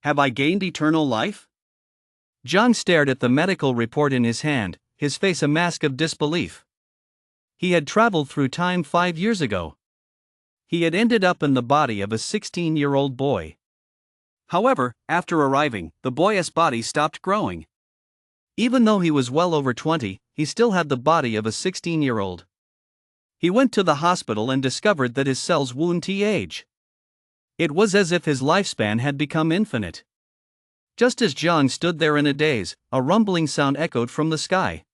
Have I gained eternal life? Jiang stared at the medical report in his hand, his face a mask of disbelief. He had traveled through time 5 years ago. He had ended up in the body of a 16-year-old boy. However, after arriving, the boy's body stopped growing. Even though he was well over 20, he still had the body of a 16-year-old. He went to the hospital and discovered that his cells wouldn't age. It was as if his lifespan had become infinite. Just as Jiang stood there in a daze, a rumbling sound echoed from the sky.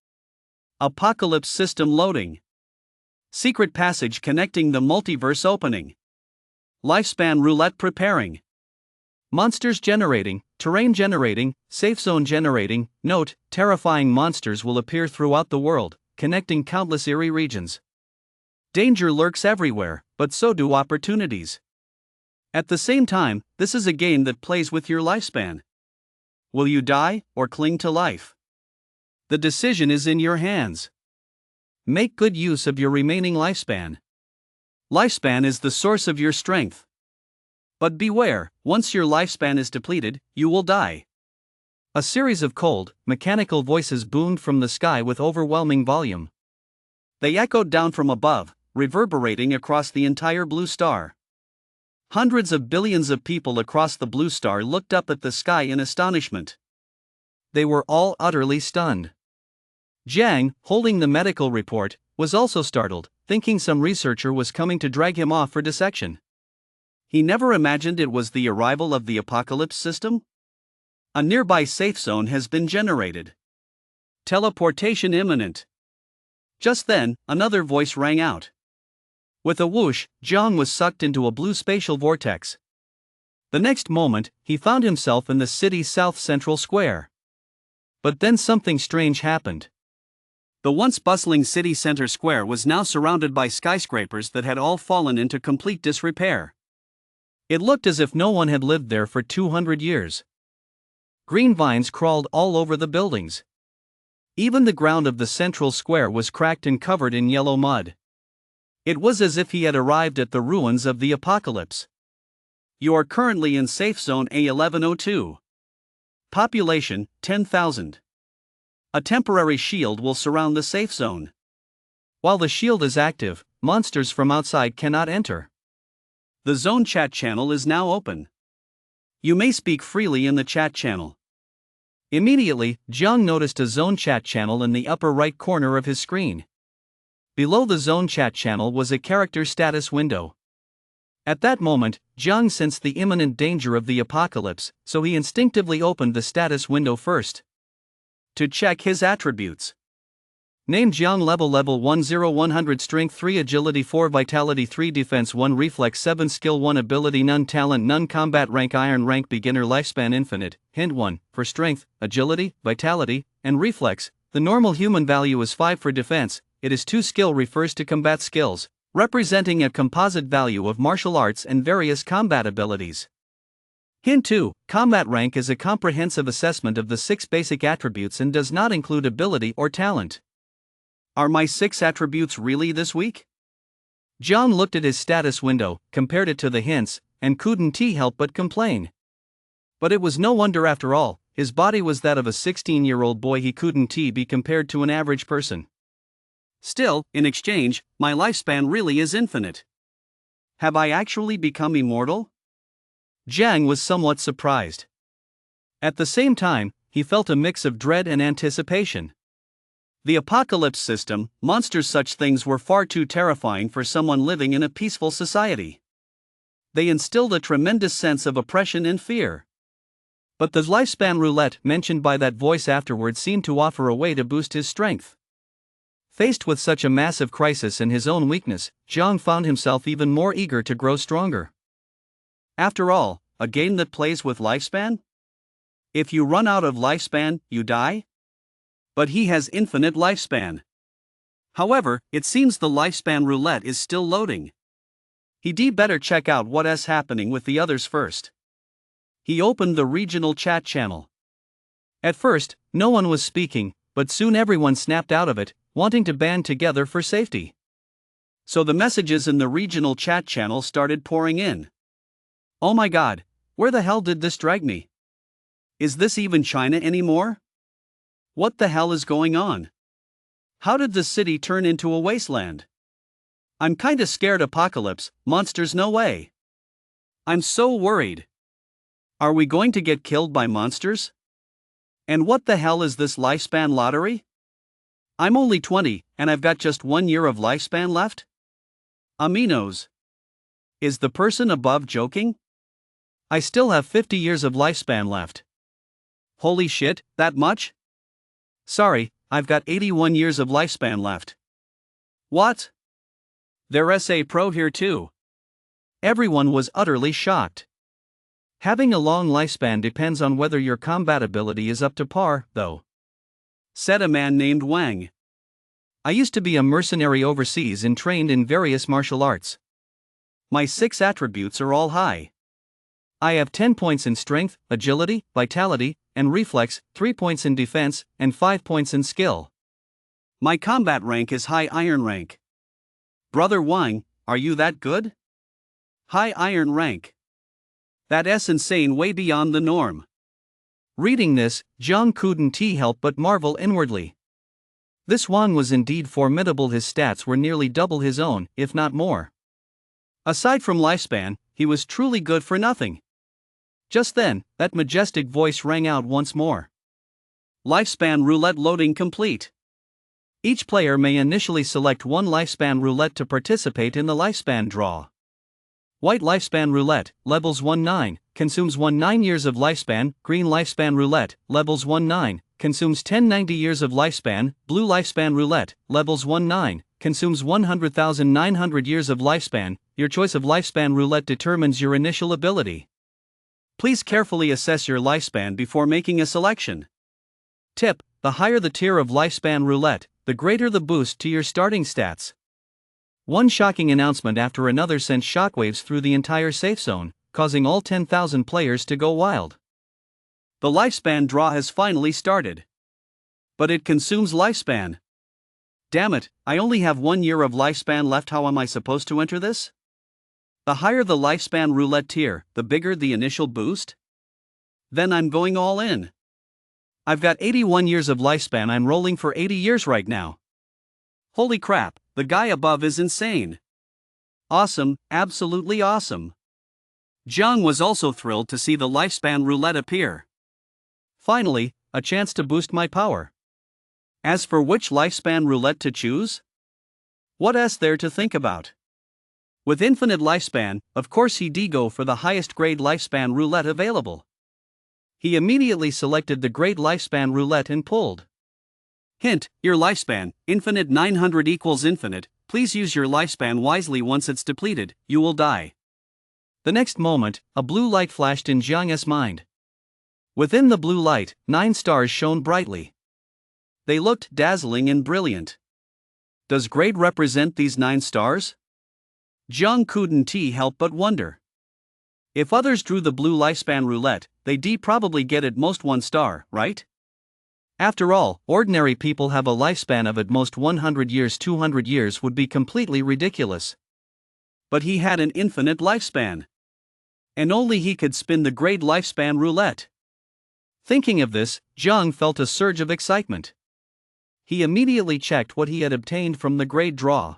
Apocalypse system loading. Secret passage connecting the multiverse opening. Lifespan roulette preparing. Monsters generating, terrain generating, safe zone generating. Note, terrifying monsters will appear throughout the world, connecting countless eerie regions. Danger lurks everywhere, but so do opportunities. At the same time, this is a game that plays with your lifespan. Will you die or cling to life? The decision is in your hands. Make good use of your remaining lifespan. Lifespan is the source of your strength. But beware, once your lifespan is depleted, you will die. A series of cold, mechanical voices boomed from the sky with overwhelming volume. They echoed down from above, reverberating across the entire blue star. Hundreds of billions of people across the blue star looked up at the sky in astonishment. They were all utterly stunned. Jiang, holding the medical report, was also startled, thinking some researcher was coming to drag him off for dissection. He never imagined it was the arrival of the apocalypse system. A nearby safe zone has been generated. Teleportation imminent. Just then, another voice rang out. With a whoosh, Jiang was sucked into a blue spatial vortex. The next moment, he found himself in the city's south-central square. But then something strange happened. The once bustling city center square was now surrounded by skyscrapers that had all fallen into complete disrepair. It looked as if no one had lived there for 200 years. Green vines crawled all over the buildings. Even the ground of the central square was cracked and covered in yellow mud. It was as if he had arrived at the ruins of the apocalypse. You are currently in safe zone A1102. Population, 10,000. A temporary shield will surround the safe zone. While the shield is active, monsters from outside cannot enter. The zone chat channel is now open. You may speak freely in the chat channel. Immediately, Jiang noticed a zone chat channel in the upper right corner of his screen. Below the zone chat channel was a character status window. At that moment, Jiang sensed the imminent danger of the apocalypse, so he instinctively opened the status window first. To check his attributes. Name Jiang level 10 100 strength 3 agility 4 vitality 3 defense 1 reflex 7 skill 1 ability none talent none combat rank iron rank beginner lifespan infinite. Hint 1, for strength, agility, vitality, and reflex, the normal human value is 5 for defense, it is 2 skill refers to combat skills, representing a composite value of martial arts and various combat abilities. Hint 2, combat rank is a comprehensive assessment of the 6 basic attributes and does not include ability or talent. Are my 6 attributes really this weak? Jiang looked at his status window, compared it to the hints, and couldn't help but complain. But it was no wonder after all, his body was that of a 16-year-old boy. He couldn't be compared to an average person. Still, in exchange, my lifespan really is infinite. Have I actually become immortal? Jiang was somewhat surprised. At the same time, he felt a mix of dread and anticipation. The apocalypse system, monsters, such things were far too terrifying for someone living in a peaceful society. They instilled a tremendous sense of oppression and fear. But the lifespan roulette mentioned by that voice afterward seemed to offer a way to boost his strength. Faced with such a massive crisis and his own weakness, Jiang found himself even more eager to grow stronger. After all, a game that plays with lifespan? If you run out of lifespan, you die? But he has infinite lifespan. However, it seems the lifespan roulette is still loading. He'd better check out what's happening with the others first. He opened the regional chat channel. At first, no one was speaking, but soon everyone snapped out of it, wanting to band together for safety. So the messages in the regional chat channel started pouring in. Oh my god, where the hell did this drag me? Is this even China anymore? What the hell is going on? How did the city turn into a wasteland? I'm kinda scared. Apocalypse, monsters, no way. I'm so worried. Are we going to get killed by monsters? And what the hell is this lifespan lottery? I'm only 20, and I've got just 1 year of lifespan left? Aminos. Is the person above joking? I still have 50 years of lifespan left. Holy shit, that much? Sorry, I've got 81 years of lifespan left. What? They're SA Pro here too. Everyone was utterly shocked. Having a long lifespan depends on whether your combat ability is up to par, though, said a man named Wang. I used to be a mercenary overseas and trained in various martial arts. My 6 attributes are all high. I have 10 points in strength, agility, vitality, and reflex, 3 points in defense, and 5 points in skill. My combat rank is high iron rank. Brother Wang, are you that good? High iron rank. That's insane, way beyond the norm. Reading this, Zhang couldn't help but marvel inwardly. This Wang was indeed formidable. His stats were nearly double his own, if not more. Aside from lifespan, he was truly good for nothing. Just then, that majestic voice rang out once more. Lifespan roulette loading complete. Each player may initially select one lifespan roulette to participate in the lifespan draw. White lifespan roulette, levels 1-9, consumes 1-9 years of lifespan. Green lifespan roulette, levels 1-9, consumes 10-90 years of lifespan. Blue lifespan roulette, levels 1-9, consumes 100,900 years of lifespan. Your choice of lifespan roulette determines your initial ability. Please carefully assess your lifespan before making a selection. Tip: the higher the tier of lifespan roulette, the greater the boost to your starting stats. One shocking announcement after another sent shockwaves through the entire safe zone, causing all 10,000 players to go wild. The lifespan draw has finally started. But it consumes lifespan. Damn it, I only have 1 year of lifespan left. How am I supposed to enter this? The higher the lifespan roulette tier, the bigger the initial boost? Then I'm going all in. I've got 81 years of lifespan. I'm rolling for 80 years right now. Holy crap, the guy above is insane. Awesome, absolutely awesome. Zhang was also thrilled to see the lifespan roulette appear. Finally, a chance to boost my power. As for which lifespan roulette to choose? What's there to think about? With infinite lifespan, of course he'd go for the highest grade lifespan roulette available. He immediately selected the grade lifespan roulette and pulled. Hint: your lifespan, infinite 900 equals infinite. Please use your lifespan wisely. Once it's depleted, you will die. The next moment, a blue light flashed in Jiang's mind. Within the blue light, 9 stars shone brightly. They looked dazzling and brilliant. Does grade represent these 9 stars? Jiang couldn't help but wonder. If others drew the blue lifespan roulette, they'd probably get at most 1 star, right? After all, ordinary people have a lifespan of at most 100 years. 200 years would be completely ridiculous. But he had an infinite lifespan. And only he could spin the grade lifespan roulette. Thinking of this, Zhang felt a surge of excitement. He immediately checked what he had obtained from the grade draw.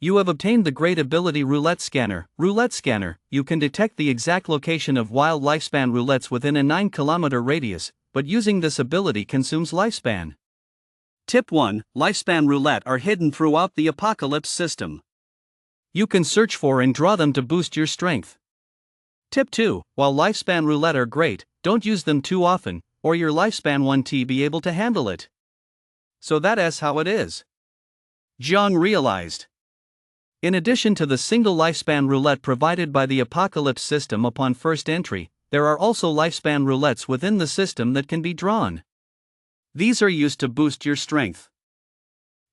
You have obtained the Great Ability Roulette Scanner. Roulette Scanner, you can detect the exact location of wild lifespan roulettes within a 9-kilometer radius, but using this ability consumes lifespan. Tip 1: lifespan roulette are hidden throughout the Apocalypse system. You can search for and draw them to boost your strength. Tip 2: while lifespan roulette are great, don't use them too often, or your lifespan won't be able to handle it. So that's how it is. Zhang realized. In addition to the single lifespan roulette provided by the Apocalypse system upon first entry, there are also lifespan roulettes within the system that can be drawn. These are used to boost your strength.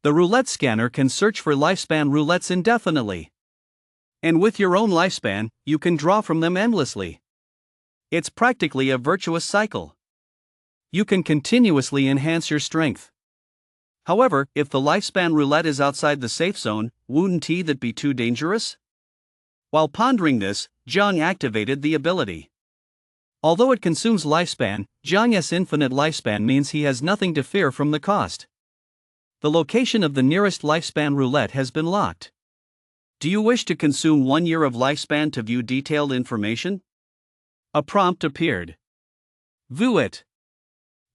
The roulette scanner can search for lifespan roulettes indefinitely. And with your own lifespan, you can draw from them endlessly. It's practically a virtuous cycle. You can continuously enhance your strength. However, if the lifespan roulette is outside the safe zone, wouldn't that be too dangerous? While pondering this, Zhang activated the ability. Although it consumes lifespan, Jiang's infinite lifespan means he has nothing to fear from the cost. The location of the nearest lifespan roulette has been locked. Do you wish to consume 1 year of lifespan to view detailed information? A prompt appeared. View it.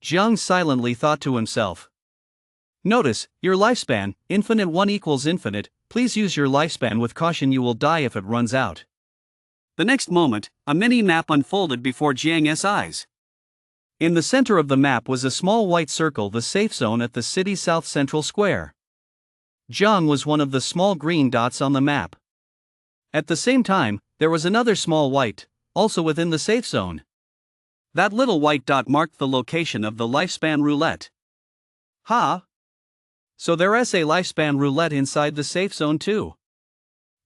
Jiang silently thought to himself. Notice, your lifespan, infinite 1 equals infinite, please use your lifespan with caution, you will die if it runs out. The next moment, a mini-map unfolded before Jiang's eyes. In the center of the map was a small white circle, the safe zone at the city's south central square. Jiang was one of the small green dots on the map. At the same time, there was another small white, also within the safe zone. That little white dot marked the location of the lifespan roulette. Ha! So there's a lifespan roulette inside the safe zone too.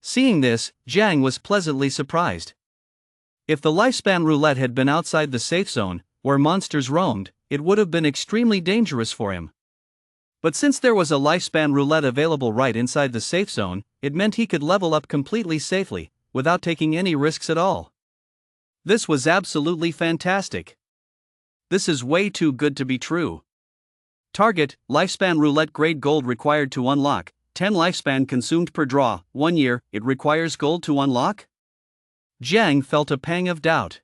Seeing this, Jiang was pleasantly surprised. If the lifespan roulette had been outside the safe zone, where monsters roamed, it would have been extremely dangerous for him. But since there was a lifespan roulette available right inside the safe zone, it meant he could level up completely safely, without taking any risks at all. This was absolutely fantastic. This is way too good to be true. Target, lifespan roulette grade gold required to unlock, 10 lifespan consumed per draw, 1 year, it requires gold to unlock? Jiang felt a pang of doubt.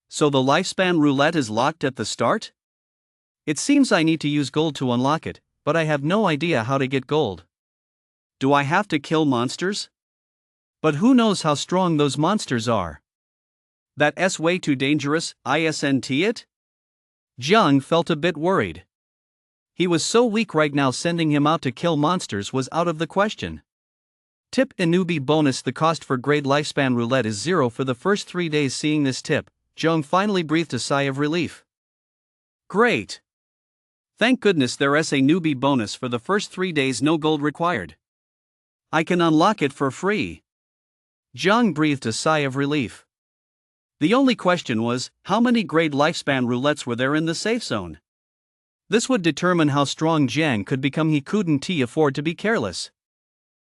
So the lifespan roulette is locked at the start? It seems I need to use gold to unlock it, but I have no idea how to get gold. Do I have to kill monsters? But who knows how strong those monsters are? That's way too dangerous, isn't it? Jiang felt a bit worried. He was so weak right now, sending him out to kill monsters was out of the question. Tip: a newbie bonus. The cost for grade lifespan roulette is 0 for the first 3 days. Seeing this tip, Jiang finally breathed a sigh of relief. Great! Thank goodness there's a newbie bonus for the first 3 days, no gold required. I can unlock it for free. Jiang breathed a sigh of relief. The only question was, how many grade lifespan roulettes were there in the safe zone? This would determine how strong Jiang could become. He couldn't afford to be careless.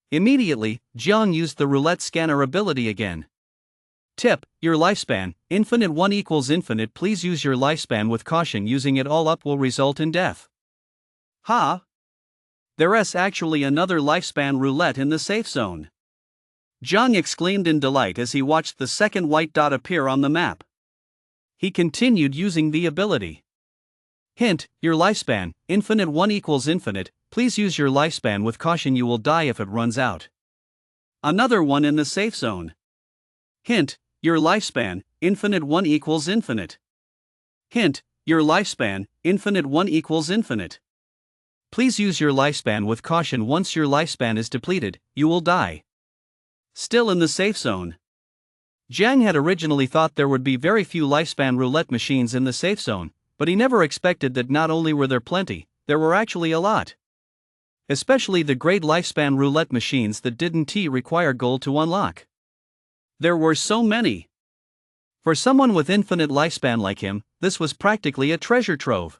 Immediately, Jiang used the roulette scanner ability again. Tip: your lifespan, infinite 1 equals infinite, please use your lifespan with caution, using it all up will result in death. Ha! There's actually another lifespan roulette in the safe zone. Jiang exclaimed in delight as he watched the second white dot appear on the map. He continued using the ability. Hint: your lifespan, infinite 1 equals infinite, please use your lifespan with caution, you will die if it runs out. Another one in the safe zone. Hint: your lifespan, infinite 1 equals infinite. Hint: your lifespan, infinite 1 equals infinite. Please use your lifespan with caution, once your lifespan is depleted, you will die. Still in the safe zone. Jiang had originally thought there would be very few lifespan roulette machines in the safe zone, but he never expected that not only were there plenty, there were actually a lot. Especially the grade lifespan roulette machines that didn't require gold to unlock. There were so many. For someone with infinite lifespan like him, this was practically a treasure trove.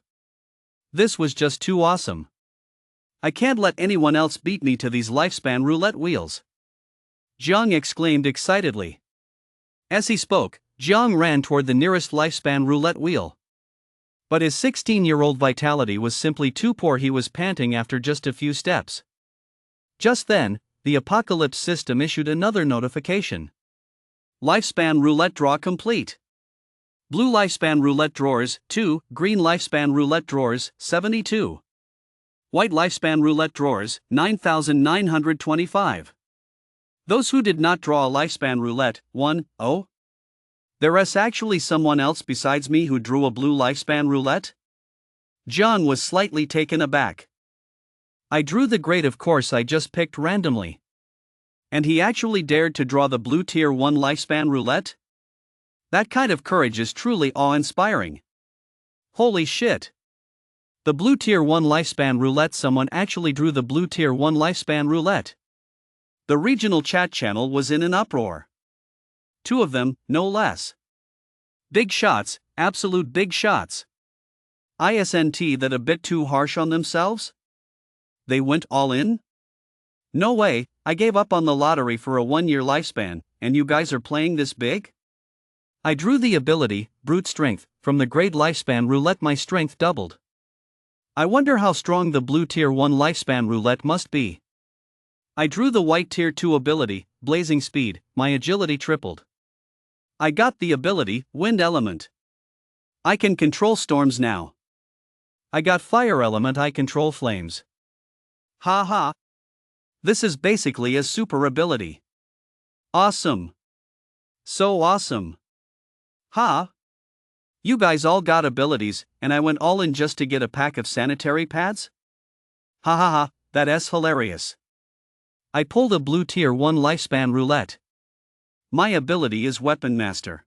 This was just too awesome. I can't let anyone else beat me to these lifespan roulette wheels. Jiang exclaimed excitedly. As he spoke, Jiang ran toward the nearest lifespan roulette wheel. But his 16-year-old vitality was simply too poor. He was panting after just a few steps. Just then, the apocalypse system issued another notification. Lifespan roulette draw complete. Blue lifespan roulette drawers, 2, green lifespan roulette drawers, 72. White lifespan roulette drawers, 9,925. Those who did not draw a lifespan roulette, 1, 0. There's actually someone else besides me who drew a blue lifespan roulette? Jiang was slightly taken aback. I drew the grade, of course, I just picked randomly. And he actually dared to draw the blue tier 1 lifespan roulette? That kind of courage is truly awe-inspiring. Holy shit! The blue tier 1 lifespan roulette, someone actually drew the blue tier 1 lifespan roulette. The regional chat channel was in an uproar. 2 of them, no less. Big shots, absolute big shots. Isn't that a bit too harsh on themselves? They went all in? No way, I gave up on the lottery for a 1-year lifespan, and you guys are playing this big? I drew the ability, brute strength, from the grade lifespan roulette. My strength doubled. I wonder how strong the blue tier 1 lifespan roulette must be. I drew the white tier 2 ability, blazing speed. My agility tripled. I got the ability, wind element. I can control storms now. I got fire element. I control flames. Ha ha. This is basically a super ability. Awesome. So awesome. Ha. You guys all got abilities, and I went all in just to get a pack of sanitary pads? Ha ha ha, that's hilarious. I pulled a blue tier 1 lifespan roulette. My ability is Weapon Master.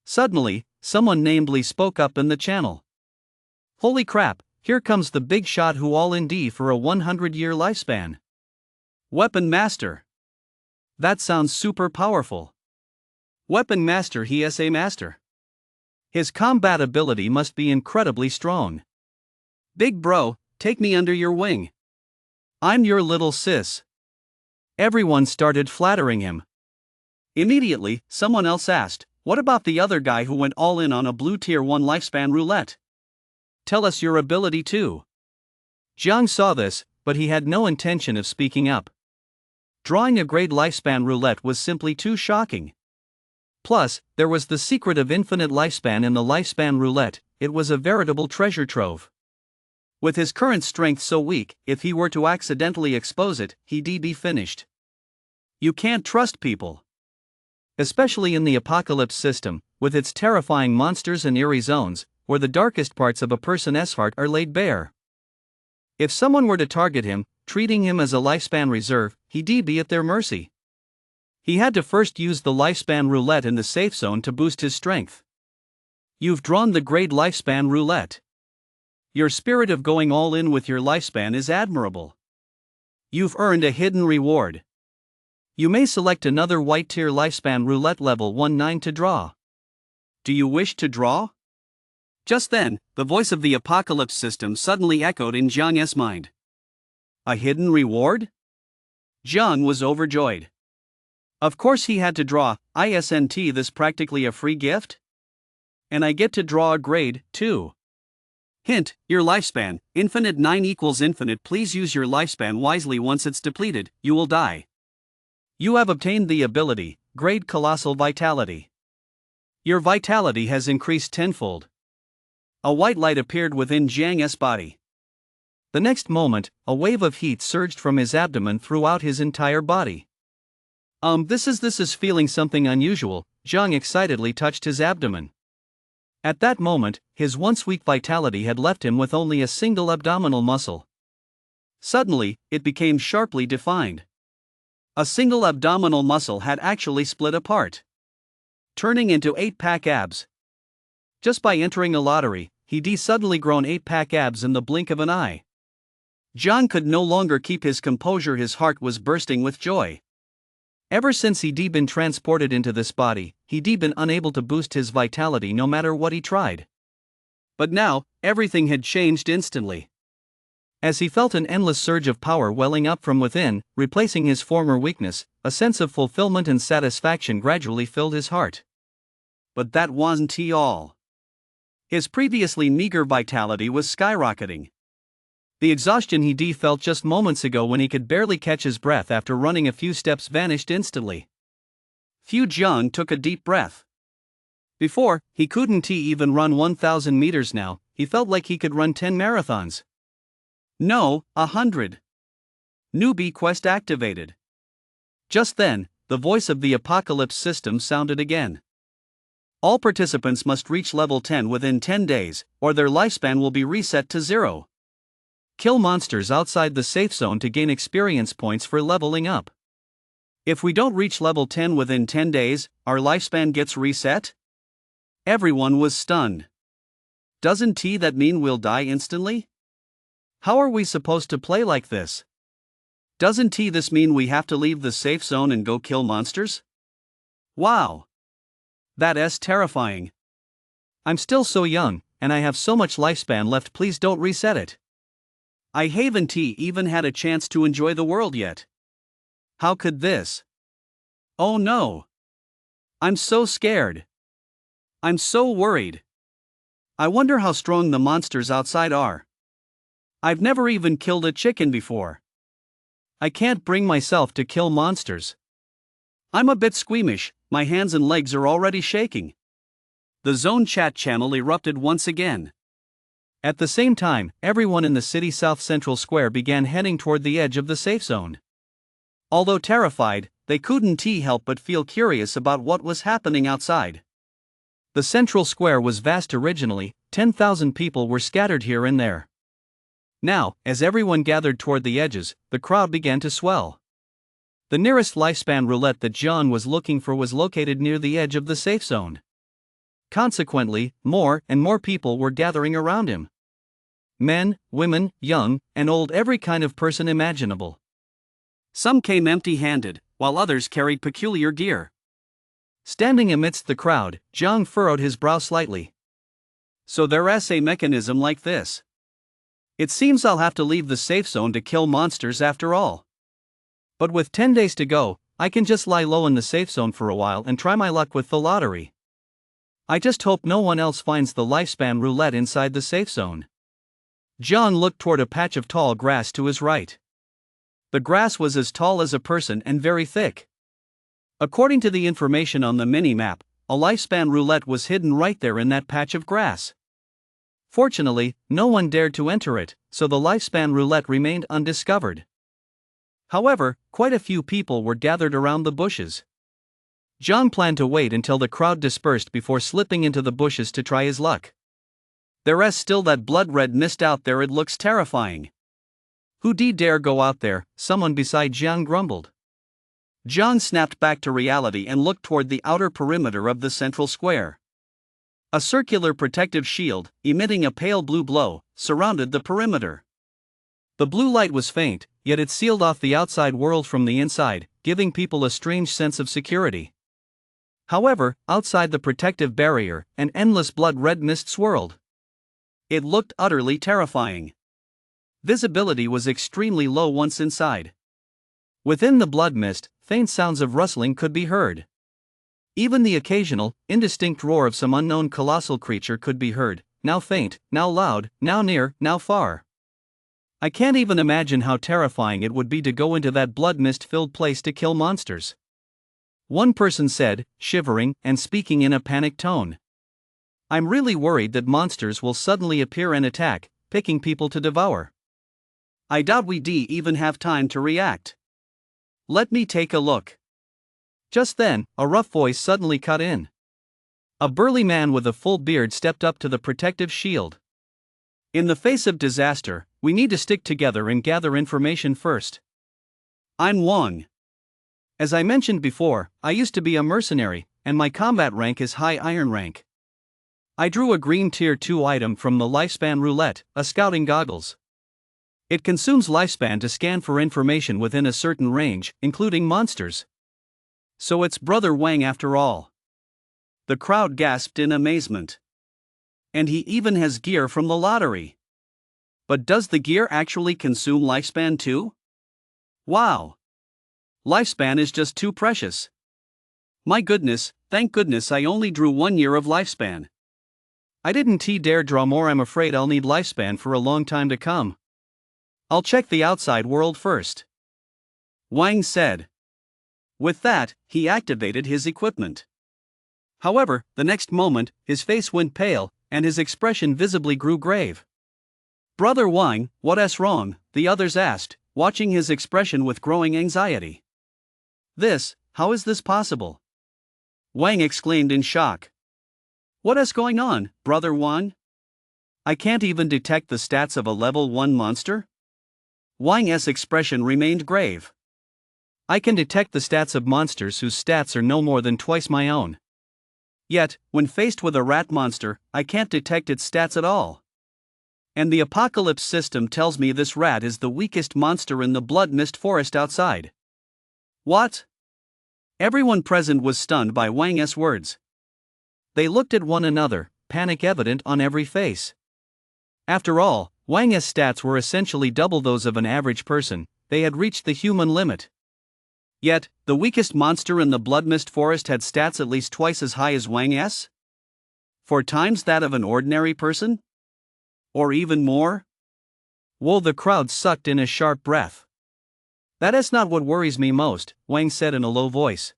Suddenly, someone namedly spoke up in the channel. Holy crap, here comes the big shot who all in D for a 100-year lifespan. Weapon Master. That sounds super powerful. Weapon Master, he is a master. His combat ability must be incredibly strong. Big bro, take me under your wing. I'm your little sis. Everyone started flattering him. Immediately, someone else asked, what about the other guy who went all in on a blue tier 1 lifespan roulette? Tell us your ability too. Jiang saw this, but he had no intention of speaking up. Drawing a grade lifespan roulette was simply too shocking. Plus, there was the secret of infinite lifespan in the lifespan roulette. It was a veritable treasure trove. With his current strength so weak, if he were to accidentally expose it, he'd be finished. You can't trust people. Especially in the apocalypse system, with its terrifying monsters and eerie zones, where the darkest parts of a person's heart are laid bare. If someone were to target him, treating him as a lifespan reserve, he'd be at their mercy. He had to first use the lifespan roulette in the safe zone to boost his strength. You've drawn the grade lifespan roulette. Your spirit of going all in with your lifespan is admirable. You've earned a hidden reward. You may select another white tier lifespan roulette level 19 to draw. Do you wish to draw? Just then, the voice of the apocalypse system suddenly echoed in Jiang's mind. A hidden reward? Jiang was overjoyed. Of course he had to draw. Isn't this practically a free gift? And I get to draw a grade, too. Hint, your lifespan, infinite 9 equals infinite. Please use your lifespan wisely. Once it's depleted, you will die. You have obtained the ability, grade colossal vitality. Your vitality has increased tenfold. A white light appeared within Jiang's body. The next moment, a wave of heat surged from his abdomen throughout his entire body. This is feeling something unusual. Jiang excitedly touched his abdomen. At that moment, his once weak vitality had left him with only a single abdominal muscle. Suddenly, it became sharply defined. A single abdominal muscle had actually split apart, turning into 8-pack abs. Just by entering a lottery, he'd suddenly grown 8-pack abs in the blink of an eye. Jiang could no longer keep his composure. His heart was bursting with joy. Ever since he'd been transported into this body, he'd been unable to boost his vitality no matter what he tried. But now, everything had changed instantly. As he felt an endless surge of power welling up from within, replacing his former weakness, a sense of fulfillment and satisfaction gradually filled his heart. But that wasn't all. His previously meager vitality was skyrocketing. The exhaustion he'd felt just moments ago when he could barely catch his breath after running a few steps vanished instantly. Jiang took a deep breath. Before, he couldn't even run 1,000 meters. Now, he felt like he could run 10 marathons. No, 100. Newbie quest activated. Just then, the voice of the apocalypse system sounded again. All participants must reach level 10 within 10 days, or their lifespan will be reset to 0. Kill monsters outside the safe zone to gain experience points for leveling up. If we don't reach level 10 within 10 days, our lifespan gets reset? Everyone was stunned. Doesn't that mean we'll die instantly? How are we supposed to play like this? Doesn't this mean we have to leave the safe zone and go kill monsters? Wow! That's terrifying. I'm still so young, and I have so much lifespan left. Please don't reset it. I haven't even had a chance to enjoy the world yet. How could this? Oh no! I'm so scared. I'm so worried. I wonder how strong the monsters outside are. I've never even killed a chicken before. I can't bring myself to kill monsters. I'm a bit squeamish, my hands and legs are already shaking. The Zone chat channel erupted once again. At the same time, everyone in the city's South Central Square began heading toward the edge of the safe zone. Although terrified, they couldn't help but feel curious about what was happening outside. The Central Square was vast originally, 10,000 people were scattered here and there. Now, as everyone gathered toward the edges, the crowd began to swell. The nearest lifespan roulette that John was looking for was located near the edge of the safe zone. Consequently, more and more people were gathering around him. Men, women, young, and old, every kind of person imaginable. Some came empty-handed, while others carried peculiar gear. Standing amidst the crowd, John furrowed his brow slightly. So there's a mechanism like this. It seems I'll have to leave the safe zone to kill monsters after all. But with 10 days to go, I can just lie low in the safe zone for a while and try my luck with the lottery. I just hope no one else finds the lifespan roulette inside the safe zone. John looked toward a patch of tall grass to his right. The grass was as tall as a person and very thick. According to the information on the mini-map, a lifespan roulette was hidden right there in that patch of grass. Fortunately, no one dared to enter it, so the lifespan roulette remained undiscovered. However, quite a few people were gathered around the bushes. John planned to wait until the crowd dispersed before slipping into the bushes to try his luck. There's still that blood-red mist out there, it looks terrifying. Who'd dare go out there, someone beside John grumbled. John snapped back to reality and looked toward the outer perimeter of the central square. A circular protective shield, emitting a pale blue glow, surrounded the perimeter. The blue light was faint, yet it sealed off the outside world from the inside, giving people a strange sense of security. However, outside the protective barrier, an endless blood-red mist swirled. It looked utterly terrifying. Visibility was extremely low once inside. Within the blood mist, faint sounds of rustling could be heard. Even the occasional, indistinct roar of some unknown colossal creature could be heard, now faint, now loud, now near, now far. I can't even imagine how terrifying it would be to go into that blood mist-filled place to kill monsters. One person said, shivering and speaking in a panicked tone. I'm really worried that monsters will suddenly appear and attack, picking people to devour. I doubt we'd even have time to react. Let me take a look. Just then, a rough voice suddenly cut in. A burly man with a full beard stepped up to the protective shield. In the face of disaster, we need to stick together and gather information first. I'm Wang. As I mentioned before, I used to be a mercenary, and my combat rank is high iron rank. I drew a green tier 2 item from the lifespan roulette, a scouting goggles. It consumes lifespan to scan for information within a certain range, including monsters. So it's Brother Wang after all. The crowd gasped in amazement. And he even has gear from the lottery. But does the gear actually consume lifespan too? Wow! Lifespan is just too precious. My goodness, thank goodness I only drew 1 year of lifespan. I didn't dare draw more. I'm afraid I'll need lifespan for a long time to come. I'll check the outside world first, Wang said. With that, he activated his equipment. However, the next moment, his face went pale, and his expression visibly grew grave. Brother Wang, what's wrong? The others asked, watching his expression with growing anxiety. How is this possible? Wang exclaimed in shock. What is going on, Brother Wang? I can't even detect the stats of a level 1 monster? Wang's expression remained grave. I can detect the stats of monsters whose stats are no more than twice my own. Yet, when faced with a rat monster, I can't detect its stats at all. And the apocalypse system tells me this rat is the weakest monster in the blood mist forest outside. What? Everyone present was stunned by Wang's words. They looked at one another, panic evident on every face. After all, Wang's stats were essentially double those of an average person. They had reached the human limit. Yet, the weakest monster in the blood mist forest had stats at least twice as high as Wang's? 4 times that of an ordinary person? Or even more? Whoa, the crowd sucked in a sharp breath. That is not what worries me most, Wang said in a low voice.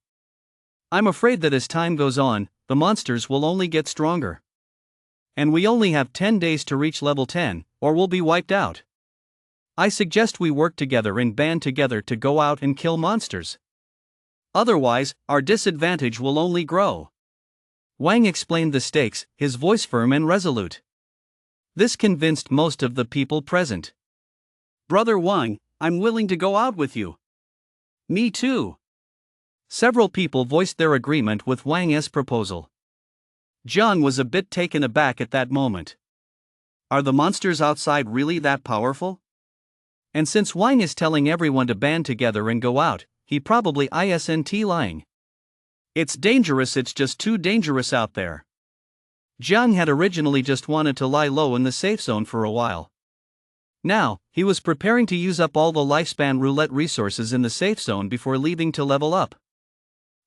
I'm afraid that as time goes on, the monsters will only get stronger. And we only have 10 days to reach level 10, or we'll be wiped out. I suggest we work together and band together to go out and kill monsters. Otherwise, our disadvantage will only grow. Wang explained the stakes, his voice firm and resolute. This convinced most of the people present. Brother Wang, I'm willing to go out with you. Me too. Several people voiced their agreement with Wang's proposal. Jiang was a bit taken aback at that moment. Are the monsters outside really that powerful? And since Wang is telling everyone to band together and go out, he probably isn't lying. It's dangerous, it's just too dangerous out there. Jiang had originally just wanted to lie low in the safe zone for a while. Now, he was preparing to use up all the lifespan roulette resources in the safe zone before leaving to level up.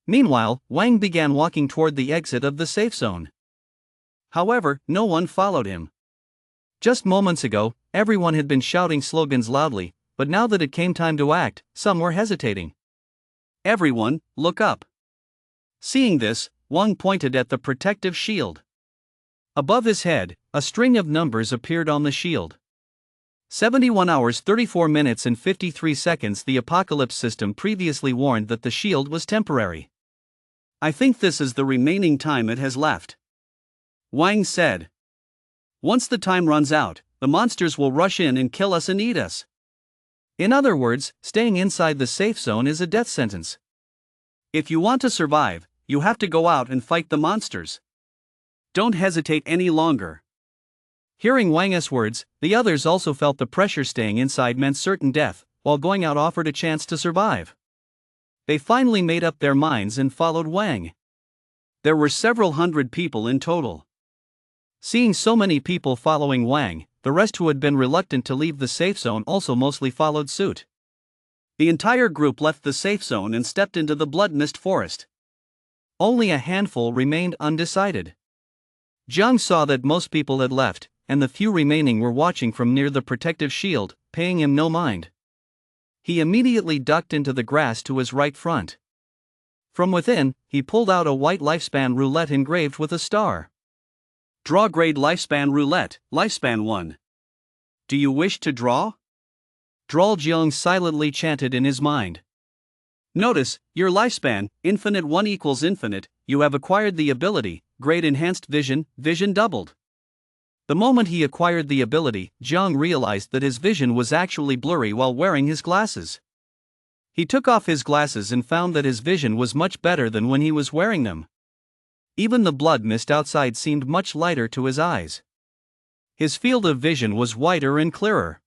Meanwhile, Wang began walking toward the exit of the safe zone. However, no one followed him. Just moments ago, everyone had been shouting slogans loudly, but now that it came time to act, some were hesitating. Everyone, look up. Seeing this, Wang pointed at the protective shield. Above his head, a string of numbers appeared on the shield. 71 hours 34 minutes and 53 seconds. The apocalypse system previously warned that the shield was temporary. I think this is the remaining time it has left. Wang said. Once the time runs out, the monsters will rush in and kill us and eat us. In other words, staying inside the safe zone is a death sentence. If you want to survive, you have to go out and fight the monsters. Don't hesitate any longer. Hearing Wang's words, the others also felt the pressure. Staying inside meant certain death, while going out offered a chance to survive. They finally made up their minds and followed Wang. There were several hundred people in total. Seeing so many people following Wang, the rest who had been reluctant to leave the safe zone also mostly followed suit. The entire group left the safe zone and stepped into the blood mist forest. Only a handful remained undecided. Jiang saw that most people had left, and the few remaining were watching from near the protective shield, paying him no mind. He immediately ducked into the grass to his right front. From within, he pulled out a white lifespan roulette engraved with a star. Draw grade lifespan roulette, lifespan 1. Do you wish to draw? Droll Jiang silently chanted in his mind. Notice, your lifespan, infinite 1 equals infinite, you have acquired the ability, grade enhanced vision, vision doubled. The moment he acquired the ability, Jiang realized that his vision was actually blurry while wearing his glasses. He took off his glasses and found that his vision was much better than when he was wearing them. Even the blood mist outside seemed much lighter to his eyes. His field of vision was wider and clearer.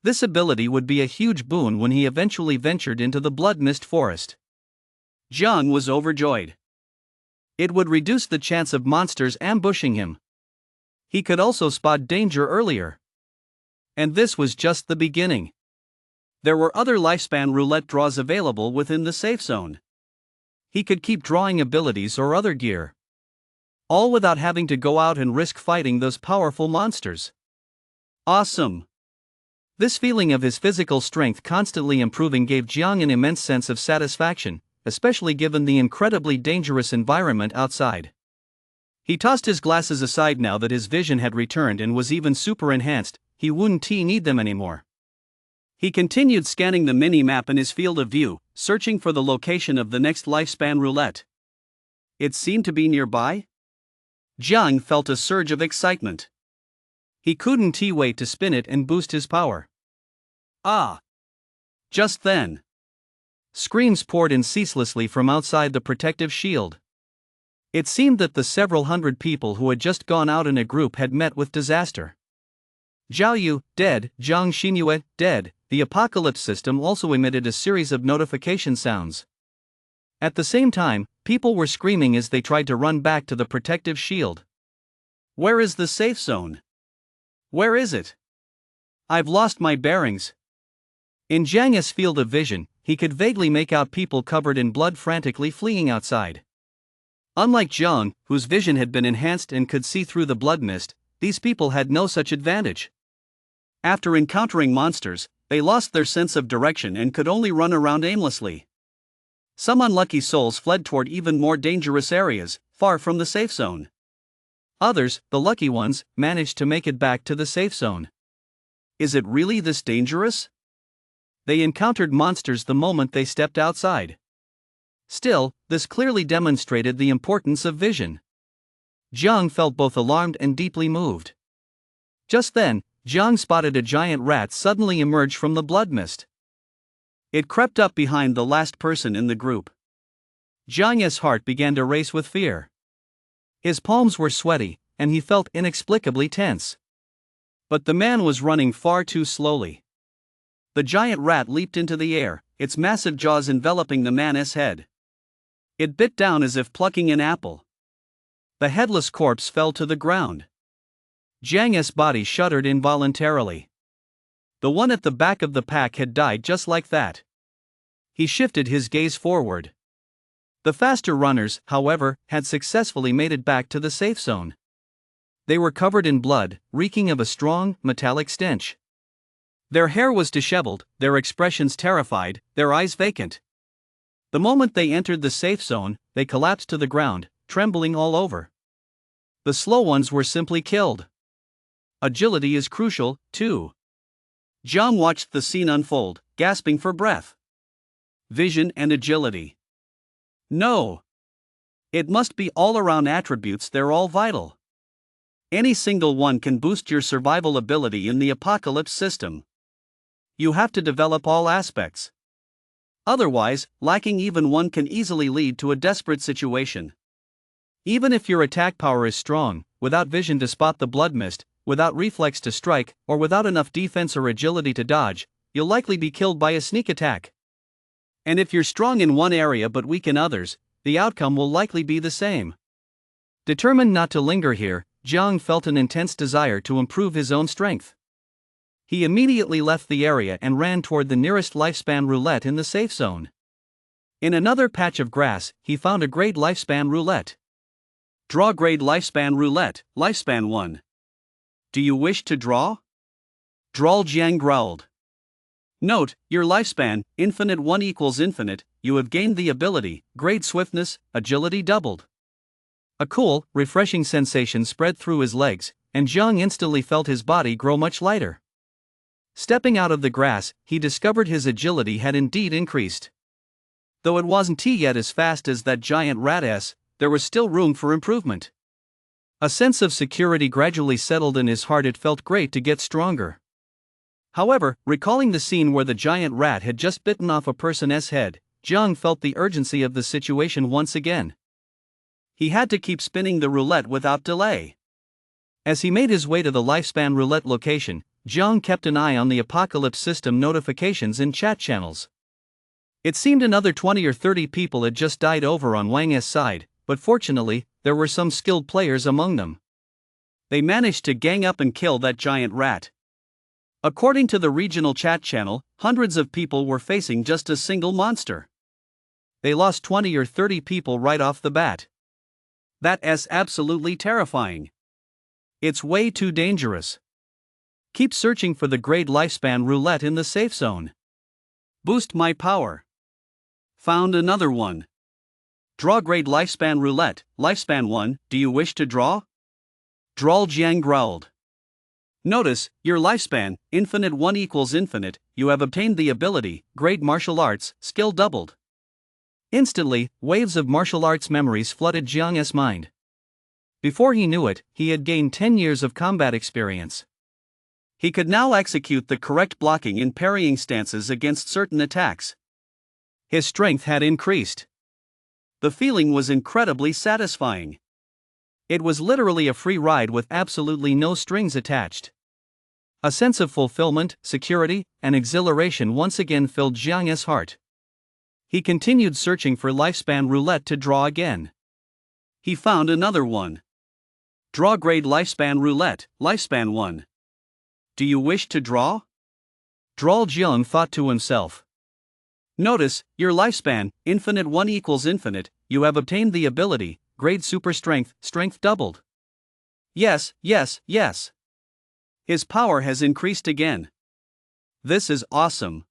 This ability would be a huge boon when he eventually ventured into the blood mist forest. Jiang was overjoyed. It would reduce the chance of monsters ambushing him. He could also spot danger earlier. And this was just the beginning. There were other lifespan roulette draws available within the safe zone. He could keep drawing abilities or other gear. All without having to go out and risk fighting those powerful monsters. Awesome! This feeling of his physical strength constantly improving gave Jiang an immense sense of satisfaction, especially given the incredibly dangerous environment outside. He tossed his glasses aside now that his vision had returned and was even super enhanced. He wouldn't need them anymore. He continued scanning the mini-map in his field of view, searching for the location of the next lifespan roulette. It seemed to be nearby. Jiang felt a surge of excitement. He couldn't wait to spin it and boost his power. Ah! Just then, screams poured in ceaselessly from outside the protective shield. It seemed that the several hundred people who had just gone out in a group had met with disaster. Zhao Yu, dead. Zhang Xinyue, dead. The apocalypse system also emitted a series of notification sounds. At the same time, people were screaming as they tried to run back to the protective shield. Where is the safe zone? Where is it? I've lost my bearings. In Zhang's field of vision, he could vaguely make out people covered in blood frantically fleeing outside. Unlike Jiang, whose vision had been enhanced and could see through the blood mist, these people had no such advantage. After encountering monsters, they lost their sense of direction and could only run around aimlessly. Some unlucky souls fled toward even more dangerous areas, far from the safe zone. Others, the lucky ones, managed to make it back to the safe zone. Is it really this dangerous? They encountered monsters the moment they stepped outside. Still, this clearly demonstrated the importance of vision. Jiang felt both alarmed and deeply moved. Just then, Jiang spotted a giant rat suddenly emerge from the blood mist. It crept up behind the last person in the group. Jiang's heart began to race with fear. His palms were sweaty, and he felt inexplicably tense. But the man was running far too slowly. The giant rat leaped into the air, its massive jaws enveloping the man's head. It bit down as if plucking an apple. The headless corpse fell to the ground. Jiang's body shuddered involuntarily. The one at the back of the pack had died just like that. He shifted his gaze forward. The faster runners, however, had successfully made it back to the safe zone. They were covered in blood, reeking of a strong, metallic stench. Their hair was disheveled, their expressions terrified, their eyes vacant. The moment they entered the safe zone, they collapsed to the ground, trembling all over. The slow ones were simply killed. Agility is crucial, too. Jiang watched the scene unfold, gasping for breath. Vision and agility. No. It must be all-around attributes, they're all vital. Any single one can boost your survival ability in the apocalypse system. You have to develop all aspects. Otherwise, lacking even one can easily lead to a desperate situation. Even if your attack power is strong, without vision to spot the blood mist, without reflex to strike, or without enough defense or agility to dodge, you'll likely be killed by a sneak attack. And if you're strong in one area but weak in others, the outcome will likely be the same. Determined not to linger here, Jiang felt an intense desire to improve his own strength. He immediately left the area and ran toward the nearest lifespan roulette in the safe zone. In another patch of grass, he found a grade lifespan roulette. Draw grade lifespan roulette, lifespan 1. Do you wish to draw? Droll Jiang growled. Note, your lifespan, infinite 1 equals infinite, you have gained the ability, grade swiftness, agility doubled. A cool, refreshing sensation spread through his legs, and Jiang instantly felt his body grow much lighter. Stepping out of the grass, he discovered his agility had indeed increased. Though it wasn't yet as fast as that giant rat's, there was still room for improvement. A sense of security gradually settled in his heart. It felt great to get stronger. However, recalling the scene where the giant rat had just bitten off a person's head, Jiang felt the urgency of the situation once again. He had to keep spinning the roulette without delay. As he made his way to the lifespan roulette location, Jiang kept an eye on the apocalypse system notifications in chat channels. It seemed another 20 or 30 people had just died over on Wang's side, but fortunately, there were some skilled players among them. They managed to gang up and kill that giant rat. According to the regional chat channel, hundreds of people were facing just a single monster. They lost 20 or 30 people right off the bat. That's absolutely terrifying. It's way too dangerous. Keep searching for the grade lifespan roulette in the safe zone. Boost my power. Found another one. Draw grade lifespan roulette, lifespan 1, do you wish to draw? Droll Jiang growled. Notice, your lifespan, infinite 1 equals infinite, you have obtained the ability, grade martial arts, skill doubled. Instantly, waves of martial arts memories flooded Jiang's mind. Before he knew it, he had gained 10 years of combat experience. He could now execute the correct blocking and parrying stances against certain attacks. His strength had increased. The feeling was incredibly satisfying. It was literally a free ride with absolutely no strings attached. A sense of fulfillment, security, and exhilaration once again filled Jiang's heart. He continued searching for lifespan roulette to draw again. He found another one. Draw grade lifespan roulette, lifespan 1. Do you wish to draw? Droll Jiang thought to himself. Notice, your lifespan, infinite 1 equals infinite, you have obtained the ability, grade super strength, strength doubled. Yes, yes, yes. His power has increased again. This is awesome.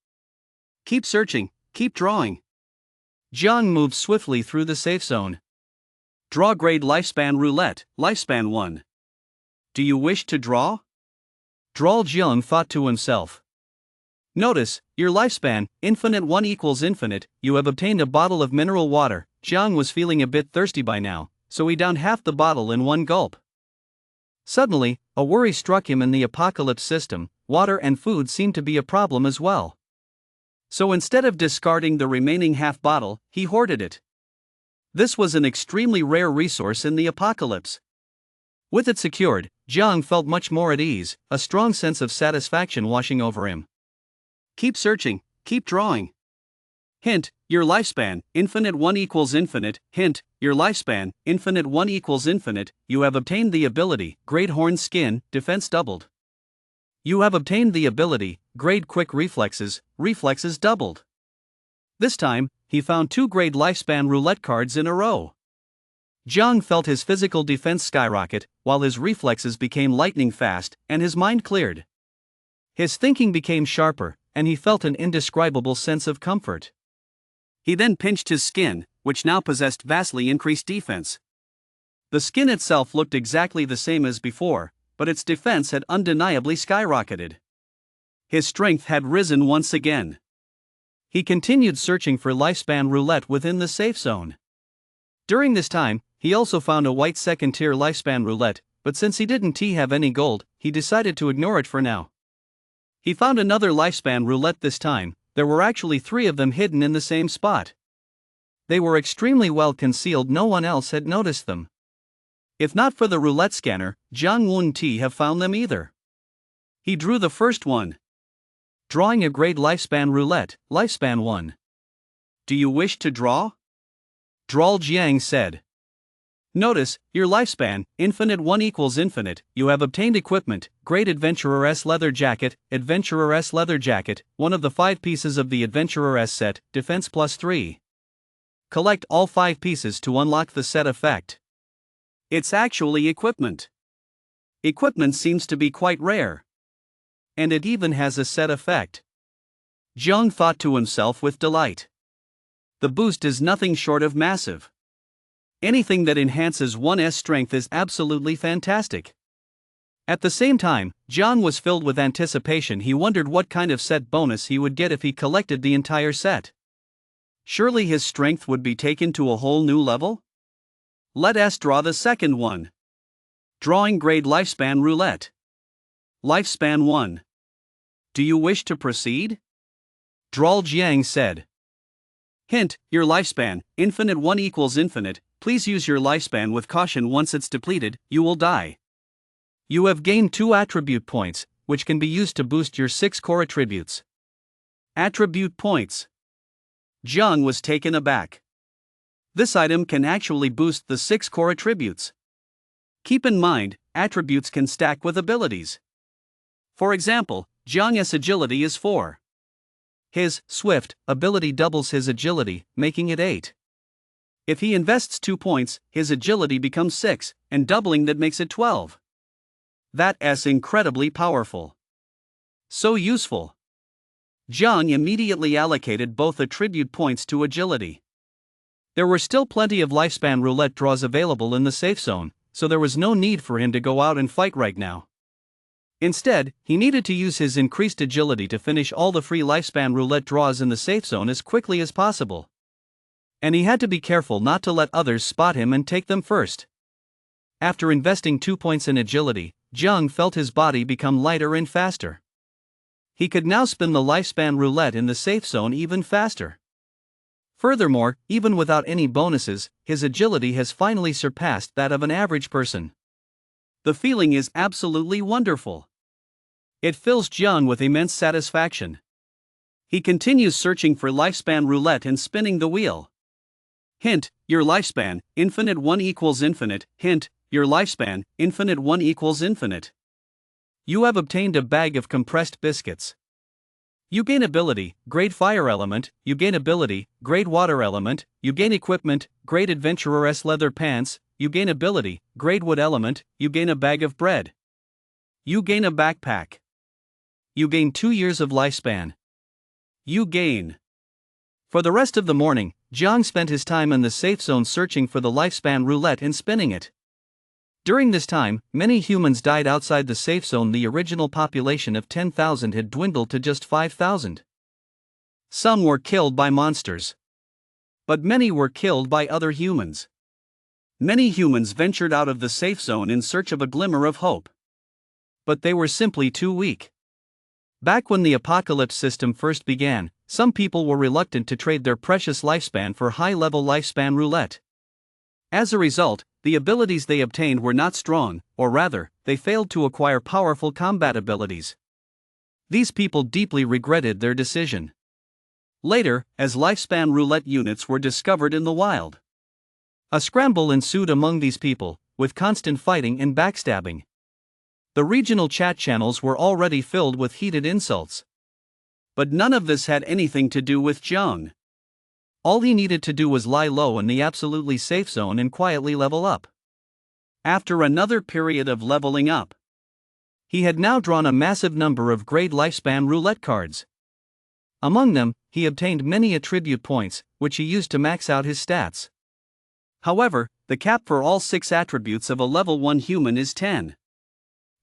Keep searching, keep drawing. Jiang moved swiftly through the safe zone. Draw grade lifespan roulette, lifespan 1. Do you wish to draw? Drawled Jiang thought to himself. Notice, your lifespan, infinite 1 equals infinite, you have obtained a bottle of mineral water. Jiang was feeling a bit thirsty by now, so he downed half the bottle in one gulp. Suddenly, a worry struck him. In the apocalypse system, water and food seemed to be a problem as well. So instead of discarding the remaining half bottle, he hoarded it. This was an extremely rare resource in the apocalypse. With it secured, Jiang felt much more at ease, a strong sense of satisfaction washing over him. Keep searching, keep drawing. Hint, your lifespan, infinite 1 equals infinite. Hint, your lifespan, infinite 1 equals infinite. You have obtained the ability, Great Horn Skin, defense doubled. You have obtained the ability, Grade Quick Reflexes, reflexes doubled. This time, he found 2 grade lifespan roulette cards in a row. Jiang felt his physical defense skyrocket, while his reflexes became lightning fast, and his mind cleared. His thinking became sharper, and he felt an indescribable sense of comfort. He then pinched his skin, which now possessed vastly increased defense. The skin itself looked exactly the same as before, but its defense had undeniably skyrocketed. His strength had risen once again. He continued searching for lifespan roulette within the safe zone. During this time, he also found a white second-tier lifespan roulette, but since he didn't have any gold, he decided to ignore it for now. He found another lifespan roulette this time. There were actually 3 of them hidden in the same spot. They were extremely well concealed, no one else had noticed them. If not for the roulette scanner, Jiang wouldn't have found them either. He drew the first one. Drawing a grade lifespan roulette, lifespan 1. Do you wish to draw? Drawled Jiang said. Notice, your lifespan, infinite 1 equals infinite. You have obtained equipment, Great Adventurer S Leather Jacket, Adventurer S Leather Jacket, one of the 5 pieces of the Adventurer S set, defense plus 3. Collect all 5 pieces to unlock the set effect. It's actually equipment. Equipment seems to be quite rare. And it even has a set effect. Jiang thought to himself with delight. The boost is nothing short of massive. Anything that enhances one's strength is absolutely fantastic. At the same time, Jiang was filled with anticipation. He wondered what kind of set bonus he would get if he collected the entire set. Surely his strength would be taken to a whole new level? Let us draw the second one. Drawing grade lifespan roulette. Lifespan 1. Do you wish to proceed? Drawled Jiang said. Hint, your lifespan, infinite 1 equals infinite. Please use your lifespan with caution. Once it's depleted, you will die. You have gained 2 attribute points, which can be used to boost your 6 core attributes. Attribute points. Jiang was taken aback. This item can actually boost the 6 core attributes. Keep in mind, attributes can stack with abilities. For example, Jiang's agility is 4. His swift ability doubles his agility, making it 8. If he invests 2 points, his agility becomes 6, and doubling that makes it 12. That's incredibly powerful. So useful. Jiang immediately allocated both attribute points to agility. There were still plenty of lifespan roulette draws available in the safe zone, so there was no need for him to go out and fight right now. Instead, he needed to use his increased agility to finish all the free lifespan roulette draws in the safe zone as quickly as possible. And he had to be careful not to let others spot him and take them first. After investing 2 points in agility, Jiang felt his body become lighter and faster. He could now spin the lifespan roulette in the safe zone even faster. Furthermore, even without any bonuses, his agility has finally surpassed that of an average person. The feeling is absolutely wonderful. It fills Jiang with immense satisfaction. He continues searching for lifespan roulette and spinning the wheel. Hint, your lifespan, infinite 1 equals infinite. Hint, your lifespan, infinite 1 equals infinite. You have obtained a bag of compressed biscuits. You gain ability, grade fire element, you gain ability, grade water element, you gain equipment, grade adventurer's leather pants, you gain ability, grade wood element, you gain a bag of bread. You gain a backpack. You gain 2 years of lifespan. You gain. For the rest of the morning, Jiang spent his time in the safe zone searching for the lifespan roulette and spinning it. During this time, many humans died outside the safe zone. The original population of 10,000 had dwindled to just 5,000. Some were killed by monsters. But many were killed by other humans. Many humans ventured out of the safe zone in search of a glimmer of hope. But they were simply too weak. Back when the apocalypse system first began, some people were reluctant to trade their precious lifespan for high-level lifespan roulette. As a result, the abilities they obtained were not strong, or rather, they failed to acquire powerful combat abilities. These people deeply regretted their decision. Later, as lifespan roulette units were discovered in the wild, a scramble ensued among these people, with constant fighting and backstabbing. The regional chat channels were already filled with heated insults. But none of this had anything to do with Jiang. All he needed to do was lie low in the absolutely safe zone and quietly level up. After another period of leveling up, he had now drawn a massive number of grade lifespan roulette cards. Among them, he obtained many attribute points, which he used to max out his stats. However, the cap for all 6 attributes of a level 1 human is 10.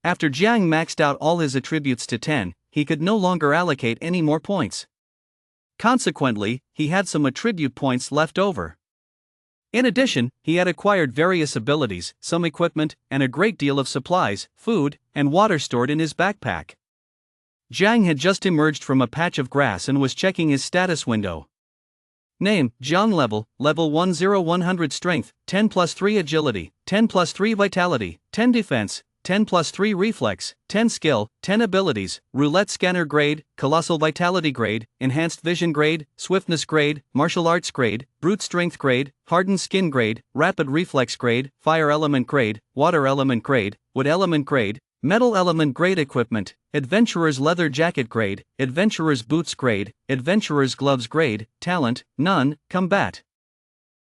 After Jiang maxed out all his attributes to 10, he could no longer allocate any more points. Consequently, he had some attribute points left over. In addition, he had acquired various abilities, some equipment, and a great deal of supplies, food, and water stored in his backpack. Jiang had just emerged from a patch of grass and was checking his status window. Name, Jiang level 10100 strength, 10 plus 3 agility, 10 plus 3 vitality, 10 defense, 10 plus 3 reflex, 10 skill, 10 abilities, roulette scanner grade, colossal vitality grade, enhanced vision grade, swiftness grade, martial arts grade, brute strength grade, hardened skin grade, rapid reflex grade, fire element grade, water element grade, wood element grade, metal element grade equipment, adventurer's leather jacket grade, adventurer's boots grade, adventurer's gloves grade, talent, none, combat.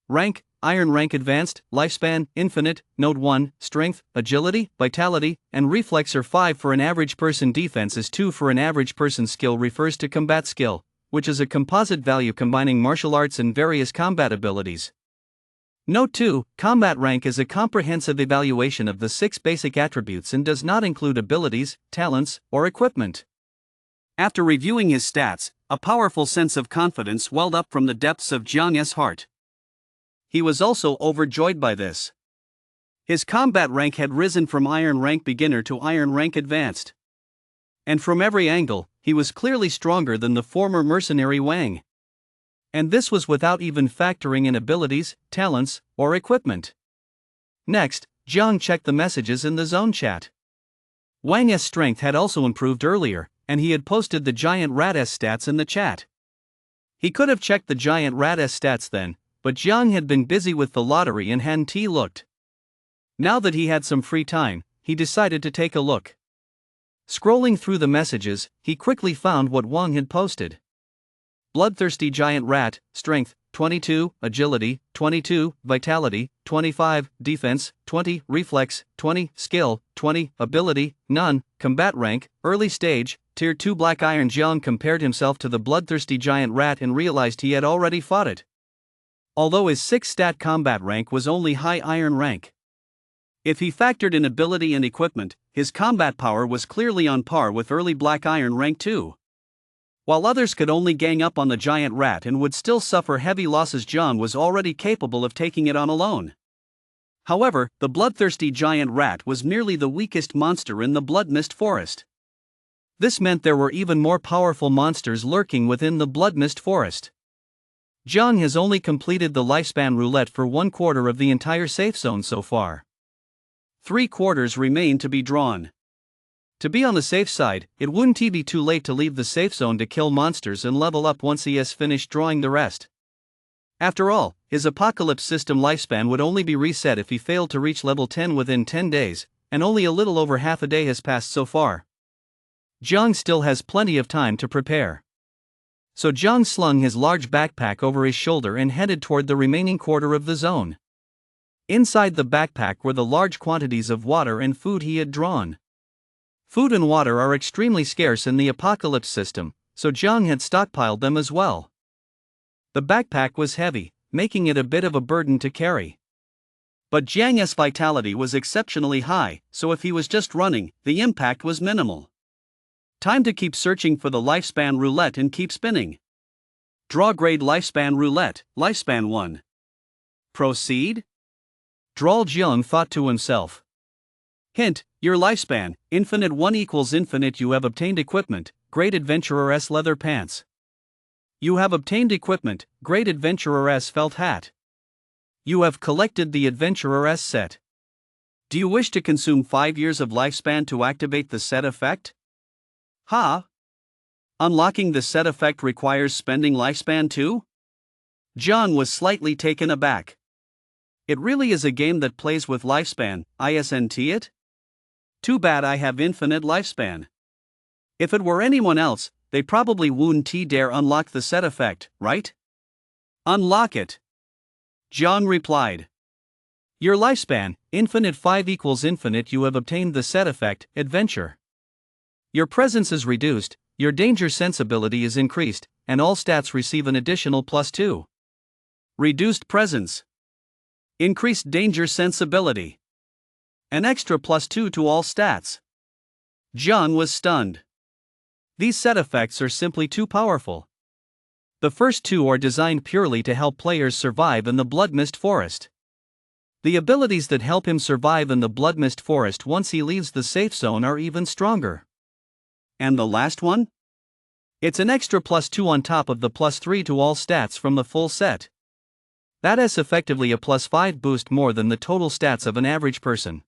Rank, Iron rank advanced, lifespan, infinite, node 1, strength, agility, vitality, and reflex are 5 for an average person. Defense is 2 for an average person. Skill refers to combat skill, which is a composite value combining martial arts and various combat abilities. Note 2, combat rank is a comprehensive evaluation of the 6 basic attributes and does not include abilities, talents, or equipment. After reviewing his stats, a powerful sense of confidence welled up from the depths of Jiang's heart. He was also overjoyed by this. His combat rank had risen from Iron rank beginner to Iron rank advanced. And from every angle, he was clearly stronger than the former mercenary Wang. And this was without even factoring in abilities, talents, or equipment. Next, Jiang checked the messages in the zone chat. Wang's strength had also improved earlier, and he had posted the giant rat's stats in the chat. He could have checked the giant rat's stats then, but Jiang had been busy with the lottery and hadn't looked. Now that he had some free time, he decided to take a look. Scrolling through the messages, he quickly found what Wang had posted. Bloodthirsty giant rat, strength, 22, agility, 22, vitality, 25, defense, 20, reflex, 20, skill, 20, ability, none, combat rank, early stage, tier 2 black iron. Jiang compared himself to the bloodthirsty giant rat and realized he had already fought it. Although his 6 stat combat rank was only high iron rank. If he factored in ability and equipment, his combat power was clearly on par with early black iron rank 2. While others could only gang up on the giant rat and would still suffer heavy losses, Jiang was already capable of taking it on alone. However, the bloodthirsty giant rat was merely the weakest monster in the Blood Mist Forest. This meant there were even more powerful monsters lurking within the Blood Mist Forest. Jiang has only completed the lifespan roulette for 1/4 of the entire safe zone so far. 3/4 remain to be drawn. To be on the safe side, it wouldn't be too late to leave the safe zone to kill monsters and level up once he has finished drawing the rest. After all, his apocalypse system lifespan would only be reset if he failed to reach level 10 within 10 days, and only a little over half a day has passed so far. Jiang still has plenty of time to prepare. So Jiang slung his large backpack over his shoulder and headed toward the remaining quarter of the zone. Inside the backpack were the large quantities of water and food he had drawn. Food and water are extremely scarce in the apocalypse system, so Jiang had stockpiled them as well. The backpack was heavy, making it a bit of a burden to carry. But Jiang's vitality was exceptionally high, so if he was just running, the impact was minimal. Time to keep searching for the lifespan roulette and keep spinning. Draw grade lifespan roulette, lifespan 1. Proceed? Droll Jiang thought to himself. Hint, your lifespan, infinite 1 equals infinite. You have obtained equipment, grade adventurer S leather pants. You have obtained equipment, grade adventurer S felt hat. You have collected the adventurer S set. Do you wish to consume 5 years of lifespan to activate the set effect? Unlocking the set effect requires spending lifespan too? John was slightly taken aback. It really is a game that plays with lifespan, isn't it? Too bad I have infinite lifespan. If it were anyone else, they probably wouldn't dare unlock the set effect, right? Unlock it. John replied. Your lifespan, infinite 5 equals infinite. You have obtained the set effect, adventure. Your presence is reduced, your danger sensibility is increased, and all stats receive an additional +2. Reduced presence. Increased danger sensibility. An extra +2 to all stats. John was stunned. These set effects are simply too powerful. The first two are designed purely to help players survive in the Blood Mist Forest. The abilities that help him survive in the Blood Mist Forest once he leaves the safe zone are even stronger. And the last one? It's an extra +2 on top of the +3 to all stats from the full set. That is effectively a +5 boost more than the total stats of an average person.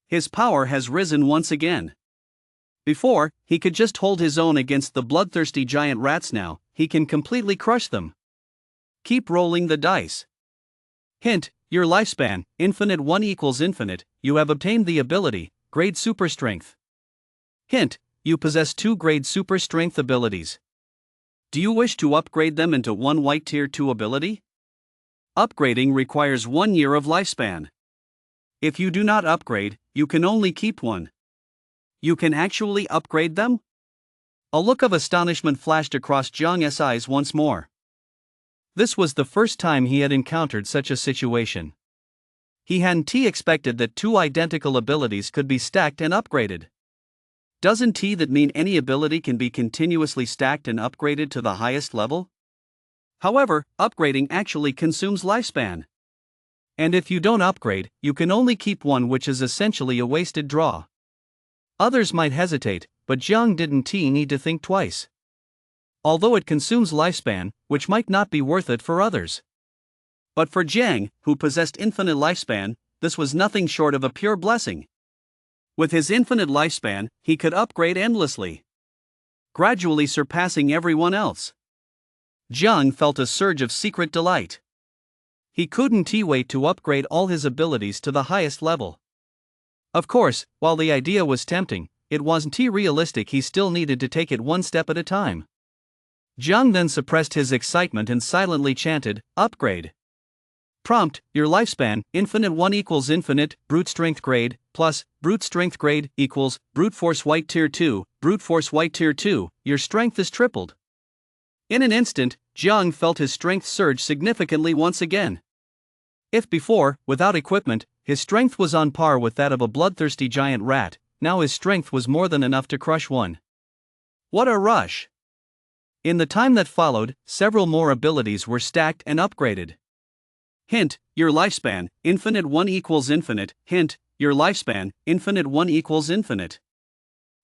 His power has risen once again. Before, he could just hold his own against the bloodthirsty giant rats. Now, he can completely crush them. Keep rolling the dice. Hint, your lifespan, infinite 1 equals infinite. You have obtained the ability, grade super strength. Hint, you possess 2 grade super strength abilities. Do you wish to upgrade them into 1 white tier 2 ability? Upgrading requires 1 year of lifespan. If you do not upgrade, you can only keep 1. You can actually upgrade them? A look of astonishment flashed across Jiang's eyes once more. This was the first time he had encountered such a situation. He hadn't expected that 2 identical abilities could be stacked and upgraded. Doesn't that mean any ability can be continuously stacked and upgraded to the highest level? However, upgrading actually consumes lifespan. And if you don't upgrade, you can only keep 1, which is essentially a wasted draw. Others might hesitate, but Jiang didn't need to think twice. Although it consumes lifespan, which might not be worth it for others. But for Jiang, who possessed infinite lifespan, this was nothing short of a pure blessing. With his infinite lifespan, he could upgrade endlessly, gradually surpassing everyone else. Jiang felt a surge of secret delight. He couldn't wait to upgrade all his abilities to the highest level. Of course, while the idea was tempting, it wasn't realistic. He still needed to take it 1 step at a time. Jiang then suppressed his excitement and silently chanted, upgrade. Prompt, your lifespan, infinite 1 equals infinite, brute strength grade, plus, brute strength grade, equals, brute force white tier 2, brute force white tier 2, your strength is tripled. In an instant, Jiang felt his strength surge significantly once again. If before, without equipment, his strength was on par with that of a bloodthirsty giant rat, now his strength was more than enough to crush one. What a rush! In the time that followed, several more abilities were stacked and upgraded. Hint, your lifespan, infinite 1 equals infinite. Hint, your lifespan, infinite 1 equals infinite.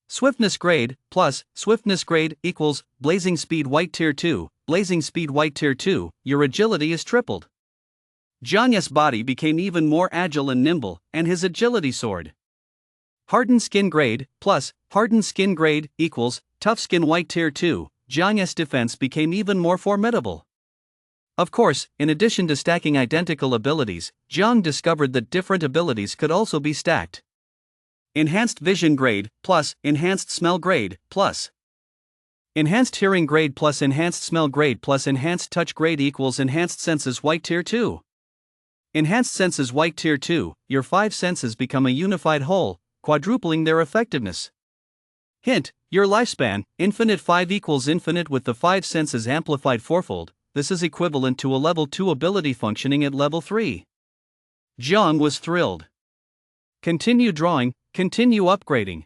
Swiftness grade, plus, swiftness grade, equals, blazing speed white tier 2, blazing speed white tier 2, your agility is tripled. Jiang's body became even more agile and nimble, and his agility soared. Hardened skin grade, plus, hardened skin grade, equals, tough skin white tier 2, Jiang's defense became even more formidable. Of course, in addition to stacking identical abilities, Jiang discovered that different abilities could also be stacked. Enhanced vision grade, plus, enhanced smell grade, plus. Enhanced hearing grade plus enhanced smell grade plus enhanced touch grade equals enhanced senses white tier 2. Enhanced senses white tier 2, your 5 senses become a unified whole, quadrupling their effectiveness. Hint, your lifespan, infinite 5 equals infinite with the 5 senses amplified fourfold. This is equivalent to a level 2 ability functioning at level 3. Jiang was thrilled. Continue drawing, continue upgrading.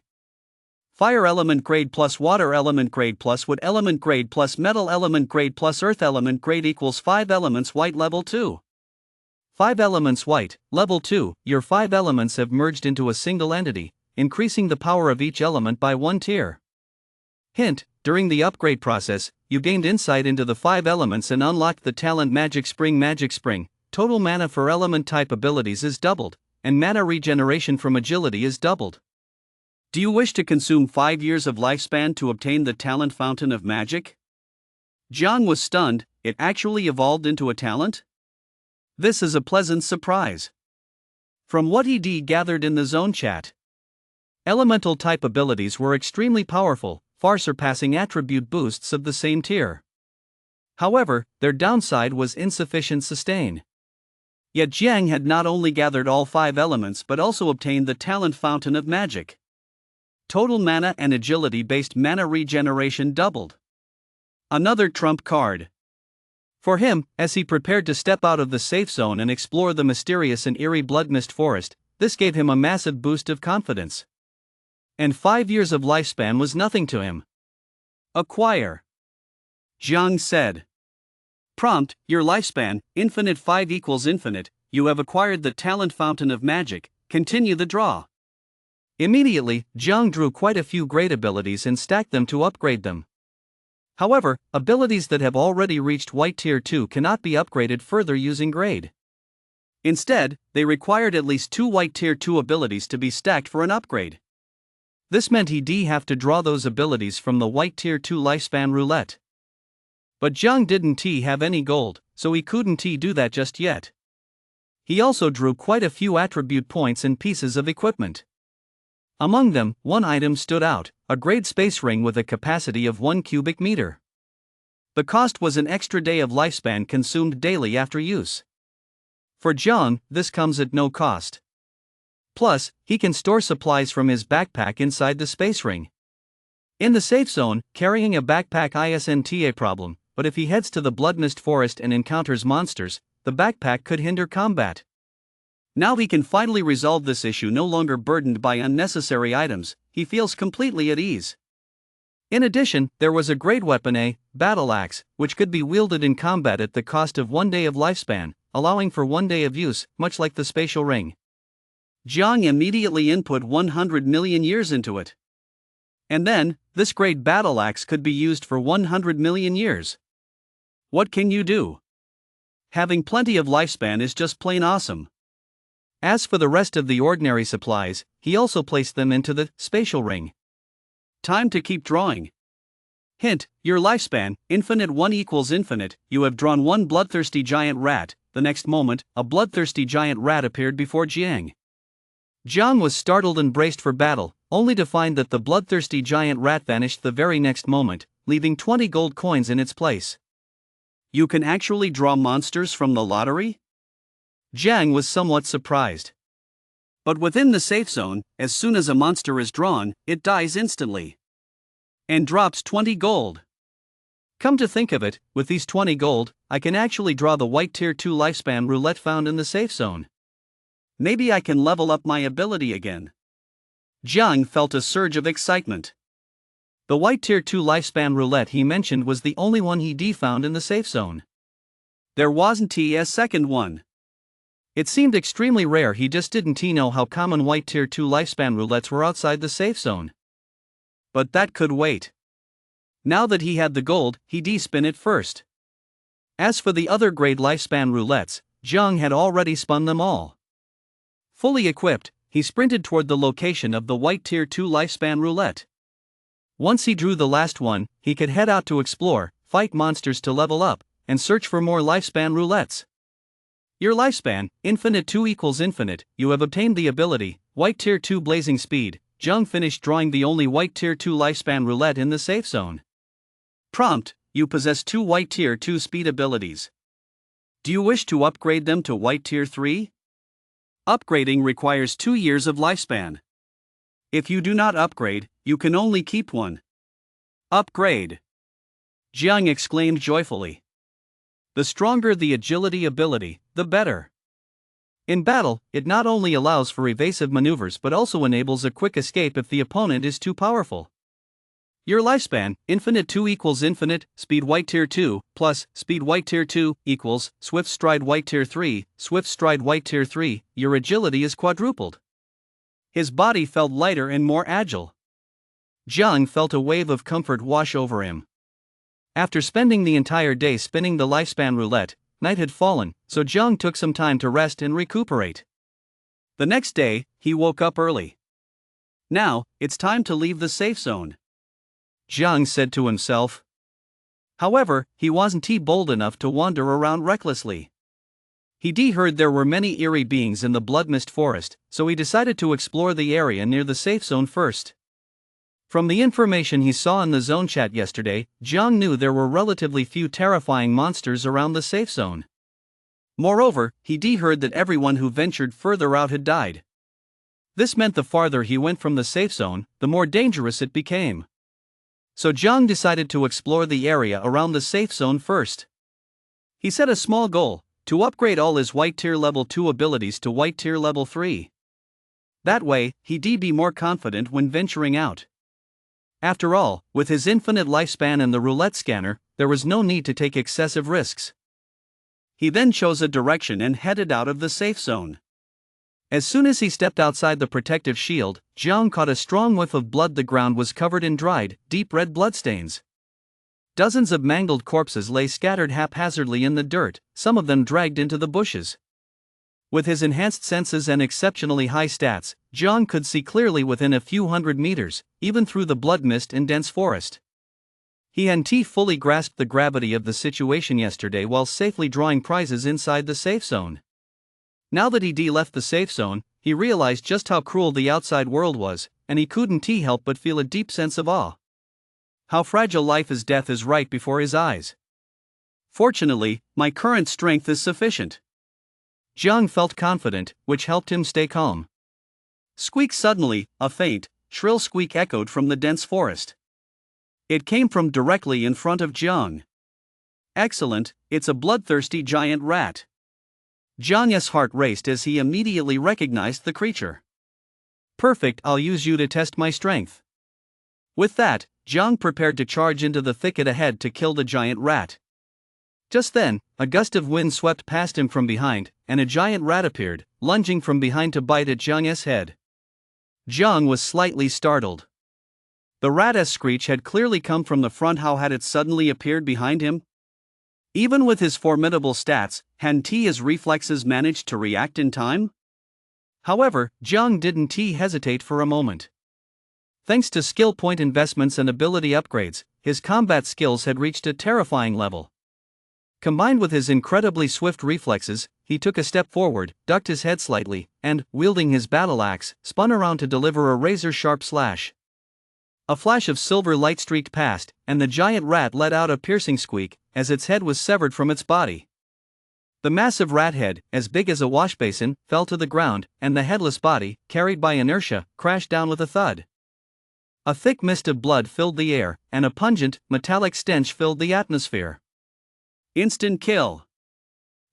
Fire element grade plus water element grade plus wood element grade plus metal element grade plus earth element grade equals 5 elements white level 2. 5 elements white, level 2, your 5 elements have merged into a single entity, increasing the power of each element by 1 tier. Hint, during the upgrade process, you gained insight into the 5 elements and unlocked the talent Magic Spring Magic Spring. Total mana for element type abilities is doubled, and mana regeneration from agility is doubled. Do you wish to consume 5 years of lifespan to obtain the talent Fountain of Magic? Jiang was stunned, it actually evolved into a talent? This is a pleasant surprise. From what he gathered in the zone chat, elemental type abilities were extremely powerful, far surpassing attribute boosts of the same tier. However, their downside was insufficient sustain. Yet Jiang had not only gathered all 5 elements but also obtained the talent Fountain of Magic. Total mana and agility-based mana regeneration doubled. Another trump card. For him, as he prepared to step out of the safe zone and explore the mysterious and eerie Bloodmist Forest, this gave him a massive boost of confidence. And 5 years of lifespan was nothing to him. Acquire. Jiang said. Prompt, your lifespan, infinite 5 equals infinite, you have acquired the talent Fountain of Magic, continue the draw. Immediately, Jiang drew quite a few great abilities and stacked them to upgrade them. However, abilities that have already reached white tier 2 cannot be upgraded further using grade. Instead, they required at least 2 white tier 2 abilities to be stacked for an upgrade. This meant he'd have to draw those abilities from the white tier 2 lifespan roulette. But Jiang didn't have any gold, so he couldn't do that just yet. He also drew quite a few attribute points and pieces of equipment. Among them, one item stood out, a grade space ring with a capacity of 1 cubic meter. The cost was an extra day of lifespan consumed daily after use. For Jiang, this comes at no cost. Plus, he can store supplies from his backpack inside the space ring. In the safe zone, carrying a backpack isn't a problem, but if he heads to the Bloodmist Forest and encounters monsters, the backpack could hinder combat. Now he can finally resolve this issue, no longer burdened by unnecessary items, he feels completely at ease. In addition, there was a great weapon, a battle axe, which could be wielded in combat at the cost of 1 day of lifespan, allowing for 1 day of use, much like the spatial ring. Jiang immediately input 100 million years into it. And then, this great battle axe could be used for 100 million years. What can you do? Having plenty of lifespan is just plain awesome. As for the rest of the ordinary supplies, he also placed them into the spatial ring. Time to keep drawing. Hint, your lifespan, infinite 1 equals infinite, you have drawn 1 bloodthirsty giant rat. The next moment, a bloodthirsty giant rat appeared before Jiang. Jiang was startled and braced for battle, only to find that the bloodthirsty giant rat vanished the very next moment, leaving 20 gold coins in its place. You can actually draw monsters from the lottery? Jiang was somewhat surprised. But within the safe zone, as soon as a monster is drawn, it dies instantly. And drops 20 gold. Come to think of it, with these 20 gold, I can actually draw the white tier 2 lifespan roulette found in the safe zone. Maybe I can level up my ability again. Jiang felt a surge of excitement. The white tier 2 lifespan roulette he mentioned was the only one he found in the safe zone. There wasn't a second one. It seemed extremely rare, he just didn't know how common white tier 2 lifespan roulettes were outside the safe zone. But that could wait. Now that he had the gold, he'd spin it first. As for the other grade lifespan roulettes, Jiang had already spun them all. Fully equipped, he sprinted toward the location of the white tier 2 lifespan roulette. Once he drew the last one, he could head out to explore, fight monsters to level up, and search for more lifespan roulettes. Your lifespan, infinite 2 equals infinite, you have obtained the ability, white tier 2 blazing speed. Jiang finished drawing the only white tier 2 lifespan roulette in the safe zone. Prompt: you possess 2 White Tier 2 speed abilities. Do you wish to upgrade them to White Tier 3? Upgrading requires 2 years of lifespan. If you do not upgrade, you can only keep one. Upgrade! Jiang exclaimed joyfully. The stronger the agility ability, the better. In battle, it not only allows for evasive maneuvers but also enables a quick escape if the opponent is too powerful. Your lifespan, infinite 2 equals infinite, speed White Tier 2, plus, speed White Tier 2, equals, swift stride White Tier 3, swift stride White Tier 3, your agility is quadrupled. His body felt lighter and more agile. Jiang felt a wave of comfort wash over him. After spending the entire day spinning the lifespan roulette, night had fallen, so Jiang took some time to rest and recuperate. The next day, he woke up early. Now, it's time to leave the safe zone, Jiang said to himself. However, he wasn't bold enough to wander around recklessly. He heard there were many eerie beings in the Bloodmist forest, so he decided to explore the area near the safe zone first. From the information he saw in the zone chat yesterday, Jiang knew there were relatively few terrifying monsters around the safe zone. Moreover, he heard that everyone who ventured further out had died. This meant the farther he went from the safe zone, the more dangerous it became. So Jiang decided to explore the area around the safe zone first. He set a small goal: to upgrade all his White Tier Level 2 abilities to White Tier Level 3. That way, he'd be more confident when venturing out. After all, with his infinite lifespan and the roulette scanner, there was no need to take excessive risks. He then chose a direction and headed out of the safe zone. As soon as he stepped outside the protective shield, Jiang caught a strong whiff of blood. The ground was covered in dried, deep red bloodstains. Dozens of mangled corpses lay scattered haphazardly in the dirt, some of them dragged into the bushes. With his enhanced senses and exceptionally high stats, Jiang could see clearly within a few hundred meters, even through the blood mist and dense forest. He hadn't fully grasped the gravity of the situation yesterday while safely drawing prizes inside the safe zone. Now that he left the safe zone, he realized just how cruel the outside world was, and he couldn't help but feel a deep sense of awe. How fragile life is, death is right before his eyes. Fortunately, my current strength is sufficient. Jiang felt confident, which helped him stay calm. Squeak! Suddenly, a faint, shrill squeak echoed from the dense forest. It came from directly in front of Jiang. Excellent, it's a bloodthirsty giant rat. Jiang's heart raced as he immediately recognized the creature. Perfect, I'll use you to test my strength. With that, Jiang prepared to charge into the thicket ahead to kill the giant rat. Just then, a gust of wind swept past him from behind, and a giant rat appeared, lunging from behind to bite at Jiang's head. Jiang was slightly startled. The rat's screech had clearly come from the front. How had it suddenly appeared behind him? Even with his formidable stats, hadn't his reflexes managed to react in time? However, Jiang didn't hesitate for a moment. Thanks to skill point investments and ability upgrades, his combat skills had reached a terrifying level. Combined with his incredibly swift reflexes, he took a step forward, ducked his head slightly, and, wielding his battle axe, spun around to deliver a razor-sharp slash. A flash of silver light streaked past, and the giant rat let out a piercing squeak, as its head was severed from its body. The massive rat head, as big as a washbasin, fell to the ground, and the headless body, carried by inertia, crashed down with a thud. A thick mist of blood filled the air, and a pungent, metallic stench filled the atmosphere. Instant kill.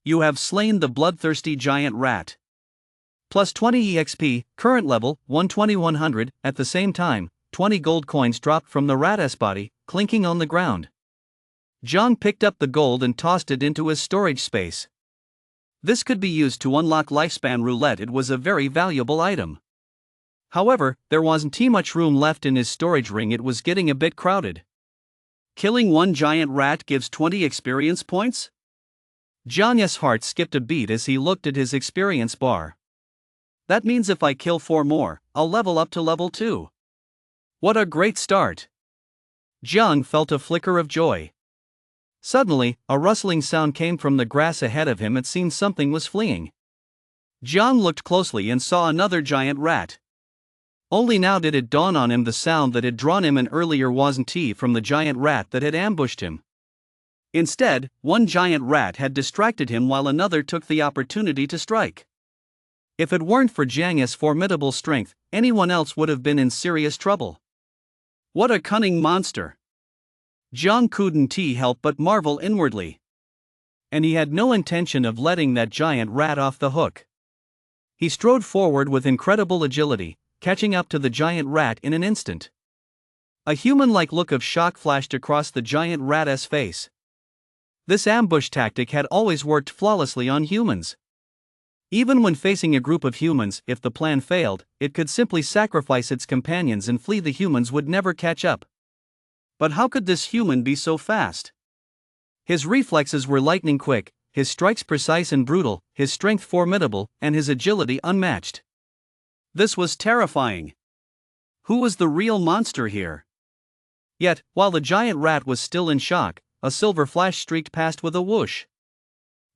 You have slain the bloodthirsty giant rat. Plus 20 EXP, current level, 120-100, at the same time, 20 gold coins dropped from the rat's body, clinking on the ground. Jiang picked up the gold and tossed it into his storage space. This could be used to unlock lifespan roulette. It was a very valuable item. However, there wasn't much room left in his storage ring. It was getting a bit crowded. Killing one giant rat gives 20 experience points? Jiang's heart skipped a beat as he looked at his experience bar. That means if I kill 4 more, I'll level up to level 2. What a great start! Jiang felt a flicker of joy. Suddenly, a rustling sound came from the grass ahead of him. It seemed something was fleeing. Jiang looked closely and saw another giant rat. Only now did it dawn on him the sound that had drawn him in earlier wasn't from the giant rat that had ambushed him. Instead, one giant rat had distracted him while another took the opportunity to strike. If it weren't for Jiang's formidable strength, anyone else would have been in serious trouble. What a cunning monster! Jiang couldn't help but marvel inwardly. And he had no intention of letting that giant rat off the hook. He strode forward with incredible agility, catching up to the giant rat in an instant. A human-like look of shock flashed across the giant rat's face. This ambush tactic had always worked flawlessly on humans. Even when facing a group of humans, if the plan failed, it could simply sacrifice its companions and flee. The humans would never catch up. But how could this human be so fast? His reflexes were lightning quick, his strikes precise and brutal, his strength formidable, and his agility unmatched. This was terrifying. Who was the real monster here? Yet, while the giant rat was still in shock, a silver flash streaked past with a whoosh.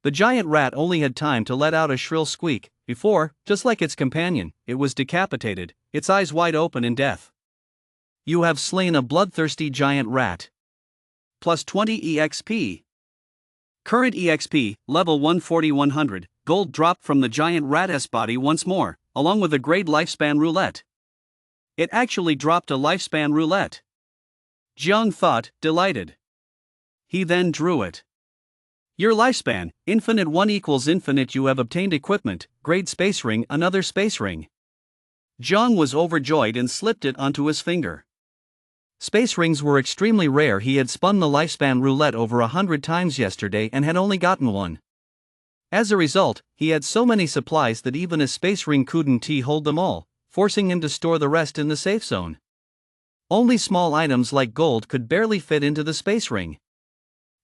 The giant rat only had time to let out a shrill squeak, before, just like its companion, it was decapitated, its eyes wide open in death. You have slain a bloodthirsty giant rat. Plus 20 EXP. Current EXP, level 140-100, gold dropped from the giant rat's body once more, along with a grade lifespan roulette. It actually dropped a lifespan roulette. Jiang thought, delighted. He then drew it. Your lifespan, infinite 1 equals infinite. You have obtained equipment, grade space ring, another space ring. Jiang was overjoyed and slipped it onto his finger. Space rings were extremely rare. He had spun the lifespan roulette over 100 times yesterday and had only gotten one. As a result, he had so many supplies that even a space ring couldn't hold them all, forcing him to store the rest in the safe zone. Only small items like gold could barely fit into the space ring.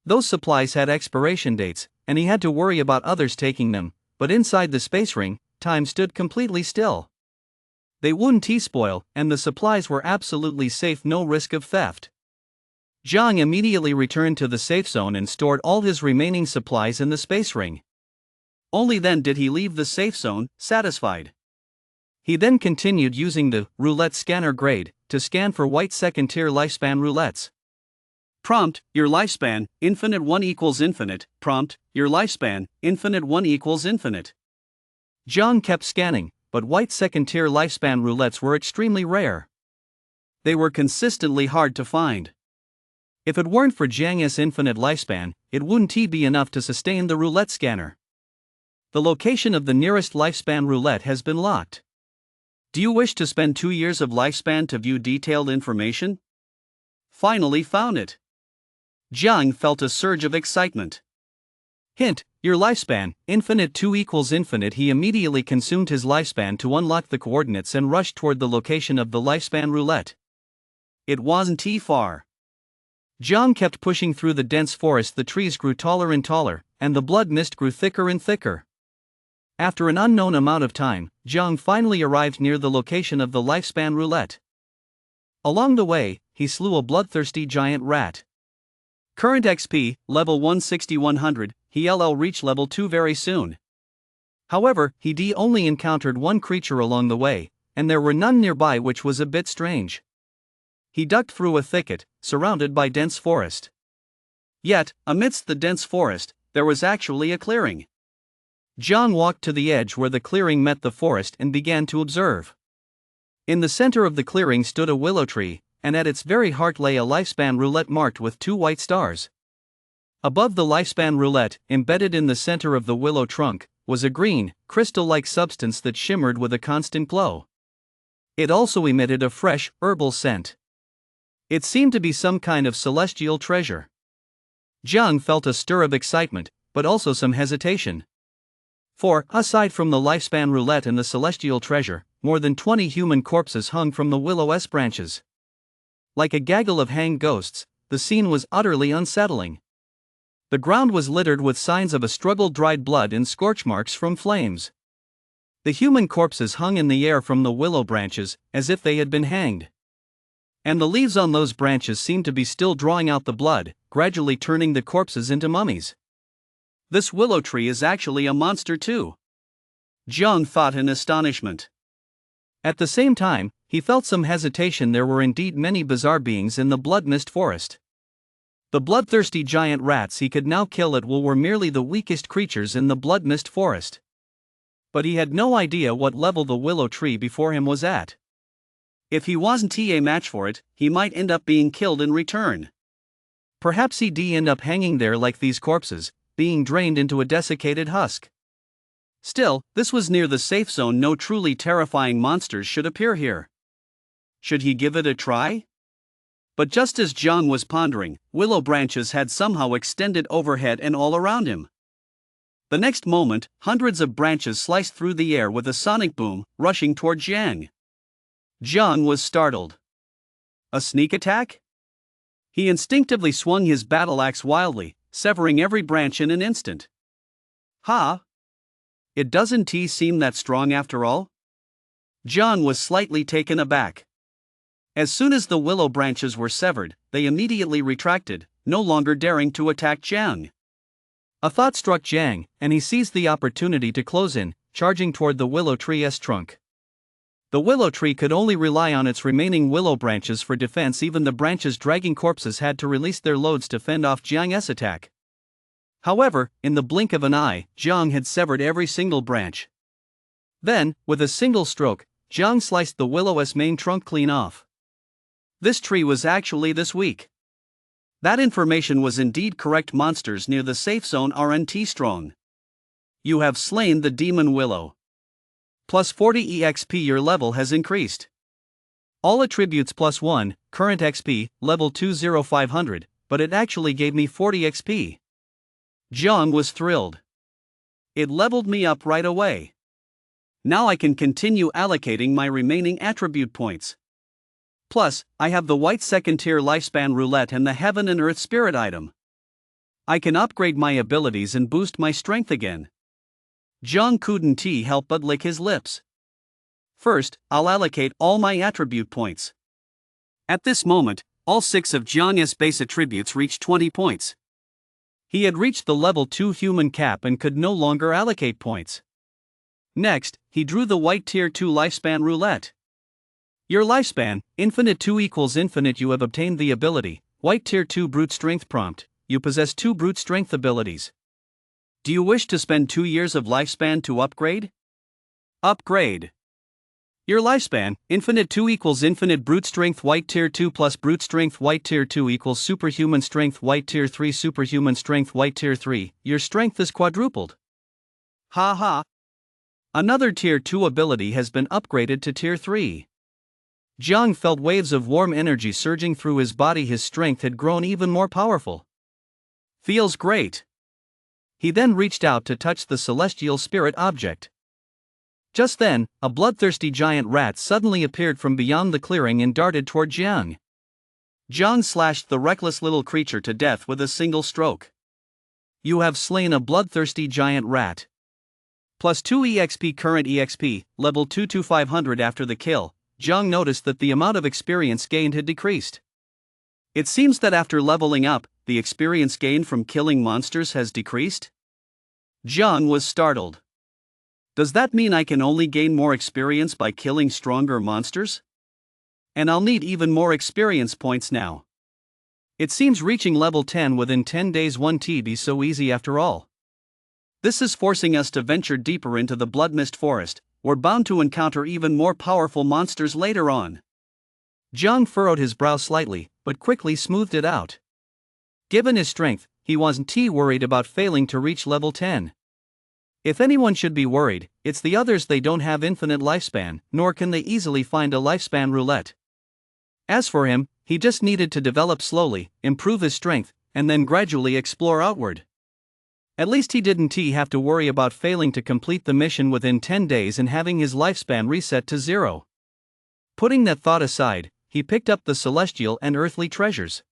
Those supplies had expiration dates, and he had to worry about others taking them, but inside the space ring, time stood completely still. They wouldn't spoil, and the supplies were absolutely safe, no risk of theft. Jiang immediately returned to the safe zone and stored all his remaining supplies in the space ring. Only then did he leave the safe zone, satisfied. He then continued using the roulette scanner grade to scan for white second-tier lifespan roulettes. Prompt, your lifespan, infinite 1 equals infinite. Prompt, your lifespan, infinite 1 equals infinite. Jiang kept scanning, but white second-tier lifespan roulettes were extremely rare. They were consistently hard to find. If it weren't for Jiang's infinite lifespan, it wouldn't be enough to sustain the roulette scanner. The location of the nearest lifespan roulette has been locked. Do you wish to spend 2 years of lifespan to view detailed information? Finally found it. Jiang felt a surge of excitement. Hint, your lifespan, infinite 2 equals infinite. He immediately consumed his lifespan to unlock the coordinates and rushed toward the location of the lifespan roulette. It wasn't far. Jiang kept pushing through the dense forest. The trees grew taller and taller, and the blood mist grew thicker and thicker. After an unknown amount of time, Jiang finally arrived near the location of the lifespan roulette. Along the way, he slew a bloodthirsty giant rat. Current XP, level 160-100, he'll reach level 2 very soon. However, he only encountered one creature along the way, and there were none nearby, which was a bit strange. He ducked through a thicket, surrounded by dense forest. Yet, amidst the dense forest, there was actually a clearing. Jiang walked to the edge where the clearing met the forest and began to observe. In the center of the clearing stood a willow tree, and at its very heart lay a lifespan roulette marked with 2 white stars. Above the lifespan roulette, embedded in the center of the willow trunk, was a green, crystal-like substance that shimmered with a constant glow. It also emitted a fresh, herbal scent. It seemed to be some kind of celestial treasure. Jiang felt a stir of excitement, but also some hesitation. For, aside from the lifespan roulette and the celestial treasure, more than 20 human corpses hung from the willow's branches. Like a gaggle of hanged ghosts, the scene was utterly unsettling. The ground was littered with signs of a struggle, dried blood and scorch marks from flames. The human corpses hung in the air from the willow branches, as if they had been hanged. And the leaves on those branches seemed to be still drawing out the blood, gradually turning the corpses into mummies. This willow tree is actually a monster too. Jiang thought in astonishment. At the same time, he felt some hesitation. There were indeed many bizarre beings in the blood mist forest. The bloodthirsty giant rats he could now kill at will were merely the weakest creatures in the blood mist forest. But he had no idea what level the willow tree before him was at. If he wasn't a match for it, he might end up being killed in return. Perhaps he'd end up hanging there like these corpses, being drained into a desiccated husk. Still, this was near the safe zone. No truly terrifying monsters should appear here. Should he give it a try? But just as Jiang was pondering, willow branches had somehow extended overhead and all around him. The next moment, hundreds of branches sliced through the air with a sonic boom, rushing toward Jiang. Jiang was startled. A sneak attack? He instinctively swung his battle axe wildly, severing every branch in an instant. Ha! It doesn't seem that strong after all? Jiang was slightly taken aback. As soon as the willow branches were severed, they immediately retracted, no longer daring to attack Jiang. A thought struck Jiang, and he seized the opportunity to close in, charging toward the willow tree's trunk. The willow tree could only rely on its remaining willow branches for defense. Even the branches dragging corpses had to release their loads to fend off Jiang's attack. However, in the blink of an eye, Jiang had severed every single branch. Then, with a single stroke, Jiang sliced the willow's main trunk clean off. This tree was actually this weak. That information was indeed correct. Monsters near the safe zone aren't strong. You have slain the demon willow. Plus 40 EXP. Your level has increased. All attributes plus 1, current XP, level 20500, but it actually gave me 40 XP. Jiang was thrilled. It leveled me up right away. Now I can continue allocating my remaining attribute points. Plus, I have the white second-tier lifespan roulette and the heaven and earth spirit item. I can upgrade my abilities and boost my strength again. Jiang couldn't help but lick his lips. First, I'll allocate all my attribute points. At this moment, all 6 of Jiang's base attributes reached 20 points. He had reached the level 2 human cap and could no longer allocate points. Next, he drew the white tier 2 lifespan roulette. Your lifespan, infinite 2 equals infinite. You have obtained the ability, white tier 2 brute strength prompt. You possess 2 brute strength abilities. Do you wish to spend 2 years of lifespan to upgrade? Upgrade. Your lifespan, infinite 2 equals infinite brute strength white tier 2 plus brute strength white tier 2 equals superhuman strength white tier 3 superhuman strength white tier 3. Your strength is quadrupled. Ha ha. Another tier 2 ability has been upgraded to tier 3. Jiang felt waves of warm energy surging through his body. His strength had grown even more powerful. Feels great. He then reached out to touch the celestial spirit object. Just then, a bloodthirsty giant rat suddenly appeared from beyond the clearing and darted toward Jiang. Jiang slashed the reckless little creature to death with a single stroke. You have slain a bloodthirsty giant rat. Plus 2 EXP. Current EXP, level 22500. After the kill, Jiang noticed that the amount of experience gained had decreased. It seems that after leveling up, the experience gained from killing monsters has decreased? Jiang was startled. Does that mean I can only gain more experience by killing stronger monsters? And I'll need even more experience points now. It seems reaching level 10 within 10 days won't be so easy after all. This is forcing us to venture deeper into the blood mist forest. We're bound to encounter even more powerful monsters later on. Jiang furrowed his brow slightly, but quickly smoothed it out. Given his strength, he wasn't worried about failing to reach level 10. If anyone should be worried, it's the others. They don't have infinite lifespan, nor can they easily find a lifespan roulette. As for him, he just needed to develop slowly, improve his strength, and then gradually explore outward. At least he didn't have to worry about failing to complete the mission within 10 days and having his lifespan reset to 0. Putting that thought aside, he picked up the celestial and earthly treasures.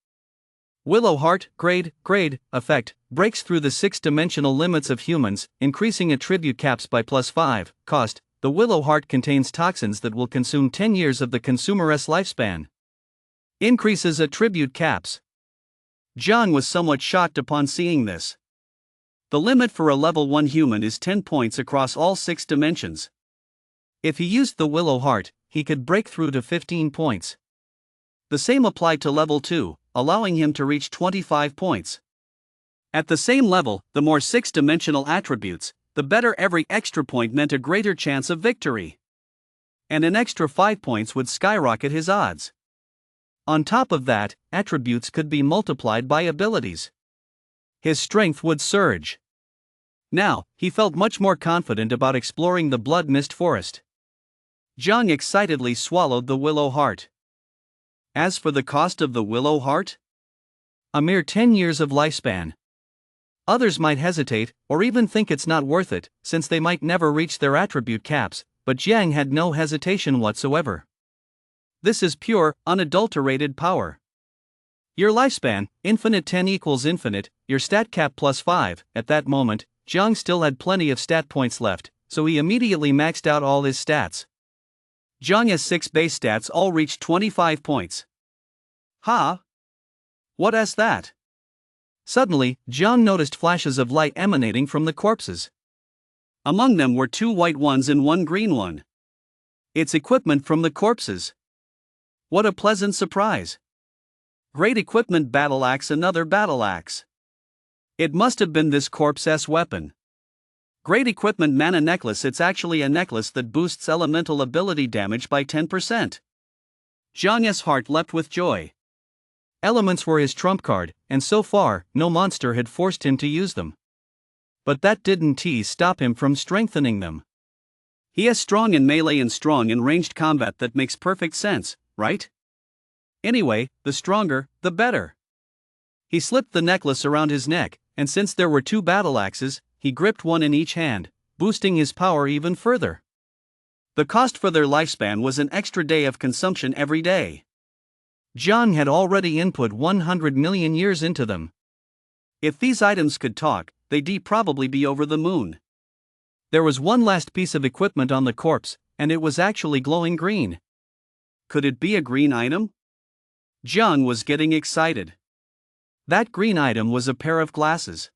Willow Heart, grade, effect, breaks through the 6-dimensional limits of humans, increasing attribute caps by plus 5, cost. The Willow Heart contains toxins that will consume 10 years of the consumer's lifespan. Increases attribute caps. Jiang was somewhat shocked upon seeing this. The limit for a level 1 human is 10 points across all 6 dimensions. If he used the Willow Heart, he could break through to 15 points. The same applied to level 2, allowing him to reach 25 points. At the same level, the more 6-dimensional attributes, the better. Every extra point meant a greater chance of victory. And an extra 5 points would skyrocket his odds. On top of that, attributes could be multiplied by abilities. His strength would surge. Now, he felt much more confident about exploring the blood mist forest. Jiang excitedly swallowed the willow heart. As for the cost of the willow heart? A mere 10 years of lifespan. Others might hesitate, or even think it's not worth it, since they might never reach their attribute caps, but Jiang had no hesitation whatsoever. This is pure, unadulterated power. Your lifespan, infinite 10 equals infinite, your stat cap plus 5. At that moment, Jiang still had plenty of stat points left, so he immediately maxed out all his stats. Jiang's 6 base stats all reached 25 points. Ha! What is that? Suddenly, Jiang noticed flashes of light emanating from the corpses. Among them were 2 white ones and 1 green one. It's equipment from the corpses. What a pleasant surprise! Great equipment, battle axe, another battle axe. It must have been this corpse's weapon. Great equipment, mana necklace. It's actually a necklace that boosts elemental ability damage by 10%. Jiang's heart leapt with joy. Elements were his trump card, and so far, no monster had forced him to use them. But that didn't stop him from strengthening them. He is strong in melee and strong in ranged combat. That makes perfect sense, right? Anyway, the stronger, the better. He slipped the necklace around his neck, and since there were 2 battle axes, he gripped one in each hand, boosting his power even further. The cost for their lifespan was an extra day of consumption every day. Jiang had already input 100 million years into them. If these items could talk, they'd probably be over the moon. There was one last piece of equipment on the corpse, and it was actually glowing green. Could it be a green item? Jiang was getting excited. That green item was a pair of glasses.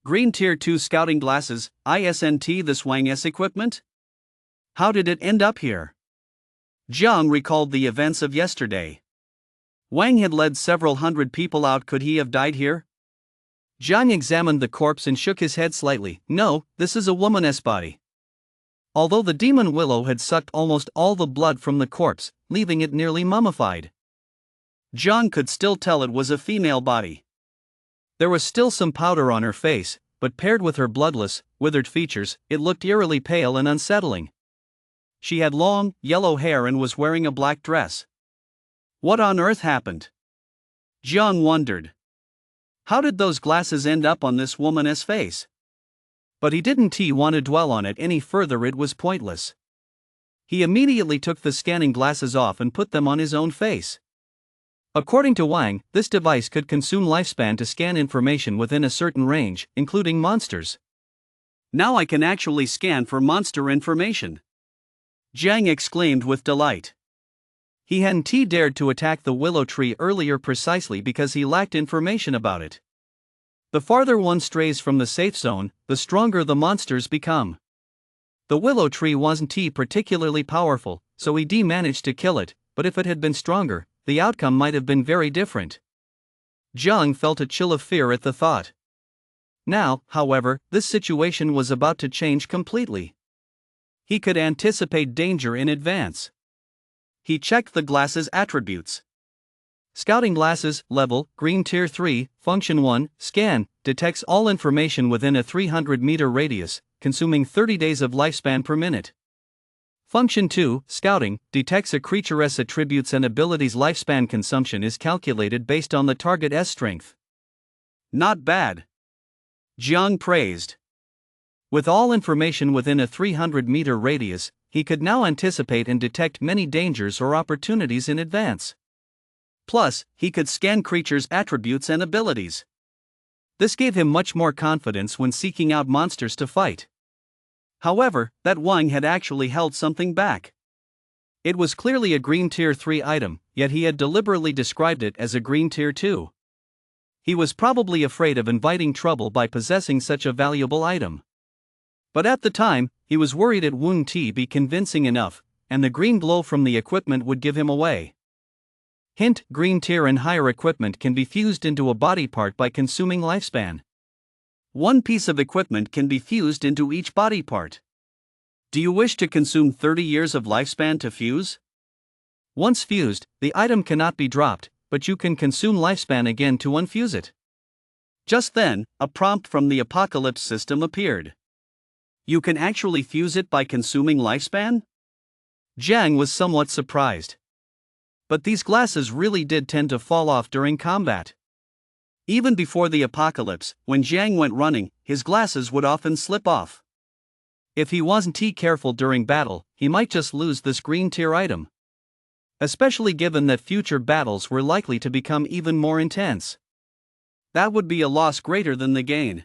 Green Tier 2 scouting glasses, isn't this Wang's equipment? How did it end up here? Jiang recalled the events of yesterday. Wang had led several hundred people out. Could he have died here? Jiang examined the corpse and shook his head slightly. No, this is a woman's body. Although the demon willow had sucked almost all the blood from the corpse, leaving it nearly mummified, Jiang could still tell it was a female body. There was still some powder on her face, but paired with her bloodless, withered features, it looked eerily pale and unsettling. She had long, yellow hair and was wearing a black dress. What on earth happened? Jiang wondered. How did those glasses end up on this woman's face? But he didn't want to dwell on it any further. It was pointless. He immediately took the scanning glasses off and put them on his own face. According to Wang, this device could consume lifespan to scan information within a certain range, including monsters. Now I can actually scan for monster information. Jiang exclaimed with delight. He hadn't dared to attack the willow tree earlier precisely because he lacked information about it. The farther one strays from the safe zone, the stronger the monsters become. The willow tree wasn't particularly powerful, so he managed to kill it, but if it had been stronger, the outcome might have been very different. Jiang felt a chill of fear at the thought. Now, however, this situation was about to change completely. He could anticipate danger in advance. He checked the glasses' attributes. Scouting glasses, level, green tier 3, function 1, scan, detects all information within a 300-meter radius, consuming 30 days of lifespan per minute. Function 2, scouting, detects a creature's attributes and abilities. Lifespan consumption is calculated based on the target's strength. Not bad. Jiang praised. With all information within a 300-meter radius, he could now anticipate and detect many dangers or opportunities in advance. Plus, he could scan creatures' attributes and abilities. This gave him much more confidence when seeking out monsters to fight. However, that Wang had actually held something back. It was clearly a green tier 3 item, yet he had deliberately described it as a green tier 2. He was probably afraid of inviting trouble by possessing such a valuable item. But at the time, he was worried it wouldn't be convincing enough, and the green glow from the equipment would give him away. Hint: green tier and higher equipment can be fused into a body part by consuming lifespan. One piece of equipment can be fused into each body part. Do you wish to consume 30 years of lifespan to fuse? Once fused, the item cannot be dropped, but you can consume lifespan again to unfuse it. Just then, a prompt from the apocalypse system appeared. You can actually fuse it by consuming lifespan? Jiang was somewhat surprised. But these glasses really did tend to fall off during combat. Even before the apocalypse, when Jiang went running, his glasses would often slip off. If he wasn't careful during battle, he might just lose this green tier item. Especially given that future battles were likely to become even more intense. That would be a loss greater than the gain.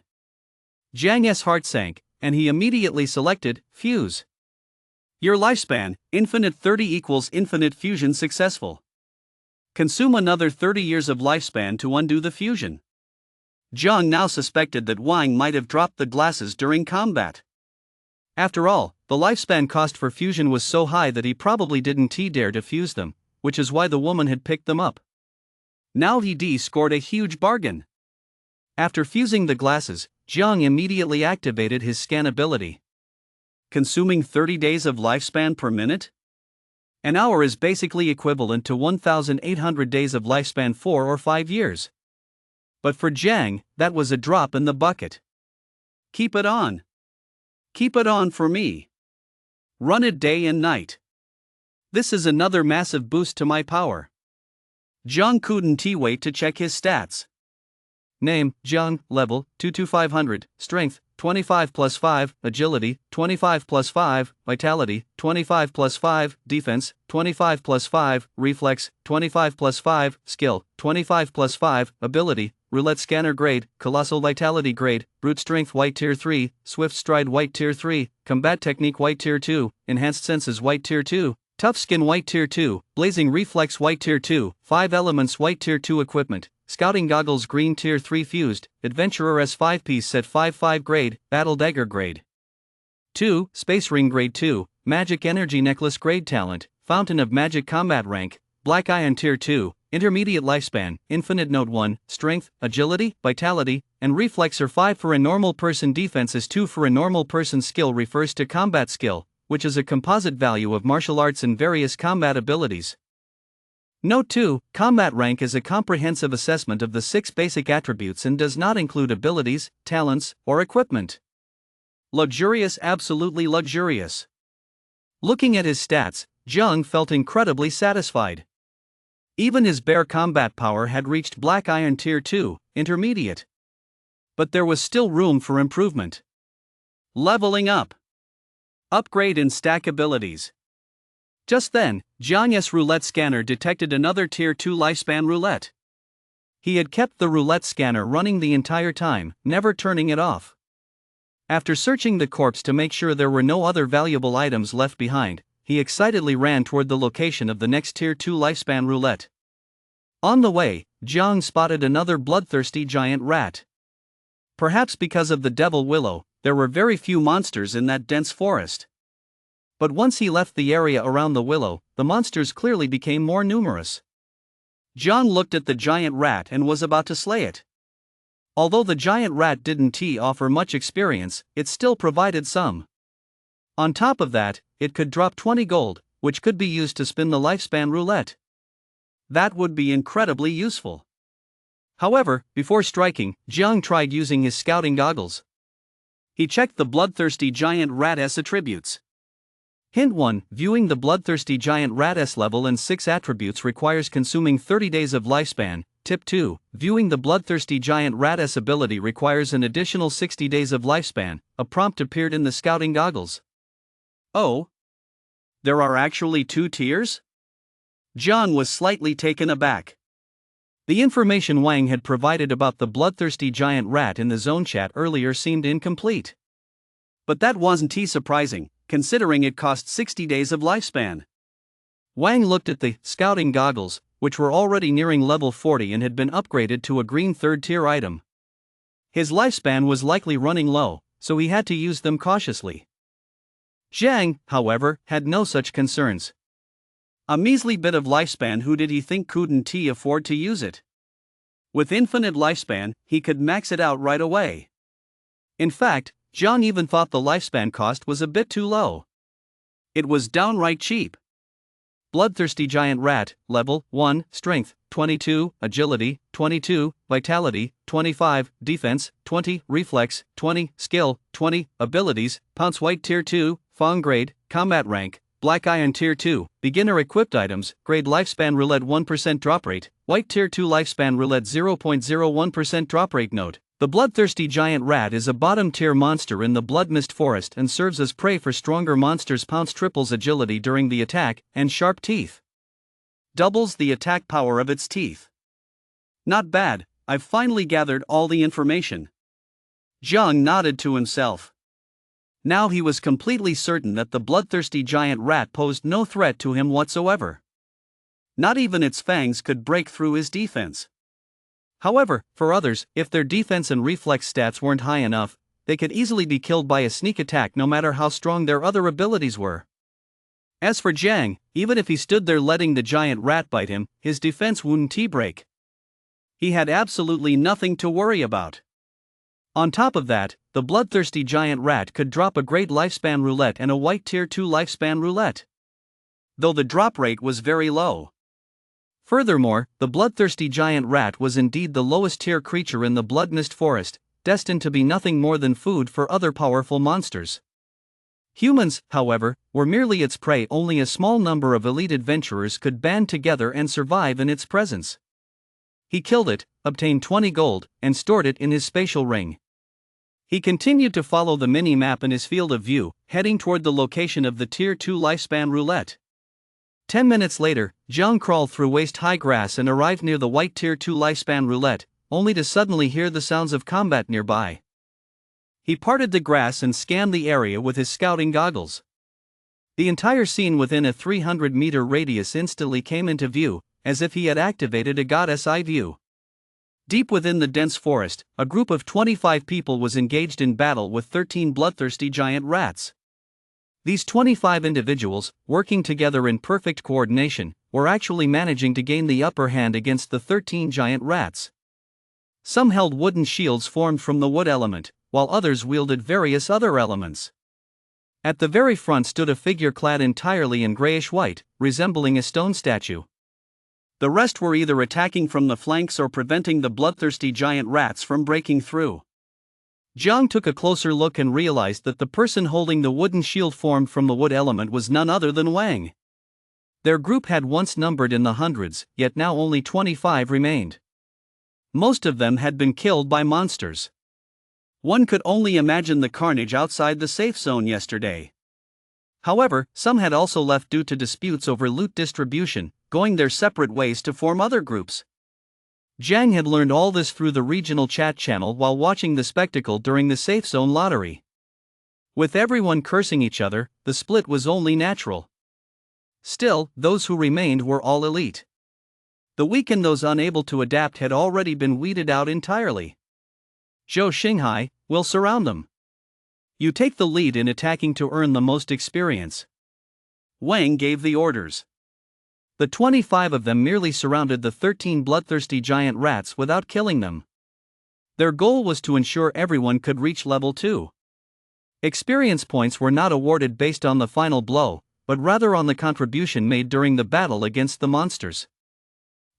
Jiang's heart sank, and he immediately selected Fuse. Your lifespan, infinite 30 equals infinite fusion successful. Consume another 30 years of lifespan to undo the fusion. Jiang now suspected that Wang might have dropped the glasses during combat. After all, the lifespan cost for fusion was so high that he probably didn't dare to fuse them, which is why the woman had picked them up. Now he scored a huge bargain. After fusing the glasses, Jiang immediately activated his scan ability. Consuming 30 days of lifespan per minute? An hour is basically equivalent to 1,800 days of lifespan 4 or 5 years. But for Jiang, that was a drop in the bucket. Keep it on. Keep it on for me. Run it day and night. This is another massive boost to my power. Jiang couldn't wait to check his stats. Name: Jiang, level 22500, strength 25 plus 5, agility 25 plus 5, vitality 25 plus 5, defense 25 plus 5, reflex 25 plus 5, skill 25 plus 5, ability, roulette scanner grade, colossal vitality grade, brute strength white tier 3, swift stride white tier 3, combat technique white tier 2, enhanced senses white tier 2, tough skin white tier 2, blazing reflex white tier 2, 5 elements white tier 2 equipment, scouting goggles green tier 3 fused, adventurer S5 piece set 5 grade, battle dagger grade 2, space ring grade 2, magic energy necklace grade talent, fountain of magic combat rank, black iron tier 2, intermediate lifespan, infinite note 1, strength, agility, vitality, and reflex are 5 for a normal person, defense is 2 for a normal person, skill refers to combat skill, which is a composite value of martial arts and various combat abilities. Note 2, combat rank is a comprehensive assessment of the 6 basic attributes and does not include abilities, talents, or equipment. Luxurious, absolutely luxurious. Looking at his stats, Jiang felt incredibly satisfied. Even his bare combat power had reached black iron tier 2, intermediate. But there was still room for improvement. Leveling up. Upgrade and stack abilities. Just then, Jiang's roulette scanner detected another tier 2 lifespan roulette. He had kept the roulette scanner running the entire time, never turning it off. After searching the corpse to make sure there were no other valuable items left behind, he excitedly ran toward the location of the next tier 2 lifespan roulette. On the way, Jiang spotted another bloodthirsty giant rat. Perhaps because of the devil willow, there were very few monsters in that dense forest. But once he left the area around the willow, the monsters clearly became more numerous. Jiang looked at the giant rat and was about to slay it. Although the giant rat didn't offer much experience, it still provided some. On top of that, it could drop 20 gold, which could be used to spin the lifespan roulette. That would be incredibly useful. However, before striking, Jiang tried using his scouting goggles. He checked the bloodthirsty giant rat's attributes. Hint 1, viewing the bloodthirsty giant rat's level and 6 attributes requires consuming 30 days of lifespan. Tip 2, viewing the bloodthirsty giant rat's ability requires an additional 60 days of lifespan. A prompt appeared in the scouting goggles. Oh? There are actually 2 tiers? Jiang was slightly taken aback. The information Wang had provided about the bloodthirsty giant rat in the zone chat earlier seemed incomplete. But that wasn't surprising, considering it cost 60 days of lifespan. Wang looked at the scouting goggles, which were already nearing level 40 and had been upgraded to a green 3rd tier item. His lifespan was likely running low, so he had to use them cautiously. Jiang, however, had no such concerns. A measly bit of lifespan, who did he think couldn't he afford to use it? With infinite lifespan, he could max it out right away. In fact, Jiang even thought the lifespan cost was a bit too low. It was downright cheap. Bloodthirsty giant rat, level 1, strength, 22, agility, 22, vitality, 25, defense, 20, reflex, 20, skill, 20, abilities, Pounce White Tier 2, Fong grade, combat rank, Black Iron Tier 2, beginner equipped items, grade lifespan roulette 1% drop rate, White Tier 2 lifespan roulette 0.01% drop rate. Note: the bloodthirsty giant rat is a bottom tier monster in the Blood Mist Forest and serves as prey for stronger monsters. Pounce triples agility during the attack, and sharp teeth. Doubles the attack power of its teeth. Not bad, I've finally gathered all the information. Jiang nodded to himself. Now he was completely certain that the bloodthirsty giant rat posed no threat to him whatsoever. Not even its fangs could break through his defense. However, for others, if their defense and reflex stats weren't high enough, they could easily be killed by a sneak attack no matter how strong their other abilities were. As for Jiang, even if he stood there letting the giant rat bite him, his defense wouldn't break. He had absolutely nothing to worry about. On top of that, the bloodthirsty giant rat could drop a great lifespan roulette and a white tier 2 lifespan roulette, though the drop rate was very low. Furthermore, the bloodthirsty giant rat was indeed the lowest tier creature in the Blood Mist Forest, destined to be nothing more than food for other powerful monsters. Humans, however, were merely its prey. Only a small number of elite adventurers could band together and survive in its presence. He killed it, obtained 20 gold, and stored it in his spatial ring. He continued to follow the mini-map in his field of view, heading toward the location of the Tier 2 lifespan roulette. 10 minutes later, Jiang crawled through waist-high grass and arrived near the white Tier 2 lifespan roulette, only to suddenly hear the sounds of combat nearby. He parted the grass and scanned the area with his scouting goggles. The entire scene within a 300-meter radius instantly came into view, as if he had activated a god's eye view. Deep within the dense forest, a group of 25 people was engaged in battle with 13 bloodthirsty giant rats. These 25 individuals, working together in perfect coordination, were actually managing to gain the upper hand against the 13 giant rats. Some held wooden shields formed from the wood element, while others wielded various other elements. At the very front stood a figure clad entirely in grayish-white, resembling a stone statue. The rest were either attacking from the flanks or preventing the bloodthirsty giant rats from breaking through. Jiang took a closer look and realized that the person holding the wooden shield formed from the wood element was none other than Wang. Their group had once numbered in the hundreds, yet now only 25 remained. Most of them had been killed by monsters. One could only imagine the carnage outside the safe zone yesterday. However, some had also left due to disputes over loot distribution, going their separate ways to form other groups. Jiang had learned all this through the regional chat channel while watching the spectacle during the safe zone lottery. With everyone cursing each other, the split was only natural. Still, those who remained were all elite. The weak and those unable to adapt had already been weeded out entirely. Zhou Xinghai will surround them. You take the lead in attacking to earn the most experience. Wang gave the orders. The 25 of them merely surrounded the 13 bloodthirsty giant rats without killing them. Their goal was to ensure everyone could reach level 2. Experience points were not awarded based on the final blow, but rather on the contribution made during the battle against the monsters.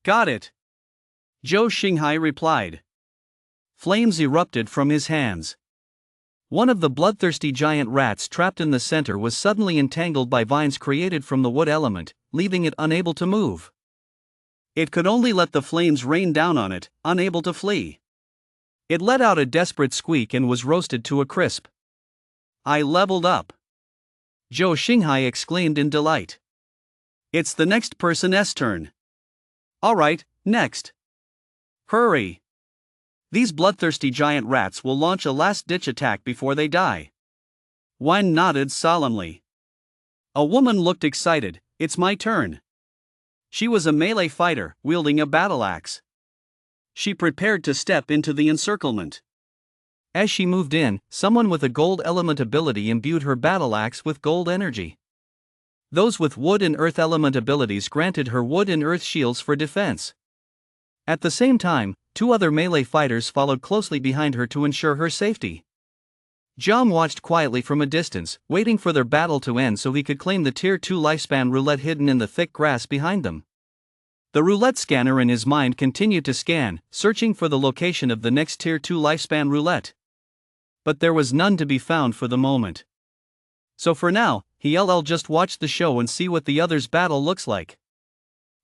Got it. Zhou Xinghai replied. Flames erupted from his hands. One of the bloodthirsty giant rats trapped in the center was suddenly entangled by vines created from the wood element, leaving it unable to move. It could only let the flames rain down on it, unable to flee. It let out a desperate squeak and was roasted to a crisp. I leveled up. Zhou Xinghai exclaimed in delight. It's the next person's turn. Alright, next. Hurry. These bloodthirsty giant rats will launch a last-ditch attack before they die. Wang nodded solemnly. A woman looked excited. It's my turn. She was a melee fighter, wielding a battle axe. She prepared to step into the encirclement. As she moved in, someone with a gold element ability imbued her battle axe with gold energy. Those with wood and earth element abilities granted her wood and earth shields for defense. At the same time, 2 other melee fighters followed closely behind her to ensure her safety. Jiang watched quietly from a distance, waiting for their battle to end so he could claim the Tier 2 lifespan roulette hidden in the thick grass behind them. The roulette scanner in his mind continued to scan, searching for the location of the next Tier 2 lifespan roulette. But there was none to be found for the moment. So for now, he'll just watch the show and see what the others' battle looks like.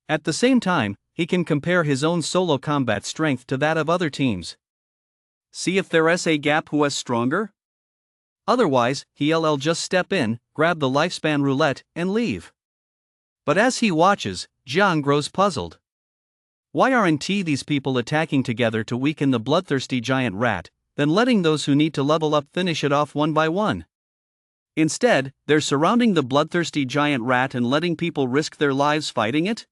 At the same time, he can compare his own solo combat strength to that of other teams. See if there's a gap who is stronger? Otherwise, he'll just step in, grab the lifespan roulette, and leave. But as he watches, Jiang grows puzzled. Why aren't these people attacking together to weaken the bloodthirsty giant rat, then letting those who need to level up finish it off one by one? Instead, they're surrounding the bloodthirsty giant rat and letting people risk their lives fighting it?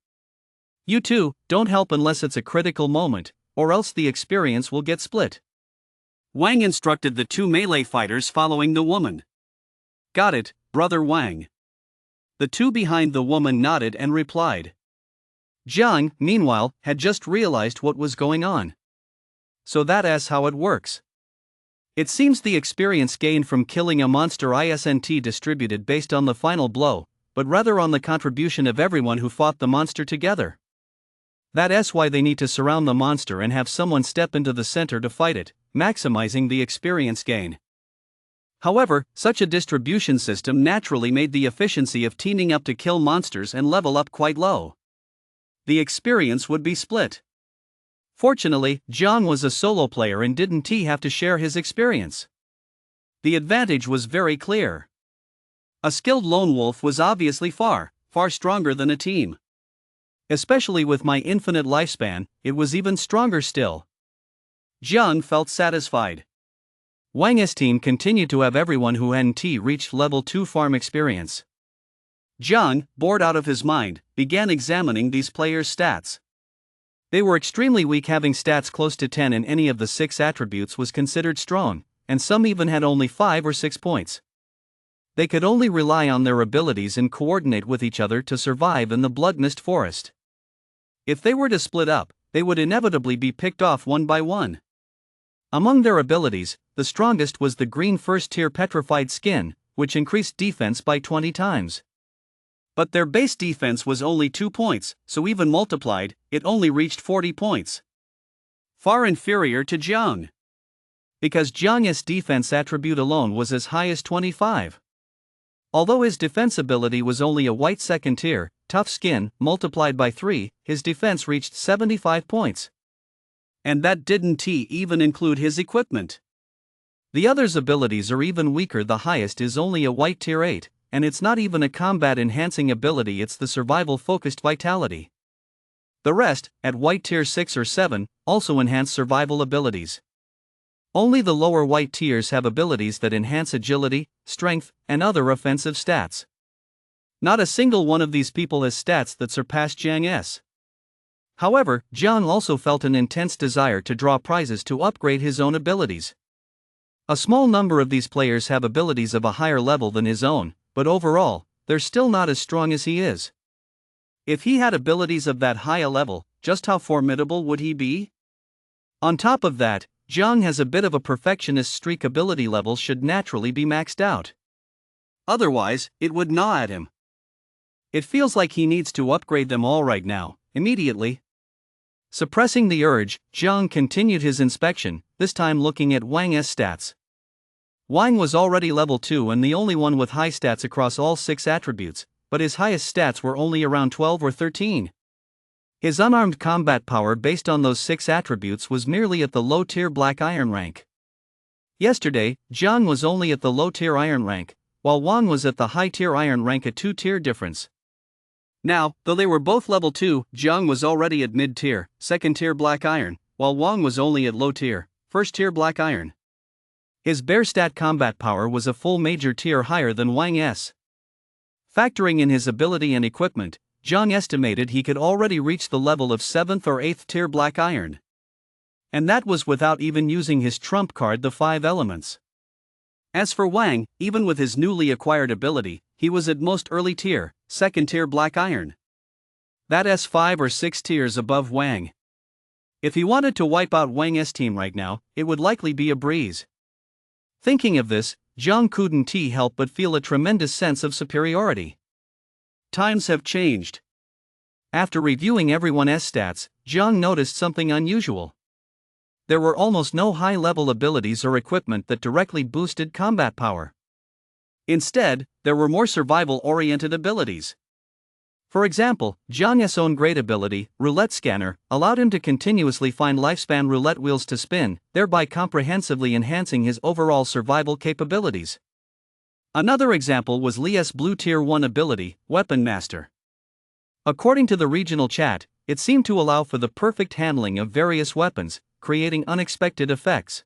You two, don't help unless it's a critical moment, or else the experience will get split. Wang instructed the 2 melee fighters following the woman. Got it, Brother Wang. The 2 behind the woman nodded and replied. Jiang, meanwhile, had just realized what was going on. So that's how it works. It seems the experience gained from killing a monster isn't distributed based on the final blow, but rather on the contribution of everyone who fought the monster together. That's why they need to surround the monster and have someone step into the center to fight it, maximizing the experience gain. However, such a distribution system naturally made the efficiency of teaming up to kill monsters and level up quite low. The experience would be split. Fortunately, Jiang was a solo player and didn't have to share his experience. The advantage was very clear. A skilled lone wolf was obviously far stronger than a team. Especially with my infinite lifespan, it was even stronger still. Jiang felt satisfied. Wang's team continued to have everyone who hadn't reached level 2 farm experience. Jiang, bored out of his mind, began examining these players' stats. They were extremely weak. Having stats close to 10 in any of the 6 attributes was considered strong, and some even had only 5 or 6 points. They could only rely on their abilities and coordinate with each other to survive in the blood mist forest. If they were to split up, they would inevitably be picked off one by one. Among their abilities, the strongest was the green first-tier petrified skin, which increased defense by 20 times. But their base defense was only 2 points, so even multiplied, it only reached 40 points. Far inferior to Jiang. Because Jiang's defense attribute alone was as high as 25. Although his defense ability was only a white second tier, tough skin, multiplied by 3, his defense reached 75 points. And that didn't even include his equipment. The others' abilities are even weaker. The highest is only a white tier 8, and it's not even a combat enhancing ability, it's the survival focused vitality. The rest, at white tier 6 or 7, also enhance survival abilities. Only the lower white tiers have abilities that enhance agility, strength, and other offensive stats. Not a single one of these people has stats that surpass Jiang's. However, Jiang also felt an intense desire to draw prizes to upgrade his own abilities. A small number of these players have abilities of a higher level than his own, but overall, they're still not as strong as he is. If he had abilities of that high a level, just how formidable would he be? On top of that, Jiang has a bit of a perfectionist streak. Ability levels should naturally be maxed out. Otherwise, it would gnaw at him. It feels like he needs to upgrade them all right now, immediately. Suppressing the urge, Jiang continued his inspection, this time looking at Wang's stats. Wang was already level 2 and the only one with high stats across all 6 attributes, but his highest stats were only around 12 or 13. His unarmed combat power based on those 6 attributes was merely at the low-tier black iron rank. Yesterday, Jiang was only at the low-tier iron rank, while Wang was at the high-tier iron rank, a 2-tier difference. Now, though they were both level 2, Jiang was already at mid-tier, second-tier black iron, while Wang was only at low-tier, first-tier black iron. His bare stat combat power was a full major tier higher than Wang's. Factoring in his ability and equipment, Jiang estimated he could already reach the level of 7th or 8th tier black iron. And that was without even using his trump card, the 5 elements. As for Wang, even with his newly acquired ability, he was at most early tier, second tier black iron. That's 5 or 6 tiers above Wang. If he wanted to wipe out Wang's team right now, it would likely be a breeze. Thinking of this, Jiang couldn't help but feel a tremendous sense of superiority. Times have changed. After reviewing everyone's stats, Jiang noticed something unusual. There were almost no high-level abilities or equipment that directly boosted combat power. Instead, there were more survival-oriented abilities. For example, Jiang's own great ability, Roulette Scanner, allowed him to continuously find lifespan roulette wheels to spin, thereby comprehensively enhancing his overall survival capabilities. Another example was Li's Blue Tier 1 ability, Weapon Master. According to the regional chat, it seemed to allow for the perfect handling of various weapons, creating unexpected effects.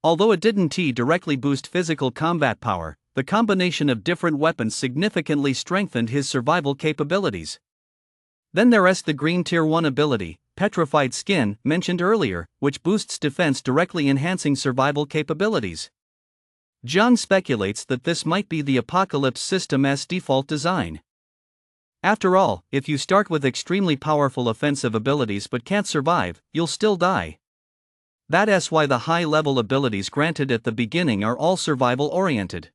Although it didn't directly boost physical combat power, the combination of different weapons significantly strengthened his survival capabilities. Then there's the Green Tier 1 ability, Petrified Skin, mentioned earlier, which boosts defense, directly enhancing survival capabilities. Jiang speculates that this might be the Apocalypse system's default design. After all, if you start with extremely powerful offensive abilities but can't survive, you'll still die. That's why the high-level abilities granted at the beginning are all survival-oriented.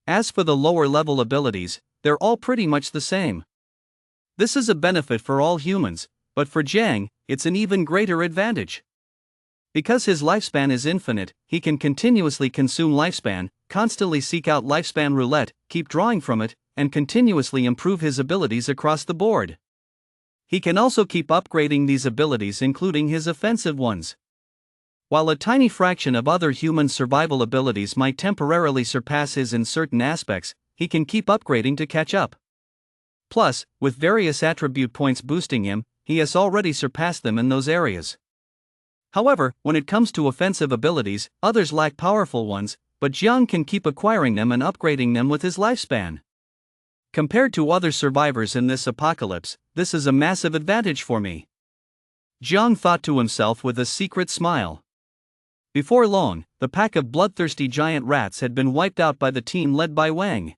As for the lower-level abilities, they're all pretty much the same. This is a benefit for all humans, but for Jiang, it's an even greater advantage. Because his lifespan is infinite, he can continuously consume lifespan, constantly seek out lifespan roulette, keep drawing from it, and continuously improve his abilities across the board. He can also keep upgrading these abilities, including his offensive ones. While a tiny fraction of other human survival abilities might temporarily surpass his in certain aspects, he can keep upgrading to catch up. Plus, with various attribute points boosting him, he has already surpassed them in those areas. However, when it comes to offensive abilities, others lack powerful ones, but Jiang can keep acquiring them and upgrading them with his lifespan. Compared to other survivors in this apocalypse, this is a massive advantage for me. Jiang thought to himself with a secret smile. Before long, the pack of bloodthirsty giant rats had been wiped out by the team led by Wang.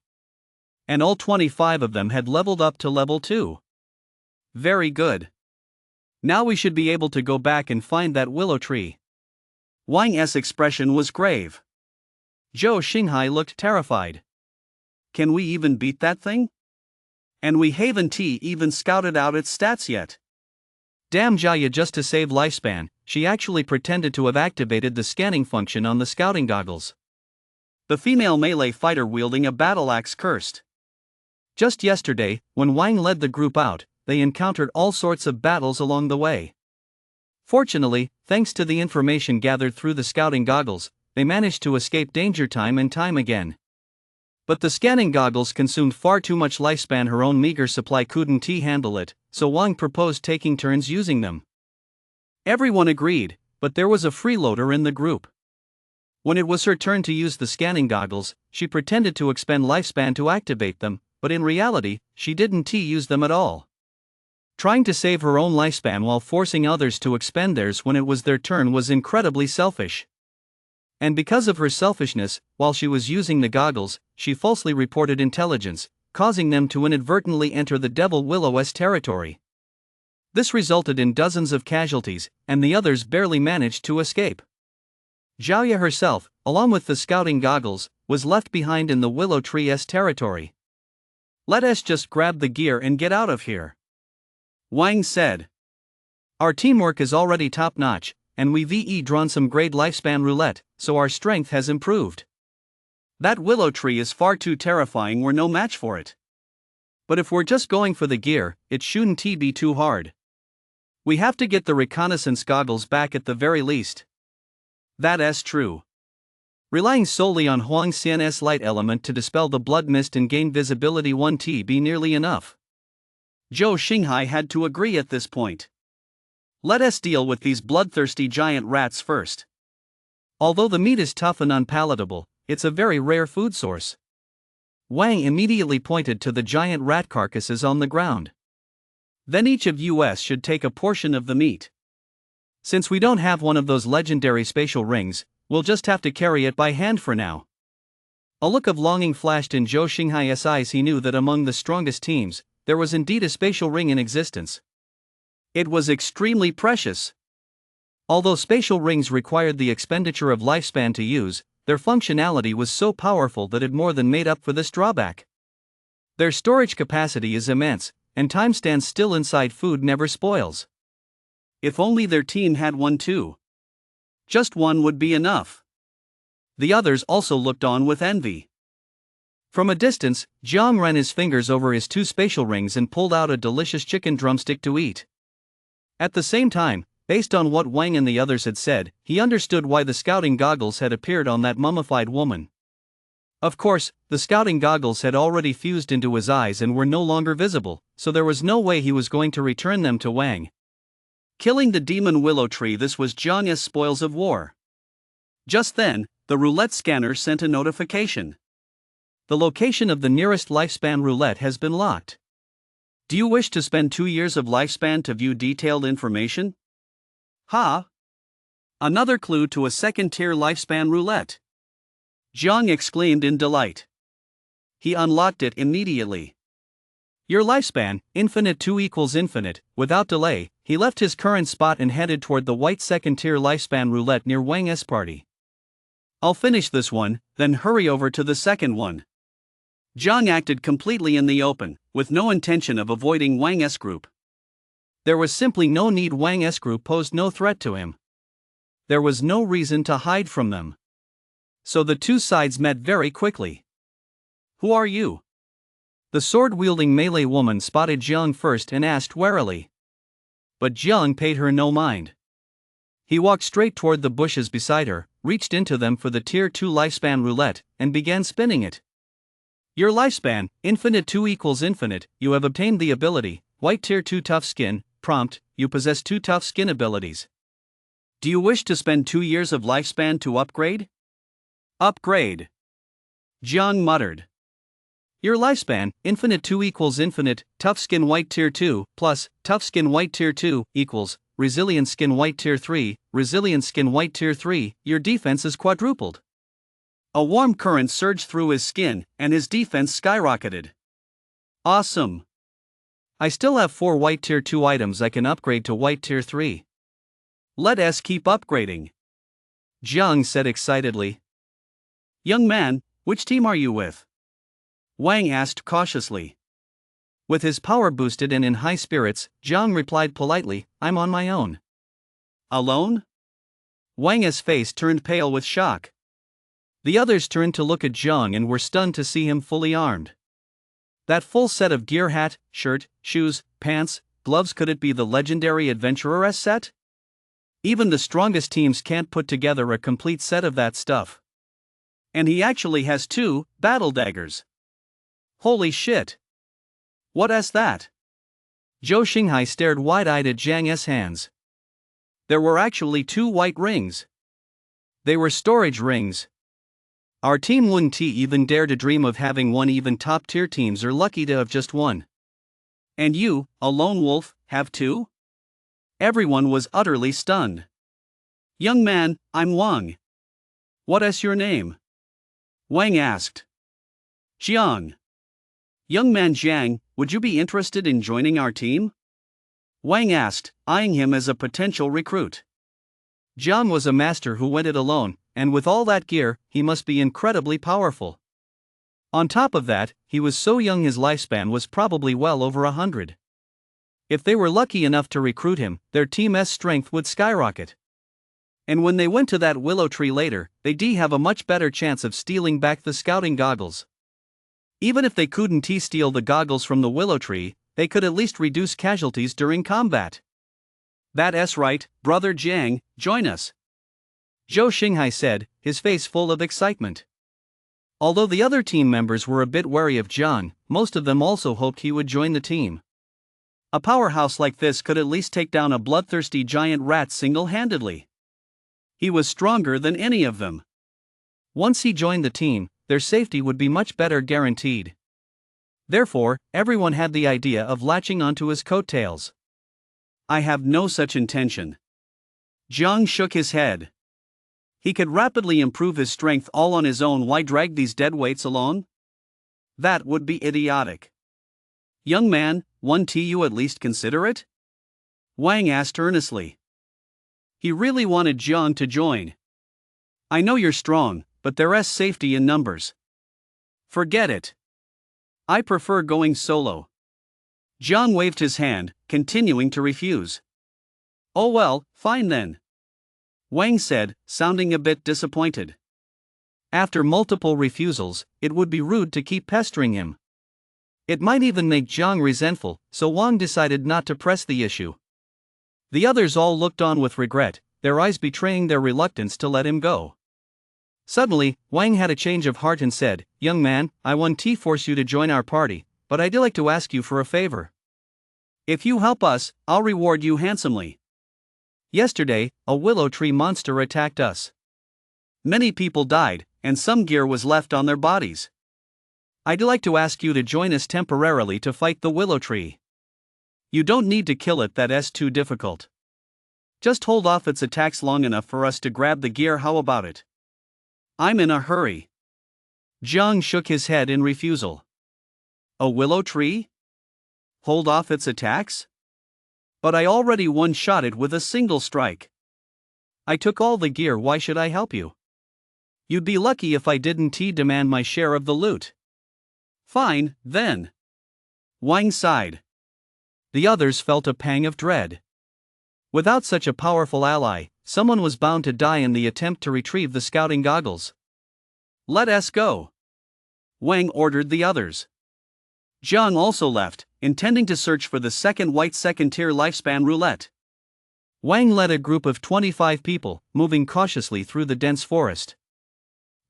And all 25 of them had leveled up to level 2. Very good. Now we should be able to go back and find that willow tree. Wang's expression was grave. Zhou Xinghai looked terrified. Can we even beat that thing? And we haven't even scouted out its stats yet. Damn Jaya, just to save lifespan, she actually pretended to have activated the scanning function on the scouting goggles. The female melee fighter wielding a battle axe cursed. Just yesterday, when Wang led the group out, they encountered all sorts of battles along the way. Fortunately, thanks to the information gathered through the scouting goggles, they managed to escape danger time and time again. But the scanning goggles consumed far too much lifespan, her own meager supply couldn't handle it, so Wang proposed taking turns using them. Everyone agreed, but there was a freeloader in the group. When it was her turn to use the scanning goggles, she pretended to expend lifespan to activate them, but in reality, she didn't use them at all. Trying to save her own lifespan while forcing others to expend theirs when it was their turn was incredibly selfish. And because of her selfishness, while she was using the goggles, she falsely reported intelligence, causing them to inadvertently enter the Devil Willow's territory. This resulted in dozens of casualties, and the others barely managed to escape. Zhaoya herself, along with the scouting goggles, was left behind in the Willow Tree's territory. Let us just grab the gear and get out of here, Wang said. Our teamwork is already top-notch, and we've drawn some great lifespan roulette, so our strength has improved. That willow tree is far too terrifying, we're no match for it. But if we're just going for the gear, it shouldn't be too hard. We have to get the reconnaissance goggles back at the very least. That's true. Relying solely on Huang Xian's light element to dispel the blood mist and gain visibility won't be nearly enough. Zhou Xinghai had to agree at this point. Let us deal with these bloodthirsty giant rats first. Although the meat is tough and unpalatable, it's a very rare food source. Wang immediately pointed to the giant rat carcasses on the ground. Then each of us should take a portion of the meat. Since we don't have one of those legendary spatial rings, we'll just have to carry it by hand for now. A look of longing flashed in Zhou Xinghai's eyes. He knew that among the strongest teams, there was indeed a spatial ring in existence. It was extremely precious. Although spatial rings required the expenditure of lifespan to use, their functionality was so powerful that it more than made up for this drawback. Their storage capacity is immense, and time stands still inside. Food never spoils. If only their team had one too. Just one would be enough. The others also looked on with envy. From a distance, Jiang ran his fingers over his two spatial rings and pulled out a delicious chicken drumstick to eat. At the same time, based on what Wang and the others had said, he understood why the scouting goggles had appeared on that mummified woman. Of course, the scouting goggles had already fused into his eyes and were no longer visible, so there was no way he was going to return them to Wang. Killing the demon willow tree. This was Jiang's spoils of war. Just then, the roulette scanner sent a notification. The location of the nearest lifespan roulette has been locked. Do you wish to spend 2 years of lifespan to view detailed information? Ha! Another clue to a second-tier lifespan roulette. Jiang exclaimed in delight. He unlocked it immediately. Your lifespan, infinite 2 equals infinite. Without delay, he left his current spot and headed toward the white second-tier lifespan roulette near Wang's party. I'll finish this one, then hurry over to the second one. Jiang acted completely in the open, with no intention of avoiding Wang's group. There was simply no need. Wang's group posed no threat to him. There was no reason to hide from them. So the two sides met very quickly. Who are you? The sword-wielding melee woman spotted Jiang first and asked warily. But Jiang paid her no mind. He walked straight toward the bushes beside her, reached into them for the Tier 2 lifespan roulette, and began spinning it. Your lifespan, infinite 2 equals infinite. You have obtained the ability, white Tier 2 tough skin. Prompt, you possess 2 tough skin abilities. Do you wish to spend 2 years of lifespan to upgrade? Upgrade. Jiang muttered. Your lifespan, infinite 2 equals infinite. Tough skin white Tier 2, plus, tough skin white Tier 2, equals, resilient skin white Tier 3, resilient skin white Tier 3, your defense is quadrupled. A warm current surged through his skin, and his defense skyrocketed. Awesome. I still have 4 white Tier 2 items I can upgrade to white Tier 3. Let us keep upgrading. Jiang said excitedly. Young man, which team are you with? Wang asked cautiously. With his power boosted and in high spirits, Jiang replied politely, I'm on my own. Alone? Wang's face turned pale with shock. The others turned to look at Jiang and were stunned to see him fully armed. That full set of gear, hat, shirt, shoes, pants, gloves, could it be the legendary adventurer's set? Even the strongest teams can't put together a complete set of that stuff. And he actually has 2 battle daggers. Holy shit! What is that? Zhou Xinghai stared wide-eyed at Jiang's hands. There were actually 2 white rings. They were storage rings. Our team wouldn't even dare to dream of having one. Even top-tier teams are lucky to have just one. And you, a lone wolf, have 2? Everyone was utterly stunned. Young man, I'm Wang. What is your name? Wang asked. Jiang. Young man Jiang, would you be interested in joining our team? Wang asked, eyeing him as a potential recruit. Jiang was a master who went it alone, and with all that gear, he must be incredibly powerful. On top of that, he was so young his lifespan was probably well over 100. If they were lucky enough to recruit him, their team's strength would skyrocket. And when they went to that willow tree later, they'd have a much better chance of stealing back the scouting goggles. Even if they couldn't steal the goggles from the willow tree, they could at least reduce casualties during combat. That's right, brother Jiang, join us. Zhou Xinghai said, his face full of excitement. Although the other team members were a bit wary of Jiang, most of them also hoped he would join the team. A powerhouse like this could at least take down a bloodthirsty giant rat single-handedly. He was stronger than any of them. Once he joined the team, their safety would be much better guaranteed. Therefore, everyone had the idea of latching onto his coattails. I have no such intention. Jiang shook his head. He could rapidly improve his strength all on his own. Why drag these dead weights along? That would be idiotic. Young man, won't you at least consider it? Wang asked earnestly. He really wanted Jiang to join. I know you're strong, but there's safety in numbers. Forget it. I prefer going solo. Jiang waved his hand, continuing to refuse. Oh well, fine then. Wang said, sounding a bit disappointed. After multiple refusals, it would be rude to keep pestering him. It might even make Jiang resentful, so Wang decided not to press the issue. The others all looked on with regret, their eyes betraying their reluctance to let him go. Suddenly, Wang had a change of heart and said, Young man, I won't force you to join our party, but I'd like to ask you for a favor. If you help us, I'll reward you handsomely. Yesterday, a willow tree monster attacked us. Many people died, and some gear was left on their bodies. I'd like to ask you to join us temporarily to fight the willow tree. You don't need to kill it, that's too difficult. Just hold off its attacks long enough for us to grab the gear. How about it? I'm in a hurry. Jiang shook his head in refusal. A willow tree? Hold off its attacks? But I already one-shot it with a single strike. I took all the gear. Why should I help you? You'd be lucky if I didn't demand my share of the loot. Fine, then. Wang sighed. The others felt a pang of dread. Without such a powerful ally, someone was bound to die in the attempt to retrieve the scouting goggles. Let us go. Wang ordered the others. Jiang also left, intending to search for the second white second-tier lifespan roulette. Wang led a group of 25 people, moving cautiously through the dense forest.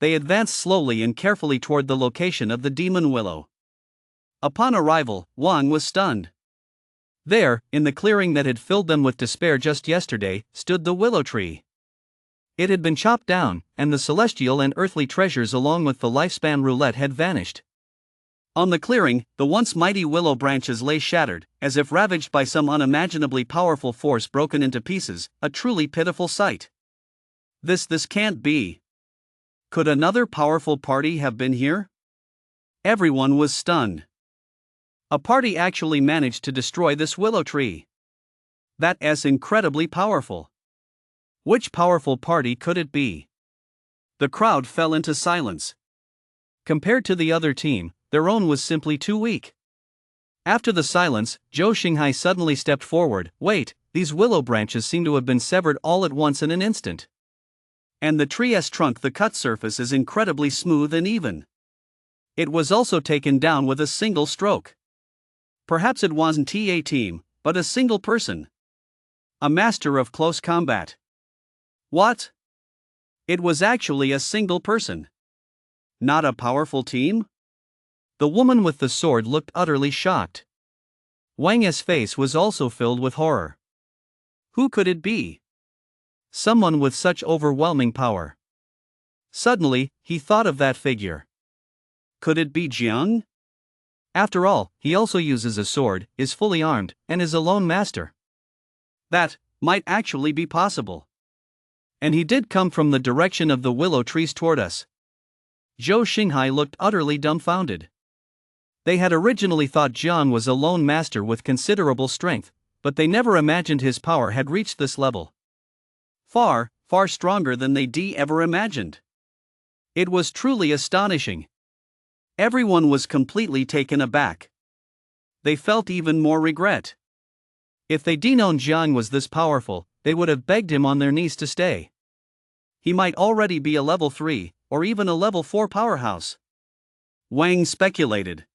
They advanced slowly and carefully toward the location of the demon willow. Upon arrival, Wang was stunned. There, in the clearing that had filled them with despair just yesterday, stood the willow tree. It had been chopped down, and the celestial and earthly treasures along with the lifespan roulette had vanished. On the clearing, the once mighty willow branches lay shattered, as if ravaged by some unimaginably powerful force, broken into pieces, a truly pitiful sight. This can't be. Could another powerful party have been here? Everyone was stunned. A party actually managed to destroy this willow tree. That's incredibly powerful. Which powerful party could it be? The crowd fell into silence. Compared to the other team, their own was simply too weak. After the silence, Zhou Xinghai suddenly stepped forward. Wait, these willow branches seem to have been severed all at once in an instant. And the tree's trunk, the cut surface is incredibly smooth and even. It was also taken down with a single stroke. Perhaps it wasn't a team, but a single person. A master of close combat. What? It was actually a single person. Not a powerful team? The woman with the sword looked utterly shocked. Wang's face was also filled with horror. Who could it be? Someone with such overwhelming power. Suddenly, he thought of that figure. Could it be Jiang? After all, he also uses a sword, is fully armed, and is a lone master. That might actually be possible. And he did come from the direction of the willow trees toward us. Zhou Xinghai looked utterly dumbfounded. They had originally thought Jiang was a lone master with considerable strength, but they never imagined his power had reached this level. Far, far stronger than they ever imagined. It was truly astonishing. Everyone was completely taken aback. They felt even more regret. If they'd known Jiang was this powerful, they would have begged him on their knees to stay. He might already be a level 3, or even a level 4 powerhouse. Wang speculated.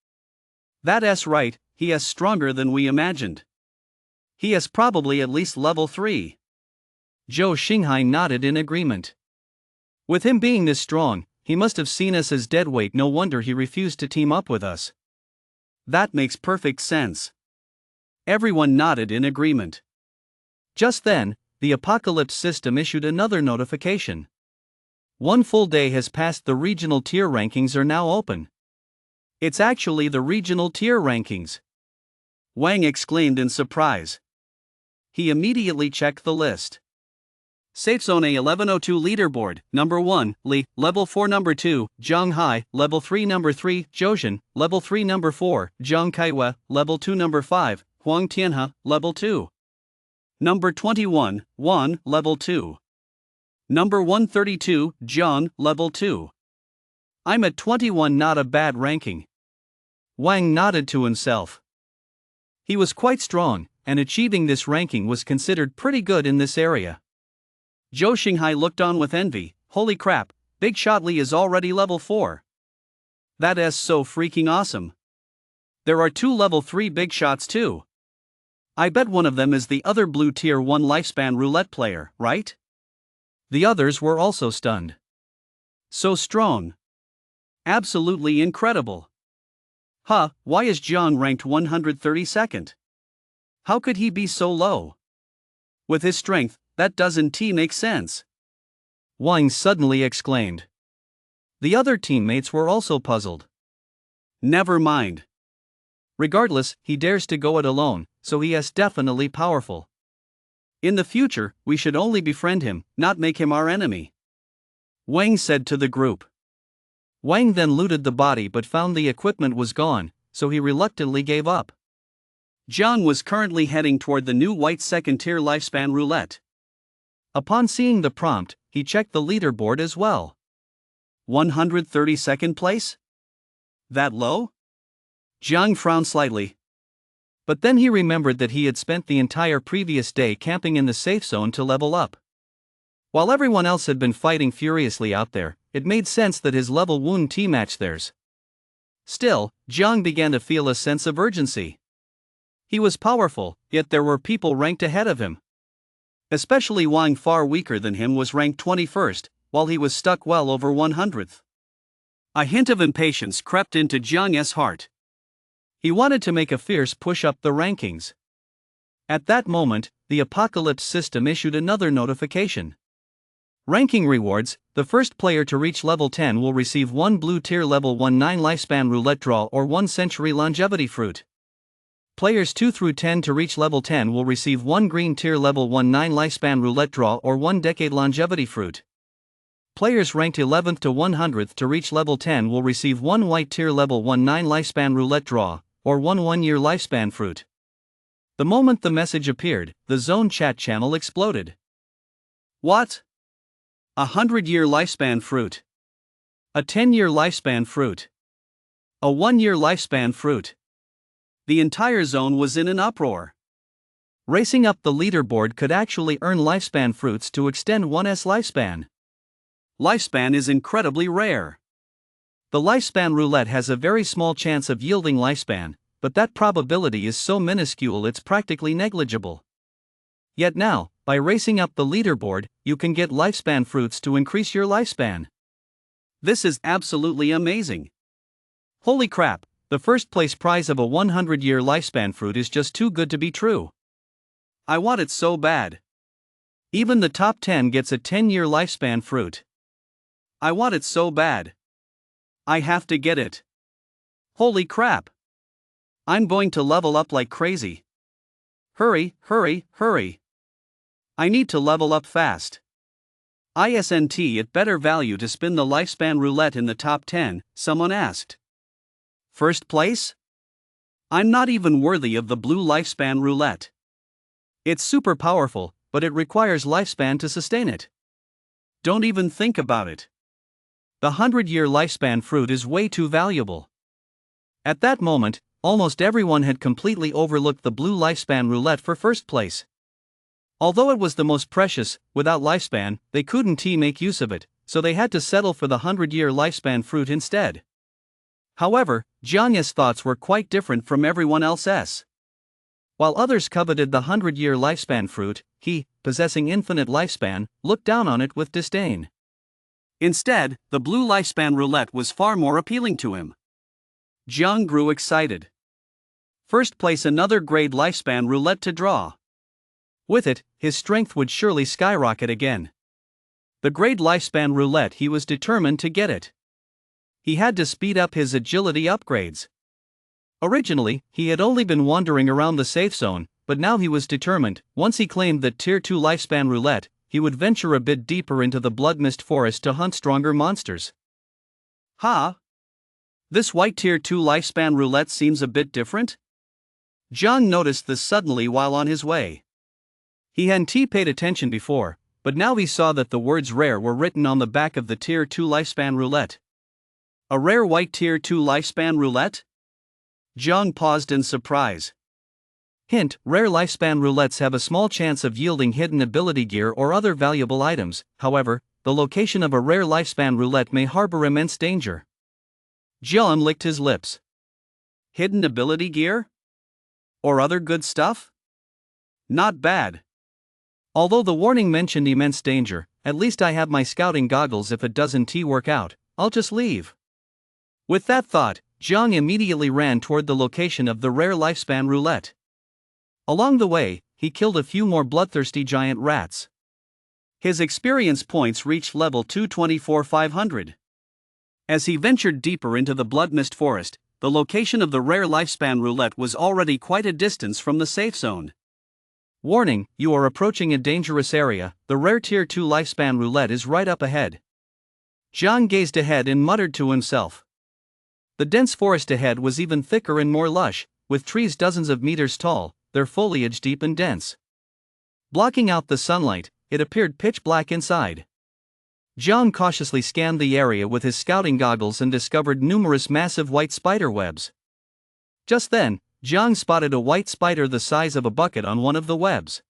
That's right, he is stronger than we imagined. He is probably at least level 3. Zhou Xinghai nodded in agreement. With him being this strong, he must have seen us as deadweight. No wonder he refused to team up with us. That makes perfect sense. Everyone nodded in agreement. Just then, the Apocalypse system issued another notification. One full day has passed. The regional tier rankings are now open. It's actually the regional tier rankings. Wang exclaimed in surprise. He immediately checked the list. Safe Zone A1102 Leaderboard, Number 1, Li, Level 4 Number 2, Zhang Hai, Level 3 Number 3, Zhoushan, Level 3 Number 4, Zhang Kaiwe, Level 2 Number 5, Huang Tianhe, Level 2. Number 21, Wan, Level 2. Number 132, John, Level 2. I'm at 21, not a bad ranking. Wang nodded to himself. He was quite strong, and achieving this ranking was considered pretty good in this area. Zhou Xinghai looked on with envy. Holy crap, Big Shot Li is already level 4. That is so freaking awesome. There are 2 level 3 big shots too. I bet one of them is the other blue tier 1 lifespan roulette player, right? The others were also stunned. So strong. Absolutely incredible. Why is Zhang ranked 132nd? How could he be so low? With his strength, that doesn't make sense. Wang suddenly exclaimed. The other teammates were also puzzled. Never mind. Regardless, he dares to go it alone, so he is definitely powerful. In the future, we should only befriend him, not make him our enemy. Wang said to the group. Wang then looted the body but found the equipment was gone, so he reluctantly gave up. Zhang was currently heading toward the new white second-tier lifespan roulette. Upon seeing the prompt, he checked the leaderboard as well. 132nd place? That low? Zhang frowned slightly. But then he remembered that he had spent the entire previous day camping in the safe zone to level up. While everyone else had been fighting furiously out there, it made sense that his level wouldn't match theirs. Still, Zhang began to feel a sense of urgency. He was powerful, yet there were people ranked ahead of him. Especially Wang, far weaker than him, was ranked 21st, while he was stuck well over 100th. A hint of impatience crept into Zhang's heart. He wanted to make a fierce push up the rankings. At that moment, the Apocalypse system issued another notification. Ranking rewards: the first player to reach level 10 will receive 1 blue tier level 19 lifespan roulette draw or 1 century longevity fruit. Players 2 through 10 to reach level 10 will receive 1 green tier level 19 lifespan roulette draw or 1 decade longevity fruit. Players ranked 11th to 100th to reach level 10 will receive 1 white tier level 19 lifespan roulette draw or 1 1-year lifespan fruit. The moment the message appeared, the zone chat channel exploded. What? 100-year lifespan fruit. A 10-year lifespan fruit. A 1-year lifespan fruit. The entire zone was in an uproar. Racing up the leaderboard could actually earn lifespan fruits to extend one's lifespan. Lifespan is incredibly rare. The lifespan roulette has a very small chance of yielding lifespan, but that probability is so minuscule it's practically negligible. Yet now, by racing up the leaderboard, you can get lifespan fruits to increase your lifespan. This is absolutely amazing. Holy crap, the first place prize of a 100-year lifespan fruit is just too good to be true. I want it so bad. Even the top 10 gets a 10-year lifespan fruit. I want it so bad. I have to get it. Holy crap. I'm going to level up like crazy. Hurry, hurry, hurry. I need to level up fast. Isn't it better value to spin the lifespan roulette in the top 10? Someone asked. First place? I'm not even worthy of the blue lifespan roulette. It's super powerful, but it requires lifespan to sustain it. Don't even think about it. The 100-year lifespan fruit is way too valuable. At that moment, almost everyone had completely overlooked the blue lifespan roulette for first place. Although it was the most precious, without lifespan, they couldn't make use of it, so they had to settle for the 100-year lifespan fruit instead. However, Jiang's thoughts were quite different from everyone else's. While others coveted the 100-year lifespan fruit, he, possessing infinite lifespan, looked down on it with disdain. Instead, the blue lifespan roulette was far more appealing to him. Jiang grew excited. First place, another grade lifespan roulette to draw. With it, his strength would surely skyrocket again. The grade lifespan roulette, he was determined to get it. He had to speed up his agility upgrades. Originally, he had only been wandering around the safe zone, but now he was determined. Once he claimed that tier 2 lifespan roulette, he would venture a bit deeper into the blood mist forest to hunt stronger monsters. Ha! This white tier 2 lifespan roulette seems a bit different? Jiang noticed this suddenly while on his way. He hadn't paid attention before, but now he saw that the words rare were written on the back of the tier 2 lifespan roulette. A rare white tier 2 lifespan roulette? Jiang paused in surprise. Hint: rare lifespan roulettes have a small chance of yielding hidden ability gear or other valuable items. However, the location of a rare lifespan roulette may harbor immense danger. Jiang licked his lips. Hidden ability gear? Or other good stuff? Not bad. Although the warning mentioned immense danger, at least I have my scouting goggles. If it doesn't work out, I'll just leave. With that thought, Jiang immediately ran toward the location of the rare lifespan roulette. Along the way, he killed a few more bloodthirsty giant rats. His experience points reached level 224,500. As he ventured deeper into the blood mist forest, the location of the rare lifespan roulette was already quite a distance from the safe zone. Warning: you are approaching a dangerous area. The rare tier 2 lifespan roulette is right up ahead. Jiang gazed ahead and muttered to himself. The dense forest ahead was even thicker and more lush, with trees dozens of meters tall, their foliage deep and dense. Blocking out the sunlight, it appeared pitch black inside. Jiang cautiously scanned the area with his scouting goggles and discovered numerous massive white spider webs. Just then, Jiang spotted a white spider the size of a bucket on one of the webs.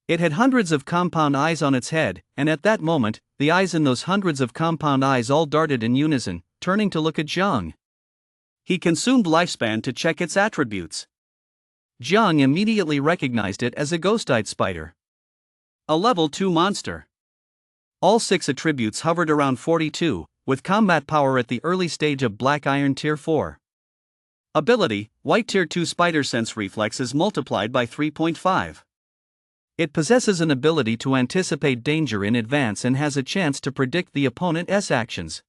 It had hundreds of compound eyes on its head, and at that moment, the eyes in those hundreds of compound eyes all darted in unison, turning to look at Jiang. He consumed lifespan to check its attributes. Jiang immediately recognized it as a ghost-eyed spider. A level 2 monster. All 6 attributes hovered around 42, with combat power at the early stage of Black Iron Tier 4. Ability: White Tier 2 Spider Sense Reflexes multiplied by 3.5. It possesses an ability to anticipate danger in advance and has a chance to predict the opponent's actions.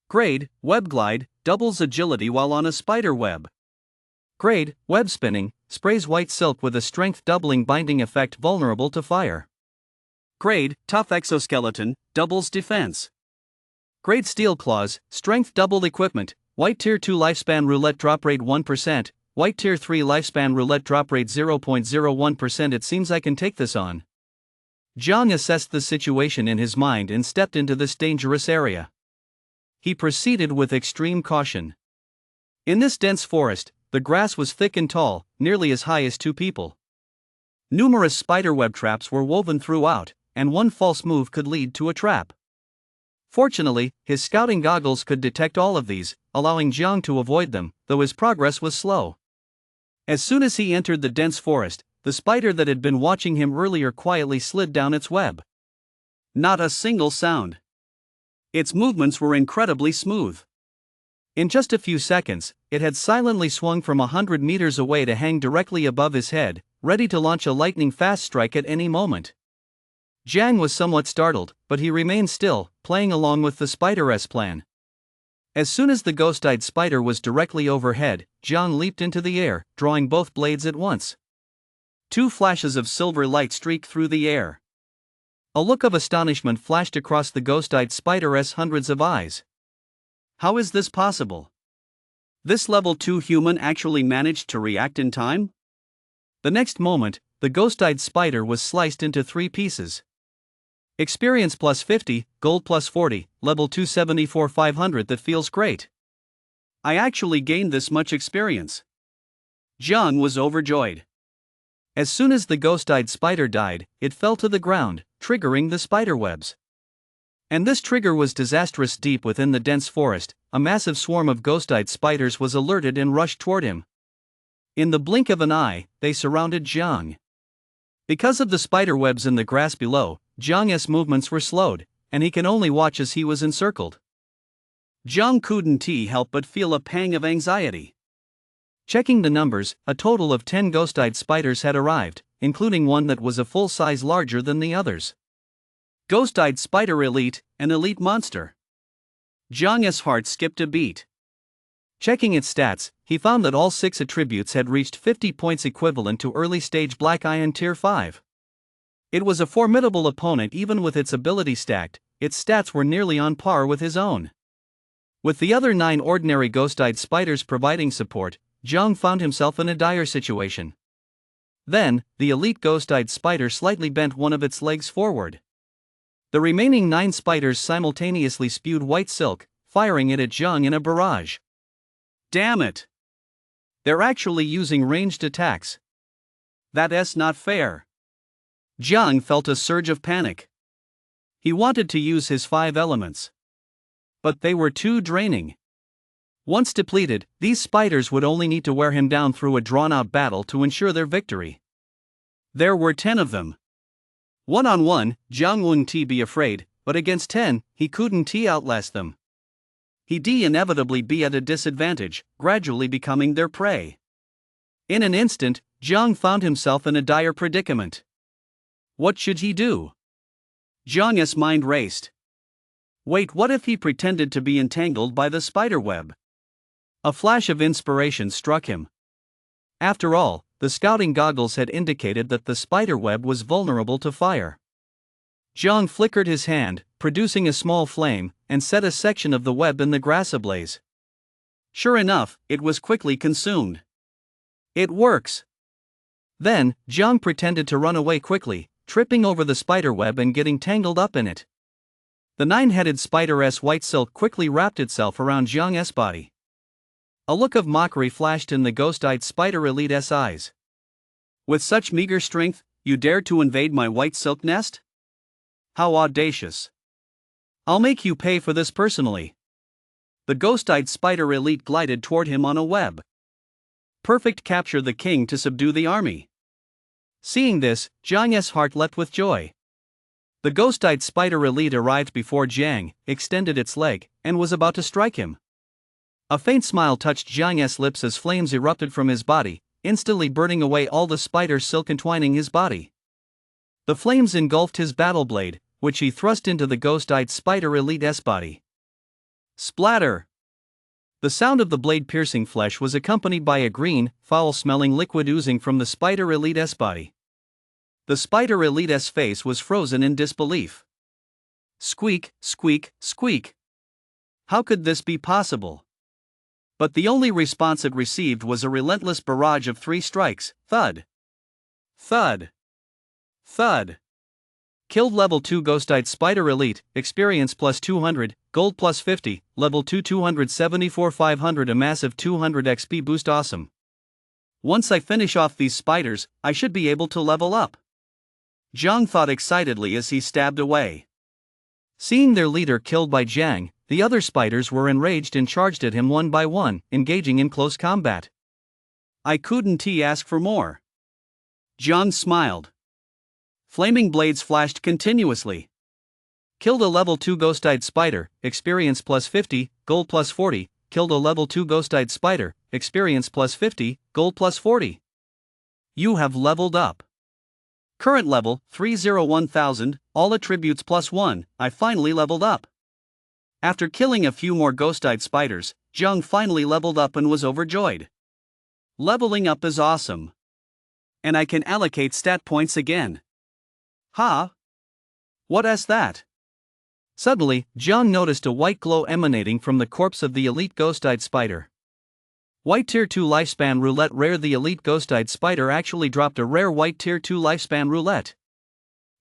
Grade: Web Glide, doubles agility while on a spider web. Grade: Web Spinning, sprays white silk with a strength doubling binding effect vulnerable to fire. Grade: Tough Exoskeleton, doubles defense. Grade: Steel Claws, strength doubled equipment. White Tier 2 lifespan roulette drop rate 1%, White Tier 3 lifespan roulette drop rate 0.01%. It seems I can take this on. Jiang assessed the situation in his mind and stepped into this dangerous area. He proceeded with extreme caution. In this dense forest, the grass was thick and tall, nearly as high as 2 people. Numerous spiderweb traps were woven throughout, and one false move could lead to a trap. Fortunately, his scouting goggles could detect all of these, allowing Jiang to avoid them, though his progress was slow. As soon as he entered the dense forest, the spider that had been watching him earlier quietly slid down its web. Not a single sound. Its movements were incredibly smooth. In just a few seconds, it had silently swung from 100 meters away to hang directly above his head, ready to launch a lightning-fast strike at any moment. Jiang was somewhat startled, but he remained still, playing along with the spider's plan. As soon as the ghost-eyed spider was directly overhead, Jiang leaped into the air, drawing both blades at once. 2 flashes of silver light streaked through the air. A look of astonishment flashed across the ghost-eyed spider's hundreds of eyes. How is this possible? This level 2 human actually managed to react in time? The next moment, the ghost-eyed spider was sliced into 3 pieces. Experience plus 50, gold plus 40, level 274,500. That feels great. I actually gained this much experience. Jiang was overjoyed. As soon as the ghost-eyed spider died, it fell to the ground, triggering the spiderwebs. And this trigger was disastrous. Deep within the dense forest, a massive swarm of ghost-eyed spiders was alerted and rushed toward him. In the blink of an eye, they surrounded Jiang. Because of the spiderwebs in the grass below, Jiang's movements were slowed, and he can only watch as he was encircled. Jiang couldn't help but feel a pang of anxiety. Checking the numbers, a total of 10 ghost-eyed spiders had arrived, including one that was a full size larger than the others. Ghost-eyed spider elite, an elite monster. Jiang's heart skipped a beat. Checking its stats, he found that all 6 attributes had reached 50 points equivalent to early stage Black Iron Tier 5. It was a formidable opponent even with its ability stacked, its stats were nearly on par with his own. With the other 9 ordinary ghost-eyed spiders providing support, Jiang found himself in a dire situation. Then, the elite ghost-eyed spider slightly bent one of its legs forward. The remaining 9 spiders simultaneously spewed white silk, firing it at Jiang in a barrage. Damn it! They're actually using ranged attacks. That's not fair. Jiang felt a surge of panic. He wanted to use his 5 elements. But they were too draining. Once depleted, these spiders would only need to wear him down through a drawn-out battle to ensure their victory. There were 10 of them. One-on-one, Jiang wouldn't be afraid, but against 10, he couldn't outlast them. He'd inevitably be at a disadvantage, gradually becoming their prey. In an instant, Jiang found himself in a dire predicament. What should he do? Jiang's mind raced. Wait, what if he pretended to be entangled by the spider web? A flash of inspiration struck him. After all, the scouting goggles had indicated that the spider web was vulnerable to fire. Jiang flickered his hand, producing a small flame, and set a section of the web in the grass ablaze. Sure enough, it was quickly consumed. It works! Then, Jiang pretended to run away quickly, tripping over the spider web and getting tangled up in it. The 9-headed spider's white silk quickly wrapped itself around Jiang's body. A look of mockery flashed in the ghost-eyed spider elite's eyes. With such meager strength, you dare to invade my white silk nest? How audacious! I'll make you pay for this personally. The ghost-eyed spider elite glided toward him on a web. Perfect capture the king to subdue the army. Seeing this, Jiang's heart leapt with joy. The ghost-eyed spider elite arrived before Jiang, extended its leg, and was about to strike him. A faint smile touched Jiang's lips as flames erupted from his body, instantly burning away all the spider silk entwining his body. The flames engulfed his battle blade, which he thrust into the ghost-eyed spider elite's body. Splatter! The sound of the blade piercing flesh was accompanied by a green, foul-smelling liquid oozing from the spider elite's body. The spider elite's face was frozen in disbelief. Squeak, squeak, squeak. How could this be possible? But the only response it received was a relentless barrage of 3 strikes: thud, thud, thud. Killed level 2 ghost-eyed spider elite, experience plus 200, gold plus 50, level 2 274 500, a massive 200 XP boost. Awesome. Once I finish off these spiders, I should be able to level up. Jiang thought excitedly as he stabbed away. Seeing their leader killed by Jiang, the other spiders were enraged and charged at him one by one, engaging in close combat. I couldn't ask for more. Jiang smiled. Flaming blades flashed continuously. Killed a level 2 ghost-eyed spider, experience plus 50, gold plus 40. Killed a level 2 ghost-eyed spider, experience plus 50, gold plus 40. You have leveled up. Current level, 301,000, all attributes plus 1, I finally leveled up. After killing a few more ghost-eyed spiders, Jiang finally leveled up and was overjoyed. Leveling up is awesome. And I can allocate stat points again. Ha! What's that? Suddenly, Jiang noticed a white glow emanating from the corpse of the elite ghost-eyed spider. White Tier 2 Lifespan Roulette Rare. The elite ghost-eyed spider actually dropped a rare white Tier 2 Lifespan Roulette.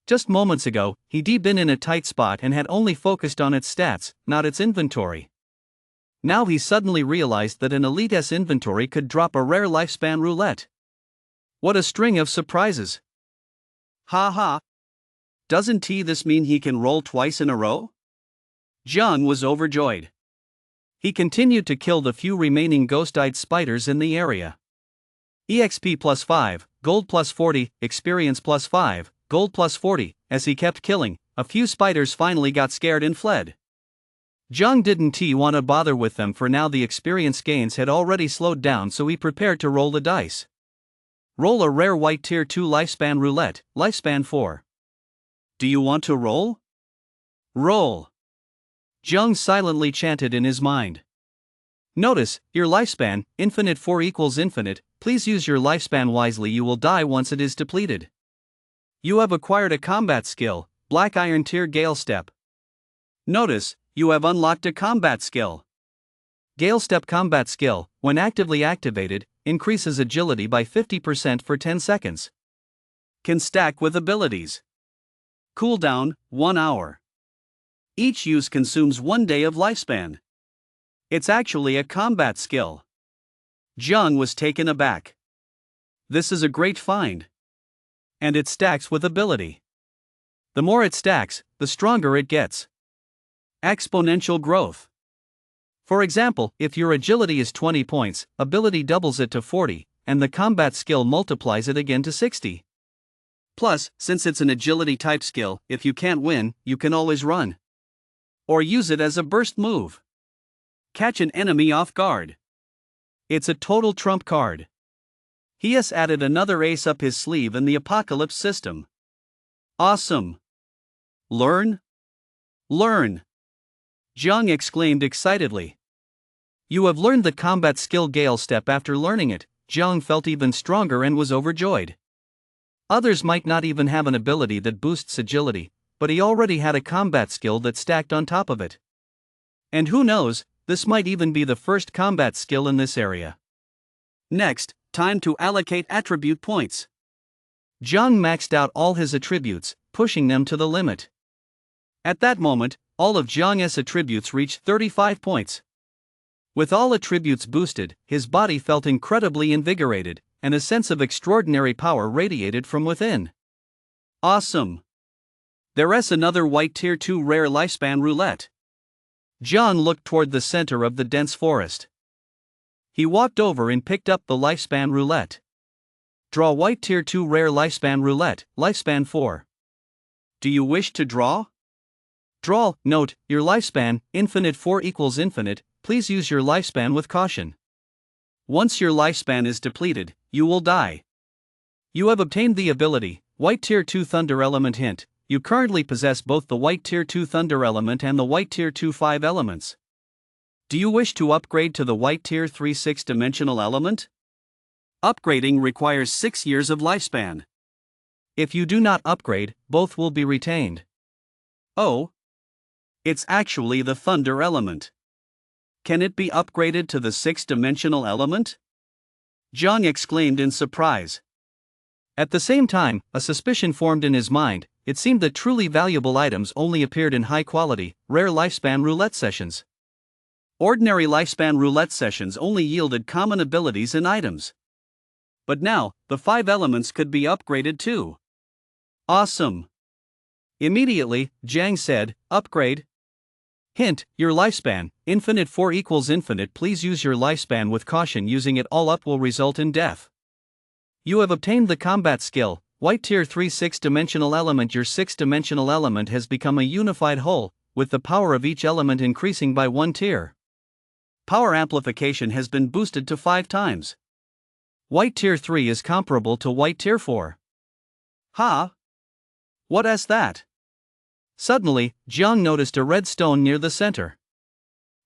Just moments ago, he'd been in a tight spot and had only focused on its stats, not its inventory. Now he suddenly realized that an elite's inventory could drop a rare Lifespan Roulette. What a string of surprises! Ha ha! Doesn't this mean he can roll twice in a row? Jiang was overjoyed. He continued to kill the few remaining ghost-eyed spiders in the area. EXP plus 5, gold plus 40, experience plus 5, gold plus 40. As he kept killing, a few spiders finally got scared and fled. Jiang didn't want to bother with them for now. The experience gains had already slowed down, so he prepared to roll the dice. Roll a rare white Tier 2 Lifespan Roulette, Lifespan 4. Do you want to roll? Roll! Jiang silently chanted in his mind. Notice, your lifespan, infinite 4 equals infinite, please use your lifespan wisely, you will die once it is depleted. You have acquired a combat skill, Black Iron Tier Gale Step. Notice, you have unlocked a combat skill. Gale Step combat skill, when actively activated, increases agility by 50% for 10 seconds. Can stack with abilities. Cooldown, 1 hour. Each use consumes 1 day of lifespan. It's actually a combat skill. Jiang was taken aback. This is a great find. And it stacks with ability. The more it stacks, the stronger it gets. Exponential growth. For example, if your agility is 20 points, ability doubles it to 40, and the combat skill multiplies it again to 60. Plus, since it's an agility type skill, if you can't win, you can always run. Or use it as a burst move. Catch an enemy off guard. It's a total trump card. He has added another ace up his sleeve in the Apocalypse system. Awesome! Learn? Learn! Jiang exclaimed excitedly. You have learned the combat skill Gale Step. After learning it, Jiang felt even stronger and was overjoyed. Others might not even have an ability that boosts agility, but he already had a combat skill that stacked on top of it. And who knows, this might even be the first combat skill in this area. Next, time to allocate attribute points. Jiang maxed out all his attributes, pushing them to the limit. At that moment, all of Jiang's attributes reached 35 points. With all attributes boosted, his body felt incredibly invigorated, and a sense of extraordinary power radiated from within. Awesome! There's another white Tier 2 rare lifespan roulette. Jiang looked toward the center of the dense forest. He walked over and picked up the lifespan roulette. Draw white Tier 2 rare lifespan roulette, lifespan 4. Do you wish to draw? Draw. Note, your lifespan, infinite 4 equals infinite, please use your lifespan with caution. Once your lifespan is depleted, you will die. You have obtained the ability, White Tier 2 Thunder Element. Hint, you currently possess both the White Tier 2 Thunder Element and the White Tier 2 5 Elements. Do you wish to upgrade to the White Tier 3 6-dimensional element? Upgrading requires 6 years of lifespan. If you do not upgrade, both will be retained. Oh? It's actually the Thunder Element. Can it be upgraded to the 6-dimensional element? Jiang exclaimed in surprise. At the same time, a suspicion formed in his mind. It seemed that truly valuable items only appeared in high-quality, rare lifespan roulette sessions. Ordinary lifespan roulette sessions only yielded common abilities and items. But now, the 5 elements could be upgraded too. Awesome! Immediately, Jiang said, upgrade. Hint, your lifespan, infinite 4 equals infinite. Please use your lifespan with caution. Using it all up will result in death. You have obtained the combat skill, White Tier 3 6-dimensional element. Your 6-dimensional element has become a unified whole, with the power of each element increasing by 1 tier. Power amplification has been boosted to 5 times. White Tier 3 is comparable to White Tier 4. Ha! What is that? Suddenly, Jiang noticed a red stone near the center.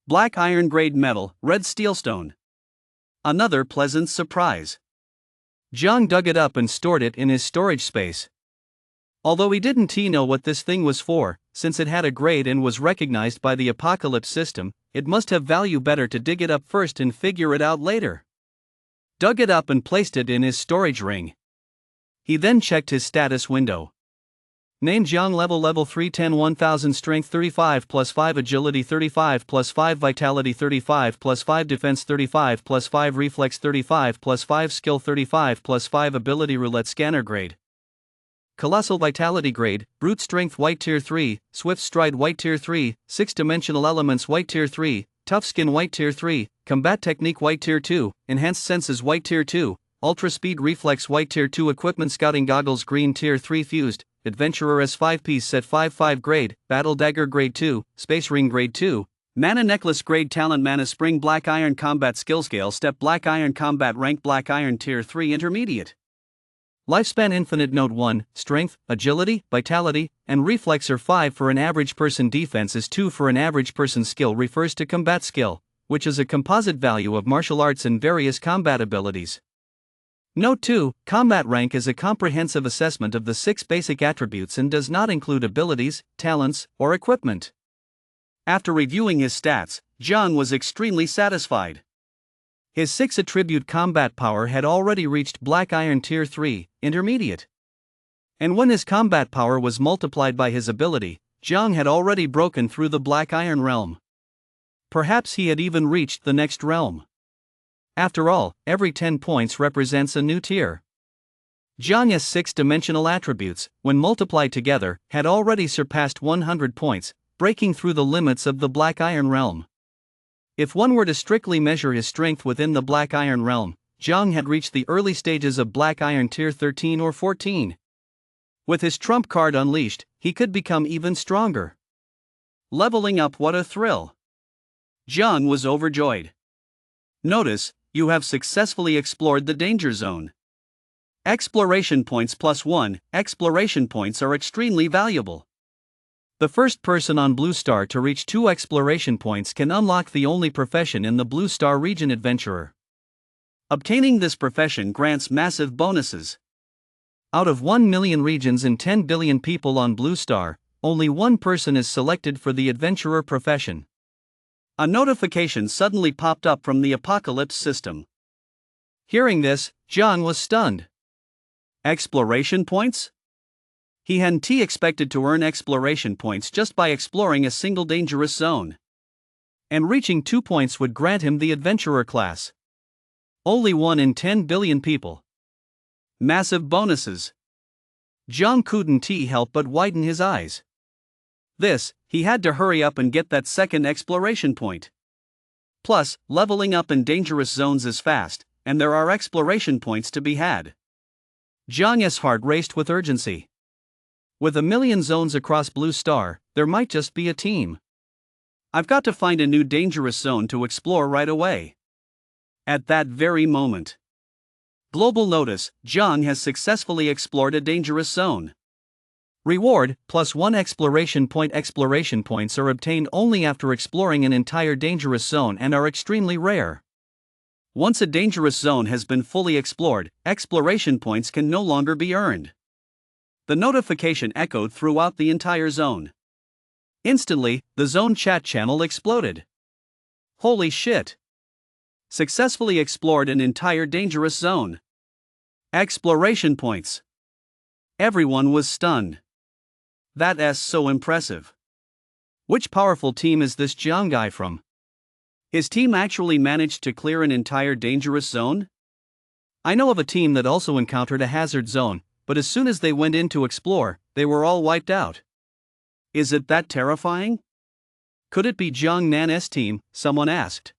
Black iron grade metal, red steel stone. Another pleasant surprise. Jiang dug it up and stored it in his storage space. Although he didn't know what this thing was for, since it had a grade and was recognized by the Apocalypse system, it must have value. Better to dig it up first and figure it out later. Dug it up and placed it in his storage ring. He then checked his status window. Name Jiang level 310 1000 strength 35 plus 5 agility 35 plus 5 vitality 35 plus 5 defense 35 plus 5 reflex 35 plus 5 skill 35 plus 5 ability roulette scanner grade. Colossal vitality grade, brute strength White Tier 3, swift stride White Tier 3, 6-dimensional elements White Tier 3, tough skin White Tier 3, combat technique White Tier 2, enhanced senses White Tier 2, ultra speed reflex White Tier 2 equipment scouting goggles Green Tier 3 fused, Adventurer S5 piece set 5 grade, Battle Dagger grade 2, Space Ring grade 2, Mana Necklace grade Talent Mana Spring Black Iron Combat Skill Scale Step Black Iron Combat Rank Black Iron Tier 3 Intermediate. Lifespan Infinite Note 1, Strength, Agility, Vitality, and Reflex are 5 for an average person. Defense is 2 for an average person. Skill refers to combat skill, which is a composite value of martial arts and various combat abilities. Note 2, combat rank is a comprehensive assessment of the 6 basic attributes and does not include abilities, talents, or equipment. After reviewing his stats, Jiang was extremely satisfied. His 6 attribute combat power had already reached Black Iron Tier 3, Intermediate. And when his combat power was multiplied by his ability, Jiang had already broken through the Black Iron realm. Perhaps he had even reached the next realm. After all, every 10 points represents a new tier. Jiang's 6-dimensional attributes, when multiplied together, had already surpassed 100 points, breaking through the limits of the Black Iron realm. If one were to strictly measure his strength within the Black Iron realm, Jiang had reached the early stages of Black Iron Tier 13 or 14. With his trump card unleashed, he could become even stronger. Leveling up, what a thrill! Jiang was overjoyed. Notice, you have successfully explored the danger zone. Exploration points +1. Exploration points are extremely valuable. The first person on Blue Star to reach 2 exploration points can unlock the only profession in the Blue Star region, Adventurer. Obtaining this profession grants massive bonuses. Out of 1 million regions and 10 billion people on Blue Star, only one person is selected for the Adventurer profession. A notification suddenly popped up from the Apocalypse system. Hearing this, Jiang was stunned. Exploration points? He hadn't expected to earn exploration points just by exploring a single dangerous zone. And reaching 2 points would grant him the Adventurer class. Only 1 in 10 billion people. Massive bonuses. Jiang couldn't help but widen his eyes. This, he had to hurry up and get that second exploration point. Plus, leveling up in dangerous zones is fast, and there are exploration points to be had. Jiang's heart raced with urgency. With 1 million zones across Blue Star, there might just be a team. I've got to find a new dangerous zone to explore right away. At that very moment. Global notice, Jiang has successfully explored a dangerous zone. Reward, +1 exploration point. Exploration points are obtained only after exploring an entire dangerous zone and are extremely rare. Once a dangerous zone has been fully explored, exploration points can no longer be earned. The notification echoed throughout the entire zone. Instantly, the zone chat channel exploded. Holy shit! Successfully explored an entire dangerous zone. Exploration points. Everyone was stunned. That's so impressive. Which powerful team is this Jiang guy from? His team actually managed to clear an entire dangerous zone? I know of a team that also encountered a hazard zone, but as soon as they went in to explore, they were all wiped out. Is it that terrifying? Could it be Jiang Nan's team? Someone asked.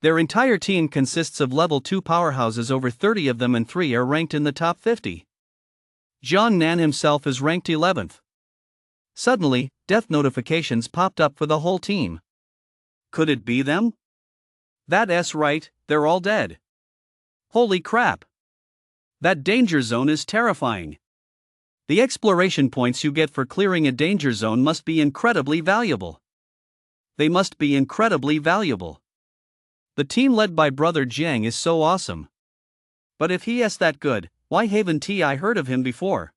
Their entire team consists of level 2 powerhouses, over 30 of them, and 3 are ranked in the top 50. Jiang Nan himself is ranked 11th. Suddenly, death notifications popped up for the whole team. Could it be them? That's right, they're all dead. Holy crap! That danger zone is terrifying. The exploration points you get for clearing a danger zone must be incredibly valuable. They must be incredibly valuable. The team led by Brother Jiang is so awesome. But if he is that good, why haven't I heard of him before?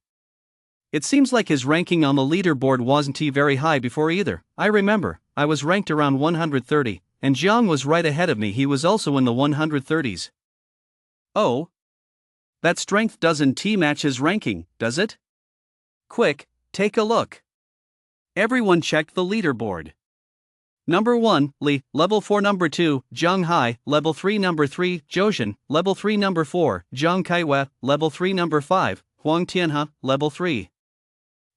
It seems like his ranking on the leaderboard wasn't very high before either. I remember, I was ranked around 130, and Jiang was right ahead of me. He was also in the 130s. Oh? That strength doesn't match his ranking, does it? Quick, take a look. Everyone check the leaderboard. Number 1, Li, level 4. Number 2, Zhang Hai, level 3. Number 3, Zhou, level 3. Number 4, Zhang Kaiwe, level 3. Number 5, Huang Tianhe, level 3.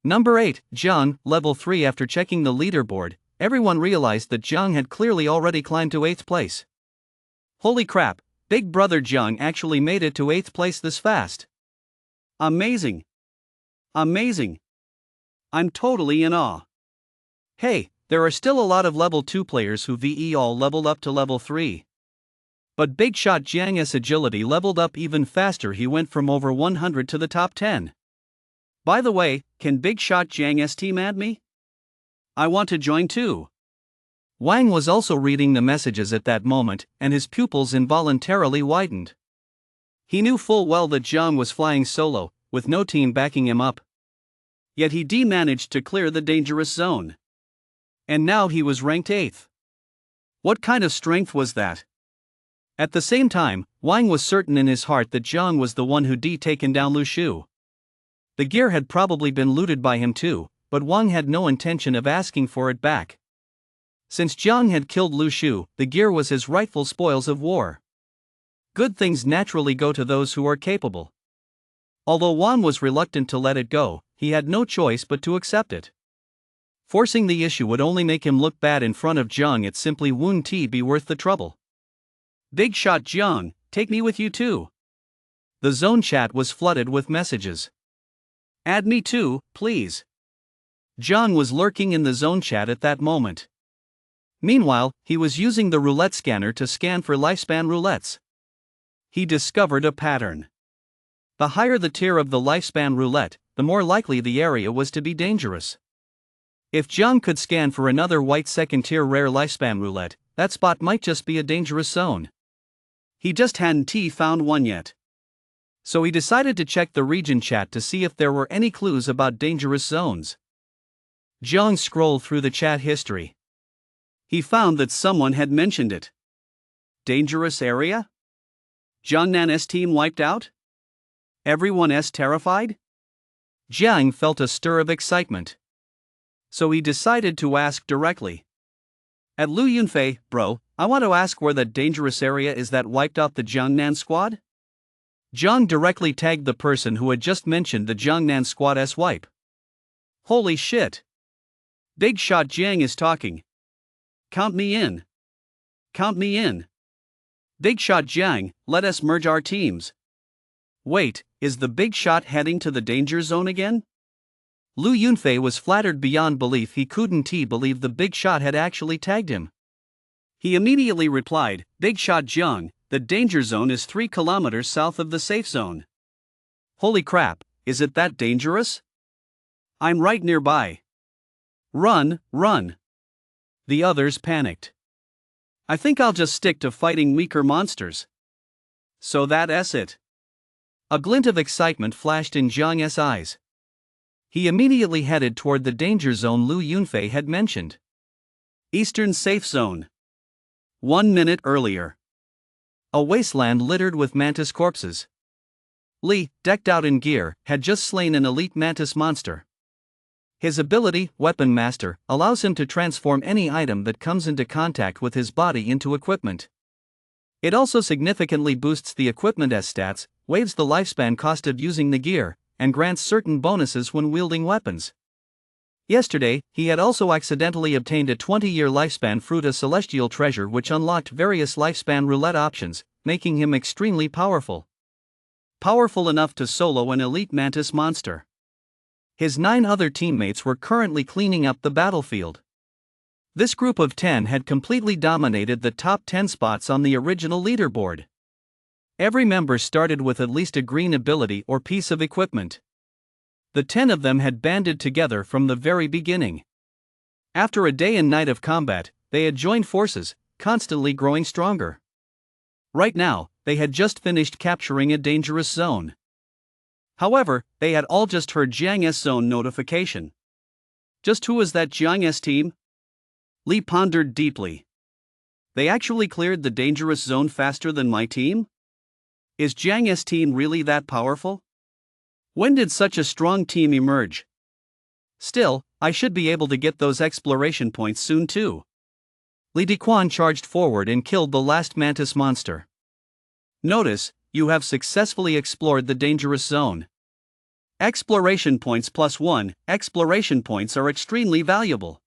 Number 8, Jiang, level 3. After checking the leaderboard, everyone realized that Jiang had clearly already climbed to 8th place. Holy crap, Big Brother Jiang actually made it to 8th place this fast. Amazing. Amazing. I'm totally in awe. Hey, there are still a lot of level 2 players who all leveled up to level 3. But Big Shot Jiang's agility leveled up even faster. He went from over 100 to the top 10. By the way, can Big Shot Jiang's team add me? I want to join too. Wang was also reading the messages at that moment, and his pupils involuntarily widened. He knew full well that Jiang was flying solo, with no team backing him up. Yet he managed to clear the dangerous zone. And now he was ranked 8th. What kind of strength was that? At the same time, Wang was certain in his heart that Jiang was the one who'd taken down Lu Shu. The gear had probably been looted by him too, but Wang had no intention of asking for it back. Since Jiang had killed Lu Shu, the gear was his rightful spoils of war. Good things naturally go to those who are capable. Although Wang was reluctant to let it go, he had no choice but to accept it. Forcing the issue would only make him look bad in front of Jiang. It simply wouldn't be worth the trouble. Big shot Jiang, take me with you too. The zone chat was flooded with messages. Add me too, please. Jiang was lurking in the zone chat at that moment. Meanwhile, he was using the roulette scanner to scan for lifespan roulettes. He discovered a pattern. The higher the tier of the lifespan roulette, the more likely the area was to be dangerous. If Jiang could scan for another white second-tier rare lifespan roulette, that spot might just be a dangerous zone. He just hadn't found one yet. So he decided to check the region chat to see if there were any clues about dangerous zones. Jiang scrolled through the chat history. He found that someone had mentioned it. Dangerous area? Jiangnan's team wiped out? Everyone else terrified? Jiang felt a stir of excitement. So he decided to ask directly. At Lu Yunfei, bro, I want to ask where that dangerous area is that wiped out the Jiangnan squad? Jiang directly tagged the person who had just mentioned the Jiangnan squad's wipe. Holy shit! Big shot Jiang is talking. Count me in. Count me in. Big shot Jiang, let us merge our teams. Wait, is the big shot heading to the danger zone again? Lu Yunfei was flattered beyond belief. He couldn't believe the big shot had actually tagged him. He immediately replied, Big shot Jiang, the danger zone is 3 kilometers south of the safe zone. Holy crap, is it that dangerous? I'm right nearby. Run, run. The others panicked. I think I'll just stick to fighting weaker monsters. So that's it. A glint of excitement flashed in Jiang's eyes. He immediately headed toward the danger zone Lu Yunfei had mentioned. Eastern Safe Zone. 1 minute earlier. A wasteland littered with mantis corpses. Li, decked out in gear, had just slain an elite mantis monster. His ability, Weapon Master, allows him to transform any item that comes into contact with his body into equipment. It also significantly boosts the equipment's stats, waives the lifespan cost of using the gear, and grants certain bonuses when wielding weapons. Yesterday, he had also accidentally obtained a 20-year lifespan fruit, a celestial treasure which unlocked various lifespan roulette options, making him extremely powerful. Powerful enough to solo an elite mantis monster. His 9 other teammates were currently cleaning up the battlefield. This group of 10 had completely dominated the top 10 spots on the original leaderboard. Every member started with at least a green ability or piece of equipment. The 10 of them had banded together from the very beginning. After a day and night of combat, they had joined forces, constantly growing stronger. Right now, they had just finished capturing a dangerous zone. However, they had all just heard Jiang's zone notification. Just who was that Jiang's team? Li pondered deeply. They actually cleared the dangerous zone faster than my team? Is Jiang's team really that powerful? When did such a strong team emerge? Still, I should be able to get those exploration points soon too. Li Dequan charged forward and killed the last mantis monster. Notice, you have successfully explored the dangerous zone. Exploration points +1, exploration points are extremely valuable.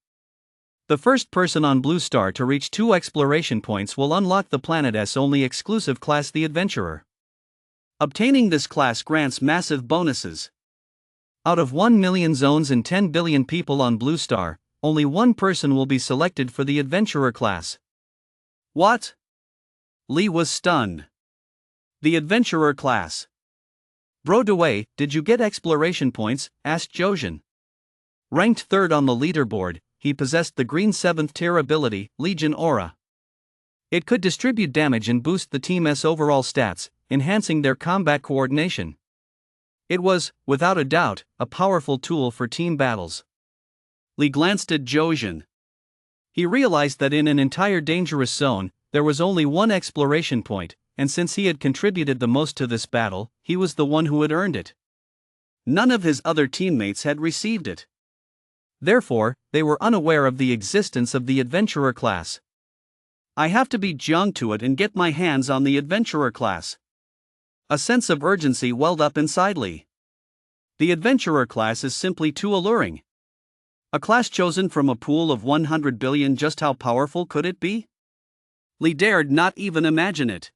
The first person on Blue Star to reach 2 exploration points will unlock the planet's only exclusive class, the Adventurer. Obtaining this class grants massive bonuses. Out of 1 million zones and 10 billion people on Blue Star, only one person will be selected for the Adventurer class. What? Li was stunned. The Adventurer class. Bro Dewey, did you get exploration points? Asked Josian. Ranked 3rd on the leaderboard, he possessed the green 7th tier ability, Legion Aura. It could distribute damage and boost the team's overall stats, enhancing their combat coordination. It was, without a doubt, a powerful tool for team battles. Lee glanced at Zhou. He realized that in an entire dangerous zone, there was only one exploration point, and since he had contributed the most to this battle, he was the one who had earned it. None of his other teammates had received it. Therefore, they were unaware of the existence of the adventurer class. I have to beat Jiang to it and get my hands on the adventurer class. A sense of urgency welled up inside Lee. The adventurer class is simply too alluring. A class chosen from a pool of 100 billion, just how powerful could it be? Lee dared not even imagine it.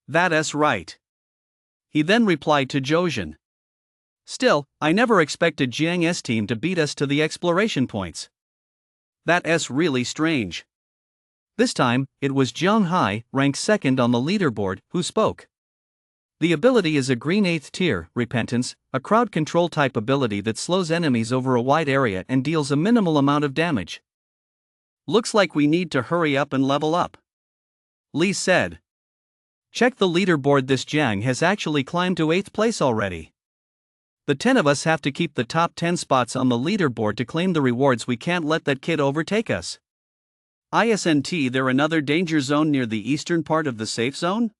That's right. He then replied to Zhou. Still, I never expected Jiang's team to beat us to the exploration points. That's really strange. This time, it was Jiang Hai, ranked second on the leaderboard, who spoke. The ability is a green 8th tier, Repentance, a crowd control type ability that slows enemies over a wide area and deals a minimal amount of damage. Looks like we need to hurry up and level up, Lee said. Check the leaderboard, this Jiang has actually climbed to 8th place already. The 10 of us have to keep the top 10 spots on the leaderboard to claim the rewards. We can't let that kid overtake us. Isn't there another danger zone near the eastern part of the safe zone?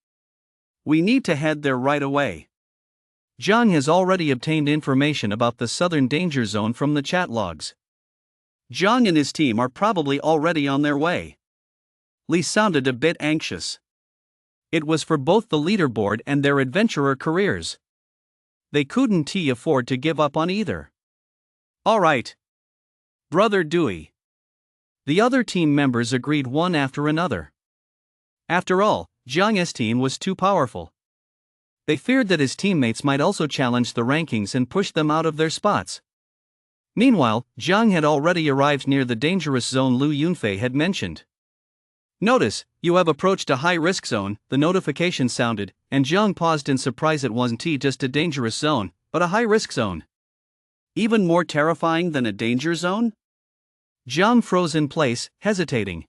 We need to head there right away. Jiang has already obtained information about the southern danger zone from the chat logs. Jiang and his team are probably already on their way. Lee sounded a bit anxious. It was for both the leaderboard and their adventurer careers. They couldn't afford to give up on either. All right, Brother Dewey. The other team members agreed one after another. After all, Jiang's team was too powerful. They feared that his teammates might also challenge the rankings and push them out of their spots. Meanwhile, Jiang had already arrived near the dangerous zone Lu Yunfei had mentioned. Notice, you have approached a high-risk zone, the notification sounded, and Jiang paused in surprise. It wasn't just a dangerous zone, but a high-risk zone. Even more terrifying than a danger zone? Jiang froze in place, hesitating.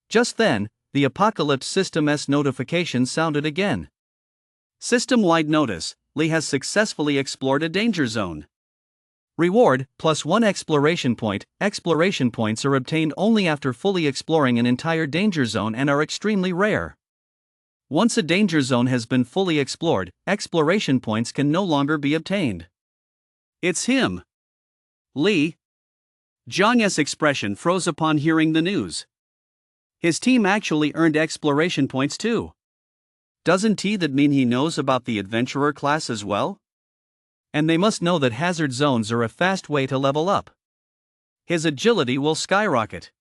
Just then, the Apocalypse System's notification sounded again. System-wide notice, Lee has successfully explored a danger zone. Reward, +1 exploration point. Exploration points are obtained only after fully exploring an entire danger zone and are extremely rare. Once a danger zone has been fully explored, exploration points can no longer be obtained. It's him. Lee. Jiang's expression froze upon hearing the news. His team actually earned exploration points too. Doesn't that mean he knows about the adventurer class as well? And they must know that hazard zones are a fast way to level up. His agility will skyrocket.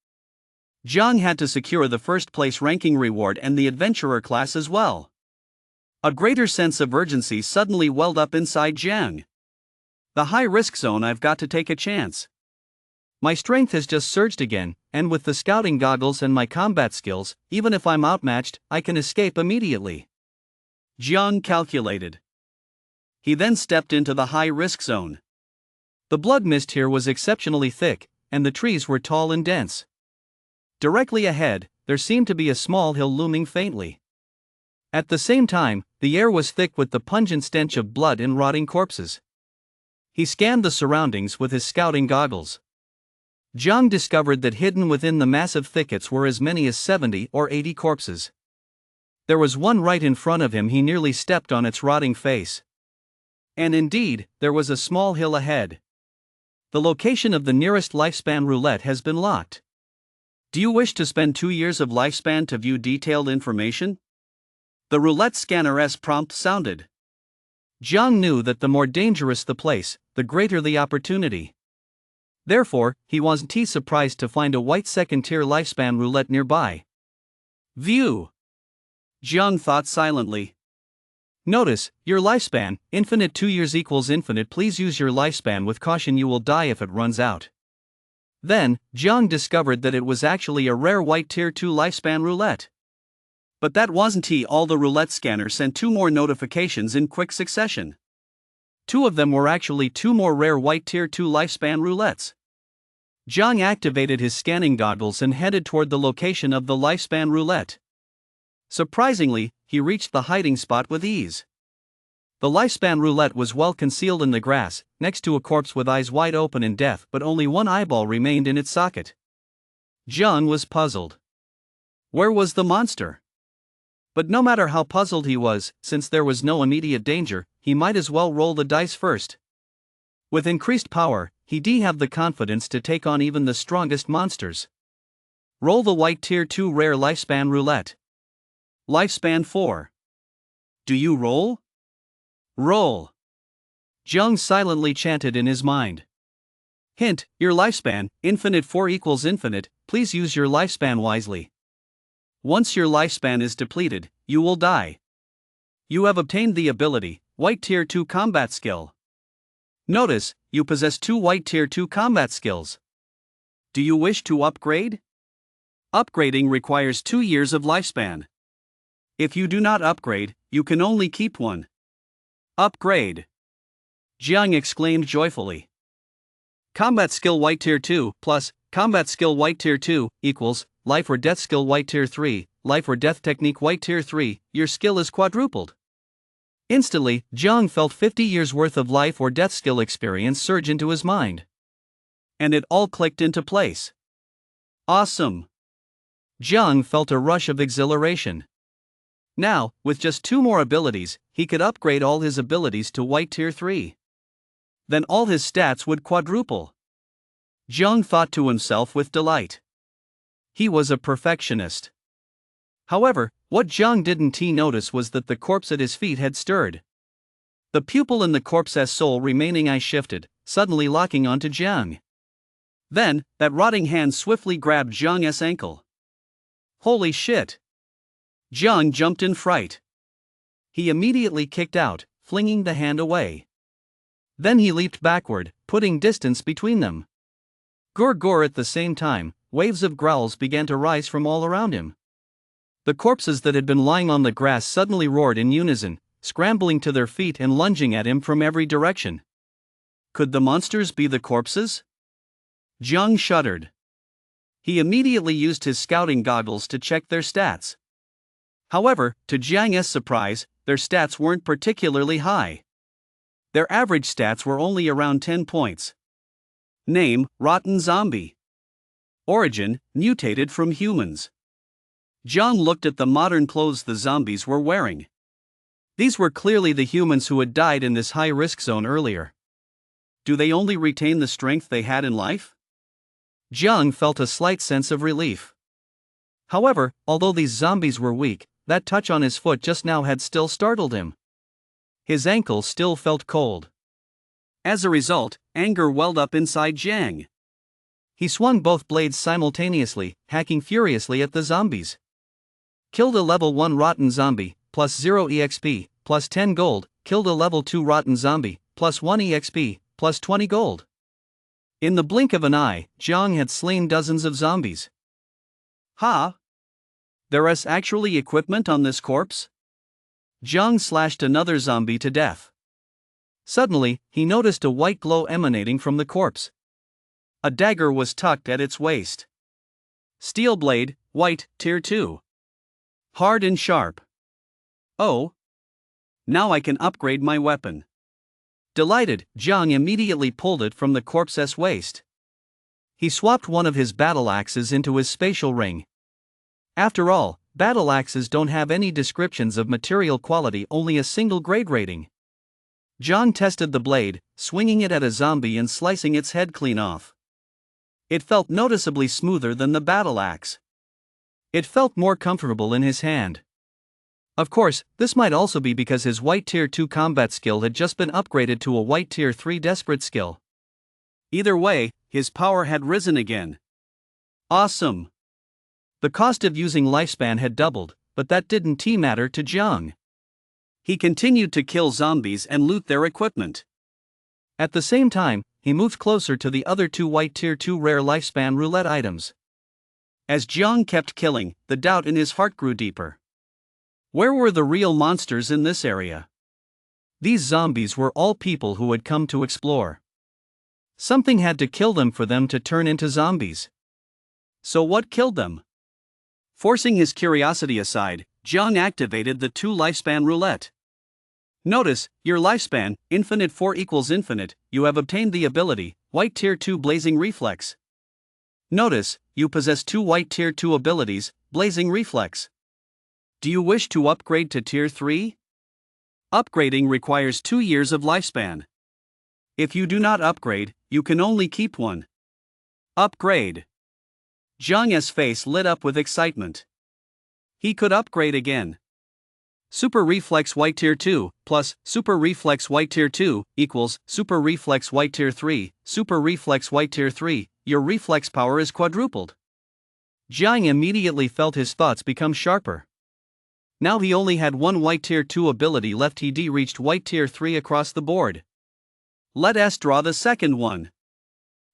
Jiang had to secure the first place ranking reward and the adventurer class as well. A greater sense of urgency suddenly welled up inside Jiang. The high-risk zone, I've got to take a chance. My strength has just surged again, and with the scouting goggles and my combat skills, even if I'm outmatched, I can escape immediately. Jiang calculated. He then stepped into the high-risk zone. The blood mist here was exceptionally thick, and the trees were tall and dense. Directly ahead, there seemed to be a small hill looming faintly. At the same time, the air was thick with the pungent stench of blood and rotting corpses. He scanned the surroundings with his scouting goggles. Jiang discovered that hidden within the massive thickets were as many as 70 or 80 corpses. There was one right in front of him. He nearly stepped on its rotting face. And indeed, there was a small hill ahead. The location of the nearest lifespan roulette has been locked. Do you wish to spend 2 years of lifespan to view detailed information? The roulette scanner's prompt sounded. Jiang knew that the more dangerous the place, the greater the opportunity. Therefore, he wasn't surprised to find a white second-tier lifespan roulette nearby. View. Jiang thought silently. Notice, your lifespan, infinite. 2 years equals infinite. Please use your lifespan with caution. You will die if it runs out. Then, Jiang discovered that it was actually a rare white tier 2 lifespan roulette. But that wasn't all. The roulette scanner sent 2 more notifications in quick succession. 2 of them were actually 2 more rare white tier 2 lifespan roulettes. Jiang activated his scanning goggles and headed toward the location of the lifespan roulette. Surprisingly, he reached the hiding spot with ease. The lifespan roulette was well concealed in the grass, next to a corpse with eyes wide open in death, but only one eyeball remained in its socket. Jiang was puzzled. Where was the monster? But no matter how puzzled he was, since there was no immediate danger, he might as well roll the dice first. With increased power, he'd have the confidence to take on even the strongest monsters. Roll the white tier 2 rare lifespan roulette. Lifespan 4. Do you roll? Roll. Jiang silently chanted in his mind. Hint, your lifespan, infinite 4 equals infinite, please use your lifespan wisely. Once your lifespan is depleted, you will die. You have obtained the ability, White Tier 2 Combat Skill. Notice, you possess 2 White Tier 2 combat skills. Do you wish to upgrade? Upgrading requires 2 years of lifespan. If you do not upgrade, you can only keep one. Upgrade! Jiang exclaimed joyfully. Combat Skill White Tier 2 plus Combat Skill White Tier 2 equals Life or Death Skill White Tier 3, Life or Death Technique White Tier 3, your skill is quadrupled. Instantly, Jiang felt 50 years worth of life or death skill experience surge into his mind. And it all clicked into place. Awesome! Jiang felt a rush of exhilaration. Now, with just 2 more abilities, he could upgrade all his abilities to White Tier 3. Then all his stats would quadruple. Jiang thought to himself with delight. He was a perfectionist. However, what Jiang didn't notice was that the corpse at his feet had stirred. The pupil in the corpse's soul remaining eye shifted, suddenly locking onto Jiang. Then, that rotting hand swiftly grabbed Jiang's ankle. Holy shit! Jiang jumped in fright. He immediately kicked out, flinging the hand away. Then he leaped backward, putting distance between them. Gur at the same time, waves of growls began to rise from all around him. The corpses that had been lying on the grass suddenly roared in unison, scrambling to their feet and lunging at him from every direction. Could the monsters be the corpses? Jiang shuddered. He immediately used his scouting goggles to check their stats. However, to Jiang's surprise, their stats weren't particularly high. Their average stats were only around 10 points. Name, Rotten Zombie. Origin, mutated from humans. Jiang looked at the modern clothes the zombies were wearing. These were clearly the humans who had died in this high-risk zone earlier. Do they only retain the strength they had in life? Jiang felt a slight sense of relief. However, although these zombies were weak, that touch on his foot just now had still startled him. His ankle still felt cold. As a result, anger welled up inside Jiang. He swung both blades simultaneously, hacking furiously at the zombies. Killed a level 1 rotten zombie, plus 0 EXP, plus 10 gold, killed a level 2 rotten zombie, plus 1 EXP, plus 20 gold. In the blink of an eye, Jiang had slain dozens of zombies. Ha! There's actually equipment on this corpse? Jiang slashed another zombie to death. Suddenly, he noticed a white glow emanating from the corpse. A dagger was tucked at its waist. Steel blade, White, Tier 2. Hard and sharp. Oh! Now I can upgrade my weapon. Delighted, Jiang immediately pulled it from the corpse's waist. He swapped one of his battle axes into his spatial ring. After all, battle axes don't have any descriptions of material quality, only a single grade rating. Jiang tested the blade, swinging it at a zombie and slicing its head clean off. It felt noticeably smoother than the battle axe. It felt more comfortable in his hand. Of course, this might also be because his White Tier 2 combat skill had just been upgraded to a White Tier 3 desperate skill. Either way, his power had risen again. Awesome! The cost of using lifespan had doubled, but that didn't matter to Jiang. He continued to kill zombies and loot their equipment. At the same time, he moved closer to the other 2 White Tier 2 rare lifespan roulette items. As Jiang kept killing, the doubt in his heart grew deeper. Where were the real monsters in this area? These zombies were all people who had come to explore. Something had to kill them for them to turn into zombies. So what killed them? Forcing his curiosity aside, Jiang activated the 2 lifespan roulette. Notice, your lifespan, infinite 4 equals infinite, you have obtained the ability, white tier 2 blazing reflex. Notice, you possess 2 white tier 2 abilities, blazing reflex. Do you wish to upgrade to tier 3? Upgrading requires 2 years of lifespan. If you do not upgrade, you can only keep one. Upgrade. Jiang's face lit up with excitement. He could upgrade again. Super Reflex White Tier 2 plus Super Reflex White Tier 2 equals Super Reflex White Tier 3, Super Reflex White Tier 3, your reflex power is quadrupled. Jiang immediately felt his thoughts become sharper. Now he only had one White Tier 2 ability left. He reached White Tier 3 across the board. Let us draw the second one.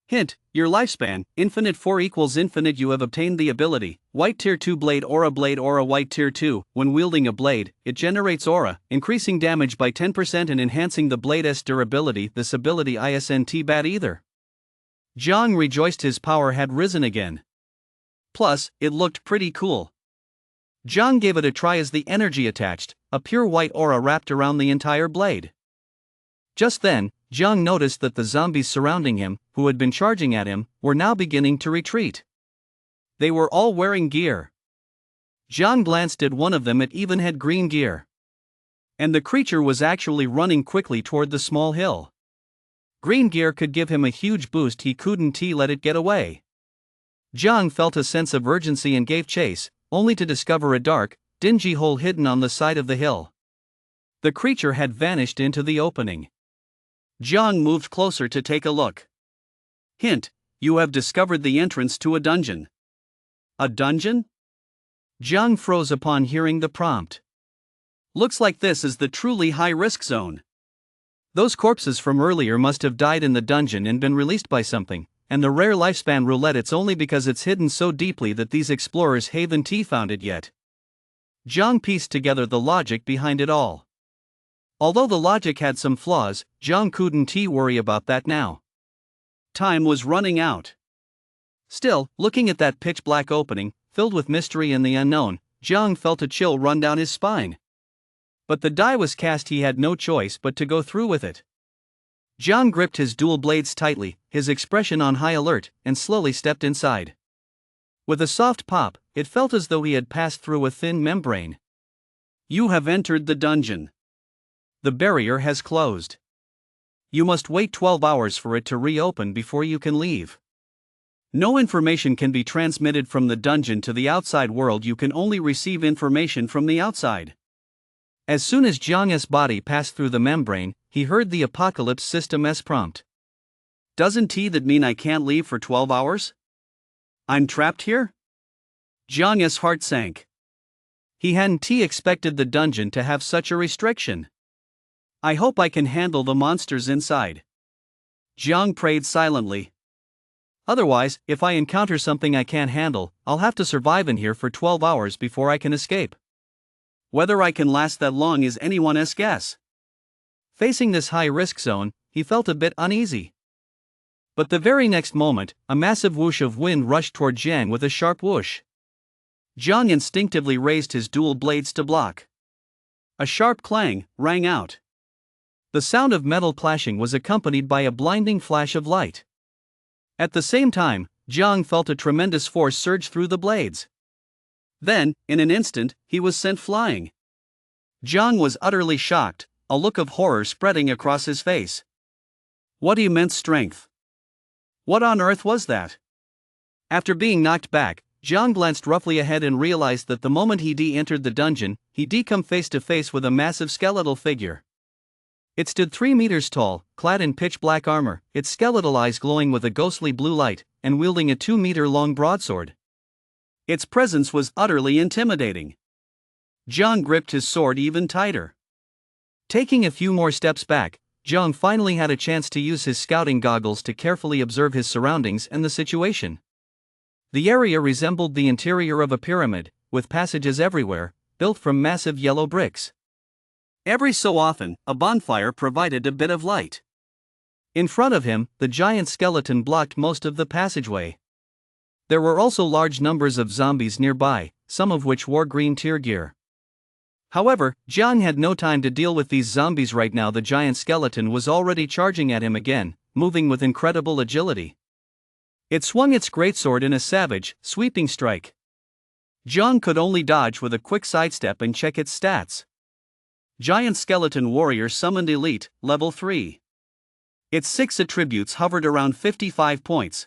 Hint, your lifespan, infinite 4 equals infinite. You have obtained the ability, White Tier 2 Blade Aura White Tier 2. When wielding a blade, it generates aura, increasing damage by 10% and enhancing the blade's durability. This ability isn't bad either. Jiang rejoiced his power had risen again. Plus, it looked pretty cool. Jiang gave it a try as the energy attached, a pure white aura wrapped around the entire blade. Just then, Jiang noticed that the zombies surrounding him, who had been charging at him, were now beginning to retreat. They were all wearing gear. Jiang glanced at one of them. It even had green gear. And the creature was actually running quickly toward the small hill. Green gear could give him a huge boost. He couldn't let it get away. Jiang felt a sense of urgency and gave chase, only to discover a dark, dingy hole hidden on the side of the hill. The creature had vanished into the opening. Jiang moved closer to take a look. Hint, you have discovered the entrance to a dungeon. A dungeon? Jiang froze upon hearing the prompt. Looks like this is the truly high-risk zone. Those corpses from earlier must have died in the dungeon and been released by something, and the rare lifespan roulette, it's only because it's hidden so deeply that these explorers haven't found it yet. Jiang pieced together the logic behind it all. Although the logic had some flaws, Jiang couldn't worry about that now. Time was running out. Still, looking at that pitch-black opening, filled with mystery and the unknown, Jiang felt a chill run down his spine. But the die was cast. He had no choice but to go through with it. Jiang gripped his dual blades tightly, his expression on high alert, and slowly stepped inside. With a soft pop, it felt as though he had passed through a thin membrane. You have entered the dungeon. The barrier has closed. You must wait 12 hours for it to reopen before you can leave. No information can be transmitted from the dungeon to the outside world. You can only receive information from the outside. As soon as Jiang's body passed through the membrane, he heard the Apocalypse System's prompt. Doesn't that mean I can't leave for 12 hours? I'm trapped here? Jiang's heart sank. He hadn't expected the dungeon to have such a restriction. I hope I can handle the monsters inside. Jiang prayed silently. Otherwise, if I encounter something I can't handle, I'll have to survive in here for 12 hours before I can escape. Whether I can last that long is anyone's guess. Facing this high-risk zone, he felt a bit uneasy. But the very next moment, a massive whoosh of wind rushed toward Jiang with a sharp whoosh. Jiang instinctively raised his dual blades to block. A sharp clang rang out. The sound of metal clashing was accompanied by a blinding flash of light. At the same time, Jiang felt a tremendous force surge through the blades. Then, in an instant, he was sent flying. Jiang was utterly shocked, a look of horror spreading across his face. What immense strength! What on earth was that? After being knocked back, Jiang glanced roughly ahead and realized that the moment he entered the dungeon, he come face to face with a massive skeletal figure. It stood 3 meters tall, clad in pitch-black armor, its skeletal eyes glowing with a ghostly blue light, and wielding a 2-meter-long broadsword. Its presence was utterly intimidating. Jiang gripped his sword even tighter. Taking a few more steps back, Jiang finally had a chance to use his scouting goggles to carefully observe his surroundings and the situation. The area resembled the interior of a pyramid, with passages everywhere, built from massive yellow bricks. Every so often, a bonfire provided a bit of light. In front of him, the giant skeleton blocked most of the passageway. There were also large numbers of zombies nearby, some of which wore green tier gear. However, Jiang had no time to deal with these zombies right now. The giant skeleton was already charging at him again, moving with incredible agility. It swung its greatsword in a savage, sweeping strike. Jiang could only dodge with a quick sidestep and check its stats. Giant Skeleton Warrior Summoned Elite, Level 3. Its 6 attributes hovered around 55 points.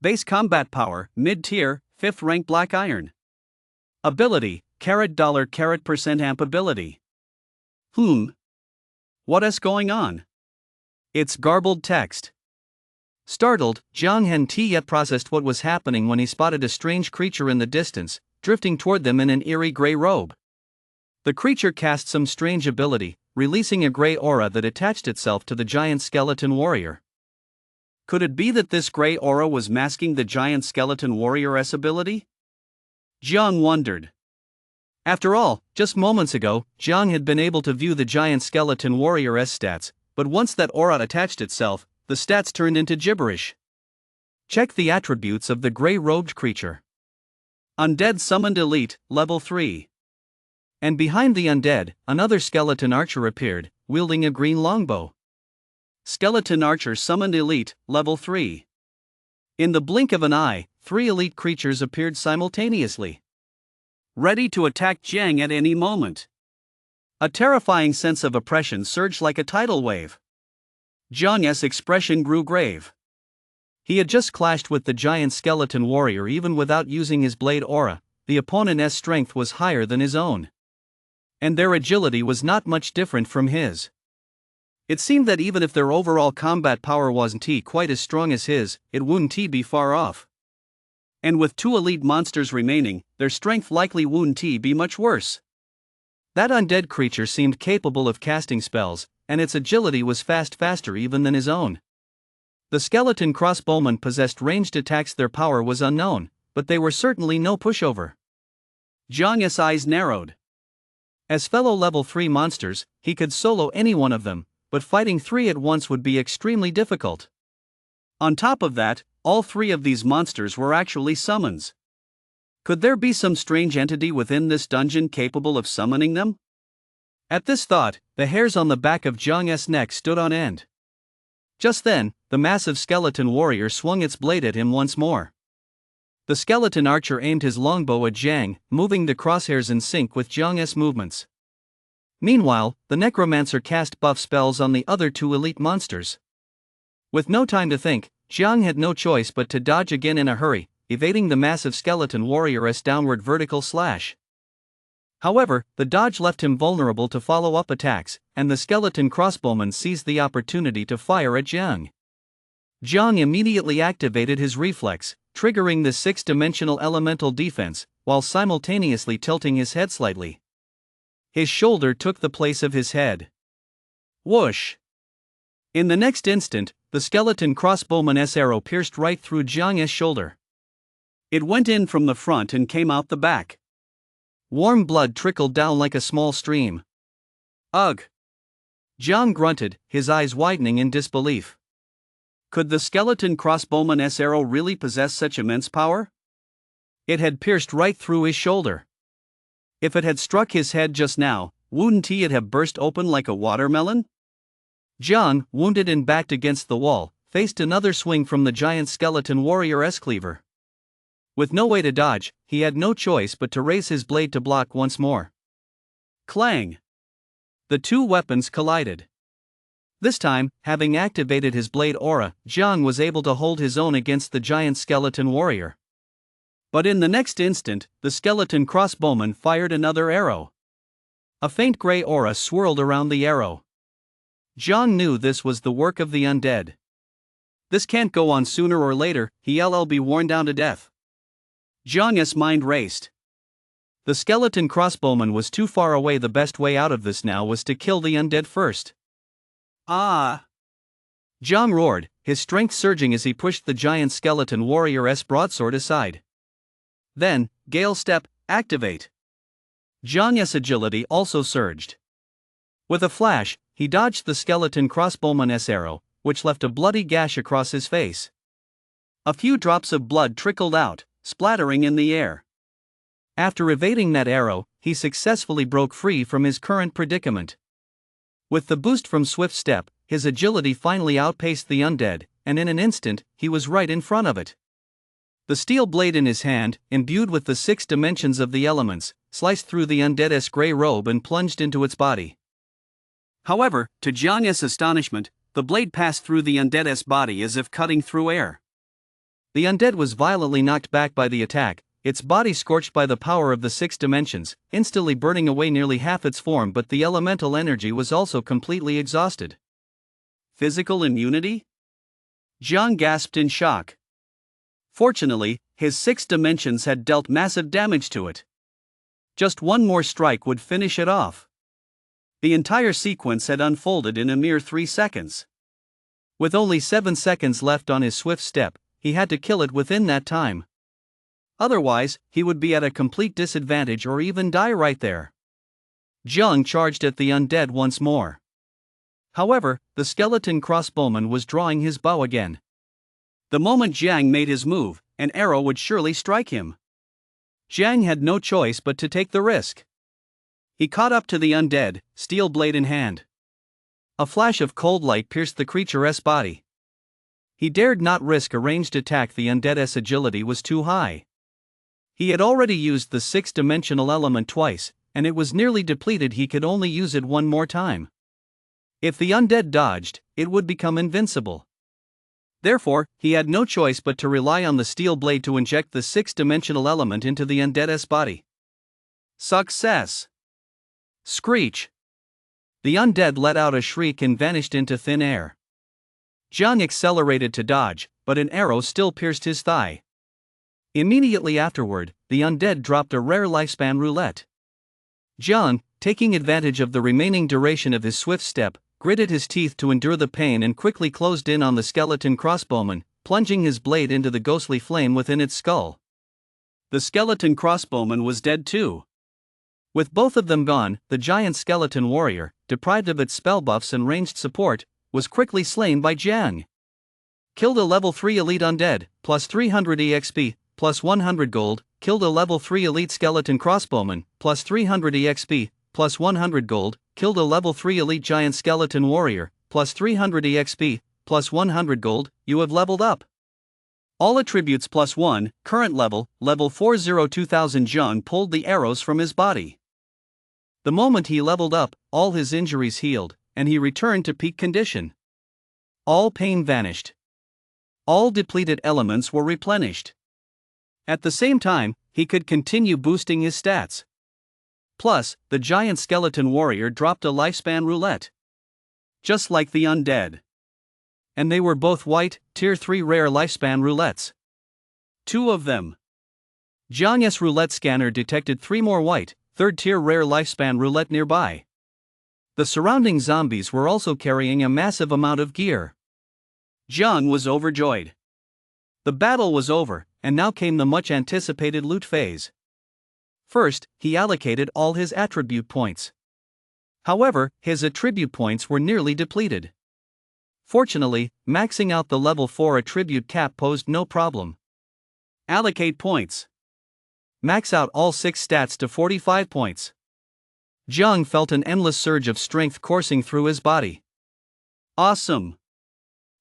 Base Combat Power, Mid-Tier, 5th Rank Black Iron. Ability, $% amp ability. What's going on? It's garbled text. Startled, Jiang hadn't yet processed what was happening when he spotted a strange creature in the distance, drifting toward them in an eerie gray robe. The creature cast some strange ability, releasing a gray aura that attached itself to the giant skeleton warrior. Could it be that this gray aura was masking the giant skeleton warrior's ability? Jiang wondered. After all, just moments ago, Jiang had been able to view the giant skeleton warrior's stats, but once that aura attached itself, the stats turned into gibberish. Check the attributes of the gray-robed creature. Undead Summoned Elite, Level 3. And behind the undead, another skeleton archer appeared, wielding a green longbow. Skeleton Archer Summoned Elite, Level 3. In the blink of an eye, 3 elite creatures appeared simultaneously, ready to attack Jiang at any moment. A terrifying sense of oppression surged like a tidal wave. Jiang's expression grew grave. He had just clashed with the giant skeleton warrior. Even without using his blade aura, the opponent's strength was higher than his own. And their agility was not much different from his. It seemed that even if their overall combat power wasn't quite as strong as his, it wouldn't be far off. And with 2 elite monsters remaining, their strength likely wouldn't be much worse. That undead creature seemed capable of casting spells, and its agility was faster even than his own. The skeleton crossbowmen possessed ranged attacks. Their power was unknown, but they were certainly no pushover. Jiang's eyes narrowed. As fellow level 3 monsters, he could solo any one of them, but fighting 3 at once would be extremely difficult. On top of that, all 3 of these monsters were actually summons. Could there be some strange entity within this dungeon capable of summoning them? At this thought, the hairs on the back of Jiang's neck stood on end. Just then, the massive skeleton warrior swung its blade at him once more. The skeleton archer aimed his longbow at Jiang, moving the crosshairs in sync with Jiang's movements. Meanwhile, the necromancer cast buff spells on the other 2 elite monsters. With no time to think, Jiang had no choice but to dodge again in a hurry, evading the massive skeleton warrior's downward vertical slash. However, the dodge left him vulnerable to follow-up attacks, and the skeleton crossbowman seized the opportunity to fire at Jiang. Jiang immediately activated his reflex, triggering the 6-dimensional elemental defense, while simultaneously tilting his head slightly. His shoulder took the place of his head. Whoosh! In the next instant, the skeleton crossbowman's arrow pierced right through Jiang's shoulder. It went in from the front and came out the back. Warm blood trickled down like a small stream. Ugh! Jiang grunted, his eyes widening in disbelief. Could the skeleton crossbowman's arrow really possess such immense power? It had pierced right through his shoulder. If it had struck his head just now, wouldn't it have burst open like a watermelon? Jiang, wounded and backed against the wall, faced another swing from the giant skeleton warrior's cleaver. With no way to dodge, he had no choice but to raise his blade to block once more. Clang! The 2 weapons collided. This time, having activated his blade aura, Jiang was able to hold his own against the giant skeleton warrior. But in the next instant, the skeleton crossbowman fired another arrow. A faint gray aura swirled around the arrow. Jiang knew this was the work of the undead. This can't go on. Sooner or later, he'll be worn down to death. Jiang's mind raced. The skeleton crossbowman was too far away. The best way out of this now was to kill the undead first. Ah! Jiang roared, his strength surging as he pushed the giant skeleton warrior's broadsword aside. Then, Gale Step, activate. Jiang's agility also surged. With a flash, he dodged the skeleton crossbowman's arrow, which left a bloody gash across his face. A few drops of blood trickled out, splattering in the air. After evading that arrow, he successfully broke free from his current predicament. With the boost from Swift Step, his agility finally outpaced the undead, and in an instant, he was right in front of it. The steel blade in his hand, imbued with the 6 dimensions of the elements, sliced through the undead's grey robe and plunged into its body. However, to Jiang's astonishment, the blade passed through the undead's body as if cutting through air. The undead was violently knocked back by the attack, its body scorched by the power of the 6 dimensions, instantly burning away nearly half its form, but the elemental energy was also completely exhausted. Physical immunity? Jiang gasped in shock. Fortunately, his 6 dimensions had dealt massive damage to it. Just one more strike would finish it off. The entire sequence had unfolded in a mere 3 seconds. With only 7 seconds left on his Swift Step, he had to kill it within that time. Otherwise, he would be at a complete disadvantage or even die right there. Jiang charged at the undead once more. However, the skeleton crossbowman was drawing his bow again. The moment Jiang made his move, an arrow would surely strike him. Jiang had no choice but to take the risk. He caught up to the undead, steel blade in hand. A flash of cold light pierced the creature's body. He dared not risk a ranged attack, the undead's agility was too high. He had already used the 6-dimensional element twice, and it was nearly depleted. He could only use it one more time. If the undead dodged, it would become invincible. Therefore, he had no choice but to rely on the steel blade to inject the 6-dimensional element into the undead's body. Success! Screech! The undead let out a shriek and vanished into thin air. Jiang accelerated to dodge, but an arrow still pierced his thigh. Immediately afterward, the undead dropped a rare lifespan roulette. Jiang, taking advantage of the remaining duration of his Swift Step, gritted his teeth to endure the pain and quickly closed in on the skeleton crossbowman, plunging his blade into the ghostly flame within its skull. The skeleton crossbowman was dead too. With both of them gone, the giant skeleton warrior, deprived of its spell buffs and ranged support, was quickly slain by Jiang. Killed a level 3 elite undead, plus 300 EXP, plus 100 gold, killed a level 3 elite skeleton crossbowman, plus 300 EXP, plus 100 gold, killed a level 3 elite giant skeleton warrior, plus 300 EXP, plus 100 gold, you have leveled up. All attributes plus 1, current level 402,000. Jiang pulled the arrows from his body. The moment he leveled up, all his injuries healed, and he returned to peak condition. All pain vanished. All depleted elements were replenished. At the same time, he could continue boosting his stats. Plus, the giant skeleton warrior dropped a lifespan roulette. Just like the undead. And they were both white, tier 3 rare lifespan roulettes. 2 of them. Jiang's roulette scanner detected 3 more white, 3rd tier rare lifespan roulette nearby. The surrounding zombies were also carrying a massive amount of gear. Jiang was overjoyed. The battle was over, and now came the much anticipated loot phase. First, he allocated all his attribute points. However, his attribute points were nearly depleted. Fortunately, maxing out the level 4 attribute cap posed no problem. Allocate points. Max out all 6 stats to 45 points. Jiang felt an endless surge of strength coursing through his body. Awesome!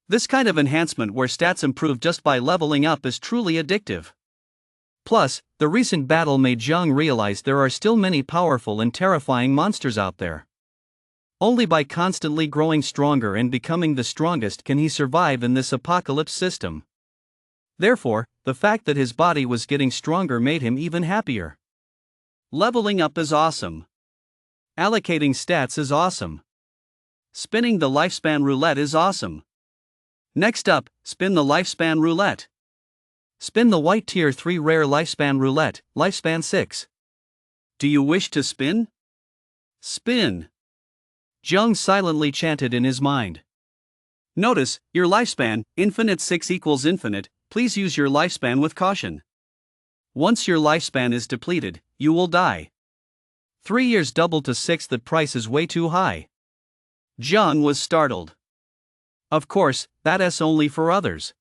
This kind of enhancement where stats improve just by leveling up is truly addictive. Plus, the recent battle made Jiang realize there are still many powerful and terrifying monsters out there. Only by constantly growing stronger and becoming the strongest can he survive in this apocalypse system. Therefore, the fact that his body was getting stronger made him even happier. Leveling up is awesome. Allocating stats is awesome. Spinning the lifespan roulette is awesome. Next up, spin the lifespan roulette. Spin the white tier 3 rare lifespan roulette, lifespan 6. Do you wish to spin? Spin. Jiang silently chanted in his mind. Notice, your lifespan, infinite 6 equals infinite, please use your lifespan with caution. Once your lifespan is depleted, you will die. 3 years double to 6, that price is way too high. Jiang was startled. Of course, that's only for others.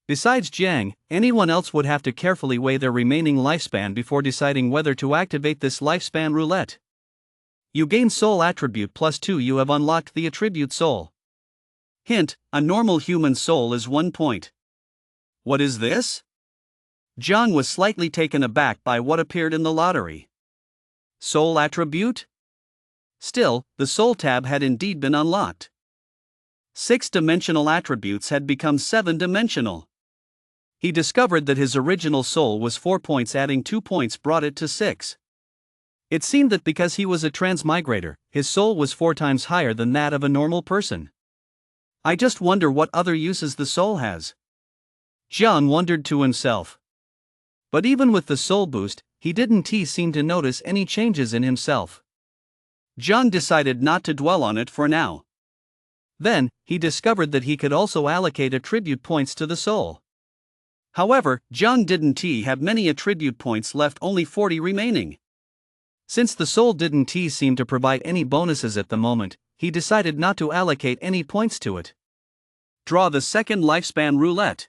Besides Jiang, anyone else would have to carefully weigh their remaining lifespan before deciding whether to activate this lifespan roulette. You gain Soul Attribute +2. You have unlocked the attribute Soul. Hint: a normal human soul is 1 point. What is this? Jiang was slightly taken aback by what appeared in the lottery. Soul Attribute? Still, the Soul tab had indeed been unlocked. 6-dimensional attributes had become 7-dimensional. He discovered that his original soul was 4 points, adding 2 points brought it to 6. It seemed that because he was a transmigrator, his soul was 4 times higher than that of a normal person. I just wonder what other uses the soul has. Jiang wondered to himself. But even with the soul boost, he didn't seem to notice any changes in himself. Jiang decided not to dwell on it for now. Then, he discovered that he could also allocate attribute points to the soul. However, Jiang didn't have many attribute points left, only 40 remaining. Since the soul didn't seem to provide any bonuses at the moment, he decided not to allocate any points to it. Draw the second lifespan roulette.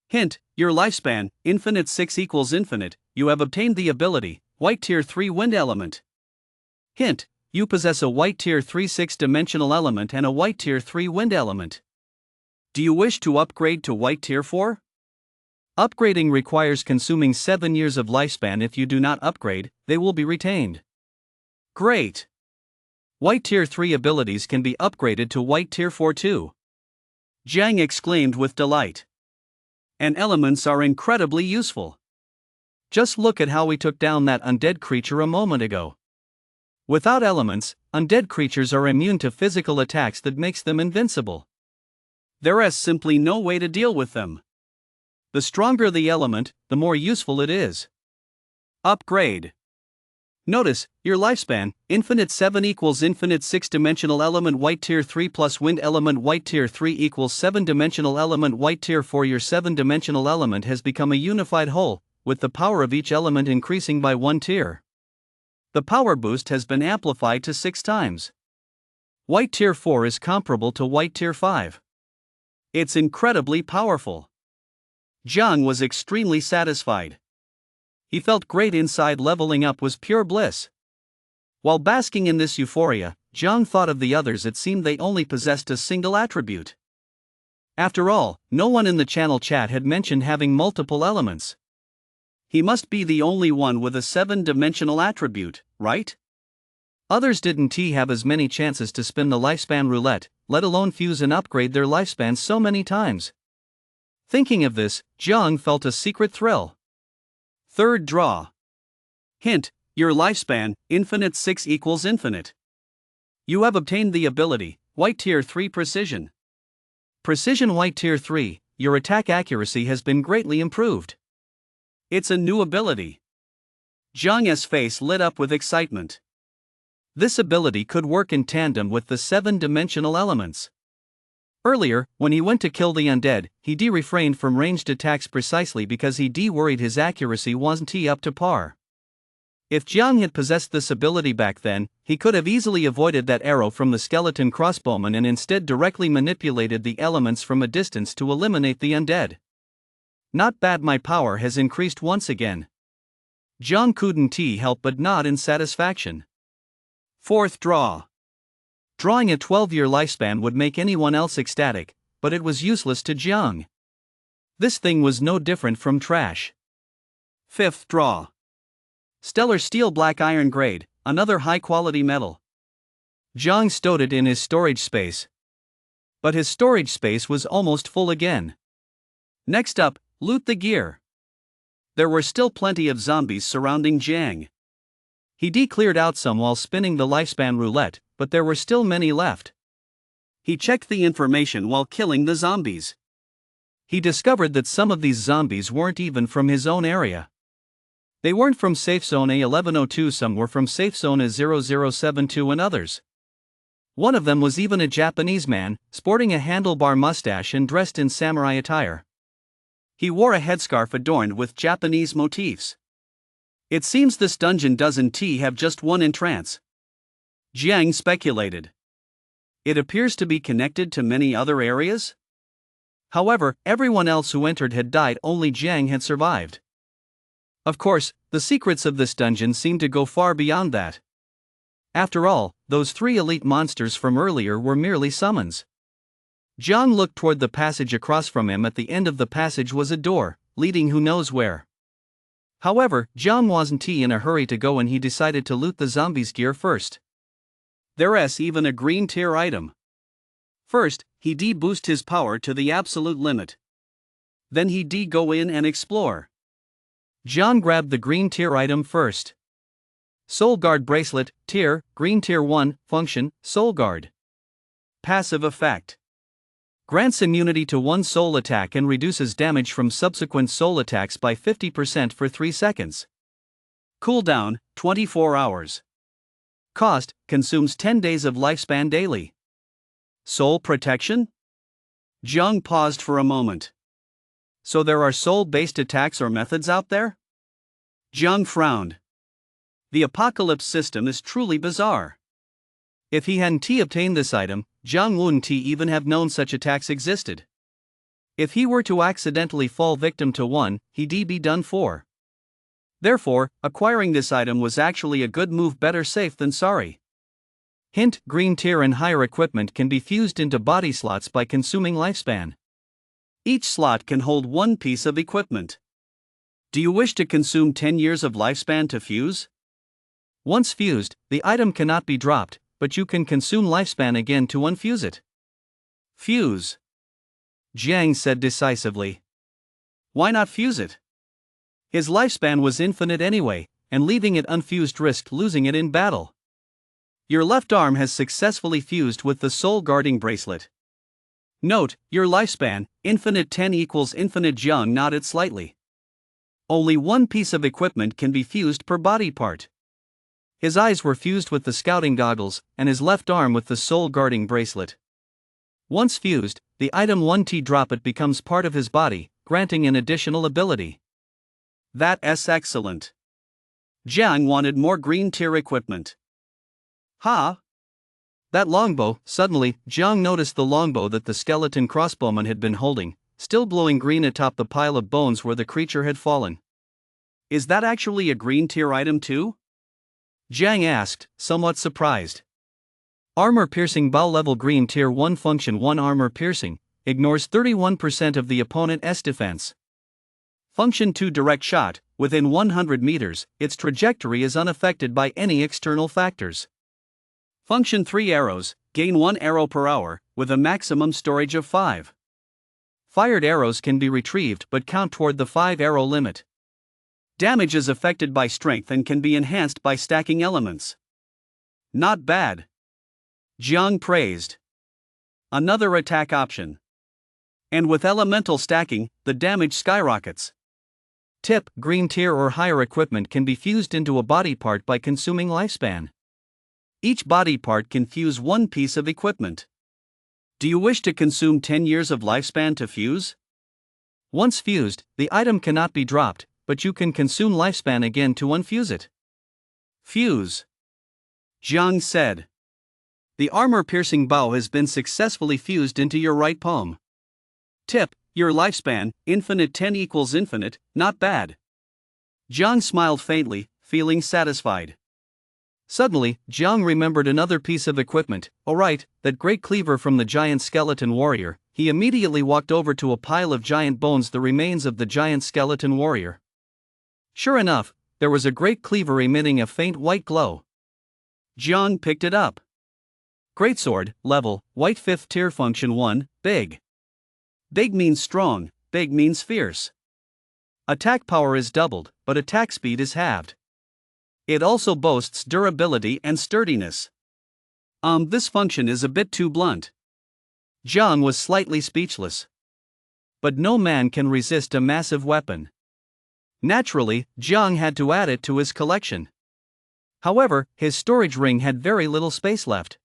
Hint: your lifespan, infinite 6 equals infinite. You have obtained the ability, White Tier 3 Wind Element. Hint: you possess a White Tier 3 6-dimensional element and a White Tier 3 Wind Element. Do you wish to upgrade to White Tier 4? Upgrading requires consuming 7 years of lifespan. If you do not upgrade, they will be retained. Great! White Tier 3 abilities can be upgraded to White Tier 4 too. Jiang exclaimed with delight. And elements are incredibly useful. Just look at how we took down that undead creature a moment ago. Without elements, undead creatures are immune to physical attacks that makes them invincible. There is simply no way to deal with them. The stronger the element, the more useful it is. Upgrade. Notice, your lifespan, infinite 7 equals infinite 6-dimensional element White Tier 3 plus Wind Element White Tier 3 equals 7-dimensional element White Tier 4. Your 7-dimensional element has become a unified whole, with the power of each element increasing by 1 tier. The power boost has been amplified to 6 times. White Tier 4 is comparable to White Tier 5. It's incredibly powerful. Jiang was extremely satisfied. He felt great inside. Leveling up was pure bliss. While basking in this euphoria, Jiang thought of the others. It seemed they only possessed a single attribute. After all, no one in the channel chat had mentioned having multiple elements. He must be the only one with a 7-dimensional attribute, right? Others didn't have as many chances to spin the lifespan roulette, let alone fuse and upgrade their lifespans so many times. Thinking of this, Jiang felt a secret thrill. Third draw. Hint: your lifespan, infinite 6 equals infinite. You have obtained the ability, White Tier 3 Precision. Precision White Tier 3, your attack accuracy has been greatly improved. It's a new ability. Jiang's face lit up with excitement. This ability could work in tandem with the 7-dimensional elements. Earlier, when he went to kill the undead, he refrained from ranged attacks precisely because he worried his accuracy wasn't up to par. If Jiang had possessed this ability back then, he could have easily avoided that arrow from the skeleton crossbowman and instead directly manipulated the elements from a distance to eliminate the undead. Not bad. My power has increased once again. Jiang couldn't help but nod in satisfaction. Fourth draw. Drawing a 12-year lifespan would make anyone else ecstatic, but it was useless to Jiang. This thing was no different from trash. Fifth draw. Stellar Steel Black Iron Grade, another high-quality metal. Jiang stowed it in his storage space. But his storage space was almost full again. Next up, loot the gear. There were still plenty of zombies surrounding Jiang. He cleared out some while spinning the lifespan roulette, but there were still many left. He checked the information while killing the zombies. He discovered that some of these zombies weren't even from his own area. They weren't from Safe Zone A1102, some were from Safe Zone A0072 and others. One of them was even a Japanese man, sporting a handlebar mustache and dressed in samurai attire. He wore a headscarf adorned with Japanese motifs. It seems this dungeon doesn't have just one entrance. Jiang speculated. It appears to be connected to many other areas? However, everyone else who entered had died, only Jiang had survived. Of course, the secrets of this dungeon seemed to go far beyond that. After all, those 3 elite monsters from earlier were merely summons. Jiang looked toward the passage across from him. At the end of the passage was a door, leading who knows where. However, Jiang wasn't in a hurry to go, and he decided to loot the zombies' gear first. There's even a green tier item. First, he boost his power to the absolute limit. Then he go in and explore. Jiang grabbed the green tier item first. Soul Guard Bracelet, tier, green tier 1, function, Soul Guard. Passive effect. Grants immunity to one soul attack and reduces damage from subsequent soul attacks by 50% for 3 seconds. Cooldown, 24 hours. Cost, consumes 10 days of lifespan daily. Soul protection? Jiang paused for a moment. So there are soul-based attacks or methods out there? Jiang frowned. The apocalypse system is truly bizarre. If he hadn't obtained this item, Jiang wouldn't even have known such attacks existed. If he were to accidentally fall victim to one, he'd be done for. Therefore, acquiring this item was actually a good move, better safe than sorry. Hint: green tier and higher equipment can be fused into body slots by consuming lifespan. Each slot can hold 1 piece of equipment. Do you wish to consume 10 years of lifespan to fuse? Once fused, the item cannot be dropped, but you can consume lifespan again to unfuse it. Fuse, Jiang said decisively. Why not fuse it? His lifespan was infinite anyway, and leaving it unfused risked losing it in battle. Your left arm has successfully fused with the Soul Guarding Bracelet. Note, your lifespan, infinite 10 equals infinite. Jiang nodded slightly. Only 1 piece of equipment can be fused per body part. His eyes were fused with the scouting goggles, and his left arm with the Soul Guarding Bracelet. Once fused, the item 1T drop it becomes part of his body, granting an additional ability. That's excellent. Jiang wanted more green tier equipment. Ha! That longbow. Suddenly, Jiang noticed the longbow that the skeleton crossbowman had been holding, still glowing green atop the pile of bones where the creature had fallen. Is that actually a green tier item too? Jiang asked, somewhat surprised. Armor Piercing Bow level green tier 1 function 1 armor piercing, ignores 31% of the opponent's defense. Function 2 direct shot, within 100 meters, its trajectory is unaffected by any external factors. Function 3 arrows, gain 1 arrow per hour, with a maximum storage of 5. Fired arrows can be retrieved but count toward the 5 arrow limit. Damage is affected by strength and can be enhanced by stacking elements. Not bad. Jiang praised. Another attack option. And with elemental stacking, the damage skyrockets. Tip: green tier or higher equipment can be fused into a body part by consuming lifespan. Each body part can fuse 1 piece of equipment. Do you wish to consume 10 years of lifespan to fuse? Once fused, the item cannot be dropped, but you can consume lifespan again to unfuse it. Fuse, Jiang said. The armor-piercing bow has been successfully fused into your right palm. Tip: your lifespan, infinite 10 equals infinite, not bad. Jiang smiled faintly, feeling satisfied. Suddenly, Jiang remembered another piece of equipment. Alright, that great cleaver from the giant skeleton warrior. He immediately walked over to a pile of giant bones, the remains of the giant skeleton warrior. Sure enough, there was a great cleaver emitting a faint white glow. Jiang picked it up. Greatsword, level, white 5th tier function 1, big. Big means strong, big means fierce. Attack power is doubled, but attack speed is halved. It also boasts durability and sturdiness. This function is a bit too blunt. Jiang was slightly speechless. But no man can resist a massive weapon. Naturally, Jiang had to add it to his collection. However, his storage ring had very little space left.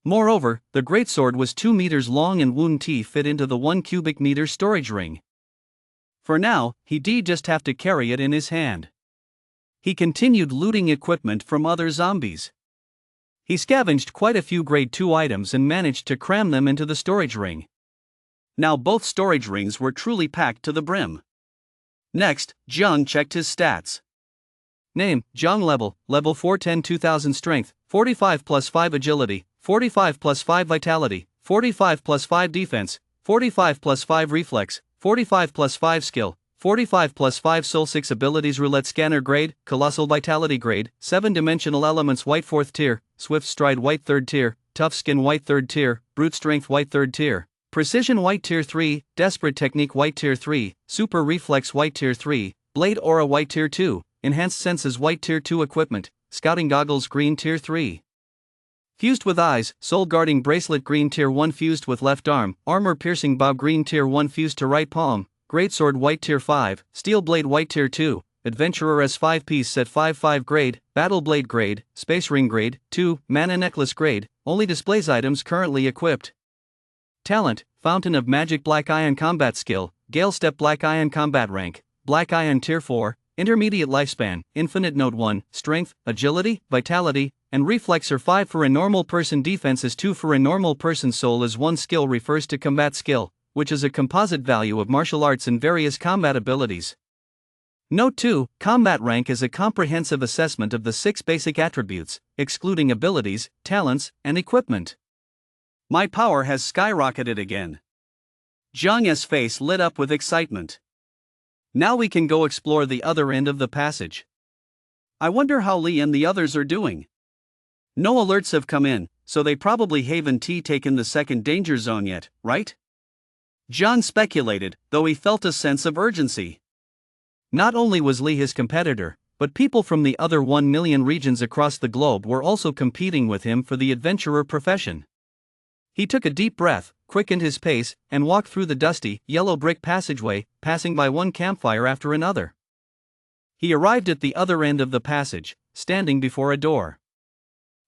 Moreover, the greatsword was 2 meters long and wouldn't fit into the 1 cubic meter storage ring. For now, he'd just have to carry it in his hand. He continued looting equipment from other zombies. He scavenged quite a few grade 2 items and managed to cram them into the storage ring. Now both storage rings were truly packed to the brim. Next, Jiang checked his stats. Name, Jiang level 410 2000 strength, 45 plus 5 agility, 45 plus 5 vitality, 45 plus 5 defense, 45 plus 5 reflex, 45 plus 5 skill, 45 plus 5 soul 6 abilities roulette scanner grade, colossal vitality grade, 7-dimensional elements white 4th tier, swift stride white 3rd tier, tough skin white 3rd tier, brute strength white 3rd tier, precision white tier 3, desperate technique white tier 3, super reflex white tier 3, blade aura white tier 2, enhanced senses white tier 2 equipment, scouting goggles green tier 3. Fused with eyes, soul guarding bracelet green tier 1 fused with left arm, armor piercing bow green tier 1 fused to right palm, greatsword white tier 5, steel blade white tier 2, adventurer S5 piece set 5 grade, battle blade grade, space ring grade 2, mana necklace grade, only displays items currently equipped. Talent, Fountain of Magic Black Iron Combat Skill, Gale Step Black Iron Combat Rank, Black Iron Tier 4, Intermediate Lifespan, Infinite Note 1, Strength, Agility, Vitality, and Reflex are 5 for a normal person. Defense is 2 for a normal person. Soul is 1 skill refers to combat skill, which is a composite value of martial arts and various combat abilities. Note 2, Combat Rank is a comprehensive assessment of the 6 basic attributes, excluding abilities, talents, and equipment. My power has skyrocketed again. Jiang's face lit up with excitement. Now we can go explore the other end of the passage. I wonder how Li and the others are doing. No alerts have come in, so they probably haven't taken the second danger zone yet, right? Jiang speculated, though he felt a sense of urgency. Not only was Li his competitor, but people from the other 1 million regions across the globe were also competing with him for the adventurer profession. He took a deep breath, quickened his pace, and walked through the dusty, yellow brick passageway, passing by one campfire after another. He arrived at the other end of the passage, standing before a door.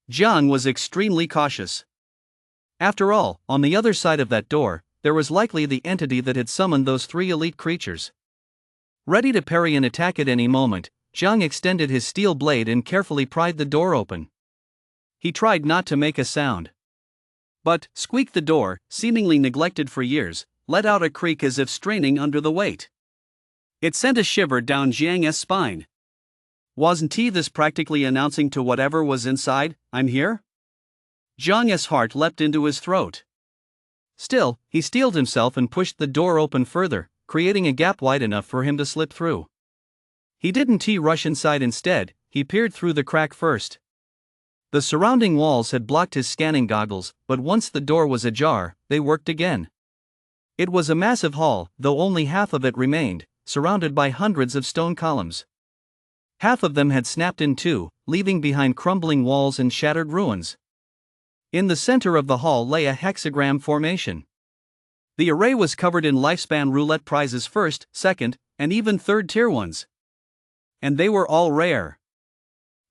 Jiang was extremely cautious. After all, on the other side of that door, there was likely the entity that had summoned those 3 elite creatures. Ready to parry an attack at any moment, Jiang extended his steel blade and carefully pried the door open. He tried not to make a sound. But, squeaked the door, seemingly neglected for years, let out a creak as if straining under the weight. It sent a shiver down Jiang's spine. Wasn't he this practically announcing to whatever was inside, "I'm here"? Jiang's heart leapt into his throat. Still, he steeled himself and pushed the door open further, creating a gap wide enough for him to slip through. He didn't rush inside. Instead, he peered through the crack first. The surrounding walls had blocked his scanning goggles, but once the door was ajar, they worked again. It was a massive hall, though only half of it remained, surrounded by hundreds of stone columns. Half of them had snapped in two, leaving behind crumbling walls and shattered ruins. In the center of the hall lay a hexagram formation. The array was covered in lifespan roulette prizes, first, second, and even third-tier ones. And they were all rare.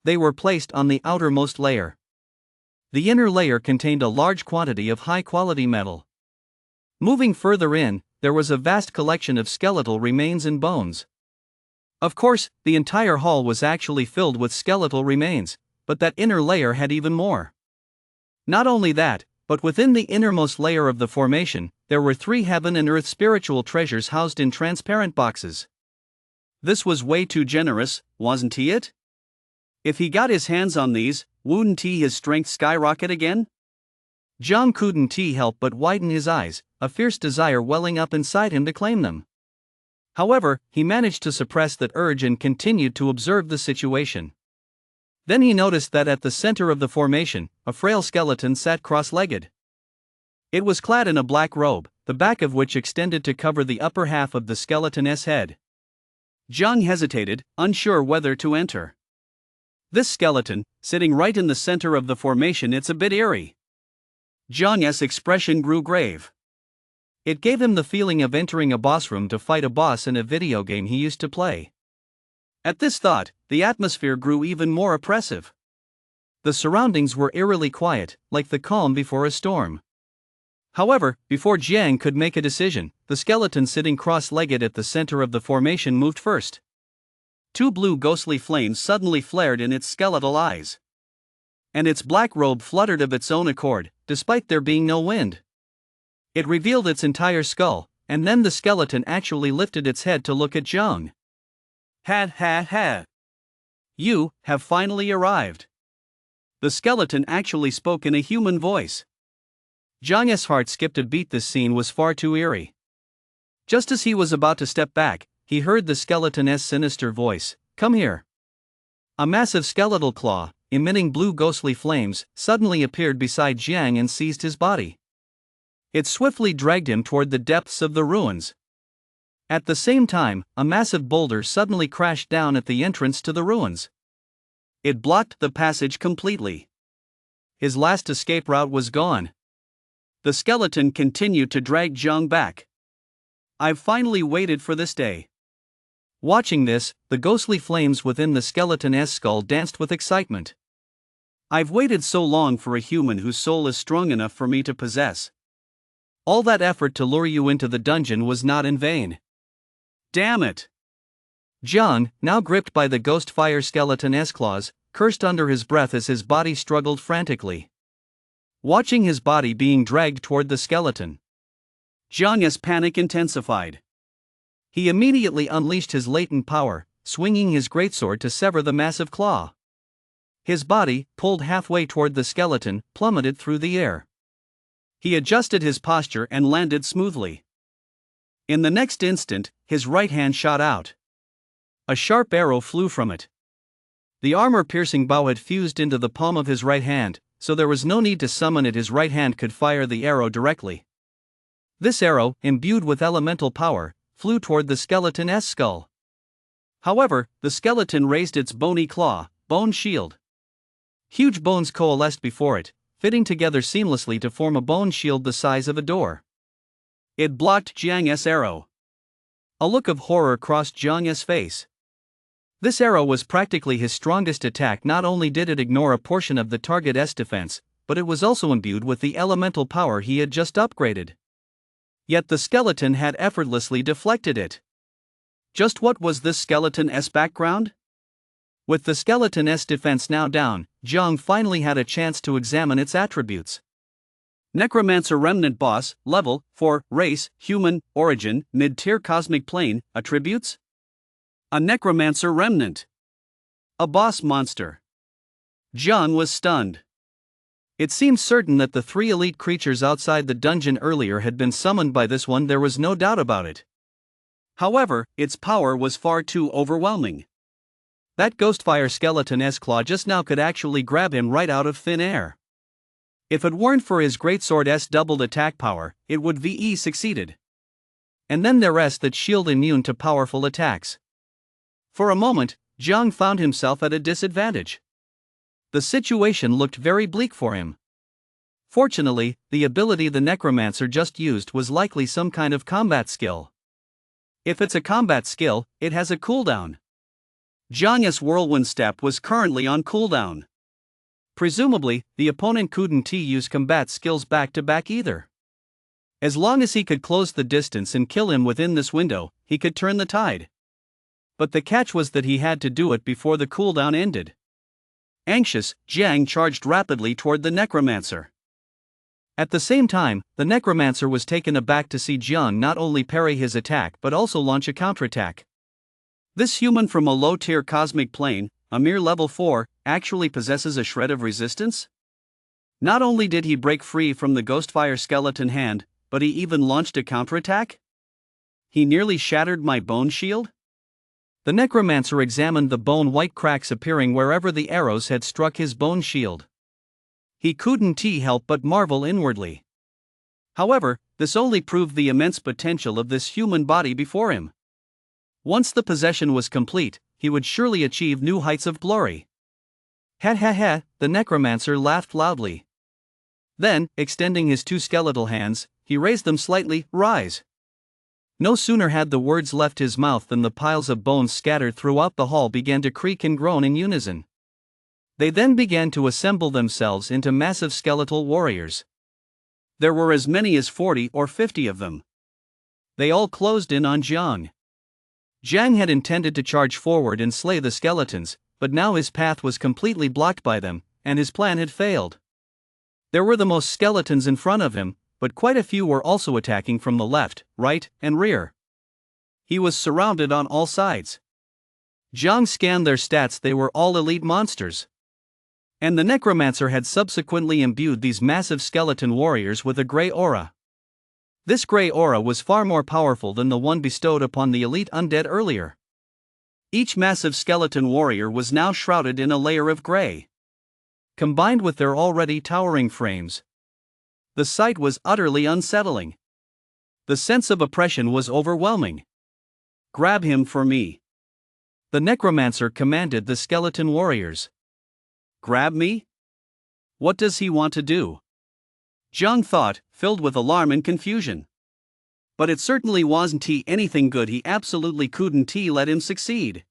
They were placed on the outermost layer. The inner layer contained a large quantity of high-quality metal. Moving further in, there was a vast collection of skeletal remains and bones. Of course, the entire hall was actually filled with skeletal remains, but that inner layer had even more. Not only that, but within the innermost layer of the formation, there were 3 heaven and earth spiritual treasures housed in transparent boxes. This was way too generous, wasn't it? If he got his hands on these, wouldn't his strength skyrocket again? Jiang couldn't help but widen his eyes, a fierce desire welling up inside him to claim them. However, he managed to suppress that urge and continued to observe the situation. Then he noticed that at the center of the formation, a frail skeleton sat cross-legged. It was clad in a black robe, the back of which extended to cover the upper half of the skeleton's head. Jiang hesitated, unsure whether to enter. This skeleton, sitting right in the center of the formation, it's a bit eerie. Jiang's expression grew grave. It gave him the feeling of entering a boss room to fight a boss in a video game he used to play. At this thought, the atmosphere grew even more oppressive. The surroundings were eerily quiet, like the calm before a storm. However, before Jiang could make a decision, the skeleton sitting cross-legged at the center of the formation moved first. 2 blue ghostly flames suddenly flared in its skeletal eyes. And its black robe fluttered of its own accord, despite there being no wind. It revealed its entire skull, and then the skeleton actually lifted its head to look at Jiang. Ha ha ha. You have finally arrived. The skeleton actually spoke in a human voice. Jiang's heart skipped a beat. This scene was far too eerie. Just as he was about to step back, he heard the skeleton's sinister voice, "Come here." A massive skeletal claw, emitting blue ghostly flames, suddenly appeared beside Jiang and seized his body. It swiftly dragged him toward the depths of the ruins. At the same time, a massive boulder suddenly crashed down at the entrance to the ruins. It blocked the passage completely. His last escape route was gone. The skeleton continued to drag Jiang back. I've finally waited for this day. Watching this, the ghostly flames within the skeleton's skull danced with excitement. I've waited so long for a human whose soul is strong enough for me to possess. All that effort to lure you into the dungeon was not in vain. Damn it! Jiang, now gripped by the ghost fire skeleton's claws, cursed under his breath as his body struggled frantically. Watching his body being dragged toward the skeleton, Jiang's panic intensified. He immediately unleashed his latent power, swinging his greatsword to sever the massive claw. His body, pulled halfway toward the skeleton, plummeted through the air. He adjusted his posture and landed smoothly. In the next instant, his right hand shot out. A sharp arrow flew from it. The armor-piercing bow had fused into the palm of his right hand, so there was no need to summon it. His right hand could fire the arrow directly. This arrow, imbued with elemental power, flew toward the skeleton's skull. However, the skeleton raised its bony claw, bone shield. Huge bones coalesced before it, fitting together seamlessly to form a bone shield the size of a door. It blocked Jiang's arrow. A look of horror crossed Jiang's face. This arrow was practically his strongest attack. Not only did it ignore a portion of the target's defense, but it was also imbued with the elemental power he had just upgraded. Yet the skeleton had effortlessly deflected it. Just what was this skeleton's background? With the skeleton's defense now down, Jiang finally had a chance to examine its attributes. Necromancer Remnant Boss, Level 4, Race, Human, Origin, Mid-Tier Cosmic Plane, Attributes? A Necromancer Remnant. A boss monster. Jiang was stunned. It seemed certain that the three elite creatures outside the dungeon earlier had been summoned by this one. There was no doubt about it. However, its power was far too overwhelming. That ghostfire skeleton's claw just now could actually grab him right out of thin air. If it weren't for his greatsword's doubled attack power, it would VE succeeded. And then the rest that shield immune to powerful attacks. For a moment, Jiang found himself at a disadvantage. The situation looked very bleak for him. Fortunately, the ability the necromancer just used was likely some kind of combat skill. If it's a combat skill, it has a cooldown. Jiang's whirlwind step was currently on cooldown. Presumably, the opponent couldn't use combat skills back to back either. As long as he could close the distance and kill him within this window, he could turn the tide. But the catch was that he had to do it before the cooldown ended. Anxious, Jiang charged rapidly toward the necromancer. At the same time, the necromancer was taken aback to see Jiang not only parry his attack but also launch a counterattack. This human from a low-tier cosmic plane, a mere level 4, actually possesses a shred of resistance? Not only did he break free from the ghostfire skeleton hand, but he even launched a counterattack? He nearly shattered my bone shield? The necromancer examined the bone-white cracks appearing wherever the arrows had struck his bone shield. He couldn't help but marvel inwardly. However, this only proved the immense potential of this human body before him. Once the possession was complete, he would surely achieve new heights of glory. Ha ha ha, the necromancer laughed loudly. Then, extending his two skeletal hands, he raised them slightly. Rise. No sooner had the words left his mouth than the piles of bones scattered throughout the hall began to creak and groan in unison. They then began to assemble themselves into massive skeletal warriors. There were as many as 40 or 50 of them. They all closed in on Jiang. Jiang had intended to charge forward and slay the skeletons, but now his path was completely blocked by them, and his plan had failed. There were the most skeletons in front of him, but quite a few were also attacking from the left, right, and rear. He was surrounded on all sides. Jiang scanned their stats, they were all elite monsters. And the necromancer had subsequently imbued these massive skeleton warriors with a grey aura. This grey aura was far more powerful than the one bestowed upon the elite undead earlier. Each massive skeleton warrior was now shrouded in a layer of grey. Combined with their already towering frames, the sight was utterly unsettling. The sense of oppression was overwhelming. "Grab him for me," the necromancer commanded the skeleton warriors. "Grab me? What does he want to do?" Jiang thought, filled with alarm and confusion. But it certainly wasn't anything good. He absolutely couldn't let him succeed.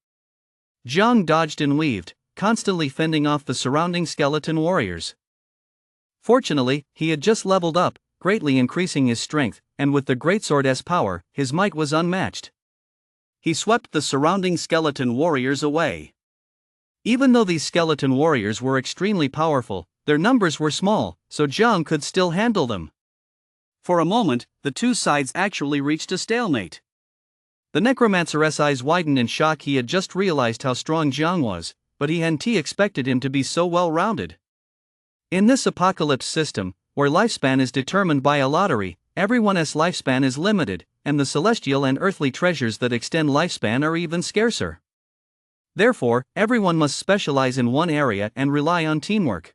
Jiang dodged and weaved, constantly fending off the surrounding skeleton warriors. Fortunately, he had just leveled up, greatly increasing his strength, and with the greatsword's power, his might was unmatched. He swept the surrounding skeleton warriors away. Even though these skeleton warriors were extremely powerful, their numbers were small, so Jiang could still handle them. For a moment, the two sides actually reached a stalemate. The necromancer's eyes widened in shock. He had just realized how strong Jiang was, but he hadn't expected him to be so well-rounded. In this apocalypse system, where lifespan is determined by a lottery, everyone's lifespan is limited, and the celestial and earthly treasures that extend lifespan are even scarcer. Therefore, everyone must specialize in one area and rely on teamwork.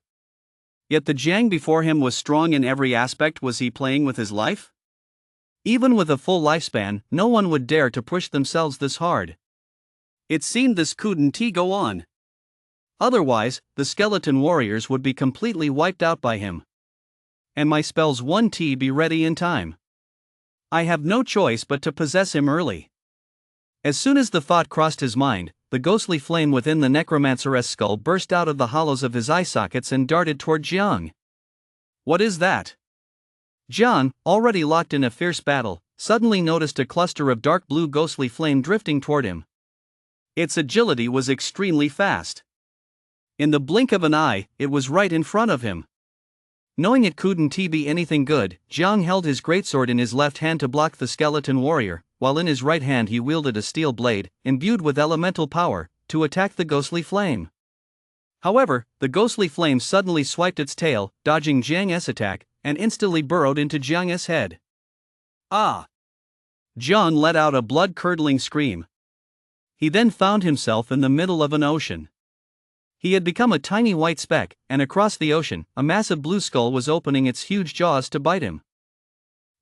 Yet the Jiang before him was strong in every aspect. Was he playing with his life? Even with a full lifespan, no one would dare to push themselves this hard. It seemed this couldn't go on. Otherwise, the skeleton warriors would be completely wiped out by him. And my spells won't be ready in time. I have no choice but to possess him early. As soon as the thought crossed his mind, the ghostly flame within the necromancer's skull burst out of the hollows of his eye sockets and darted toward Jiang. "What is that?" Jiang, already locked in a fierce battle, suddenly noticed a cluster of dark blue ghostly flame drifting toward him. Its agility was extremely fast. In the blink of an eye, it was right in front of him. Knowing it couldn't be anything good, Jiang held his greatsword in his left hand to block the skeleton warrior, while in his right hand he wielded a steel blade, imbued with elemental power, to attack the ghostly flame. However, the ghostly flame suddenly swiped its tail, dodging Jiang's attack, and instantly burrowed into Jiang's head. "Ah!" Jiang let out a blood-curdling scream. He then found himself in the middle of an ocean. He had become a tiny white speck, and across the ocean, a massive blue skull was opening its huge jaws to bite him.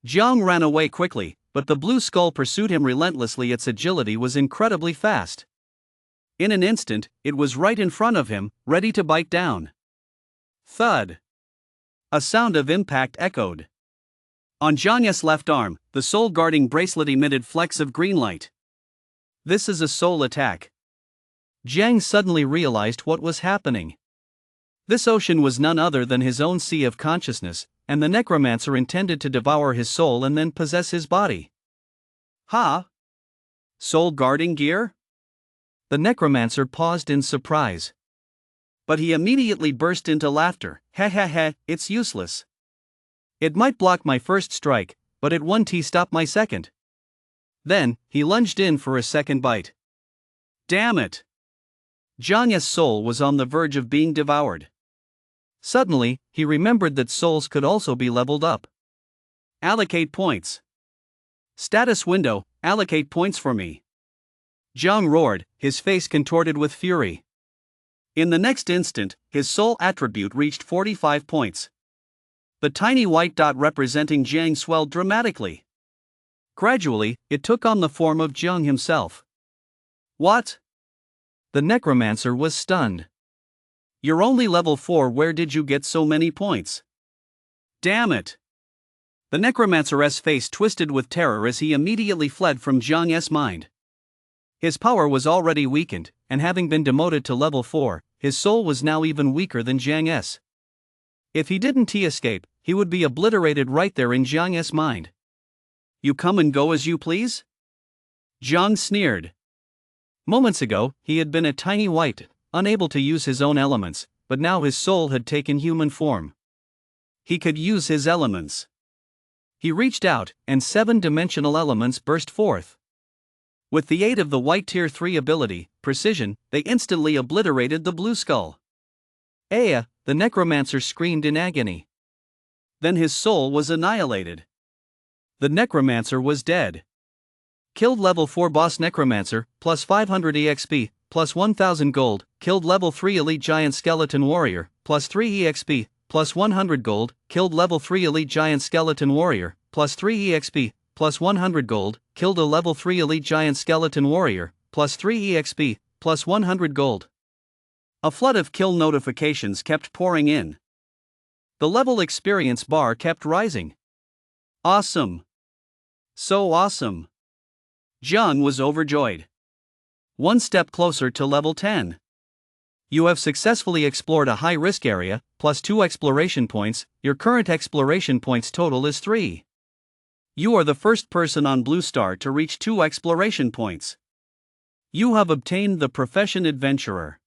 Jiang ran away quickly, but the blue skull pursued him relentlessly. Its agility was incredibly fast. In an instant, it was right in front of him, ready to bite down. Thud! A sound of impact echoed. On Jiang's left arm, the soul-guarding bracelet emitted flecks of green light. "This is a soul attack." Jiang suddenly realized what was happening. This ocean was none other than his own sea of consciousness, and the necromancer intended to devour his soul and then possess his body. "Ha! Soul guarding gear?" The necromancer paused in surprise. But he immediately burst into laughter. "Ha, it's useless. It might block my first strike, but it won't stop my second." Then, he lunged in for a second bite. Damn it! Jiang's soul was on the verge of being devoured. Suddenly, he remembered that souls could also be leveled up. Allocate points. Status window, allocate points for me. Jiang roared, his face contorted with fury. In the next instant, his soul attribute reached 45 points. The tiny white dot representing Jiang swelled dramatically. Gradually, it took on the form of Jiang himself. What? The necromancer was stunned. You're only level 4, where did you get so many points? Damn it! The necromancer's face twisted with terror as he immediately fled from Jiang's mind. His power was already weakened, and having been demoted to level 4, his soul was now even weaker than Jiang's. If he didn't escape, he would be obliterated right there in Jiang's mind. You come and go as you please? Jiang sneered. Moments ago, he had been a tiny wight, unable to use his own elements, but now his soul had taken human form. He could use his elements. He reached out, and 7-dimensional elements burst forth. With the aid of the white Tier 3 ability, Precision, they instantly obliterated the blue skull. Aya, the necromancer screamed in agony. Then his soul was annihilated. The necromancer was dead. Killed level 4 boss necromancer, plus 500 EXP, plus 1000 gold. Killed level 3 elite giant skeleton warrior, plus 3 EXP, plus 100 gold. Killed level 3 elite giant skeleton warrior, plus 3 EXP, plus 100 gold. Killed a level 3 elite giant skeleton warrior, plus 3 EXP, plus 100 gold. A flood of kill notifications kept pouring in. The level experience bar kept rising. Awesome! So awesome! Jiang was overjoyed. One step closer to level 10. You have successfully explored a high-risk area, plus 2 exploration points. Your current exploration points total is 3. You are the first person on Blue Star to reach 2 exploration points. You have obtained the profession adventurer.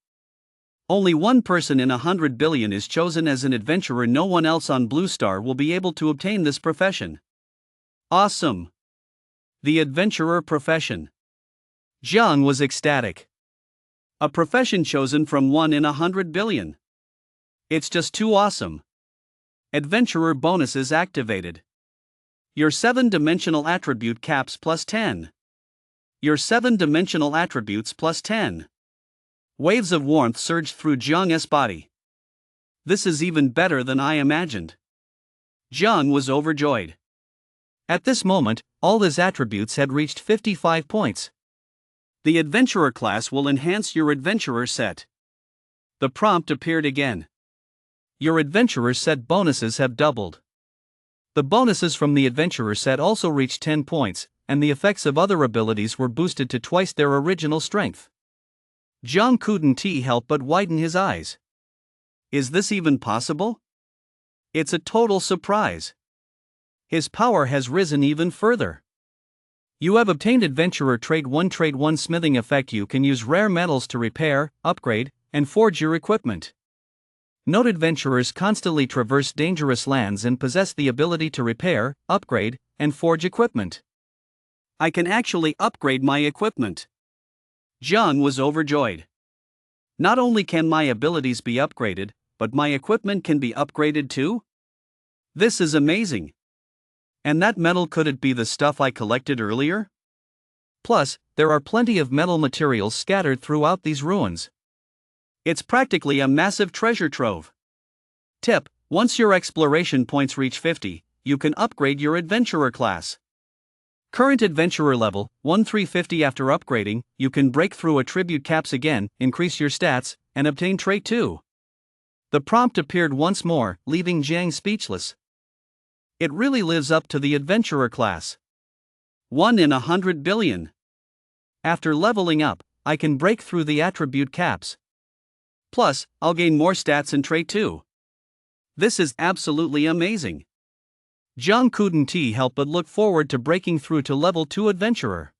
Only one person in 100 billion is chosen as an adventurer. No one else on Blue Star will be able to obtain this profession. Awesome! The adventurer profession. Jiang was ecstatic. A profession chosen from 1 in 100 billion. It's just too awesome. Adventurer bonuses activated. Your 7-dimensional attribute caps plus 10. Your 7-dimensional attributes plus 10. Waves of warmth surged through Jiang's body. This is even better than I imagined. Jiang was overjoyed. At this moment, all his attributes had reached 55 points. The adventurer class will enhance your adventurer set. The prompt appeared again. Your adventurer set bonuses have doubled. The bonuses from the adventurer set also reached 10 points, and the effects of other abilities were boosted to twice their original strength. Jiang couldn't help but widen his eyes. Is this even possible? It's a total surprise. His power has risen even further. You have obtained Adventurer Trade 1 smithing effect. You can use rare metals to repair, upgrade, and forge your equipment. Note adventurers constantly traverse dangerous lands and possess the ability to repair, upgrade, and forge equipment. I can actually upgrade my equipment. Jiang was overjoyed. Not only can my abilities be upgraded, but my equipment can be upgraded too? This is amazing. And that metal, could it be the stuff I collected earlier? Plus, there are plenty of metal materials scattered throughout these ruins. It's practically a massive treasure trove. Tip: once your exploration points reach 50, you can upgrade your adventurer class. Current adventurer level 1350. After upgrading, you can break through attribute caps again, increase your stats, and obtain trait 2. The prompt appeared once more, leaving Jiang speechless. It really lives up to the adventurer class. 1 in 100 billion. After leveling up, I can break through the attribute caps. Plus, I'll gain more stats and trait 2. This is absolutely amazing. Jiang couldn't help but look forward to breaking through to level 2 adventurer.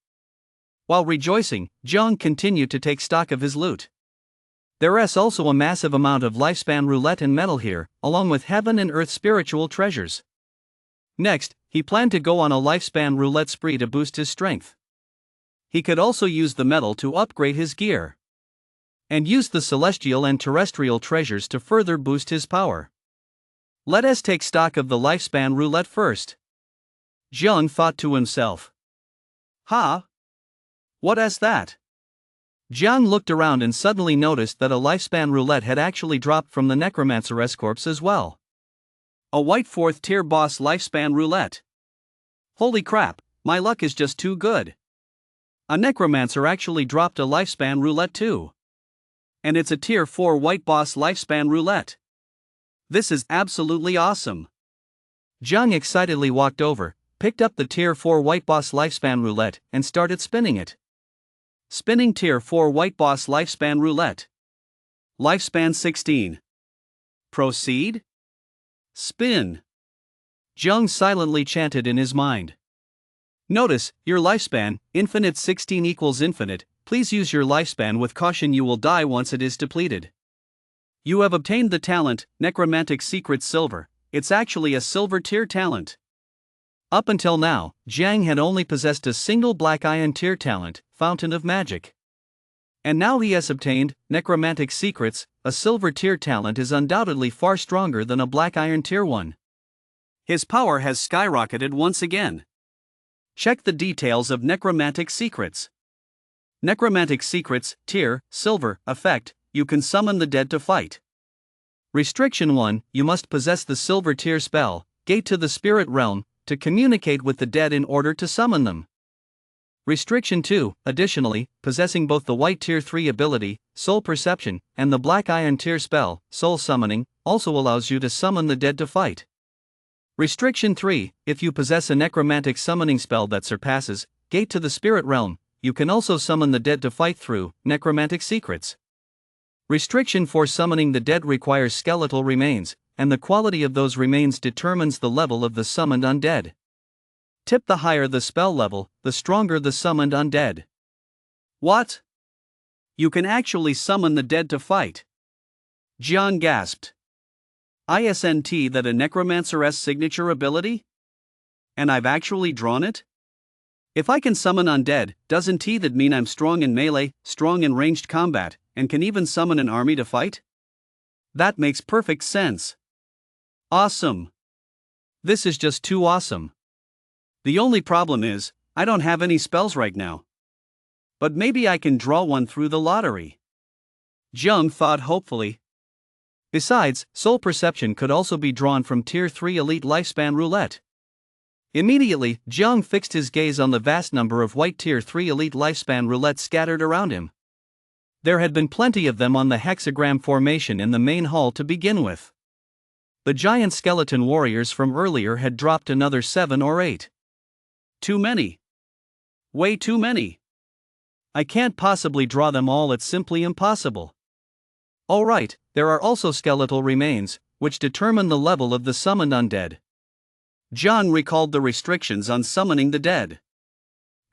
While rejoicing, Jiang continued to take stock of his loot. There is also a massive amount of lifespan roulette and metal here, along with heaven and earth spiritual treasures. Next, he planned to go on a lifespan roulette spree to boost his strength. He could also use the metal to upgrade his gear. And use the celestial and terrestrial treasures to further boost his power. Let us take stock of the lifespan roulette first. Jiang thought to himself. Ha! What is that? Jiang looked around and suddenly noticed that a lifespan roulette had actually dropped from the necromancer's corpse as well. A white 4th tier boss lifespan roulette. Holy crap, my luck is just too good. A necromancer actually dropped a lifespan roulette too. And it's a tier 4 white boss lifespan roulette. This is absolutely awesome. Jiang excitedly walked over, picked up the tier 4 white boss lifespan roulette, and started spinning it. Spinning tier 4 white boss lifespan roulette. Lifespan 16. Proceed? Spin. Jiang silently chanted in his mind. Notice, your lifespan, infinite 16 equals infinite. Please use your lifespan with caution, you will die once it is depleted. You have obtained the talent, Necromantic Secret Silver. It's actually a silver tier talent. Up until now, Jiang had only possessed a single black iron tier talent, Fountain of Magic. And now he has obtained Necromantic Secrets. A silver tier talent is undoubtedly far stronger than a black iron tier one. His power has skyrocketed once again. Check the details of Necromantic Secrets. Necromantic Secrets, tier, silver, effect, you can summon the dead to fight. Restriction 1, you must possess the silver tier spell, Gate to the Spirit Realm, to communicate with the dead in order to summon them. Restriction 2, additionally, possessing both the white tier 3 ability, Soul Perception, and the black iron tier spell, Soul Summoning, also allows you to summon the dead to fight. Restriction 3, if you possess a necromantic summoning spell that surpasses Gate to the Spirit Realm, you can also summon the dead to fight through Necromantic Secrets. Restriction 4, summoning the dead requires skeletal remains, and the quality of those remains determines the level of the summoned undead. Tip: the higher the spell level, the stronger the summoned undead. What? You can actually summon the dead to fight? Jiang gasped. Isn't that a necromancer's signature ability? And I've actually drawn it? If I can summon undead, doesn't that mean I'm strong in melee, strong in ranged combat, and can even summon an army to fight? That makes perfect sense. Awesome. This is just too awesome. The only problem is, I don't have any spells right now. But maybe I can draw one through the lottery. Jiang thought hopefully. Besides, Soul Perception could also be drawn from Tier 3 Elite Lifespan Roulette. Immediately, Jiang fixed his gaze on the vast number of white Tier 3 Elite Lifespan Roulettes scattered around him. There had been plenty of them on the hexagram formation in the main hall to begin with. The giant skeleton warriors from earlier had dropped another 7 or 8. Too many. Way too many. I can't possibly draw them all, it's simply impossible. Oh right, there are also skeletal remains, which determine the level of the summoned undead. Jiang recalled the restrictions on summoning the dead.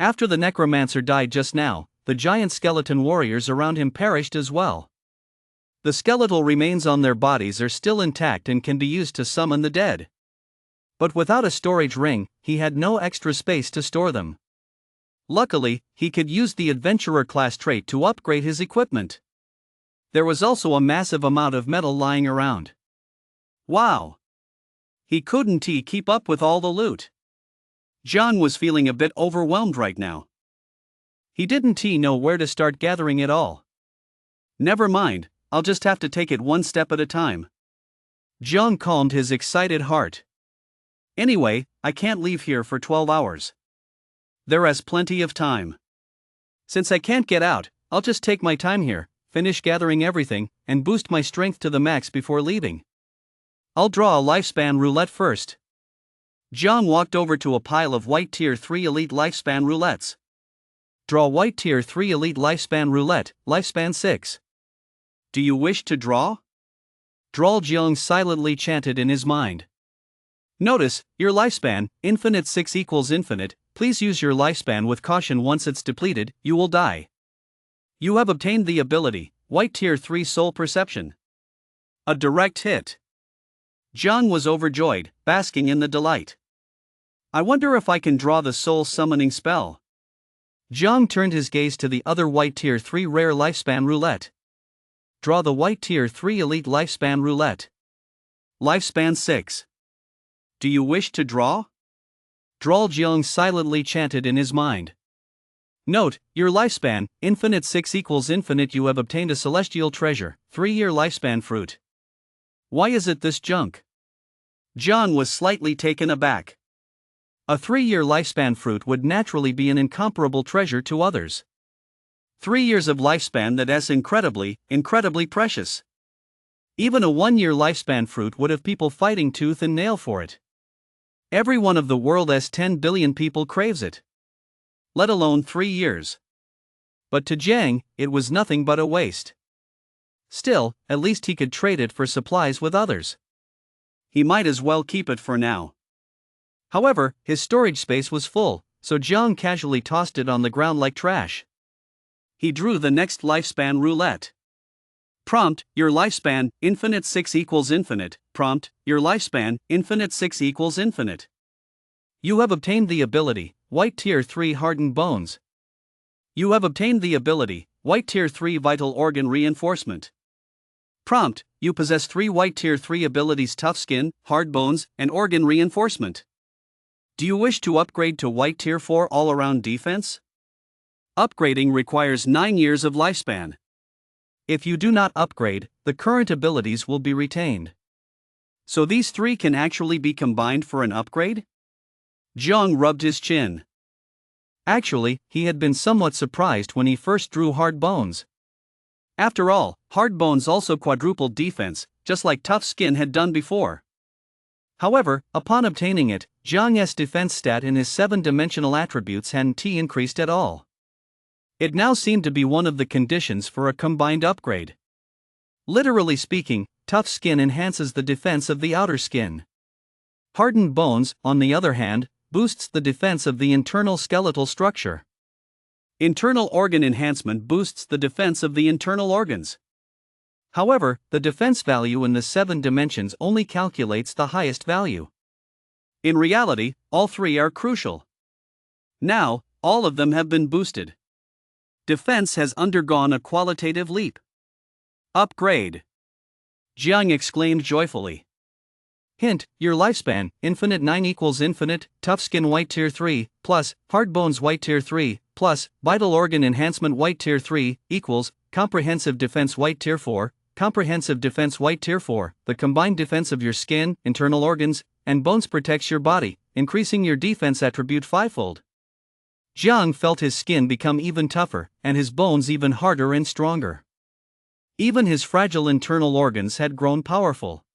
After the necromancer died just now, the giant skeleton warriors around him perished as well. The skeletal remains on their bodies are still intact and can be used to summon the dead. But without a storage ring, he had no extra space to store them. Luckily, he could use the adventurer class trait to upgrade his equipment. There was also a massive amount of metal lying around. Wow! He couldn't keep up with all the loot. Jiang was feeling a bit overwhelmed right now. He didn't know where to start gathering it all. Never mind, I'll just have to take it one step at a time. Jiang calmed his excited heart. Anyway, I can't leave here for 12 hours. There is plenty of time. Since I can't get out, I'll just take my time here, finish gathering everything, and boost my strength to the max before leaving. I'll draw a lifespan roulette first. Jiang walked over to a pile of white Tier 3 Elite Lifespan roulettes. Draw white Tier 3 Elite Lifespan Roulette, Lifespan 6. Do you wish to draw? Jiang silently chanted in his mind. Notice, your lifespan, infinite 6 equals infinite, please use your lifespan with caution. Once it's depleted, you will die. You have obtained the ability, white Tier 3 Soul Perception. A direct hit. Jiang was overjoyed, basking in the delight. I wonder if I can draw the soul summoning spell. Jiang turned his gaze to the other white Tier 3 rare lifespan roulette. Draw the white Tier 3 Elite Lifespan Roulette. Lifespan 6. Do you wish to draw? Jiang silently chanted in his mind. Note, your lifespan, infinite 6 equals infinite. You have obtained a celestial treasure, 3-year lifespan fruit. Why is it this junk? Jiang was slightly taken aback. A 3-year lifespan fruit would naturally be an incomparable treasure to others. 3 years of lifespan, that is incredibly precious. Even a 1-year lifespan fruit would have people fighting tooth and nail for it. Every one of the world's 10 billion people craves it. Let alone 3 years. But to Jiang, it was nothing but a waste. Still, at least he could trade it for supplies with others. He might as well keep it for now. However, his storage space was full, so Jiang casually tossed it on the ground like trash. He drew the next lifespan roulette. Prompt, your lifespan, infinite 6 equals infinite. Prompt, your lifespan, infinite 6 equals infinite. You have obtained the ability, White Tier 3 Hardened Bones. You have obtained the ability, White Tier 3 Vital Organ Reinforcement. Prompt: you possess 3 White Tier 3 abilities: Tough Skin, Hard Bones, and Organ Reinforcement. Do you wish to upgrade to White Tier 4 All-Around Defense? Upgrading requires 9 years of lifespan. If you do not upgrade, the current abilities will be retained. So these 3 can actually be combined for an upgrade? Jiang rubbed his chin. Actually, he had been somewhat surprised when he first drew Hard Bones. After all, Hard Bones also quadrupled defense, just like Tough Skin had done before. However, upon obtaining it, Jiang's defense stat in his 7-dimensional attributes hadn't increased at all. It now seemed to be one of the conditions for a combined upgrade. Literally speaking, Tough Skin enhances the defense of the outer skin. Hardened Bones, on the other hand, boosts the defense of the internal skeletal structure. Internal organ enhancement boosts the defense of the internal organs. However, the defense value in the 7 dimensions only calculates the highest value. In reality, all 3 are crucial. Now, all of them have been boosted. Defense has undergone a qualitative leap. Upgrade! Jiang exclaimed joyfully. Hint: your lifespan, infinite 9 equals infinite, Tough Skin White Tier 3, plus, Hard Bones White Tier 3, plus, Vital Organ Enhancement White Tier 3, equals, Comprehensive Defense White Tier 4, Comprehensive Defense White Tier 4. The combined defense of your skin, internal organs, and bones protects your body, increasing your defense attribute 5-fold. Jiang felt his skin become even tougher, and his bones even harder and stronger. Even his fragile internal organs had grown powerful.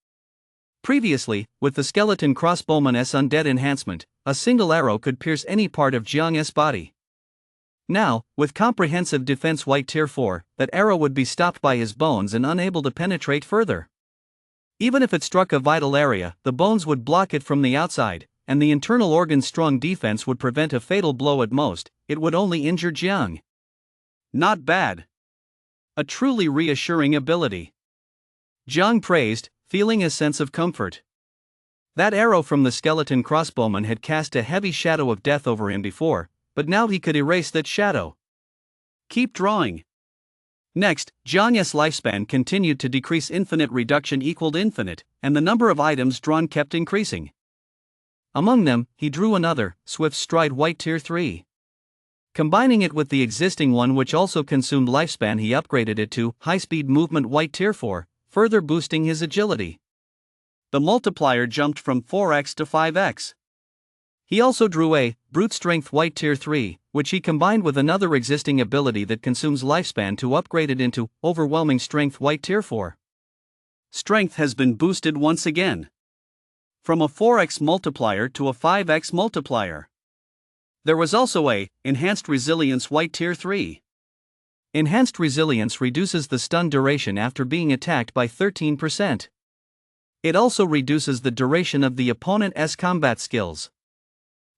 Previously, with the Skeleton Crossbowman's Undead Enhancement, a single arrow could pierce any part of Jiang's body. Now, with Comprehensive Defense White Tier 4, that arrow would be stopped by his bones and unable to penetrate further. Even if it struck a vital area, the bones would block it from the outside, and the internal organ's strong defense would prevent a fatal blow at most. It would only injure Jiang. Not bad. A truly reassuring ability. Jiang praised, feeling a sense of comfort. That arrow from the Skeleton Crossbowman had cast a heavy shadow of death over him before, but now he could erase that shadow. Keep drawing. Next, Jiang's lifespan continued to decrease. Infinite reduction equaled infinite, and the number of items drawn kept increasing. Among them, he drew another, Swift Stride White Tier 3. Combining it with the existing one which also consumed lifespan, he upgraded it to High Speed Movement White Tier 4, further boosting his agility. The multiplier jumped from 4x to 5x. He also drew a Brute Strength White Tier 3, which he combined with another existing ability that consumes lifespan to upgrade it into Overwhelming Strength White Tier 4. Strength has been boosted once again. From a 4x multiplier to a 5x multiplier. There was also a Enhanced Resilience White Tier 3. Enhanced Resilience reduces the stun duration after being attacked by 13%. It also reduces the duration of the opponent's combat skills.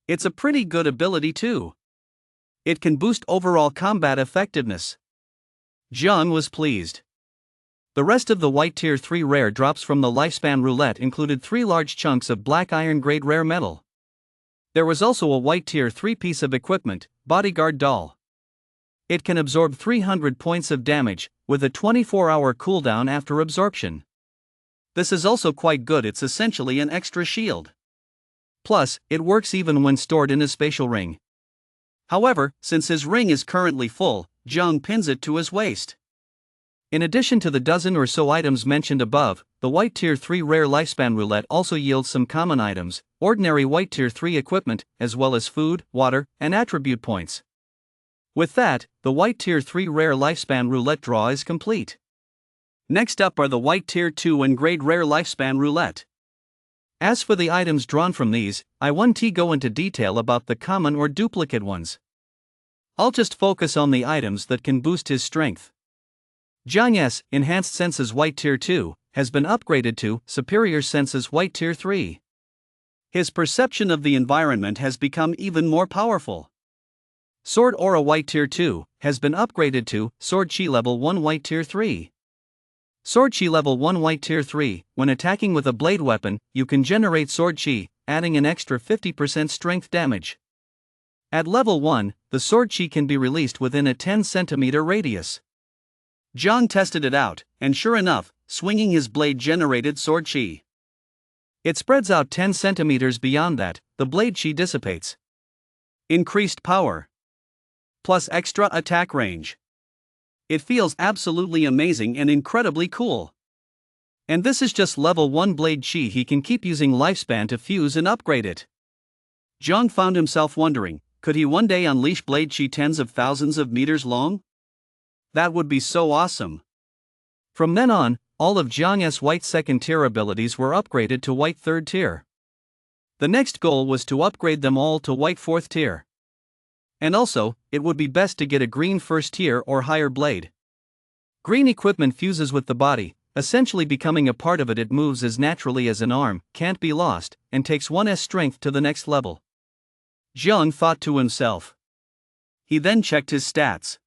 It's a pretty good ability too. It can boost overall combat effectiveness. Jiang was pleased. The rest of the White Tier 3 rare drops from the Lifespan Roulette included 3 large chunks of black iron grade rare metal. There was also a White Tier 3 piece of equipment, Bodyguard Doll. It can absorb 300 points of damage, with a 24-hour cooldown after absorption. This is also quite good. It's essentially an extra shield. Plus, it works even when stored in a spatial ring. However, since his ring is currently full, Jiang pins it to his waist. In addition to the dozen or so items mentioned above, the White Tier 3 Rare Lifespan Roulette also yields some common items, ordinary White Tier 3 equipment, as well as food, water, and attribute points. With that, the White Tier 3 Rare Lifespan Roulette draw is complete. Next up are the White Tier 2 and Grade Rare Lifespan Roulette. As for the items drawn from these, I won't go into detail about the common or duplicate ones. I'll just focus on the items that can boost his strength. Jiang's Enhanced Senses White Tier 2 has been upgraded to Superior Senses White Tier 3. His perception of the environment has become even more powerful. Sword Aura White Tier 2 has been upgraded to Sword Chi Level 1 White Tier 3. Sword Chi Level 1 White Tier 3, when attacking with a blade weapon, you can generate Sword Chi, adding an extra 50% strength damage. At level 1, the sword chi can be released within a 10 cm radius. Jiang tested it out, and sure enough, swinging his blade generated sword chi. It spreads out 10 centimeters beyond that, the blade chi dissipates. Increased power. Plus extra attack range. It feels absolutely amazing and incredibly cool. And this is just level 1 blade chi. He can keep using lifespan to fuse and upgrade it. Jiang found himself wondering, could he one day unleash blade chi tens of thousands of meters long? That would be so awesome. From then on, all of Jiang's white second tier abilities were upgraded to white third tier. The next goal was to upgrade them all to white fourth tier. And also, it would be best to get a green first tier or higher blade. Green equipment fuses with the body, essentially becoming a part of it. It moves as naturally as an arm, can't be lost, and takes 1's strength to the next level. Jiang thought to himself. He then checked his stats.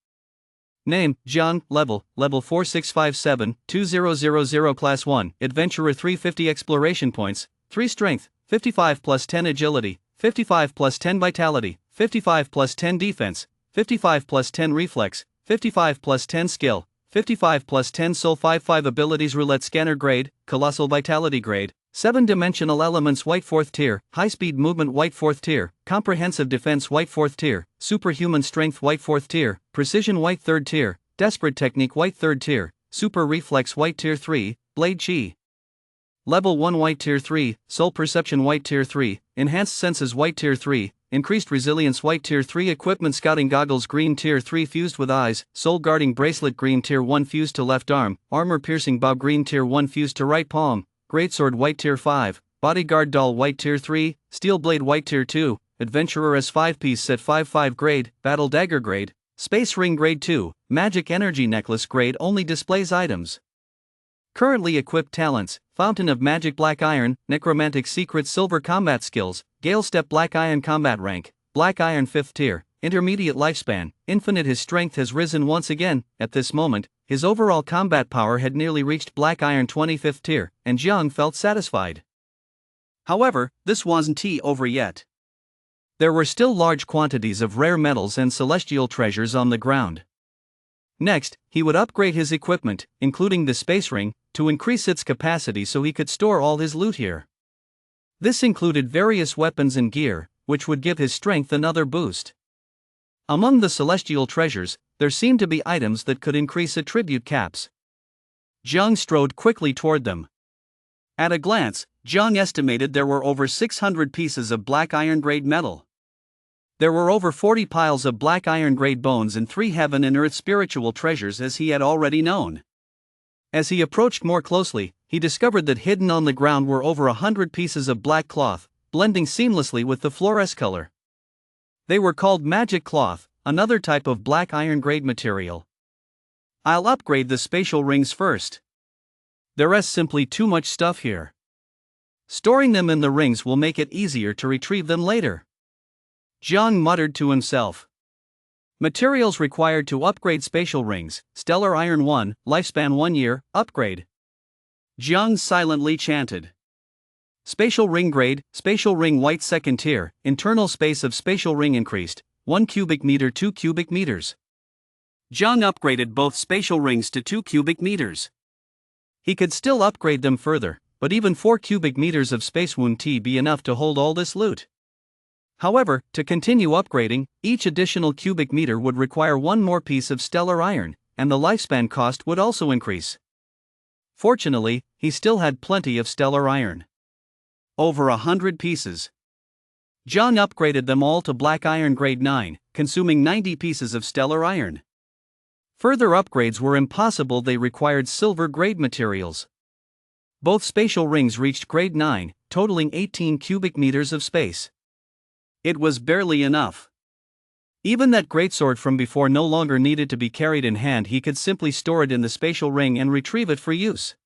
Name, Jiang, level 4657, 2000 class 1, adventurer 350 exploration points, 3 strength, 55 plus 10 agility, 55 plus 10 vitality, 55 plus 10 defense, 55 plus 10 reflex, 55 plus 10 skill, 55 plus 10 soul. 5 abilities. Roulette scanner grade, colossal vitality grade, 7-dimensional elements white 4th tier, high-speed movement white 4th tier, comprehensive defense white 4th tier, superhuman strength white 4th tier, precision white 3rd tier, desperate technique white 3rd tier, super reflex white tier 3, blade chi. Level 1 white tier 3, soul perception white tier 3, enhanced senses white tier 3, increased resilience white tier 3, equipment scouting goggles green tier 3 fused with eyes, soul guarding bracelet green tier 1 fused to left arm, armor piercing bow green tier 1 fused to right palm, greatsword white tier 5, bodyguard doll white tier 3, steel blade white tier 2, adventurer S5 piece set 5 grade, battle dagger grade, space ring grade 2, magic energy necklace grade only displays items. Currently equipped talents, Fountain of Magic Black Iron, Necromantic Secret Silver Combat Skills, Gale Step Black Iron Combat Rank, Black Iron 5th Tier, Intermediate Lifespan, Infinite. His strength has risen once again. At this moment, his overall combat power had nearly reached Black Iron 25th Tier, and Jiang felt satisfied. However, this wasn't over yet. There were still large quantities of rare metals and celestial treasures on the ground. Next, he would upgrade his equipment, including the space ring, to increase its capacity so he could store all his loot here. This included various weapons and gear, which would give his strength another boost. Among the celestial treasures, there seemed to be items that could increase attribute caps. Jiang strode quickly toward them. At a glance, Jiang estimated there were over 600 pieces of black iron grade metal. There were over 40 piles of black iron grade bones and 3 heaven and earth spiritual treasures, as he had already known. As he approached more closely, he discovered that hidden on the ground were over 100 pieces of black cloth, blending seamlessly with the fluorescent color. They were called magic cloth, another type of black iron grade material. I'll upgrade the spatial rings first. There's simply too much stuff here. Storing them in the rings will make it easier to retrieve them later. Jiang muttered to himself. Materials required to upgrade spatial rings: Stellar Iron 1, lifespan 1 year, upgrade. Jiang silently chanted. Spatial ring grade, spatial ring white 2nd tier, internal space of spatial ring increased, 1 cubic meter 2 cubic meters. Jiang upgraded both spatial rings to 2 cubic meters. He could still upgrade them further, but even 4 cubic meters of space wouldn't be enough to hold all this loot. However, to continue upgrading, each additional cubic meter would require 1 more piece of stellar iron, and the lifespan cost would also increase. Fortunately, he still had plenty of stellar iron. Over 100 pieces. Jiang upgraded them all to black iron grade 9, consuming 90 pieces of stellar iron. Further upgrades were impossible. They required silver grade materials. Both spatial rings reached grade 9, totaling 18 cubic meters of space. It was barely enough. Even that greatsword from before no longer needed to be carried in hand. He could simply store it in the spatial ring and retrieve it for use.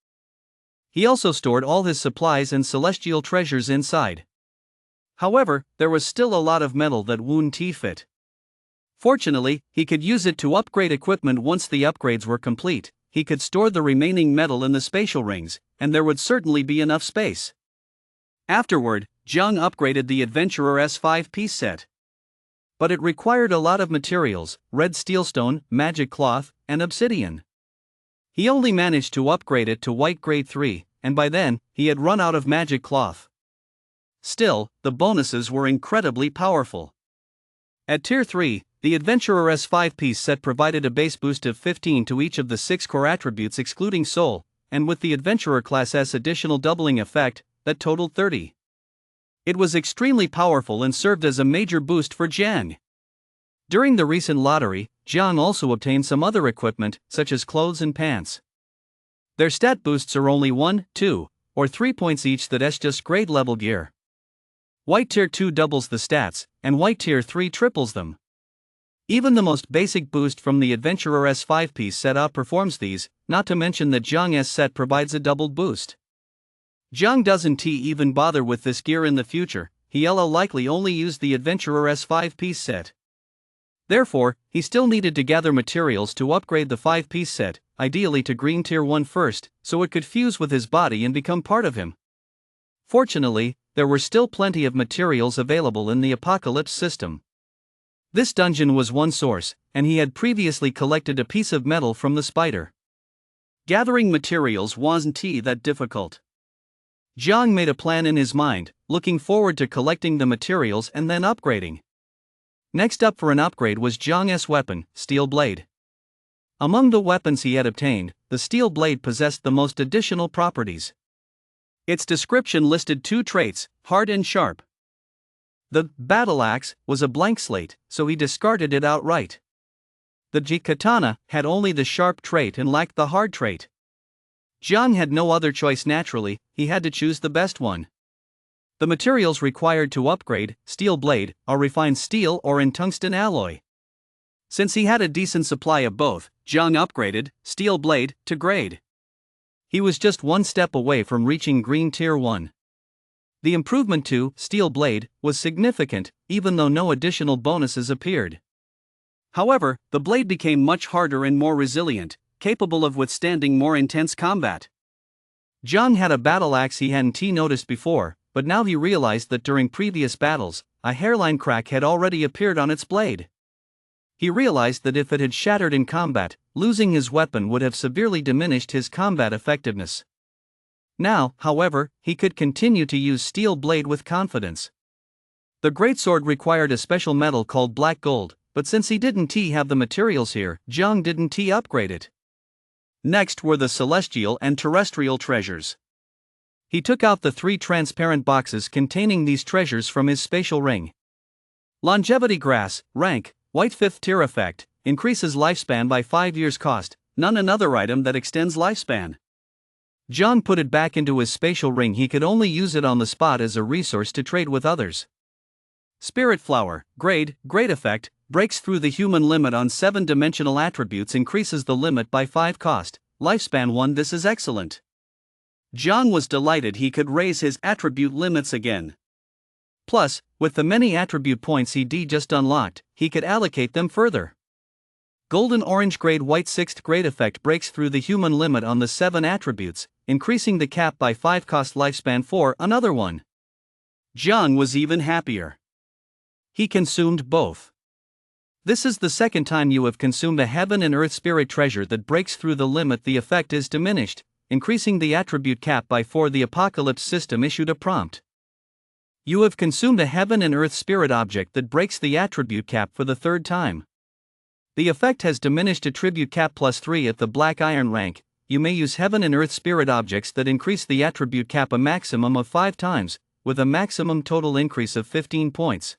He also stored all his supplies and celestial treasures inside. However, there was still a lot of metal that wouldn't fit. Fortunately, he could use it to upgrade equipment. Once the upgrades were complete, he could store the remaining metal in the spatial rings, and there would certainly be enough space. Afterward, Jiang upgraded the Adventurer S5 piece set. But it required a lot of materials: red steelstone, magic cloth, and obsidian. He only managed to upgrade it to white grade 3, and by then, he had run out of magic cloth. Still, the bonuses were incredibly powerful. At Tier 3, the Adventurer S5 piece set provided a base boost of 15 to each of the 6 core attributes excluding Soul, and with the Adventurer Class S additional doubling effect, that totaled 30. It was extremely powerful and served as a major boost for Jiang. During the recent lottery, Jiang also obtained some other equipment, such as clothes and pants. Their stat boosts are only 1, 2, or 3 points each, that's just grade level gear. White Tier 2 doubles the stats, and White Tier 3 triples them. Even the most basic boost from the Adventurer S5 piece set outperforms these, not to mention that Jiang S set provides a doubled boost. Jiang doesn't even bother with this gear in the future, he'll likely only use the Adventurer S5 piece set. Therefore, he still needed to gather materials to upgrade the 5-piece set, ideally to green tier 1 first, so it could fuse with his body and become part of him. Fortunately, there were still plenty of materials available in the Apocalypse system. This dungeon was one source, and he had previously collected a piece of metal from the spider. Gathering materials wasn't that difficult. Jiang made a plan in his mind, looking forward to collecting the materials and then upgrading. Next up for an upgrade was Jiang's weapon, Steel Blade. Among the weapons he had obtained, the Steel Blade possessed the most additional properties. Its description listed 2 traits, hard and sharp. The battle axe was a blank slate, so he discarded it outright. The katana had only the sharp trait and lacked the hard trait. Jiang had no other choice naturally, he had to choose the best one. The materials required to upgrade Steel Blade are refined steel or in tungsten alloy. Since he had a decent supply of both, Jiang upgraded Steel Blade to grade. He was just one step away from reaching green tier 1. The improvement to Steel Blade was significant, even though no additional bonuses appeared. However, the blade became much harder and more resilient, capable of withstanding more intense combat. Jiang had a battle axe he hadn't noticed before, but now he realized that during previous battles, a hairline crack had already appeared on its blade. He realized that if it had shattered in combat, losing his weapon would have severely diminished his combat effectiveness. Now, however, he could continue to use Steel Blade with confidence. The greatsword required a special metal called black gold, but since he didn't have the materials here, Jiang didn't upgrade it. Next were the celestial and terrestrial treasures. He took out the 3 transparent boxes containing these treasures from his spatial ring. Longevity Grass, rank, white 5th tier effect, increases lifespan by 5 years cost, none another item that extends lifespan. Jiang put it back into his spatial ring, he could only use it on the spot as a resource to trade with others. Spirit Flower, grade, great effect, breaks through the human limit on 7-dimensional attributes, increases the limit by 5 cost, lifespan 1. This is excellent. Jiang was delighted he could raise his attribute limits again. Plus, with the many attribute points he just unlocked, he could allocate them further. Golden Orange grade white 6th grade effect breaks through the human limit on the 7 attributes, increasing the cap by 5 cost, lifespan 4. Another one. Jiang was even happier. He consumed both. This is the second time you have consumed a heaven and earth spirit treasure that breaks through the limit. The effect is diminished, increasing the attribute cap by 4. The Apocalypse system issued a prompt. You have consumed a heaven and earth spirit object that breaks the attribute cap for the 3rd time. The effect has diminished attribute cap +3 at the black iron rank. You may use heaven and earth spirit objects that increase the attribute cap a maximum of 5 times, with a maximum total increase of 15 points.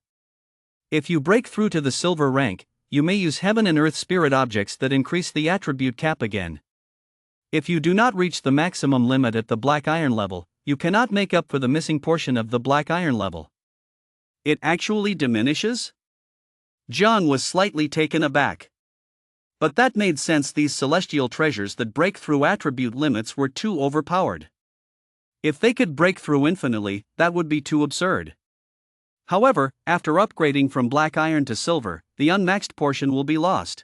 If you break through to the silver rank, you may use heaven and earth spirit objects that increase the attribute cap again. If you do not reach the maximum limit at the black iron level, you cannot make up for the missing portion of the black iron level. It actually diminishes? Jiang was slightly taken aback. But that made sense. These celestial treasures that break through attribute limits were too overpowered. If they could break through infinitely, that would be too absurd. However, after upgrading from black iron to silver, the unmaxed portion will be lost.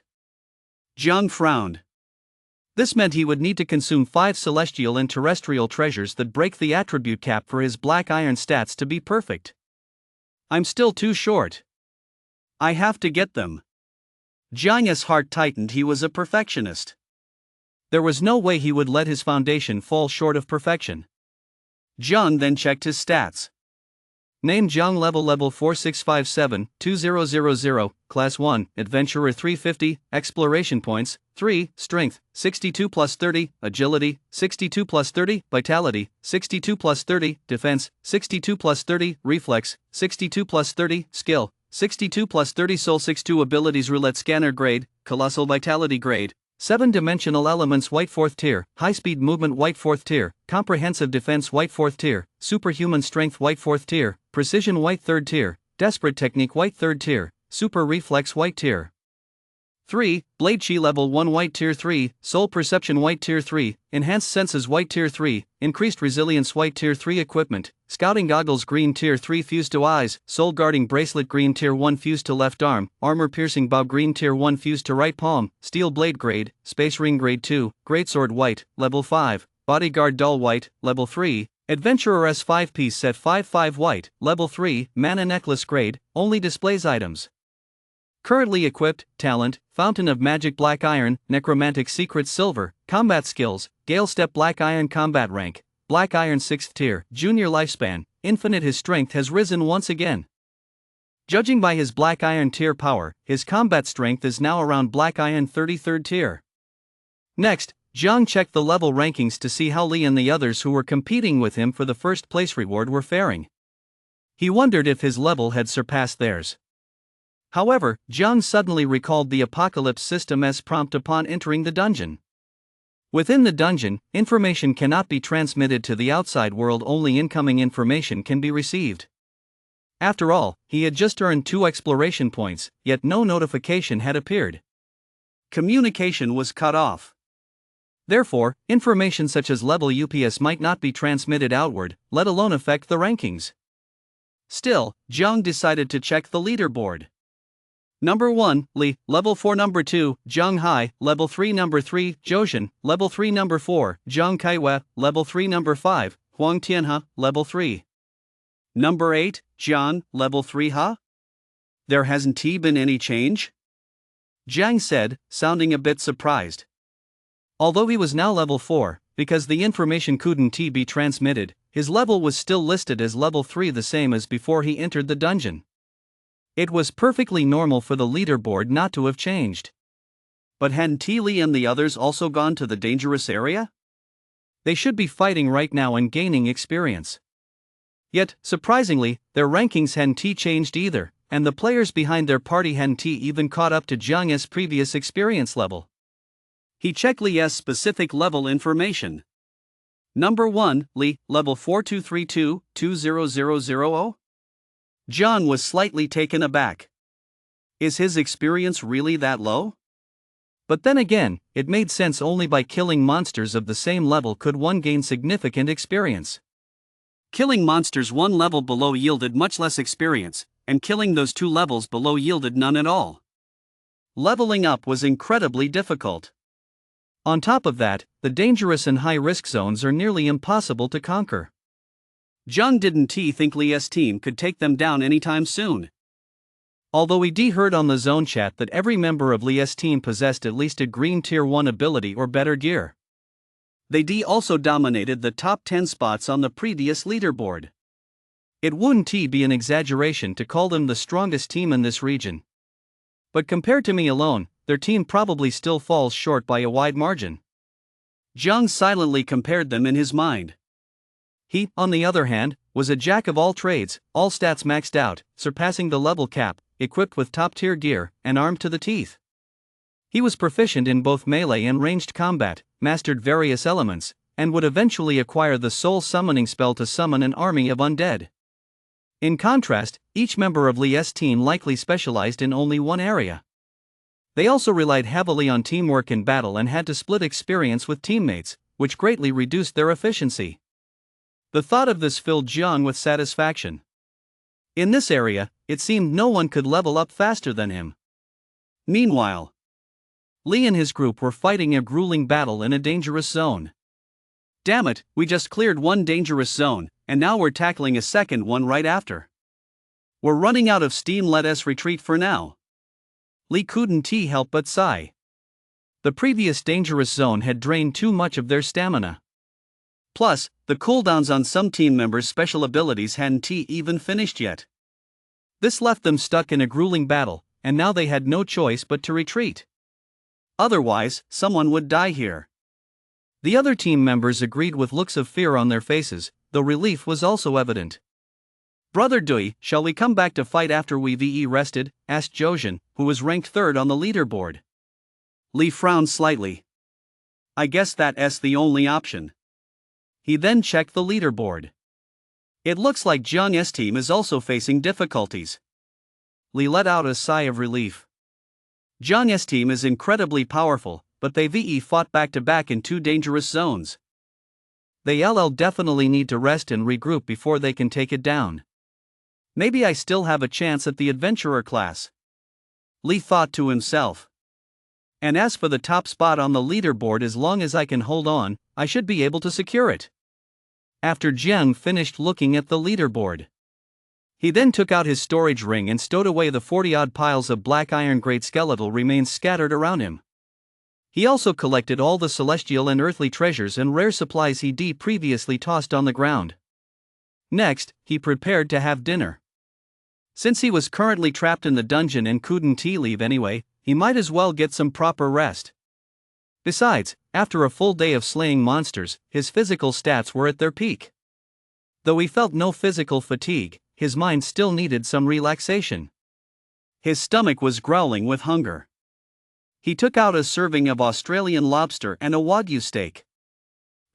Jiang frowned. This meant he would need to consume 5 celestial and terrestrial treasures that break the attribute cap for his black iron stats to be perfect. I'm still too short. I have to get them. Jiang's heart tightened. He was a perfectionist. There was no way he would let his foundation fall short of perfection. Jiang then checked his stats. Name Jiang level 4657, 2000, Class 1, Adventurer 350, Exploration Points, 3, Strength, 62 plus 30, Agility, 62 plus 30, Vitality, 62 plus 30, Defense, 62 plus 30, Reflex, 62 plus 30, Skill, 62 plus 30 Soul 62 Abilities Roulette Scanner Grade, Colossal Vitality Grade. 7-dimensional elements white 4th tier, high-speed movement white 4th tier, comprehensive defense white 4th tier, superhuman strength white 4th tier, precision white 3rd tier, desperate technique white 3rd tier, super reflex white tier 3, blade chi level 1 white tier 3, soul perception white tier 3, enhanced senses white tier 3, increased resilience white tier 3 equipment, scouting goggles green tier 3 fused to eyes, soul guarding bracelet green tier 1 fused to left arm, armor piercing bow green tier 1 fused to right palm, steel blade grade, space ring grade 2, greatsword white, level 5, bodyguard dull white, level 3, adventurer S5 piece set 5 white, level 3, mana necklace grade, only displays items. Currently equipped, Talent, Fountain of Magic Black Iron, Necromantic Secrets Silver, Combat Skills, Gale Step Black Iron Combat Rank, Black Iron 6th Tier, Junior Lifespan, Infinite. His strength has risen once again. Judging by his Black Iron tier power, his combat strength is now around Black Iron 33rd tier. Next, Jiang checked the level rankings to see how Li and the others who were competing with him for the first place reward were faring. He wondered if his level had surpassed theirs. However, Jiang suddenly recalled the Apocalypse system as prompt upon entering the dungeon. Within the dungeon, information cannot be transmitted to the outside world, only incoming information can be received. After all, he had just earned 2 exploration points, yet no notification had appeared. Communication was cut off. Therefore, information such as level UPS might not be transmitted outward, let alone affect the rankings. Still, Jiang decided to check the leaderboard. Number 1, Li, level 4. Number 2, Zhang Hai, level 3. Number 3, Zhou, level 3. Number 4, Zhang Kaiwei, level 3. Number 5, Huang Tianhe, level 3. Number 8, Jian, level 3. Huh? There hasn't been any change? Jiang said, sounding a bit surprised. Although he was now level 4, because the information couldn't be transmitted, his level was still listed as level 3, the same as before he entered the dungeon. It was perfectly normal for the leaderboard not to have changed. But hadn't Li and the others also gone to the dangerous area? They should be fighting right now and gaining experience. Yet, surprisingly, their rankings hadn't changed either, and the players behind their party hadn't even caught up to Jiang's previous experience level. He checked Li's specific level information. Number 1, Li, level 4232, 20000. Jiang was slightly taken aback. Is his experience really that low? But then again, it made sense. Only by killing monsters of the same level could one gain significant experience. Killing monsters 1 level below yielded much less experience, and killing those 2 levels below yielded none at all. Leveling up was incredibly difficult. On top of that, the dangerous and high-risk zones are nearly impossible to conquer. Jiang didn't think Li's team could take them down anytime soon. Although he heard on the zone chat that every member of Li's team possessed at least a green tier 1 ability or better gear. They also dominated the top 10 spots on the previous leaderboard. It wouldn't be an exaggeration to call them the strongest team in this region. But compared to me alone, their team probably still falls short by a wide margin. Jiang silently compared them in his mind. He, on the other hand, was a jack of all trades, all stats maxed out, surpassing the level cap, equipped with top-tier gear, and armed to the teeth. He was proficient in both melee and ranged combat, mastered various elements, and would eventually acquire the soul summoning spell to summon an army of undead. In contrast, each member of Li's team likely specialized in only one area. They also relied heavily on teamwork in battle and had to split experience with teammates, which greatly reduced their efficiency. The thought of this filled Jiang with satisfaction. In this area, it seemed no one could level up faster than him. Meanwhile, Li and his group were fighting a grueling battle in a dangerous zone. Damn it, we just cleared one dangerous zone, and now we're tackling a second one right after. We're running out of steam, let us retreat for now. Li couldn't help but sigh. The previous dangerous zone had drained too much of their stamina. Plus, the cooldowns on some team members' special abilities hadn't even finished yet. This left them stuck in a grueling battle, and now they had no choice but to retreat. Otherwise, someone would die here. The other team members agreed with looks of fear on their faces, though relief was also evident. Brother Dui, shall we come back to fight after we've rested? Asked Jojin, who was ranked third on the leaderboard. Li frowned slightly. I guess that's the only option. He then checked the leaderboard. It looks like Jiang's team is also facing difficulties. Li let out a sigh of relief. Jiang's team is incredibly powerful, but they've fought back-to-back in two dangerous zones. They'll definitely need to rest and regroup before they can take it down. Maybe I still have a chance at the adventurer class, Li thought to himself. And as for the top spot on the leaderboard, as long as I can hold on, I should be able to secure it. After Jiang finished looking at the leaderboard, he then took out his storage ring and stowed away the 40-odd piles of black iron-grade skeletal remains scattered around him. He also collected all the celestial and earthly treasures and rare supplies he'd previously tossed on the ground. Next, he prepared to have dinner. Since he was currently trapped in the dungeon and couldn't leave anyway, he might as well get some proper rest. Besides, after a full day of slaying monsters, his physical stats were at their peak. Though he felt no physical fatigue, his mind still needed some relaxation. His stomach was growling with hunger. He took out a serving of Australian lobster and a Wagyu steak.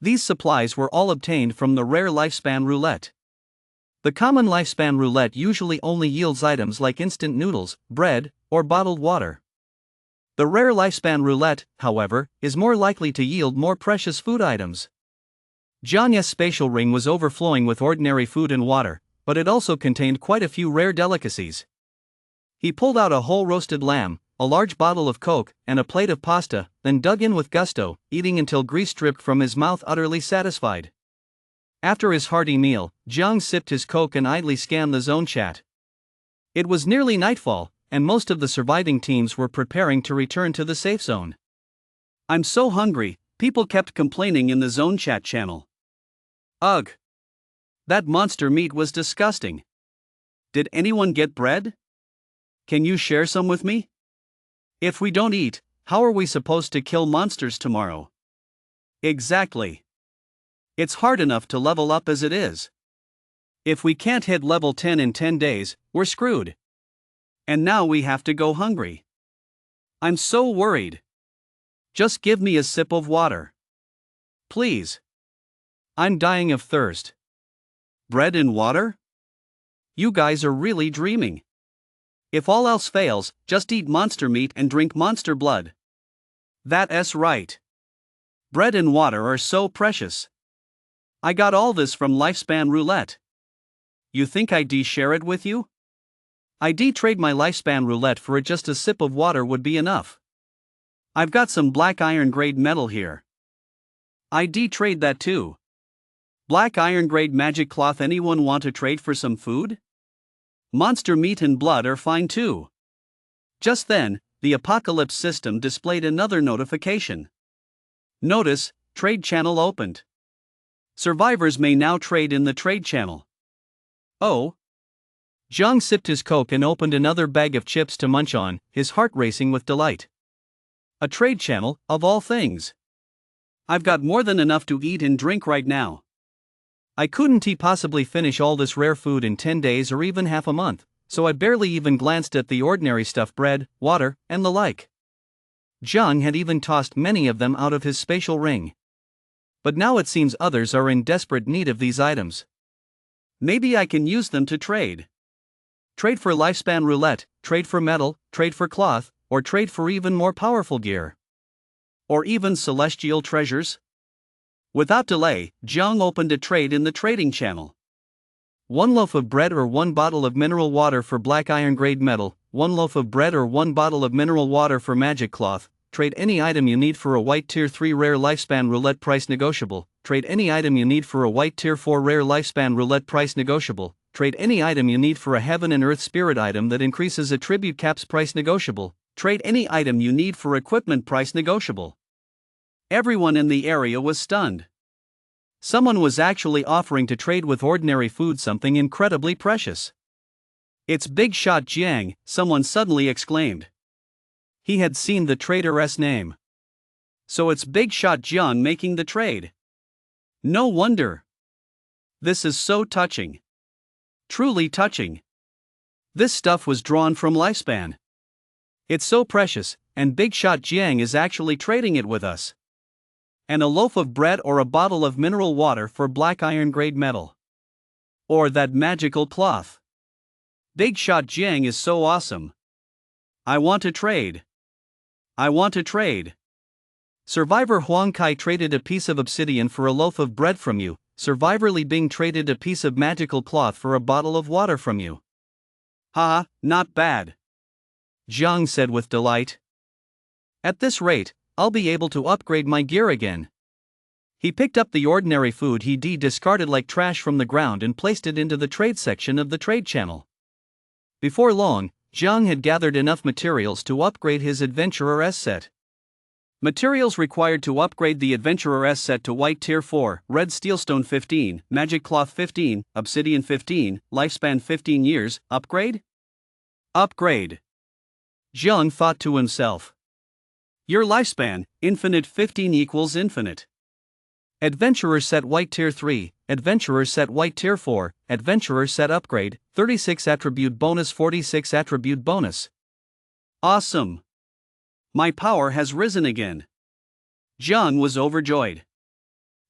These supplies were all obtained from the rare lifespan roulette. The common lifespan roulette usually only yields items like instant noodles, bread, or bottled water. The rare lifespan roulette, however, is more likely to yield more precious food items. Jiang's spatial ring was overflowing with ordinary food and water, but it also contained quite a few rare delicacies. He pulled out a whole roasted lamb, a large bottle of Coke, and a plate of pasta, then dug in with gusto, eating until grease dripped from his mouth, utterly satisfied. After his hearty meal, Jiang sipped his Coke and idly scanned the zone chat. It was nearly nightfall, and most of the surviving teams were preparing to return to the safe zone. I'm so hungry, people kept complaining in the zone chat channel. Ugh! That monster meat was disgusting. Did anyone get bread? Can you share some with me? If we don't eat, how are we supposed to kill monsters tomorrow? Exactly. It's hard enough to level up as it is. If we can't hit level 10 in 10 days, we're screwed. And now we have to go hungry. I'm so worried. Just give me a sip of water. Please. I'm dying of thirst. Bread and water? You guys are really dreaming. If all else fails, just eat monster meat and drink monster blood. That's right. Bread and water are so precious. I got all this from Lifespan Roulette. You think I'd share it with you? I'd trade my Lifespan Roulette for it. Just a sip of water would be enough. I've got some black iron grade metal here. I'd trade that too. Black iron grade magic cloth. Anyone want to trade for some food? Monster meat and blood are fine too. Just then, the Apocalypse system displayed another notification. Notice, trade channel opened. Survivors may now trade in the trade channel. Oh. Jiang sipped his Coke and opened another bag of chips to munch on, his heart racing with delight. A trade channel, of all things. I've got more than enough to eat and drink right now. I couldn't possibly finish all this rare food in 10 days or even half a month, so I barely even glanced at the ordinary stuff: bread, water, and the like. Jiang had even tossed many of them out of his spatial ring. But now it seems others are in desperate need of these items. Maybe I can use them to trade. Trade for Lifespan Roulette, trade for metal, trade for cloth, or trade for even more powerful gear. Or even celestial treasures? Without delay, Jiang opened a trade in the trading channel. 1 loaf of bread or 1 bottle of mineral water for black iron grade metal, 1 loaf of bread or 1 bottle of mineral water for magic cloth, Trade any item you need for a white tier 3 rare lifespan roulette, price negotiable. Trade any item you need for a white tier 4 rare lifespan roulette, price negotiable. Trade any item you need for a heaven and earth spirit item that increases attribute caps, price negotiable. Trade any item you need for equipment, price negotiable. Everyone in the area was stunned. Someone was actually offering to trade with ordinary food something incredibly precious. "It's Big Shot Jiang," someone suddenly exclaimed. He had seen the trader's name. So it's Big Shot Jiang making the trade. No wonder. This is so touching. Truly touching. This stuff was drawn from lifespan. It's so precious, and Big Shot Jiang is actually trading it with us. And a loaf of bread or a bottle of mineral water for black iron grade metal. Or that magical cloth. Big Shot Jiang is so awesome. I want to trade. I want to trade. Survivor Huang Kai traded a piece of obsidian for a loaf of bread from you. Survivor Li Bing traded a piece of magical cloth for a bottle of water from you. Haha, not bad. Jiang said with delight. At this rate, I'll be able to upgrade my gear again. He picked up the ordinary food he discarded like trash from the ground and placed it into the trade section of the trade channel. Before long, Jiang had gathered enough materials to upgrade his Adventurer S set. Materials required to upgrade the Adventurer S set to White Tier 4, Red Steelstone 15, Magic Cloth 15, Obsidian 15, Lifespan 15 years, upgrade? Upgrade. Jiang thought to himself. Your lifespan, infinite 15 equals infinite. Adventurer set White Tier 3, Adventurer set White Tier 4, Adventurer set upgrade, 36 attribute bonus, 46 attribute bonus. Awesome! My power has risen again. Jiang was overjoyed.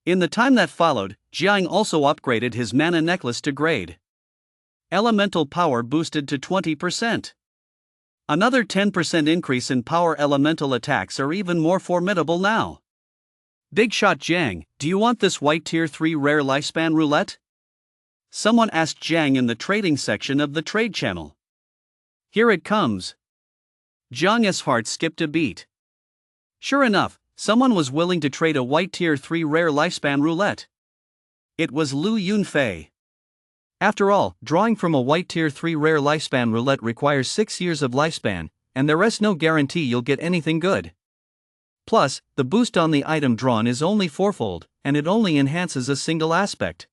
In the time that followed, Jiang also upgraded his mana necklace to grade. Elemental power boosted to 20%. Another 10% increase in power. Elemental attacks are even more formidable now. Big Shot Jiang, do you want this White Tier 3 rare lifespan roulette? Someone asked Jiang in the trading section of the trade channel. Here it comes. Jiang's heart skipped a beat. Sure enough, someone was willing to trade a White Tier 3 rare lifespan roulette. It was Lu Yunfei. After all, drawing from a White Tier 3 rare lifespan roulette requires 6 years of lifespan, and there's no guarantee you'll get anything good. Plus, the boost on the item drawn is only fourfold, and it only enhances a single aspect.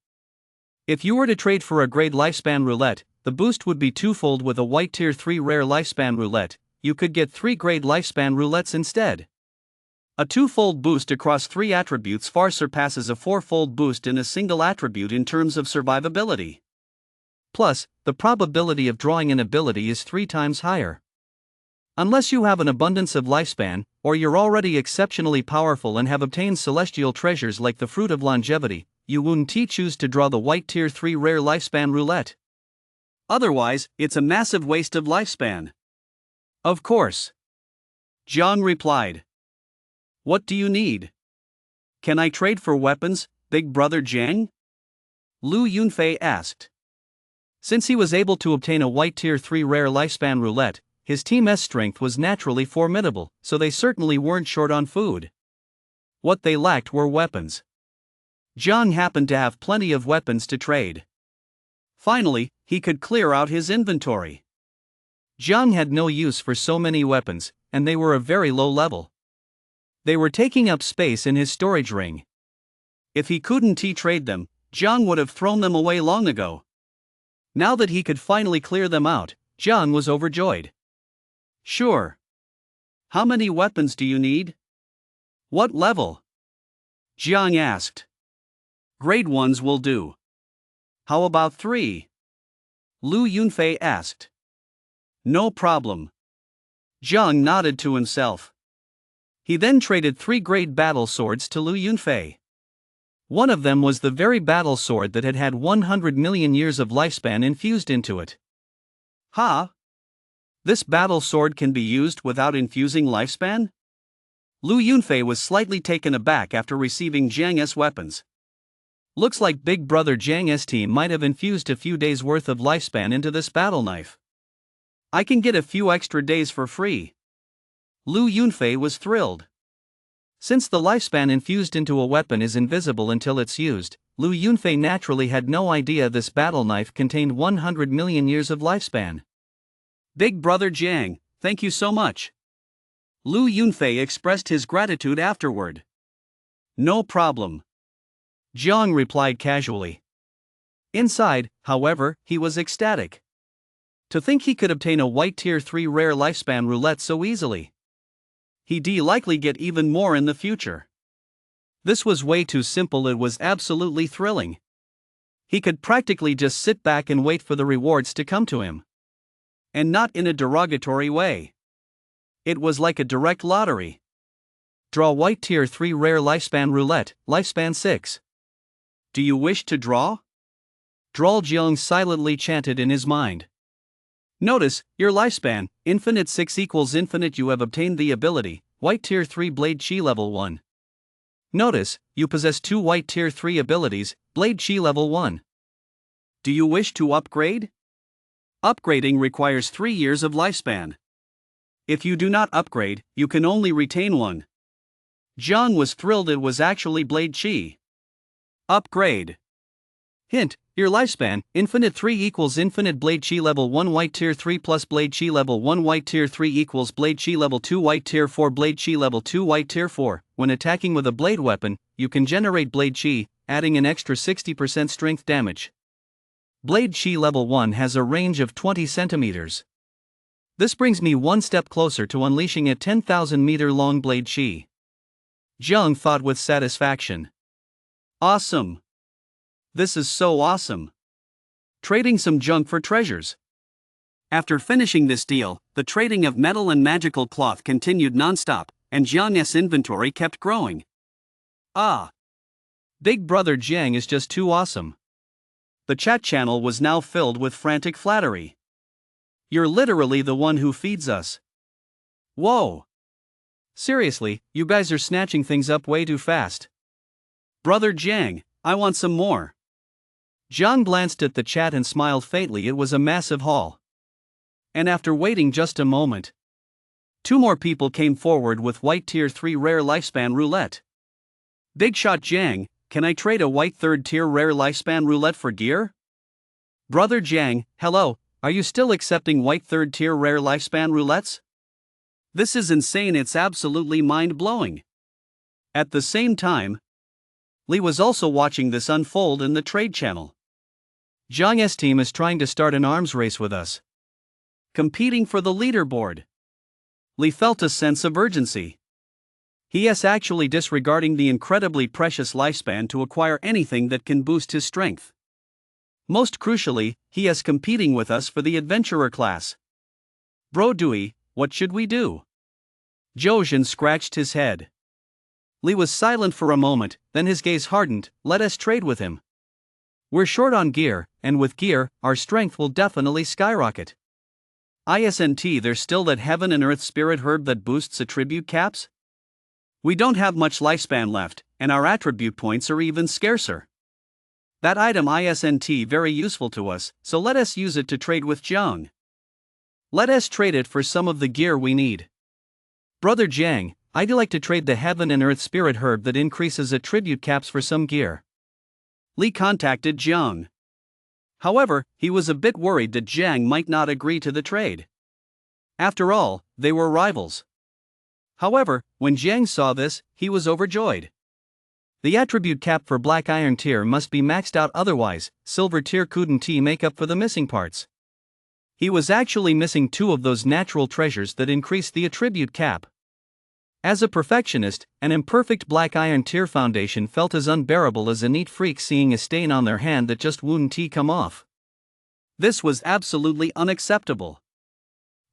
If you were to trade for a grade lifespan roulette, the boost would be twofold. With a White Tier 3 rare lifespan roulette, you could get 3 grade lifespan roulettes instead. A twofold boost across 3 attributes far surpasses a fourfold boost in a single attribute in terms of survivability. Plus, the probability of drawing an ability is 3 times higher. Unless you have an abundance of lifespan, or you're already exceptionally powerful and have obtained celestial treasures like the Fruit of Longevity, you wouldn't choose to draw the White Tier 3 rare lifespan roulette. Otherwise, it's a massive waste of lifespan. Of course. Jiang replied. What do you need? Can I trade for weapons, Big Brother Jiang? Lu Yunfei asked. Since he was able to obtain a White Tier 3 rare lifespan roulette, his team's strength was naturally formidable, so they certainly weren't short on food. What they lacked were weapons. Jiang happened to have plenty of weapons to trade. Finally, he could clear out his inventory. Jiang had no use for so many weapons, and they were a very low level. They were taking up space in his storage ring. If he couldn't trade them, Jiang would have thrown them away long ago. Now that he could finally clear them out, Jiang was overjoyed. Sure. How many weapons do you need? What level? Jiang asked. Grade 1s will do. How about 3? Lu Yunfei asked. No problem. Jiang nodded to himself. He then traded 3 grade battle swords to Lu Yunfei. One of them was the very battle sword that had 100 million years of lifespan infused into it. Ha! This battle sword can be used without infusing lifespan? Lu Yunfei was slightly taken aback after receiving Jiang's weapons. Looks like Big Brother Jiang's team might have infused a few days' worth of lifespan into this battle knife. I can get a few extra days for free. Lu Yunfei was thrilled. Since the lifespan infused into a weapon is invisible until it's used, Lu Yunfei naturally had no idea this battle knife contained 100 million years of lifespan. Big brother Jiang, thank you so much. Lu Yunfei expressed his gratitude afterward. No problem. Jiang replied casually. Inside, however, he was ecstatic. To think he could obtain a white tier 3 rare lifespan roulette so easily. He'd likely get even more in the future. This was way too simple, it was absolutely thrilling. He could practically just sit back and wait for the rewards to come to him. And not in a derogatory way. It was like a direct lottery. Draw white tier 3 rare lifespan roulette, lifespan 6. Do you wish to draw? Droll Jiang silently chanted in his mind. Notice, your lifespan, infinite 6 equals infinite. You have obtained the ability, white tier 3 blade chi level 1. Notice, you possess 2 white tier 3 abilities, blade chi level 1. Do you wish to upgrade? Upgrading requires 3 years of lifespan. If you do not upgrade, you can only retain 1. Jiang was thrilled, it was actually blade chi. Upgrade. Hint, your lifespan, infinite 3 equals infinite blade chi level 1 white tier 3 plus blade chi level 1 white tier 3 equals blade chi level 2 white tier 4 blade chi level 2 white tier 4. When attacking with a blade weapon, you can generate blade chi, adding an extra 60% strength damage. Blade chi level 1 has a range of 20 centimeters. This brings me one step closer to unleashing a 10,000 meter long blade chi. Jiang thought with satisfaction. Awesome. This is so awesome. Trading some junk for treasures. After finishing this deal, the trading of metal and magical cloth continued non-stop, and Jiang's inventory kept growing. Ah! Big brother Jiang is just too awesome. The chat channel was now filled with frantic flattery. You're literally the one who feeds us. Whoa! Seriously, you guys are snatching things up way too fast. Brother Jiang, I want some more. Jiang glanced at the chat and smiled faintly. It was a massive haul. And after waiting just a moment, 2 more people came forward with white tier 3 rare lifespan roulette. Big shot Jiang, can I trade a white 3rd tier rare lifespan roulette for gear? Brother Jiang, hello, are you still accepting white 3rd tier rare lifespan roulettes? This is insane, it's absolutely mind-blowing. At the same time, Li was also watching this unfold in the trade channel. Jiang's team is trying to start an arms race with us. Competing for the leaderboard. Li felt a sense of urgency. He is actually disregarding the incredibly precious lifespan to acquire anything that can boost his strength. Most crucially, he is competing with us for the adventurer class. Bro Dewey, what should we do? Zhou scratched his head. Li was silent for a moment, then his gaze hardened. Let us trade with him. We're short on gear, and with gear, our strength will definitely skyrocket. Isn't there's still that heaven and earth spirit herb that boosts attribute caps? We don't have much lifespan left, and our attribute points are even scarcer. That item isn't very useful to us, so let us use it to trade with Jiang. Let us trade it for some of the gear we need. Brother Jiang, I'd like to trade the heaven and earth spirit herb that increases attribute caps for some gear. Li contacted Jiang. However, he was a bit worried that Jiang might not agree to the trade. After all, they were rivals. However, when Jiang saw this, he was overjoyed. The attribute cap for black iron tier must be maxed out, otherwise, silver tier couldn't make up for the missing parts. He was actually missing 2 of those natural treasures that increase the attribute cap. As a perfectionist, an imperfect black iron tier foundation felt as unbearable as a neat freak seeing a stain on their hand that just wouldn't come off. This was absolutely unacceptable.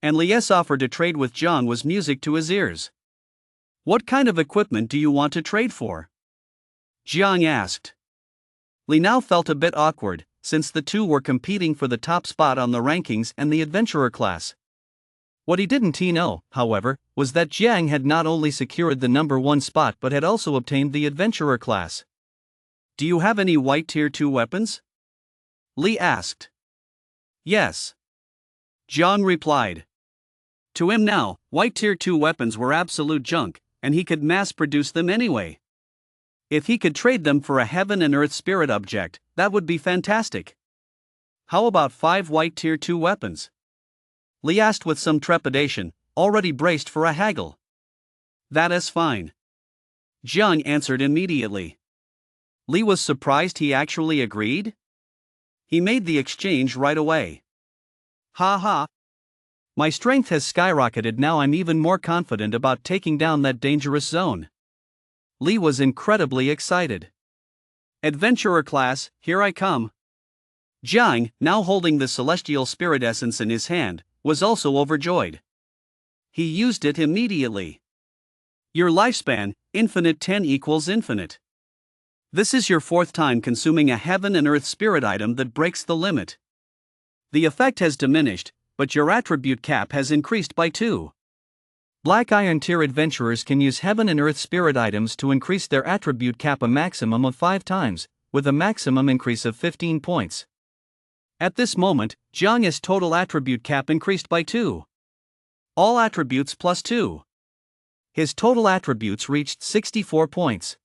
And Li's offer to trade with Jiang was music to his ears. What kind of equipment do you want to trade for? Jiang asked. Li now felt a bit awkward, since the 2 were competing for the top spot on the rankings and the adventurer class. What he didn't know, however, was that Jiang had not only secured the number 1 spot but had also obtained the adventurer class. Do you have any white tier 2 weapons? Li asked. Yes. Jiang replied. To him now, white tier 2 weapons were absolute junk, and he could mass produce them anyway. If he could trade them for a heaven and earth spirit object, that would be fantastic. How about 5 white tier 2 weapons? Li asked with some trepidation, already braced for a haggle. That is fine. Jiang answered immediately. Li was surprised he actually agreed. He made the exchange right away. Ha ha. My strength has skyrocketed, now I'm even more confident about taking down that dangerous zone. Li was incredibly excited. Adventurer class, here I come. Jiang, now holding the celestial spirit essence in his hand, was also overjoyed. He used it immediately. Your lifespan, infinite 10 equals infinite. This is your 4th time consuming a heaven and earth spirit item that breaks the limit. The effect has diminished, but your attribute cap has increased by 2. Black Iron tier adventurers can use heaven and earth spirit items to increase their attribute cap a maximum of 5 times, with a maximum increase of 15 points. At this moment, Jiang's total attribute cap increased by 2. All attributes plus 2. His total attributes reached 64 points.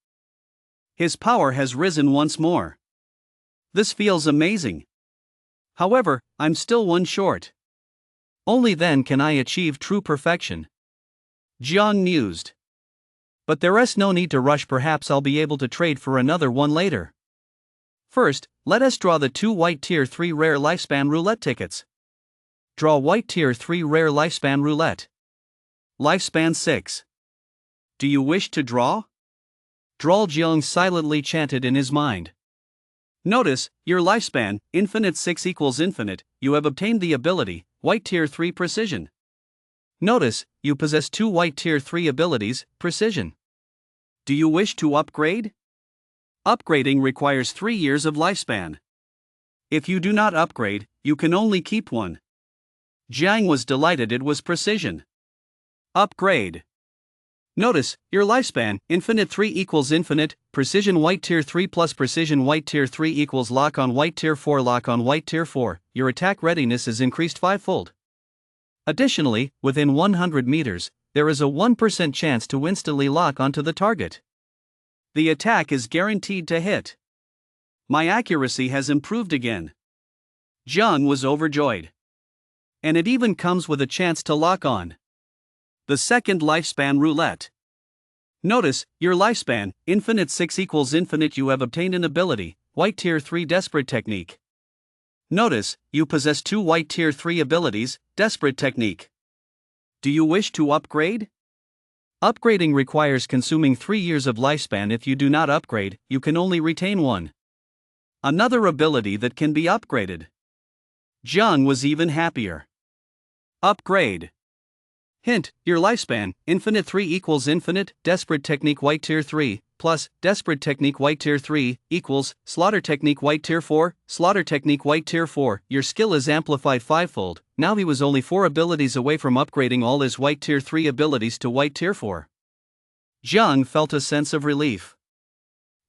His power has risen once more. This feels amazing. However, I'm still 1 short. Only then can I achieve true perfection. Jiang mused. But there is no need to rush, perhaps I'll be able to trade for another one later. First, let us draw the 2 white tier 3 rare lifespan roulette tickets. Draw white tier 3 rare lifespan roulette. Lifespan 6. Do you wish to draw? Droll Jiang silently chanted in his mind. Notice, your lifespan, infinite 6 equals infinite, you have obtained the ability, white tier 3 precision. Notice, you possess 2 white tier 3 abilities, precision. Do you wish to upgrade? Upgrading requires 3 years of lifespan. If you do not upgrade, you can only keep 1. Jiang was delighted it was precision. Upgrade. Notice, your lifespan, infinite 3 equals infinite, precision white tier 3 plus precision white tier 3 equals lock on white tier 4 lock on white tier 4, your attack readiness is increased 5-fold. Additionally, within 100 meters, there is a 1% chance to instantly lock onto the target. The attack is guaranteed to hit. My accuracy has improved again. Jiang was overjoyed. And it even comes with a chance to lock on. The second lifespan roulette. Notice, your lifespan, infinite 6 equals infinite, you have obtained an ability, white tier 3 desperate technique. Notice, you possess 2 white tier 3 abilities, desperate technique. Do you wish to upgrade? Upgrading requires consuming 3 years of lifespan. If you do not upgrade, you can only retain 1. Another ability that can be upgraded. Jiang was even happier. Upgrade. Hint, your lifespan, infinite 3 equals infinite, desperate technique white tier 3, plus, desperate technique white tier 3, equals, slaughter technique white tier 4, slaughter technique white tier 4, your skill is amplified 5-fold, now he was only 4 abilities away from upgrading all his white tier 3 abilities to white tier 4. Jiang felt a sense of relief.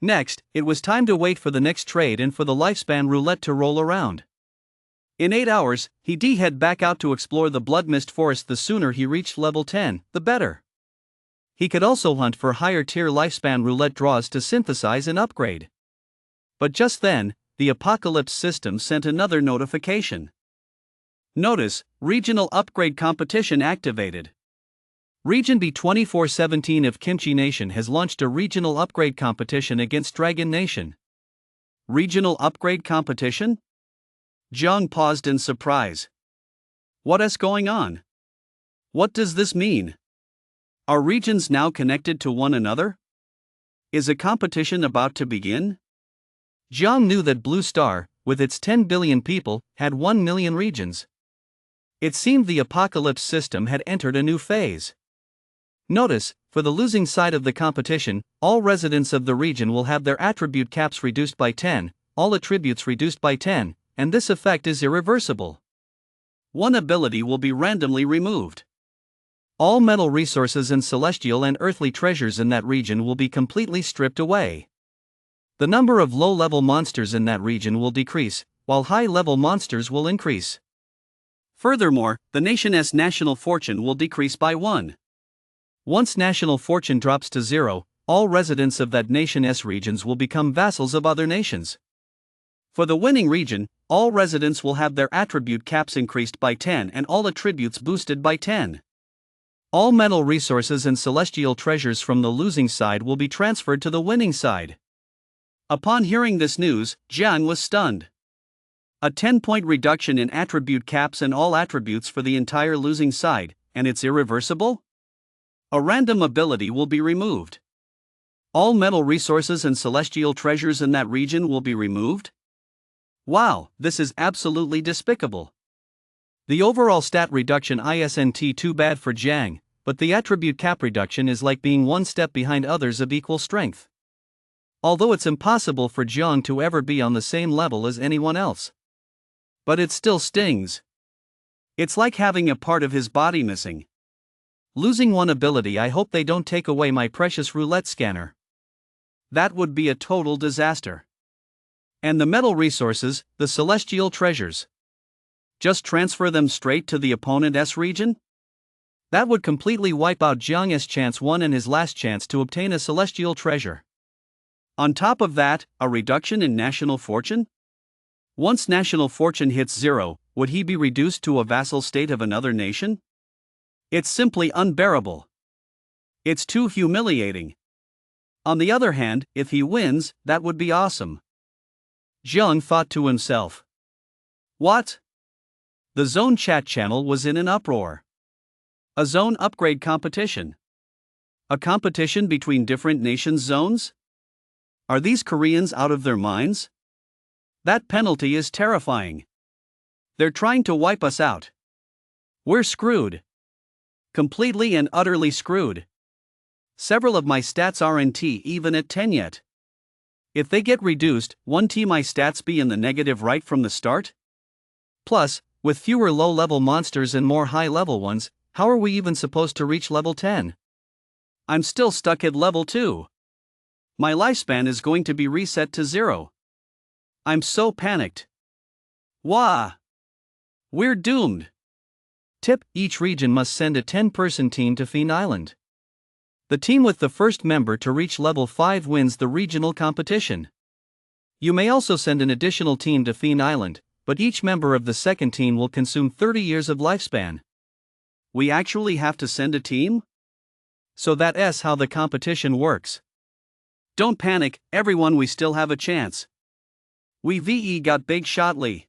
Next, it was time to wait for the next trade and for the lifespan roulette to roll around. In 8 hours, he'd head back out to explore the Blood Mist Forest. The sooner he reached level 10, the better. He could also hunt for higher tier lifespan roulette draws to synthesize and upgrade. But just then, the Apocalypse system sent another notification. Notice, regional upgrade competition activated. Region B 2417 of Kimchi Nation has launched a regional upgrade competition against Dragon Nation. Regional upgrade competition? Jiang paused in surprise. What is going on? What does this mean? Are regions now connected to one another? Is a competition about to begin? Jiang knew that Blue Star, with its 10 billion people, had 1 million regions. It seemed the Apocalypse system had entered a new phase. Notice, for the losing side of the competition, all residents of the region will have their attribute caps reduced by 10, all attributes reduced by 10, and this effect is irreversible. One ability will be randomly removed. All metal resources and celestial and earthly treasures in that region will be completely stripped away. The number of low-level monsters in that region will decrease, while high-level monsters will increase. Furthermore, the nation's national fortune will decrease by 1. Once national fortune drops to 0, all residents of that nation's regions will become vassals of other nations. For the winning region, all residents will have their attribute caps increased by 10 and all attributes boosted by 10. All metal resources and celestial treasures from the losing side will be transferred to the winning side. Upon hearing this news, Jiang was stunned. A 10-point reduction in attribute caps and all attributes for the entire losing side, and it's irreversible? A random ability will be removed. All metal resources and celestial treasures in that region will be removed? Wow, this is absolutely despicable. The overall stat reduction isn't too bad for Jiang, but the attribute cap reduction is like being one step behind others of equal strength. Although it's impossible for Jiang to ever be on the same level as anyone else. But it still stings. It's like having a part of his body missing. Losing one ability. I hope they don't take away my precious roulette scanner. That would be a total disaster. And the metal resources, the celestial treasures. Just transfer them straight to the opponent's region? That would completely wipe out Jiang's chance 1 and his last chance to obtain a celestial treasure. On top of that, a reduction in national fortune? Once national fortune hits 0, would he be reduced to a vassal state of another nation? It's simply unbearable. It's too humiliating. On the other hand, if he wins, that would be awesome. Jiang thought to himself. What? The zone chat channel was in an uproar. A zone upgrade competition. A competition between different nations' zones? Are these Koreans out of their minds? That penalty is terrifying. They're trying to wipe us out. We're screwed. Completely and utterly screwed. Several of my stats aren't even at 10 yet. If they get reduced, won't my stats be in the negative right from the start? Plus, with fewer low-level monsters and more high-level ones, how are we even supposed to reach level 10? I'm still stuck at level 2. My lifespan is going to be reset to 0. I'm so panicked. Wah! We're doomed. Tip: each region must send a 10-person team to Fiend Island. The team with the first member to reach level 5 wins the regional competition. You may also send an additional team to Fiend Island, but each member of the second team will consume 30 years of lifespan. We actually have to send a team? So that's how the competition works. Don't panic, everyone, we still have a chance. We got Big Shot Lee.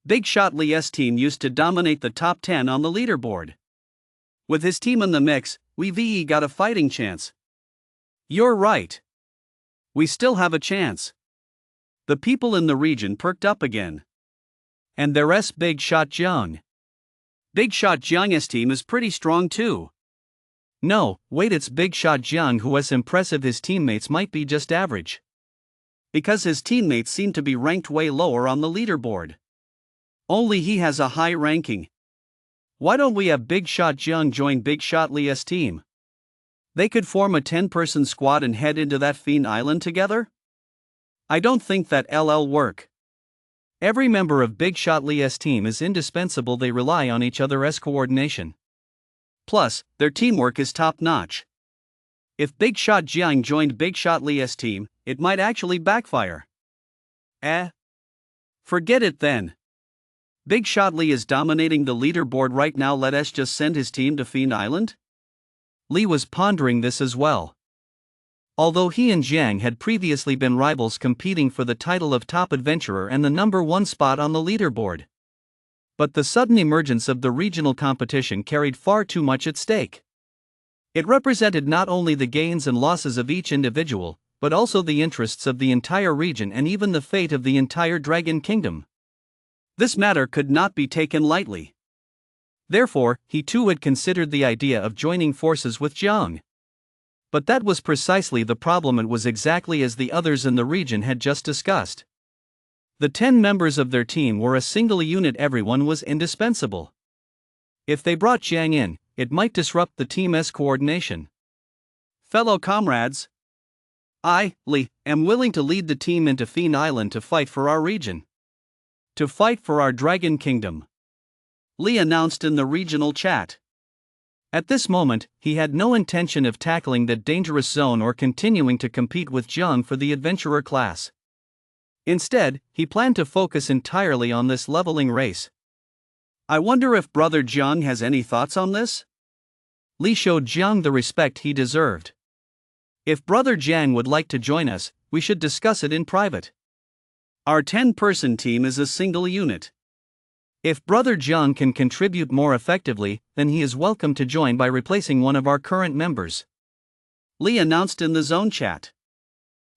Big Shot Lee's team used to dominate the top 10 on the leaderboard. With his team in the mix, we got a fighting chance. You're right. We still have a chance. The people in the region perked up again. And there's Big Shot Jiang. Big Shot Jiang's team is pretty strong too. No, wait, it's Big Shot Jiang who is impressive. His teammates might be just average. Because his teammates seem to be ranked way lower on the leaderboard. Only he has a high ranking. Why don't we have Big Shot Jiang join Big Shot Lee's team? They could form a 10-person squad and head into that Fiend Island together? I don't think that'll work. Every member of Big Shot Lee's team is indispensable. They rely on each other's coordination. Plus, their teamwork is top-notch. If Big Shot Jiang joined Big Shot Lee's team, it might actually backfire. Forget it then. Big Shot Lee is dominating the leaderboard right now. Let us just send his team to Fiend Island? Lee was pondering this as well. Although he and Jiang had previously been rivals competing for the title of top adventurer and the number 1 spot on the leaderboard. But the sudden emergence of the regional competition carried far too much at stake. It represented not only the gains and losses of each individual, but also the interests of the entire region and even the fate of the entire Dragon Kingdom. This matter could not be taken lightly. Therefore, he too had considered the idea of joining forces with Jiang. But that was precisely the problem. It was exactly as the others in the region had just discussed. The 10 members of their team were a single unit. Everyone was indispensable. If they brought Jiang in, it might disrupt the team's coordination. Fellow comrades, I, Lee, am willing to lead the team into Fiend Island to fight for our region. To fight for our Dragon Kingdom. Lee announced in the regional chat. At this moment, he had no intention of tackling that dangerous zone or continuing to compete with Jiang for the adventurer class. Instead, he planned to focus entirely on this leveling race. I wonder if Brother Jiang has any thoughts on this? Lee showed Jiang the respect he deserved. If Brother Jiang would like to join us, we should discuss it in private. Our 10-person team is a single unit. If Brother Jiang can contribute more effectively, then he is welcome to join by replacing one of our current members. Lee announced in the zone chat.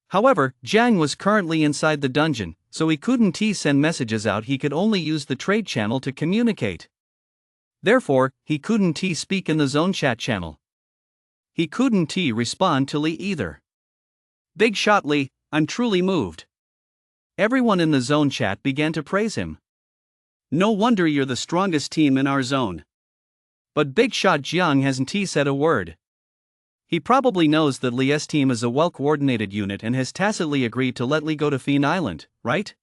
However, Jiang was currently inside the dungeon, so he couldn't send messages out. He could only use the trade channel to communicate. Therefore, he couldn't speak in the zone chat channel. He couldn't respond to Lee either. Big shot Lee, I'm truly moved. Everyone in the zone chat began to praise him. No wonder you're the strongest team in our zone. But Big Shot Jiang hasn't said a word. He probably knows that Lee's team is a well-coordinated unit and has tacitly agreed to let Lee go to Fiend Island, right?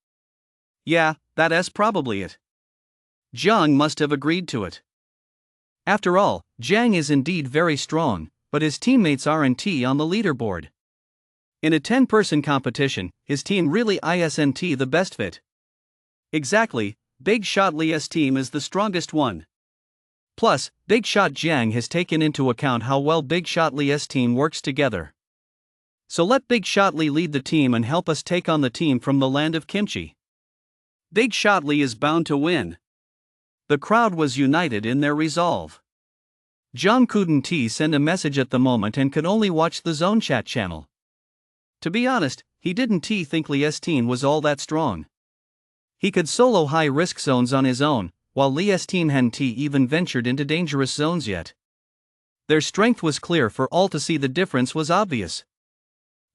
Yeah, that's probably it. Jiang must have agreed to it. After all, Jiang is indeed very strong, but his teammates aren't on the leaderboard. In a 10-person competition, his team really isn't the best fit. Exactly, Big Shot Lee's team is the strongest one. Plus, Big Shot Jiang has taken into account how well Big Shot Lee's team works together. So let Big Shot Lee lead the team and help us take on the team from the land of kimchi. Big Shot Lee is bound to win. The crowd was united in their resolve. Jiang couldn't send a message at the moment and could only watch the zone chat channel. To be honest, he didn't think Lee's team was all that strong. He could solo high-risk zones on his own, while Lee's team hadn't even ventured into dangerous zones yet. Their strength was clear for all to see. The difference was obvious.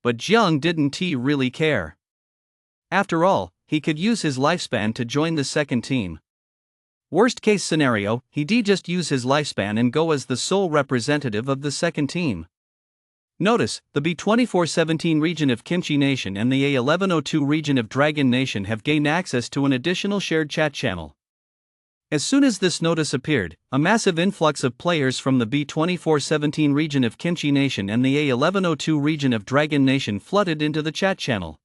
But Jiang didn't really care. After all, he could use his lifespan to join the second team. Worst case scenario, he'd just use his lifespan and go as the sole representative of the second team. Notice, the B2417 region of Kimchi Nation and the A1102 region of Dragon Nation have gained access to an additional shared chat channel. As soon as this notice appeared, a massive influx of players from the B2417 region of Kimchi Nation and the A1102 region of Dragon Nation flooded into the chat channel.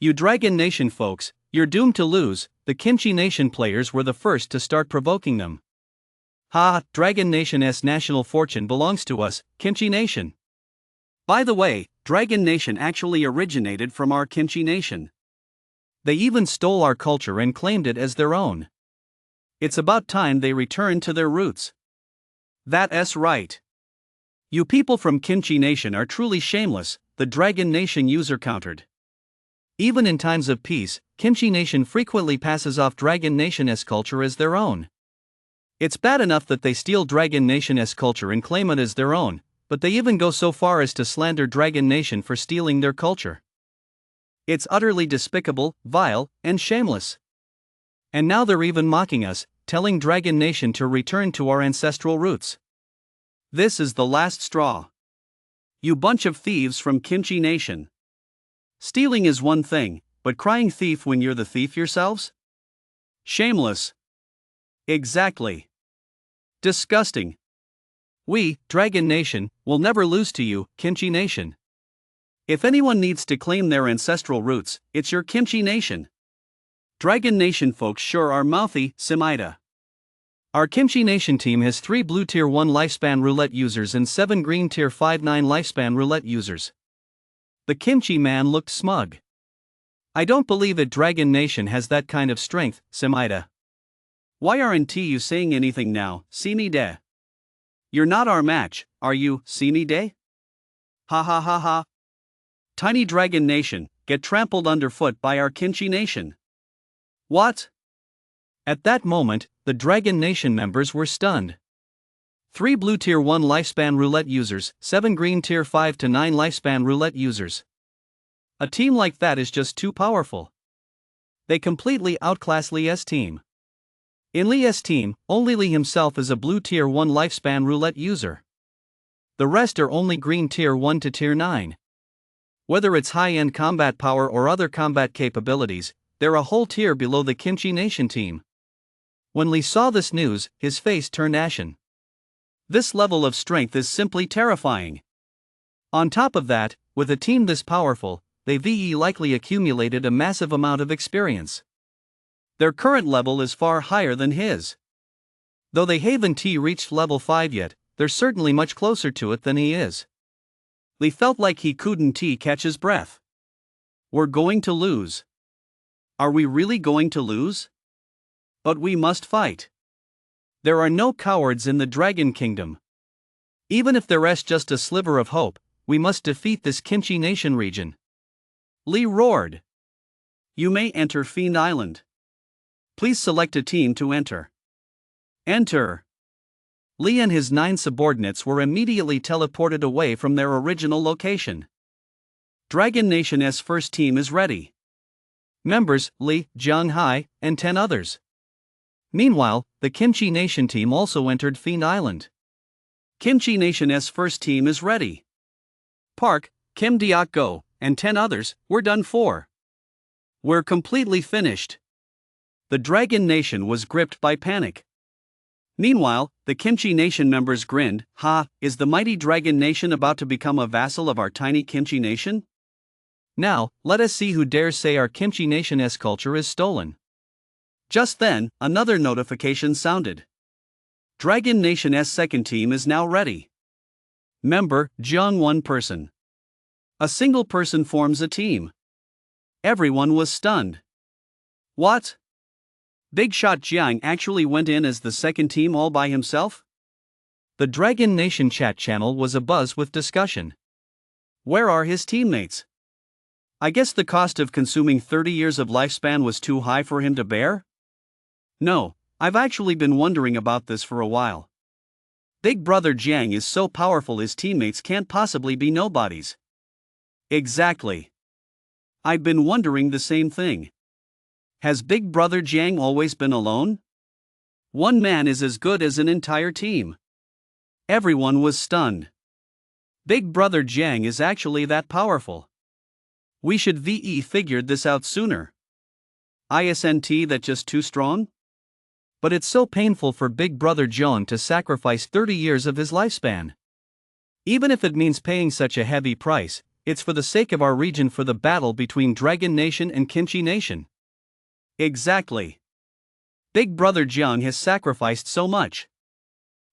You Dragon Nation folks, you're doomed to lose. The Kimchi Nation players were the first to start provoking them. Ha, Dragon Nation's national fortune belongs to us, Kimchi Nation. By the way, Dragon Nation actually originated from our Kimchi Nation. They even stole our culture and claimed it as their own. It's about time they returned to their roots. That's right. You people from Kimchi Nation are truly shameless, the Dragon Nation user countered. Even in times of peace, Kimchi Nation frequently passes off Dragon Nation's culture as their own. It's bad enough that they steal Dragon Nation's culture and claim it as their own, but they even go so far as to slander Dragon Nation for stealing their culture. It's utterly despicable, vile, and shameless. And now they're even mocking us, telling Dragon Nation to return to our ancestral roots. This is the last straw. You bunch of thieves from Kimchi Nation. Stealing is one thing, but crying thief when you're the thief yourselves? Shameless. Exactly. Disgusting. We, Dragon Nation, will never lose to you, Kimchi Nation. If anyone needs to claim their ancestral roots, it's your Kimchi Nation. Dragon Nation folks sure are mouthy, Simida. Our Kimchi Nation team has 3 blue tier 1 lifespan roulette users and 7 green tier 5-9 lifespan roulette users. The Kimchi man looked smug. I don't believe it. Dragon Nation has that kind of strength, Simida. Why aren't you saying anything now, Simide? You're not our match, are you, Simide? Ha ha ha ha. Tiny Dragon Nation, get trampled underfoot by our Kimchi Nation. What? At that moment, the Dragon Nation members were stunned. 3 blue tier 1 lifespan roulette users, 7 green tier 5 to 9 lifespan roulette users. A team like that is just too powerful. They completely outclass Lee's team. In Lee's team, only Lee himself is a blue tier 1 lifespan roulette user. The rest are only green tier 1 to tier 9. Whether it's high-end combat power or other combat capabilities, they're a whole tier below the Kimchi Nation team. When Li saw this news, his face turned ashen. This level of strength is simply terrifying. On top of that, with a team this powerful, they likely accumulated a massive amount of experience. Their current level is far higher than his. Though they haven't reached level 5 yet, they're certainly much closer to it than he is. Li felt like he couldn't catch his breath. We're going to lose. Are we really going to lose? But we must fight. There are no cowards in the Dragon Kingdom. Even if there's just a sliver of hope, we must defeat this Kimchi Nation region. Li roared. You may enter Fiend Island. Please select a team to enter. Enter. Li and his 9 subordinates were immediately teleported away from their original location. Dragon Nation's first team is ready. Members, Li, Jiang Hai, and 10 others. Meanwhile, the Kimchi Nation team also entered Fiend Island. Kimchi Nation's first team is ready. Park, Kim Diak Go, and 10 others, we're done for. We're completely finished. The Dragon Nation was gripped by panic. Meanwhile, the Kimchi Nation members grinned. Ha, is the mighty Dragon Nation about to become a vassal of our tiny Kimchi Nation? Now, let us see who dares say our Kimchi Nation's culture is stolen. Just then, another notification sounded. Dragon Nation's second team is now ready. Member, Jiang, 1 person. A single person forms a team. Everyone was stunned. What? Big Shot Jiang actually went in as the second team all by himself? The Dragon Nation chat channel was abuzz with discussion. Where are his teammates? I guess the cost of consuming 30 years of lifespan was too high for him to bear? No, I've actually been wondering about this for a while. Big Brother Jiang is so powerful his teammates can't possibly be nobodies. Exactly. I've been wondering the same thing. Has Big Brother Jiang always been alone? One man is as good as an entire team. Everyone was stunned. Big Brother Jiang is actually that powerful. We should figured this out sooner. Isn't that just too strong? But it's so painful for Big Brother Jiang to sacrifice 30 years of his lifespan. Even if it means paying such a heavy price, it's for the sake of our region, for the battle between Dragon Nation and Kimchi Nation. Exactly. Big Brother Jiang has sacrificed so much.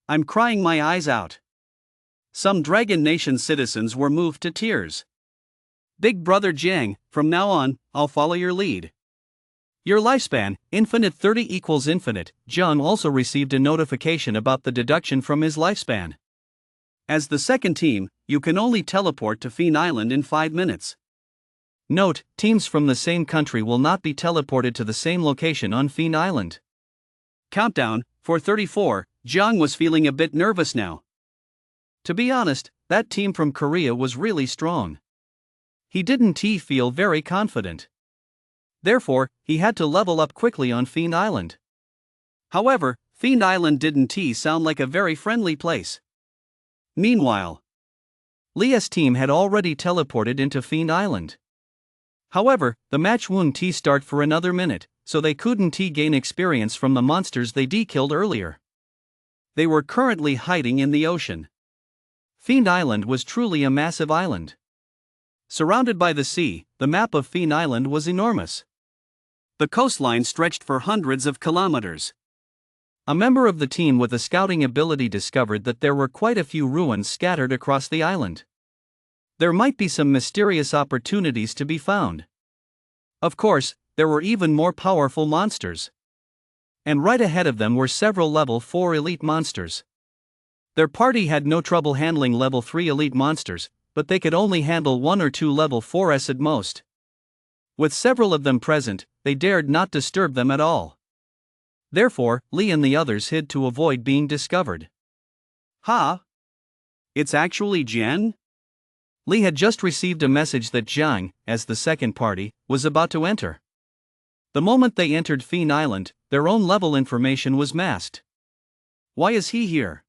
I'm crying my eyes out. Some Dragon Nation citizens were moved to tears. Big Brother Jiang, from now on, I'll follow your lead. Your lifespan, infinite 30 equals infinite. Jiang also received a notification about the deduction from his lifespan. As the second team, you can only teleport to Fiend Island in 5 minutes. Note, teams from the same country will not be teleported to the same location on Fiend Island. Countdown, 434, Jiang was feeling a bit nervous now. To be honest, that team from Korea was really strong. He didn't feel very confident. Therefore, he had to level up quickly on Fiend Island. However, Fiend Island didn't sound like a very friendly place. Meanwhile, Li's team had already teleported into Fiend Island. However, the match wouldn't start for another minute, so they couldn't gain experience from the monsters they killed earlier. They were currently hiding in the ocean. Fiend Island was truly a massive island. Surrounded by the sea, the map of Fiend Island was enormous. The coastline stretched for hundreds of kilometers. A member of the team with a scouting ability discovered that there were quite a few ruins scattered across the island. There might be some mysterious opportunities to be found. Of course, there were even more powerful monsters. And right ahead of them were several level 4 elite monsters. Their party had no trouble handling level 3 elite monsters, but they could only handle 1 or 2 level 4s at most. With several of them present, they dared not disturb them at all. Therefore, Li and the others hid to avoid being discovered. Ha! It's actually Jiang? Li had just received a message that Jiang, as the second party, was about to enter. The moment they entered Fiend Island, their own level information was masked. Why is he here?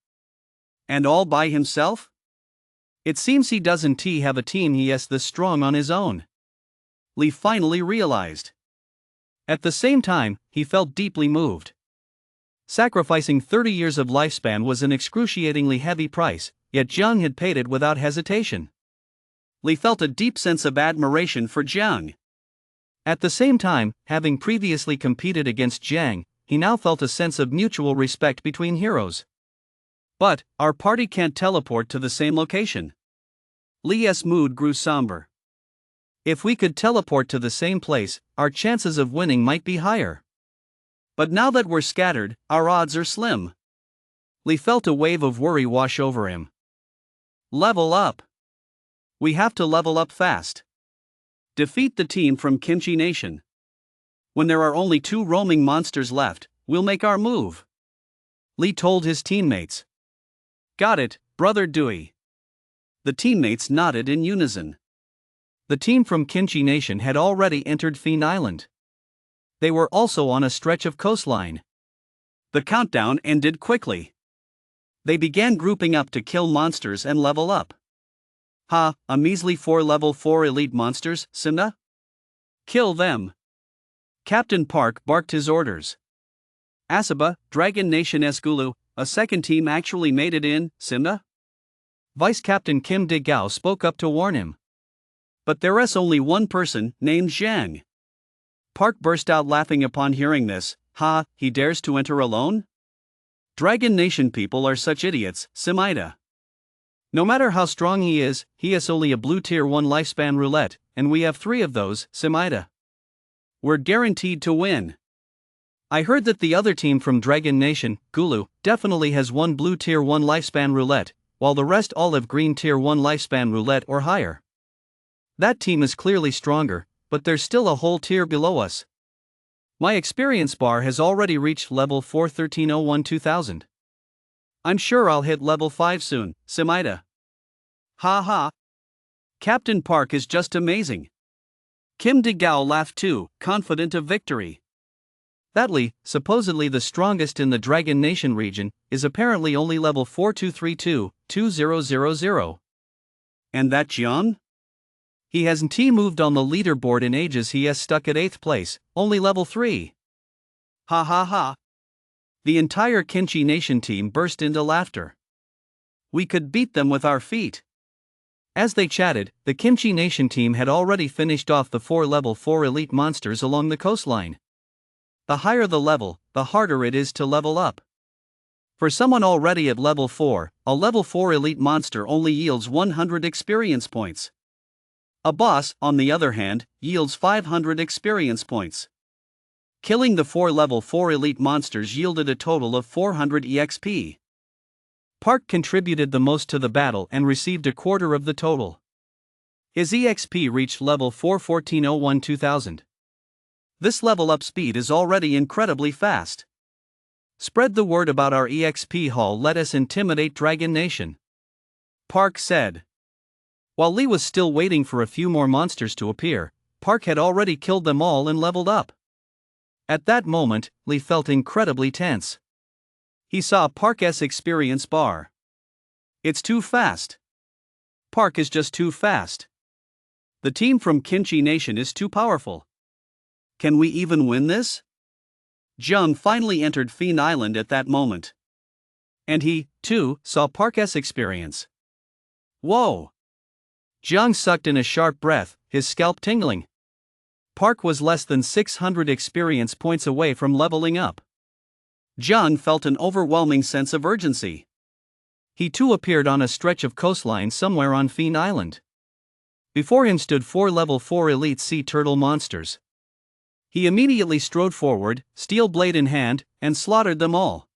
And all by himself? It seems he doesn't have a team this strong on his own. Li finally realized. At the same time, he felt deeply moved. Sacrificing 30 years of lifespan was an excruciatingly heavy price, yet Jiang had paid it without hesitation. Li felt a deep sense of admiration for Jiang. At the same time, having previously competed against Jiang, he now felt a sense of mutual respect between heroes. But, our party can't teleport to the same location. Li's mood grew somber. If we could teleport to the same place, our chances of winning might be higher. But now that we're scattered, our odds are slim. Li felt a wave of worry wash over him. Level up. We have to level up fast. Defeat the team from Kimchi Nation. When there are only 2 roaming monsters left, we'll make our move. Li told his teammates. Got it, Brother Dewey. The teammates nodded in unison. The team from Kimchi Nation had already entered Fiend Island. They were also on a stretch of coastline. The countdown ended quickly. They began grouping up to kill monsters and level up. A measly 4 level 4 elite monsters, Simna? Kill them. Captain Park barked his orders. Asaba, Dragon Nation Esgulu, a second team actually made it in, Simna? Vice Captain Kim De-gao spoke up to warn him. But there's only one person, named Zhang. Park burst out laughing upon hearing this. He dares to enter alone? Dragon Nation people are such idiots, Simida. No matter how strong he is only a blue tier 1 lifespan roulette, and we have 3 of those, Simida. We're guaranteed to win. I heard that the other team from Dragon Nation, Gulu, definitely has 1 blue tier 1 lifespan roulette, while the rest all have green tier 1 lifespan roulette or higher. That team is clearly stronger, but there's still a whole tier below us. My experience bar has already reached level 41301-2000. I'm sure I'll hit level 5 soon, Simida. Captain Park is just amazing. Kim De-gao laughed too, confident of victory. That Li, supposedly the strongest in the Dragon Nation region, is apparently only level 4232-2000. And that Jiang? He hasn't moved on the leaderboard in ages. He has stuck at 8th place, only level 3. The entire Kimchi Nation team burst into laughter. We could beat them with our feet. As they chatted, the Kimchi Nation team had already finished off the 4 level 4 elite monsters along the coastline. The higher the level, the harder it is to level up. For someone already at level 4, a level 4 elite monster only yields 100 experience points. A boss, on the other hand, yields 500 experience points. Killing the 4 level 4 elite monsters yielded a total of 400 EXP. Park contributed the most to the battle and received a quarter of the total. His EXP reached level 41401-2000. This level up speed is already incredibly fast. Spread the word about our EXP haul. Let us intimidate Dragon Nation. Park said. While Li was still waiting for a few more monsters to appear, Park had already killed them all and leveled up. At that moment, Li felt incredibly tense. He saw Park's experience bar. It's too fast. Park is just too fast. The team from Kimchi Nation is too powerful. Can we even win this? Jiang finally entered Fiend Island at that moment. And he, too, saw Park's experience. Whoa! Jiang sucked in a sharp breath, his scalp tingling. Park was less than 600 experience points away from leveling up. Jiang felt an overwhelming sense of urgency. He too appeared on a stretch of coastline somewhere on Fiend Island. Before him stood 4 level 4 elite sea turtle monsters. He immediately strode forward, steel blade in hand, and slaughtered them all.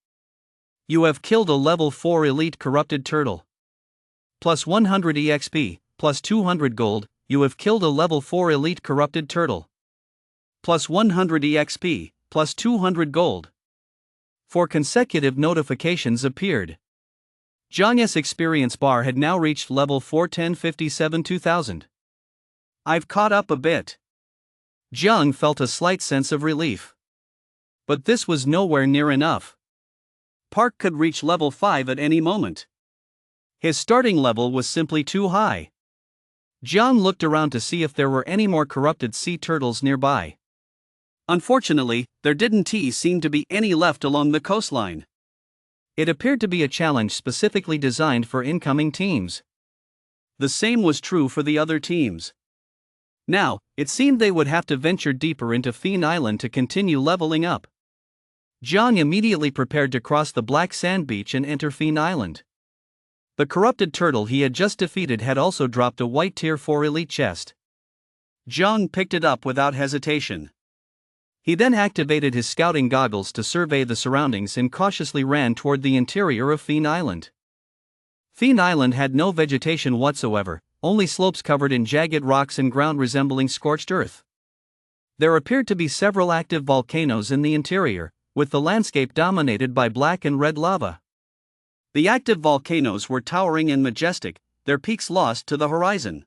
You have killed a level 4 elite corrupted turtle. Plus 100 EXP, plus 200 gold, you have killed a level 4 elite corrupted turtle. Plus 100 EXP, plus 200 gold. 4 consecutive notifications appeared. Jiang's experience bar had now reached level 41057-2000. I've caught up a bit. Jiang felt a slight sense of relief. But this was nowhere near enough. Park could reach level 5 at any moment. His starting level was simply too high. Jiang looked around to see if there were any more corrupted sea turtles nearby. Unfortunately, there didn't seem to be any left along the coastline. It appeared to be a challenge specifically designed for incoming teams. The same was true for the other teams. Now, it seemed they would have to venture deeper into Fiend Island to continue leveling up. Jiang immediately prepared to cross the black sand beach and enter Fiend Island. The corrupted turtle he had just defeated had also dropped a white tier 4 elite chest. Jiang picked it up without hesitation. He then activated his scouting goggles to survey the surroundings and cautiously ran toward the interior of Fiend Island. Fiend Island had no vegetation whatsoever, only slopes covered in jagged rocks and ground resembling scorched earth. There appeared to be several active volcanoes in the interior, with the landscape dominated by black and red lava. The active volcanoes were towering and majestic, their peaks lost to the horizon.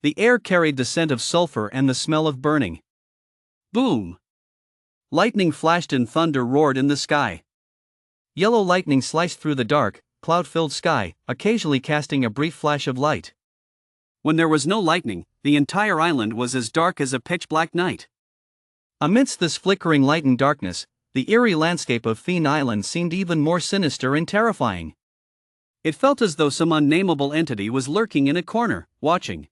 The air carried the scent of sulfur and the smell of burning. Boom! Lightning flashed and thunder roared in the sky. Yellow lightning sliced through the dark, cloud-filled sky, occasionally casting a brief flash of light. When there was no lightning, the entire island was as dark as a pitch-black night. Amidst this flickering light and darkness, the eerie landscape of Fiend Island seemed even more sinister and terrifying. It felt as though some unnameable entity was lurking in a corner, watching.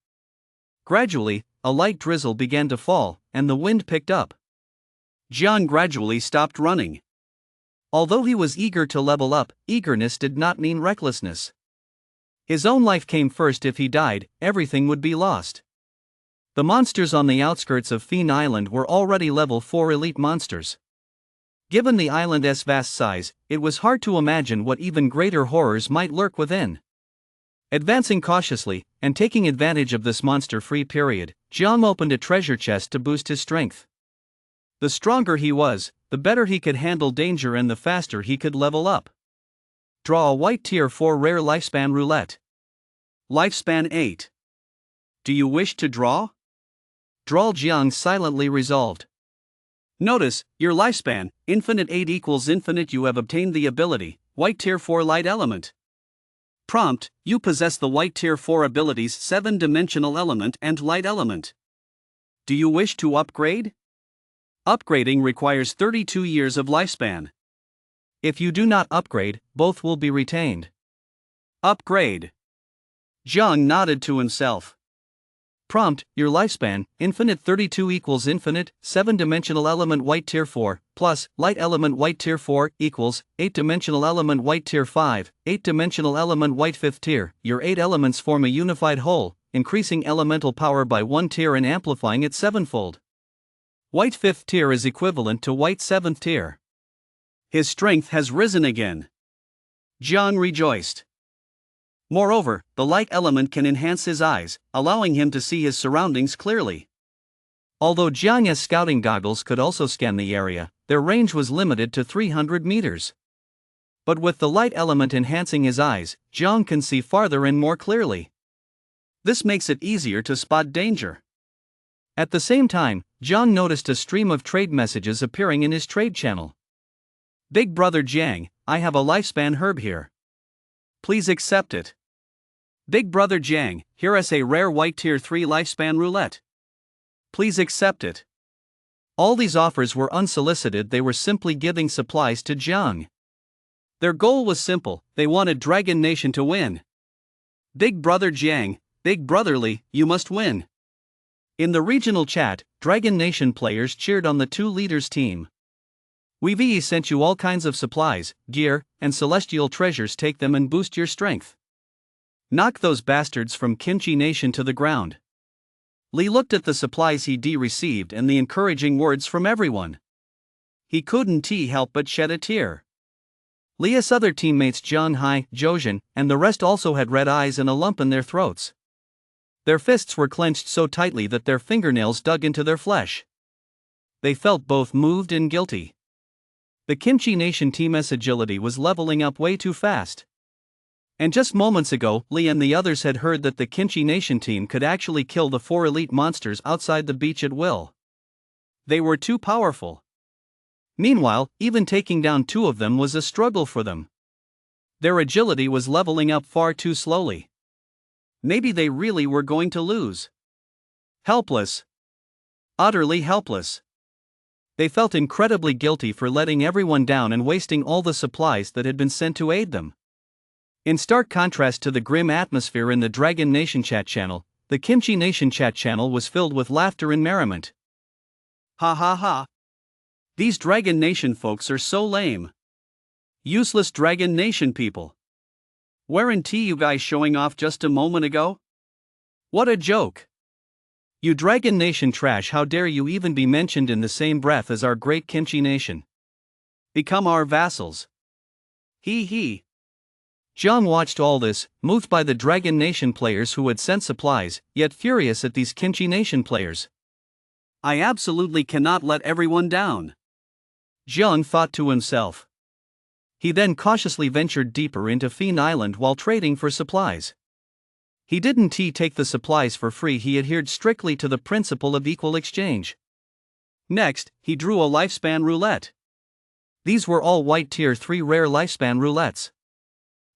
Gradually, a light drizzle began to fall, and the wind picked up. Jiang gradually stopped running. Although he was eager to level up, eagerness did not mean recklessness. His own life came first. If he died, everything would be lost. The monsters on the outskirts of Fiend Island were already level 4 elite monsters. Given the island's vast size, it was hard to imagine what even greater horrors might lurk within. Advancing cautiously, and taking advantage of this monster-free period, Jiang opened a treasure chest to boost his strength. The stronger he was, the better he could handle danger and the faster he could level up. Draw a white tier 4 rare lifespan roulette. Lifespan 8. Do you wish to draw? Draw. Jiang silently resolved. Notice, your lifespan, infinite 8 equals infinite. You have obtained the ability, white tier 4 light element. Prompt, you possess the white tier 4 abilities 7-dimensional element and light element. Do you wish to upgrade? Upgrading requires 32 years of lifespan. If you do not upgrade, both will be retained. Upgrade. Jiang nodded to himself. Prompt, your lifespan, infinite 32 equals infinite, 7-dimensional element white tier 4, plus, light element white tier 4, equals, 8-dimensional element white tier 5, 8-dimensional element white 5th tier. Your 8 elements form a unified whole, increasing elemental power by 1 tier and amplifying it 7-fold. White 5th tier is equivalent to white 7th tier. His strength has risen again. Jiang rejoiced. Moreover, the light element can enhance his eyes, allowing him to see his surroundings clearly. Although Jiang's scouting goggles could also scan the area, their range was limited to 300 meters. But with the light element enhancing his eyes, Jiang can see farther and more clearly. This makes it easier to spot danger. At the same time, Jiang noticed a stream of trade messages appearing in his trade channel. Big Brother Jiang, I have a lifespan herb here. Please accept it. Big Brother Jiang, here is a rare white tier 3 lifespan roulette. Please accept it. All these offers were unsolicited. They were simply giving supplies to Jiang. Their goal was simple, they wanted Dragon Nation to win. Big Brother Jiang, Big Brotherly, you must win. In the regional chat, Dragon Nation players cheered on the 2 leaders' team. We've sent you all kinds of supplies, gear, and celestial treasures. Take them and boost your strength. Knock those bastards from Kimchi Nation to the ground. Li looked at the supplies he received and the encouraging words from everyone. He couldn't help but shed a tear. Li's other teammates John Hai, Jojin, and the rest also had red eyes and a lump in their throats. Their fists were clenched so tightly that their fingernails dug into their flesh. They felt both moved and guilty. The Kimchi Nation team's agility was leveling up way too fast. And just moments ago, Li and the others had heard that the Kimchi Nation team could actually kill the 4 elite monsters outside the beach at will. They were too powerful. Meanwhile, even taking down 2 of them was a struggle for them. Their agility was leveling up far too slowly. Maybe they really were going to lose. Helpless. Utterly helpless. They felt incredibly guilty for letting everyone down and wasting all the supplies that had been sent to aid them. In stark contrast to the grim atmosphere in the Dragon Nation chat channel, the Kimchi Nation chat channel was filled with laughter and merriment. Ha ha ha. These Dragon Nation folks are so lame. Useless Dragon Nation people. Weren't you guys showing off just a moment ago? What a joke. You Dragon Nation trash, how dare you even be mentioned in the same breath as our great Kimchi Nation. Become our vassals. Hee hee. Jiang watched all this, moved by the Dragon Nation players who had sent supplies, yet furious at these Kimchi Nation players. I absolutely cannot let everyone down, Jiang thought to himself. He then cautiously ventured deeper into Fiend Island while trading for supplies. He didn't take the supplies for free, he adhered strictly to the principle of equal exchange. Next, he drew a lifespan roulette. These were all white tier 3 rare lifespan roulettes.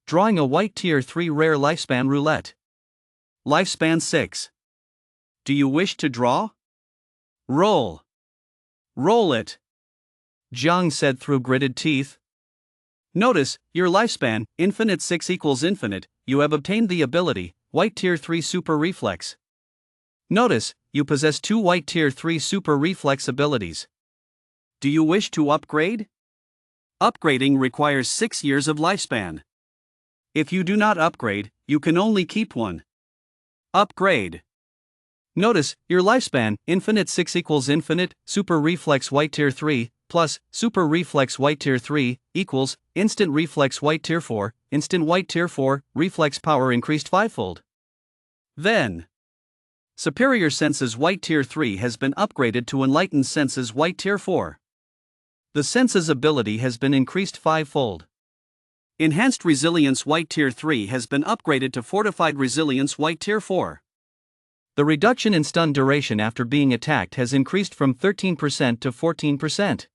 Drawing a white tier 3 rare lifespan roulette. Lifespan 6. Do you wish to draw? Roll. Roll it, Jiang said through gritted teeth. Notice, your lifespan, infinite 6 equals infinite, you have obtained the ability, white tier 3 super reflex. Notice, you possess 2 white tier 3 super reflex abilities. Do you wish to upgrade? Upgrading requires 6 years of lifespan. If you do not upgrade, you can only keep one. Upgrade. Notice, your lifespan, infinite 6 equals infinite, super reflex white tier 3, plus, super reflex white tier 3, equals, instant reflex white tier 4, instant white tier 4, reflex power increased 5-fold. Then, superior senses white tier 3 has been upgraded to enlightened senses white tier 4. The senses ability has been increased 5-fold. Enhanced resilience white tier 3 has been upgraded to fortified resilience white tier 4. The reduction in stun duration after being attacked has increased from 13% to 14%.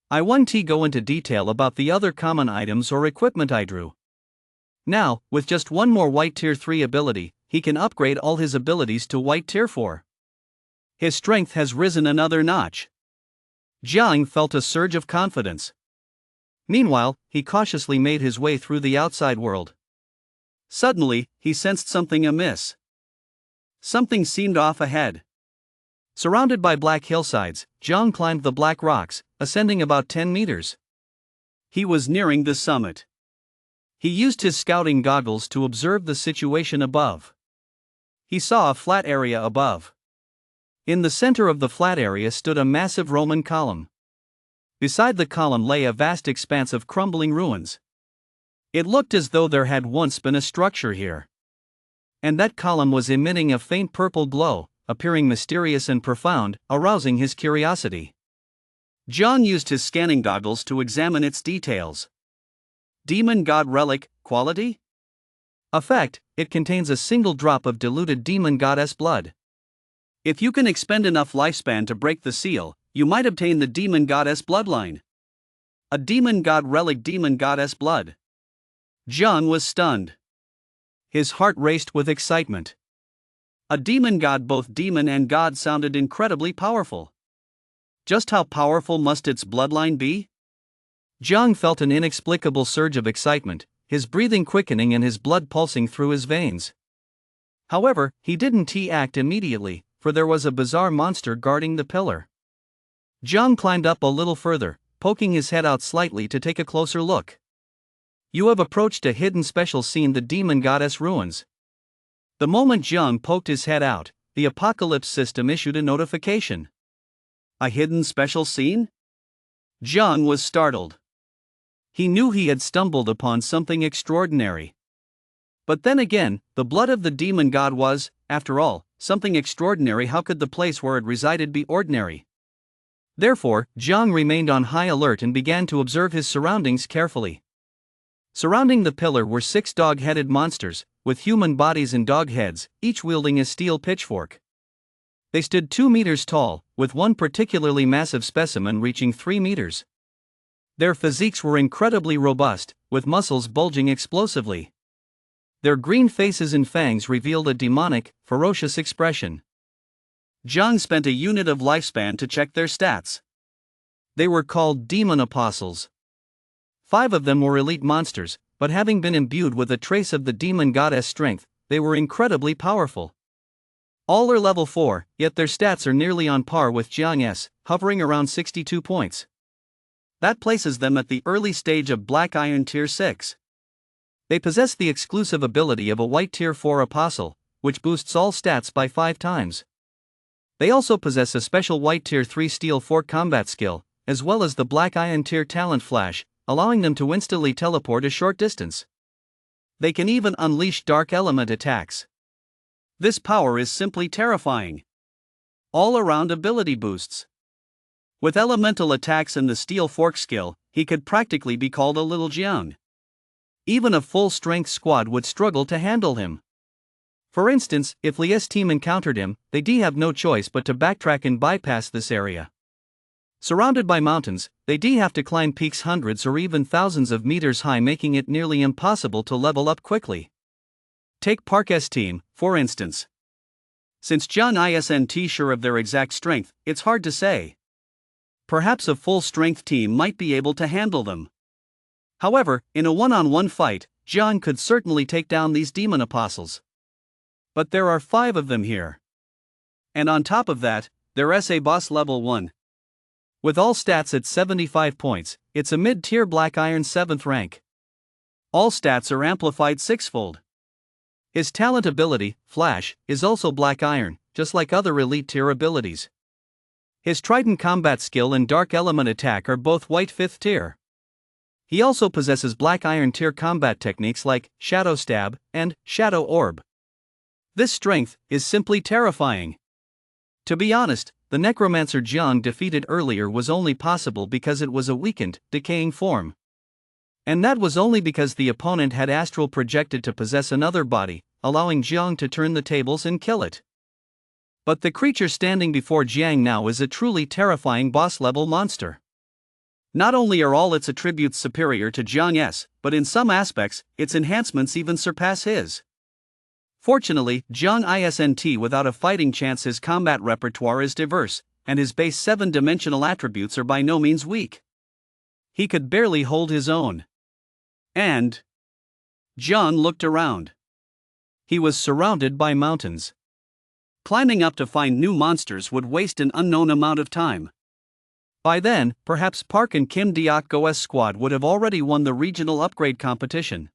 I won't go into detail about the other common items or equipment I drew. Now, with just one more white tier 3 ability, he can upgrade all his abilities to white tier 4. His strength has risen another notch. Jiang felt a surge of confidence. Meanwhile, he cautiously made his way through the outside world. Suddenly, he sensed something amiss. Something seemed off ahead. Surrounded by black hillsides, Jiang climbed the black rocks, ascending about 10 meters. He was nearing the summit. He used his scouting goggles to observe the situation above. He saw a flat area above. In the center of the flat area stood a massive Roman column. Beside the column lay a vast expanse of crumbling ruins. It looked as though there had once been a structure here. And that column was emitting a faint purple glow, appearing mysterious and profound, arousing his curiosity. Jiang used his scanning goggles to examine its details. Demon God Relic, quality? Effect, it contains a single drop of diluted demon goddess blood. If you can expend enough lifespan to break the seal, you might obtain the demon goddess bloodline. A demon god relic, demon goddess blood. Jiang was stunned. His heart raced with excitement. A demon god, both demon and god, sounded incredibly powerful. Just how powerful must its bloodline be? Jiang felt an inexplicable surge of excitement, his breathing quickening and his blood pulsing through his veins. However, he didn't act immediately, for there was a bizarre monster guarding the pillar. Jiang climbed up a little further, poking his head out slightly to take a closer look. You have approached a hidden special scene, the demon goddess ruins. The moment Jiang poked his head out, the apocalypse system issued a notification. A hidden special scene? Jiang was startled. He knew he had stumbled upon something extraordinary. But then again, the blood of the demon god was, after all, something extraordinary. How could the place where it resided be ordinary? Therefore, Jiang remained on high alert and began to observe his surroundings carefully. Surrounding the pillar were 6 dog-headed monsters, with human bodies and dog heads, each wielding a steel pitchfork. They stood 2 meters tall, with one particularly massive specimen reaching 3 meters. Their physiques were incredibly robust, with muscles bulging explosively. Their green faces and fangs revealed a demonic, ferocious expression. Jiang spent a unit of lifespan to check their stats. They were called demon apostles. 5 of them were elite monsters, but having been imbued with a trace of the demon goddess strength, they were incredibly powerful. All are level 4, yet their stats are nearly on par with Jiang's, hovering around 62 points. That places them at the early stage of Black Iron Tier 6. They possess the exclusive ability of a White Tier 4 apostle, which boosts all stats by 5 times. They also possess a special White Tier 3 Steel 4 combat skill, as well as the Black Iron Tier Talent Flash, allowing them to instantly teleport a short distance. They can even unleash Dark Element attacks. This power is simply terrifying. All-around ability boosts. With elemental attacks and the Steel Fork skill, he could practically be called a little Jiang. Even a full-strength squad would struggle to handle him. For instance, if Li's team encountered him, they'd have no choice but to backtrack and bypass this area. Surrounded by mountains, they'd have to climb peaks hundreds or even thousands of meters high, making it nearly impossible to level up quickly. Take Park's team, for instance. Since Jiang isn't sure of their exact strength, it's hard to say. Perhaps a full-strength team might be able to handle them. However, in a one-on-one fight, Jiang could certainly take down these demon apostles. But there are 5 of them here. And on top of that, there's a boss level 1. With all stats at 75 points, it's a mid-tier Black Iron 7th rank. All stats are amplified 6-fold. His talent ability, Flash, is also Black Iron, just like other elite tier abilities. His Trident combat skill and Dark Element attack are both White 5th tier. He also possesses Black Iron tier combat techniques like Shadow Stab and Shadow Orb. This strength is simply terrifying. To be honest, the Necromancer Jiang defeated earlier was only possible because it was a weakened, decaying form. And that was only because the opponent had astral projected to possess another body, allowing Jiang to turn the tables and kill it. But the creature standing before Jiang now is a truly terrifying boss-level monster. Not only are all its attributes superior to Jiang's, but in some aspects, its enhancements even surpass his. Fortunately, Jiang isn't without a fighting chance. His combat repertoire is diverse, and his base 7-dimensional attributes are by no means weak. He could barely hold his own. And Jiang looked around. He was surrounded by mountains. Climbing up to find new monsters would waste an unknown amount of time. By then, perhaps Park and Kim Deokgo's squad would have already won the regional upgrade competition.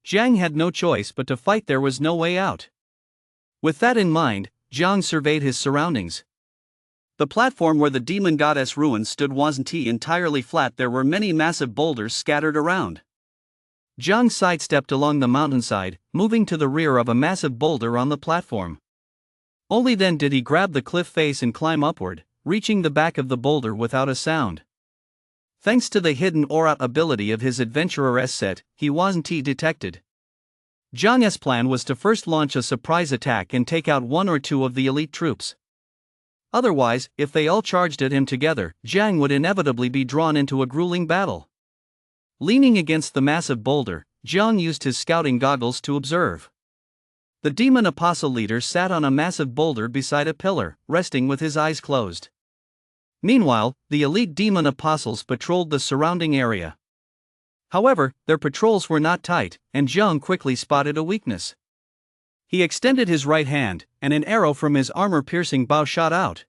Jiang had no choice but to fight. There was no way out. With that in mind, Jiang surveyed his surroundings. The platform where the demon goddess ruins stood wasn't entirely flat. There were many massive boulders scattered around. Jiang sidestepped along the mountainside, moving to the rear of a massive boulder on the platform. Only then did he grab the cliff face and climb upward, reaching the back of the boulder without a sound. Thanks to the hidden aura ability of his adventurer's set, he wasn't detected. Jiang's plan was to first launch a surprise attack and take out 1 or 2 of the elite troops. Otherwise, if they all charged at him together, Jiang would inevitably be drawn into a grueling battle. Leaning against the massive boulder, Jiang used his scouting goggles to observe. The demon apostle leader sat on a massive boulder beside a pillar, resting with his eyes closed. Meanwhile, the elite demon apostles patrolled the surrounding area. However, their patrols were not tight, and Jiang quickly spotted a weakness. He extended his right hand, and an arrow from his armor-piercing bow shot out.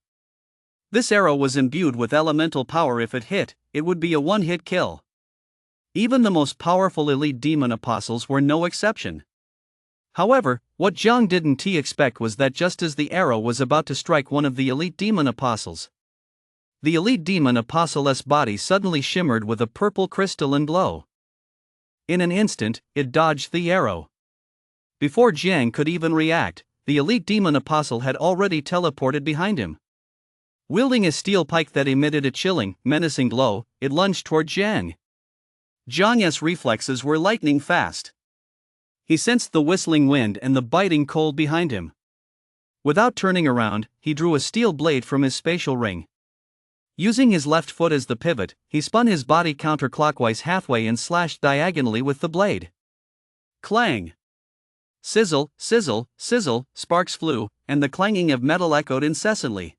This arrow was imbued with elemental power. If it hit, it would be a one-hit kill. Even the most powerful elite demon apostles were no exception. However, what Jiang didn't expect was that just as the arrow was about to strike one of the elite demon apostles, the elite demon apostle's body suddenly shimmered with a purple crystalline glow. In an instant, it dodged the arrow. Before Jiang could even react, the elite demon apostle had already teleported behind him. Wielding a steel pike that emitted a chilling, menacing glow, it lunged toward Jiang. Jiang's reflexes were lightning fast. He sensed the whistling wind and the biting cold behind him. Without turning around, he drew a steel blade from his spatial ring. Using his left foot as the pivot, he spun his body counterclockwise halfway and slashed diagonally with the blade. Clang! Sizzle, sizzle, sizzle, sparks flew, and the clanging of metal echoed incessantly.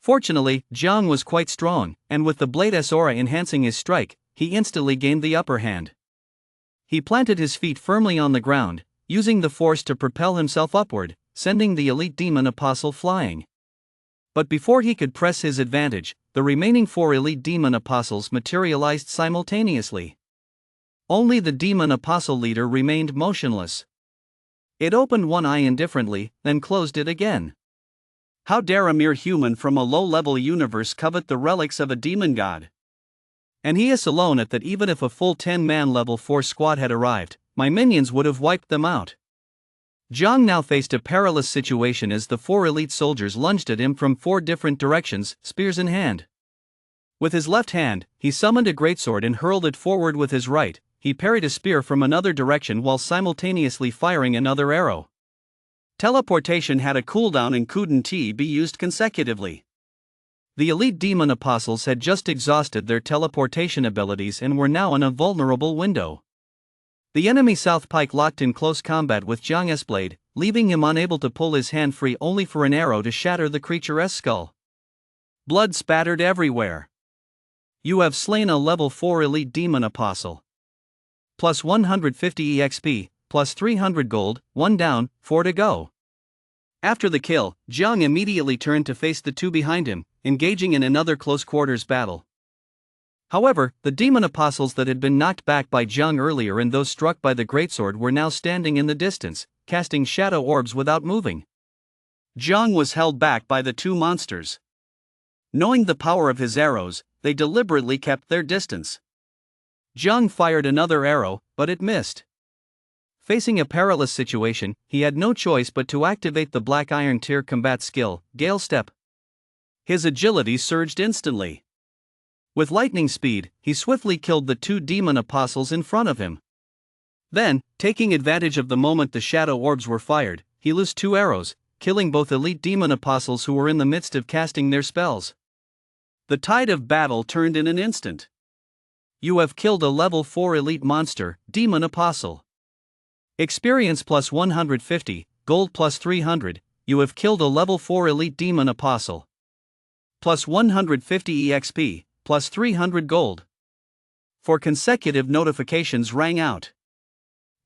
Fortunately, Jiang was quite strong, and with the blade's aura enhancing his strike, he instantly gained the upper hand. He planted his feet firmly on the ground, using the force to propel himself upward, sending the elite demon apostle flying. But before he could press his advantage, the remaining 4 elite demon apostles materialized simultaneously. Only the demon apostle leader remained motionless. It opened one eye indifferently, then closed it again. How dare a mere human from a low-level universe covet the relics of a demon god? And he is alone at that. Even if a full 10-man level 4 squad had arrived, my minions would have wiped them out. Jiang now faced a perilous situation as the 4 elite soldiers lunged at him from 4 different directions, spears in hand. With his left hand, he summoned a greatsword and hurled it forward with his right. He parried a spear from another direction while simultaneously firing another arrow. Teleportation had a cooldown and couldn't be used consecutively. The elite demon apostles had just exhausted their teleportation abilities and were now in a vulnerable window. The enemy South Pike locked in close combat with Jiang's blade, leaving him unable to pull his hand free only for an arrow to shatter the creature's skull. Blood spattered everywhere. You have slain a level 4 elite demon apostle. Plus 150 EXP, plus 300 gold, 1 down, 4 to go. After the kill, Jiang immediately turned to face the 2 behind him, engaging in another close-quarters battle. However, the demon apostles that had been knocked back by Jiang earlier and those struck by the greatsword were now standing in the distance, casting shadow orbs without moving. Jiang was held back by the 2 monsters. Knowing the power of his arrows, they deliberately kept their distance. Jiang fired another arrow, but it missed. Facing a perilous situation, he had no choice but to activate the Black Iron Tier combat skill, Gale Step. His agility surged instantly. With lightning speed, he swiftly killed the 2 demon apostles in front of him. Then, taking advantage of the moment the shadow orbs were fired, he loosed 2 arrows, killing both elite demon apostles who were in the midst of casting their spells. The tide of battle turned in an instant. You have killed a level 4 elite monster, demon apostle. Experience plus 150, gold plus 300, you have killed a level 4 elite demon apostle. Plus 150 EXP, plus 300 gold. 4 consecutive notifications rang out.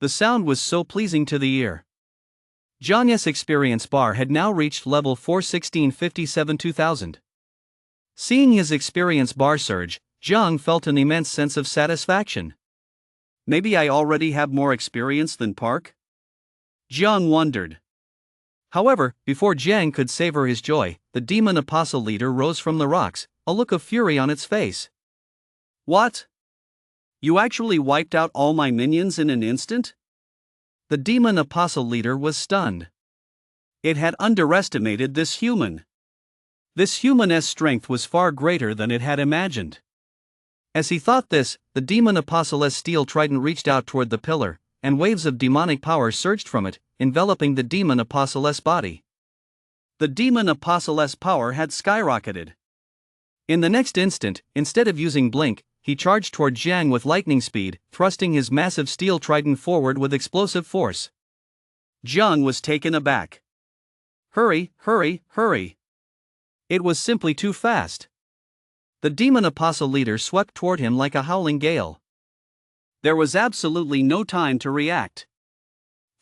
The sound was so pleasing to the ear. Jiang's experience bar had now reached level 41657 2000. Seeing his experience bar surge, Jiang felt an immense sense of satisfaction. Maybe I already have more experience than Park? Jiang wondered. However, before Jiang could savor his joy, the demon apostle leader rose from the rocks, a look of fury on its face. What? You actually wiped out all my minions in an instant? The demon apostle leader was stunned. It had underestimated this human. This human's strength was far greater than it had imagined. As he thought this, the demon apostle's steel trident reached out toward the pillar, and waves of demonic power surged from it, enveloping the demon apostle's body. The demon apostle's power had skyrocketed. In the next instant, instead of using blink, he charged toward Jiang with lightning speed, thrusting his massive steel trident forward with explosive force. Jiang was taken aback. Hurry, hurry, hurry. It was simply too fast. The demon apostle leader swept toward him like a howling gale. There was absolutely no time to react.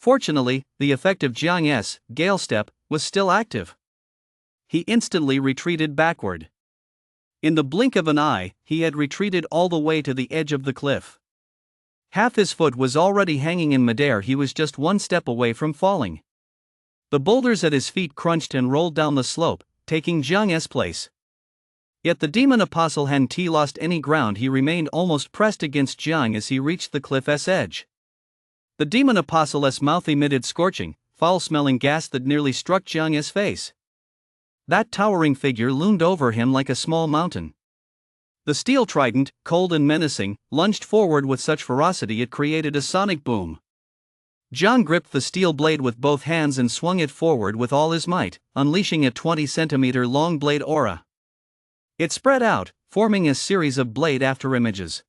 Fortunately, the effect of Jiang's Gale Step was still active. He instantly retreated backward. In the blink of an eye, he had retreated all the way to the edge of the cliff. Half his foot was already hanging in midair. He was just 1 step away from falling. The boulders at his feet crunched and rolled down the slope, taking Jiang's place. Yet the demon apostle hadn't lost any ground. He remained almost pressed against Jiang as he reached the cliff's edge. The demon apostle's mouth emitted scorching, foul-smelling gas that nearly struck Jiang's face. That towering figure loomed over him like a small mountain. The steel trident, cold and menacing, lunged forward with such ferocity it created a sonic boom. Jiang gripped the steel blade with both hands and swung it forward with all his might, unleashing a 20-centimeter long blade aura. It spread out, forming a series of blade afterimages.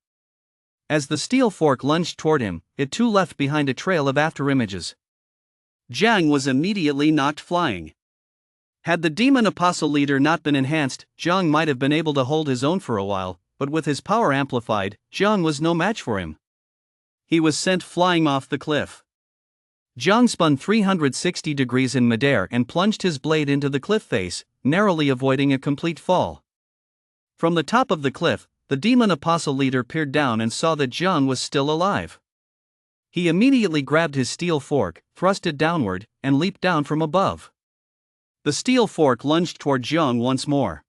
As the steel fork lunged toward him, it too left behind a trail of afterimages. Jiang was immediately knocked flying. Had the demon apostle leader not been enhanced, Zhang might have been able to hold his own for a while, but with his power amplified, Zhang was no match for him. He was sent flying off the cliff. Zhang spun 360 degrees in midair and plunged his blade into the cliff face, narrowly avoiding a complete fall. From the top of the cliff, the demon apostle leader peered down and saw that Zhang was still alive. He immediately grabbed his steel fork, thrust it downward, and leaped down from above. The steel fork lunged toward Zhang once more.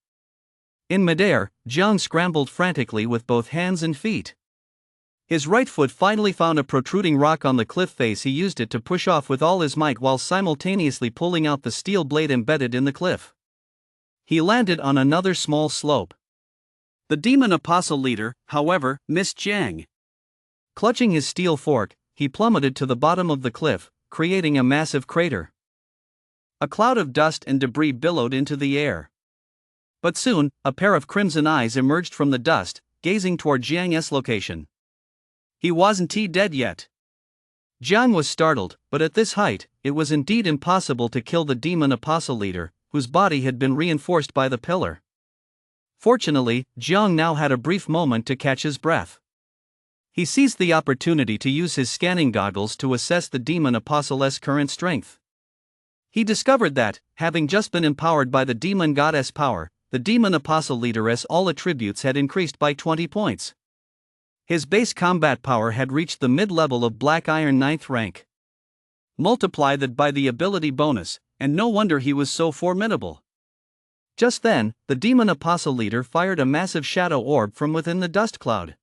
In midair, Zhang scrambled frantically with both hands and feet. His right foot finally found a protruding rock on the cliff face. He used it to push off with all his might while simultaneously pulling out the steel blade embedded in the cliff. He landed on another small slope. The demon apostle leader, however, missed Zhang. Clutching his steel fork, he plummeted to the bottom of the cliff, creating a massive crater. A cloud of dust and debris billowed into the air. But soon, a pair of crimson eyes emerged from the dust, gazing toward Zhang's location. He wasn't dead yet. Zhang was startled, but at this height, it was indeed impossible to kill the demon apostle leader, whose body had been reinforced by the pillar. Fortunately, Zhang now had a brief moment to catch his breath. He seized the opportunity to use his scanning goggles to assess the demon apostle's current strength. He discovered that, having just been empowered by the demon goddess power, the demon apostle leader's all attributes had increased by 20 points. His base combat power had reached the mid-level of Black Iron 9th rank. Multiply that by the ability bonus, and no wonder he was so formidable. Just then, the demon apostle leader fired a massive shadow orb from within the dust cloud.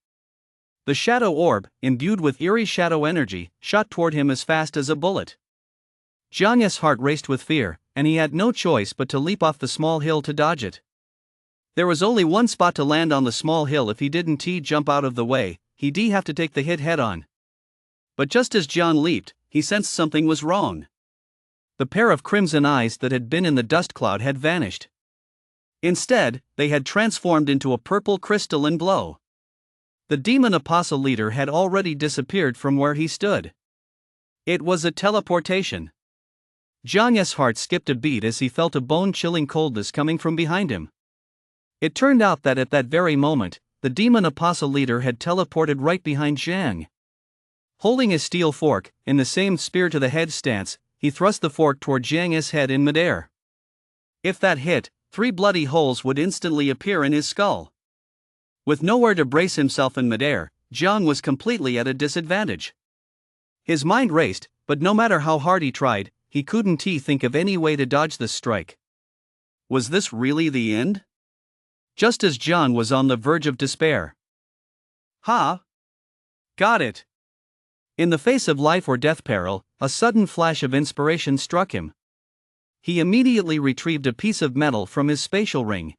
The shadow orb, imbued with eerie shadow energy, shot toward him as fast as a bullet. Zhang's heart raced with fear, and he had no choice but to leap off the small hill to dodge it. There was only one spot to land on the small hill. If he didn't jump out of the way, he'd have to take the hit head on. But just as Zhang leaped, he sensed something was wrong. The pair of crimson eyes that had been in the dust cloud had vanished. Instead, they had transformed into a purple crystalline glow. The demon apostle leader had already disappeared from where he stood. It was a teleportation. Zhang's heart skipped a beat as he felt a bone-chilling coldness coming from behind him. It turned out that at that very moment, the demon apostle leader had teleported right behind Zhang. Holding his steel fork, in the same spear-to-the-head stance, he thrust the fork toward Zhang's head in midair. If that hit, 3 bloody holes would instantly appear in his skull. With nowhere to brace himself in midair, Zhang was completely at a disadvantage. His mind raced, but no matter how hard he tried, he couldn't think of any way to dodge this strike. Was this really the end? Just as Zhang was on the verge of despair. Ha! Got it! In the face of life or death peril, a sudden flash of inspiration struck him. He immediately retrieved a piece of metal from his spatial ring.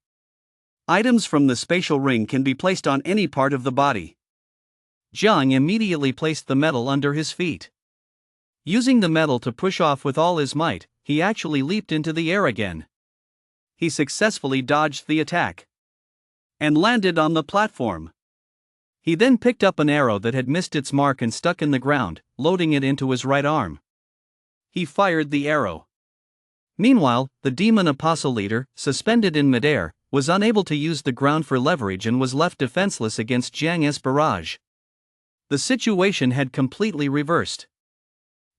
Items from the spatial ring can be placed on any part of the body. Zhang immediately placed the metal under his feet. Using the metal to push off with all his might, he actually leaped into the air again. He successfully dodged the attack and landed on the platform. He then picked up an arrow that had missed its mark and stuck in the ground, loading it into his right arm. He fired the arrow. Meanwhile, the demon apostle leader, suspended in midair, was unable to use the ground for leverage and was left defenseless against Zhang's barrage. The situation had completely reversed.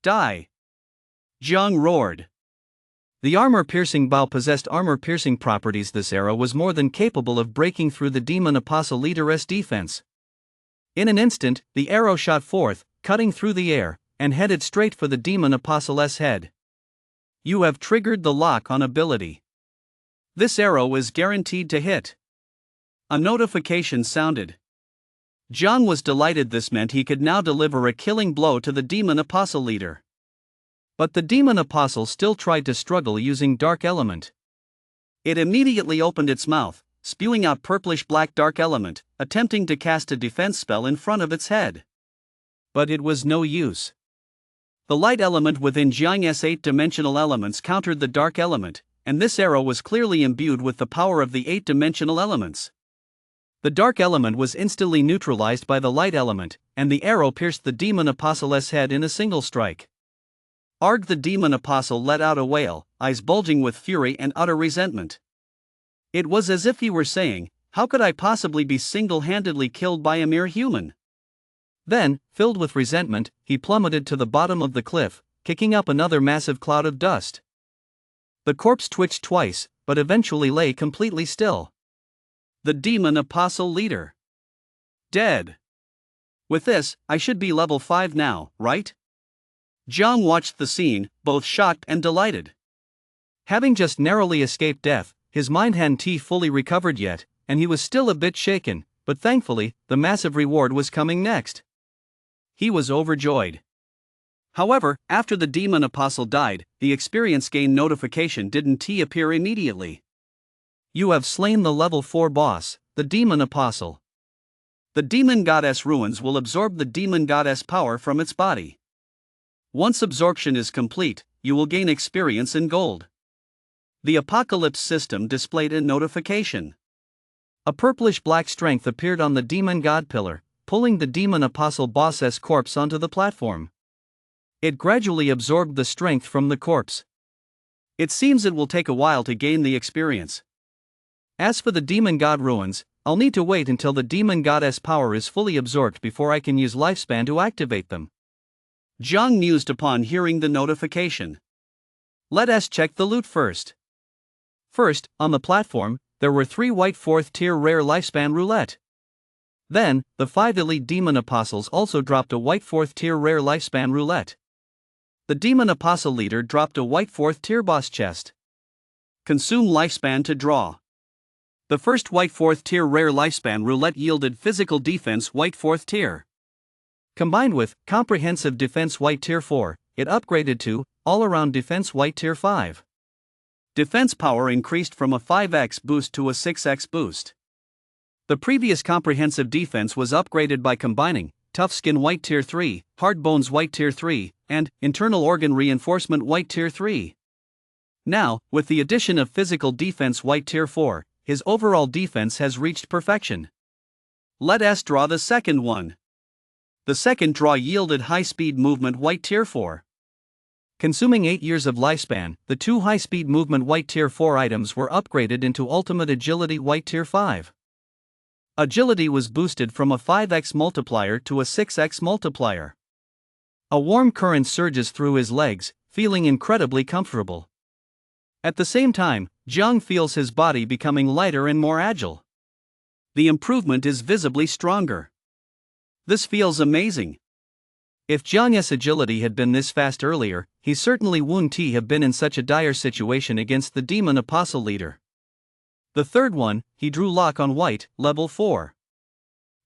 Die! Zhang roared. The armor-piercing bow possessed armor-piercing properties. This arrow was more than capable of breaking through the demon apostle leader's defense. In an instant, the arrow shot forth, cutting through the air, and headed straight for the demon apostle's head. You have triggered the lock-on ability. This arrow is guaranteed to hit. A notification sounded. Zhang was delighted. This meant he could now deliver a killing blow to the demon apostle leader. But the demon apostle still tried to struggle using dark element. It immediately opened its mouth, spewing out purplish-black dark element, attempting to cast a defense spell in front of its head. But it was no use. The light element within Zhang's 8-dimensional elements countered the dark element, and this arrow was clearly imbued with the power of the 8-dimensional elements. The dark element was instantly neutralized by the light element, and the arrow pierced the demon apostle's head in a single strike. Arg, the demon apostle let out a wail, eyes bulging with fury and utter resentment. It was as if he were saying, "How could I possibly be single-handedly killed by a mere human?" Then, filled with resentment, he plummeted to the bottom of the cliff, kicking up another massive cloud of dust. The corpse twitched twice, but eventually lay completely still. The demon apostle leader. Dead. With this, I should be level 5 now, right? Jiang watched the scene, both shocked and delighted. Having just narrowly escaped death, his mind hadn't fully recovered yet, and he was still a bit shaken, but thankfully, the massive reward was coming next. He was overjoyed. However, after the demon apostle died, the experience gain notification didn't appear immediately. You have slain the level 4 boss, the demon apostle. The demon goddess ruins will absorb the demon goddess power from its body. Once absorption is complete, you will gain experience in gold. The apocalypse system displayed a notification. A purplish-black strength appeared on the demon god pillar, pulling the demon apostle boss's corpse onto the platform. It gradually absorbed the strength from the corpse. It seems it will take a while to gain the experience. As for the demon god ruins, I'll need to wait until the demon goddess power is fully absorbed before I can use lifespan to activate them. Jiang mused upon hearing the notification. Let us check the loot first. First, on the platform, there were 3 white 4th tier rare lifespan roulette. Then, the 5 elite demon apostles also dropped a white 4th tier rare lifespan roulette. The demon apostle leader dropped a white 4th tier boss chest. Consume lifespan to draw. The first white 4th tier rare lifespan roulette yielded physical defense white 4th tier. Combined with comprehensive defense white tier 4, it upgraded to all-around defense white tier 5. Defense power increased from a 5x boost to a 6x boost. The previous comprehensive defense was upgraded by combining tough skin white tier 3, hard bones white tier 3, and internal organ reinforcement white tier 3. Now, with the addition of physical defense white tier 4, his overall defense has reached perfection. Let us draw the second one. The second draw yielded high-speed movement white tier 4. Consuming 8 years of lifespan, the 2 high-speed movement white tier 4 items were upgraded into ultimate agility white tier 5. Agility was boosted from a 5x multiplier to a 6x multiplier. A warm current surges through his legs, feeling incredibly comfortable. At the same time, Jiang feels his body becoming lighter and more agile. The improvement is visibly stronger. This feels amazing. If Jiang's agility had been this fast earlier, he certainly wouldn't have been in such a dire situation against the demon apostle leader. The third one, he drew lock on white, level 4.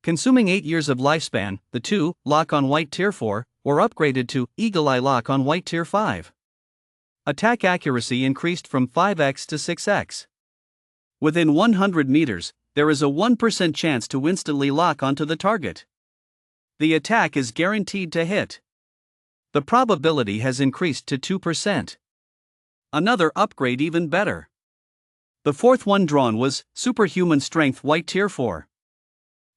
Consuming 8 years of lifespan, the 2, lock on white tier 4, were upgraded to eagle eye lock on white tier 5. Attack accuracy increased from 5x to 6x. Within 100 meters, there is a 1% chance to instantly lock onto the target. The attack is guaranteed to hit. The probability has increased to 2%. Another upgrade even better. The fourth one drawn was superhuman strength white tier 4.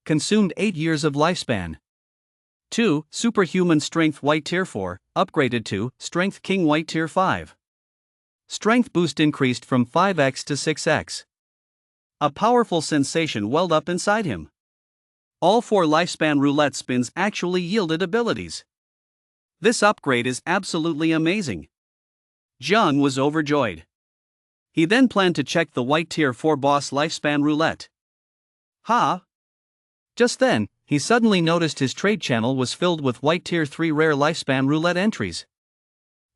Consumed 8 years of lifespan. 2. Superhuman strength white tier 4, upgraded to strength king white tier 5. Strength boost increased from 5x to 6x. A powerful sensation welled up inside him. All 4 lifespan roulette spins actually yielded abilities. This upgrade is absolutely amazing. Jiang was overjoyed. He then planned to check the white tier 4 boss lifespan roulette. Just then, he suddenly noticed his trade channel was filled with white tier 3 rare lifespan roulette entries.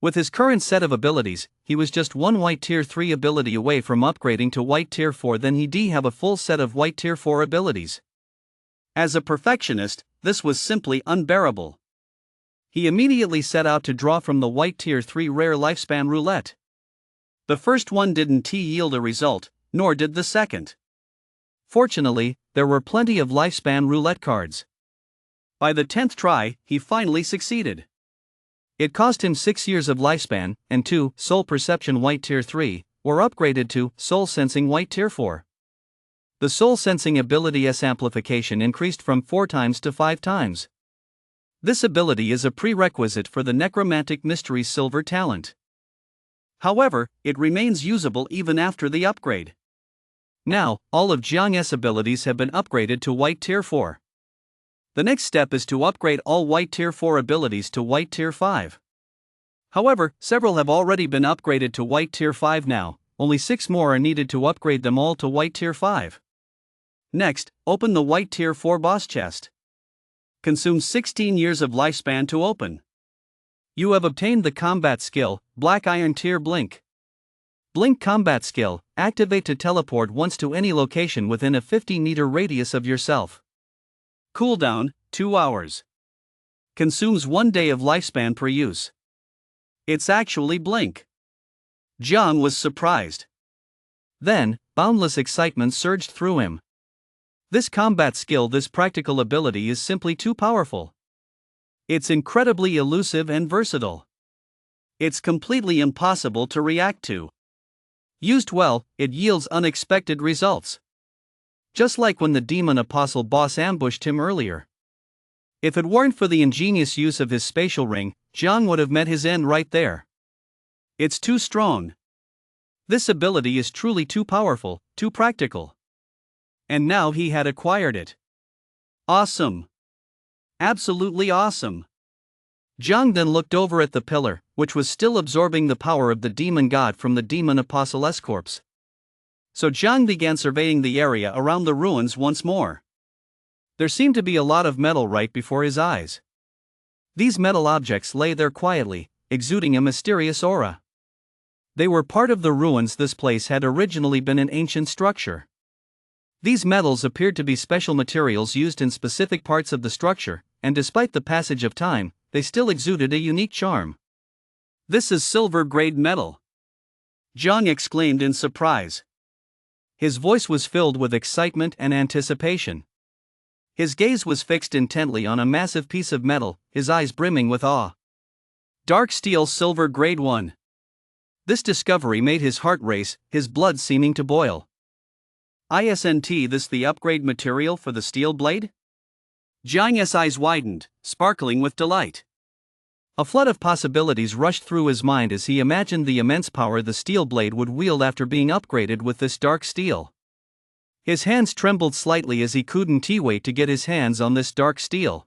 With his current set of abilities, he was just 1 white tier 3 ability away from upgrading to white tier 4, then he'd have a full set of white tier 4 abilities. As a perfectionist, this was simply unbearable. He immediately set out to draw from the white tier 3 rare lifespan roulette. The first one didn't yield a result, nor did the second. Fortunately, there were plenty of lifespan roulette cards. By the 10th try, he finally succeeded. It cost him 6 years of lifespan, and 2 soul perception white tier 3 were upgraded to soul sensing white tier 4. The soul sensing ability's amplification increased from 4 times to 5 times. This ability is a prerequisite for the necromantic mysteries silver talent. However, it remains usable even after the upgrade. Now, all of Jiang's abilities have been upgraded to White Tier 4. The next step is to upgrade all White Tier 4 abilities to White Tier 5. However, several have already been upgraded to White Tier 5 now, only 6 more are needed to upgrade them all to White Tier 5. Next, open the White Tier 4 boss chest. Consumes 16 years of lifespan to open. You have obtained the combat skill, Black Iron Tier Blink. Blink combat skill, activate to teleport once to any location within a 50-meter radius of yourself. Cooldown, 2 hours. Consumes 1 day of lifespan per use. It's actually Blink. Jiang was surprised. Then, boundless excitement surged through him. This combat skill, this practical ability is simply too powerful. It's incredibly elusive and versatile. It's completely impossible to react to. Used well, it yields unexpected results. Just like when the demon apostle boss ambushed him earlier. If it weren't for the ingenious use of his spatial ring, Jiang would have met his end right there. It's too strong. This ability is truly too powerful, too practical. And now he had acquired it. Awesome. Absolutely awesome. Jiang then looked over at the pillar, which was still absorbing the power of the demon god from the demon apostle's corpse. So Jiang began surveying the area around the ruins once more. There seemed to be a lot of metal right before his eyes. These metal objects lay there quietly, exuding a mysterious aura. They were part of the ruins. This place had originally been an ancient structure. These metals appeared to be special materials used in specific parts of the structure, and despite the passage of time, they still exuded a unique charm. This is silver-grade metal. Jiang exclaimed in surprise. His voice was filled with excitement and anticipation. His gaze was fixed intently on a massive piece of metal, his eyes brimming with awe. Dark steel silver grade 1. This discovery made his heart race, his blood seeming to boil. Isn't this the upgrade material for the steel blade? Jiang's eyes widened, sparkling with delight. A flood of possibilities rushed through his mind as he imagined the immense power the steel blade would wield after being upgraded with this dark steel. His hands trembled slightly as he couldn't wait to get his hands on this dark steel.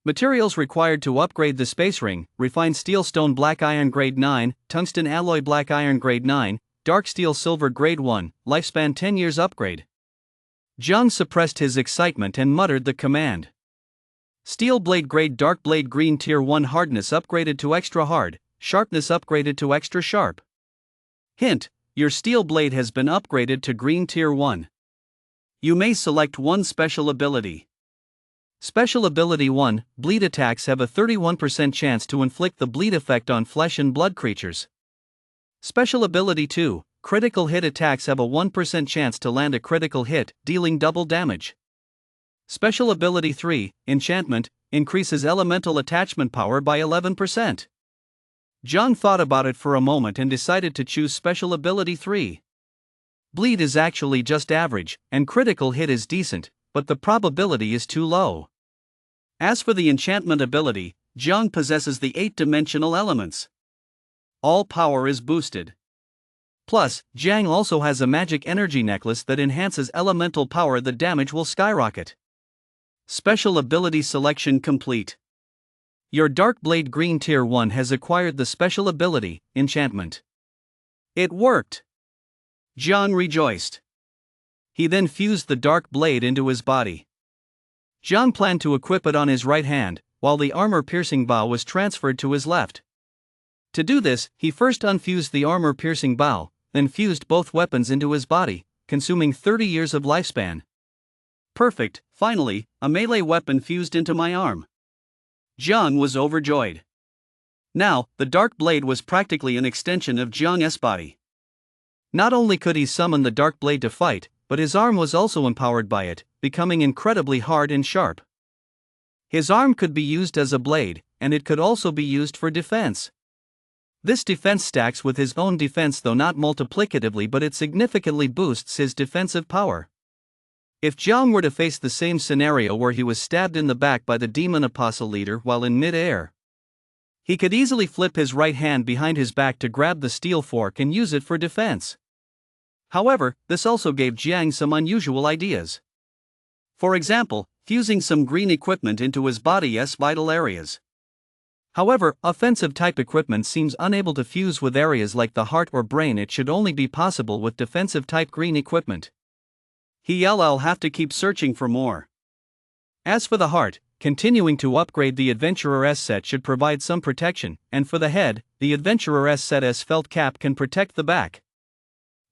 Materials required to upgrade the space ring: refined steel stone black iron grade 9, tungsten alloy black iron grade 9, dark steel silver grade 1, lifespan 10 years upgrade. Jiang suppressed his excitement and muttered the command. Steel blade grade dark blade green tier 1 hardness upgraded to extra hard, sharpness upgraded to extra sharp. Hint: your steel blade has been upgraded to green tier 1. You may select one special ability. Special ability 1, bleed attacks have a 31% chance to inflict the bleed effect on flesh and blood creatures. Special ability 2, critical hit attacks have a 1% chance to land a critical hit, dealing double damage. Special ability 3, enchantment, increases elemental attachment power by 11%. Jiang thought about it for a moment and decided to choose special ability 3. Bleed is actually just average, and critical hit is decent, but the probability is too low. As for the enchantment ability, Jiang possesses the 8-dimensional elements. All power is boosted. Plus, Jiang also has a magic energy necklace that enhances elemental power. The damage will skyrocket. Special ability selection complete. Your Dark Blade Green Tier 1 has acquired the special ability, Enchantment. It worked! Jiang rejoiced. He then fused the Dark Blade into his body. Jiang planned to equip it on his right hand, while the armor-piercing bow was transferred to his left. To do this, he first unfused the armor-piercing bow, then fused both weapons into his body, consuming 30 years of lifespan. Perfect, finally, a melee weapon fused into my arm. Jiang was overjoyed. Now, the Dark Blade was practically an extension of Jiang's body. Not only could he summon the Dark Blade to fight, but his arm was also empowered by it, becoming incredibly hard and sharp. His arm could be used as a blade, and it could also be used for defense. This defense stacks with his own defense, though not multiplicatively, but it significantly boosts his defensive power. If Jiang were to face the same scenario where he was stabbed in the back by the demon apostle leader while in mid-air, he could easily flip his right hand behind his back to grab the steel fork and use it for defense. However, this also gave Jiang some unusual ideas. For example, fusing some green equipment into his body's vital areas. However, offensive-type equipment seems unable to fuse with areas like the heart or brain. It should only be possible with defensive-type green equipment. He'll have to keep searching for more. As for the heart, continuing to upgrade the Adventurer's set should provide some protection, and for the head, the Adventurer's set's felt cap can protect the back.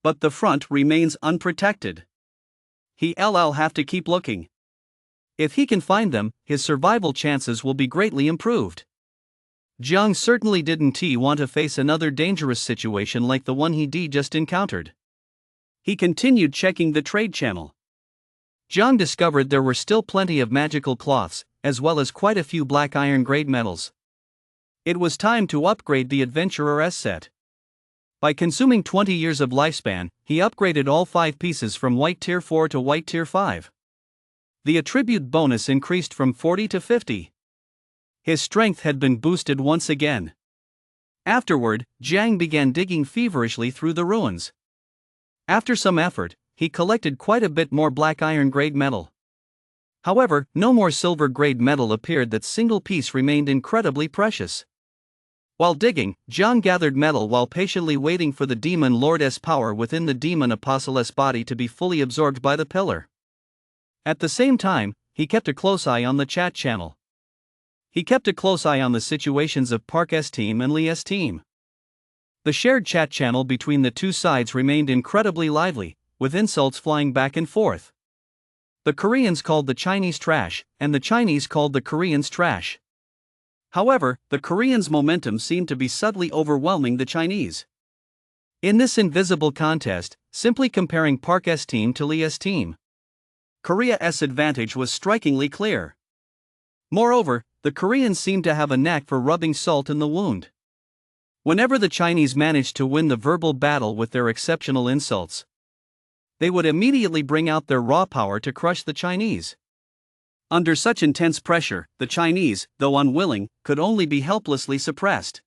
But the front remains unprotected. He'll have to keep looking. If he can find them, his survival chances will be greatly improved. Jiang certainly didn't want to face another dangerous situation like the one he just encountered. He continued checking the trade channel. Jiang discovered there were still plenty of magical cloths, as well as quite a few black iron grade metals. It was time to upgrade the Adventurer's set. By consuming 20 years of lifespan, he upgraded all 5 pieces from white tier 4 to white tier 5. The attribute bonus increased from 40 to 50. His strength had been boosted once again. Afterward, Jiang began digging feverishly through the ruins. After some effort, he collected quite a bit more black iron grade metal. However, no more silver grade metal appeared. That single piece remained incredibly precious. While digging, Jiang gathered metal while patiently waiting for the demon lord's power within the demon apostle's body to be fully absorbed by the pillar. At the same time, he kept a close eye on the chat channel. He kept a close eye on the situations of Park's team and Li's team. The shared chat channel between the two sides remained incredibly lively, with insults flying back and forth. The Koreans called the Chinese trash, and the Chinese called the Koreans trash. However, the Koreans' momentum seemed to be subtly overwhelming the Chinese. In this invisible contest, simply comparing Park's team to Li's team, Korea's advantage was strikingly clear. Moreover, the Koreans seemed to have a knack for rubbing salt in the wound. Whenever the Chinese managed to win the verbal battle with their exceptional insults, they would immediately bring out their raw power to crush the Chinese. Under such intense pressure, the Chinese, though unwilling, could only be helplessly suppressed.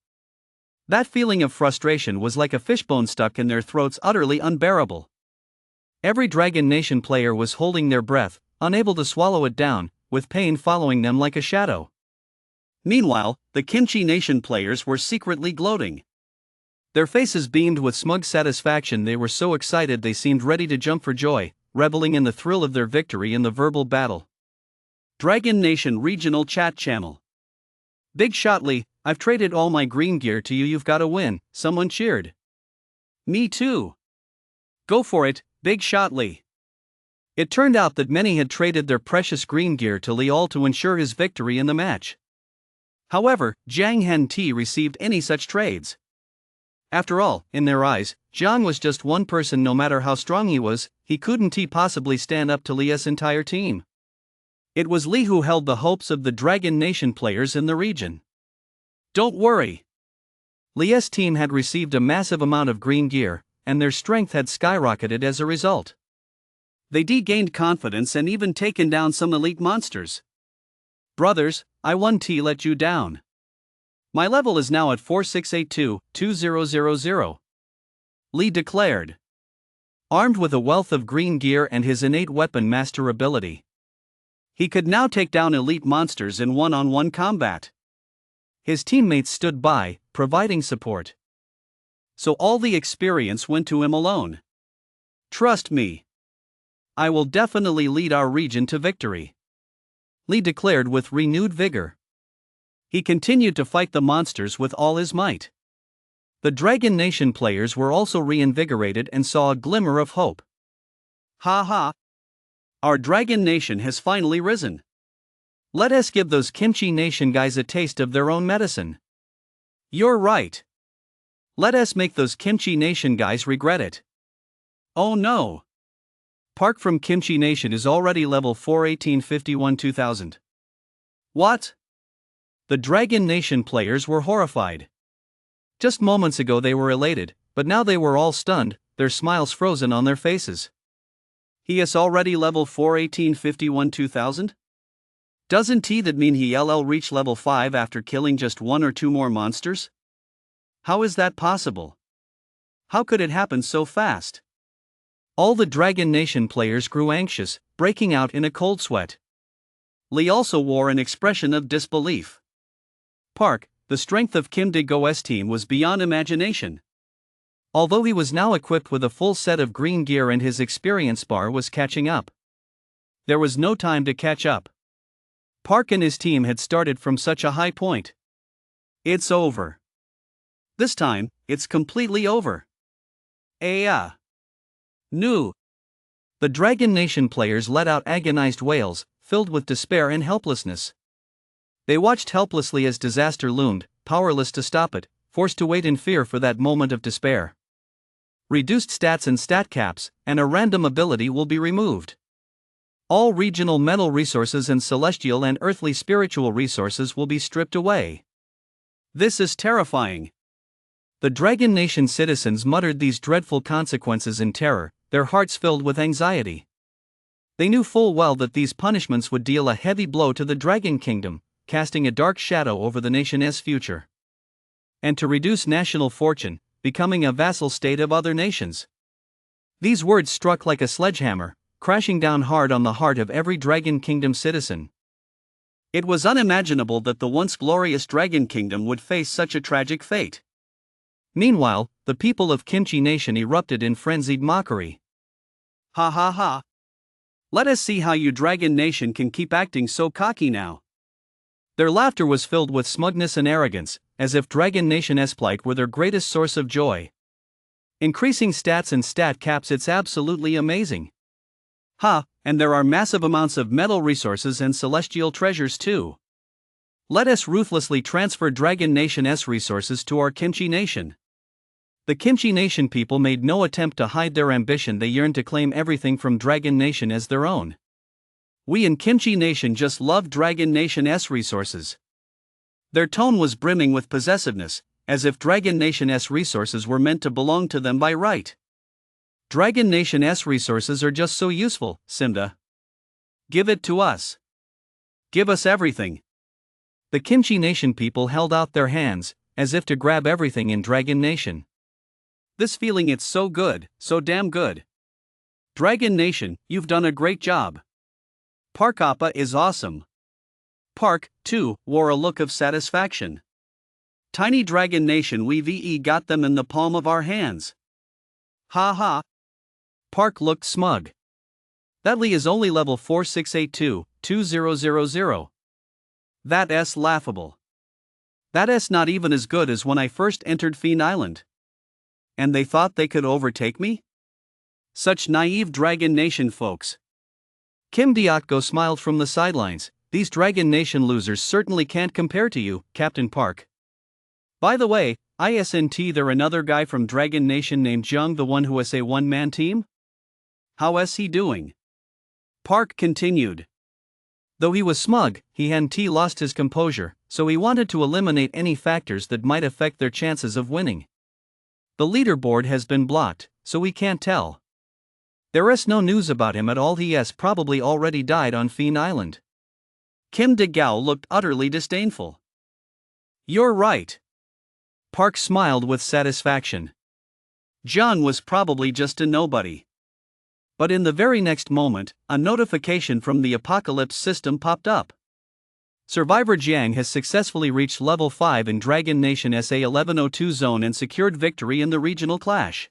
That feeling of frustration was like a fishbone stuck in their throats, utterly unbearable. Every Dragon Nation player was holding their breath, unable to swallow it down, with pain following them like a shadow. Meanwhile, the Kimchi Nation players were secretly gloating. Their faces beamed with smug satisfaction. They were so excited they seemed ready to jump for joy, reveling in the thrill of their victory in the verbal battle. Dragon Nation Regional Chat Channel. Big Shot Lee, I've traded all my green gear to you. You've got to win, someone cheered. Me too. Go for it, Big Shot Lee. It turned out that many had traded their precious green gear to Lee, all to ensure his victory in the match. However, Jiang hadn't received any such trades. After all, in their eyes, Jiang was just one person. No matter how strong he was, he couldn't possibly stand up to Li's entire team. It was Li who held the hopes of the Dragon Nation players in the region. Don't worry. Li's team had received a massive amount of green gear, and their strength had skyrocketed as a result. They gained confidence and even taken down some elite monsters. Brothers, I won't let you down. My level is now at 4682-2000. Li declared. Armed with a wealth of green gear and his innate weapon master ability, he could now take down elite monsters in one-on-one combat. His teammates stood by, providing support. So all the experience went to him alone. Trust me. I will definitely lead our region to victory. Li declared with renewed vigor. He continued to fight the monsters with all his might. The Dragon Nation players were also reinvigorated and saw a glimmer of hope. Ha ha! Our Dragon Nation has finally risen. Let us give those Kimchi Nation guys a taste of their own medicine. You're right. Let us make those Kimchi Nation guys regret it. Oh no! Park from Kimchi Nation is already level 41851-2000. What? The Dragon Nation players were horrified. Just moments ago they were elated, but now they were all stunned, their smiles frozen on their faces. He is already level 4 1851 2000? Doesn't that mean he'll reach level 5 after killing just one or two more monsters? How is that possible? How could it happen so fast? All the Dragon Nation players grew anxious, breaking out in a cold sweat. Lee also wore an expression of disbelief. Park, the strength of Kim Dae-go's team was beyond imagination. Although he was now equipped with a full set of green gear and his experience bar was catching up. There was no time to catch up. Park and his team had started from such a high point. It's over. This time, it's completely over. No. The Dragon Nation players let out agonized wails, filled with despair and helplessness. They watched helplessly as disaster loomed, powerless to stop it, forced to wait in fear for that moment of despair. Reduced stats and stat caps, and a random ability will be removed. All regional metal resources and celestial and earthly spiritual resources will be stripped away. This is terrifying. The Dragon Nation citizens muttered these dreadful consequences in terror, their hearts filled with anxiety. They knew full well that these punishments would deal a heavy blow to the Dragon Kingdom, casting a dark shadow over the nation's future. And to reduce national fortune, becoming a vassal state of other nations. These words struck like a sledgehammer, crashing down hard on the heart of every Dragon Kingdom citizen. It was unimaginable that the once glorious Dragon Kingdom would face such a tragic fate. Meanwhile, the people of Kimchi Nation erupted in frenzied mockery. Ha ha ha. Let us see how you Dragon Nation can keep acting so cocky now. Their laughter was filled with smugness and arrogance, as if Dragon Nation's plight were their greatest source of joy. Increasing stats and stat caps, it's absolutely amazing. And there are massive amounts of metal resources and celestial treasures too. Let us ruthlessly transfer Dragon Nation's resources to our Kimchi Nation. The Kimchi Nation people made no attempt to hide their ambition. They yearned to claim everything from Dragon Nation as their own. We in Kimchi Nation just love Dragon Nation's resources. Their tone was brimming with possessiveness, as if Dragon Nation's resources were meant to belong to them by right. Dragon Nation's resources are just so useful, Simda. Give it to us. Give us everything. The Kimchi Nation people held out their hands, as if to grab everything in Dragon Nation. This feeling, it's so good, so damn good. Dragon Nation, you've done a great job. Park Appa is awesome. Park, too, wore a look of satisfaction. Tiny Dragon Nation, we've got them in the palm of our hands. Ha ha. Park looked smug. That Lee is only level 4682-2000. That's laughable. That's not even as good as when I first entered Fiend Island. And they thought they could overtake me? Such naive Dragon Nation folks. Kim Dae-go smiled from the sidelines. These Dragon Nation losers certainly can't compare to you, Captain Park. By the way, isn't there another guy from Dragon Nation named Jung, the one who is a one-man team? How is he doing? Park continued. Though he was smug, he hadn't lost his composure, so he wanted to eliminate any factors that might affect their chances of winning. The leaderboard has been blocked, so we can't tell. There is no news about him at all. He has probably already died on Fiend Island. Kim Dae-go looked utterly disdainful. You're right. Park smiled with satisfaction. John was probably just a nobody. But in the very next moment, a notification from the Apocalypse system popped up. Survivor Jiang has successfully reached level 5 in Dragon Nation SA1102 zone and secured victory in the regional clash.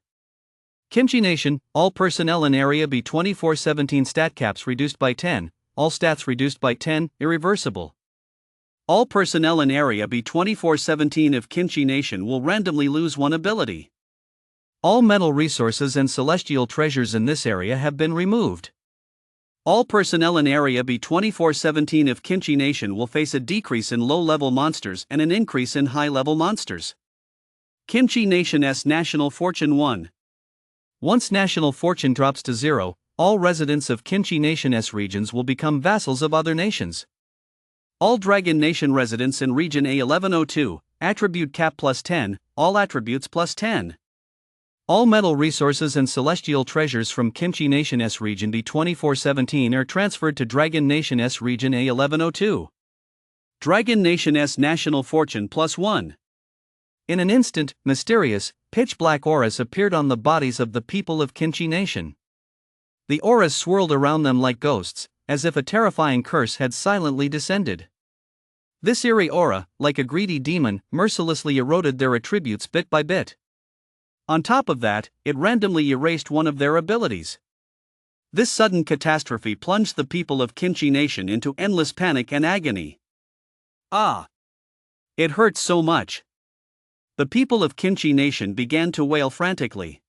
Kimchi Nation, all personnel in Area B 2417 stat caps reduced by 10, all stats reduced by 10, irreversible. All personnel in Area B 2417 of Kimchi Nation will randomly lose one ability. All metal resources and celestial treasures in this area have been removed. All personnel in Area B 2417 of Kimchi Nation will face a decrease in low-level monsters and an increase in high-level monsters. Kimchi Nation's National Fortune 1. Once national fortune drops to 0, all residents of Kimchi Nation's regions will become vassals of other nations. All Dragon Nation residents in Region A1102, attribute cap plus 10, all attributes plus 10. All metal resources and celestial treasures from Kimchi Nation S Region D2417 are transferred to Dragon Nation S Region A1102. Dragon Nation S National Fortune +1. In an instant, mysterious, pitch-black auras appeared on the bodies of the people of Kimchi Nation. The auras swirled around them like ghosts, as if a terrifying curse had silently descended. This eerie aura, like a greedy demon, mercilessly eroded their attributes bit by bit. On top of that, it randomly erased one of their abilities. This sudden catastrophe plunged the people of Kimchi Nation into endless panic and agony. Ah! It hurt so much. The people of Kimchi Nation began to wail frantically.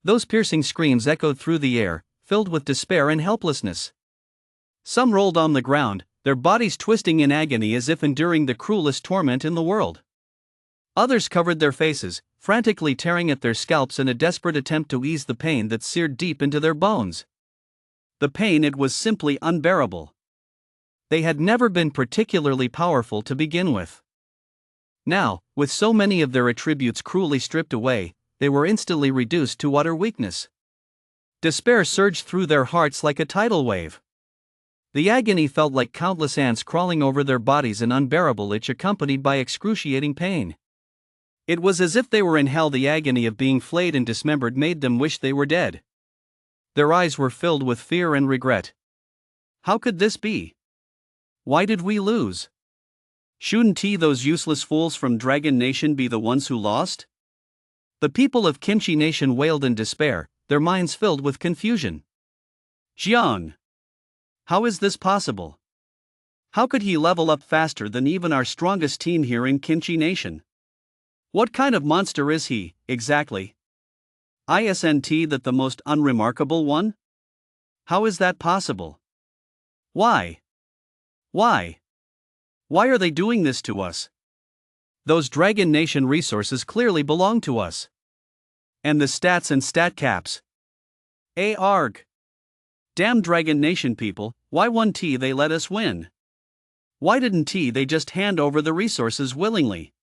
Those piercing screams echoed through the air, filled with despair and helplessness. Some rolled on the ground, their bodies twisting in agony as if enduring the cruelest torment in the world. Others covered their faces, frantically tearing at their scalps in a desperate attempt to ease the pain that seared deep into their bones. The pain, it was simply unbearable. They had never been particularly powerful to begin with. Now, with so many of their attributes cruelly stripped away, they were instantly reduced to utter weakness. Despair surged through their hearts like a tidal wave. The agony felt like countless ants crawling over their bodies, an unbearable itch accompanied by excruciating pain. It was as if they were in hell. The agony of being flayed and dismembered made them wish they were dead. Their eyes were filled with fear and regret. How could this be? Why did we lose? Shouldn't those useless fools from Dragon Nation be the ones who lost? The people of Kimchi Nation wailed in despair, their minds filled with confusion. Jiang! How is this possible? How could he level up faster than even our strongest team here in Kimchi Nation? What kind of monster is he, exactly? Isn't that the most unremarkable one? How is that possible? Why? Why? Why are they doing this to us? Those Dragon Nation resources clearly belong to us. And the stats and stat caps. Arg! Damn Dragon Nation people, why won't they let us win? Why didn't they just hand over the resources willingly?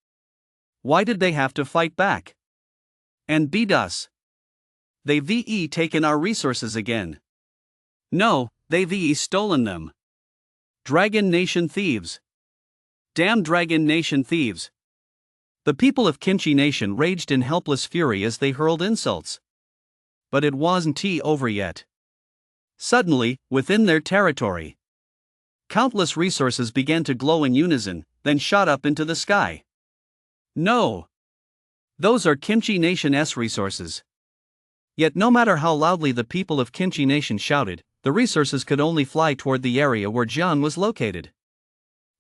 Why did they have to fight back? And beat us? They've taken our resources again. No, they've stolen them. Dragon Nation thieves. Damn Dragon Nation thieves. The people of Kimchi Nation raged in helpless fury as they hurled insults. But it wasn't over yet. Suddenly, within their territory, countless resources began to glow in unison, then shot up into the sky. No! Those are Kimchi Nation S resources. Yet no matter how loudly the people of Kimchi Nation shouted, the resources could only fly toward the area where Jiang was located.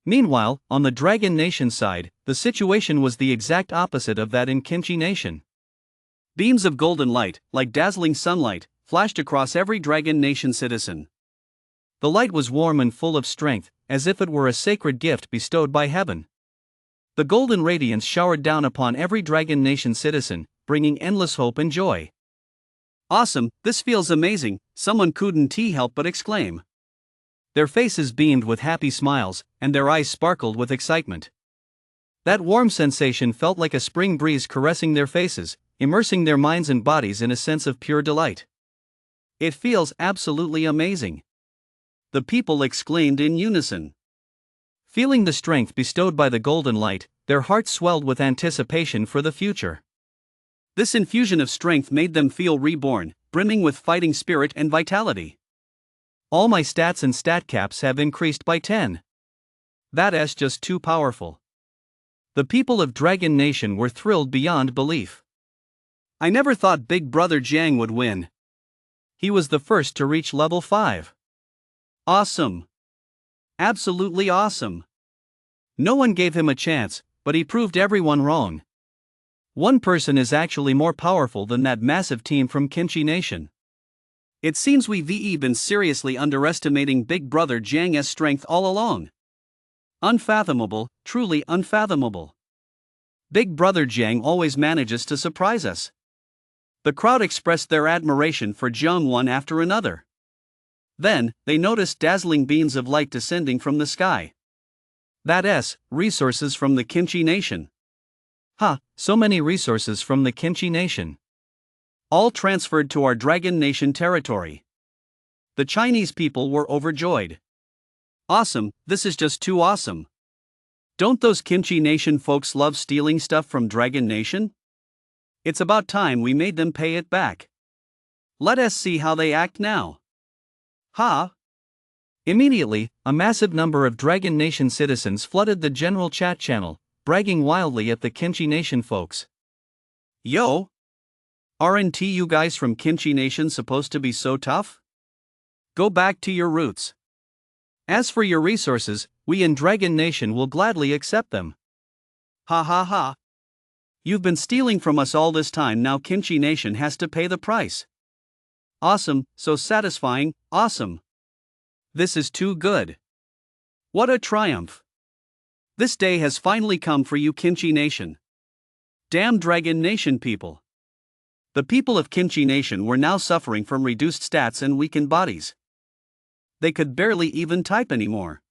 Meanwhile, on the Dragon Nation side, the situation was the exact opposite of that in Kimchi Nation. Beams of golden light, like dazzling sunlight, flashed across every Dragon Nation citizen. The light was warm and full of strength, as if it were a sacred gift bestowed by heaven. The golden radiance showered down upon every Dragon Nation citizen, bringing endless hope and joy. Awesome, this feels amazing, someone couldn't help but exclaim. Their faces beamed with happy smiles, and their eyes sparkled with excitement. That warm sensation felt like a spring breeze caressing their faces, immersing their minds and bodies in a sense of pure delight. It feels absolutely amazing. The people exclaimed in unison. Feeling the strength bestowed by the golden light, their hearts swelled with anticipation for the future. This infusion of strength made them feel reborn, brimming with fighting spirit and vitality. All my stats and stat caps have increased by 10. That's just too powerful. The people of Dragon Nation were thrilled beyond belief. I never thought Big Brother Jiang would win. He was the first to reach level 5. Awesome. Absolutely awesome. No one gave him a chance, but he proved everyone wrong. One person is actually more powerful than that massive team from Kimchi Nation. It seems we've been seriously underestimating Big Brother Jiang's strength all along. Unfathomable, truly unfathomable. Big Brother Jiang always manages to surprise us. The crowd expressed their admiration for Jiang one after another. Then, they noticed dazzling beams of light descending from the sky. That's resources from the Kimchi Nation. So many resources from the Kimchi Nation. all transferred to our Dragon Nation territory. The Chinese people were overjoyed. Awesome, this is just too awesome. Don't those Kimchi Nation folks love stealing stuff from Dragon Nation? It's about time we made them pay it back. Let us see how they act now. Ha! Immediately, a massive number of Dragon Nation citizens flooded the general chat channel, bragging wildly at the Kimchi Nation folks. Yo! Aren't you guys from Kimchi Nation supposed to be so tough? Go back to your roots. As for your resources, we in Dragon Nation will gladly accept them. Ha ha ha. You've been stealing from us all this time, now Kimchi Nation has to pay the price. Awesome, so satisfying, awesome. This is too good. What a triumph. This day has finally come for you Kimchi Nation. Damn Dragon Nation people. The people of Kimchi Nation were now suffering from reduced stats and weakened bodies. They could barely even type anymore.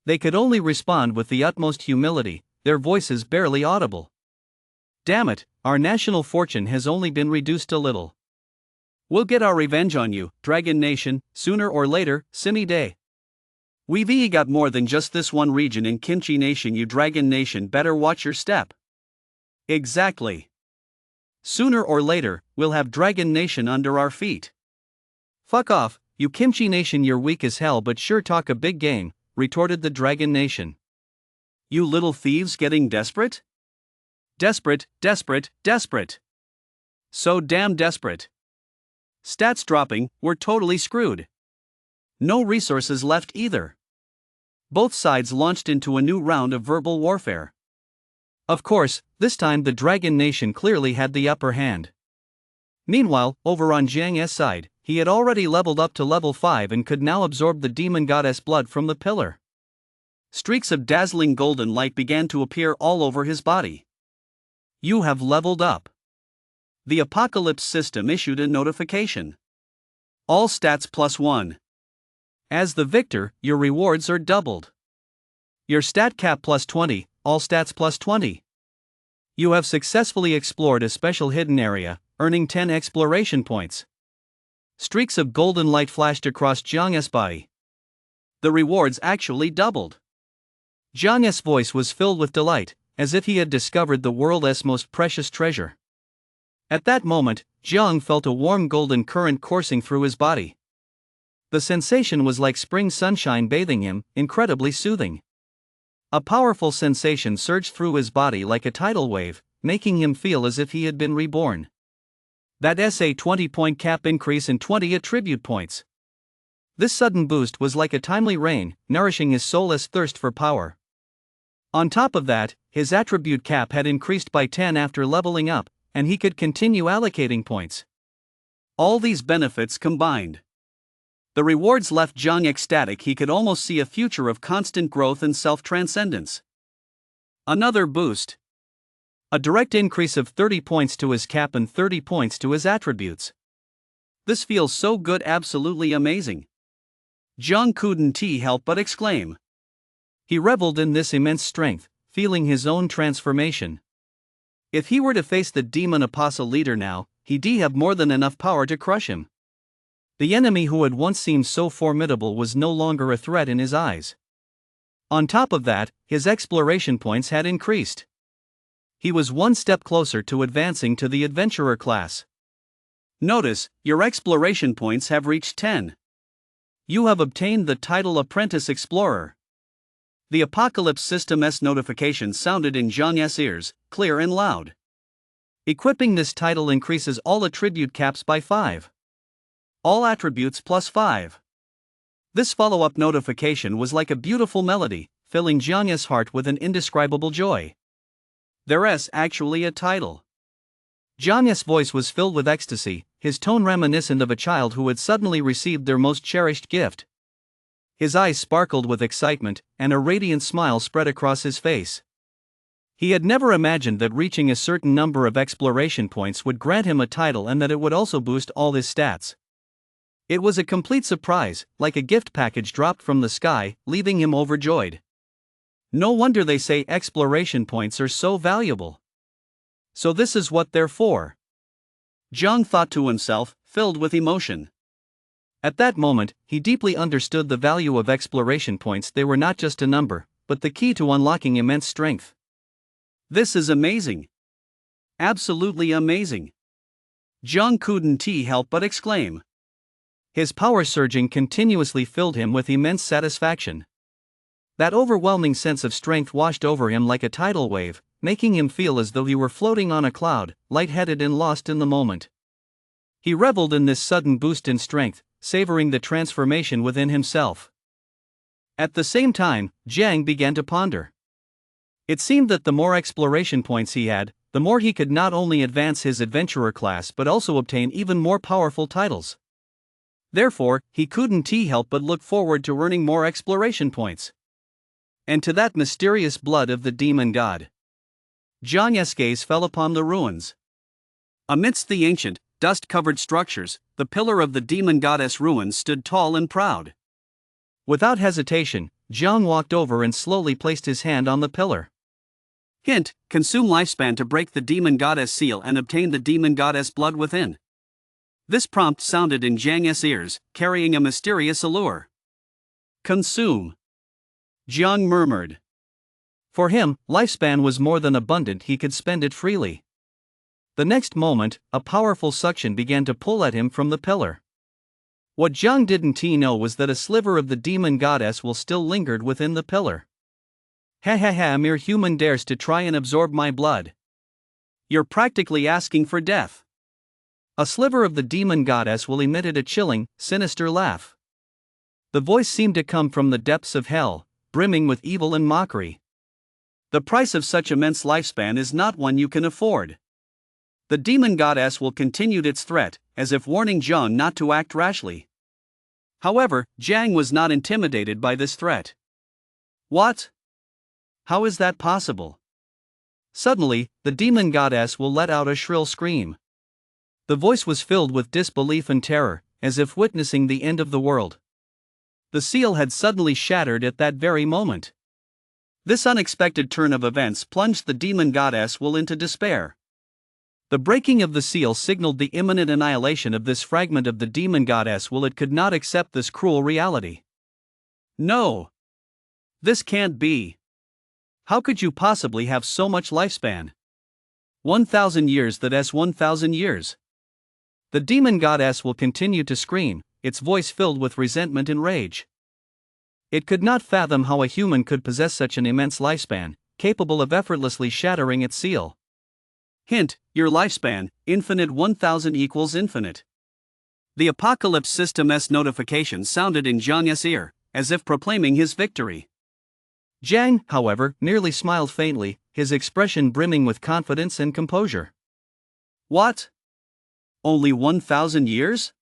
They could only respond with the utmost humility, their voices barely audible. Damn it, our national fortune has only been reduced a little. We'll get our revenge on you, Dragon Nation, sooner or later, Simi Day. We've got more than just this one region in Kimchi Nation, you Dragon Nation better watch your step. Exactly. Sooner or later, we'll have Dragon Nation under our feet. Fuck off, you Kimchi Nation, you're weak as hell but sure talk a big game, retorted the Dragon Nation. You little thieves getting desperate? Desperate, desperate, desperate. So damn desperate. Stats dropping, we're totally screwed. No resources left either. Both sides launched into a new round of verbal warfare. Of course, this time the Dragon Nation clearly had the upper hand. Meanwhile, over on Jiang's side, he had already leveled up to level 5 and could now absorb the demon goddess blood from the pillar. Streaks of dazzling golden light began to appear all over his body. You have leveled up. The Apocalypse system issued a notification. All stats +1. As the victor, your rewards are doubled. Your stat cap +20, all stats +20. You have successfully explored a special hidden area, earning 10 exploration points. Streaks of golden light flashed across Jiang's body. The rewards actually doubled. Jiang's voice was filled with delight, as if he had discovered the world's most precious treasure. At that moment, Jiang felt a warm golden current coursing through his body. The sensation was like spring sunshine bathing him, incredibly soothing. A powerful sensation surged through his body like a tidal wave, making him feel as if he had been reborn. That's a 20-point cap increase and 20 attribute points. This sudden boost was like a timely rain, nourishing his soulless thirst for power. On top of that, his attribute cap had increased by 10 after leveling up, and he could continue allocating points. All these benefits combined. The rewards left Jiang ecstatic. He could almost see a future of constant growth and self-transcendence. Another boost. A direct increase of 30 points to his cap and 30 points to his attributes. This feels so good, absolutely amazing. Jiang couldn't help but exclaim. He reveled in this immense strength, feeling his own transformation. If he were to face the demon apostle leader now, he'd have more than enough power to crush him. The enemy who had once seemed so formidable was no longer a threat in his eyes. On top of that, his exploration points had increased. He was one step closer to advancing to the adventurer class. Notice, your exploration points have reached 10. You have obtained the title Apprentice Explorer. The Apocalypse System's notification sounded in Jiang's ears, clear and loud. Equipping this title increases all attribute caps by 5. All attributes +5. This follow-up notification was like a beautiful melody, filling Jiang's heart with an indescribable joy. There's actually a title. Jiang's voice was filled with ecstasy, his tone reminiscent of a child who had suddenly received their most cherished gift. His eyes sparkled with excitement, and a radiant smile spread across his face. He had never imagined that reaching a certain number of exploration points would grant him a title and that it would also boost all his stats. It was a complete surprise, like a gift package dropped from the sky, leaving him overjoyed. No wonder they say exploration points are so valuable. So this is what they're for. Jiang thought to himself, filled with emotion. At that moment, he deeply understood the value of exploration points. They were not just a number, but the key to unlocking immense strength. This is amazing. Absolutely amazing. Jiang couldn't help but exclaim. His power surging continuously filled him with immense satisfaction. That overwhelming sense of strength washed over him like a tidal wave, making him feel as though he were floating on a cloud, lightheaded and lost in the moment. He reveled in this sudden boost in strength, savoring the transformation within himself. At the same time, Jiang began to ponder. It seemed that the more exploration points he had, the more he could not only advance his adventurer class but also obtain even more powerful titles. Therefore, he couldn't help but look forward to earning more exploration points. And to that mysterious blood of the demon god. Jiang's gaze fell upon the ruins. Amidst the ancient, dust-covered structures, the pillar of the demon goddess ruins stood tall and proud. Without hesitation, Jiang walked over and slowly placed his hand on the pillar. Hint: consume lifespan to break the demon goddess seal and obtain the demon goddess blood within. This prompt sounded in Jiang's ears, carrying a mysterious allure. Consume. Jiang murmured. For him, lifespan was more than abundant, he could spend it freely. The next moment, a powerful suction began to pull at him from the pillar. What Jiang didn't know was that a sliver of the demon goddess will still lingered within the pillar. Ha ha ha, a mere human dares to try and absorb my blood. You're practically asking for death. A sliver of the demon goddess will emitted a chilling, sinister laugh. The voice seemed to come from the depths of hell, brimming with evil and mockery. The price of such immense lifespan is not one you can afford. The demon goddess will continue its threat, as if warning Jiang not to act rashly. However, Jiang was not intimidated by this threat. What? How is that possible? Suddenly, the demon goddess will let out a shrill scream. The voice was filled with disbelief and terror, as if witnessing the end of the world. The seal had suddenly shattered at that very moment. This unexpected turn of events plunged the demon goddess will into despair. The breaking of the seal signaled the imminent annihilation of this fragment of the demon goddess will. It could not accept this cruel reality. No. This can't be. How could you possibly have so much lifespan? 1,000 years, that's 1,000 years. The demon goddess will continue to scream, its voice filled with resentment and rage. It could not fathom how a human could possess such an immense lifespan, capable of effortlessly shattering its seal. Hint: your lifespan, infinite 1,000 equals infinite. The apocalypse system's notification sounded in Jiang's ear, as if proclaiming his victory. Jiang, however, merely smiled faintly, his expression brimming with confidence and composure. What? Only 1,000 years?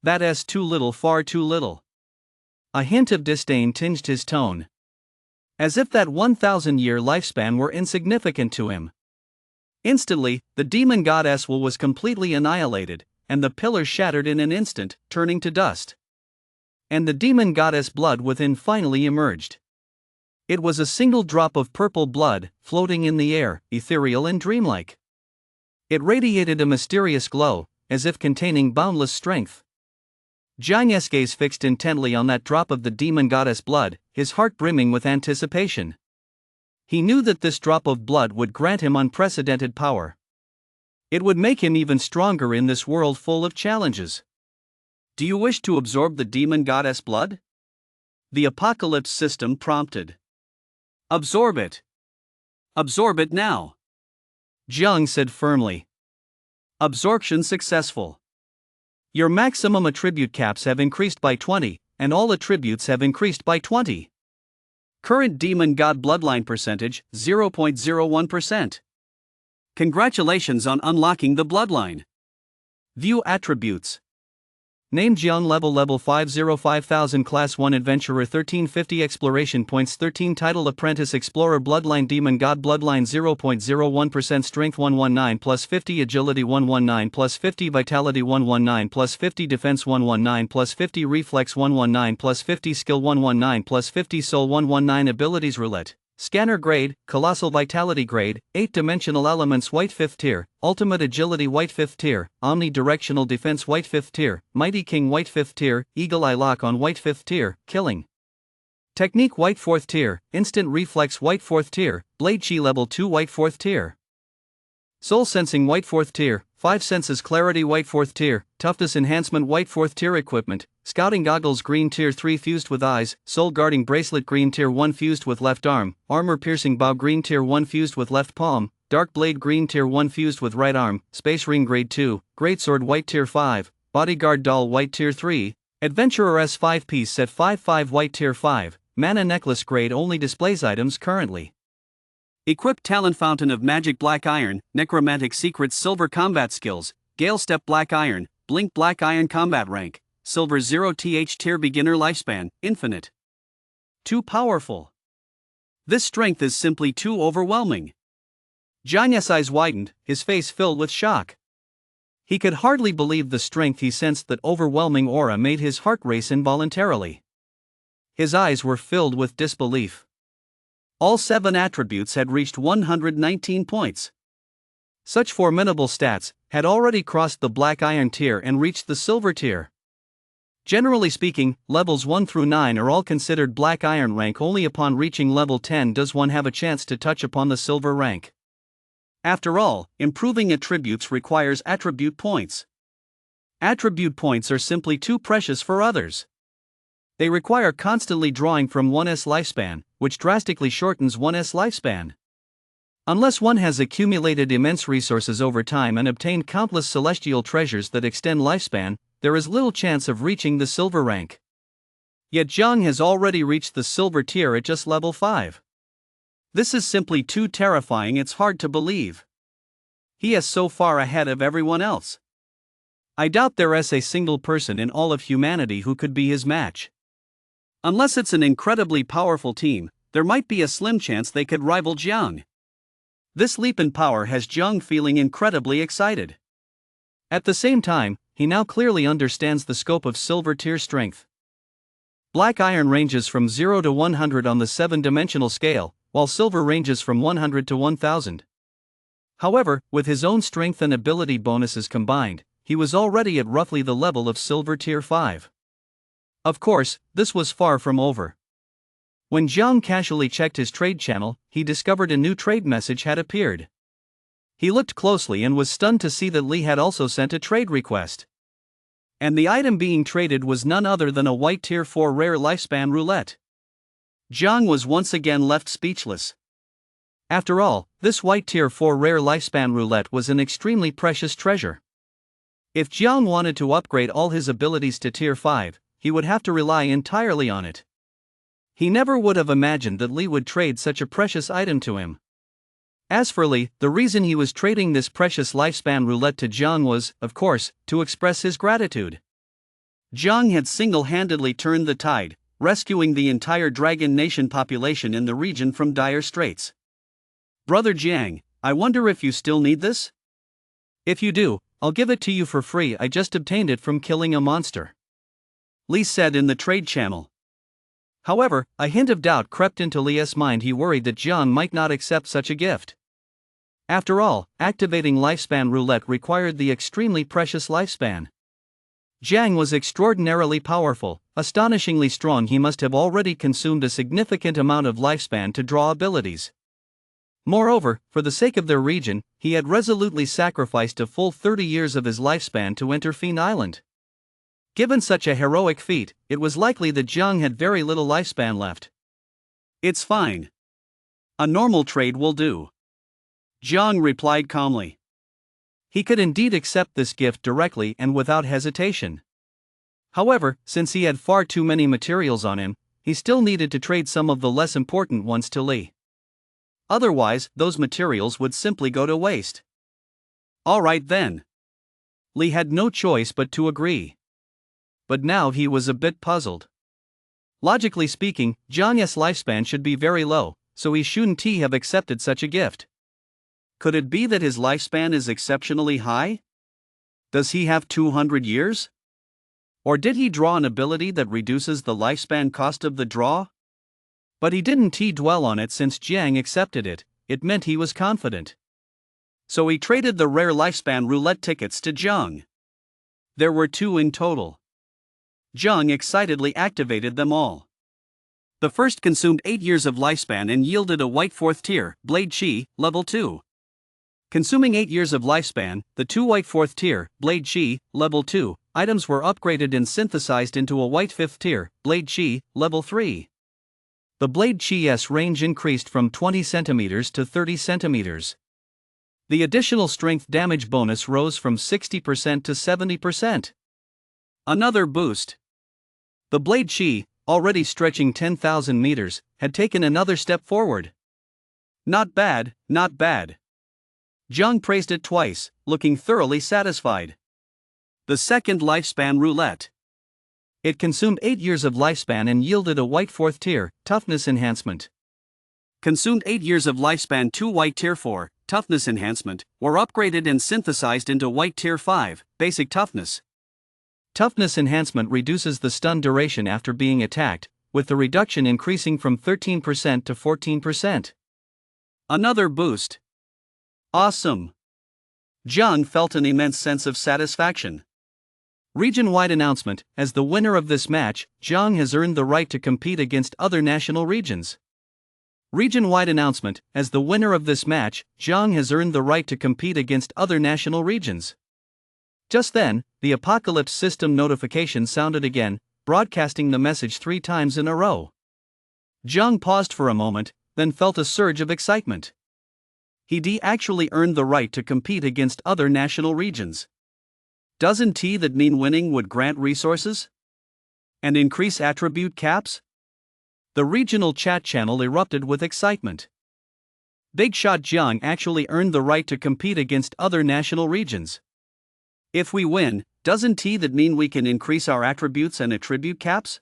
That's too little, far too little. A hint of disdain tinged his tone. As if that 1,000-year lifespan were insignificant to him. Instantly, the demon goddess was completely annihilated, and the pillar shattered in an instant, turning to dust. And the demon goddess blood within finally emerged. It was a single drop of purple blood, floating in the air, ethereal and dreamlike. It radiated a mysterious glow, as if containing boundless strength. Jiang's gaze fixed intently on that drop of the demon goddess blood, his heart brimming with anticipation. He knew that this drop of blood would grant him unprecedented power. It would make him even stronger in this world full of challenges. Do you wish to absorb the demon goddess blood? The apocalypse system prompted. Absorb it. Absorb it now. Jiang said firmly. Absorption successful. Your maximum attribute caps have increased by 20, and all attributes have increased by 20. Current demon god bloodline percentage, 0.01%. Congratulations on unlocking the bloodline. View attributes. Name: Jiang, level 505,000, class 1 adventurer, 1350 exploration points, 13 title, apprentice explorer, bloodline demon god, bloodline 0.01%, strength 119 plus 50, agility 119 plus 50, vitality 119 plus 50, defense 119 plus 50, reflex 119 plus 50, skill 119 plus 50, soul 119, abilities roulette. Scanner grade, Colossal Vitality grade, 8-dimensional elements white 5th tier, Ultimate Agility white 5th tier, Omnidirectional Defense white 5th tier, Mighty King white 5th tier, Eagle Eye Lock on white 5th tier, Killing. Technique white 4th tier, Instant Reflex white 4th tier, Blade Chi level 2 white 4th tier. Soul Sensing white 4th tier, 5 Senses Clarity white 4th tier, Toughness Enhancement white 4th tier equipment, Scouting Goggles green tier 3 fused with eyes, Soul Guarding Bracelet green tier 1 fused with left arm, Armor Piercing Bow green tier 1 fused with left palm, Dark Blade green tier 1 fused with right arm, Space Ring grade 2, Greatsword white tier 5, Bodyguard Doll white tier 3, Adventurer S 5 piece set 5 white tier 5, Mana Necklace grade only displays items currently. Equipped Talent Fountain of Magic Black Iron, Necromantic Secrets Silver Combat Skills, Gale Step Black Iron, Blink Black Iron Combat Rank, Silver 0th Tier Beginner Lifespan, Infinite. Too powerful. This strength is simply too overwhelming. Jiang's eyes widened, his face filled with shock. He could hardly believe the strength he sensed. That overwhelming aura made his heart race involuntarily. His eyes were filled with disbelief. All 7 attributes had reached 119 points. Such formidable stats had already crossed the Black Iron tier and reached the Silver tier. Generally speaking, levels 1 through 9 are all considered Black Iron rank. Only upon reaching level 10 does one have a chance to touch upon the Silver rank. After all, improving attributes requires attribute points. Attribute points are simply too precious for others. They require constantly drawing from one's lifespan, which drastically shortens one's lifespan. Unless one has accumulated immense resources over time and obtained countless celestial treasures that extend lifespan, there is little chance of reaching the Silver rank. Yet Jiang has already reached the Silver tier at just level 5. This is simply too terrifying. It's hard to believe. He is so far ahead of everyone else. I doubt there is a single person in all of humanity who could be his match. Unless it's an incredibly powerful team, there might be a slim chance they could rival Jiang. This leap in power has Jiang feeling incredibly excited. At the same time, he now clearly understands the scope of Silver tier strength. Black Iron ranges from 0 to 100 on the 7-dimensional scale, while Silver ranges from 100 to 1000. However, with his own strength and ability bonuses combined, he was already at roughly the level of Silver tier 5. Of course, this was far from over. When Jiang casually checked his trade channel, he discovered a new trade message had appeared. He looked closely and was stunned to see that Li had also sent a trade request. And the item being traded was none other than a white tier 4 rare lifespan roulette. Jiang was once again left speechless. After all, this white tier 4 rare lifespan roulette was an extremely precious treasure. If Jiang wanted to upgrade all his abilities to tier 5, he would have to rely entirely on it. He never would have imagined that Li would trade such a precious item to him. As for Li, the reason he was trading this precious lifespan roulette to Jiang was, of course, to express his gratitude. Jiang had single-handedly turned the tide, rescuing the entire Dragon Nation population in the region from dire straits. Brother Jiang, I wonder if you still need this? If you do, I'll give it to you for free. I just obtained it from killing a monster, Li said in the trade channel. However, a hint of doubt crept into Li's mind. He worried that Jiang might not accept such a gift. After all, activating lifespan roulette required the extremely precious lifespan. Jiang was extraordinarily powerful, astonishingly strong. He must have already consumed a significant amount of lifespan to draw abilities. Moreover, for the sake of their region, he had resolutely sacrificed a full 30 years of his lifespan to enter Fiend Island. Given such a heroic feat, it was likely that Jiang had very little lifespan left. It's fine. A normal trade will do, Jiang replied calmly. He could indeed accept this gift directly and without hesitation. However, since he had far too many materials on him, he still needed to trade some of the less important ones to Li. Otherwise, those materials would simply go to waste. Alright then. Li had no choice but to agree. But now he was a bit puzzled. Logically speaking, Jiang's lifespan should be very low, so he shouldn't have accepted such a gift. Could it be that his lifespan is exceptionally high? Does he have 200 years? Or did he draw an ability that reduces the lifespan cost of the draw? But he didn't dwell on it since Jiang accepted it. It meant he was confident. So he traded the rare lifespan roulette tickets to Jiang. There were 2 in total. Jiang excitedly activated them all. The first consumed 8 years of lifespan and yielded a white 4th tier, Blade Chi, level 2. Consuming 8 years of lifespan, the 2 white 4th tier, Blade Chi, level 2, items were upgraded and synthesized into a white 5th tier, Blade Chi, level 3. The Blade Chi's range increased from 20 centimeters to 30 centimeters. The additional strength damage bonus rose from 60% to 70%. Another boost. The Blade Chi, already stretching 10,000 meters, had taken another step forward. Not bad, not bad. Jiang praised it twice, looking thoroughly satisfied. The second lifespan roulette. It consumed 8 years of lifespan and yielded a white 4th tier, toughness enhancement. Consumed 8 years of lifespan, 2 white tier 4, toughness enhancement, were upgraded and synthesized into white tier 5, basic toughness. Toughness enhancement reduces the stun duration after being attacked, with the reduction increasing from 13% to 14%. Another boost. Awesome. Jiang felt an immense sense of satisfaction. Region-wide announcement: as the winner of this match, Jiang has earned the right to compete against other national regions. Region-wide announcement: as the winner of this match, Jiang has earned the right to compete against other national regions. Just then, the Apocalypse system notification sounded again, broadcasting the message 3 times in a row. Jiang paused for a moment, then felt a surge of excitement. He actually earned the right to compete against other national regions. Doesn't that mean winning would grant resources? And increase attribute caps? The regional chat channel erupted with excitement. Big Shot Jiang actually earned the right to compete against other national regions. If we win, doesn't that mean we can increase our attributes and attribute caps?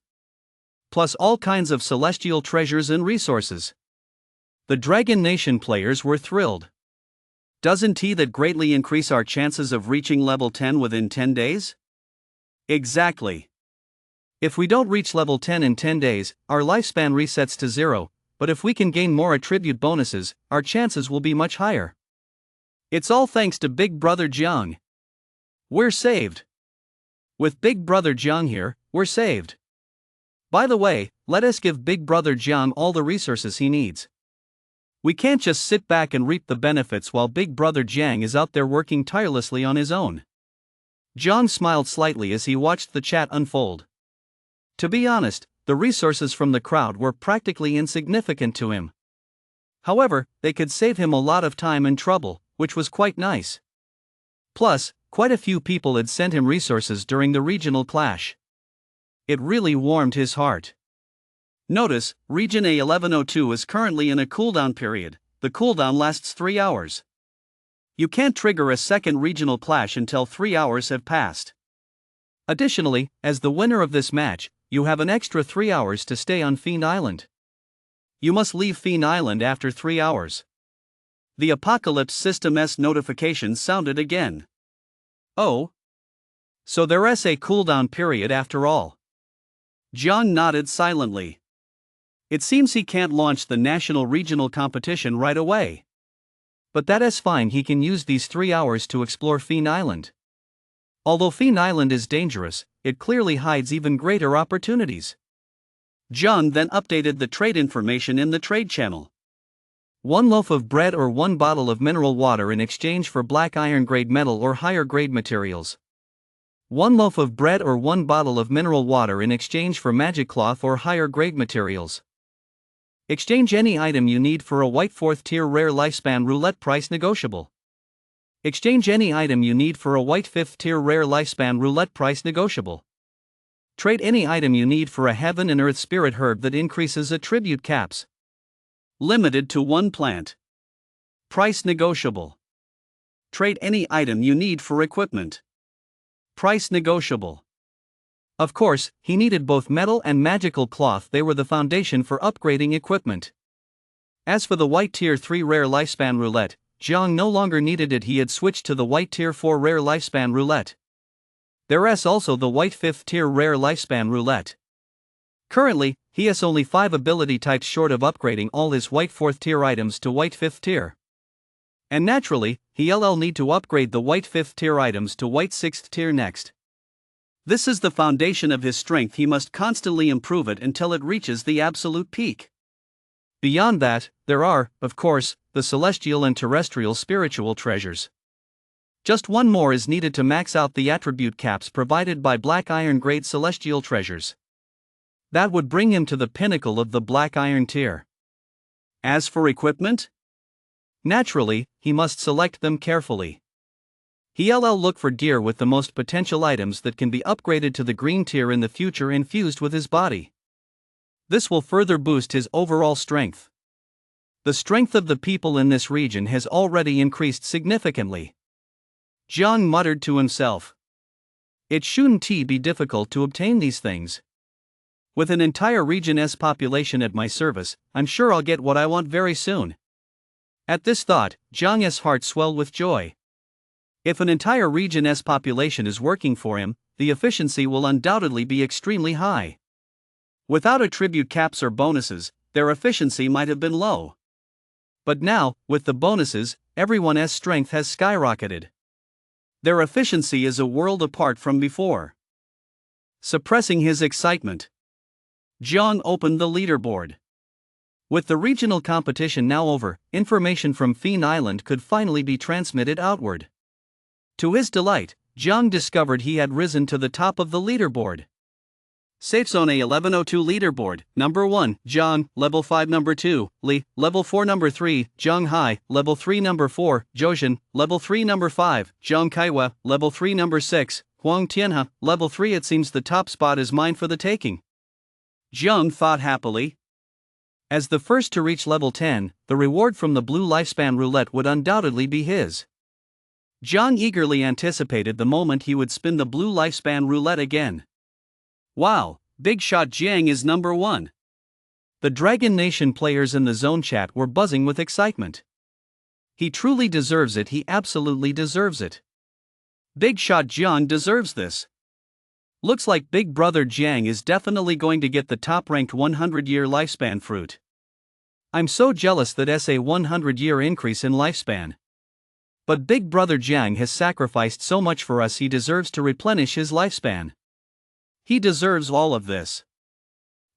Plus all kinds of celestial treasures and resources. The Dragon Nation players were thrilled. Doesn't that greatly increase our chances of reaching level 10 within 10 days? Exactly. If we don't reach level 10 in 10 days, our lifespan resets to 0, but if we can gain more attribute bonuses, our chances will be much higher. It's all thanks to Big Brother Jiang. We're saved. With Big Brother Jiang here, we're saved. By the way, let us give Big Brother Jiang all the resources he needs. We can't just sit back and reap the benefits while Big Brother Jiang is out there working tirelessly on his own. Jiang smiled slightly as he watched the chat unfold. To be honest, the resources from the crowd were practically insignificant to him. However, they could save him a lot of time and trouble, which was quite nice. Plus, quite a few people had sent him resources during the regional clash. It really warmed his heart. Notice, Region A1102 is currently in a cooldown period. The cooldown lasts 3 hours. You can't trigger a second regional clash until 3 hours have passed. Additionally, as the winner of this match, you have an extra 3 hours to stay on Fiend Island. You must leave Fiend Island after 3 hours. The Apocalypse System's notification sounded again. Oh? So there's a cooldown period after all. Jiang nodded silently. It seems he can't launch the national regional competition right away. But that is fine, he can use these 3 hours to explore Fiend Island. Although Fiend Island is dangerous, it clearly hides even greater opportunities. Jiang then updated the trade information in the trade channel. 1 loaf of bread or 1 bottle of mineral water in exchange for black iron grade metal or higher grade materials. 1 loaf of bread or 1 bottle of mineral water in exchange for magic cloth or higher grade materials. Exchange any item you need for a white 4th tier rare lifespan roulette, price negotiable. Exchange any item you need for a white 5th tier rare lifespan roulette, price negotiable. Trade any item you need for a heaven and earth spirit herb that increases attribute caps. Limited to 1 plant. Price negotiable. Trade any item you need for equipment. Price negotiable. Of course, he needed both metal and magical cloth, they were the foundation for upgrading equipment. As for the white tier 3 rare lifespan roulette, Jiang no longer needed it, he had switched to the white tier 4 rare lifespan roulette. There's also the white 5th tier rare lifespan roulette. Currently, he has only 5 ability types short of upgrading all his white 4th tier items to white 5th tier. And naturally, he'll need to upgrade the white 5th tier items to white 6th tier next. This is the foundation of his strength. He must constantly improve it until it reaches the absolute peak. Beyond that, there are, of course, the celestial and terrestrial spiritual treasures. Just one more is needed to max out the attribute caps provided by Black Iron grade celestial treasures. That would bring him to the pinnacle of the Black Iron tier. As for equipment? Naturally, he must select them carefully. He'll look for gear with the most potential items that can be upgraded to the green tier in the future and fused with his body. This will further boost his overall strength. The strength of the people in this region has already increased significantly. Jiang muttered to himself. It shouldn't be difficult to obtain these things. With an entire region's population at my service, I'm sure I'll get what I want very soon. At this thought, Jiang's heart swelled with joy. If an entire region's population is working for him, the efficiency will undoubtedly be extremely high. Without attribute caps or bonuses, their efficiency might have been low. But now, with the bonuses, everyone's strength has skyrocketed. Their efficiency is a world apart from before. Suppressing his excitement, Jiang opened the leaderboard. With the regional competition now over, information from Fiend Island could finally be transmitted outward. To his delight, Jiang discovered he had risen to the top of the leaderboard. Safe Zone A1102 leaderboard, number 1, Jiang, level 5 number 2, Li, level 4 number 3, Jiang Hai, level 3 number 4, Zhoushan, level 3 number 5, Jiang Kaiwa, level 3 number 6, Huang Tianhe, level 3. It seems the top spot is mine for the taking. Jiang thought happily. As the first to reach level 10, the reward from the blue lifespan roulette would undoubtedly be his. Jiang eagerly anticipated the moment he would spin the blue lifespan roulette again. Wow, Big Shot Jiang is number 1. The Dragon Nation players in the zone chat were buzzing with excitement. He truly deserves it. He absolutely deserves it. Big Shot Jiang deserves this. Looks like Big Brother Jiang is definitely going to get the top-ranked 100-year lifespan fruit. I'm so jealous that a 100-year increase in lifespan. But Big Brother Jiang has sacrificed so much for us. He deserves to replenish his lifespan. He deserves all of this.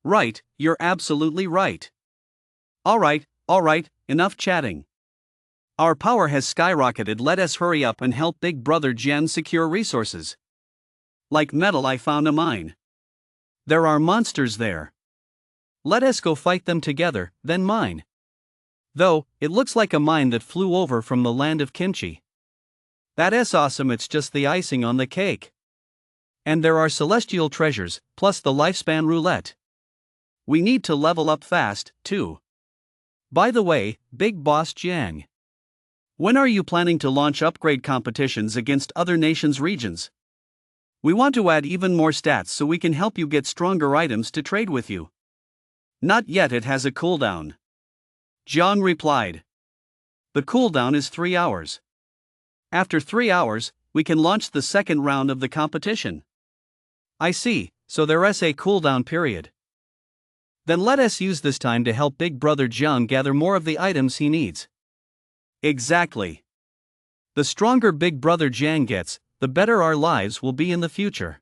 Right, you're absolutely right. Alright, enough chatting. Our power has skyrocketed. Let us hurry up and help Big Brother Jiang secure resources. Like metal, I found a mine. There are monsters there. Let us go fight them together, then mine. Though, it looks like a mine that flew over from the land of kimchi. That's awesome. It's just the icing on the cake. And there are celestial treasures, plus the lifespan roulette. We need to level up fast, too. By the way, Big Boss Jiang, when are you planning to launch upgrade competitions against other nations' regions? We want to add even more stats so we can help you get stronger items to trade with you. Not yet, it has a cooldown. Jiang replied. The cooldown is 3 hours. After 3 hours, we can launch the second round of the competition. I see, so there's a cooldown period. Then let us use this time to help Big Brother Jiang gather more of the items he needs. Exactly. The stronger Big Brother Jiang gets, the better our lives will be in the future.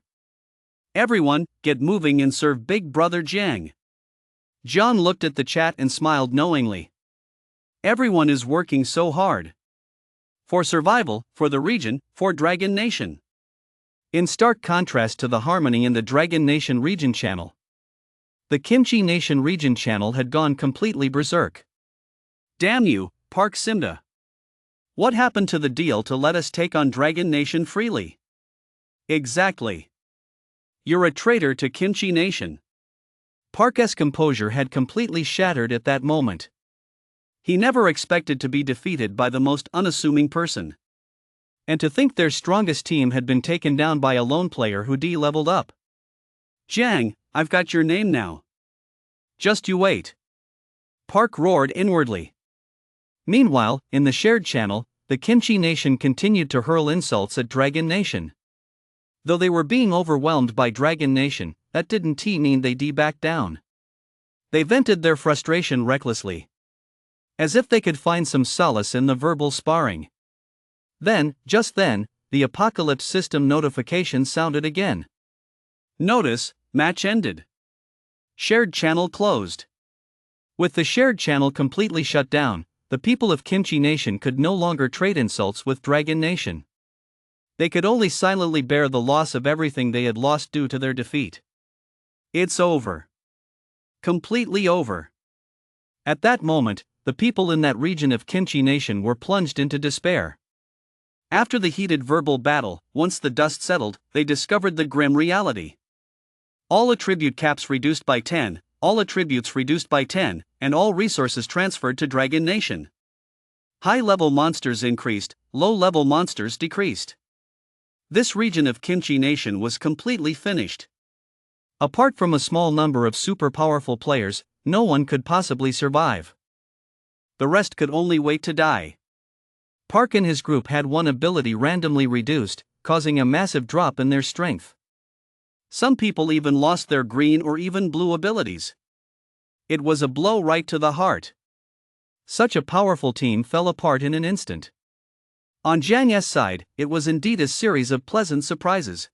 Everyone, get moving and serve Big Brother Jiang. Jiang looked at the chat and smiled knowingly. Everyone is working so hard. For survival, for the region, for Dragon Nation. In stark contrast to the harmony in the Dragon Nation region channel, the Kimchi Nation region channel had gone completely berserk. Damn you, Park Simda. What happened to the deal to let us take on Dragon Nation freely? Exactly. You're a traitor to Kimchi Nation. Park's composure had completely shattered at that moment. He never expected to be defeated by the most unassuming person. And to think their strongest team had been taken down by a lone player who de-leveled up. Jiang, I've got your name now. Just you wait. Park roared inwardly. Meanwhile, in the shared channel, the Kimchi Nation continued to hurl insults at Dragon Nation. Though they were being overwhelmed by Dragon Nation, that didn't mean they backed down. They vented their frustration recklessly, as if they could find some solace in the verbal sparring. Just then, the Apocalypse system notification sounded again. Notice, match ended. Shared channel closed. With the shared channel completely shut down, the people of Kimchi Nation could no longer trade insults with Dragon Nation. They could only silently bear the loss of everything they had lost due to their defeat. It's over. Completely over. At that moment, the people in that region of Kimchi Nation were plunged into despair. After the heated verbal battle, once the dust settled, they discovered the grim reality. All attribute caps reduced by 10, all attributes reduced by 10, and all resources transferred to Dragon Nation. High-level monsters increased, low-level monsters decreased. This region of Kimchi Nation was completely finished. Apart from a small number of super powerful players, no one could possibly survive. The rest could only wait to die. Park and his group had one ability randomly reduced, causing a massive drop in their strength. Some people even lost their green or even blue abilities. It was a blow right to the heart. Such a powerful team fell apart in an instant. On Jiang's side, it was indeed a series of pleasant surprises.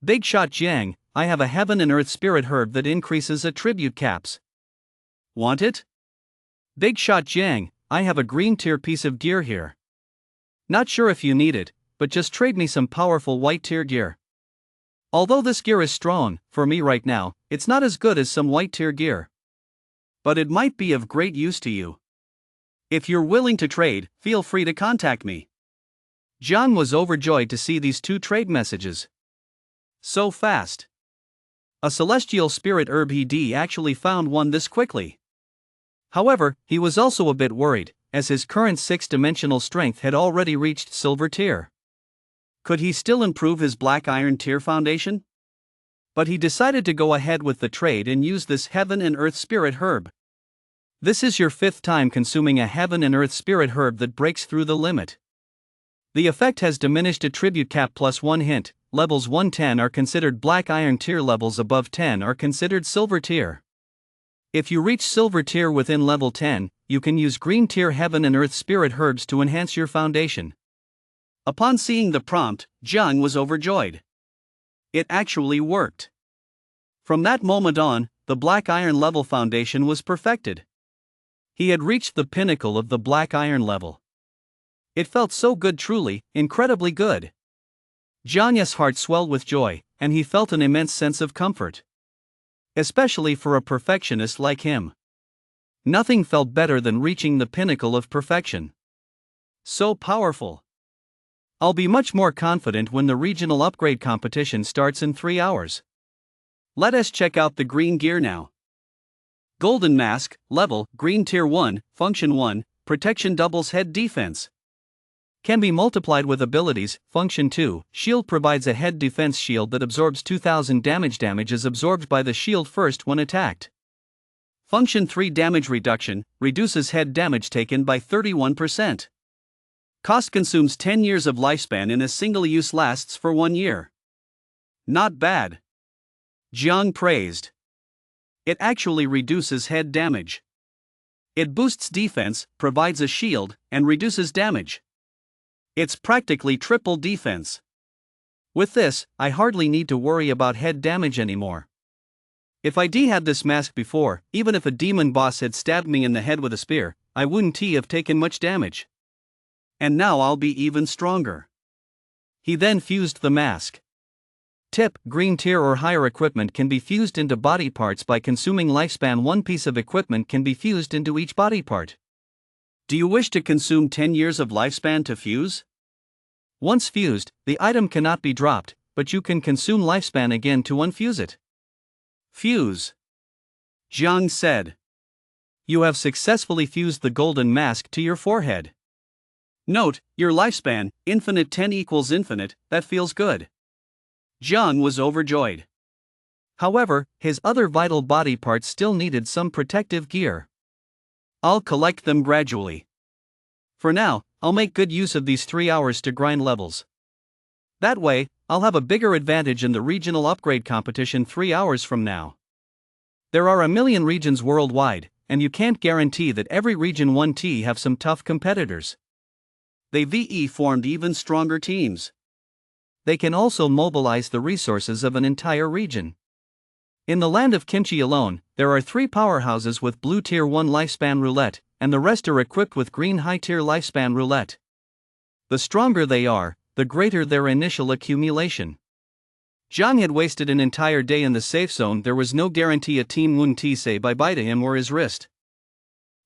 Big shot Jiang, I have a heaven and earth spirit herb that increases attribute caps. Want it? Big shot Jiang, I have a green tier piece of gear here. Not sure if you need it, but just trade me some powerful white tier gear. Although this gear is strong, for me right now, it's not as good as some white tier gear. But it might be of great use to you. If you're willing to trade, feel free to contact me. Jiang was overjoyed to see these two trade messages. So fast. A celestial spirit herb he actually found one this quickly. However, he was also a bit worried, as his current 6-dimensional strength had already reached silver tier. Could he still improve his black iron tier foundation? But he decided to go ahead with the trade and use this heaven and earth spirit herb. This is your 5th time consuming a heaven and earth spirit herb that breaks through the limit. The effect has diminished attribute cap plus 1 hint, levels 110 are considered black iron tier, levels above 10 are considered silver tier. If you reach silver tier within level 10, you can use green tier heaven and earth spirit herbs to enhance your foundation. Upon seeing the prompt, Jiang was overjoyed. It actually worked. From that moment on, the black iron level foundation was perfected. He had reached the pinnacle of the black iron level. It felt so good, truly, incredibly good. Jiang's heart swelled with joy, and he felt an immense sense of comfort. Especially for a perfectionist like him. Nothing felt better than reaching the pinnacle of perfection. So powerful. I'll be much more confident when the regional upgrade competition starts in 3 hours. Let us check out the green gear now. Golden Mask, level, green tier 1, function 1, protection doubles head defense. Can be multiplied with abilities, function 2, shield provides a head defense shield that absorbs 2000 damage is absorbed by the shield first when attacked. Function 3 damage reduction, reduces head damage taken by 31%. Cost consumes 10 years of lifespan in a single use, lasts for 1 year. Not bad. Jiang praised. It actually reduces head damage. It boosts defense, provides a shield, and reduces damage. It's practically triple defense. With this, I hardly need to worry about head damage anymore. If I had this mask before, even if a demon boss had stabbed me in the head with a spear, I wouldn't have taken much damage. And now I'll be even stronger. He then fused the mask. Tip: green tier or higher equipment can be fused into body parts by consuming lifespan. 1 piece of equipment can be fused into each body part. Do you wish to consume 10 years of lifespan to fuse? Once fused, the item cannot be dropped, but you can consume lifespan again to unfuse it. Fuse. Jiang said. You have successfully fused the golden mask to your forehead. Note, your lifespan, infinite 10 equals infinite, that feels good. Jiang was overjoyed. However, his other vital body parts still needed some protective gear. I'll collect them gradually. For now, I'll make good use of these 3 hours to grind levels. That way, I'll have a bigger advantage in the regional upgrade competition 3 hours from now. There are a million regions worldwide, and you can't guarantee that every region 1T have some tough competitors. They VE formed even stronger teams. They can also mobilize the resources of an entire region. In the land of Kimchi alone, there are 3 powerhouses with blue tier 1 lifespan roulette, and the rest are equipped with green high tier lifespan roulette. The stronger they are, the greater their initial accumulation. Jiang had wasted an entire day in the safe zone. There was no guarantee a team wouldn't say bye-bye to him or his wrist.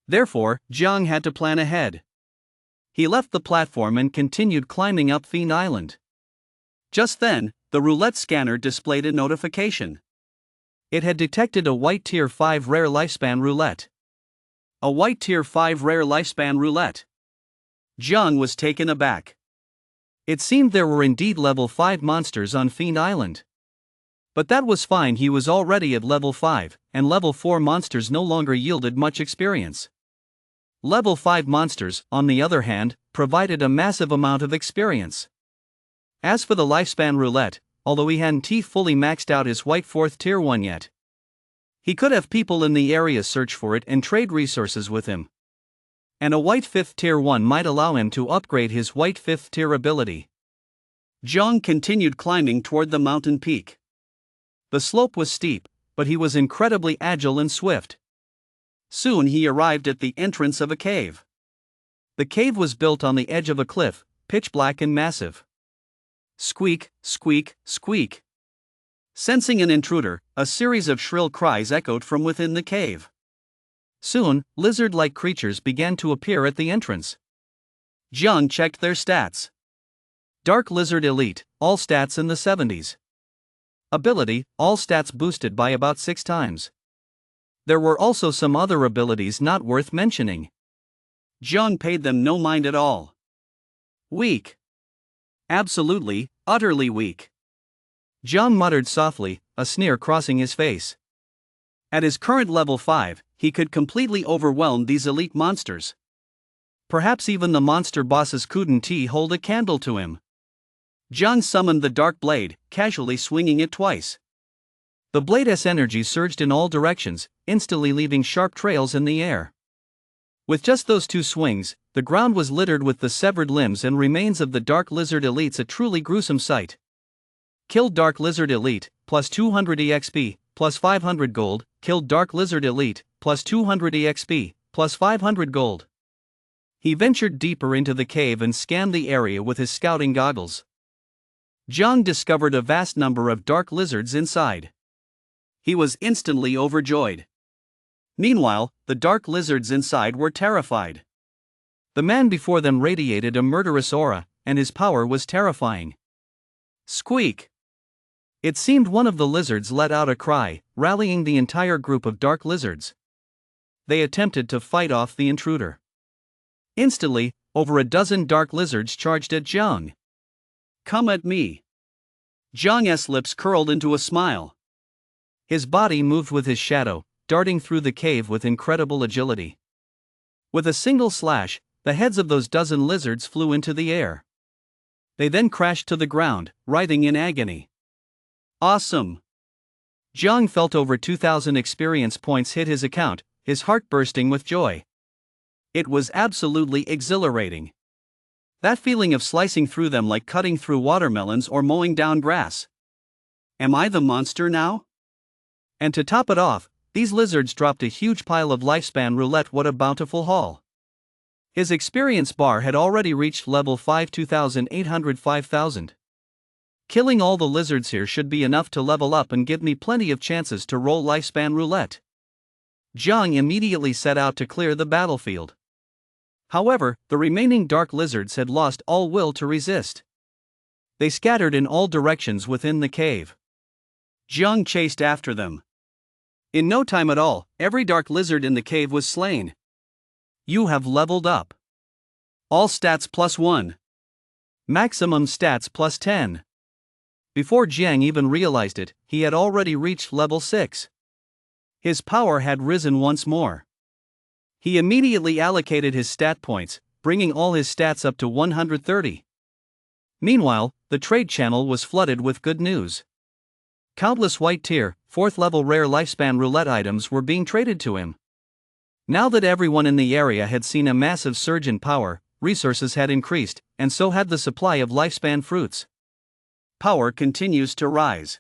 Therefore, Jiang had to plan ahead. He left the platform and continued climbing up Fiend Island. Just then, the roulette scanner displayed a notification. It had detected a white tier 5 rare lifespan roulette. A white tier 5 rare lifespan roulette. Jiang was taken aback. It seemed there were indeed level 5 monsters on Fiend Island. But that was fine, he was already at level 5, and level 4 monsters no longer yielded much experience. Level 5 monsters, on the other hand, provided a massive amount of experience. As for the lifespan roulette, although he hadn't fully maxed out his white 4th tier 1 yet, he could have people in the area search for it and trade resources with him. And a white 5th tier 1 might allow him to upgrade his white 5th tier ability. Jiang continued climbing toward the mountain peak. The slope was steep, but he was incredibly agile and swift. Soon he arrived at the entrance of a cave. The cave was built on the edge of a cliff, pitch black and massive. Squeak, squeak, squeak. Sensing an intruder, a series of shrill cries echoed from within the cave. Soon, lizard-like creatures began to appear at the entrance. Jiang checked their stats. Dark Lizard Elite, all stats in the 70s. Ability, all stats boosted by about 6 times. There were also some other abilities not worth mentioning. Jiang paid them no mind at all. Weak. Absolutely, utterly weak. Jiang muttered softly, a sneer crossing his face. At his current level 5, he could completely overwhelm these elite monsters. Perhaps even the monster bosses couldn't hold a candle to him. Jiang summoned the dark blade, casually swinging it twice. The blade's energy surged in all directions, instantly leaving sharp trails in the air. With just those 2 swings, the ground was littered with the severed limbs and remains of the Dark Lizard Elites, a truly gruesome sight. Killed Dark Lizard Elite, plus 200 EXP, plus 500 gold, killed Dark Lizard Elite, plus 200 EXP, plus 500 gold. He ventured deeper into the cave and scanned the area with his scouting goggles. Jiang discovered a vast number of dark lizards inside. He was instantly overjoyed. Meanwhile, the dark lizards inside were terrified. The man before them radiated a murderous aura, and his power was terrifying. Squeak! It seemed one of the lizards let out a cry, rallying the entire group of dark lizards. They attempted to fight off the intruder. Instantly, over a dozen dark lizards charged at Jiang. Come at me. Jiang's lips curled into a smile. His body moved with his shadow, darting through the cave with incredible agility. With a single slash, the heads of those dozen lizards flew into the air. They then crashed to the ground, writhing in agony. Awesome! Jiang felt over 2,000 experience points hit his account, his heart bursting with joy. It was absolutely exhilarating. That feeling of slicing through them like cutting through watermelons or mowing down grass. Am I the monster now? And to top it off, these lizards dropped a huge pile of lifespan roulette. What a bountiful haul. His experience bar had already reached level 5, 2,800, 5,000. Killing all the lizards here should be enough to level up and give me plenty of chances to roll lifespan roulette. Jiang immediately set out to clear the battlefield. However, the remaining dark lizards had lost all will to resist. They scattered in all directions within the cave. Jiang chased after them. In no time at all, every dark lizard in the cave was slain. You have leveled up. All stats +1. Maximum stats +10. Before Jiang even realized it, he had already reached level 6. His power had risen once more. He immediately allocated his stat points, bringing all his stats up to 130. Meanwhile, the trade channel was flooded with good news. Countless white tier, 4th level rare lifespan roulette items were being traded to him. Now that everyone in the area had seen a massive surge in power, resources had increased, and so had the supply of lifespan fruits. Power continues to rise.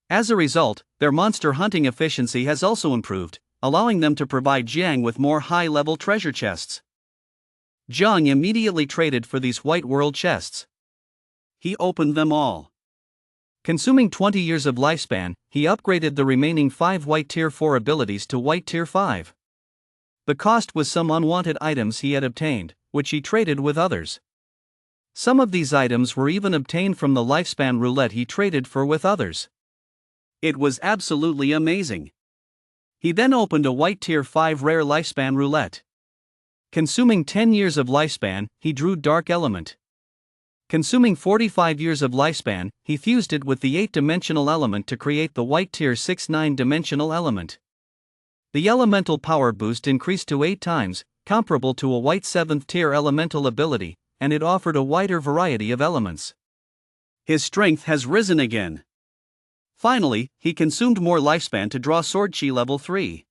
As a result, their monster hunting efficiency has also improved, allowing them to provide Jiang with more high-level treasure chests. Jiang immediately traded for these white world chests. He opened them all. Consuming 20 years of lifespan, he upgraded the remaining 5 white tier 4 abilities to white tier 5. The cost was some unwanted items he had obtained, which he traded with others. Some of these items were even obtained from the lifespan roulette he traded for with others. It was absolutely amazing. He then opened a white tier 5 rare lifespan roulette. Consuming 10 years of lifespan, he drew Dark Element. Consuming 45 years of lifespan, he fused it with the 8-dimensional element to create the white tier 6 9-dimensional element. The elemental power boost increased to 8 times, comparable to a white 7th tier elemental ability, and it offered a wider variety of elements. His strength has risen again. Finally, he consumed more lifespan to draw Sword Chi level 3.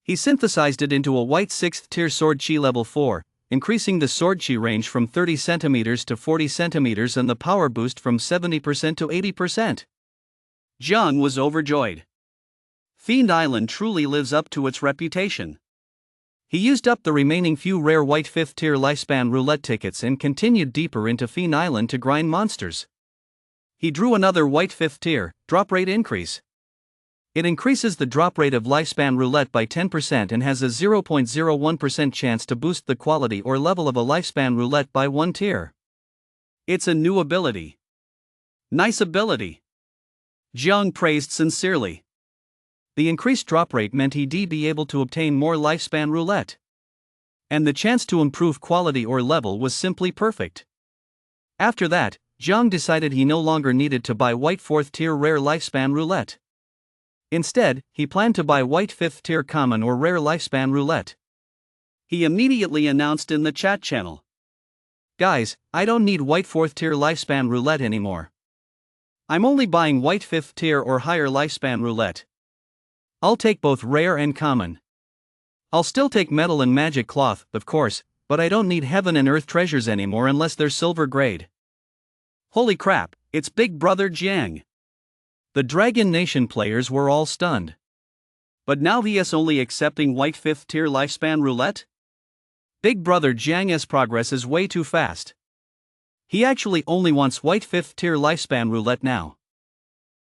He synthesized it into a white 6th tier Sword Chi level 4, increasing the Sword Chi range from 30 cm to 40 cm and the power boost from 70% to 80%. Jiang was overjoyed. Fiend Island truly lives up to its reputation. He used up the remaining few rare white 5th tier lifespan roulette tickets and continued deeper into Fiend Island to grind monsters. He drew another white 5th tier, drop rate increase. It increases the drop rate of lifespan roulette by 10% and has a 0.01% chance to boost the quality or level of a lifespan roulette by 1 tier. It's a new ability. Nice ability. Jiang praised sincerely. The increased drop rate meant he'd be able to obtain more lifespan roulette. And the chance to improve quality or level was simply perfect. After that, Jiang decided he no longer needed to buy white 4th tier rare lifespan roulette. Instead, he planned to buy white 5th tier common or rare lifespan roulette. He immediately announced in the chat channel, "Guys, I don't need white 4th tier lifespan roulette anymore. I'm only buying white 5th tier or higher lifespan roulette. I'll take both rare and common. I'll still take metal and magic cloth, of course, but I don't need heaven and earth treasures anymore unless they're silver grade." Holy crap, it's Big Brother Jiang. The Dragon Nation players were all stunned. But now he is only accepting white 5th tier lifespan roulette? Big Brother Jiang's progress is way too fast. He actually only wants white 5th tier lifespan roulette now.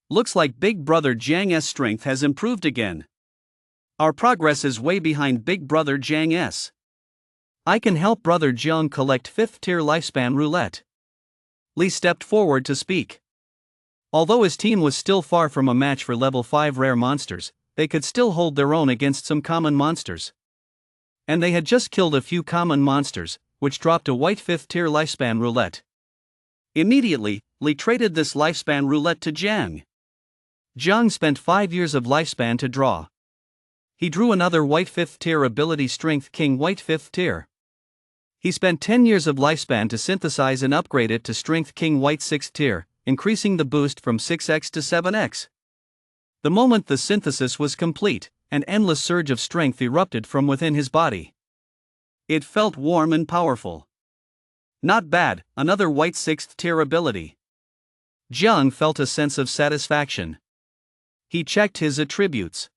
Looks like Big Brother Jiang's strength has improved again. Our progress is way behind Big Brother Jiang's. I can help Brother Jiang collect 5th tier lifespan roulette. Li stepped forward to speak. Although his team was still far from a match for level 5 rare monsters, they could still hold their own against some common monsters. And they had just killed a few common monsters, which dropped a white 5th tier lifespan roulette. Immediately, Li traded this lifespan roulette to Jiang. Jiang spent 5 years of lifespan to draw. He drew another white 5th tier ability Strength King white 5th tier. He spent 10 years of lifespan to synthesize and upgrade it to Strength King white 6th tier, increasing the boost from 6x to 7x. The moment the synthesis was complete, an endless surge of strength erupted from within his body. It felt warm and powerful. Not bad, another white 6th tier ability. Jiang felt a sense of satisfaction. He checked his attributes.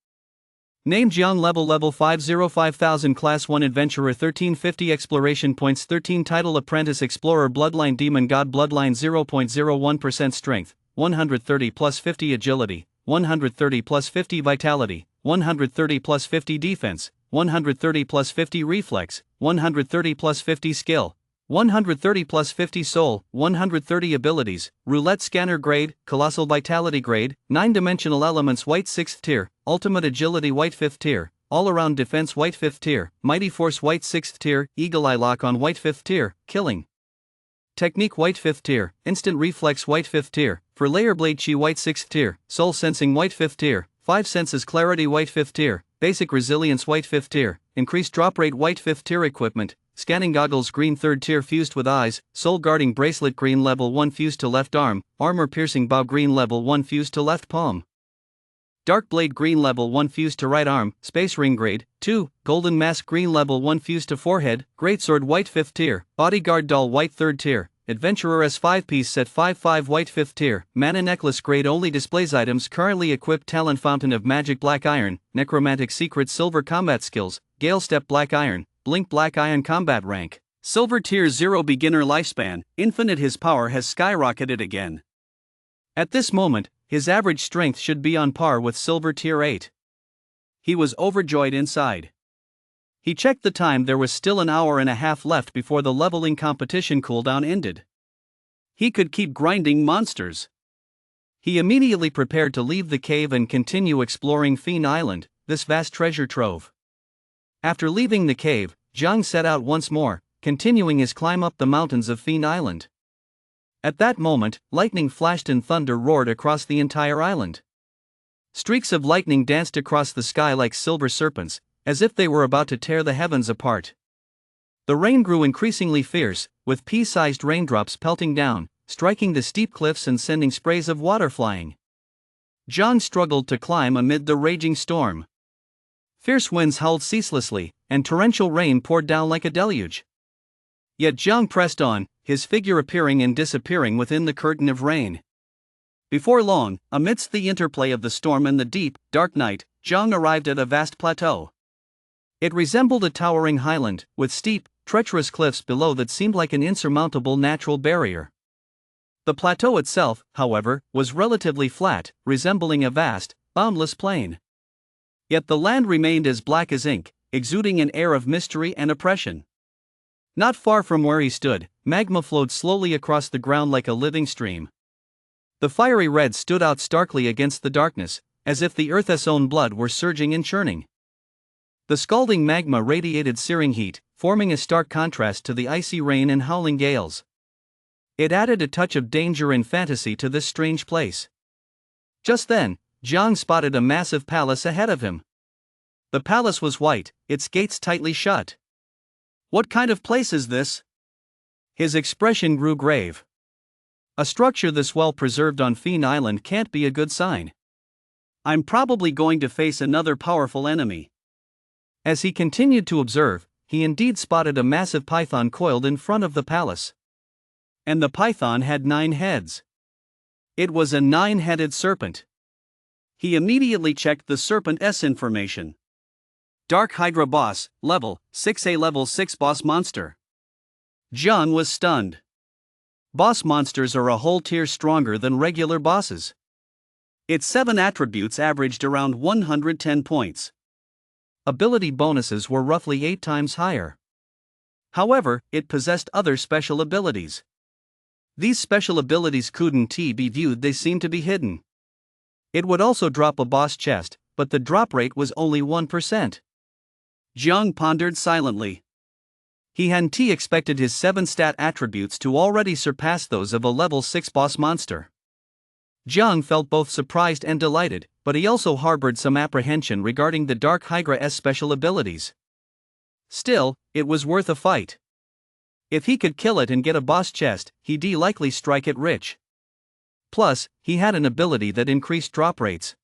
Name Jiang level 505000 Class 1 Adventurer 1350 Exploration Points 13 Title Apprentice Explorer Bloodline Demon God Bloodline 0.01% Strength, 130 plus 50 Agility, 130 plus 50 Vitality, 130 plus 50 Defense, 130 plus 50 Reflex, 130 plus 50 Skill, 130 plus 50 Soul, 130 Abilities, Roulette Scanner Grade, Colossal Vitality Grade, 9-Dimensional Elements White 6th Tier, Ultimate Agility White 5th Tier, All-Around Defense White 5th Tier, Mighty Force White 6th Tier, Eagle Eye Lock on White 5th Tier, Killing Technique White 5th Tier, Instant Reflex White 5th Tier, for Layer Blade Chi White 6th Tier, Soul Sensing White 5th Tier, 5 Senses Clarity White 5th Tier, Basic Resilience White 5th Tier, Increased Drop Rate White 5th Tier Equipment, scanning goggles green 3rd tier fused with eyes, soul guarding bracelet green level 1 fused to left arm, armor piercing bow green level 1 fused to left palm. Dark blade green level 1 fused to right arm, space ring grade 2, golden mask green level 1 fused to forehead, greatsword white 5th tier, bodyguard doll white 3rd tier, adventurer S5 piece set 5/5 white 5th tier, mana necklace grade only displays items currently equipped talent fountain of magic black iron, necromantic secret silver combat skills, gale step black iron, blink black iron combat rank, silver tier 0 beginner lifespan, infinite. His power has skyrocketed again. At this moment, his average strength should be on par with silver tier 8. He was overjoyed inside. He checked the time. There was still an hour and a half left before the leveling competition cooldown ended. He could keep grinding monsters. He immediately prepared to leave the cave and continue exploring Fiend Island, this vast treasure trove. After leaving the cave, Jiang set out once more, continuing his climb up the mountains of Fiend Island. At that moment, lightning flashed and thunder roared across the entire island. Streaks of lightning danced across the sky like silver serpents, as if they were about to tear the heavens apart. The rain grew increasingly fierce, with pea-sized raindrops pelting down, striking the steep cliffs and sending sprays of water flying. Jiang struggled to climb amid the raging storm. Fierce winds howled ceaselessly, and torrential rain poured down like a deluge. Yet Jiang pressed on, his figure appearing and disappearing within the curtain of rain. Before long, amidst the interplay of the storm and the deep, dark night, Jiang arrived at a vast plateau. It resembled a towering highland, with steep, treacherous cliffs below that seemed like an insurmountable natural barrier. The plateau itself, however, was relatively flat, resembling a vast, boundless plain. Yet the land remained as black as ink, exuding an air of mystery and oppression. Not far from where he stood, magma flowed slowly across the ground like a living stream. The fiery red stood out starkly against the darkness, as if the earth's own blood were surging and churning. The scalding magma radiated searing heat, forming a stark contrast to the icy rain and howling gales. It added a touch of danger and fantasy to this strange place. Just then, Jiang spotted a massive palace ahead of him. The palace was white, its gates tightly shut. What kind of place is this? His expression grew grave. A structure this well preserved on Fiend Island can't be a good sign. I'm probably going to face another powerful enemy. As he continued to observe, he indeed spotted a massive python coiled in front of the palace. And the python had 9 heads. It was a 9-headed serpent. He immediately checked the serpent's information. Dark Hydra boss, level 6A, level 6 boss monster. Jiang was stunned. Boss monsters are a whole tier stronger than regular bosses. Its 7 attributes averaged around 110 points. Ability bonuses were roughly 8 times higher. However, it possessed other special abilities. These special abilities couldn't be viewed, they seemed to be hidden. It would also drop a boss chest, but the drop rate was only 1%. Jiang pondered silently. He hadn't expected his 7 stat attributes to already surpass those of a level 6 boss monster. Jiang felt both surprised and delighted, but he also harbored some apprehension regarding the Dark Hydra's special abilities. Still, it was worth a fight. If he could kill it and get a boss chest, he'd likely strike it rich. Plus, he had an ability that increased drop rates.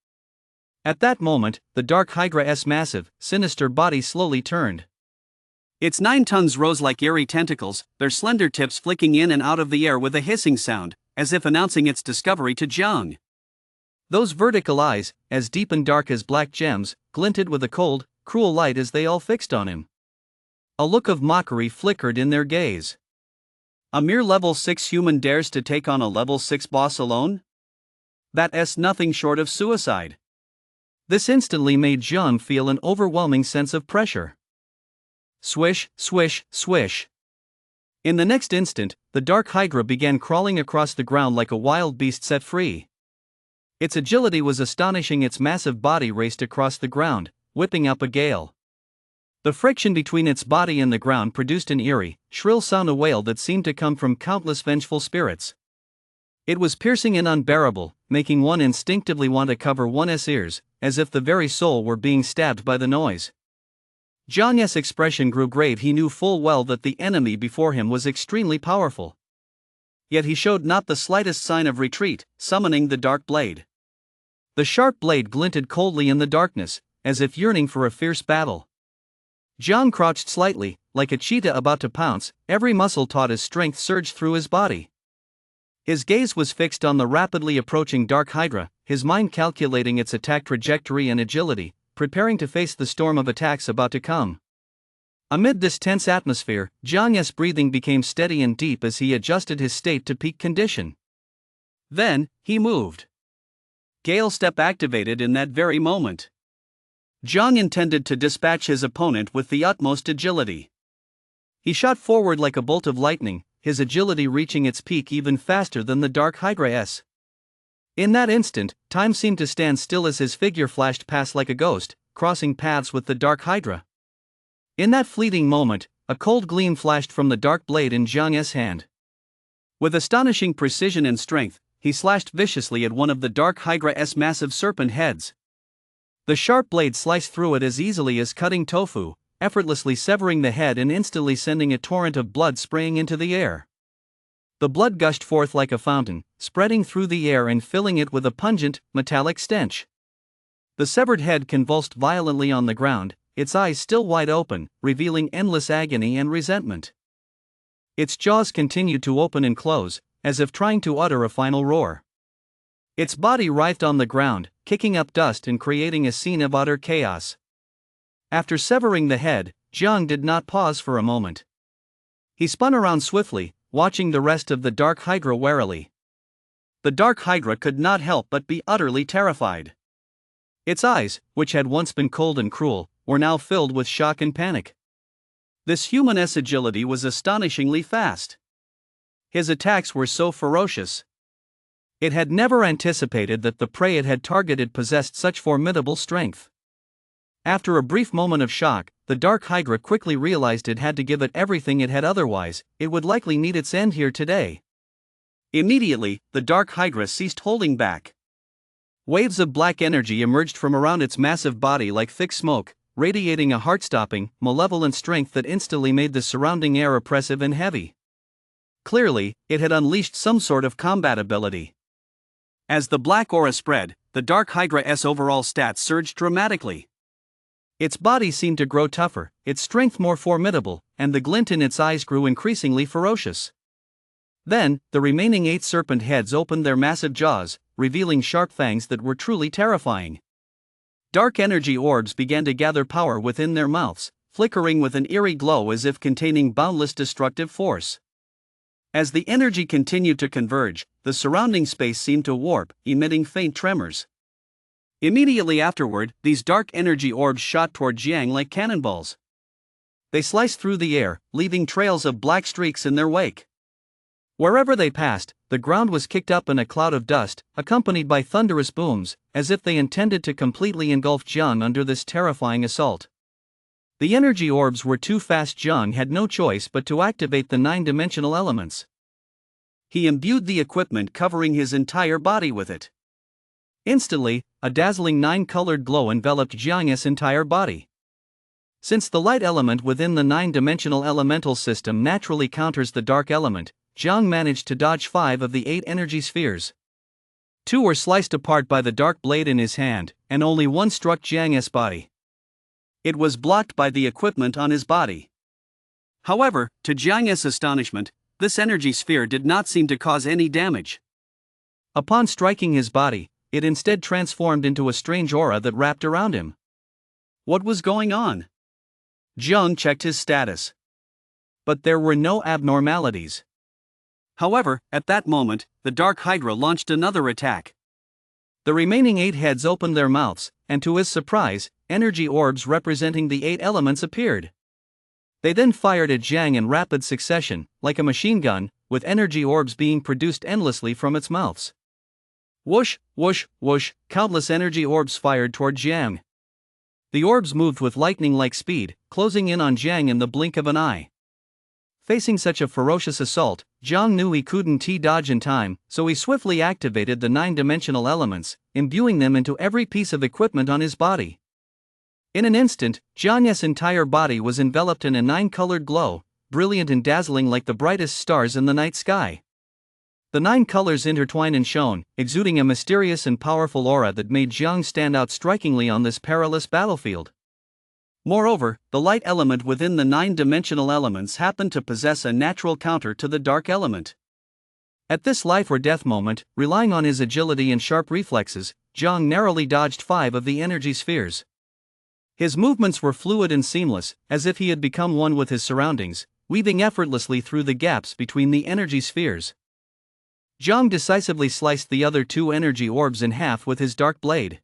At that moment, the Dark Hydra's massive, sinister body slowly turned. Its 9 tons rose like eerie tentacles, their slender tips flicking in and out of the air with a hissing sound, as if announcing its discovery to Jiang. Those vertical eyes, as deep and dark as black gems, glinted with a cold, cruel light as they all fixed on him. A look of mockery flickered in their gaze. A mere level 6 human dares to take on a level 6 boss alone? That's nothing short of suicide. This instantly made Jiang feel an overwhelming sense of pressure. Swish, swish, swish. In the next instant, the Dark Hydra began crawling across the ground like a wild beast set free. Its agility was astonishing. Its massive body raced across the ground, whipping up a gale. The friction between its body and the ground produced an eerie, shrill sound, a wail that seemed to come from countless vengeful spirits. It was piercing and unbearable, making one instinctively want to cover one's ears, as if the very soul were being stabbed by the noise. Jiang's expression grew grave. He knew full well that the enemy before him was extremely powerful. Yet he showed not the slightest sign of retreat, summoning the dark blade. The sharp blade glinted coldly in the darkness, as if yearning for a fierce battle. Jiang crouched slightly, like a cheetah about to pounce, every muscle taut as strength surged through his body. His gaze was fixed on the rapidly approaching Dark Hydra, his mind calculating its attack trajectory and agility, preparing to face the storm of attacks about to come. Amid this tense atmosphere, Jiang's breathing became steady and deep as he adjusted his state to peak condition. Then, he moved. Gale Step activated in that very moment. Jiang intended to dispatch his opponent with the utmost agility. He shot forward like a bolt of lightning, his agility reaching its peak even faster than the Dark Hydra's. In that instant, time seemed to stand still as his figure flashed past like a ghost, crossing paths with the Dark Hydra. In that fleeting moment, a cold gleam flashed from the dark blade in Jiang's hand. With astonishing precision and strength, he slashed viciously at one of the Dark Hydra's massive serpent heads. The sharp blade sliced through it as easily as cutting tofu, effortlessly severing the head and instantly sending a torrent of blood spraying into the air. The blood gushed forth like a fountain, spreading through the air and filling it with a pungent, metallic stench. The severed head convulsed violently on the ground, its eyes still wide open, revealing endless agony and resentment. Its jaws continued to open and close, as if trying to utter a final roar. Its body writhed on the ground, kicking up dust and creating a scene of utter chaos. After severing the head, Jiang did not pause for a moment. He spun around swiftly, watching the rest of the Dark Hydra warily. The Dark Hydra could not help but be utterly terrified. Its eyes, which had once been cold and cruel, were now filled with shock and panic. This human's agility was astonishingly fast. His attacks were so ferocious. It had never anticipated that the prey it had targeted possessed such formidable strength. After a brief moment of shock, the Dark Hydra quickly realized it had to give it everything it had, otherwise, it would likely meet its end here today. Immediately, the Dark Hydra ceased holding back. Waves of black energy emerged from around its massive body like thick smoke, radiating a heart-stopping, malevolent strength that instantly made the surrounding air oppressive and heavy. Clearly, it had unleashed some sort of combat ability. As the black aura spread, the Dark Hydra's overall stats surged dramatically. Its body seemed to grow tougher, its strength more formidable, and the glint in its eyes grew increasingly ferocious. Then, the remaining 8 serpent heads opened their massive jaws, revealing sharp fangs that were truly terrifying. Dark energy orbs began to gather power within their mouths, flickering with an eerie glow as if containing boundless destructive force. As the energy continued to converge, the surrounding space seemed to warp, emitting faint tremors. Immediately afterward, these dark energy orbs shot toward Jiang like cannonballs. They sliced through the air, leaving trails of black streaks in their wake. Wherever they passed, the ground was kicked up in a cloud of dust, accompanied by thunderous booms, as if they intended to completely engulf Jiang under this terrifying assault. The energy orbs were too fast. Jiang had no choice but to activate the 9-dimensional elements. He imbued the equipment covering his entire body with it. Instantly, a dazzling 9-colored glow enveloped Jiang's entire body. Since the light element within the 9-dimensional elemental system naturally counters the dark element, Jiang managed to dodge 5 of the 8 energy spheres. 2 were sliced apart by the dark blade in his hand, and only 1 struck Jiang's body. It was blocked by the equipment on his body. However, to Jiang's astonishment, this energy sphere did not seem to cause any damage. Upon striking his body, it instead transformed into a strange aura that wrapped around him. What was going on? Jiang checked his status. But there were no abnormalities. However, at that moment, the Dark Hydra launched another attack. The remaining 8 heads opened their mouths, and to his surprise, energy orbs representing the 8 elements appeared. They then fired at Jiang in rapid succession, like a machine gun, with energy orbs being produced endlessly from its mouths. Whoosh, whoosh, whoosh, countless energy orbs fired toward Jiang. The orbs moved with lightning-like speed, closing in on Jiang in the blink of an eye. Facing such a ferocious assault, Jiang knew he couldn't dodge in time, so he swiftly activated the 9-dimensional elements, imbuing them into every piece of equipment on his body. In an instant, Jiang's entire body was enveloped in a nine-colored glow, brilliant and dazzling like the brightest stars in the night sky. The nine colors intertwined and shone, exuding a mysterious and powerful aura that made Jiang stand out strikingly on this perilous battlefield. Moreover, the light element within the nine-dimensional elements happened to possess a natural counter to the dark element. At this life-or-death moment, relying on his agility and sharp reflexes, Jiang narrowly dodged 5 of the energy spheres. His movements were fluid and seamless, as if he had become one with his surroundings, weaving effortlessly through the gaps between the energy spheres. Jiang decisively sliced the other 2 energy orbs in half with his dark blade.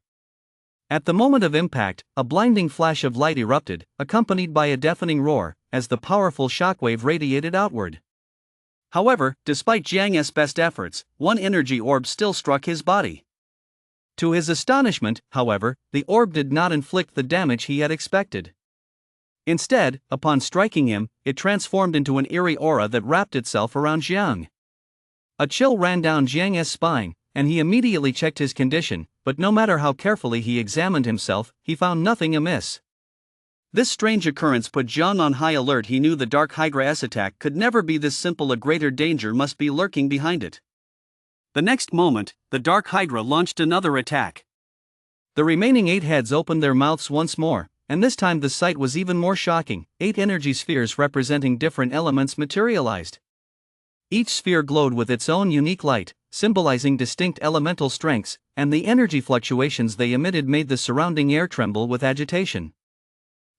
At the moment of impact, a blinding flash of light erupted, accompanied by a deafening roar, as the powerful shockwave radiated outward. However, despite Jiang's best efforts, 1 energy orb still struck his body. To his astonishment, however, the orb did not inflict the damage he had expected. Instead, upon striking him, it transformed into an eerie aura that wrapped itself around Jiang. A chill ran down Jiang's spine, and he immediately checked his condition, but no matter how carefully he examined himself, he found nothing amiss. This strange occurrence put Jiang on high alert. He knew the Dark Hydra's attack could never be this simple. A greater danger must be lurking behind it. The next moment, the Dark Hydra launched another attack. The remaining 8 heads opened their mouths once more, and this time the sight was even more shocking. 8 energy spheres representing different elements materialized. Each sphere glowed with its own unique light, symbolizing distinct elemental strengths, and the energy fluctuations they emitted made the surrounding air tremble with agitation.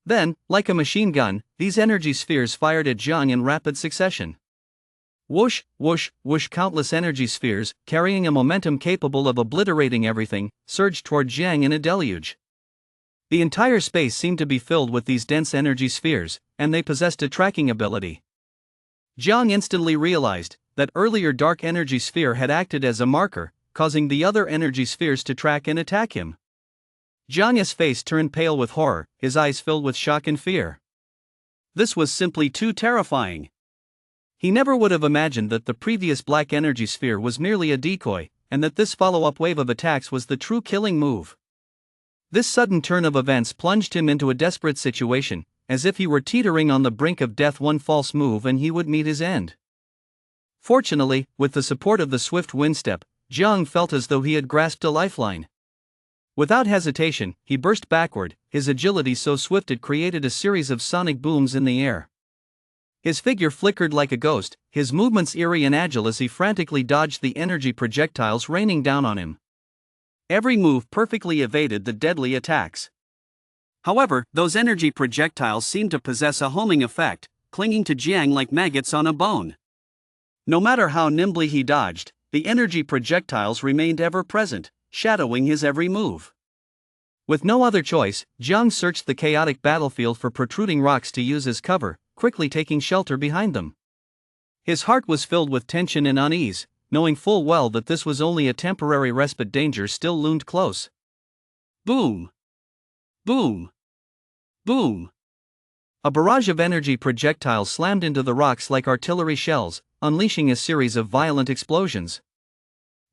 Then, like a machine gun, these energy spheres fired at Jiang in rapid succession. Whoosh, whoosh, whoosh! Countless energy spheres, carrying a momentum capable of obliterating everything, surged toward Jiang in a deluge. The entire space seemed to be filled with these dense energy spheres, and they possessed a tracking ability. Jiang instantly realized that earlier dark energy sphere had acted as a marker, causing the other energy spheres to track and attack him. Jiang's face turned pale with horror, his eyes filled with shock and fear. This was simply too terrifying. He never would have imagined that the previous black energy sphere was merely a decoy, and that this follow-up wave of attacks was the true killing move. This sudden turn of events plunged him into a desperate situation, as if he were teetering on the brink of death. One false move and he would meet his end. Fortunately, with the support of the swift windstep, Jiang felt as though he had grasped a lifeline. Without hesitation, he burst backward, his agility so swift it created a series of sonic booms in the air. His figure flickered like a ghost, his movements eerie and agile as he frantically dodged the energy projectiles raining down on him. Every move perfectly evaded the deadly attacks. However, those energy projectiles seemed to possess a homing effect, clinging to Jiang like maggots on a bone. No matter how nimbly he dodged, the energy projectiles remained ever present, shadowing his every move. With no other choice, Jiang searched the chaotic battlefield for protruding rocks to use as cover, quickly taking shelter behind them. His heart was filled with tension and unease, knowing full well that this was only a temporary respite. Danger still loomed close. Boom! Boom! Boom! A barrage of energy projectiles slammed into the rocks like artillery shells, unleashing a series of violent explosions.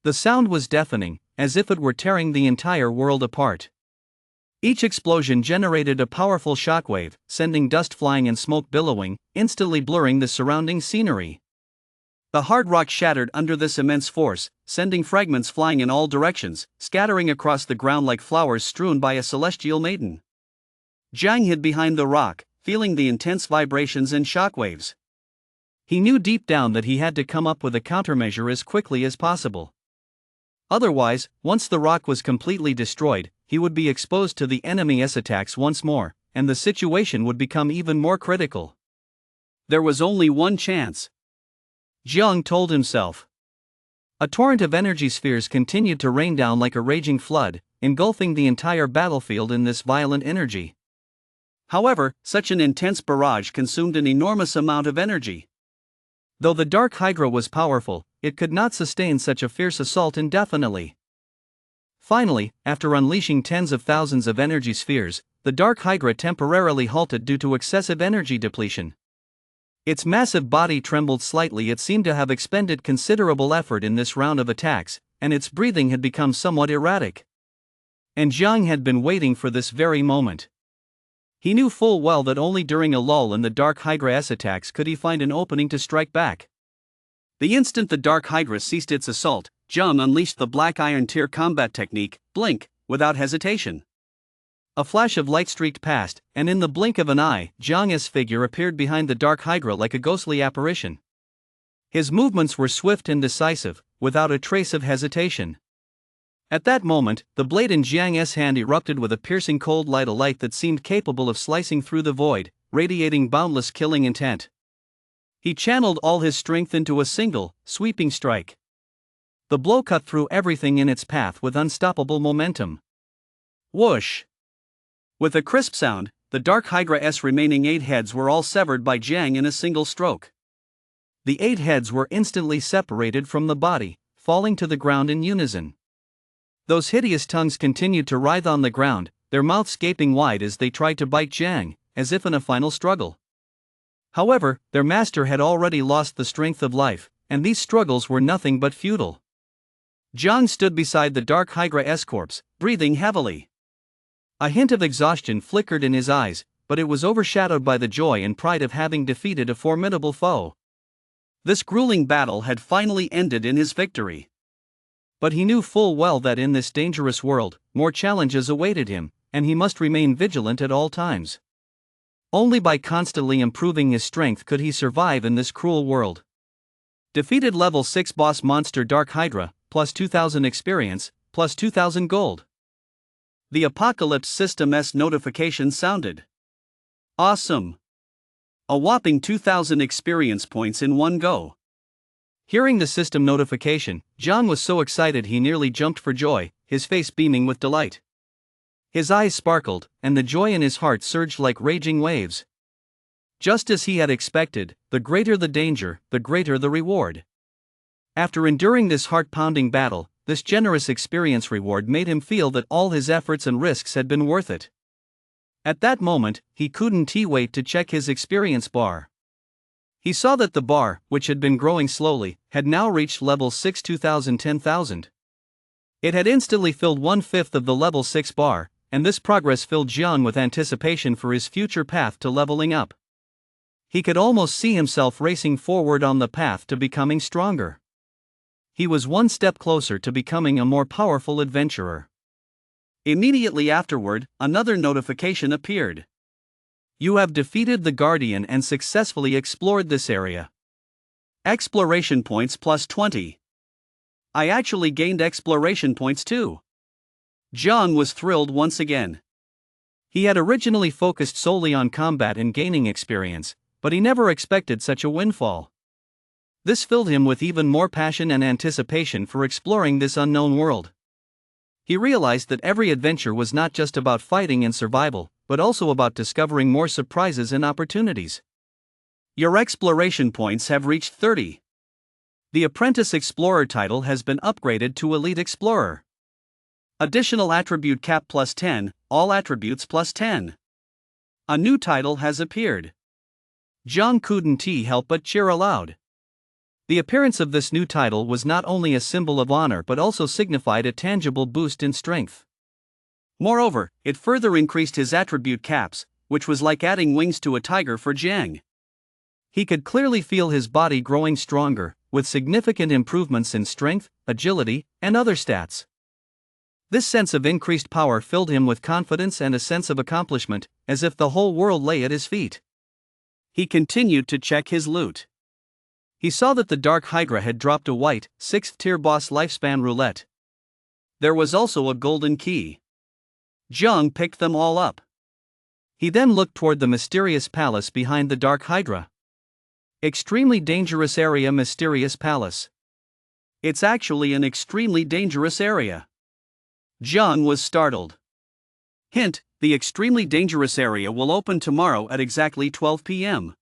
The sound was deafening, as if it were tearing the entire world apart. Each explosion generated a powerful shockwave, sending dust flying and smoke billowing, instantly blurring the surrounding scenery. The hard rock shattered under this immense force, sending fragments flying in all directions, scattering across the ground like flowers strewn by a celestial maiden. Jiang hid behind the rock, feeling the intense vibrations and shockwaves. He knew deep down that he had to come up with a countermeasure as quickly as possible. Otherwise, once the rock was completely destroyed, he would be exposed to the enemy's attacks once more, and the situation would become even more critical. There was only one chance, Jiang told himself. A torrent of energy spheres continued to rain down like a raging flood, engulfing the entire battlefield in this violent energy. However, such an intense barrage consumed an enormous amount of energy. Though the Dark Hydra was powerful, it could not sustain such a fierce assault indefinitely. Finally, after unleashing tens of thousands of energy spheres, the Dark Hydra temporarily halted due to excessive energy depletion. Its massive body trembled slightly. It seemed to have expended considerable effort in this round of attacks, and its breathing had become somewhat erratic. And Jiang had been waiting for this very moment. He knew full well that only during a lull in the Dark Hydra's attacks could he find an opening to strike back. The instant the Dark Hydra ceased its assault, Jiang unleashed the Black Iron Tier combat technique, Blink, without hesitation. A flash of light streaked past, and in the blink of an eye, Jiang's figure appeared behind the Dark Hydra like a ghostly apparition. His movements were swift and decisive, without a trace of hesitation. At that moment, the blade in Jiang's hand erupted with a piercing cold light, a light that seemed capable of slicing through the void, radiating boundless killing intent. He channeled all his strength into a single, sweeping strike. The blow cut through everything in its path with unstoppable momentum. Whoosh! With a crisp sound, the Dark Hydra's remaining 8 heads were all severed by Jiang in a single stroke. The 8 heads were instantly separated from the body, falling to the ground in unison. Those hideous tongues continued to writhe on the ground, their mouths gaping wide as they tried to bite Jiang, as if in a final struggle. However, their master had already lost the strength of life, and these struggles were nothing but futile. Jiang stood beside the Dark Hydra's corpse, breathing heavily. A hint of exhaustion flickered in his eyes, but it was overshadowed by the joy and pride of having defeated a formidable foe. This grueling battle had finally ended in his victory. But he knew full well that in this dangerous world, more challenges awaited him, and he must remain vigilant at all times. Only by constantly improving his strength could he survive in this cruel world. Defeated level 6 boss monster Dark Hydra, plus 2000 experience, plus 2000 gold. The Apocalypse System's notification sounded. Awesome! A whopping 2000 experience points in one go. Hearing the system notification, Jiang was so excited he nearly jumped for joy, his face beaming with delight. His eyes sparkled, and the joy in his heart surged like raging waves. Just as he had expected, the greater the danger, the greater the reward. After enduring this heart-pounding battle, this generous experience reward made him feel that all his efforts and risks had been worth it. At that moment, he couldn't wait to check his experience bar. He saw that the bar, which had been growing slowly, had now reached level 6 10,000. It had instantly filled 1/5 of the level 6 bar, and this progress filled Jiang with anticipation for his future path to leveling up. He could almost see himself racing forward on the path to becoming stronger. He was one step closer to becoming a more powerful adventurer. Immediately afterward, another notification appeared. You have defeated the Guardian and successfully explored this area. Exploration points plus 20. I actually gained exploration points too. Jiang was thrilled once again. He had originally focused solely on combat and gaining experience, but he never expected such a windfall. This filled him with even more passion and anticipation for exploring this unknown world. He realized that every adventure was not just about fighting and survival, but also about discovering more surprises and opportunities. Your exploration points have reached 30. The Apprentice Explorer title has been upgraded to Elite Explorer. Additional attribute cap plus 10, all attributes plus 10. A new title has appeared. Jiang couldn't help but cheer aloud. The appearance of this new title was not only a symbol of honor but also signified a tangible boost in strength. Moreover, it further increased his attribute caps, which was like adding wings to a tiger for Jiang. He could clearly feel his body growing stronger, with significant improvements in strength, agility, and other stats. This sense of increased power filled him with confidence and a sense of accomplishment, as if the whole world lay at his feet. He continued to check his loot. He saw that the Dark Hydra had dropped a white, 6th tier boss lifespan roulette. There was also a golden key. Jiang picked them all up. He then looked toward the mysterious palace behind the Dark Hydra. Extremely dangerous area. Mysterious palace. It's actually an extremely dangerous area. Jiang was startled. Hint, the extremely dangerous area will open tomorrow at exactly 12 p.m.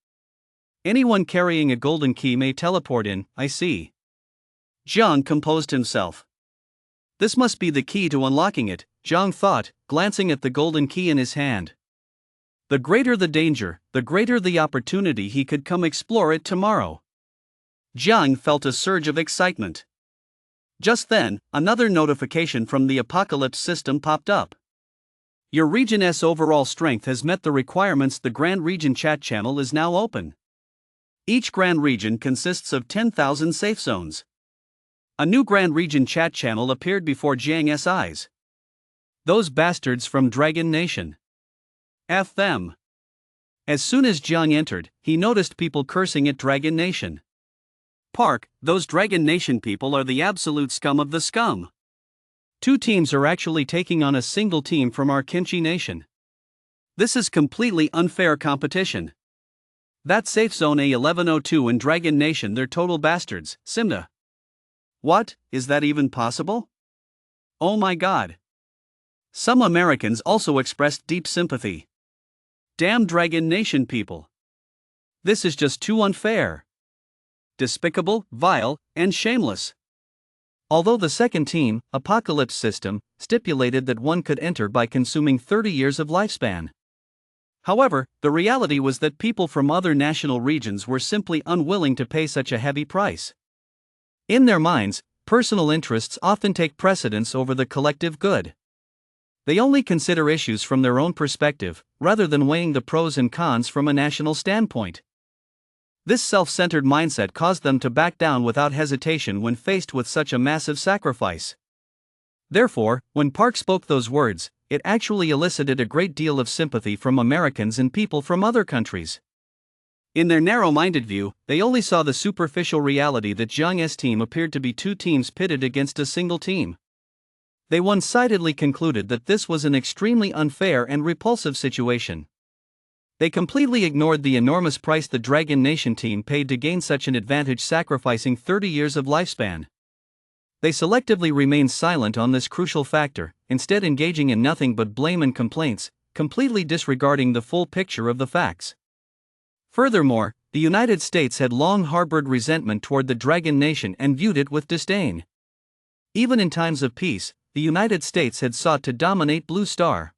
Anyone carrying a golden key may teleport in, I see. Jiang composed himself. This must be the key to unlocking it, Jiang thought, glancing at the golden key in his hand. The greater the danger, the greater the opportunity he could come explore it tomorrow. Jiang felt a surge of excitement. Just then, another notification from the Apocalypse system popped up. Your region's overall strength has met the requirements. The Grand Region chat channel is now open. Each Grand Region consists of 10,000 safe zones. A new Grand Region chat channel appeared before Jiang's eyes. Those bastards from Dragon Nation. F them. As soon as Jiang entered, he noticed people cursing at Dragon Nation. Park, those Dragon Nation people are the absolute scum of the scum. Two teams are actually taking on a single team from our Kimchi Nation. This is completely unfair competition. That safe zone A1102 in Dragon Nation, they're total bastards, Simda. What, is that even possible? Oh my god. Some Americans also expressed deep sympathy. Damn Dragon Nation people. This is just too unfair. Despicable, vile, and shameless. Although the second team, Apocalypse System, stipulated that one could enter by consuming 30 years of lifespan. However, the reality was that people from other national regions were simply unwilling to pay such a heavy price. In their minds, personal interests often take precedence over the collective good. They only consider issues from their own perspective, rather than weighing the pros and cons from a national standpoint. This self-centered mindset caused them to back down without hesitation when faced with such a massive sacrifice. Therefore, when Park spoke those words, it actually elicited a great deal of sympathy from Americans and people from other countries. In their narrow-minded view, they only saw the superficial reality that Jiang's team appeared to be two teams pitted against a single team. They one-sidedly concluded that this was an extremely unfair and repulsive situation. They completely ignored the enormous price the Dragon Nation team paid to gain such an advantage, sacrificing 30 years of lifespan. They selectively remained silent on this crucial factor, instead engaging in nothing but blame and complaints, completely disregarding the full picture of the facts. Furthermore, the United States had long harbored resentment toward the Dragon Nation and viewed it with disdain. Even in times of peace, the United States had sought to dominate Blue Star.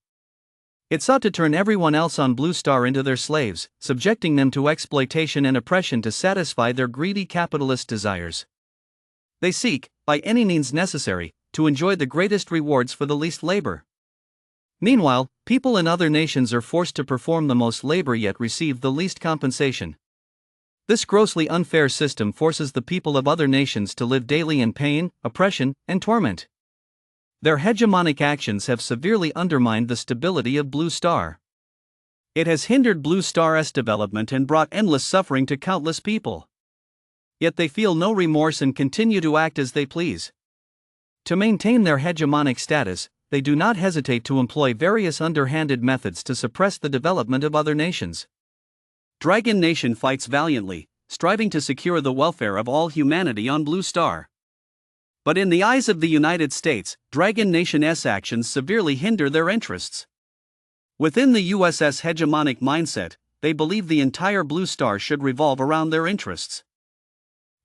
It sought to turn everyone else on Blue Star into their slaves, subjecting them to exploitation and oppression to satisfy their greedy capitalist desires. They seek, by any means necessary, to enjoy the greatest rewards for the least labor. Meanwhile, people in other nations are forced to perform the most labor yet receive the least compensation. This grossly unfair system forces the people of other nations to live daily in pain, oppression, and torment. Their hegemonic actions have severely undermined the stability of Blue Star. It has hindered Blue Star's development and brought endless suffering to countless people. Yet they feel no remorse and continue to act as they please. To maintain their hegemonic status, they do not hesitate to employ various underhanded methods to suppress the development of other nations. Dragon Nation fights valiantly, striving to secure the welfare of all humanity on Blue Star. But in the eyes of the United States, Dragon Nation's actions severely hinder their interests. Within the US's hegemonic mindset, they believe the entire Blue Star should revolve around their interests.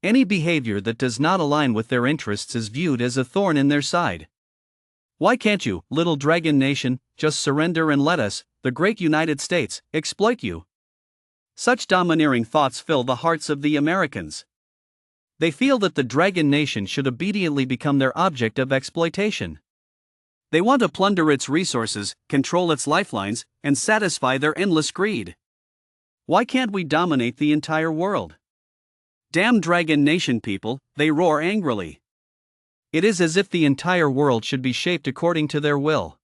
Any behavior that does not align with their interests is viewed as a thorn in their side. Why can't you, little Dragon Nation, just surrender and let us, the great United States, exploit you? Such domineering thoughts fill the hearts of the Americans. They feel that the Dragon Nation should obediently become their object of exploitation. They want to plunder its resources, control its lifelines, and satisfy their endless greed. Why can't we dominate the entire world? Damn Dragon Nation people, they roar angrily. It is as if the entire world should be shaped according to their will.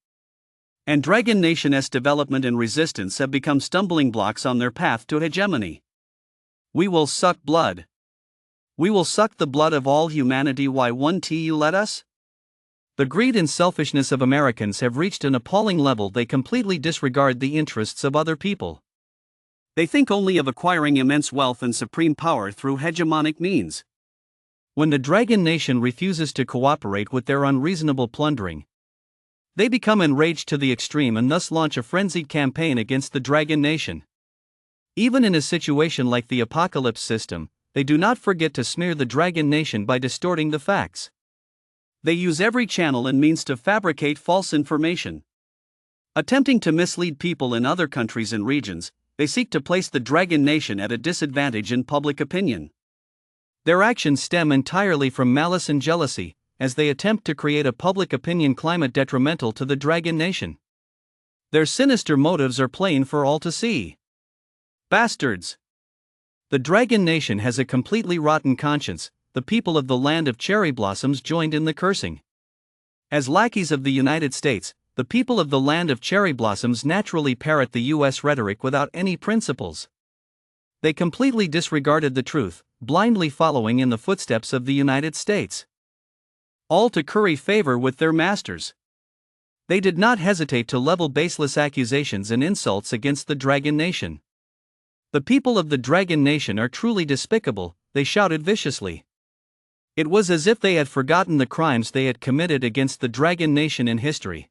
And Dragon Nation's development and resistance have become stumbling blocks on their path to hegemony. We will suck blood. We will suck the blood of all humanity. Why won't you let us? The greed and selfishness of Americans have reached an appalling level. They completely disregard the interests of other people. They think only of acquiring immense wealth and supreme power through hegemonic means. When the Dragon Nation refuses to cooperate with their unreasonable plundering, they become enraged to the extreme and thus launch a frenzied campaign against the Dragon Nation. Even in a situation like the Apocalypse System, they do not forget to smear the Dragon Nation by distorting the facts. They use every channel and means to fabricate false information. Attempting to mislead people in other countries and regions, they seek to place the Dragon Nation at a disadvantage in public opinion. Their actions stem entirely from malice and jealousy, as they attempt to create a public opinion climate detrimental to the Dragon Nation. Their sinister motives are plain for all to see. Bastards! The Dragon Nation has a completely rotten conscience. The people of the land of cherry blossoms joined in the cursing. As lackeys of the United States, the people of the land of cherry blossoms naturally parrot the US rhetoric without any principles. They completely disregarded the truth, blindly following in the footsteps of the United States. All to curry favor with their masters. They did not hesitate to level baseless accusations and insults against the Dragon Nation. The people of the Dragon Nation are truly despicable, they shouted viciously. It was as if they had forgotten the crimes they had committed against the Dragon Nation in history.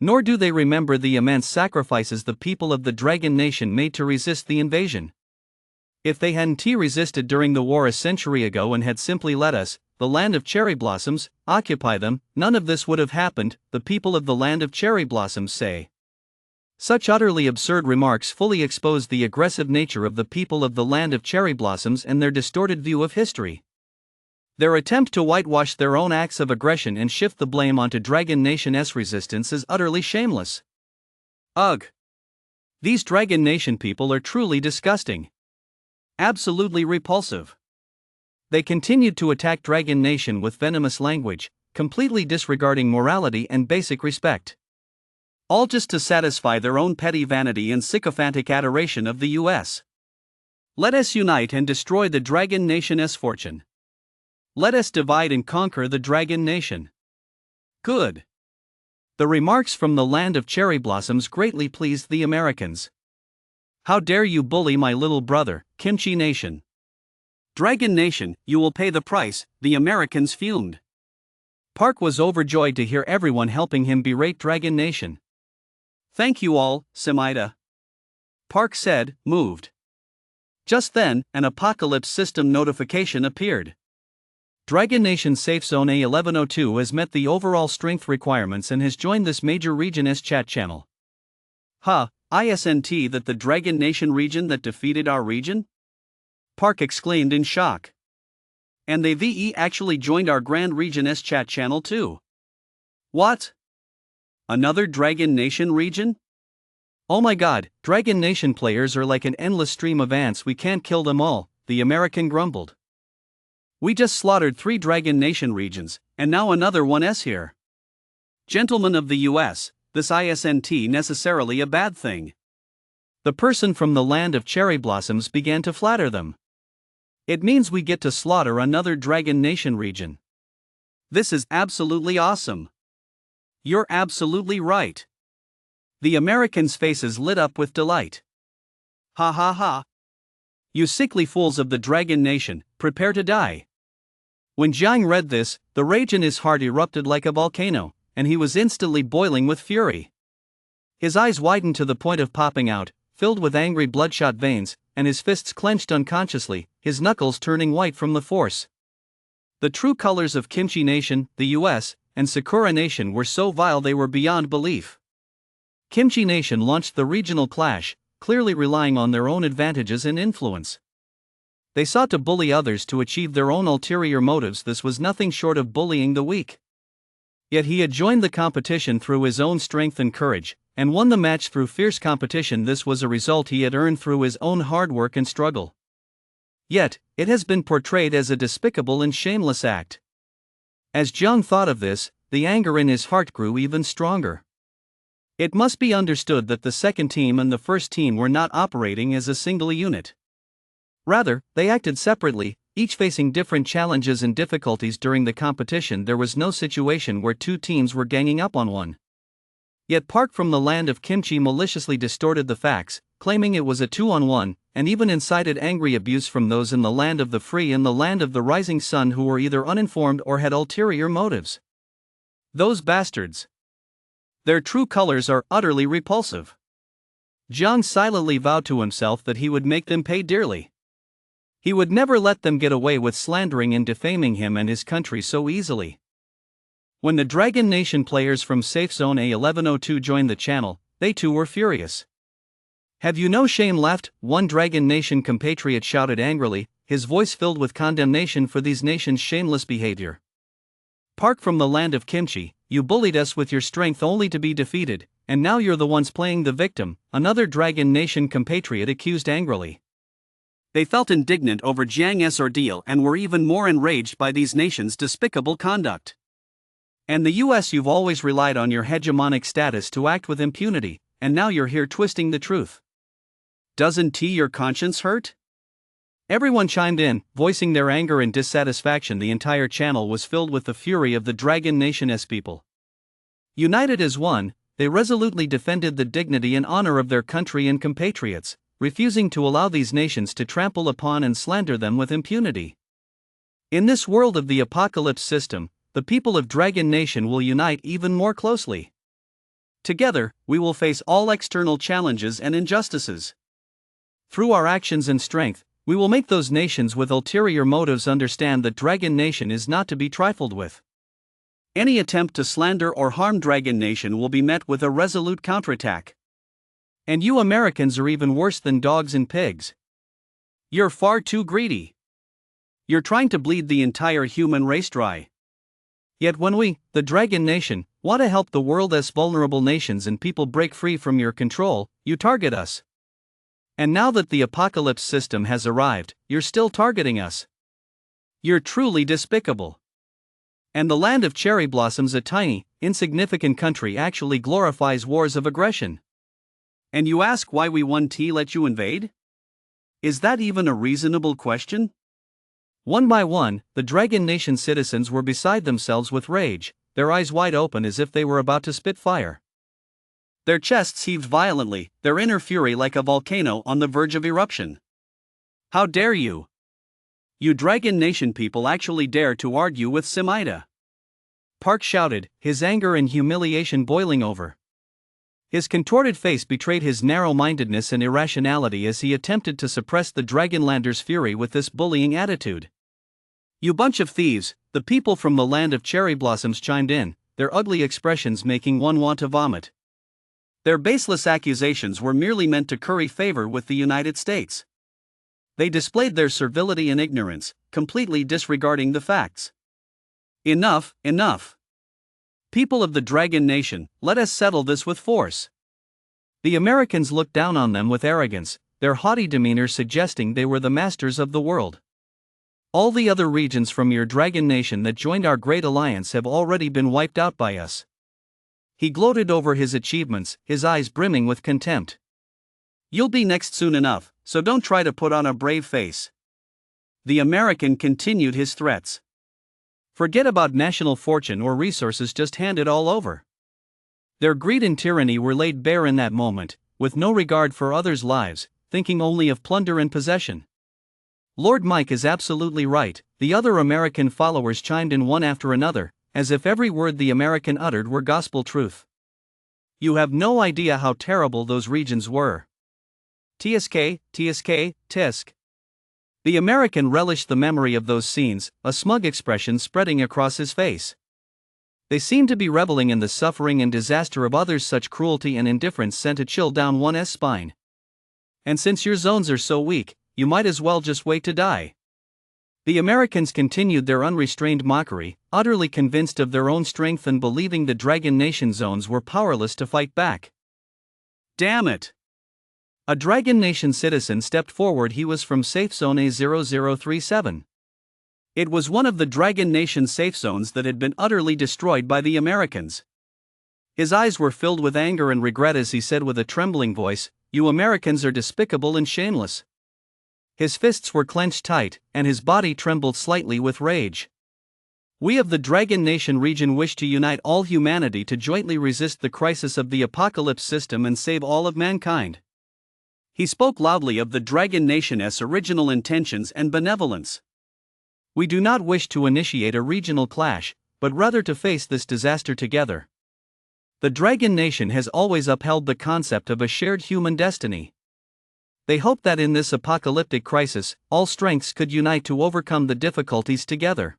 Nor do they remember the immense sacrifices the people of the Dragon Nation made to resist the invasion. If they hadn't resisted during the war a century ago and had simply let us, the land of cherry blossoms, occupy them, none of this would have happened, the people of the land of cherry blossoms say. Such utterly absurd remarks fully expose the aggressive nature of the people of the land of cherry blossoms and their distorted view of history. Their attempt to whitewash their own acts of aggression and shift the blame onto Dragon Nation's resistance is utterly shameless. Ugh! These Dragon Nation people are truly disgusting. Absolutely repulsive. They continued to attack Dragon Nation with venomous language, completely disregarding morality and basic respect. All just to satisfy their own petty vanity and sycophantic adoration of the US. Let us unite and destroy the Dragon Nation's fortune. Let us divide and conquer the Dragon Nation. Good. The remarks from the land of cherry blossoms greatly pleased the Americans. How dare you bully my little brother, Kimchi Nation? Dragon Nation, you will pay the price, the Americans fumed. Park was overjoyed to hear everyone helping him berate Dragon Nation. Thank you all, Semida. Park said, moved. Just then, an apocalypse system notification appeared. Dragon Nation Safe Zone A1102 has met the overall strength requirements and has joined this major region's chat channel. ISNT that the Dragon Nation region that defeated our region? Park exclaimed in shock. And they VE actually joined our Grand Region's chat channel too. What? Another Dragon Nation region? Oh my god, Dragon Nation players are like an endless stream of ants, we can't kill them all, the American grumbled. We just slaughtered 3 Dragon Nation regions, and now another one's here. Gentlemen of the US, this isn't necessarily a bad thing. The person from the land of cherry blossoms began to flatter them. It means we get to slaughter another Dragon Nation region. This is absolutely awesome. You're absolutely right. The Americans' faces lit up with delight. Ha ha ha. You sickly fools of the Dragon Nation, prepare to die. When Jiang read this, the rage in his heart erupted like a volcano, and he was instantly boiling with fury. His eyes widened to the point of popping out, filled with angry bloodshot veins, and his fists clenched unconsciously, his knuckles turning white from the force. The true colors of Kimchi Nation, the US, and Sakura Nation were so vile they were beyond belief. Kimchi Nation launched the regional clash, clearly relying on their own advantages and influence. They sought to bully others to achieve their own ulterior motives. This was nothing short of bullying the weak. Yet he had joined the competition through his own strength and courage, and won the match through fierce competition. This was a result he had earned through his own hard work and struggle. Yet, it has been portrayed as a despicable and shameless act. As Jiang thought of this, the anger in his heart grew even stronger. It must be understood that the second team and the first team were not operating as a single unit. Rather, they acted separately, each facing different challenges and difficulties during the competition. There was no situation where 2 teams were ganging up on one. Yet Park from the land of Kimchi maliciously distorted the facts, claiming it was a 2-on-1, and even incited angry abuse from those in the land of the free and the land of the rising sun who were either uninformed or had ulterior motives. Those bastards. Their true colors are utterly repulsive. Jiang silently vowed to himself that he would make them pay dearly. He would never let them get away with slandering and defaming him and his country so easily. When the Dragon Nation players from Safe Zone A1102 joined the channel, they too were furious. Have you no shame left? One Dragon Nation compatriot shouted angrily, his voice filled with condemnation for these nations' shameless behavior. Park from the land of Kimchi, you bullied us with your strength only to be defeated, and now you're the ones playing the victim, another Dragon Nation compatriot accused angrily. They felt indignant over Jiang's ordeal and were even more enraged by these nations' despicable conduct. And the US, you've always relied on your hegemonic status to act with impunity, and now you're here twisting the truth. Doesn't your conscience hurt? Everyone chimed in, voicing their anger and dissatisfaction. The entire channel was filled with the fury of the Dragon Nation's people. United as one, they resolutely defended the dignity and honor of their country and compatriots, refusing to allow these nations to trample upon and slander them with impunity. In this world of the apocalypse system, the people of Dragon Nation will unite even more closely. Together, we will face all external challenges and injustices. Through our actions and strength, we will make those nations with ulterior motives understand that Dragon Nation is not to be trifled with. Any attempt to slander or harm Dragon Nation will be met with a resolute counterattack. And you Americans are even worse than dogs and pigs. You're far too greedy. You're trying to bleed the entire human race dry. Yet when we, the Dragon Nation, want to help the world's vulnerable nations and people break free from your control, you target us. And now that the apocalypse system has arrived, you're still targeting us. You're truly despicable. And the land of cherry blossoms, a tiny, insignificant country, actually glorifies wars of aggression. And you ask why we let you invade? Is that even a reasonable question? One by one, the Dragon Nation citizens were beside themselves with rage, their eyes wide open as if they were about to spit fire. Their chests heaved violently, their inner fury like a volcano on the verge of eruption. How dare you? You Dragon Nation people actually dare to argue with Simida? Park shouted, his anger and humiliation boiling over. His contorted face betrayed his narrow-mindedness and irrationality as he attempted to suppress the Dragonlanders' fury with this bullying attitude. You bunch of thieves, the people from the land of cherry blossoms chimed in, their ugly expressions making one want to vomit. Their baseless accusations were merely meant to curry favor with the United States. They displayed their servility and ignorance, completely disregarding the facts. Enough, enough. People of the Dragon Nation, let us settle this with force. The Americans looked down on them with arrogance, their haughty demeanor suggesting they were the masters of the world. All the other regions from your Dragon Nation that joined our great alliance have already been wiped out by us. He gloated over his achievements, his eyes brimming with contempt. You'll be next soon enough, so don't try to put on a brave face. The American continued his threats. Forget about national fortune or resources, just hand it all over. Their greed and tyranny were laid bare in that moment, with no regard for others' lives, thinking only of plunder and possession. Lord Mike is absolutely right, the other American followers chimed in one after another, as if every word the American uttered were gospel truth. You have no idea how terrible those regions were. TSK, tisk. The American relished the memory of those scenes, a smug expression spreading across his face. They seemed to be reveling in the suffering and disaster of others. Such cruelty and indifference sent a chill down one's spine. And since your zones are so weak, you might as well just wait to die. The Americans continued their unrestrained mockery, utterly convinced of their own strength and believing the Dragon Nation zones were powerless to fight back. Damn it! A Dragon Nation citizen stepped forward. He was from Safe Zone A0037. It was one of the Dragon Nation safe zones that had been utterly destroyed by the Americans. His eyes were filled with anger and regret as he said with a trembling voice, "You Americans are despicable and shameless." His fists were clenched tight, and his body trembled slightly with rage. We of the Dragon Nation region wish to unite all humanity to jointly resist the crisis of the apocalypse system and save all of mankind. He spoke loudly of the Dragon Nation's original intentions and benevolence. We do not wish to initiate a regional clash, but rather to face this disaster together. The Dragon Nation has always upheld the concept of a shared human destiny. They hope that in this apocalyptic crisis, all strengths could unite to overcome the difficulties together.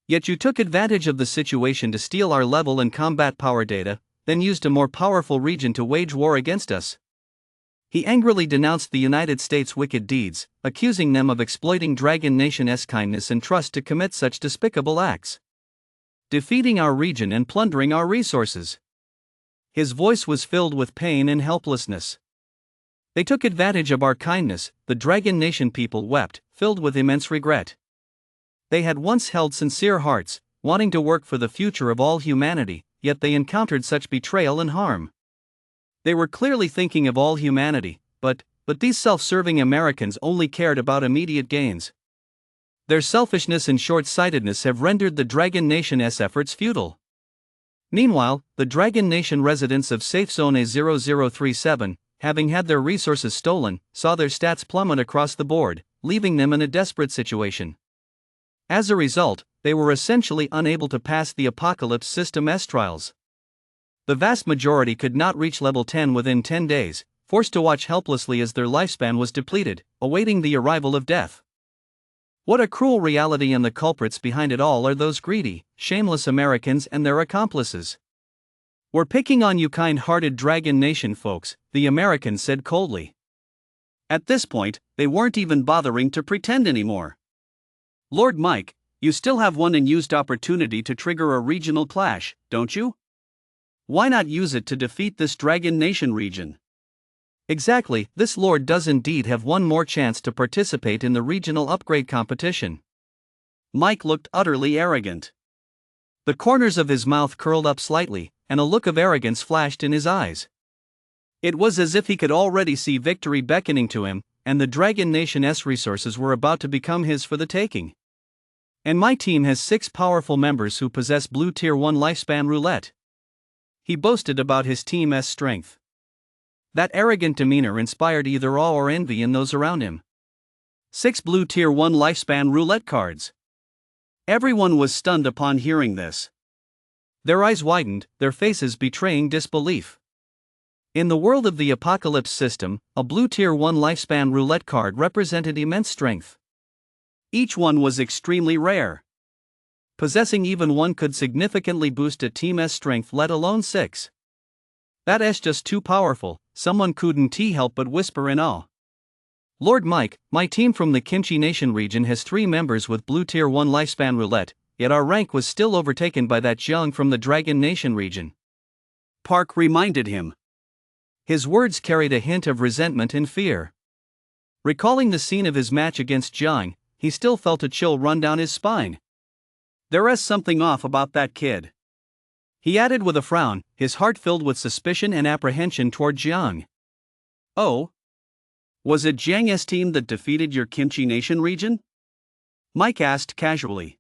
Yet you took advantage of the situation to steal our level and combat power data, then used a more powerful region to wage war against us. He angrily denounced the United States' wicked deeds, accusing them of exploiting Dragon Nation's kindness and trust to commit such despicable acts, defeating our region and plundering our resources. His voice was filled with pain and helplessness. They took advantage of our kindness, the Dragon Nation people wept, filled with immense regret. They had once held sincere hearts, wanting to work for the future of all humanity, yet they encountered such betrayal and harm. They were clearly thinking of all humanity, but these self-serving Americans only cared about immediate gains. Their selfishness and short-sightedness have rendered the Dragon Nation's efforts futile. Meanwhile, the Dragon Nation residents of Safe Zone A0037, having had their resources stolen, saw their stats plummet across the board, leaving them in a desperate situation. As a result, they were essentially unable to pass the Apocalypse System's trials. The vast majority could not reach level 10 within 10 days, forced to watch helplessly as their lifespan was depleted, awaiting the arrival of death. What a cruel reality, and the culprits behind it all are those greedy, shameless Americans and their accomplices. "We're picking on you kind-hearted Dragon Nation folks," the Americans said coldly. At this point, they weren't even bothering to pretend anymore. "Lord Mike, you still have one unused opportunity to trigger a regional clash, don't you? Why not use it to defeat this Dragon Nation region?" Exactly, this Lord does indeed have one more chance to participate in the regional upgrade competition. Mike looked utterly arrogant. The corners of his mouth curled up slightly, and a look of arrogance flashed in his eyes. It was as if he could already see victory beckoning to him, and the Dragon Nation's resources were about to become his for the taking. "And my team has 6 powerful members who possess Blue Tier 1 lifespan roulette." He boasted about his team's strength. That arrogant demeanor inspired either awe or envy in those around him. 6 Blue Tier 1 lifespan roulette cards. Everyone was stunned upon hearing this. Their eyes widened, their faces betraying disbelief. In the world of the Apocalypse system, a Blue Tier 1 lifespan roulette card represented immense strength. Each one was extremely rare. Possessing even one could significantly boost a team's strength, let alone 6. That's just too powerful, someone couldn't help but whisper in awe. "Lord Mike, my team from the Kimchi Nation region has 3 members with Blue Tier 1 lifespan roulette, yet our rank was still overtaken by that Jiang from the Dragon Nation region," Park reminded him. His words carried a hint of resentment and fear. Recalling the scene of his match against Jiang, he still felt a chill run down his spine. "There's something off about that kid," he added with a frown, his heart filled with suspicion and apprehension toward Jiang. "Oh? Was it Jiang's team that defeated your Kimchi Nation region?" Mike asked casually.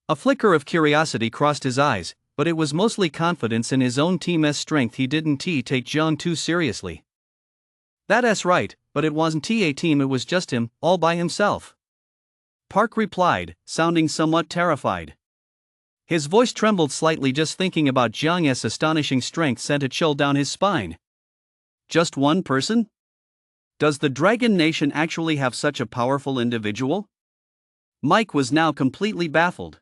A flicker of curiosity crossed his eyes, but it was mostly confidence in his own team's strength. He didn't take Jiang too seriously. "That's right, but it wasn't a team, it was just him, all by himself," Park replied, sounding somewhat terrified. His voice trembled slightly. Just thinking about Jiang's astonishing strength sent a chill down his spine. "Just one person? Does the Dragon Nation actually have such a powerful individual?" Mike was now completely baffled.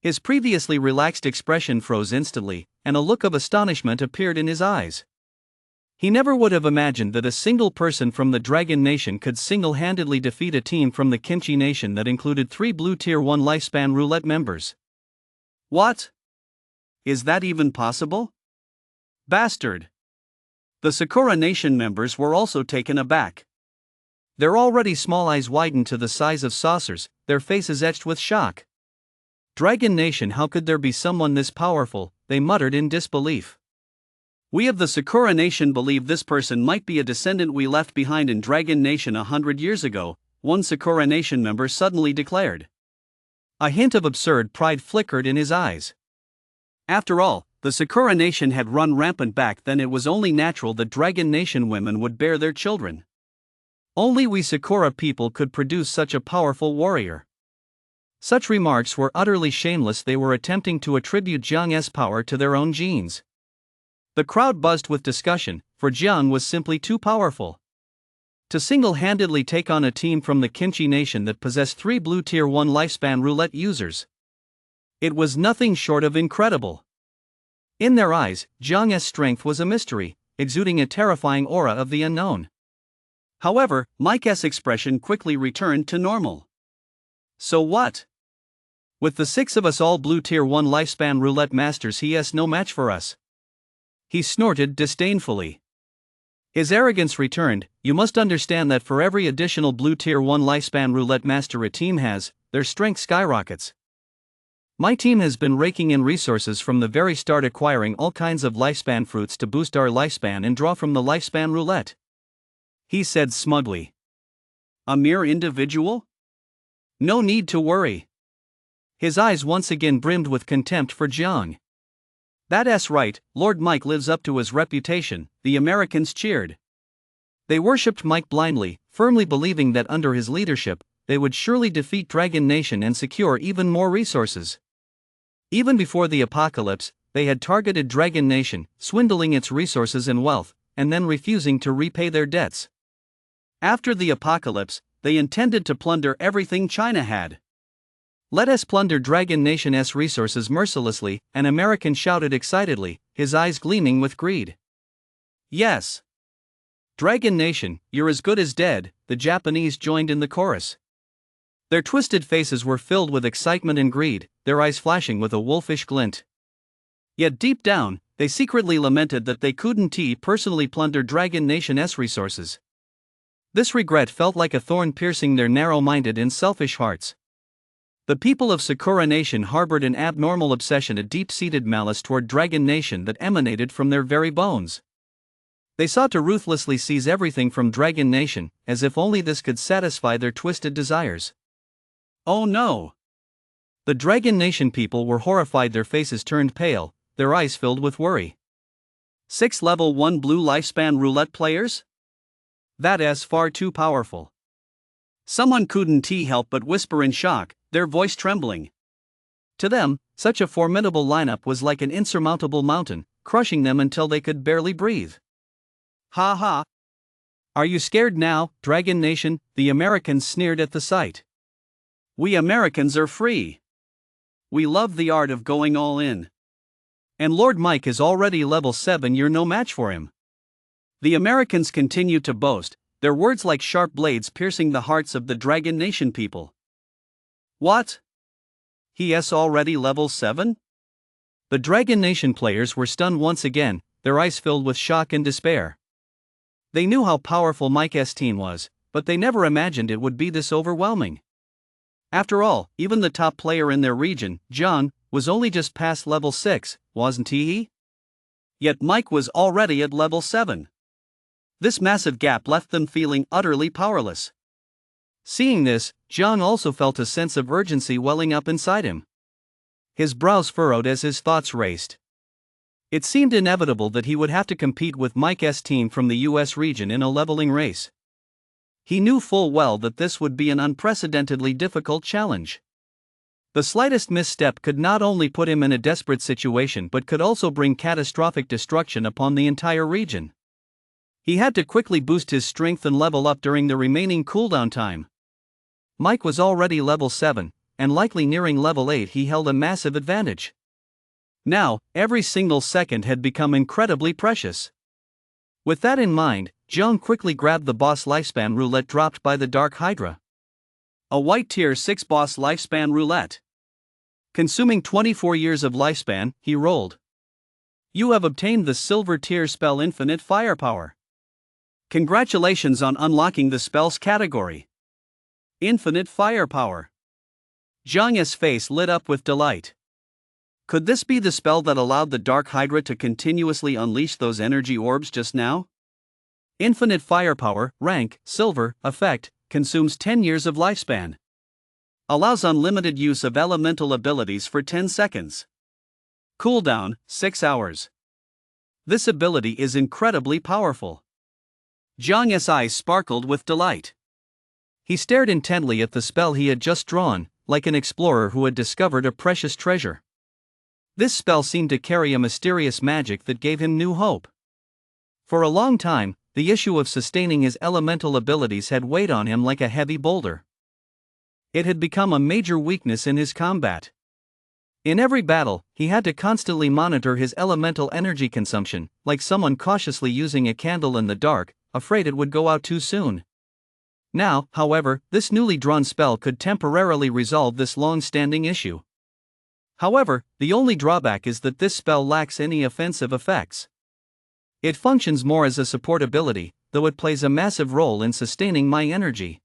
His previously relaxed expression froze instantly, and a look of astonishment appeared in his eyes. He never would have imagined that a single person from the Dragon Nation could single-handedly defeat a team from the Kimchi Nation that included 3 Blue Tier 1 lifespan roulette members. "What? Is that even possible? Bastard!" The Sakura Nation members were also taken aback. Their already small eyes widened to the size of saucers, their faces etched with shock. "Dragon Nation, how could there be someone this powerful?" they muttered in disbelief. "We of the Sakura Nation believe this person might be a descendant we left behind in Dragon Nation 100 years ago," one Sakura Nation member suddenly declared. A hint of absurd pride flickered in his eyes. After all, the Sakura Nation had run rampant back then. It was only natural that Dragon Nation women would bear their children. Only we Sakura people could produce such a powerful warrior. Such remarks were utterly shameless. They were attempting to attribute Jiang's power to their own genes. The crowd buzzed with discussion, for Jiang was simply too powerful to single-handedly take on a team from the Kimchi Nation that possessed 3 Blue Tier 1 lifespan roulette users. It was nothing short of incredible. In their eyes, Jiang's strength was a mystery, exuding a terrifying aura of the unknown. However, Mike's expression quickly returned to normal. "So what? With the 6 of us all Blue Tier 1 lifespan roulette masters, he is no match for us. He snorted disdainfully. His arrogance returned. You must understand that for every additional blue tier 1 lifespan roulette master a team has, their strength skyrockets. My team has been raking in resources from the very start, acquiring all kinds of lifespan fruits to boost our lifespan and draw from the lifespan roulette, he said smugly. A mere individual? No need to worry. His eyes once again brimmed with contempt for Jiang. That's right, Lord Mike lives up to his reputation, the Americans cheered. They worshipped Mike blindly, firmly believing that under his leadership, they would surely defeat Dragon Nation and secure even more resources. Even before the apocalypse, they had targeted Dragon Nation, swindling its resources and wealth, and then refusing to repay their debts. After the apocalypse, they intended to plunder everything China had. Let us plunder Dragon Nation's resources mercilessly, an American shouted excitedly, his eyes gleaming with greed. Yes. Dragon Nation, you're as good as dead, the Japanese joined in the chorus. Their twisted faces were filled with excitement and greed, their eyes flashing with a wolfish glint. Yet deep down, they secretly lamented that they couldn't personally plunder Dragon Nation's resources. This regret felt like a thorn piercing their narrow-minded and selfish hearts. The people of Sakura Nation harbored an abnormal obsession, a deep-seated malice toward Dragon Nation that emanated from their very bones. They sought to ruthlessly seize everything from Dragon Nation, as if only this could satisfy their twisted desires. Oh no! The Dragon Nation people were horrified, their faces turned pale, their eyes filled with worry. 6 level 1 blue lifespan roulette players? That's far too powerful. Someone couldn't help but whisper in shock, their voice trembling. To them, such a formidable lineup was like an insurmountable mountain, crushing them until they could barely breathe. Ha ha! Are you scared now, Dragon Nation? The Americans sneered at the sight. We Americans are free. We love the art of going all in. And Lord Mike is already level 7, you're no match for him. The Americans continued to boast, their words like sharp blades piercing the hearts of the Dragon Nation people. What? He's already level 7? The Dragon Nation players were stunned once again, their eyes filled with shock and despair. They knew how powerful Mike's team was, but they never imagined it would be this overwhelming. After all, even the top player in their region, Jiang, was only just past level 6, wasn't he? Yet Mike was already at level 7. This massive gap left them feeling utterly powerless. Seeing this, Jiang also felt a sense of urgency welling up inside him. His brows furrowed as his thoughts raced. It seemed inevitable that he would have to compete with Mike's team from the US region in a leveling race. He knew full well that this would be an unprecedentedly difficult challenge. The slightest misstep could not only put him in a desperate situation but could also bring catastrophic destruction upon the entire region. He had to quickly boost his strength and level up during the remaining cooldown time. Mike was already level 7, and likely nearing level 8. He held a massive advantage. Now, every single second had become incredibly precious. With that in mind, Jiang quickly grabbed the boss lifespan roulette dropped by the Dark Hydra. A white tier 6 boss lifespan roulette. Consuming 24 years of lifespan, he rolled. You have obtained the silver tier spell Infinite Firepower. Congratulations on unlocking the spell's category. Infinite Firepower. Jiang's face lit up with delight. Could this be the spell that allowed the Dark Hydra to continuously unleash those energy orbs just now? Infinite Firepower, rank, silver, effect, consumes 10 years of lifespan. Allows unlimited use of elemental abilities for 10 seconds. Cooldown, 6 hours. This ability is incredibly powerful. Jiang's eyes sparkled with delight. He stared intently at the spell he had just drawn, like an explorer who had discovered a precious treasure. This spell seemed to carry a mysterious magic that gave him new hope. For a long time, the issue of sustaining his elemental abilities had weighed on him like a heavy boulder. It had become a major weakness in his combat. In every battle, he had to constantly monitor his elemental energy consumption, like someone cautiously using a candle in the dark, afraid it would go out too soon. Now, however, this newly drawn spell could temporarily resolve this long-standing issue. However, the only drawback is that this spell lacks any offensive effects. It functions more as a support ability, though it plays a massive role in sustaining my energy.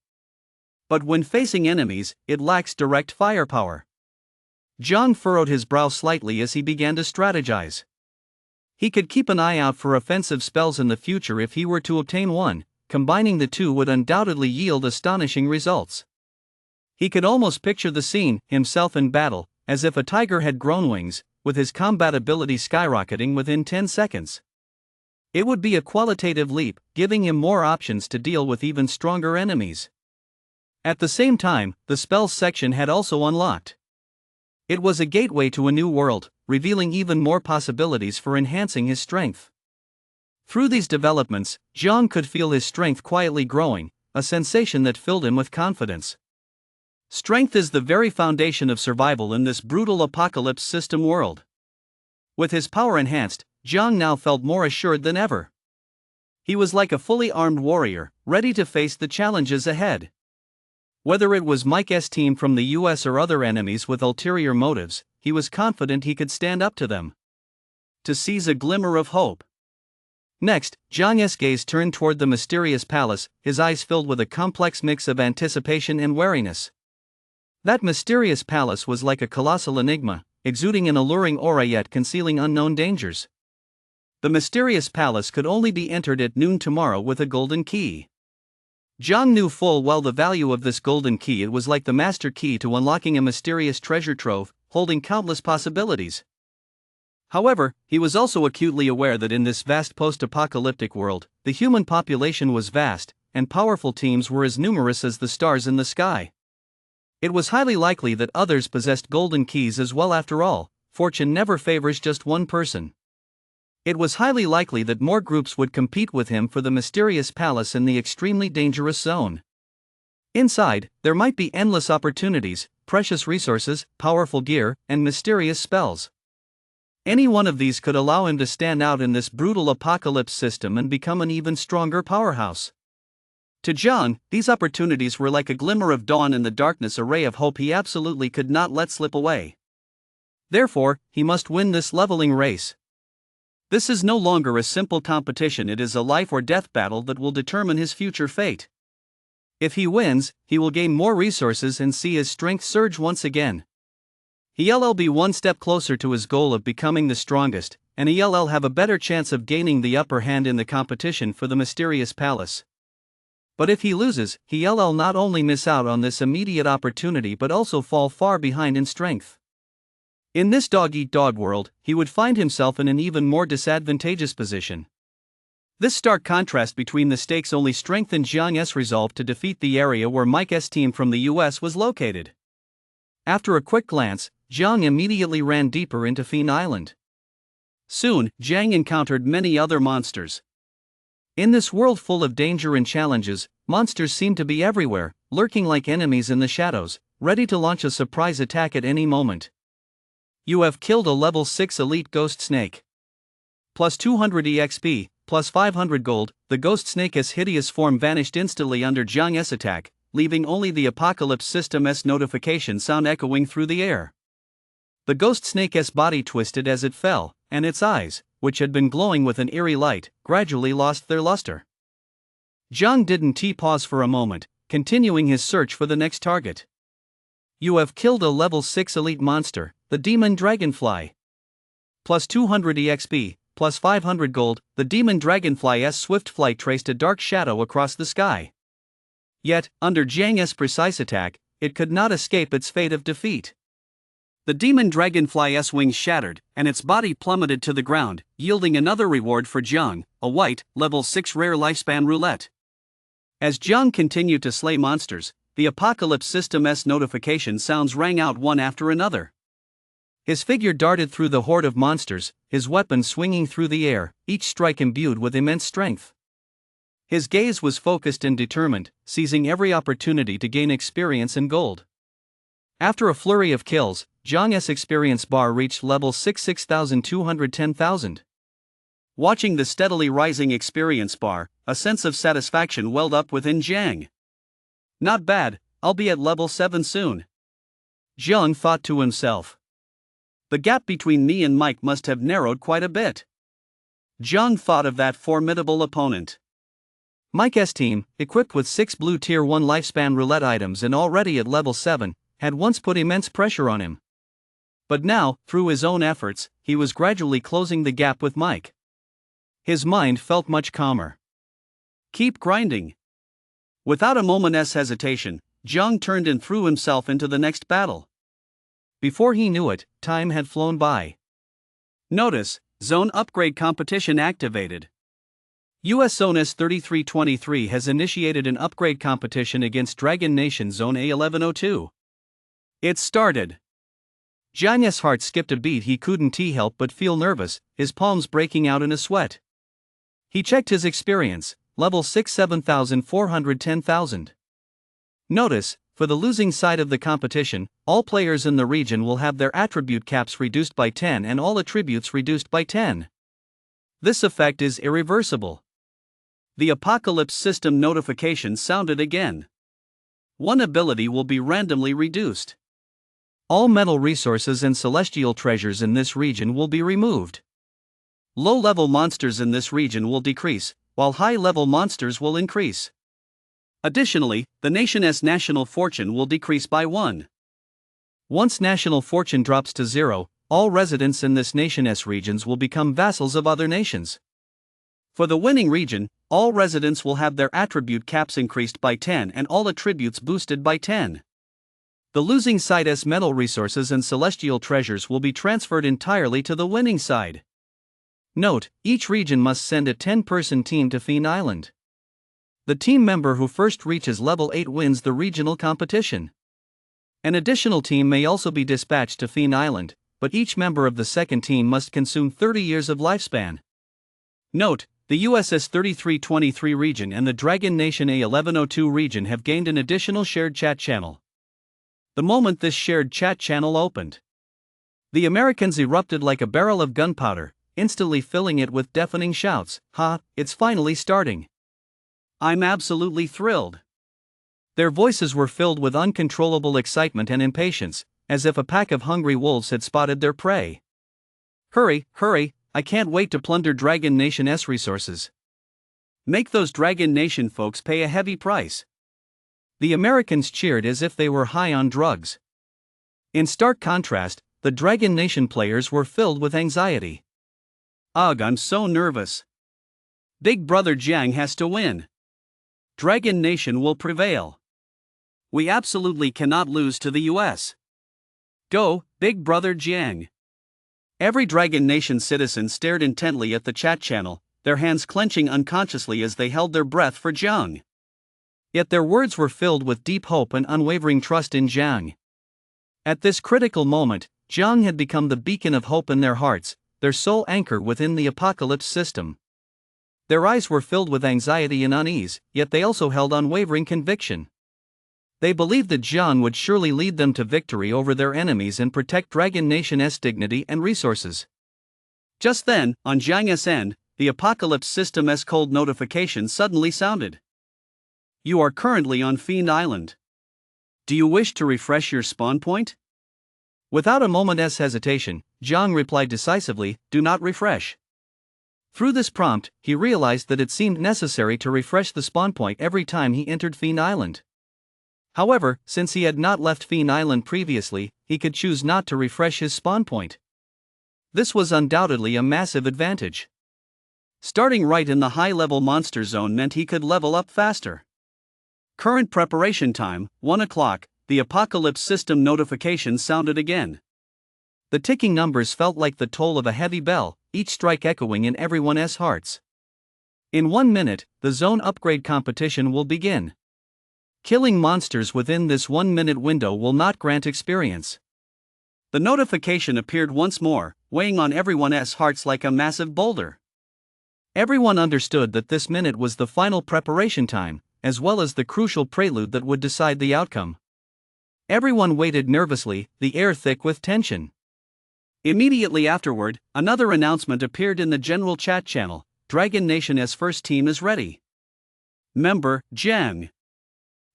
But when facing enemies, it lacks direct firepower. Jiang furrowed his brow slightly as he began to strategize. He could keep an eye out for offensive spells in the future if he were to obtain one. Combining the two would undoubtedly yield astonishing results. He could almost picture the scene, himself in battle, as if a tiger had grown wings, with his combat ability skyrocketing within 10 seconds. It would be a qualitative leap, giving him more options to deal with even stronger enemies. At the same time, the spells section had also unlocked. It was a gateway to a new world, revealing even more possibilities for enhancing his strength. Through these developments, Jiang could feel his strength quietly growing, a sensation that filled him with confidence. Strength is the very foundation of survival in this brutal apocalypse system world. With his power enhanced, Jiang now felt more assured than ever. He was like a fully armed warrior, ready to face the challenges ahead. Whether it was Mike's team from the US or other enemies with ulterior motives, he was confident he could stand up to them. To seize a glimmer of hope. Next, Jiang's gaze turned toward the mysterious palace, his eyes filled with a complex mix of anticipation and wariness. That mysterious palace was like a colossal enigma, exuding an alluring aura yet concealing unknown dangers. The mysterious palace could only be entered at noon tomorrow with a golden key. Jiang knew full well the value of this golden key. It was like the master key to unlocking a mysterious treasure trove, holding countless possibilities. However, he was also acutely aware that in this vast post-apocalyptic world, the human population was vast, and powerful teams were as numerous as the stars in the sky. It was highly likely that others possessed golden keys as well. After all, fortune never favors just one person. It was highly likely that more groups would compete with him for the mysterious palace in the extremely dangerous zone. Inside, there might be endless opportunities, precious resources, powerful gear, and mysterious spells. Any one of these could allow him to stand out in this brutal apocalypse system and become an even stronger powerhouse. To Jiang, these opportunities were like a glimmer of dawn in the darkness, a ray of hope he absolutely could not let slip away. Therefore, he must win this leveling race. This is no longer a simple competition, it is a life or death battle that will determine his future fate. If he wins, he will gain more resources and see his strength surge once again. He'll be one step closer to his goal of becoming the strongest, and he'll have a better chance of gaining the upper hand in the competition for the mysterious palace. But if he loses, he'll not only miss out on this immediate opportunity but also fall far behind in strength. In this dog-eat-dog world, he would find himself in an even more disadvantageous position. This stark contrast between the stakes only strengthened Jiang's resolve to defeat the area where Mike's team from the US was located. After a quick glance, Jiang immediately ran deeper into Fiend Island. Soon, Jiang encountered many other monsters. In this world full of danger and challenges, monsters seemed to be everywhere, lurking like enemies in the shadows, ready to launch a surprise attack at any moment. You have killed a level 6 elite ghost snake. Plus 200 EXP, plus 500 gold. The ghost snake's hideous form vanished instantly under Jiang's attack, leaving only the apocalypse system's notification sound echoing through the air. The ghost snake's body twisted as it fell, and its eyes, which had been glowing with an eerie light, gradually lost their luster. Jiang didn't pause for a moment, continuing his search for the next target. You have killed a level 6 elite monster, the demon dragonfly. Plus 200 EXP, plus 500 gold. The demon dragonfly's swift flight traced a dark shadow across the sky. Yet, under Jiang's precise attack, it could not escape its fate of defeat. The demon dragonfly's wings shattered, and its body plummeted to the ground, yielding another reward for Jiang, a white, level 6 rare lifespan roulette. As Jiang continued to slay monsters, the apocalypse system's notification sounds rang out one after another. His figure darted through the horde of monsters, his weapon swinging through the air, each strike imbued with immense strength. His gaze was focused and determined, seizing every opportunity to gain experience and gold. After a flurry of kills, Jiang's experience bar reached level 6,210,000. Watching the steadily rising experience bar, a sense of satisfaction welled up within Jiang. Not bad, I'll be at level 7 soon. Jiang thought to himself. The gap between me and Mike must have narrowed quite a bit. Jiang thought of that formidable opponent. Mike's team, equipped with 6 blue Tier 1 lifespan roulette items and already at level 7, had once put immense pressure on him. But now, through his own efforts, he was gradually closing the gap with Mike. His mind felt much calmer. Keep grinding. Without a moment's hesitation, Jiang turned and threw himself into the next battle. Before he knew it, time had flown by. Notice, Zone Upgrade Competition activated. US Zone S3323 has initiated an upgrade competition against Dragon Nation Zone A1102. It started. Jiang's heart skipped a beat. He couldn't help but feel nervous, his palms breaking out in a sweat. He checked his experience, level 6 7,410,000. Notice, for the losing side of the competition, all players in the region will have their attribute caps reduced by 10 and all attributes reduced by 10. This effect is irreversible. The Apocalypse System notification sounded again. One ability will be randomly reduced. All metal resources and celestial treasures in this region will be removed. Low-level monsters in this region will decrease, while high-level monsters will increase. Additionally, the nation's national fortune will decrease by 1. Once national fortune drops to 0, all residents in this nation's regions will become vassals of other nations. For the winning region, all residents will have their attribute caps increased by 10 and all attributes boosted by 10. The losing side's metal resources and celestial treasures will be transferred entirely to the winning side. Note, each region must send a 10-person team to Fiend Island. The team member who first reaches level 8 wins the regional competition. An additional team may also be dispatched to Fiend Island, but each member of the second team must consume 30 years of lifespan. Note, the USS 3323 region and the Dragon Nation A1102 region have gained an additional shared chat channel. The moment this shared chat channel opened, the Americans erupted like a barrel of gunpowder, instantly filling it with deafening shouts. "Ha, it's finally starting. I'm absolutely thrilled." Their voices were filled with uncontrollable excitement and impatience, as if a pack of hungry wolves had spotted their prey. Hurry, hurry, I can't wait to plunder Dragon Nation's resources. Make those Dragon Nation folks pay a heavy price. The Americans cheered as if they were high on drugs. In stark contrast, the Dragon Nation players were filled with anxiety. Ugh, I'm so nervous. Big Brother Jiang has to win. Dragon Nation will prevail. We absolutely cannot lose to the US. Go, Big Brother Jiang. Every Dragon Nation citizen stared intently at the chat channel, their hands clenching unconsciously as they held their breath for Jiang. Yet their words were filled with deep hope and unwavering trust in Jiang. At this critical moment, Jiang had become the beacon of hope in their hearts, their sole anchor within the Apocalypse System. Their eyes were filled with anxiety and unease, yet they also held unwavering conviction. They believed that Jiang would surely lead them to victory over their enemies and protect Dragon Nation's dignity and resources. Just then, on Jiang's end, the Apocalypse System's cold notification suddenly sounded. You are currently on Fiend Island. Do you wish to refresh your spawn point? Without a moment's hesitation, Jiang replied decisively, "Do not refresh." Through this prompt, he realized that it seemed necessary to refresh the spawn point every time he entered Fiend Island. However, since he had not left Fiend Island previously, he could choose not to refresh his spawn point. This was undoubtedly a massive advantage. Starting right in the high-level monster zone meant he could level up faster. Current preparation time, 1 o'clock, the Apocalypse System notification sounded again. The ticking numbers felt like the toll of a heavy bell, each strike echoing in everyone's hearts. In 1 minute, the zone upgrade competition will begin. Killing monsters within this 1-minute window will not grant experience. The notification appeared once more, weighing on everyone's hearts like a massive boulder. Everyone understood that this minute was the final preparation time, as well as the crucial prelude that would decide the outcome. Everyone waited nervously, the air thick with tension. Immediately afterward, another announcement appeared in the general chat channel. Dragon Nation's first team is ready. Member, Jiang.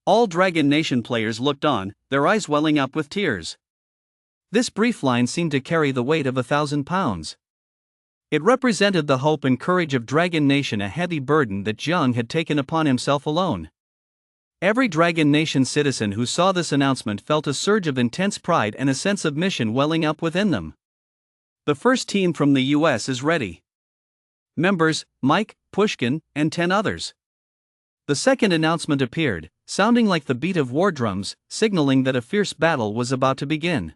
All Dragon Nation players looked on, their eyes welling up with tears. This brief line seemed to carry the weight of 1,000 pounds. It represented the hope and courage of Dragon Nation, a heavy burden that Jiang had taken upon himself alone. Every Dragon Nation citizen who saw this announcement felt a surge of intense pride and a sense of mission welling up within them. The first team from the US is ready. Members, Mike, Pushkin, and 10 others. The second announcement appeared, sounding like the beat of war drums, signaling that a fierce battle was about to begin.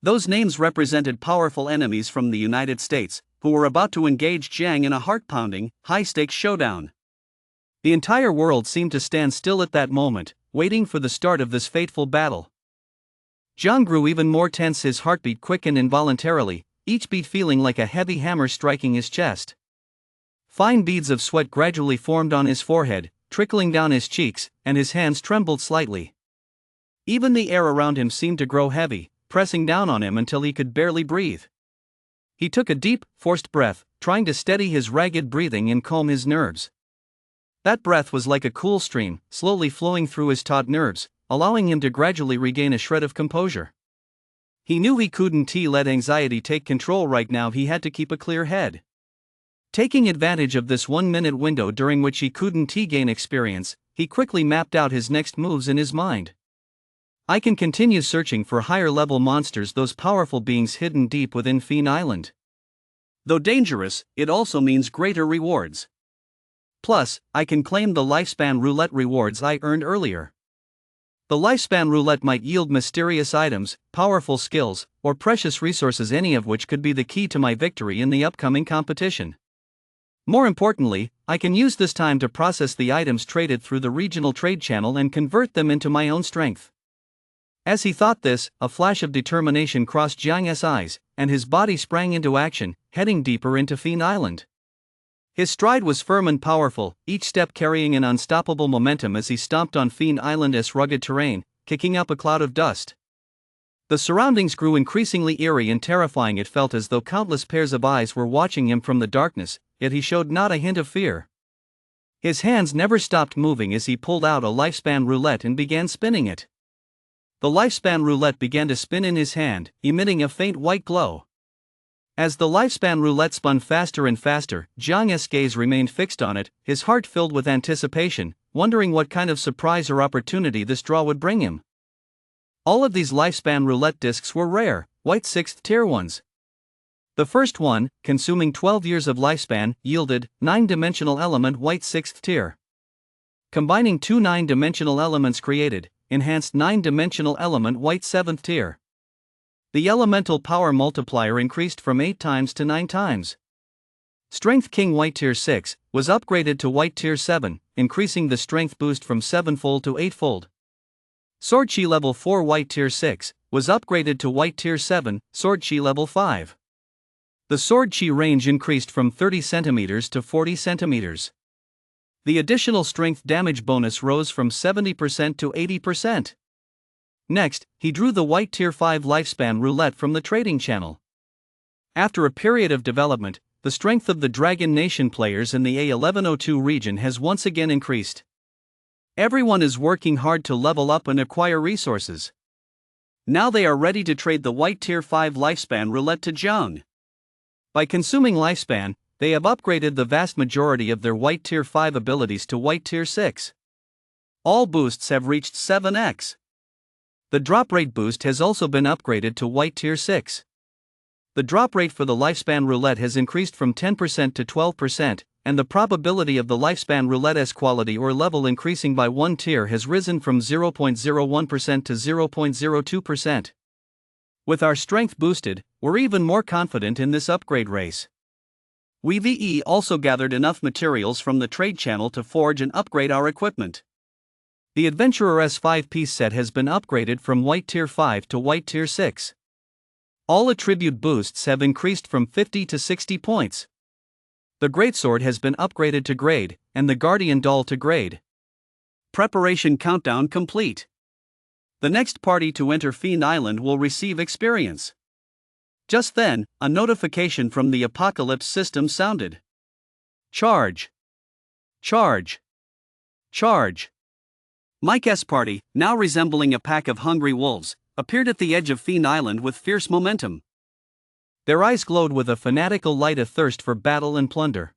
Those names represented powerful enemies from the United States, who were about to engage Jiang in a heart-pounding, high-stakes showdown. The entire world seemed to stand still at that moment, waiting for the start of this fateful battle. Jiang grew even more tense, his heartbeat quickened involuntarily, each beat feeling like a heavy hammer striking his chest. Fine beads of sweat gradually formed on his forehead, trickling down his cheeks, and his hands trembled slightly. Even the air around him seemed to grow heavy, pressing down on him until he could barely breathe. He took a deep, forced breath, trying to steady his ragged breathing and calm his nerves. That breath was like a cool stream, slowly flowing through his taut nerves, allowing him to gradually regain a shred of composure. He knew he couldn't let anxiety take control right now. He had to keep a clear head. Taking advantage of this 1-minute window during which he couldn't gain experience, he quickly mapped out his next moves in his mind. I can continue searching for higher-level monsters, those powerful beings hidden deep within Fiend Island. Though dangerous, it also means greater rewards. Plus, I can claim the lifespan roulette rewards I earned earlier. The lifespan roulette might yield mysterious items, powerful skills, or precious resources, any of which could be the key to my victory in the upcoming competition. More importantly, I can use this time to process the items traded through the regional trade channel and convert them into my own strength. As he thought this, a flash of determination crossed Jiang's eyes, and his body sprang into action, heading deeper into Fiend Island. His stride was firm and powerful, each step carrying an unstoppable momentum as he stomped on Fiend Island's rugged terrain, kicking up a cloud of dust. The surroundings grew increasingly eerie and terrifying. It felt as though countless pairs of eyes were watching him from the darkness, yet he showed not a hint of fear. His hands never stopped moving as he pulled out a lifespan roulette and began spinning it. The lifespan roulette began to spin in his hand, emitting a faint white glow. As the lifespan roulette spun faster and faster, Jiang's gaze remained fixed on it, his heart filled with anticipation, wondering what kind of surprise or opportunity this draw would bring him. All of these lifespan roulette discs were rare, white 6th tier ones. The first one, consuming 12 years of lifespan, yielded 9-dimensional element white 6th tier. Combining two 9-dimensional elements created enhanced 9-dimensional element white 7th tier. The elemental power multiplier increased from 8 times to 9 times. Strength King white tier 6 was upgraded to white tier 7, increasing the strength boost from 7-fold to 8-fold. Sword Chi level 4 white tier 6 was upgraded to white tier 7, Sword Chi level 5. The Sword Chi range increased from 30 centimeters to 40 centimeters. The additional strength damage bonus rose from 70% to 80%. Next, he drew the white tier 5 lifespan roulette from the trading channel. After a period of development, the strength of the Dragon Nation players in the A1102 region has once again increased. Everyone is working hard to level up and acquire resources. Now they are ready to trade the white tier 5 lifespan roulette to Jiang. By consuming lifespan, they have upgraded the vast majority of their white tier 5 abilities to white tier 6. All boosts have reached 7x. The drop rate boost has also been upgraded to white tier 6. The drop rate for the lifespan roulette has increased from 10% to 12%, and the probability of the lifespan roulette's quality or level increasing by 1 tier has risen from 0.01% to 0.02%. With our strength boosted, we're even more confident in this upgrade race. We also gathered enough materials from the trade channel to forge and upgrade our equipment. The Adventurer's 5-piece set has been upgraded from white tier 5 to white tier 6. All attribute boosts have increased from 50 to 60 points. The Greatsword has been upgraded to grade, and the Guardian Doll to grade. Preparation countdown complete. The next party to enter Fiend Island will receive experience. Just then, a notification from the Apocalypse system sounded. Charge! Charge! Charge! Mike's party, now resembling a pack of hungry wolves, appeared at the edge of Fiend Island with fierce momentum. Their eyes glowed with a fanatical light, a thirst for battle and plunder.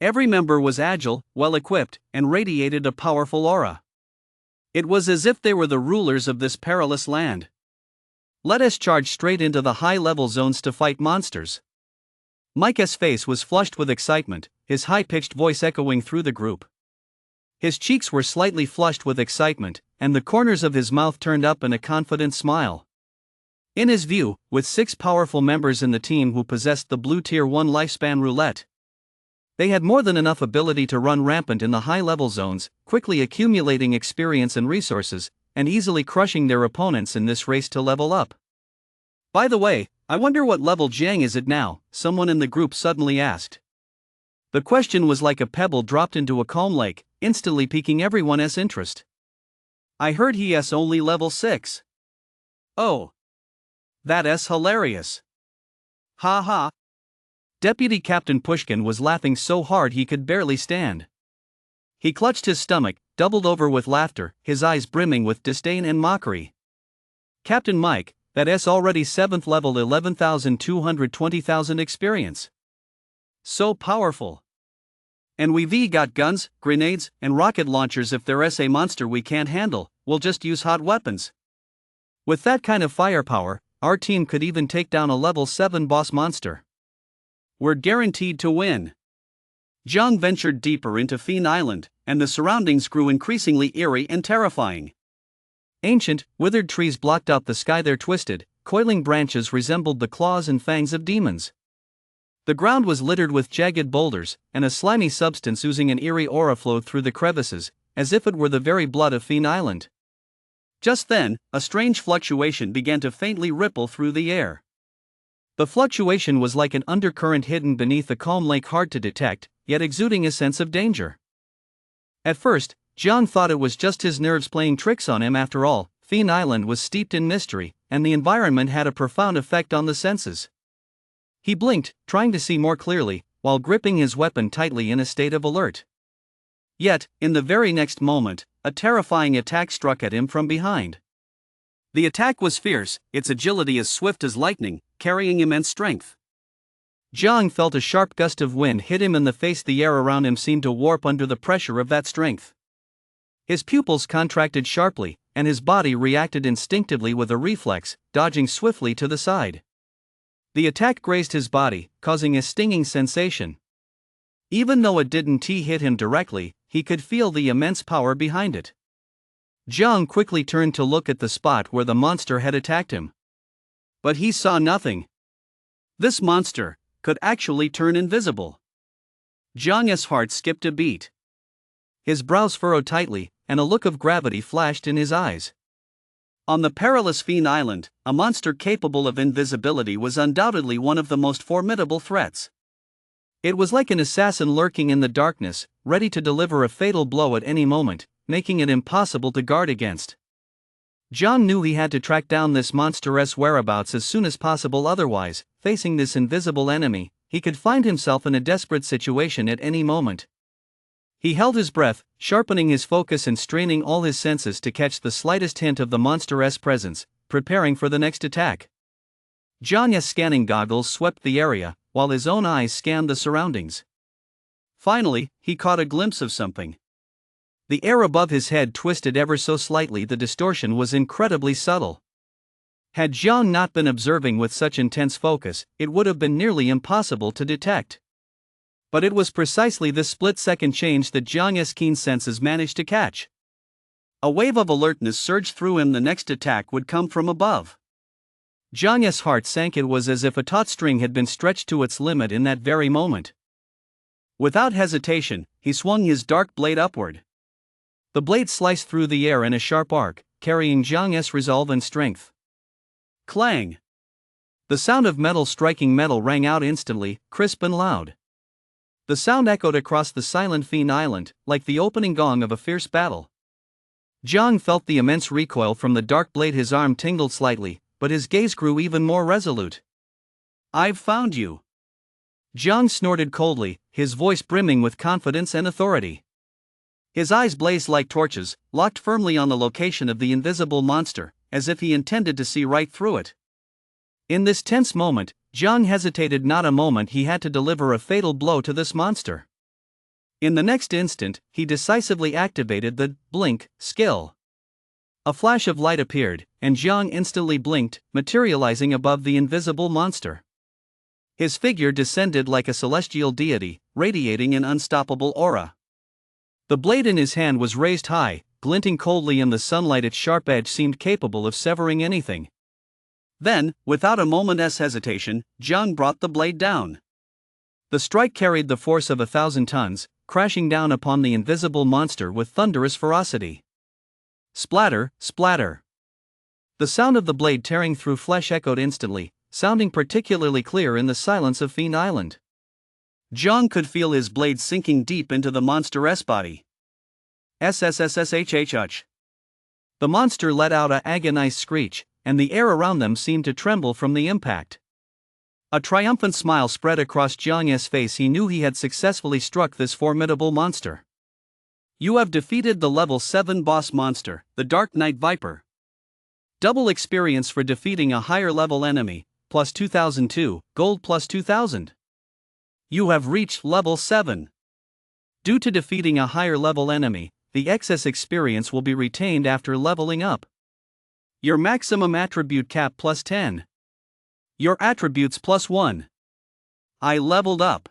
Every member was agile, well-equipped, and radiated a powerful aura. It was as if they were the rulers of this perilous land. Let us charge straight into the high-level zones to fight monsters. Mike's face was flushed with excitement, his high-pitched voice echoing through the group. His cheeks were slightly flushed with excitement, and the corners of his mouth turned up in a confident smile. In his view, with 6 powerful members in the team who possessed the blue Tier 1 lifespan roulette, they had more than enough ability to run rampant in the high-level zones, quickly accumulating experience and resources, and easily crushing their opponents in this race to level up. By the way, I wonder what level Jiang is at now, someone in the group suddenly asked. The question was like a pebble dropped into a calm lake, instantly piquing everyone's interest. I heard he's only level 6. Oh. That's hilarious. Ha ha. Deputy Captain Pushkin was laughing so hard he could barely stand. He clutched his stomach, doubled over with laughter, his eyes brimming with disdain and mockery. Captain Mike, that's already 7th level, 11,220,000 experience. So powerful. And we've got guns, grenades, and rocket launchers. If there's a monster we can't handle, we'll just use hot weapons. With that kind of firepower, our team could even take down a level 7 boss monster. We're guaranteed to win. Jiang ventured deeper into Fiend Island, and the surroundings grew increasingly eerie and terrifying. Ancient, withered trees blocked out the sky. Their twisted, coiling branches resembled the claws and fangs of demons. The ground was littered with jagged boulders, and a slimy substance oozing an eerie aura flowed through the crevices, as if it were the very blood of Fiend Island. Just then, a strange fluctuation began to faintly ripple through the air. The fluctuation was like an undercurrent hidden beneath a calm lake, hard to detect, yet exuding a sense of danger. At first, Jiang thought it was just his nerves playing tricks on him. After all, Fiend Island was steeped in mystery, and the environment had a profound effect on the senses. He blinked, trying to see more clearly, while gripping his weapon tightly in a state of alert. Yet, in the very next moment, a terrifying attack struck at him from behind. The attack was fierce, its agility as swift as lightning, carrying immense strength. Jiang felt a sharp gust of wind hit him in the face. The air around him seemed to warp under the pressure of that strength. His pupils contracted sharply, and his body reacted instinctively with a reflex, dodging swiftly to the side. The attack grazed his body, causing a stinging sensation. Even though it didn't hit him directly, he could feel the immense power behind it. Jiang quickly turned to look at the spot where the monster had attacked him. But he saw nothing. This monster could actually turn invisible. Jiang's heart skipped a beat. His brows furrowed tightly, and a look of gravity flashed in his eyes. On the perilous Fiend Island, a monster capable of invisibility was undoubtedly one of the most formidable threats. It was like an assassin lurking in the darkness, ready to deliver a fatal blow at any moment, making it impossible to guard against. Jiang knew he had to track down this monster's whereabouts as soon as possible, otherwise, facing this invisible enemy, he could find himself in a desperate situation at any moment. He held his breath, sharpening his focus and straining all his senses to catch the slightest hint of the monster's presence, preparing for the next attack. Jiang's scanning goggles swept the area, while his own eyes scanned the surroundings. Finally, he caught a glimpse of something. The air above his head twisted ever so slightly. The distortion was incredibly subtle. Had Jiang not been observing with such intense focus, it would have been nearly impossible to detect. But it was precisely this split-second change that Jiang's keen senses managed to catch. A wave of alertness surged through him. The next attack would come from above. Jiang's heart sank. It was as if a taut string had been stretched to its limit in that very moment. Without hesitation, he swung his dark blade upward. The blade sliced through the air in a sharp arc, carrying Jiang's resolve and strength. Clang! The sound of metal striking metal rang out instantly, crisp and loud. The sound echoed across the silent Fiend Island, like the opening gong of a fierce battle. Jiang felt the immense recoil from the dark blade. His arm tingled slightly, but his gaze grew even more resolute. I've found you. Jiang snorted coldly, his voice brimming with confidence and authority. His eyes blazed like torches, locked firmly on the location of the invisible monster, as if he intended to see right through it. In this tense moment, Jiang hesitated not a moment. He had to deliver a fatal blow to this monster. In the next instant, he decisively activated the blink skill. A flash of light appeared, and Jiang instantly blinked, materializing above the invisible monster. His figure descended like a celestial deity, radiating an unstoppable aura. The blade in his hand was raised high, glinting coldly in the sunlight. Its sharp edge seemed capable of severing anything. Then, without a moment's hesitation, Jiang brought the blade down. The strike carried the force of 1,000 tons, crashing down upon the invisible monster with thunderous ferocity. Splatter, splatter. The sound of the blade tearing through flesh echoed instantly, sounding particularly clear in the silence of Fiend Island. Jiang could feel his blade sinking deep into the monster's body. SSSSHH. The monster let out an agonized screech, and the air around them seemed to tremble from the impact. A triumphant smile spread across Jiang's face. He knew he had successfully struck this formidable monster. You have defeated the level 7 boss monster, the Dark Knight Viper. Double experience for defeating a higher level enemy, plus 2002, gold plus 2000. You have reached level 7. Due to defeating a higher level enemy, the excess experience will be retained after leveling up. Your maximum attribute cap plus 10. Your attributes plus 1. I leveled up.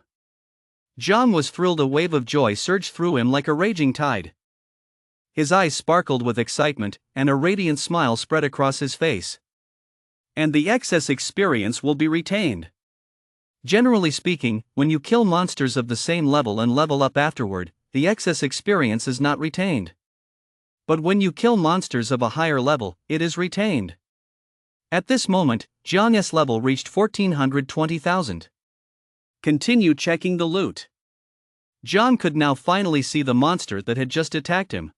Jiang was thrilled. A wave of joy surged through him like a raging tide. His eyes sparkled with excitement, and a radiant smile spread across his face. And the excess experience will be retained. Generally speaking, when you kill monsters of the same level and level up afterward, the excess experience is not retained. But when you kill monsters of a higher level, it is retained. At this moment, Jiang's level reached 1420,000. Continue checking the loot. Jiang could now finally see the monster that had just attacked him.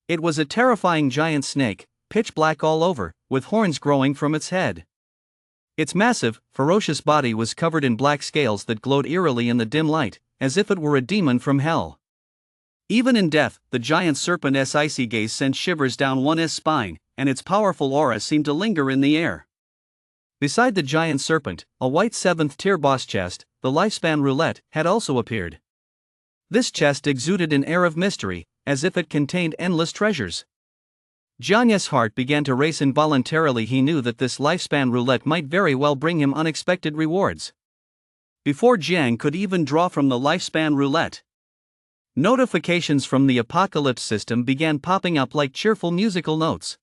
It was a terrifying giant snake, pitch black all over, with horns growing from its head. Its massive, ferocious body was covered in black scales that glowed eerily in the dim light, as if it were a demon from hell. Even in death, the giant serpent's icy gaze sent shivers down one's spine, and its powerful aura seemed to linger in the air. Beside the giant serpent, a white 7th-tier boss chest, the lifespan roulette, had also appeared. This chest exuded an air of mystery, as if it contained endless treasures. Jiang's heart began to race involuntarily. He knew that this lifespan roulette might very well bring him unexpected rewards. Before Jiang could even draw from the lifespan roulette, notifications from the apocalypse system began popping up like cheerful musical notes.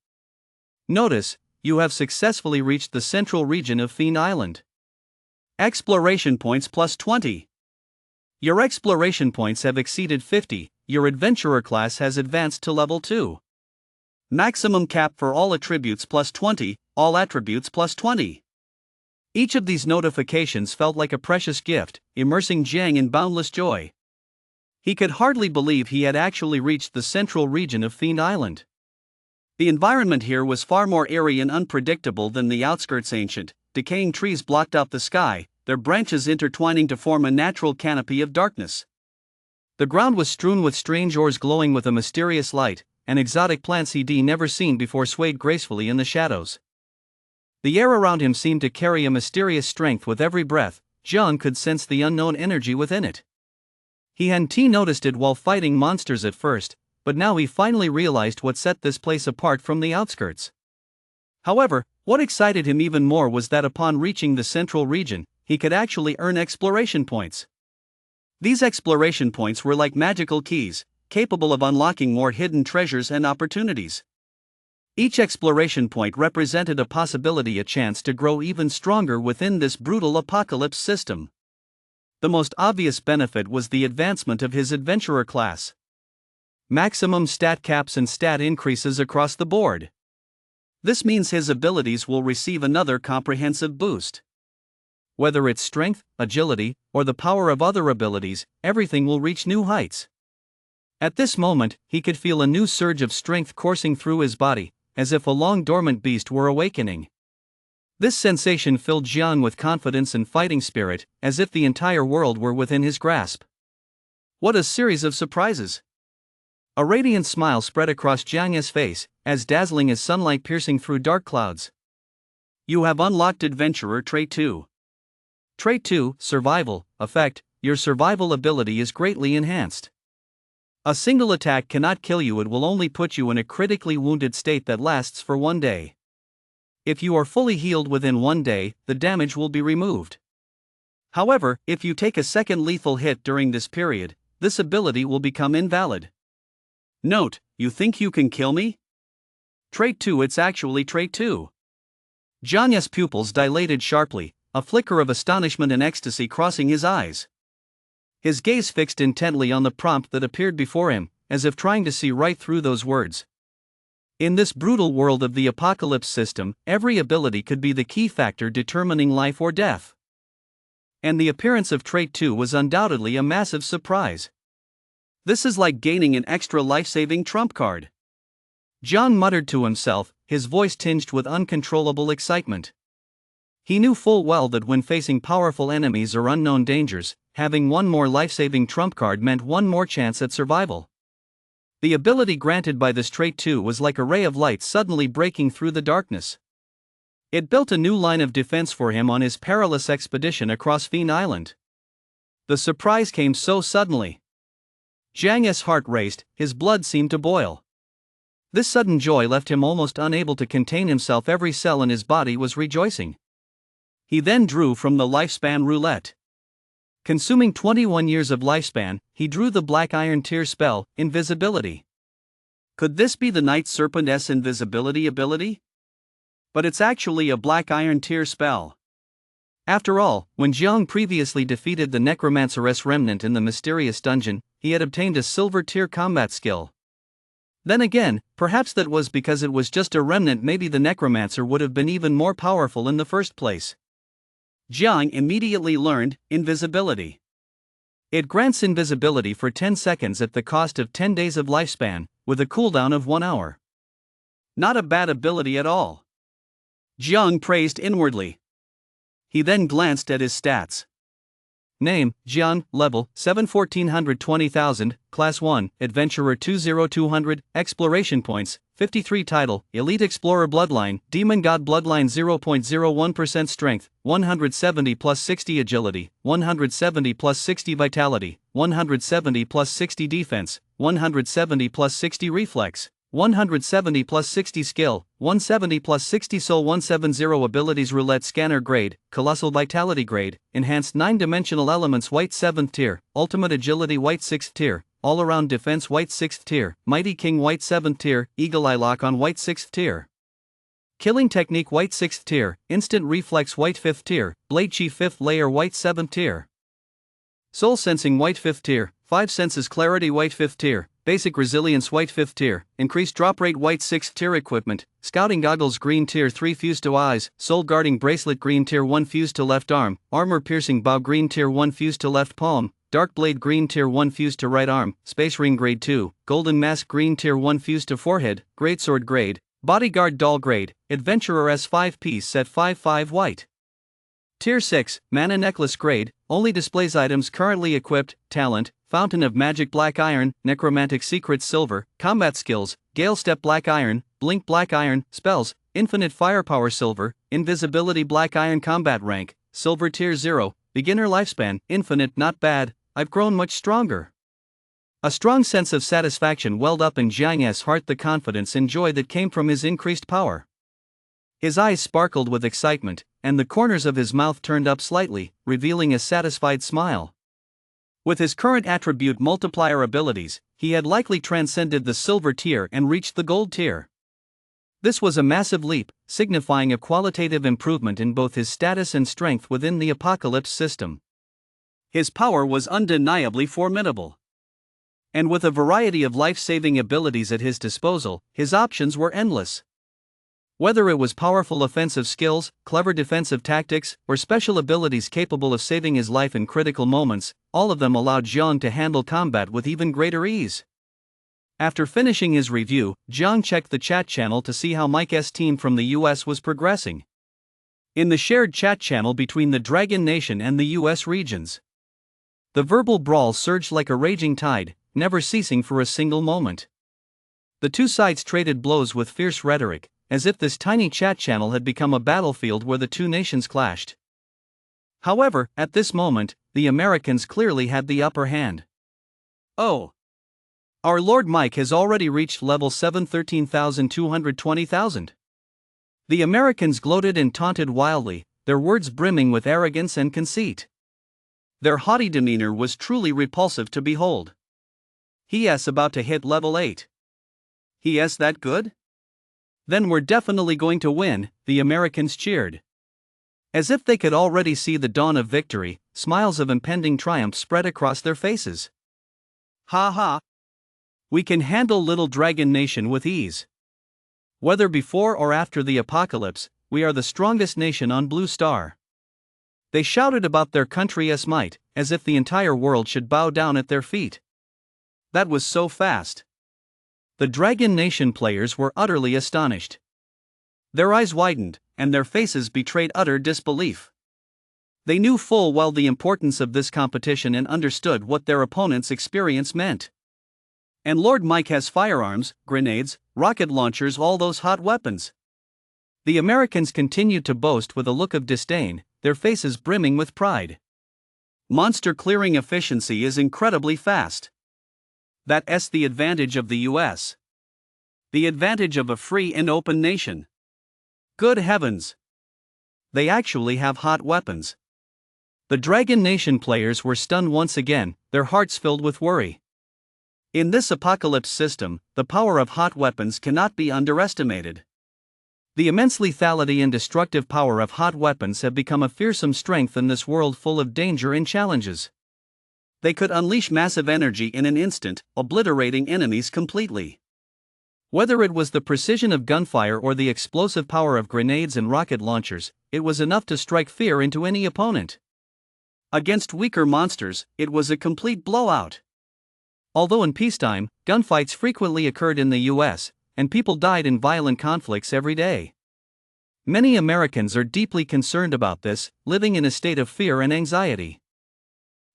Notice, you have successfully reached the central region of Fiend Island. Exploration points plus 20. Your exploration points have exceeded 50, your adventurer class has advanced to level 2. Maximum cap for all attributes plus 20, all attributes plus 20. Each of these notifications felt like a precious gift, immersing Jiang in boundless joy. He could hardly believe he had actually reached the central region of Fiend Island. The environment here was far more eerie and unpredictable than the outskirts. Ancient, decaying trees blocked out the sky, their branches intertwining to form a natural canopy of darkness. The ground was strewn with strange ores glowing with a mysterious light, and exotic plants he'd never seen before swayed gracefully in the shadows. The air around him seemed to carry a mysterious strength. With every breath, Jiang could sense the unknown energy within it. He hadn't noticed it while fighting monsters at first, but now he finally realized what set this place apart from the outskirts. However, what excited him even more was that upon reaching the central region, he could actually earn exploration points. These exploration points were like magical keys, capable of unlocking more hidden treasures and opportunities. Each exploration point represented a possibility, a chance to grow even stronger within this brutal apocalypse system. The most obvious benefit was the advancement of his adventurer class. Maximum stat caps and stat increases across the board. This means his abilities will receive another comprehensive boost. Whether it's strength, agility, or the power of other abilities, everything will reach new heights. At this moment, he could feel a new surge of strength coursing through his body, as if a long-dormant beast were awakening. This sensation filled Jiang with confidence and fighting spirit, as if the entire world were within his grasp. What a series of surprises! A radiant smile spread across Jiang's face, as dazzling as sunlight piercing through dark clouds. You have unlocked Adventurer Trait 2. Trait 2, Survival, Effect, your survival ability is greatly enhanced. A single attack cannot kill you, it will only put you in a critically wounded state that lasts for 1 day. If you are fully healed within 1 day, the damage will be removed. However, if you take a second lethal hit during this period, this ability will become invalid. Note, you think you can kill me? Trait 2, it's actually Trait 2. Jiang's pupils dilated sharply, a flicker of astonishment and ecstasy crossing his eyes. His gaze fixed intently on the prompt that appeared before him, as if trying to see right through those words. In this brutal world of the apocalypse system, every ability could be the key factor determining life or death. And the appearance of Trait 2 was undoubtedly a massive surprise. This is like gaining an extra life-saving trump card. Jiang muttered to himself, his voice tinged with uncontrollable excitement. He knew full well that when facing powerful enemies or unknown dangers, having one more life-saving trump card meant one more chance at survival. The ability granted by this Trait 2 was like a ray of light suddenly breaking through the darkness. It built a new line of defense for him on his perilous expedition across Fiend Island. The surprise came so suddenly. Jiang's heart raced, his blood seemed to boil. This sudden joy left him almost unable to contain himself, every cell in his body was rejoicing. He then drew from the lifespan roulette. Consuming 21 years of lifespan, he drew the Black Iron Tear spell, Invisibility. Could this be the Night Serpent's invisibility ability? But it's actually a Black Iron Tear spell. After all, when Jiang previously defeated the Necromanceress remnant in the mysterious dungeon, he had obtained a Silver Tier combat skill. Then again, perhaps that was because it was just a remnant, maybe the Necromancer would have been even more powerful in the first place. Jiang immediately learned Invisibility. It grants invisibility for 10 seconds at the cost of 10 days of lifespan, with a cooldown of 1 hour. Not a bad ability at all. Jiang praised inwardly. He then glanced at his stats. Name, Jiang, Level, 7 1420,000, Class 1, Adventurer 20200, Exploration Points, 53 Title, Elite Explorer Bloodline, Demon God Bloodline 0.01% Strength, 170 plus 60 Agility, 170 plus 60 Vitality, 170 plus 60 Defense, 170 plus 60 Reflex, 170 plus 60 Skill, 170 plus 60 Soul, 170 Abilities. Roulette Scanner Grade, Colossal Vitality Grade, Enhanced 9-Dimensional Elements White 7th Tier, Ultimate Agility White 6th Tier, All-Around Defense White 6th Tier, Mighty King White 7th Tier, Eagle Eye Lock on White 6th Tier, Killing Technique White 6th Tier, Instant Reflex White 5th Tier, Blade Chief 5th Layer White 7th Tier, Soul Sensing White 5th Tier, 5 Senses Clarity White 5th Tier, Basic Resilience White 5th Tier, Increased Drop Rate White 6th Tier. Equipment, Scouting Goggles Green Tier 3 Fused to Eyes, Soul Guarding Bracelet Green Tier 1 Fused to Left Arm, Armor Piercing Bow Green Tier 1 Fused to Left Palm, Dark Blade Green Tier 1 Fused to Right Arm, Space Ring Grade 2, Golden Mask Green Tier 1 Fused to Forehead, Greatsword Grade, Bodyguard Doll Grade, Adventurer S5 Piece Set 5 White. Tier 6, Mana Necklace Grade, only displays items currently equipped, Talent, Fountain of Magic Black Iron, Necromantic Secrets Silver, Combat Skills, Gale Step Black Iron, Blink Black Iron, Spells, Infinite Firepower Silver, Invisibility Black Iron. Combat Rank, Silver Tier 0, Beginner Lifespan, Infinite. Not bad, I've grown much stronger. A strong sense of satisfaction welled up in Jiang's heart, the confidence and joy that came from his increased power. His eyes sparkled with excitement, and the corners of his mouth turned up slightly, revealing a satisfied smile. With his current attribute multiplier abilities, he had likely transcended the Silver Tier and reached the Gold Tier. This was a massive leap, signifying a qualitative improvement in both his status and strength within the Apocalypse system. His power was undeniably formidable. And with a variety of life-saving abilities at his disposal, his options were endless. Whether it was powerful offensive skills, clever defensive tactics, or special abilities capable of saving his life in critical moments, all of them allowed Jiang to handle combat with even greater ease. After finishing his review, Jiang checked the chat channel to see how Mike's team from the US was progressing. In the shared chat channel between the Dragon Nation and the US regions, the verbal brawl surged like a raging tide, never ceasing for a single moment. The two sides traded blows with fierce rhetoric, as if this tiny chat channel had become a battlefield where the two nations clashed. However, at this moment, the Americans clearly had the upper hand. Oh, Our Lord Mike has already reached level 7, 13,220,000. The Americans gloated and taunted wildly, their words brimming with arrogance and conceit. their haughty demeanor was truly repulsive to behold. He's about to hit level 8. He's that good? Then we're definitely going to win, the Americans cheered. As if they could already see the dawn of victory, smiles of impending triumph spread across their faces. Ha ha! We can handle Little Dragon Nation with ease. Whether before or after the apocalypse, we are the strongest nation on Blue Star. They shouted about their country's might, as if the entire world should bow down at their feet. That was so fast. The Dragon Nation players were utterly astonished. Their eyes widened, and their faces betrayed utter disbelief. They knew full well the importance of this competition and understood what their opponent's experience meant. And Lord Mike has firearms, grenades, rocket launchers, all those hot weapons. The Americans continued to boast with a look of disdain, their faces brimming with pride. Monster clearing efficiency is incredibly fast. That's the advantage of the US. The advantage of a free and open nation. Good heavens! They actually have hot weapons. The Dragon Nation players were stunned once again, their hearts filled with worry. In this apocalypse system, the power of hot weapons cannot be underestimated. The immense lethality and destructive power of hot weapons have become a fearsome strength in this world full of danger and challenges. They could unleash massive energy in an instant, obliterating enemies completely. Whether it was the precision of gunfire or the explosive power of grenades and rocket launchers, it was enough to strike fear into any opponent. Against weaker monsters, it was a complete blowout. Although in peacetime, gunfights frequently occurred in the US, and people died in violent conflicts every day. Many Americans are deeply concerned about this, living in a state of fear and anxiety.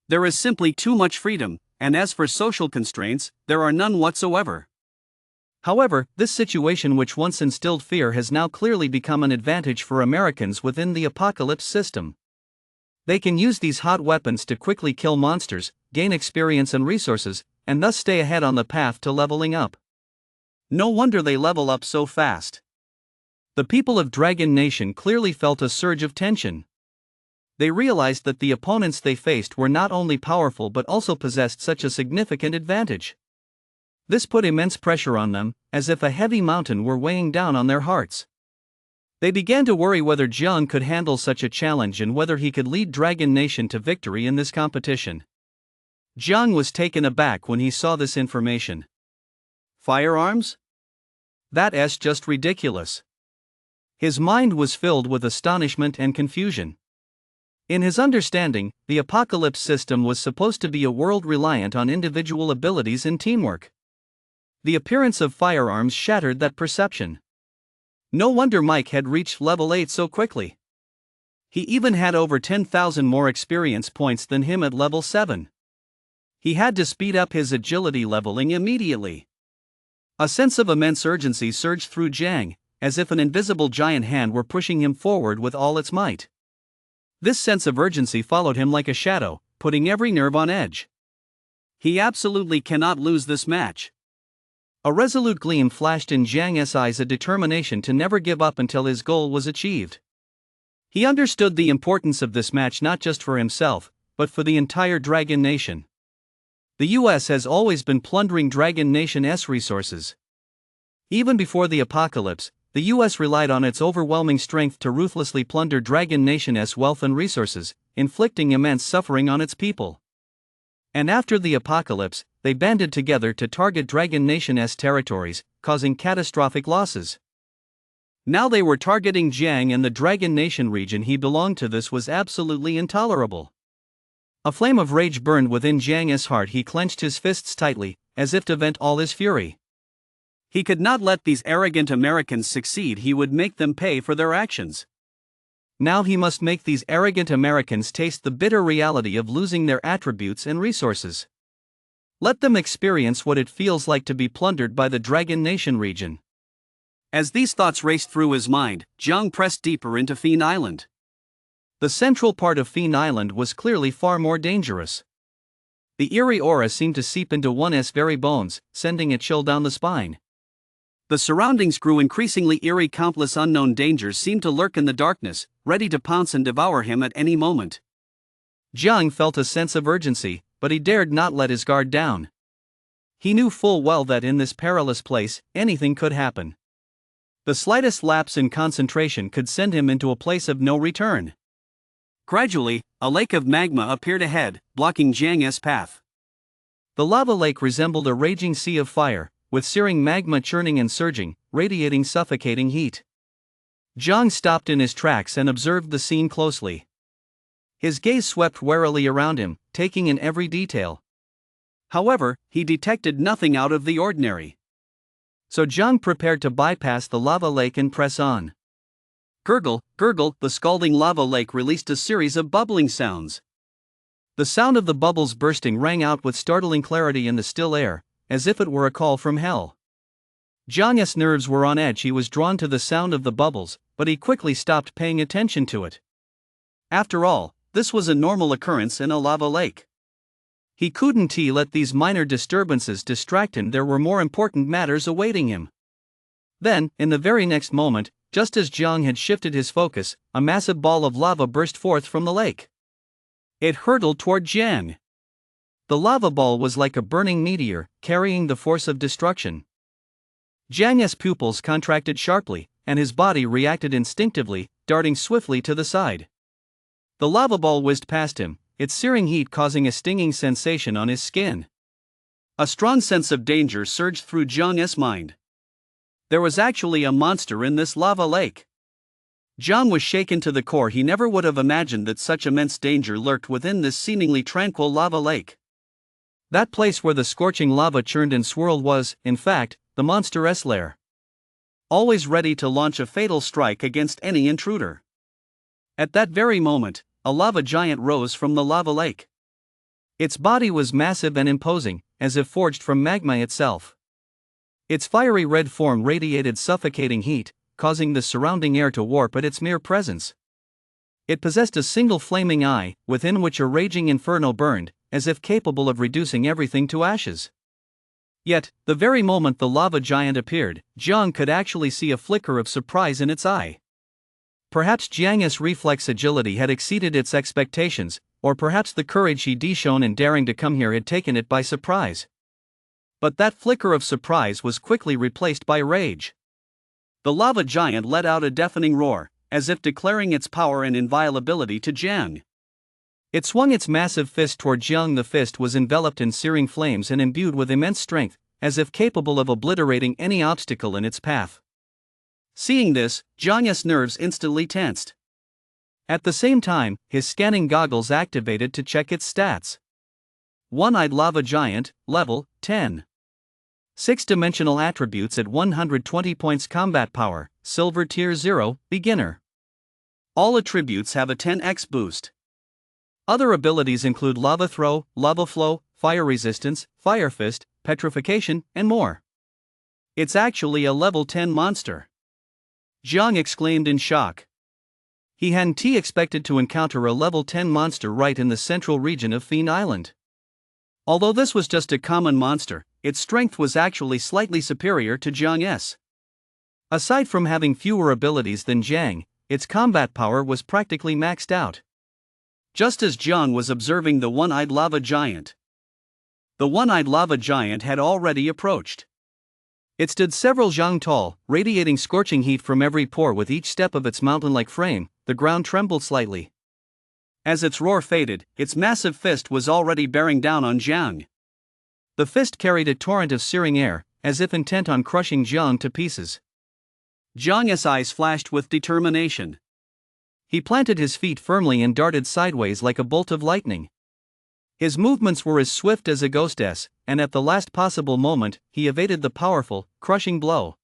There is simply too much freedom, and as for social constraints, there are none whatsoever. However, this situation which once instilled fear has now clearly become an advantage for Americans within the apocalypse system. They can use these hot weapons to quickly kill monsters, gain experience and resources, and thus stay ahead on the path to leveling up. No wonder they level up so fast. The people of Dragon Nation clearly felt a surge of tension. They realized that the opponents they faced were not only powerful but also possessed such a significant advantage. This put immense pressure on them, as if a heavy mountain were weighing down on their hearts. They began to worry whether Jiang could handle such a challenge and whether he could lead Dragon Nation to victory in this competition. Jiang was taken aback when he saw this information. Firearms? That's just ridiculous. His mind was filled with astonishment and confusion. In his understanding, the apocalypse system was supposed to be a world reliant on individual abilities and teamwork. The appearance of firearms shattered that perception. No wonder Mike had reached level 8 so quickly. He even had over 10,000 more experience points than him at level 7. He had to speed up his agility leveling immediately. A sense of immense urgency surged through Jiang, as if an invisible giant hand were pushing him forward with all its might. This sense of urgency followed him like a shadow, putting every nerve on edge. He absolutely cannot lose this match. A resolute gleam flashed in Jiang's eyes, a determination to never give up until his goal was achieved. He understood the importance of this match not just for himself, but for the entire Dragon Nation. The US has always been plundering Dragon Nation's resources. Even before the apocalypse, the US relied on its overwhelming strength to ruthlessly plunder Dragon Nation's wealth and resources, inflicting immense suffering on its people. And after the apocalypse, they banded together to target Dragon Nation's territories, causing catastrophic losses. Now they were targeting Jiang and the Dragon Nation region he belonged to. This was absolutely intolerable. A flame of rage burned within Jiang's heart. He clenched his fists tightly, as if to vent all his fury. He could not let these arrogant Americans succeed. He would make them pay for their actions. Now he must make these arrogant Americans taste the bitter reality of losing their attributes and resources. Let them experience what it feels like to be plundered by the Dragon Nation region. As these thoughts raced through his mind, Jiang pressed deeper into Fiend Island. The central part of Fiend Island was clearly far more dangerous. The eerie aura seemed to seep into one's very bones, sending a chill down the spine. The surroundings grew increasingly eerie. Countless unknown dangers seemed to lurk in the darkness, ready to pounce and devour him at any moment. Jiang felt a sense of urgency, but he dared not let his guard down. He knew full well that in this perilous place, anything could happen. The slightest lapse in concentration could send him into a place of no return. Gradually, a lake of magma appeared ahead, blocking Jiang's path. The lava lake resembled a raging sea of fire, with searing magma churning and surging, radiating suffocating heat. Jiang stopped in his tracks and observed the scene closely. His gaze swept warily around him, taking in every detail. However, he detected nothing out of the ordinary. So Jiang prepared to bypass the lava lake and press on. Gurgle, gurgle, the scalding lava lake released a series of bubbling sounds. The sound of the bubbles bursting rang out with startling clarity in the still air, as if it were a call from hell. Jiang's nerves were on edge. He was drawn to the sound of the bubbles, but he quickly stopped paying attention to it. After all, this was a normal occurrence in a lava lake. He couldn't let these minor disturbances distract him. There were more important matters awaiting him. Then, in the very next moment, just as Jiang had shifted his focus, a massive ball of lava burst forth from the lake. It hurtled toward Jiang. The lava ball was like a burning meteor, carrying the force of destruction. Jiang's pupils contracted sharply, and his body reacted instinctively, darting swiftly to the side. The lava ball whizzed past him, its searing heat causing a stinging sensation on his skin. A strong sense of danger surged through Jiang's mind. There was actually a monster in this lava lake. Jiang was shaken to the core. He never would have imagined that such immense danger lurked within this seemingly tranquil lava lake. That place where the scorching lava churned and swirled was, in fact, the monster's lair. Always ready to launch a fatal strike against any intruder. At that very moment, a lava giant rose from the lava lake. Its body was massive and imposing, as if forged from magma itself. Its fiery red form radiated suffocating heat, causing the surrounding air to warp at its mere presence. It possessed a single flaming eye, within which a raging inferno burned, as if capable of reducing everything to ashes. Yet, the very moment the lava giant appeared, Jiang could actually see a flicker of surprise in its eye. Perhaps Jiang's reflex agility had exceeded its expectations, or perhaps the courage he'd shown in daring to come here had taken it by surprise. But that flicker of surprise was quickly replaced by rage. The lava giant let out a deafening roar, as if declaring its power and inviolability to Jiang. It swung its massive fist toward Jiang. The fist was enveloped in searing flames and imbued with immense strength, as if capable of obliterating any obstacle in its path. Seeing this, Jiang's nerves instantly tensed. At the same time, his scanning goggles activated to check its stats. One-eyed lava giant, level 10. 6-dimensional attributes at 120 points. Combat power, silver tier 0, beginner. All attributes have a 10x boost. Other abilities include lava throw, lava flow, fire resistance, fire fist, petrification, and more. It's actually a level 10 monster. Jiang exclaimed in shock. He hadn't expected to encounter a level 10 monster right in the central region of Fiend Island. Although this was just a common monster, its strength was actually slightly superior to Jiang's. Aside from having fewer abilities than Jiang, its combat power was practically maxed out. Just as Jiang was observing the one-eyed lava giant, the one-eyed lava giant had already approached. It stood several zhang tall, radiating scorching heat from every pore. With each step of its mountain-like frame, the ground trembled slightly. As its roar faded, its massive fist was already bearing down on Jiang. The fist carried a torrent of searing air, as if intent on crushing Jiang to pieces. Jiang's eyes flashed with determination. He planted his feet firmly and darted sideways like a bolt of lightning. His movements were as swift as a ghost's, and at the last possible moment, he evaded the powerful, crushing blow.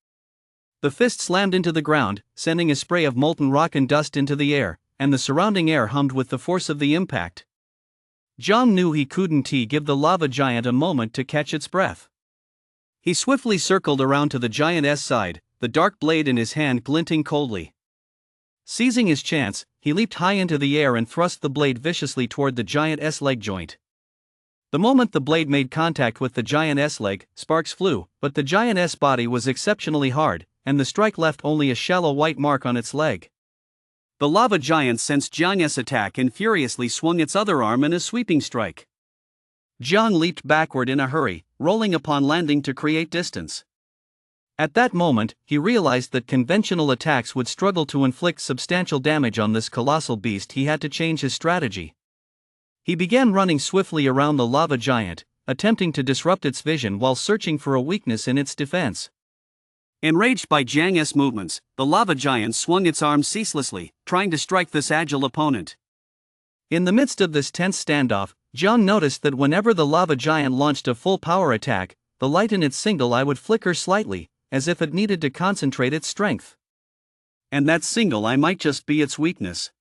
The fist slammed into the ground, sending a spray of molten rock and dust into the air, and the surrounding air hummed with the force of the impact. Jiang knew he couldn't give the lava giant a moment to catch its breath. He swiftly circled around to the giant's side, the dark blade in his hand glinting coldly. Seizing his chance, he leaped high into the air and thrust the blade viciously toward the giant's leg joint. The moment the blade made contact with the giant's leg, sparks flew, but the giant's body was exceptionally hard, and the strike left only a shallow white mark on its leg. The lava giant sensed Jiang's attack and furiously swung its other arm in a sweeping strike. Jiang leaped backward in a hurry, rolling upon landing to create distance. At that moment, he realized that conventional attacks would struggle to inflict substantial damage on this colossal beast. He had to change his strategy. He began running swiftly around the lava giant, attempting to disrupt its vision while searching for a weakness in its defense. Enraged by Jiang's movements, the lava giant swung its arms ceaselessly, trying to strike this agile opponent. In the midst of this tense standoff, Jiang noticed that whenever the lava giant launched a full power attack, the light in its single eye would flicker slightly, as if it needed to concentrate its strength. And that single eye might just be its weakness.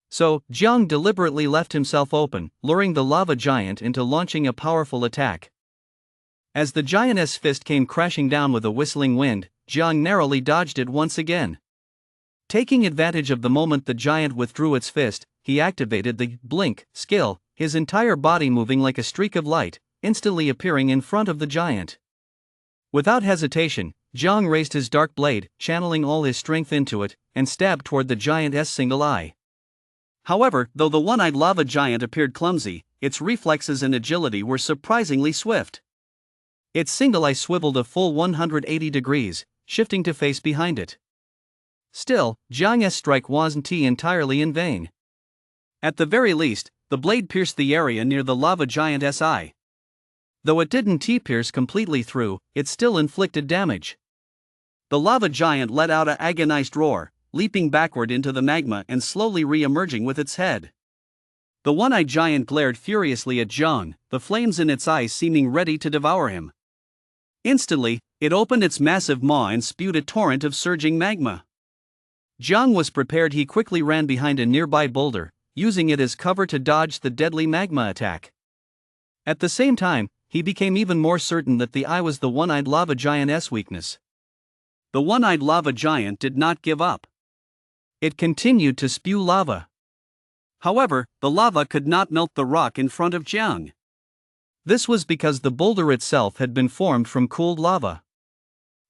So, Jiang deliberately left himself open, luring the lava giant into launching a powerful attack. As the giant's fist came crashing down with a whistling wind, Jiang narrowly dodged it once again. Taking advantage of the moment the giant withdrew its fist, he activated the blink skill, his entire body moving like a streak of light, instantly appearing in front of the giant. Without hesitation, Jiang raised his dark blade, channeling all his strength into it, and stabbed toward the giant's single eye. However, though the one-eyed lava giant appeared clumsy, its reflexes and agility were surprisingly swift. Its single eye swiveled a full 180 degrees, shifting to face behind it. Still, Jiang's strike wasn't entirely in vain. At the very least, the blade pierced the area near the lava giant's eye. Though it didn't pierce completely through, it still inflicted damage. The lava giant let out an agonized roar, leaping backward into the magma and slowly re-emerging with its head. The one-eyed giant glared furiously at Jiang, the flames in its eyes seeming ready to devour him. Instantly, it opened its massive maw and spewed a torrent of surging magma. Jiang was prepared. He quickly ran behind a nearby boulder, using it as cover to dodge the deadly magma attack. At the same time, he became even more certain that the eye was the one-eyed lava giant's weakness. The one-eyed lava giant did not give up. It continued to spew lava. However, the lava could not melt the rock in front of Jiang. This was because the boulder itself had been formed from cooled lava.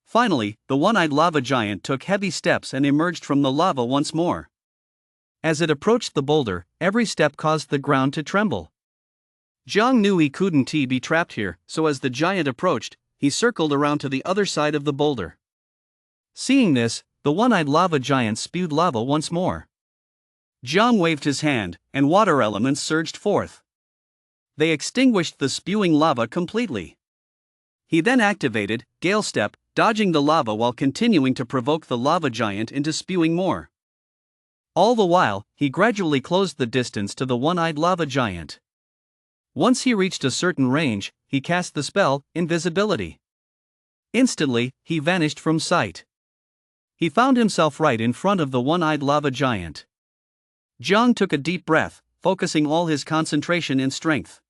Finally, the one-eyed lava giant took heavy steps and emerged from the lava once more. As it approached the boulder, every step caused the ground to tremble. Jiang knew he couldn't be trapped here, so as the giant approached, he circled around to the other side of the boulder. Seeing this, the one-eyed lava giant spewed lava once more. Jiang waved his hand, and water elements surged forth. They extinguished the spewing lava completely. He then activated Gale Step, dodging the lava while continuing to provoke the lava giant into spewing more. All the while, he gradually closed the distance to the one-eyed lava giant. Once he reached a certain range, he cast the spell, Invisibility. Instantly, he vanished from sight. He found himself right in front of the one-eyed lava giant. Jiang took a deep breath, focusing all his concentration and strength.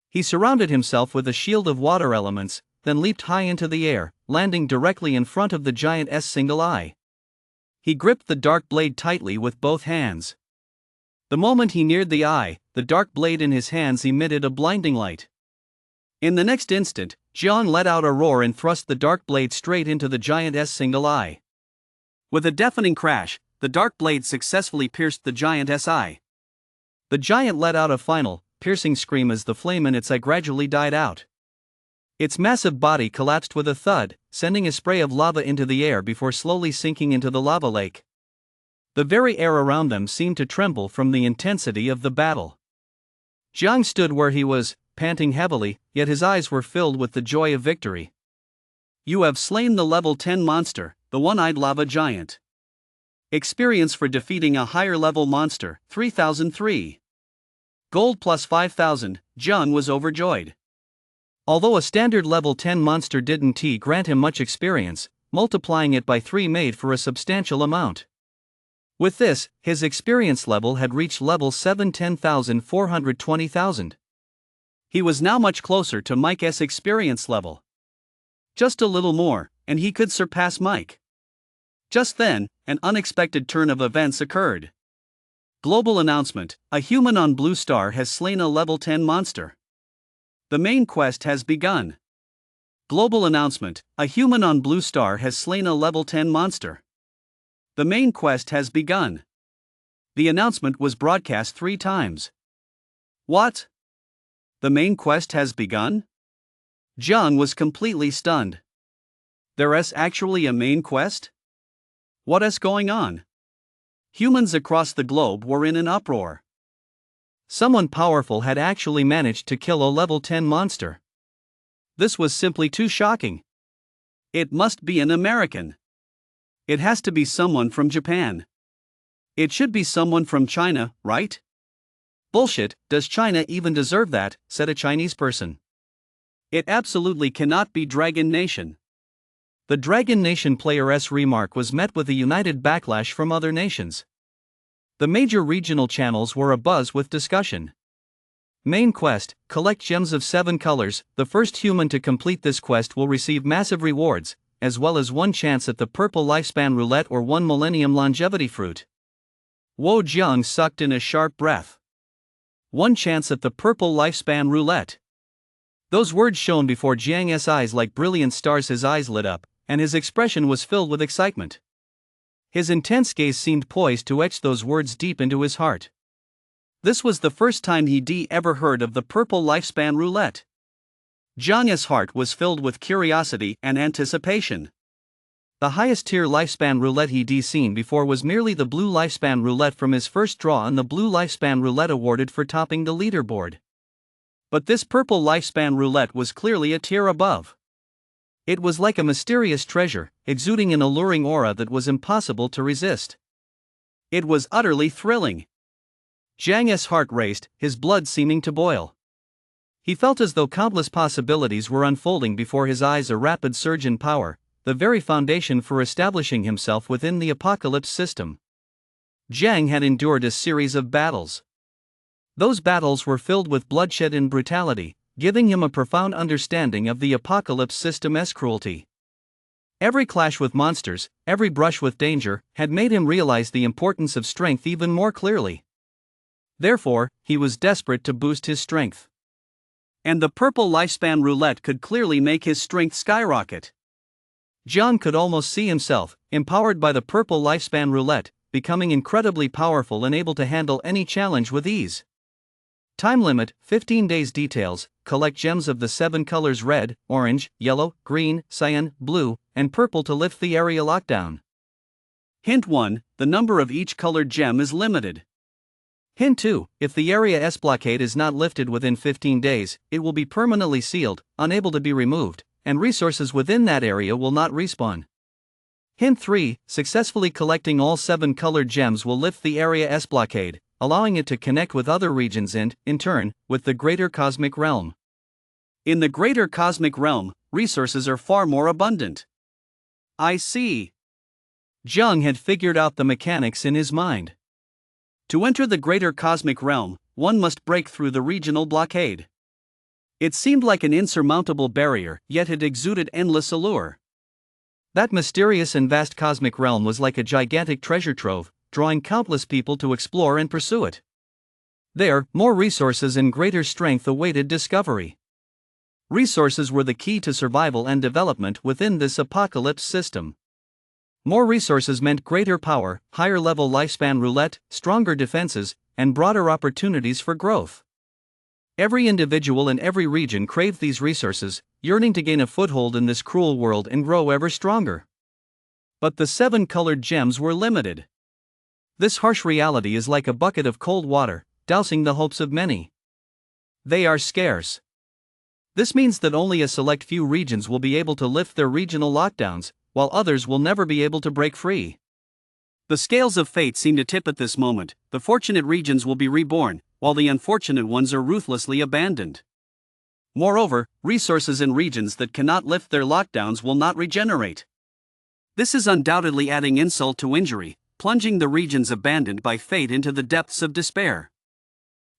He surrounded himself with a shield of water elements, then leaped high into the air, landing directly in front of the giant's single eye. He gripped the dark blade tightly with both hands. The moment he neared the eye, the dark blade in his hands emitted a blinding light. In the next instant, Jiang let out a roar and thrust the dark blade straight into the giant's single eye. With a deafening crash, the dark blade successfully pierced the giant's eye. The giant let out a final, piercing scream as the flame in its eye gradually died out. Its massive body collapsed with a thud, sending a spray of lava into the air before slowly sinking into the lava lake. The very air around them seemed to tremble from the intensity of the battle. Jiang stood where he was, panting heavily, yet his eyes were filled with the joy of victory. You have slain the level 10 monster, the one-eyed lava giant. Experience for defeating a higher level monster, 3003. Gold plus 5000, Jiang was overjoyed. Although a standard level 10 monster didn't grant him much experience, multiplying it by 3 made for a substantial amount. With this, his experience level had reached level 7 10,420,000. He was now much closer to Mike's experience level. Just a little more, and he could surpass Mike. Just then, an unexpected turn of events occurred. Global announcement: a human on Blue Star has slain a level 10 monster. The main quest has begun. Global announcement: a human on Blue Star has slain a level 10 monster. The main quest has begun. The announcement was broadcast 3 times. What? The main quest has begun? Jiang was completely stunned. There's actually a main quest? What's going on? Humans across the globe were in an uproar. Someone powerful had actually managed to kill a level 10 monster. This was simply too shocking. It must be an American. It has to be someone from Japan. It should be someone from China, right? Bullshit, does China even deserve that? Said a Chinese person. It absolutely cannot be Dragon Nation. The Dragon Nation player's remark was met with a united backlash from other nations. The major regional channels were abuzz with discussion. Main quest: collect gems of 7 colors. The first human to complete this quest will receive massive rewards, as well as 1 chance at the purple lifespan roulette or 1 millennium longevity fruit. Wo Jiang sucked in a sharp breath. 1 chance at the purple lifespan roulette. Those words shone before Jiang's eyes like brilliant stars. His eyes lit up, and his expression was filled with excitement. His intense gaze seemed poised to etch those words deep into his heart. This was the first time he'd ever heard of the purple lifespan roulette. Jiang's heart was filled with curiosity and anticipation. The highest tier lifespan roulette he'd seen before was merely the blue lifespan roulette from his first draw on the blue lifespan roulette awarded for topping the leaderboard. But this purple lifespan roulette was clearly a tier above. It was like a mysterious treasure, exuding an alluring aura that was impossible to resist. It was utterly thrilling. Jiang's heart raced, his blood seeming to boil. He felt as though countless possibilities were unfolding before his eyes. A rapid surge in power, the very foundation for establishing himself within the apocalypse system. Jiang had endured a series of battles. Those battles were filled with bloodshed and brutality, giving him a profound understanding of the apocalypse system's cruelty. Every clash with monsters, every brush with danger, had made him realize the importance of strength even more clearly. Therefore, he was desperate to boost his strength. And the purple lifespan roulette could clearly make his strength skyrocket. Jiang could almost see himself, empowered by the purple lifespan roulette, becoming incredibly powerful and able to handle any challenge with ease. Time limit: 15 days. Details: collect gems of the 7 colors red, orange, yellow, green, cyan, blue, and purple to lift the area lockdown. Hint 1: the number of each colored gem is limited. Hint 2: if the area's blockade is not lifted within 15 days, it will be permanently sealed, unable to be removed, and resources within that area will not respawn. Hint 3: successfully collecting all 7 colored gems will lift the area's blockade, allowing it to connect with other regions and, in turn, with the greater cosmic realm. In the greater cosmic realm, resources are far more abundant. I see. Jiang had figured out the mechanics in his mind. To enter the greater cosmic realm, one must break through the regional blockade. It seemed like an insurmountable barrier, yet it exuded endless allure. That mysterious and vast cosmic realm was like a gigantic treasure trove, drawing countless people to explore and pursue it. There, more resources and greater strength awaited discovery. Resources were the key to survival and development within this apocalypse system. More resources meant greater power, higher level lifespan roulette, stronger defenses, and broader opportunities for growth. Every individual in every region craved these resources, yearning to gain a foothold in this cruel world and grow ever stronger. But the 7 colored gems were limited. This harsh reality is like a bucket of cold water, dousing the hopes of many. They are scarce. This means that only a select few regions will be able to lift their regional lockdowns, while others will never be able to break free. The scales of fate seem to tip at this moment. The fortunate regions will be reborn, while the unfortunate ones are ruthlessly abandoned. Moreover, resources in regions that cannot lift their lockdowns will not regenerate. This is undoubtedly adding insult to injury, plunging the regions abandoned by fate into the depths of despair.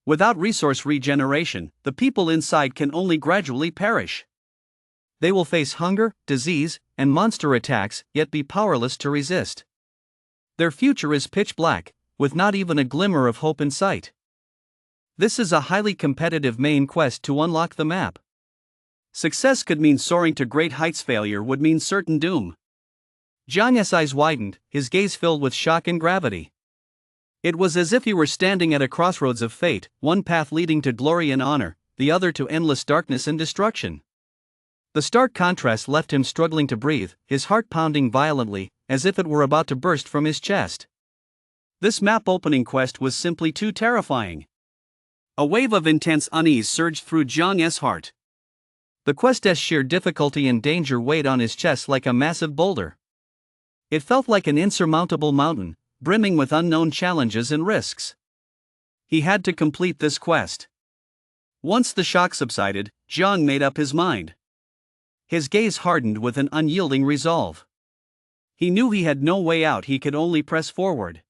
Without resource regeneration, the people inside can only gradually perish. They will face hunger, disease, and monster attacks, yet be powerless to resist. Their future is pitch black, with not even a glimmer of hope in sight. This is a highly competitive main quest to unlock the map. Success could mean soaring to great heights, failure would mean certain doom. Jiang's eyes widened, his gaze filled with shock and gravity. It was as if he were standing at a crossroads of fate, one path leading to glory and honor, the other to endless darkness and destruction. The stark contrast left him struggling to breathe, his heart pounding violently, as if it were about to burst from his chest. This map-opening quest was simply too terrifying. A wave of intense unease surged through Jiang's heart. The quest's sheer difficulty and danger weighed on his chest like a massive boulder. It felt like an insurmountable mountain, brimming with unknown challenges and risks. He had to complete this quest. Once the shock subsided, Jiang made up his mind. His gaze hardened with an unyielding resolve. He knew he had no way out, he could only press forward.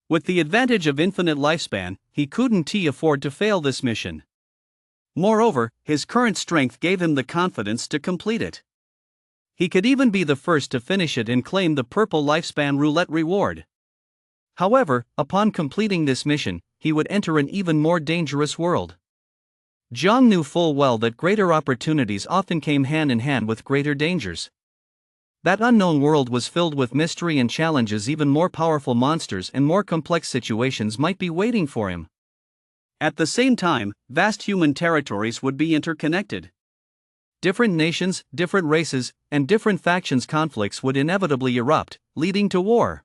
With the advantage of infinite lifespan, he couldn't afford to fail this mission. Moreover, his current strength gave him the confidence to complete it. He could even be the first to finish it and claim the purple lifespan roulette reward. However, upon completing this mission, he would enter an even more dangerous world. Jiang knew full well that greater opportunities often came hand in hand with greater dangers. That unknown world was filled with mystery and challenges. Even more powerful monsters and more complex situations might be waiting for him. At the same time, vast human territories would be interconnected. Different nations, different races, and different factions conflicts would inevitably erupt, leading to war.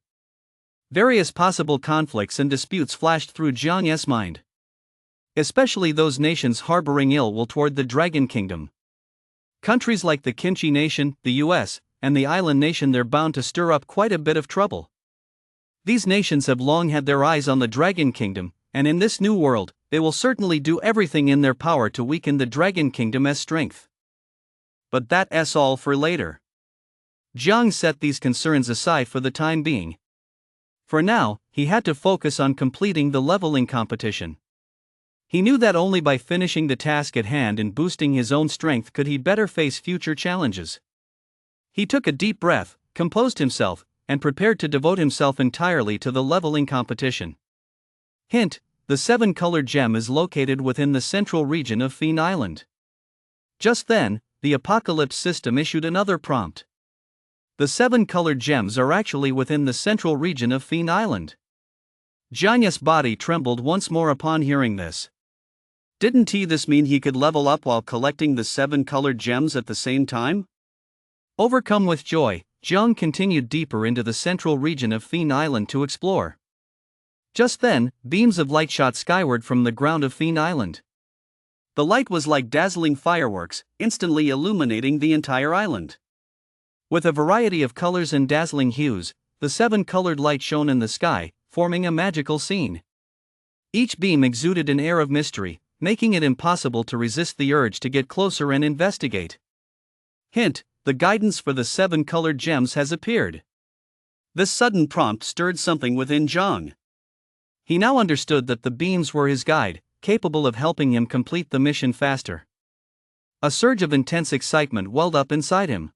Various possible conflicts and disputes flashed through Jiang's mind. Especially those nations harboring ill will toward the Dragon Kingdom. Countries like the Qinchi Nation, the US, and the Island Nation, they're bound to stir up quite a bit of trouble. These nations have long had their eyes on the Dragon Kingdom, and in this new world, they will certainly do everything in their power to weaken the Dragon Kingdom's strength. But that's all for later. Jiang set these concerns aside for the time being. For now, he had to focus on completing the leveling competition. He knew that only by finishing the task at hand and boosting his own strength could he better face future challenges. He took a deep breath, composed himself, and prepared to devote himself entirely to the leveling competition. Hint: the 7-colored gem is located within the central region of Fiend Island. Just then, the Apocalypse system issued another prompt. The 7-colored gems are actually within the central region of Fiend Island. Jiang's body trembled once more upon hearing this. Didn't this mean he could level up while collecting the 7-colored gems at the same time? Overcome with joy, Jiang continued deeper into the central region of Fiend Island to explore. Just then, beams of light shot skyward from the ground of Fiend Island. The light was like dazzling fireworks, instantly illuminating the entire island. With a variety of colors and dazzling hues, the 7-colored light shone in the sky, forming a magical scene. Each beam exuded an air of mystery, making it impossible to resist the urge to get closer and investigate. Hint: the guidance for the 7-colored gems has appeared. This sudden prompt stirred something within Jiang. He now understood that the beams were his guide, capable of helping him complete the mission faster. A surge of intense excitement welled up inside him.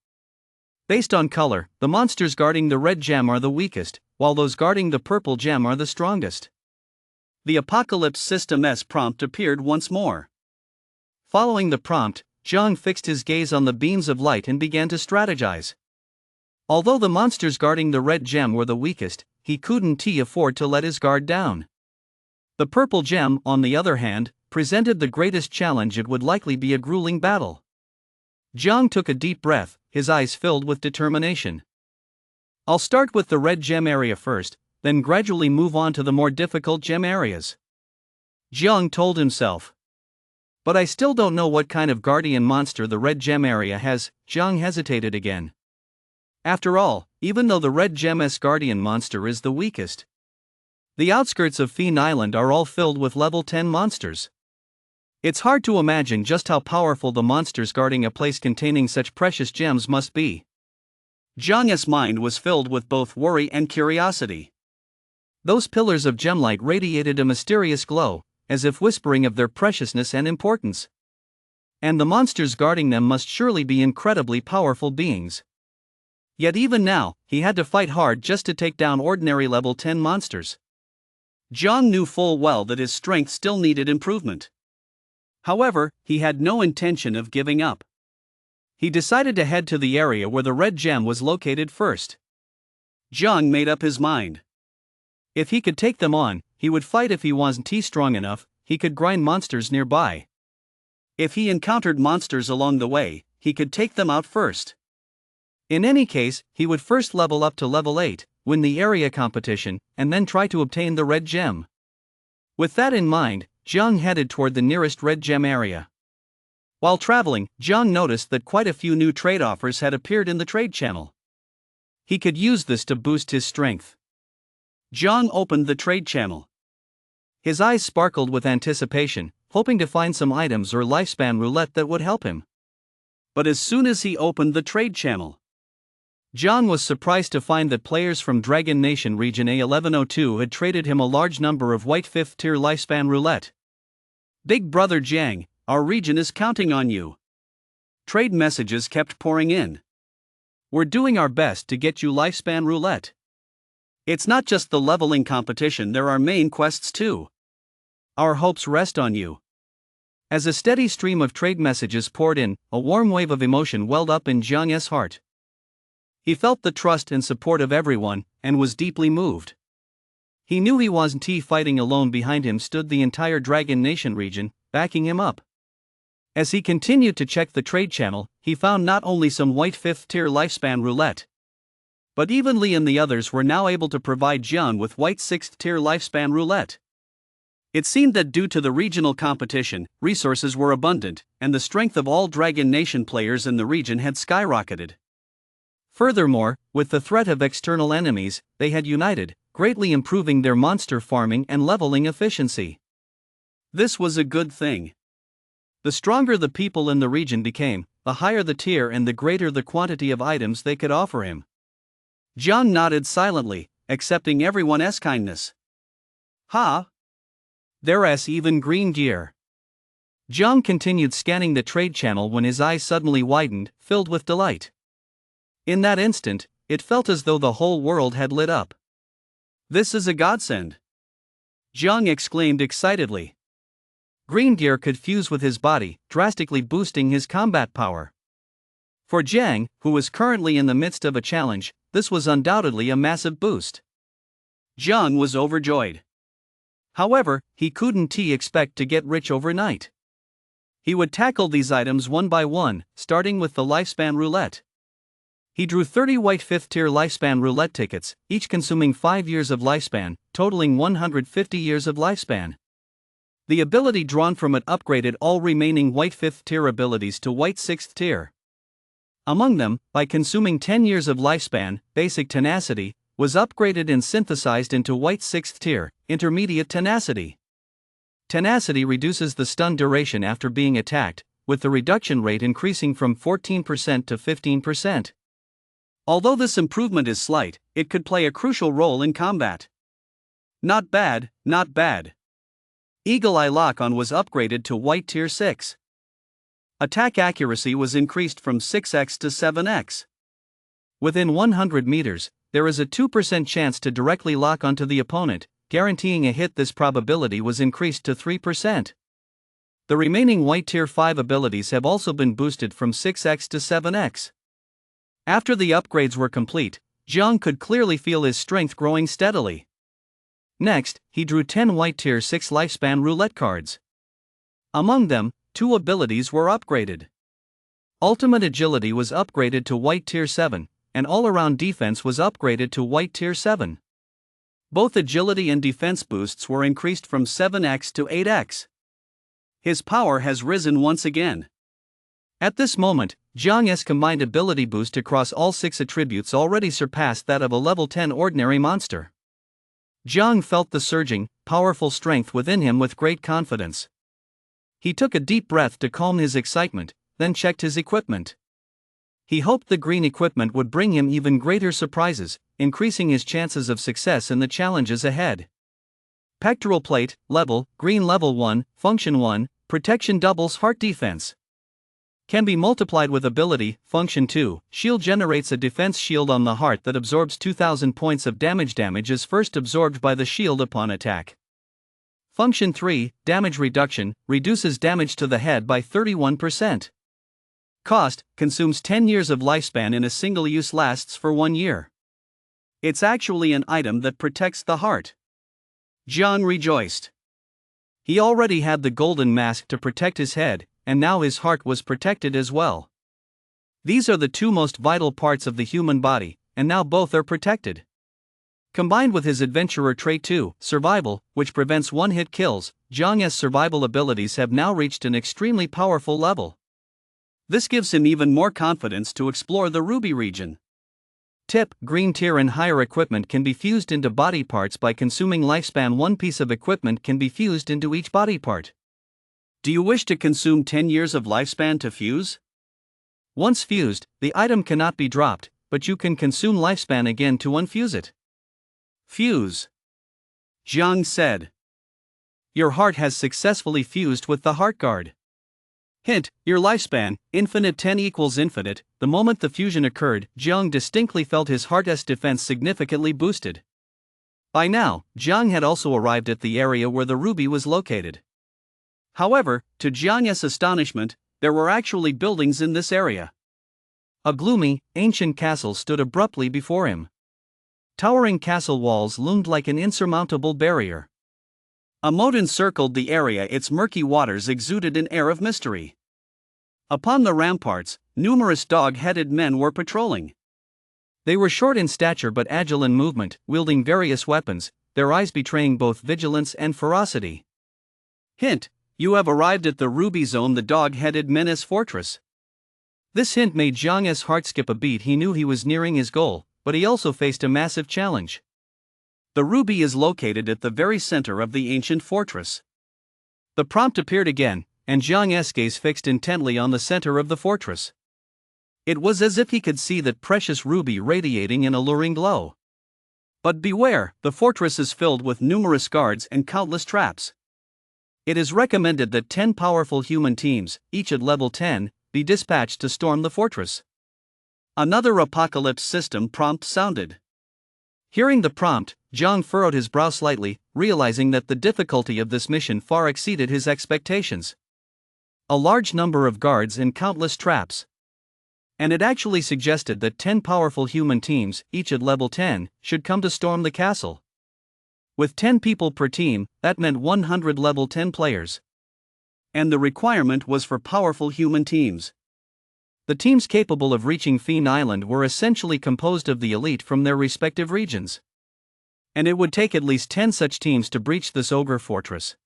Based on color, the monsters guarding the red gem are the weakest, while those guarding the purple gem are the strongest. The Apocalypse system's prompt appeared once more. Following the prompt, Jiang fixed his gaze on the beams of light and began to strategize. Although the monsters guarding the red gem were the weakest, he couldn't afford to let his guard down. The purple gem, on the other hand, presented the greatest challenge. It would likely be a grueling battle. Jiang took a deep breath, his eyes filled with determination. I'll start with the red gem area first, then gradually move on to the more difficult gem areas, Jiang told himself. But I still don't know what kind of guardian monster the red gem area has. Jiang hesitated again. After all, even though the red gem's guardian monster is the weakest, the outskirts of Fiend Island are all filled with level 10 monsters. It's hard to imagine just how powerful the monsters guarding a place containing such precious gems must be. Jiang's mind was filled with both worry and curiosity. Those pillars of gemlight radiated a mysterious glow, as if whispering of their preciousness and importance. And the monsters guarding them must surely be incredibly powerful beings. Yet even now, he had to fight hard just to take down ordinary level 10 monsters. Jiang knew full well that his strength still needed improvement. However, he had no intention of giving up. He decided to head to the area where the red gem was located first. Jiang made up his mind. If he could take them on, he would fight. If he wasn't strong enough, he could grind monsters nearby. If he encountered monsters along the way, he could take them out first. In any case, he would first level up to level 8, win the area competition, and then try to obtain the red gem. With that in mind, Jiang headed toward the nearest red gem area. While traveling, Jiang noticed that quite a few new trade offers had appeared in the trade channel. He could use this to boost his strength. Jiang opened the trade channel. His eyes sparkled with anticipation, hoping to find some items or lifespan roulette that would help him. But as soon as he opened the trade channel, Jiang was surprised to find that players from Dragon Nation region A1102 had traded him a large number of white 5th tier lifespan roulette. "Big brother Jiang, our region is counting on you." Trade messages kept pouring in. "We're doing our best to get you lifespan roulette. It's not just the leveling competition, there are main quests too. Our hopes rest on you." As a steady stream of trade messages poured in, a warm wave of emotion welled up in Jiang's heart. He felt the trust and support of everyone, and was deeply moved. He knew he wasn't fighting alone. Behind him stood the entire Dragon Nation region, backing him up. As he continued to check the trade channel, he found not only some white 5th tier lifespan roulette, but even Li and the others were now able to provide Jiang with white 6th tier lifespan roulette. It seemed that due to the regional competition, resources were abundant, and the strength of all Dragon Nation players in the region had skyrocketed. Furthermore, with the threat of external enemies, they had united, greatly improving their monster farming and leveling efficiency. This was a good thing. The stronger the people in the region became, the higher the tier and the greater the quantity of items they could offer him. Jiang nodded silently, accepting everyone's kindness. There's even green gear. Jiang continued scanning the trade channel when his eyes suddenly widened, filled with delight. In that instant, it felt as though the whole world had lit up. "This is a godsend!" Jiang exclaimed excitedly. Green gear could fuse with his body, drastically boosting his combat power. For Jiang, who was currently in the midst of a challenge, this was undoubtedly a massive boost. Jiang was overjoyed. However, he couldn't expect to get rich overnight. He would tackle these items one by one, starting with the lifespan roulette. He drew 30 white 5th tier lifespan roulette tickets, each consuming 5 years of lifespan, totaling 150 years of lifespan. The ability drawn from it upgraded all remaining white 5th tier abilities to white 6th tier. Among them, by consuming 10 years of lifespan, basic tenacity was upgraded and synthesized into white 6th tier, intermediate tenacity. Tenacity reduces the stun duration after being attacked, with the reduction rate increasing from 14% to 15%. Although this improvement is slight, it could play a crucial role in combat. Not bad, not bad. Eagle Eye Lock-On was upgraded to white tier 6. Attack accuracy was increased from 6x to 7x. Within 100 meters, there is a 2% chance to directly lock onto the opponent, guaranteeing a hit. This probability was increased to 3%. The remaining white tier 5 abilities have also been boosted from 6x to 7x. After the upgrades were complete, Jiang could clearly feel his strength growing steadily. Next, he drew 10 white tier 6 lifespan roulette cards. Among them, 2 abilities were upgraded. Ultimate Agility was upgraded to white tier 7, and all-around defense was upgraded to white tier 7. Both agility and defense boosts were increased from 7x to 8x. His power has risen once again. At this moment, Jiang's combined ability boost across all 6 attributes already surpassed that of a level 10 ordinary monster. Jiang felt the surging, powerful strength within him with great confidence. He took a deep breath to calm his excitement, then checked his equipment. He hoped the green equipment would bring him even greater surprises, increasing his chances of success in the challenges ahead. Pectoral plate, level, green level 1, function 1, protection doubles heart defense. Can be multiplied with ability. Function 2. Shield generates a defense shield on the heart that absorbs 2000 points of damage. Damage is first absorbed by the shield upon attack. Function 3. Damage reduction, reduces damage to the head by 31%. Cost, consumes 10 years of lifespan in a single use, lasts for 1 year. It's actually an item that protects the heart. Jiang rejoiced. He already had the golden mask to protect his head, and now his heart was protected as well. These are the two most vital parts of the human body, and now both are protected. Combined with his adventurer trait 2, survival, which prevents one-hit kills, Jiang's survival abilities have now reached an extremely powerful level. This gives him even more confidence to explore the Ruby region. Tip: green tier and higher equipment can be fused into body parts by consuming lifespan. One piece of equipment can be fused into each body part. Do you wish to consume 10 years of lifespan to fuse? Once fused, the item cannot be dropped, but you can consume lifespan again to unfuse it. Fuse. Jiang said. Your heart has successfully fused with the heart guard. Hint: your lifespan, infinite 10 equals infinite. The moment the fusion occurred, Jiang distinctly felt his heart's defense significantly boosted. By now, Jiang had also arrived at the area where the ruby was located. However, to Jiang's astonishment, there were actually buildings in this area. A gloomy, ancient castle stood abruptly before him. Towering castle walls loomed like an insurmountable barrier. A moat encircled the area, its murky waters exuded an air of mystery. Upon the ramparts, numerous dog-headed men were patrolling. They were short in stature but agile in movement, wielding various weapons, their eyes betraying both vigilance and ferocity. Hint: you have arrived at the Ruby Zone, the dog-headed menace fortress. This hint made Jiang's heart skip a beat. He knew he was nearing his goal, but he also faced a massive challenge. The ruby is located at the very center of the ancient fortress. The prompt appeared again, and Jiang's gaze fixed intently on the center of the fortress. It was as if he could see that precious ruby radiating an alluring glow. But beware, the fortress is filled with numerous guards and countless traps. It is recommended that 10 powerful human teams, each at level 10, be dispatched to storm the fortress. Another apocalypse system prompt sounded. Hearing the prompt, Jiang furrowed his brow slightly, realizing that the difficulty of this mission far exceeded his expectations. A large number of guards and countless traps. And it actually suggested that 10 powerful human teams, each at level 10, should come to storm the castle. With 10 people per team, that meant 100 level 10 players. And the requirement was for powerful human teams. The teams capable of reaching Fiend Island were essentially composed of the elite from their respective regions. And it would take at least 10 such teams to breach this ogre fortress.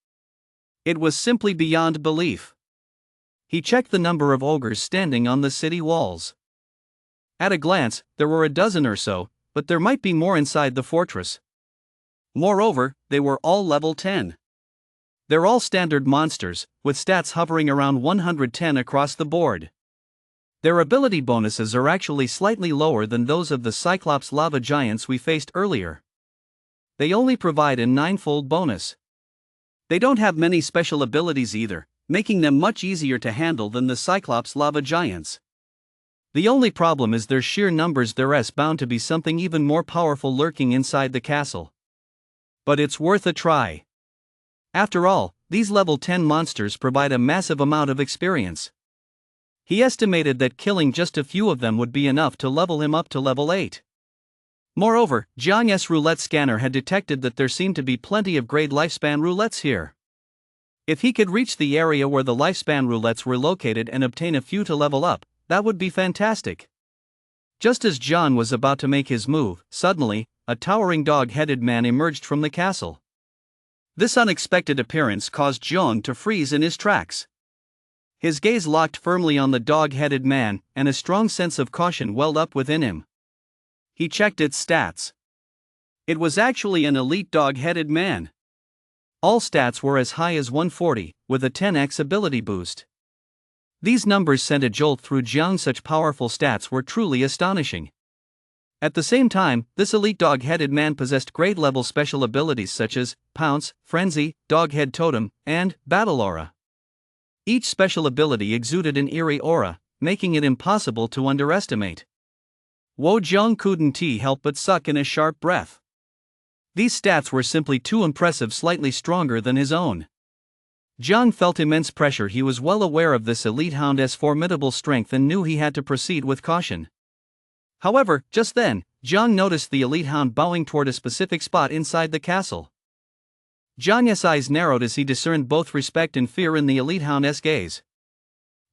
It was simply beyond belief. He checked the number of ogres standing on the city walls. At a glance, there were a dozen or so, but there might be more inside the fortress. Moreover, they were all level 10. They're all standard monsters, with stats hovering around 110 across the board. Their ability bonuses are actually slightly lower than those of the Cyclops lava giants we faced earlier. They only provide a 9-fold bonus. They don't have many special abilities either, making them much easier to handle than the Cyclops lava giants. The only problem is their sheer numbers. There's bound to be something even more powerful lurking inside the castle. But it's worth a try. After all, these level 10 monsters provide a massive amount of experience. He estimated that killing just a few of them would be enough to level him up to level 8. Moreover, Jiang's roulette scanner had detected that there seemed to be plenty of grade lifespan roulettes here. If he could reach the area where the lifespan roulettes were located and obtain a few to level up, that would be fantastic. Just as Jiang was about to make his move, suddenly, a towering dog-headed man emerged from the castle. This unexpected appearance caused Jiang to freeze in his tracks. His gaze locked firmly on the dog-headed man, and a strong sense of caution welled up within him. He checked its stats. It was actually an elite dog-headed man. All stats were as high as 140, with a 10x ability boost. These numbers sent a jolt through Jiang. Such powerful stats were truly astonishing. At the same time, this elite dog-headed man possessed grade-level special abilities such as Pounce, Frenzy, Doghead Totem, and Battle Aura. Each special ability exuded an eerie aura, making it impossible to underestimate. Jiang couldn't help but suck in a sharp breath. These stats were simply too impressive, slightly stronger than his own. Jiang felt immense pressure. He was well aware of this elite hound's formidable strength and knew he had to proceed with caution. However, just then, Jiang noticed the elite hound bowing toward a specific spot inside the castle. Jiang's eyes narrowed as he discerned both respect and fear in the elite hound's gaze.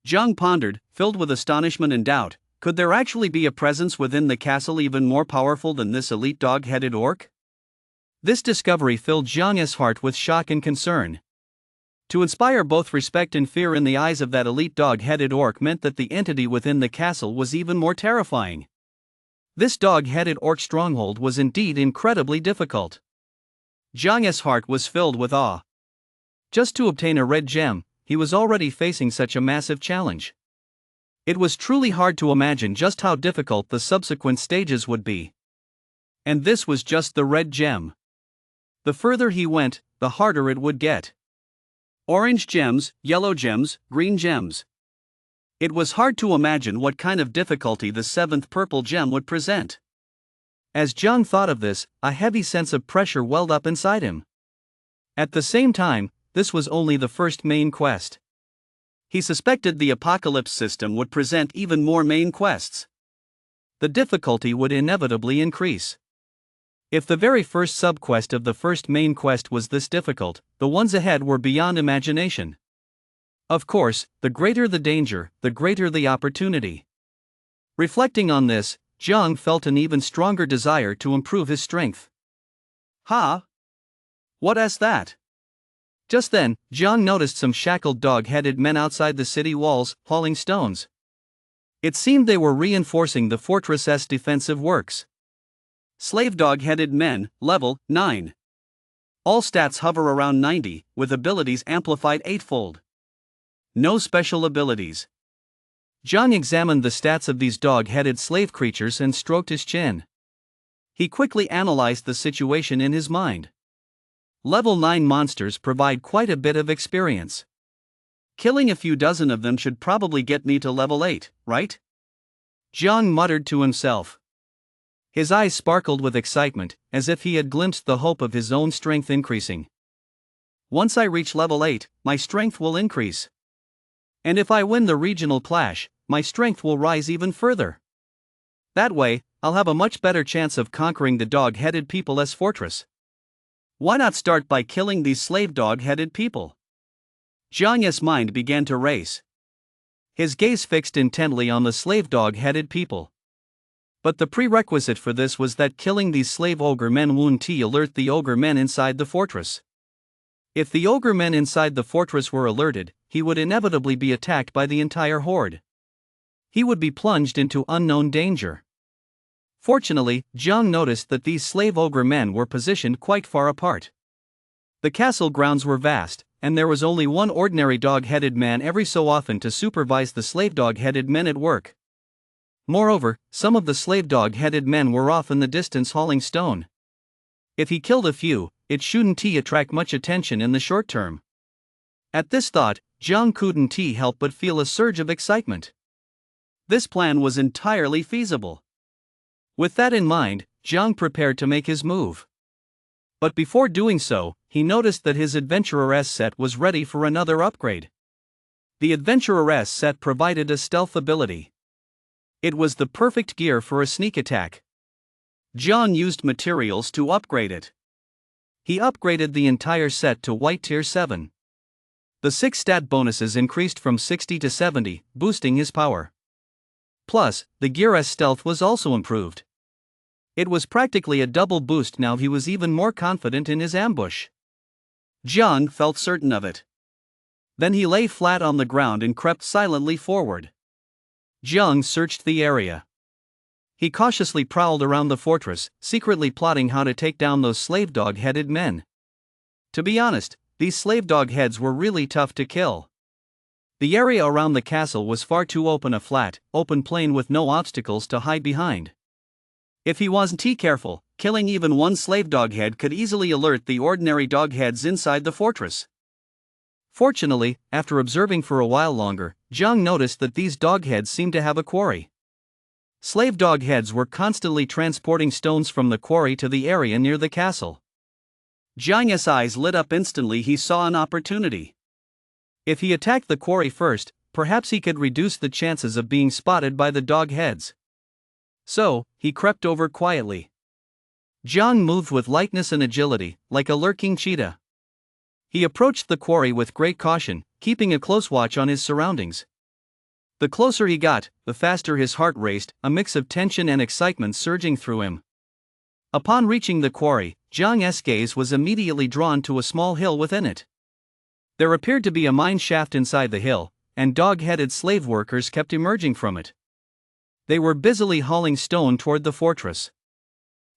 Jiang pondered, filled with astonishment and doubt, could there actually be a presence within the castle even more powerful than this elite dog-headed orc? This discovery filled Jiang's heart with shock and concern. To inspire both respect and fear in the eyes of that elite dog-headed orc meant that the entity within the castle was even more terrifying. This dog-headed orc stronghold was indeed incredibly difficult. Jiang's heart was filled with awe. Just to obtain a red gem, he was already facing such a massive challenge. It was truly hard to imagine just how difficult the subsequent stages would be. And this was just the red gem. The further he went, the harder it would get. Orange gems, yellow gems, green gems. It was hard to imagine what kind of difficulty the seventh purple gem would present. As Jiang thought of this, a heavy sense of pressure welled up inside him. At the same time, this was only the first main quest. He suspected the apocalypse system would present even more main quests. The difficulty would inevitably increase. If the very first subquest of the first main quest was this difficult, the ones ahead were beyond imagination. Of course, the greater the danger, the greater the opportunity. Reflecting on this, Jiang felt an even stronger desire to improve his strength. Huh? What's that? Just then, Jiang noticed some shackled dog-headed men outside the city walls, hauling stones. It seemed they were reinforcing the fortress's defensive works. Slave dog-headed men, level 9. All stats hover around 90, with abilities amplified 8-fold. No special abilities. Jiang examined the stats of these dog-headed slave creatures and stroked his chin. He quickly analyzed the situation in his mind. Level 9 monsters provide quite a bit of experience. Killing a few dozen of them should probably get me to level 8, right? Jiang muttered to himself. His eyes sparkled with excitement, as if he had glimpsed the hope of his own strength increasing. Once I reach level 8, my strength will increase. And if I win the regional clash, my strength will rise even further. That way, I'll have a much better chance of conquering the dog-headed people's fortress. Why not start by killing these slave dog-headed people? Jiang's mind began to race. His gaze fixed intently on the slave dog-headed people. But the prerequisite for this was that killing these slave ogre men wouldn't alert the ogre men inside the fortress. If the ogre men inside the fortress were alerted, he would inevitably be attacked by the entire horde. He would be plunged into unknown danger. Fortunately, Jiang noticed that these slave ogre men were positioned quite far apart. The castle grounds were vast, and there was only one ordinary dog-headed man every so often to supervise the slave dog-headed men at work. Moreover, some of the slave dog-headed men were off in the distance hauling stone. If he killed a few, it shouldn't attract much attention in the short term. At this thought, Jiang couldn't help but feel a surge of excitement. This plan was entirely feasible. With that in mind, Jiang prepared to make his move. But before doing so, he noticed that his Adventurer's set was ready for another upgrade. The Adventurer's set provided a stealth ability. It was the perfect gear for a sneak attack. Jiang used materials to upgrade it. He upgraded the entire set to White Tier 7. The 6 stat bonuses increased from 60 to 70, boosting his power. Plus, the gear's stealth was also improved. It was practically a double boost. Now he was even more confident in his ambush. Jiang felt certain of it. Then he lay flat on the ground and crept silently forward. Jiang searched the area. He cautiously prowled around the fortress, secretly plotting how to take down those slave dog-headed men. To be honest, these slave dog heads were really tough to kill. The area around the castle was far too open, a flat, open plain with no obstacles to hide behind. If he wasn't careful, killing even one slave dog head could easily alert the ordinary dog heads inside the fortress. Fortunately, after observing for a while longer, Jiang noticed that these dogheads seemed to have a quarry. Slave dogheads were constantly transporting stones from the quarry to the area near the castle. Jiang's eyes lit up instantly. He saw an opportunity. If he attacked the quarry first, perhaps he could reduce the chances of being spotted by the dogheads. So, he crept over quietly. Jiang moved with lightness and agility, like a lurking cheetah. He approached the quarry with great caution, keeping a close watch on his surroundings. The closer he got, the faster his heart raced, a mix of tension and excitement surging through him. Upon reaching the quarry, Jiang's gaze was immediately drawn to a small hill within it. There appeared to be a mine shaft inside the hill, and dog-headed slave workers kept emerging from it. They were busily hauling stone toward the fortress.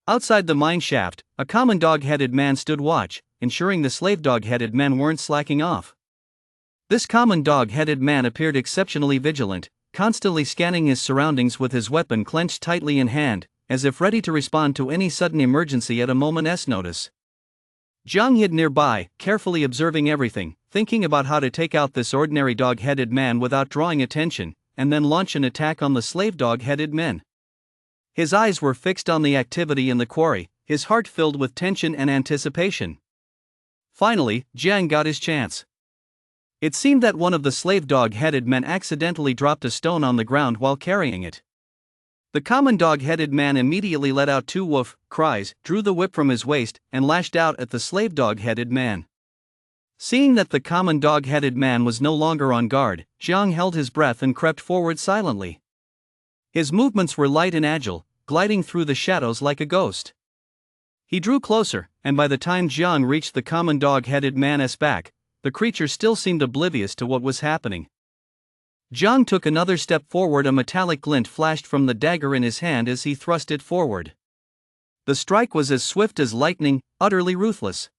Outside the mine shaft, a common dog-headed man stood watch, ensuring the slave dog-headed men weren't slacking off. This common dog-headed man appeared exceptionally vigilant, constantly scanning his surroundings with his weapon clenched tightly in hand, as if ready to respond to any sudden emergency at a moment's notice. Jiang hid nearby, carefully observing everything, thinking about how to take out this ordinary dog-headed man without drawing attention, and then launch an attack on the slave dog-headed men. His eyes were fixed on the activity in the quarry, his heart filled with tension and anticipation. Finally, Jiang got his chance. It seemed that one of the slave dog-headed men accidentally dropped a stone on the ground while carrying it. The common dog-headed man immediately let out two woof cries, drew the whip from his waist, and lashed out at the slave dog-headed man. Seeing that the common dog-headed man was no longer on guard, Jiang held his breath and crept forward silently. His movements were light and agile, gliding through the shadows like a ghost. He drew closer, and by the time Jiang reached the common dog-headed man's back, the creature still seemed oblivious to what was happening. Jiang took another step forward. A metallic glint flashed from the dagger in his hand as he thrust it forward. The strike was as swift as lightning, utterly ruthless.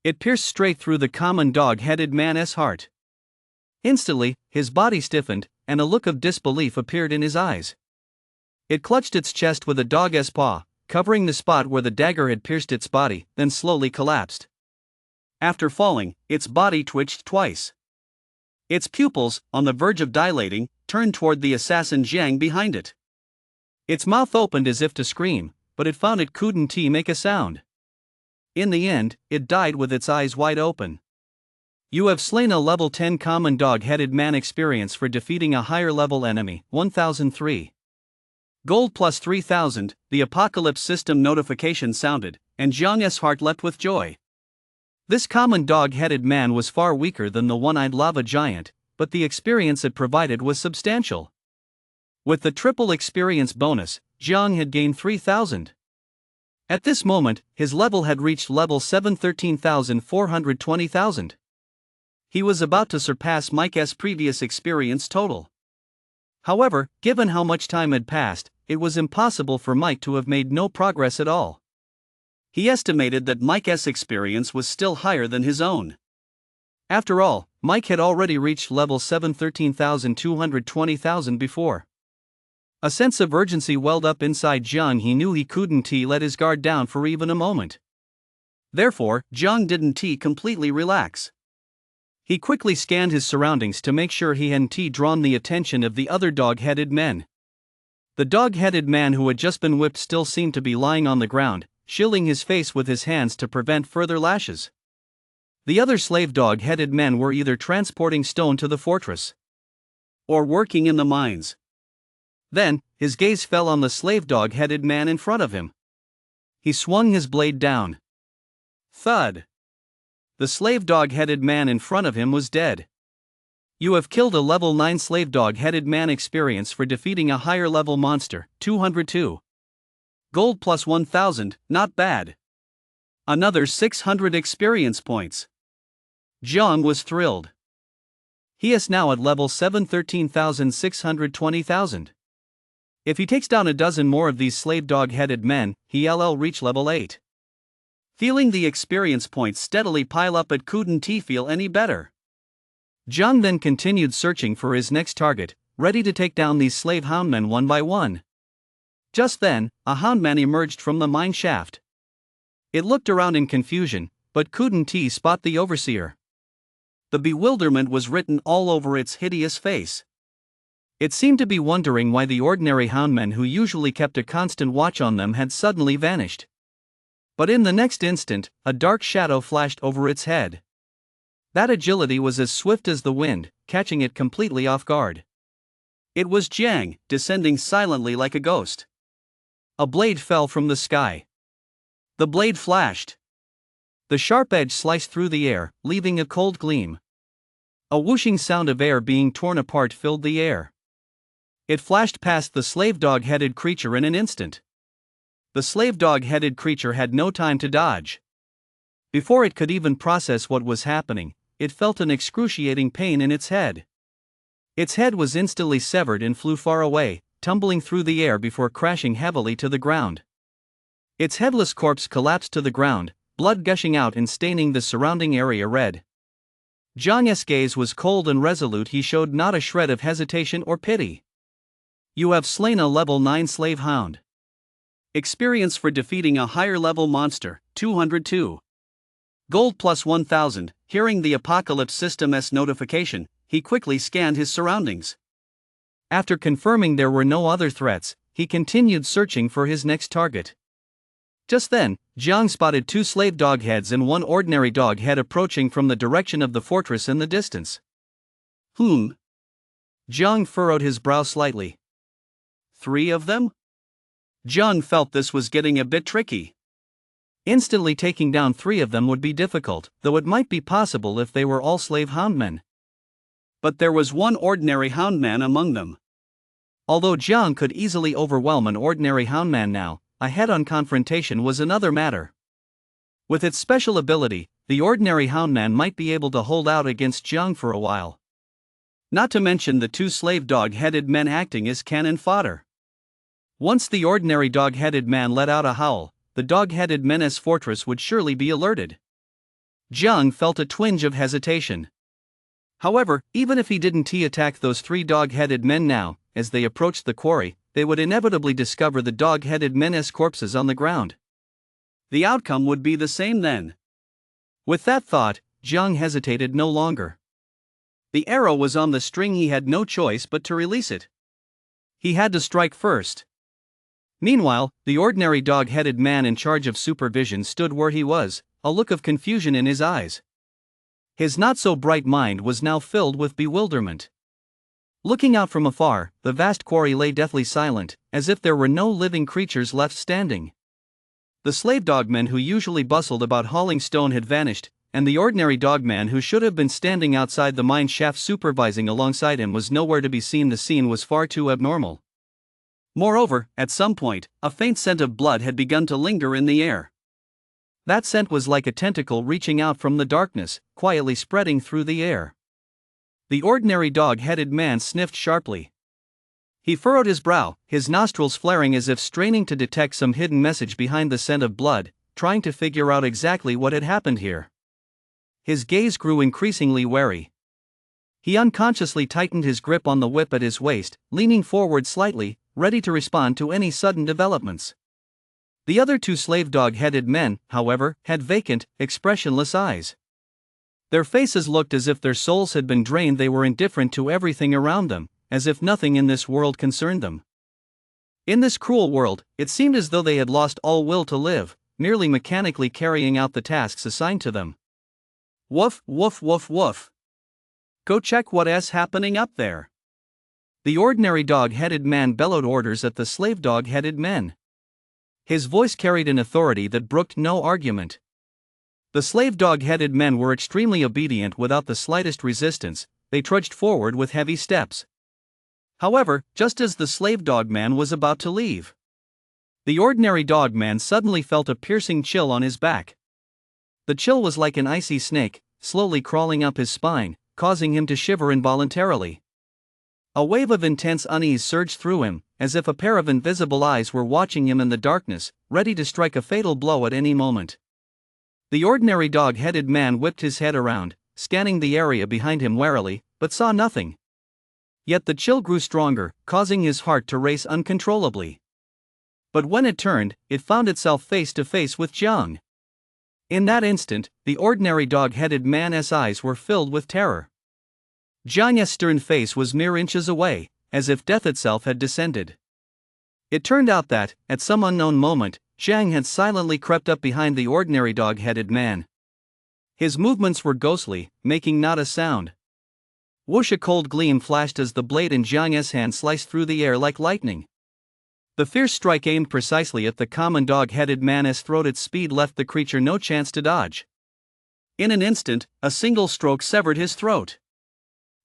It pierced straight through the common dog-headed man's heart. Instantly, his body stiffened, and a look of disbelief appeared in his eyes. It clutched its chest with a dog's paw, covering the spot where the dagger had pierced its body, then slowly collapsed. After falling, its body twitched twice. Its pupils, on the verge of dilating, turned toward the assassin Jiang behind it. Its mouth opened as if to scream, but it found it couldn't make a sound. In the end, it died with its eyes wide open. You have slain a level 10 common dog-headed man. Experience for defeating a higher level enemy, 1003. Gold plus 3000. The apocalypse system notification sounded, and Jiang's heart leapt with joy. This common dog-headed man was far weaker than the one-eyed lava giant, but the experience it provided was substantial. With the triple experience bonus, Jiang had gained 3000. At this moment, his level had reached level 7, 13,420,000. He was about to surpass Mike's previous experience total. However, given how much time had passed, it was impossible for Mike to have made no progress at all. He estimated that Mike's experience was still higher than his own. After all, Mike had already reached level 7, 13,220,000 before. A sense of urgency welled up inside Jiang. He knew he couldn't let his guard down for even a moment. Therefore, Jiang didn't completely relax. He quickly scanned his surroundings to make sure he hadn't drawn the attention of the other dog-headed men. The dog-headed man who had just been whipped still seemed to be lying on the ground, shielding his face with his hands to prevent further lashes. The other slave dog-headed men were either transporting stone to the fortress or working in the mines. Then, his gaze fell on the slave dog-headed man in front of him. He swung his blade down. Thud! The slave dog-headed man in front of him was dead. You have killed a level 9 slave dog-headed man. Experience for defeating a higher level monster, 202. Gold plus 1000, not bad. Another 600 experience points. Jiang was thrilled. He is now at level 7, 13,620,000. If he takes down a dozen more of these slave dog-headed men, he'll reach level 8. Feeling the experience points steadily pile up, it couldn't feel any better. Jiang then continued searching for his next target, ready to take down these slave houndmen one by one. Just then, a houndman emerged from the mine shaft. It looked around in confusion, but couldn't spot the overseer. The bewilderment was written all over its hideous face. It seemed to be wondering why the ordinary houndmen who usually kept a constant watch on them had suddenly vanished. But in the next instant, a dark shadow flashed over its head. That agility was as swift as the wind, catching it completely off guard. It was Jiang, descending silently like a ghost. A blade fell from the sky. The blade flashed. The sharp edge sliced through the air, leaving a cold gleam. A whooshing sound of air being torn apart filled the air. It flashed past the slave dog-headed creature in an instant. The slave dog-headed creature had no time to dodge. Before it could even process what was happening, it felt an excruciating pain in its head. Its head was instantly severed and flew far away, tumbling through the air before crashing heavily to the ground. Its headless corpse collapsed to the ground, blood gushing out and staining the surrounding area red. Jiang's gaze was cold and resolute. He showed not a shred of hesitation or pity. You have slain a level 9 slave hound. Experience for defeating a higher level monster, 202. Gold plus 1000. Hearing the Apocalypse System's notification, he quickly scanned his surroundings. After confirming there were no other threats, he continued searching for his next target. Just then, Jiang spotted 2 slave dog heads and 1 ordinary dog head approaching from the direction of the fortress in the distance. Jiang furrowed his brow slightly. 3 of them? Jiang felt this was getting a bit tricky. Instantly taking down 3 of them would be difficult, though it might be possible if they were all slave houndmen. But there was 1 ordinary houndman among them. Although Jiang could easily overwhelm an ordinary houndman now, a head-on confrontation was another matter. With its special ability, the ordinary houndman might be able to hold out against Jiang for a while. Not to mention the 2 slave dog-headed men acting as cannon fodder. Once the ordinary dog-headed man let out a howl, the dog-headed men's fortress would surely be alerted. Jiang felt a twinge of hesitation. However, even if he didn't attack those 3 dog-headed men now, as they approached the quarry, they would inevitably discover the dog-headed men's corpses on the ground. The outcome would be the same then. With that thought, Jiang hesitated no longer. The arrow was on the string. He had no choice but to release it. He had to strike first. Meanwhile, the ordinary dog-headed man in charge of supervision stood where he was, a look of confusion in his eyes. His not-so-bright mind was now filled with bewilderment. Looking out from afar, the vast quarry lay deathly silent, as if there were no living creatures left standing. The slave dogmen who usually bustled about hauling stone had vanished, and the ordinary dogman who should have been standing outside the mine shaft supervising alongside him was nowhere to be seen. The scene was far too abnormal. Moreover, at some point, a faint scent of blood had begun to linger in the air. That scent was like a tentacle reaching out from the darkness, quietly spreading through the air. The ordinary dog-headed man sniffed sharply. He furrowed his brow, his nostrils flaring as if straining to detect some hidden message behind the scent of blood, trying to figure out exactly what had happened here. His gaze grew increasingly wary. He unconsciously tightened his grip on the whip at his waist, leaning forward slightly, ready to respond to any sudden developments. The other 2 slave dog-headed men, however, had vacant, expressionless eyes. Their faces looked as if their souls had been drained. They were indifferent to everything around them, as if nothing in this world concerned them. In this cruel world, it seemed as though they had lost all will to live, merely mechanically carrying out the tasks assigned to them. Woof, woof, woof, woof. Go check what's happening up there. The ordinary dog-headed man bellowed orders at the slave dog-headed men. His voice carried an authority that brooked no argument. The slave dog-headed men were extremely obedient. Without the slightest resistance, they trudged forward with heavy steps. However, just as the slave dog man was about to leave, the ordinary dog man suddenly felt a piercing chill on his back. The chill was like an icy snake, slowly crawling up his spine, causing him to shiver involuntarily. A wave of intense unease surged through him, as if a pair of invisible eyes were watching him in the darkness, ready to strike a fatal blow at any moment. The ordinary dog-headed man whipped his head around, scanning the area behind him warily, but saw nothing. Yet the chill grew stronger, causing his heart to race uncontrollably. But when it turned, it found itself face to face with Jiang. In that instant, the ordinary dog-headed man's eyes were filled with terror. Jiang's stern face was mere inches away, as if death itself had descended. It turned out that, at some unknown moment, Jiang had silently crept up behind the ordinary dog-headed man. His movements were ghostly, making not a sound. Whoosh! A cold gleam flashed as the blade in Jiang's hand sliced through the air like lightning. The fierce strike aimed precisely at the common dog-headed man's throat. Its speed left the creature no chance to dodge. In an instant, a single stroke severed his throat.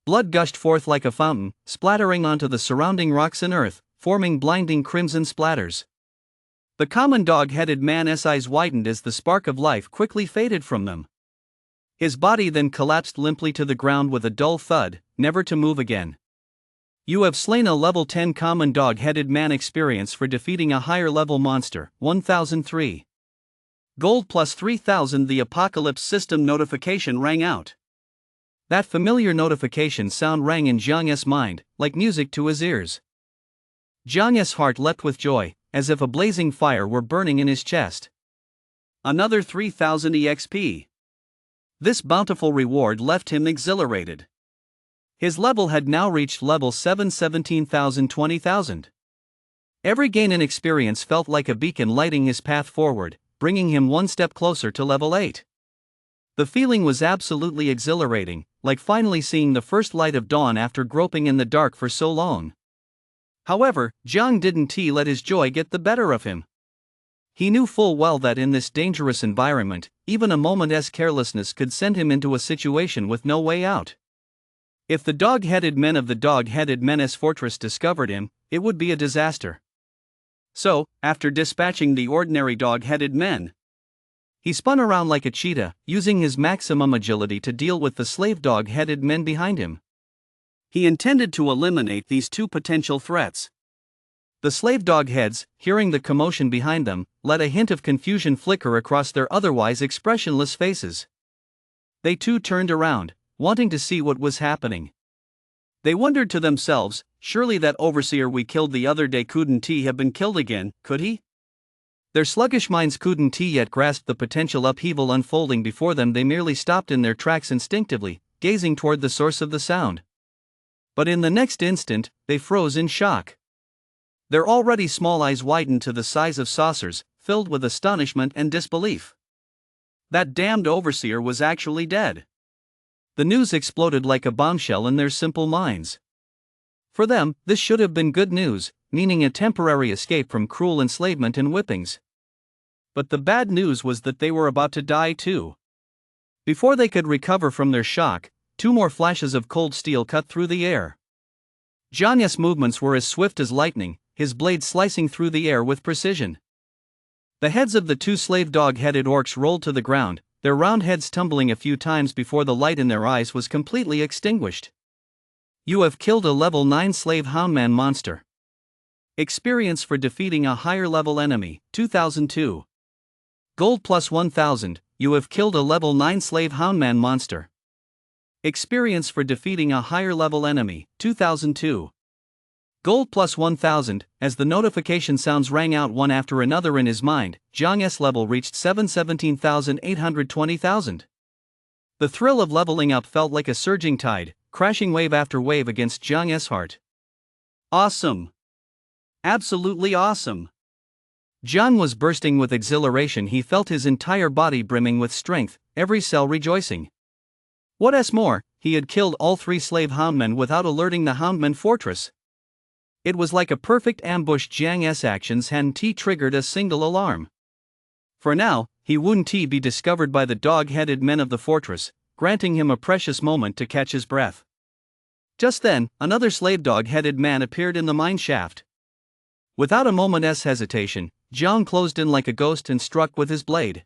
Blood gushed forth like a fountain, splattering onto the surrounding rocks and earth, forming blinding crimson splatters. The common dog-headed man's eyes widened as the spark of life quickly faded from them. His body then collapsed limply to the ground with a dull thud, never to move again. You have slain a level 10 common dog-headed man. Experience for defeating a higher level monster, 1003. Gold plus 3000. The apocalypse system notification rang out. That familiar notification sound rang in Jiang's mind, like music to his ears. Jiang's heart leapt with joy, as if a blazing fire were burning in his chest. Another 3000 EXP. This bountiful reward left him exhilarated. His level had now reached level 7, 17,000, 20,000. Every gain in experience felt like a beacon lighting his path forward, bringing him one step closer to level 8. The feeling was absolutely exhilarating, like finally seeing the first light of dawn after groping in the dark for so long. However, Jiang didn't let his joy get the better of him. He knew full well that in this dangerous environment, even a moment's carelessness could send him into a situation with no way out. If the dog-headed men of the dog-headed menace fortress discovered him, it would be a disaster. So, after dispatching the ordinary dog-headed men, he spun around like a cheetah, using his maximum agility to deal with the slave dog-headed men behind him. He intended to eliminate these two potential threats. The slave dog heads, hearing the commotion behind them, let a hint of confusion flicker across their otherwise expressionless faces. They too turned around, wanting to see what was happening. They wondered to themselves, surely that overseer we killed the other day couldn't have been killed again, could he? Their sluggish minds couldn't yet grasp the potential upheaval unfolding before them. They merely stopped in their tracks instinctively, gazing toward the source of the sound. But in the next instant, they froze in shock. Their already small eyes widened to the size of saucers, filled with astonishment and disbelief. That damned overseer was actually dead. The news exploded like a bombshell in their simple minds. For them, this should have been good news, meaning a temporary escape from cruel enslavement and whippings. But the bad news was that they were about to die too. Before they could recover from their shock, two more flashes of cold steel cut through the air. Jiang's movements were as swift as lightning, his blade slicing through the air with precision. The heads of the two slave dog-headed orcs rolled to the ground, their round heads tumbling a few times before the light in their eyes was completely extinguished. You have killed a level 9 slave houndman monster. Experience for defeating a higher level enemy, 2002. Gold plus 1000, you have killed a level 9 slave houndman monster. Experience for defeating a higher level enemy, 2002. Gold plus 1000. As the notification sounds rang out one after another in his mind, Jiang's level reached 17,800, 20,000. The thrill of leveling up felt like a surging tide, crashing wave after wave against Jiang's heart. Awesome! Absolutely awesome! Jiang was bursting with exhilaration. He felt his entire body brimming with strength, every cell rejoicing. What's more, he had killed all 3 slave houndmen without alerting the houndman fortress. It was like a perfect ambush. Jiang's actions hadn't triggered a single alarm. For now, he wouldn't be discovered by the dog-headed men of the fortress, granting him a precious moment to catch his breath. Just then, another slave dog-headed man appeared in the mine shaft. Without a moment's hesitation, Jiang closed in like a ghost and struck with his blade.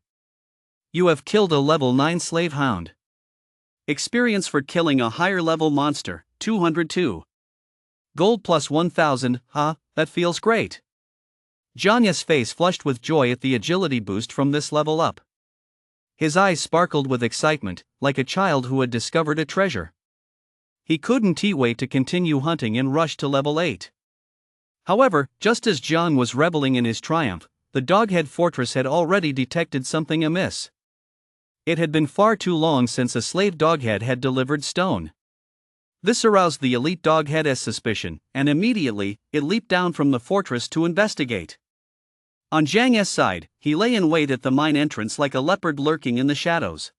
You have killed a level 9 slave hound. Experience for killing a higher level monster, 202. Gold plus 1000, that feels great. Jiang's face flushed with joy at the agility boost from this level up. His eyes sparkled with excitement, like a child who had discovered a treasure. He couldn't wait to continue hunting and rush to level 8. However, just as Jiang was reveling in his triumph, the Doghead Fortress had already detected something amiss. It had been far too long since a slave doghead had delivered stone. This aroused the elite doghead's suspicion, and immediately, it leaped down from the fortress to investigate. On Jiang's side, he lay in wait at the mine entrance like a leopard lurking in the shadows.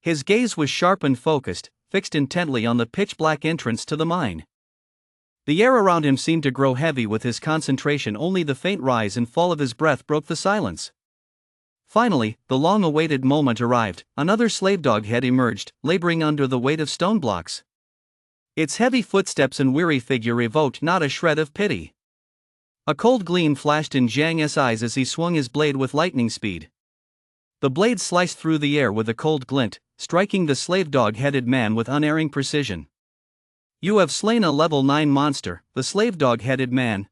His gaze was sharp and focused, fixed intently on the pitch-black entrance to the mine. The air around him seemed to grow heavy with his concentration. Only the faint rise and fall of his breath broke the silence. Finally, the long-awaited moment arrived. Another slave dog head emerged, laboring under the weight of stone blocks. Its heavy footsteps and weary figure evoked not a shred of pity. A cold gleam flashed in Jiang's eyes as he swung his blade with lightning speed. The blade sliced through the air with a cold glint, striking the slave dog-headed man with unerring precision. You have slain a level 9 monster, the slave dog-headed man.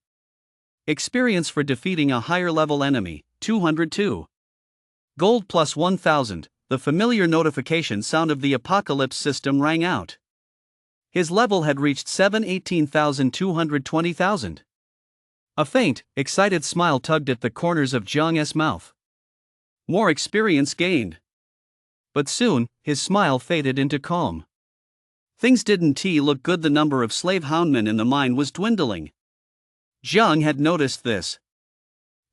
Experience for defeating a higher level enemy, 202. Gold plus 1000, the familiar notification sound of the apocalypse system rang out. His level had reached 718,220,000. A faint, excited smile tugged at the corners of Jiang's mouth. More experience gained. But soon, his smile faded into calm. Things didn't look good. The number of slave houndmen in the mine was dwindling. Jiang had noticed this.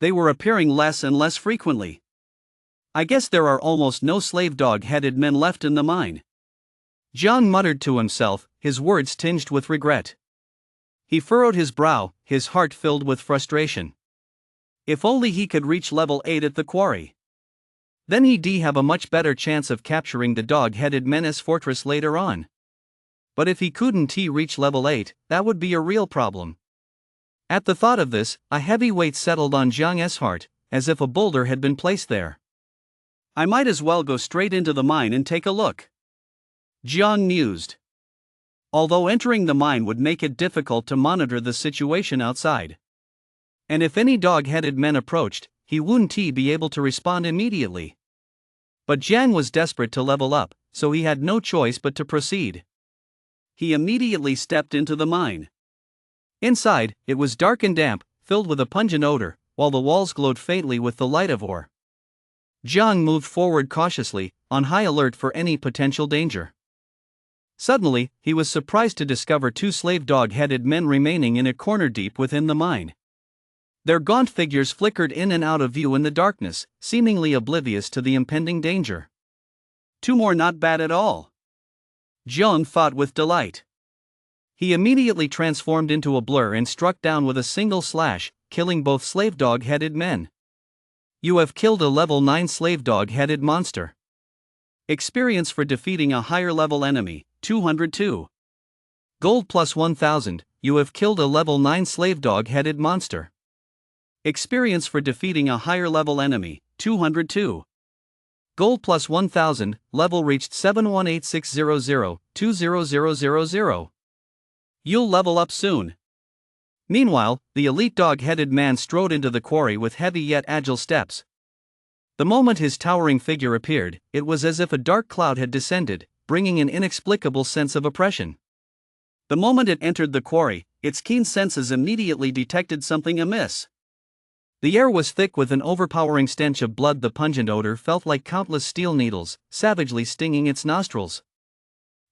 They were appearing less and less frequently. I guess there are almost no slave dog-headed men left in the mine. Jiang muttered to himself, his words tinged with regret. He furrowed his brow, his heart filled with frustration. If only he could reach level 8 at the quarry. Then he'd have a much better chance of capturing the dog-headed menace fortress later on. But if he couldn't reach level 8, that would be a real problem. At the thought of this, a heavy weight settled on Jiang's heart, as if a boulder had been placed there. I might as well go straight into the mine and take a look, Jiang mused. Although entering the mine would make it difficult to monitor the situation outside. And if any dog-headed men approached, he wouldn't be able to respond immediately. But Jiang was desperate to level up, so he had no choice but to proceed. He immediately stepped into the mine. Inside, it was dark and damp, filled with a pungent odor, while the walls glowed faintly with the light of ore. Jiang moved forward cautiously, on high alert for any potential danger. Suddenly, he was surprised to discover 2 slave dog-headed men remaining in a corner deep within the mine. Their gaunt figures flickered in and out of view in the darkness, seemingly oblivious to the impending danger. 2 more, not bad at all, Jiang thought with delight. He immediately transformed into a blur and struck down with a single slash, killing both slave dog-headed men. You have killed a level 9 slave dog-headed monster. Experience for defeating a higher level enemy, 202. Gold plus 1000, you have killed a level 9 slave dog-headed monster. Experience for defeating a higher level enemy, 202. Gold plus 1000, level reached 71860020000. You'll level up soon. Meanwhile, the elite dog-headed man strode into the quarry with heavy yet agile steps. The moment his towering figure appeared, it was as if a dark cloud had descended, bringing an inexplicable sense of oppression. The moment it entered the quarry, its keen senses immediately detected something amiss. The air was thick with an overpowering stench of blood. The pungent odor felt like countless steel needles, savagely stinging its nostrils.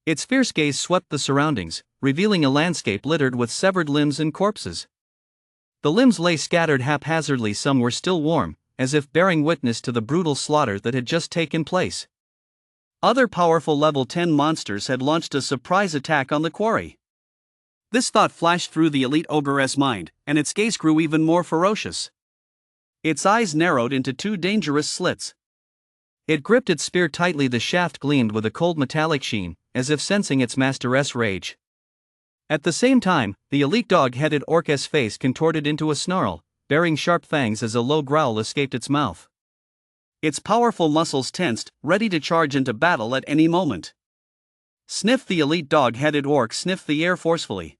Its fierce gaze swept the surroundings, revealing a landscape littered with severed limbs and corpses. The limbs lay scattered haphazardly. Some were still warm, as if bearing witness to the brutal slaughter that had just taken place. Other powerful level 10 monsters had launched a surprise attack on the quarry. This thought flashed through the elite ogre's mind, and its gaze grew even more ferocious. Its eyes narrowed into 2 dangerous slits. It gripped its spear tightly. The shaft gleamed with a cold metallic sheen, as if sensing its master's rage. At the same time, the elite dog-headed orc's face contorted into a snarl, baring sharp fangs as a low growl escaped its mouth. Its powerful muscles tensed, ready to charge into battle at any moment. Sniff! The elite dog-headed orc sniffed the air forcefully.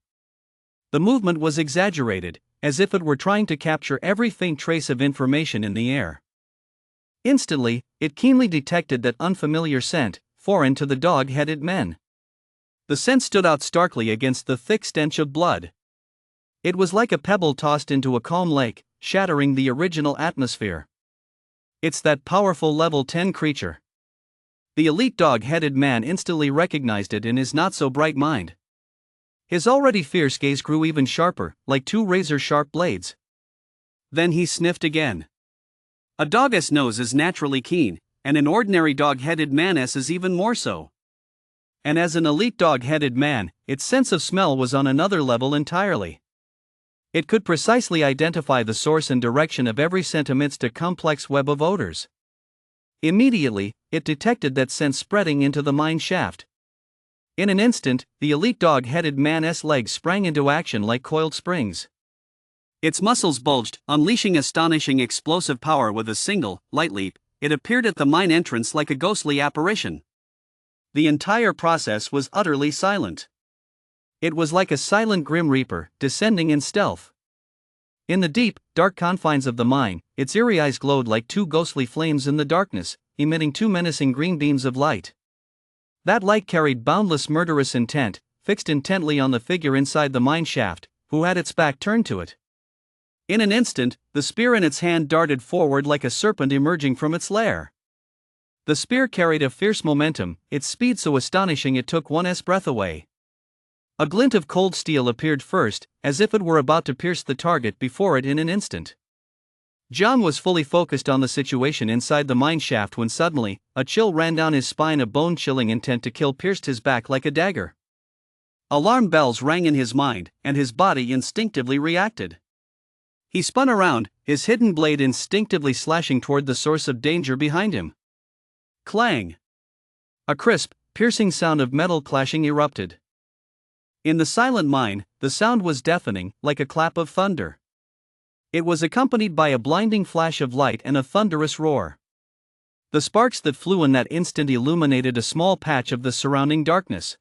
The movement was exaggerated, as if it were trying to capture every faint trace of information in the air. Instantly, it keenly detected that unfamiliar scent, foreign to the dog-headed men. The scent stood out starkly against the thick stench of blood. It was like a pebble tossed into a calm lake, shattering the original atmosphere. It's that powerful level 10 creature. The elite dog-headed man instantly recognized it in his not-so-bright mind. His already fierce gaze grew even sharper, like two razor-sharp blades. Then he sniffed again. A dog's nose is naturally keen, and an ordinary dog-headed man's is even more so. And as an elite dog-headed man, its sense of smell was on another level entirely. It could precisely identify the source and direction of every scent amidst a complex web of odors. Immediately, it detected that scent spreading into the mine shaft. In an instant, the elite dog-headed man's legs sprang into action like coiled springs. Its muscles bulged, unleashing astonishing explosive power with a single, light leap. It appeared at the mine entrance like a ghostly apparition. The entire process was utterly silent. It was like a silent grim reaper, descending in stealth. In the deep, dark confines of the mine, its eerie eyes glowed like two ghostly flames in the darkness, emitting two menacing green beams of light. That light carried boundless murderous intent, fixed intently on the figure inside the mine shaft, who had its back turned to it. In an instant, the spear in its hand darted forward like a serpent emerging from its lair. The spear carried a fierce momentum, its speed so astonishing it took one's breath away. A glint of cold steel appeared first, as if it were about to pierce the target before it in an instant. Jiang was fully focused on the situation inside the mine shaft when suddenly, a chill ran down his spine. A bone-chilling intent to kill pierced his back like a dagger. Alarm bells rang in his mind, and his body instinctively reacted. He spun around, his hidden blade instinctively slashing toward the source of danger behind him. Clang! A crisp, piercing sound of metal clashing erupted. In the silent mine, the sound was deafening, like a clap of thunder. It was accompanied by a blinding flash of light and a thunderous roar. The sparks that flew in that instant illuminated a small patch of the surrounding darkness.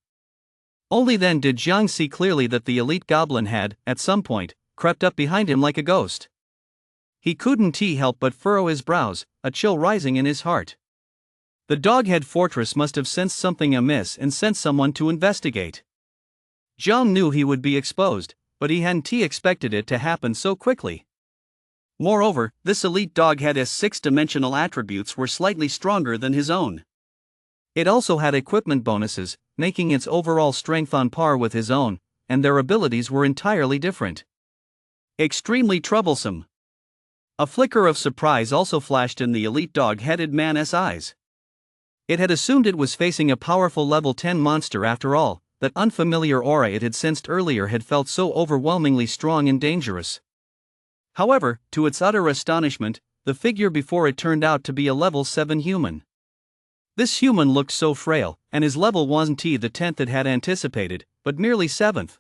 Only then did Jiang see clearly that the elite goblin had, at some point, crept up behind him like a ghost. He couldn't help but furrow his brows, a chill rising in his heart. The Doghead Fortress must have sensed something amiss and sent someone to investigate. Jiang knew he would be exposed, but he hadn't expected it to happen so quickly. Moreover, this elite doghead's six-dimensional attributes were slightly stronger than his own. It also had equipment bonuses, making its overall strength on par with his own, and their abilities were entirely different. Extremely troublesome. A flicker of surprise also flashed in the elite dog-headed man's eyes. It had assumed it was facing a powerful level 10 monster after all. That unfamiliar aura it had sensed earlier had felt so overwhelmingly strong and dangerous. However, to its utter astonishment, the figure before it turned out to be a level 7 human. This human looked so frail, and his level wasn't the 10th it had anticipated, but merely 7th.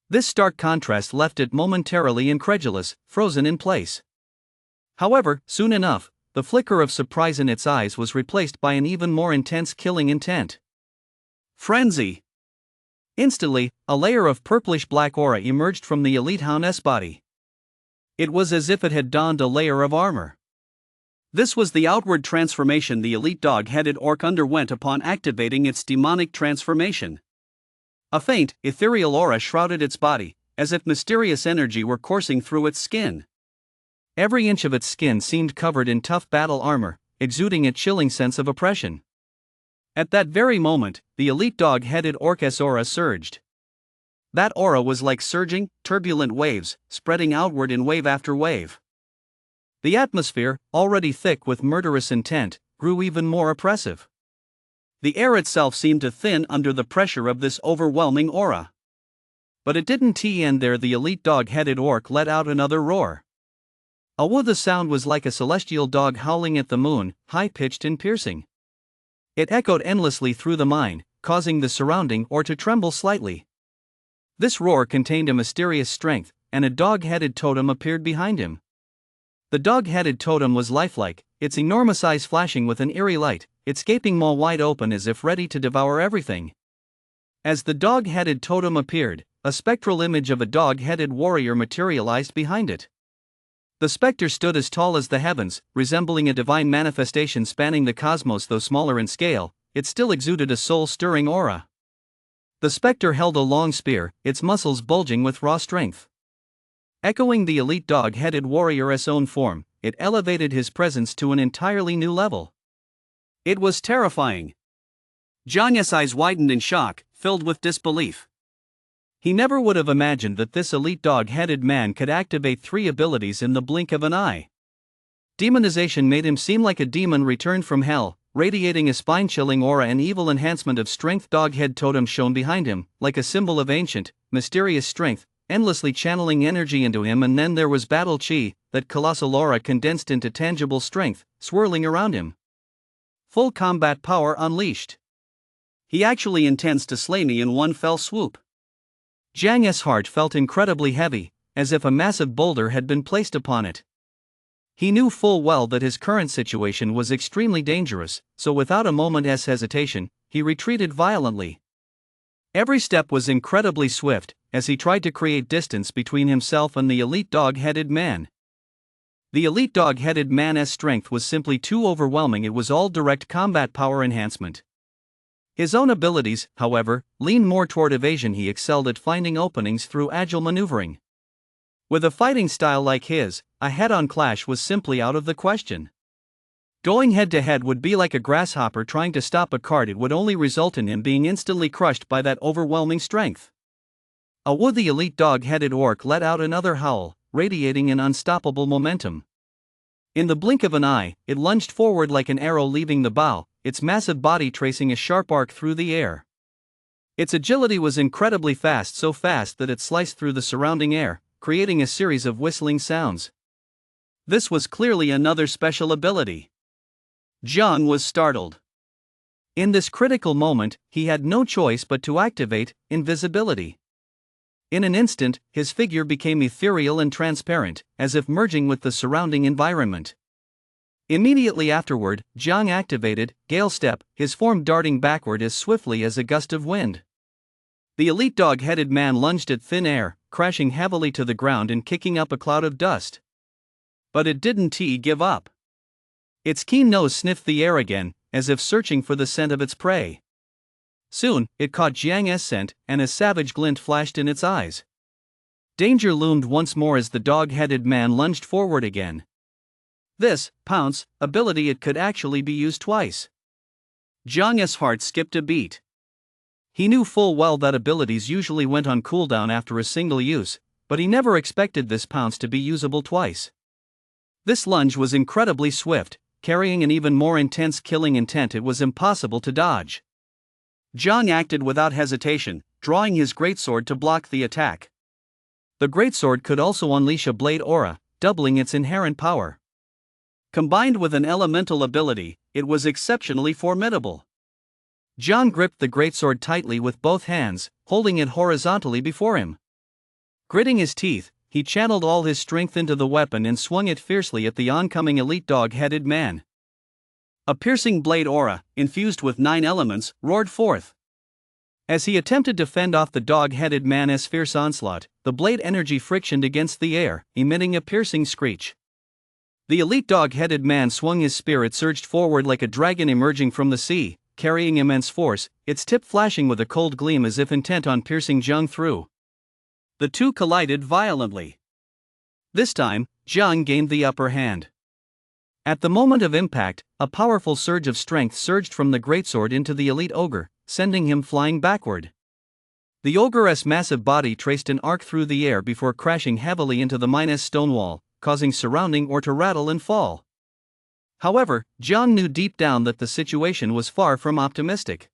This stark contrast left it momentarily incredulous, frozen in place. However, soon enough, the flicker of surprise in its eyes was replaced by an even more intense killing intent. Frenzy! Instantly, a layer of purplish-black aura emerged from the elite hound's body. It was as if it had donned a layer of armor. This was the outward transformation the elite dog-headed orc underwent upon activating its demonic transformation. A faint, ethereal aura shrouded its body, as if mysterious energy were coursing through its skin. Every inch of its skin seemed covered in tough battle armor, exuding a chilling sense of oppression. At that very moment, the elite dog-headed orc's aura surged. That aura was like surging, turbulent waves, spreading outward in wave after wave. The atmosphere, already thick with murderous intent, grew even more oppressive. The air itself seemed to thin under the pressure of this overwhelming aura. But it didn't end there. The elite dog-headed orc let out another roar. The sound was like a celestial dog howling at the moon, high-pitched and piercing. It echoed endlessly through the mine, causing the surrounding air to tremble slightly. This roar contained a mysterious strength, and a dog-headed totem appeared behind him. The dog-headed totem was lifelike, its enormous eyes flashing with an eerie light, its gaping maw wide open as if ready to devour everything. As the dog-headed totem appeared, a spectral image of a dog-headed warrior materialized behind it. The specter stood as tall as the heavens, resembling a divine manifestation spanning the cosmos. Though smaller in scale, it still exuded a soul-stirring aura. The specter held a long spear, its muscles bulging with raw strength. Echoing the elite dog-headed warrior's own form, it elevated his presence to an entirely new level. It was terrifying. Jiang's eyes widened in shock, filled with disbelief. He never would have imagined that this elite dog-headed man could activate 3 abilities in the blink of an eye. Demonization made him seem like a demon returned from hell, radiating a spine-chilling aura, and evil enhancement of strength. Dog-head totem shone behind him, like a symbol of ancient, mysterious strength, endlessly channeling energy into him. And then there was battle chi, that colossal aura condensed into tangible strength, swirling around him. Full combat power unleashed. He actually intends to slay me in one fell swoop. Jiang's heart felt incredibly heavy, as if a massive boulder had been placed upon it. He knew full well that his current situation was extremely dangerous, so without a moment's hesitation, he retreated violently. Every step was incredibly swift, as he tried to create distance between himself and the elite dog-headed man. The elite dog-headed man's strength was simply too overwhelming. It was all direct combat power enhancement. His own abilities, however, leaned more toward evasion. He excelled at finding openings through agile maneuvering. With a fighting style like his, a head-on clash was simply out of the question. Going head-to-head would be like a grasshopper trying to stop a cart. It would only result in him being instantly crushed by that overwhelming strength. The elite dog-headed orc let out another howl, radiating an unstoppable momentum. In the blink of an eye, it lunged forward like an arrow leaving the bow, its massive body tracing a sharp arc through the air. Its agility was incredibly fast, so fast that it sliced through the surrounding air, creating a series of whistling sounds. This was clearly another special ability. Jiang was startled. In this critical moment, he had no choice but to activate invisibility. In an instant, his figure became ethereal and transparent, as if merging with the surrounding environment. Immediately afterward, Jiang activated Gale Step, his form darting backward as swiftly as a gust of wind. The elite dog-headed man lunged at thin air, crashing heavily to the ground and kicking up a cloud of dust. But it didn't give up. Its keen nose sniffed the air again, as if searching for the scent of its prey. Soon, it caught Jiang's scent, and a savage glint flashed in its eyes. Danger loomed once more as the dog-headed man lunged forward again. This pounce ability, it could actually be used twice. Jiang's heart skipped a beat. He knew full well that abilities usually went on cooldown after a single use, but he never expected this pounce to be usable twice. This lunge was incredibly swift, carrying an even more intense killing intent. It was impossible to dodge. Jiang acted without hesitation, drawing his greatsword to block the attack. The greatsword could also unleash a blade aura, doubling its inherent power. Combined with an elemental ability, it was exceptionally formidable. Jiang gripped the greatsword tightly with both hands, holding it horizontally before him. Gritting his teeth, he channeled all his strength into the weapon and swung it fiercely at the oncoming elite dog-headed man. A piercing blade aura, infused with 9 elements, roared forth. As he attempted to fend off the dog-headed man's fierce onslaught, the blade energy frictioned against the air, emitting a piercing screech. The elite dog-headed man swung his spear. It surged forward like a dragon emerging from the sea, carrying immense force, its tip flashing with a cold gleam as if intent on piercing Jiang through. The two collided violently. This time, Jiang gained the upper hand. At the moment of impact, a powerful surge of strength surged from the greatsword into the elite ogre, sending him flying backward. The ogre's massive body traced an arc through the air before crashing heavily into the mine's stone wall, causing surrounding or to rattle and fall. However, Jiang knew deep down that the situation was far from optimistic.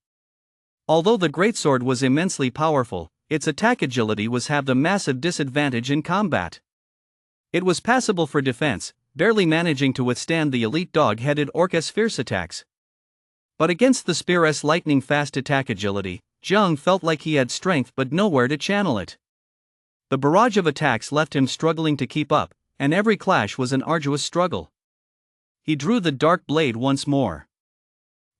Although the greatsword was immensely powerful, its attack agility was have the massive disadvantage in combat. It was passable for defense, barely managing to withstand the elite dog-headed orc's fierce attacks. But against the spear's lightning-fast attack agility, Jiang felt like he had strength but nowhere to channel it. The barrage of attacks left him struggling to keep up, and every clash was an arduous struggle. He drew the dark blade once more.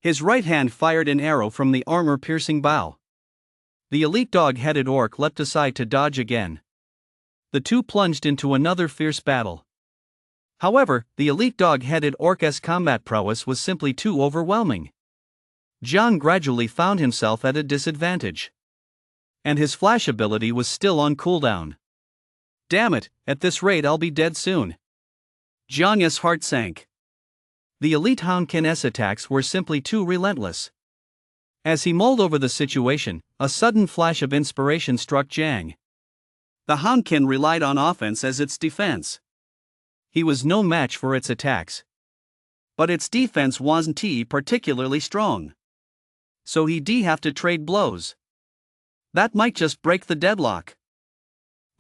His right hand fired an arrow from the armor-piercing bow. The elite dog-headed orc leapt aside to dodge again. The two plunged into another fierce battle. However, the elite dog-headed orc's combat prowess was simply too overwhelming. Jiang gradually found himself at a disadvantage. And his flash ability was still on cooldown. Damn it, at this rate I'll be dead soon. Jiang's heart sank. The elite Houndkin's attacks were simply too relentless. As he mulled over the situation, a sudden flash of inspiration struck Jiang. The Houndkin relied on offense as its defense. He was no match for its attacks. But its defense wasn't particularly strong. So he'd have to trade blows. That might just break the deadlock.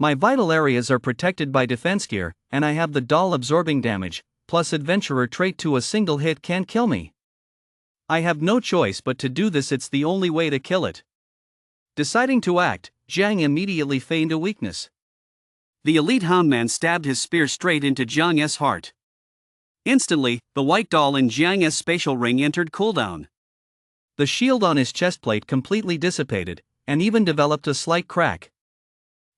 My vital areas are protected by defense gear, and I have the doll absorbing damage, plus adventurer trait to a single hit can't kill me. I have no choice but to do this, it's the only way to kill it. Deciding to act, Jiang immediately feigned a weakness. The elite Houndman stabbed his spear straight into Jiang's heart. Instantly, the white doll in Jiang's spatial ring entered cooldown. The shield on his chestplate completely dissipated, and even developed a slight crack.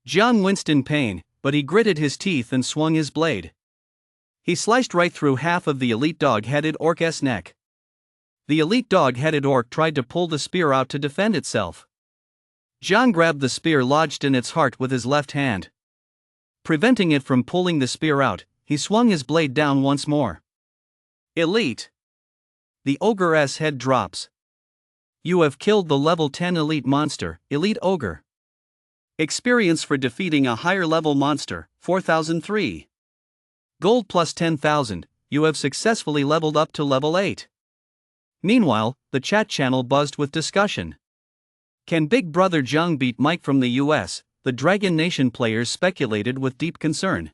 Jiang winced in pain, but he gritted his teeth and swung his blade. He sliced right through half of the elite dog-headed orc's neck. The elite dog-headed orc tried to pull the spear out to defend itself. Jiang grabbed the spear lodged in its heart with his left hand. Preventing it from pulling the spear out, he swung his blade down once more. Elite. The ogre's head drops. You have killed the level 10 elite monster, Elite Ogre. Experience for defeating a higher level monster, 4003. Gold plus 10,000, you have successfully leveled up to level 8. Meanwhile, the chat channel buzzed with discussion. Can Big Brother Jiang beat Mike from the US? The Dragon Nation players speculated with deep concern.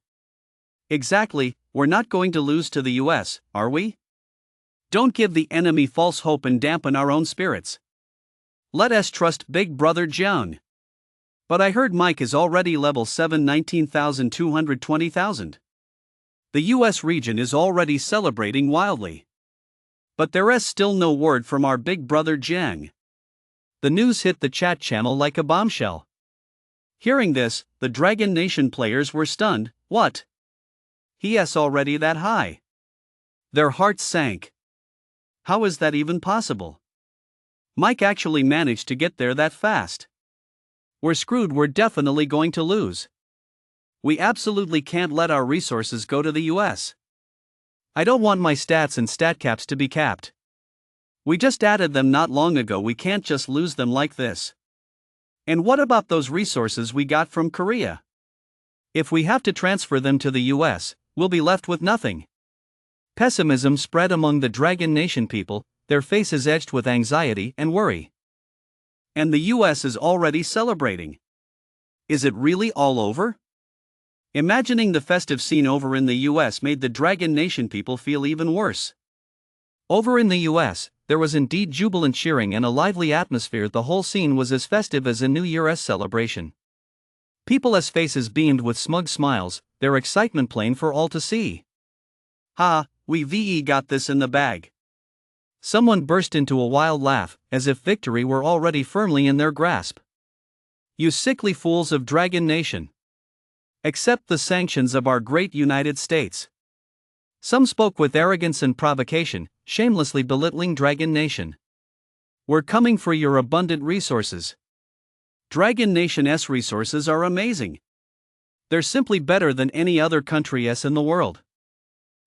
Exactly, we're not going to lose to the US, are we? Don't give the enemy false hope and dampen our own spirits. Let us trust Big Brother Jiang. But I heard Mike is already level 7, 19,220,000. The US region is already celebrating wildly. But there is still no word from our Big Brother Jiang. The news hit the chat channel like a bombshell. Hearing this, the Dragon Nation players were stunned. What? He's already that high? Their hearts sank. How is that even possible? Mike actually managed to get there that fast. We're screwed, we're definitely going to lose. We absolutely can't let our resources go to the US. I don't want my stats and stat caps to be capped. We just added them not long ago, we can't just lose them like this. And what about those resources we got from Korea? If we have to transfer them to the US, we'll be left with nothing. Pessimism spread among the Dragon Nation people, their faces edged with anxiety and worry. And the US is already celebrating. Is it really all over? Imagining the festive scene over in the US made the Dragon Nation people feel even worse. Over in the US, there was indeed jubilant cheering and a lively atmosphere. The whole scene was as festive as a New Year's celebration. People's faces beamed with smug smiles, their excitement plain for all to see. Ha, we got this in the bag. Someone burst into a wild laugh, as if victory were already firmly in their grasp. You sickly fools of Dragon Nation. Accept the sanctions of our great United States. Some spoke with arrogance and provocation, shamelessly belittling Dragon Nation. We're coming for your abundant resources. Dragon Nation's resources are amazing. They're simply better than any other country's in the world.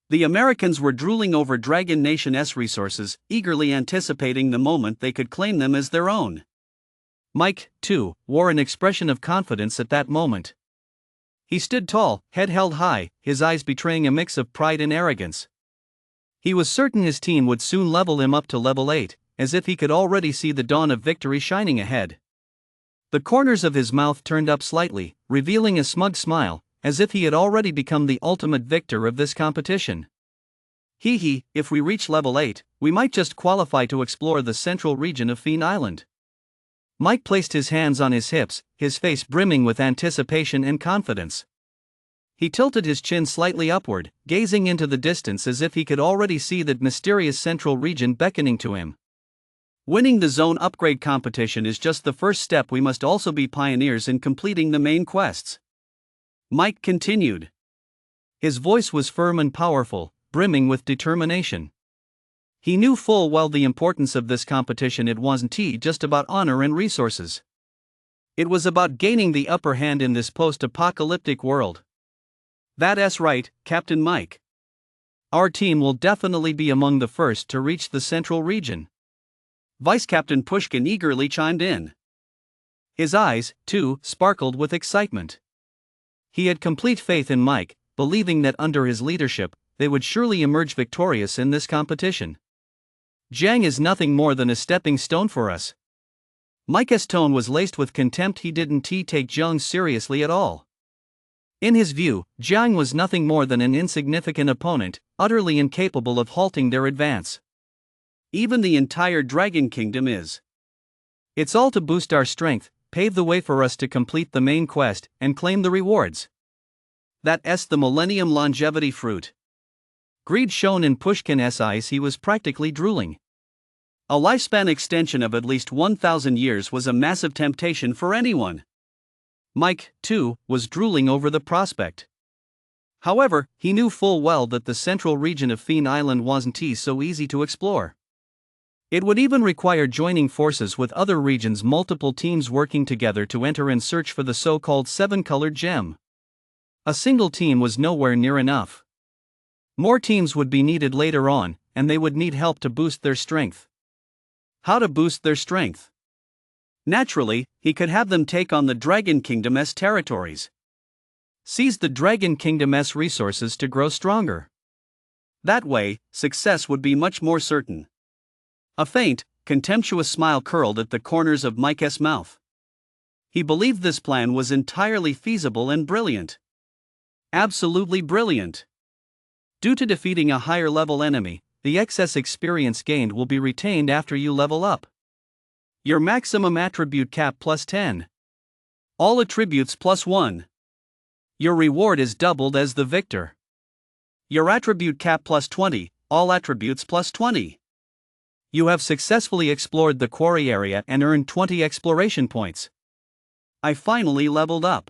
The Americans were drooling over Dragon Nation's resources, eagerly anticipating the moment they could claim them as their own. Mike, too, wore an expression of confidence at that moment. He stood tall, head held high, his eyes betraying a mix of pride and arrogance. He was certain his team would soon level him up to level 8, as if he could already see the dawn of victory shining ahead. The corners of his mouth turned up slightly, revealing a smug smile, as if he had already become the ultimate victor of this competition. If we reach level 8, we might just qualify to explore the central region of Fiend Island. Mike placed his hands on his hips, his face brimming with anticipation and confidence. He tilted his chin slightly upward, gazing into the distance as if he could already see that mysterious central region beckoning to him. Winning the zone upgrade competition is just the first step, we must also be pioneers in completing the main quests. Mike continued. His voice was firm and powerful, brimming with determination. He knew full well the importance of this competition. It wasn't just about honor and resources. It was about gaining the upper hand in this post-apocalyptic world. That's right, Captain Mike. Our team will definitely be among the first to reach the central region. Vice Captain Pushkin eagerly chimed in. His eyes, too, sparkled with excitement. He had complete faith in Mike, believing that under his leadership, they would surely emerge victorious in this competition. Jiang is nothing more than a stepping stone for us. Mike's tone was laced with contempt. He didn't take Jiang seriously at all. In his view, Jiang was nothing more than an insignificant opponent, utterly incapable of halting their advance. Even the entire Dragon Kingdom is. It's all to boost our strength, pave the way for us to complete the main quest, and claim the rewards. That's the Millennium Longevity Fruit. Greed shone in Pushkin's eyes. He was practically drooling. A lifespan extension of at least 1,000 years was a massive temptation for anyone. Mike, too, was drooling over the prospect. However, he knew full well that the central region of Fiend Island wasn't so easy to explore. It would even require joining forces with other regions, multiple teams working together to enter and search for the so-called seven-colored gem. A single team was nowhere near enough. More teams would be needed later on, and they would need help to boost their strength. How to boost their strength? Naturally, he could have them take on the Dragon Kingdom's territories. Seize the Dragon Kingdom's resources to grow stronger. That way, success would be much more certain. A faint, contemptuous smile curled at the corners of Mike's mouth. He believed this plan was entirely feasible and brilliant. Absolutely brilliant. Due to defeating a higher-level enemy, the excess experience gained will be retained after you level up. Your maximum attribute cap plus 10. All attributes plus 1. Your reward is doubled as the victor. Your attribute cap plus 20, all attributes plus 20. You have successfully explored the quarry area and earned 20 exploration points. I finally leveled up.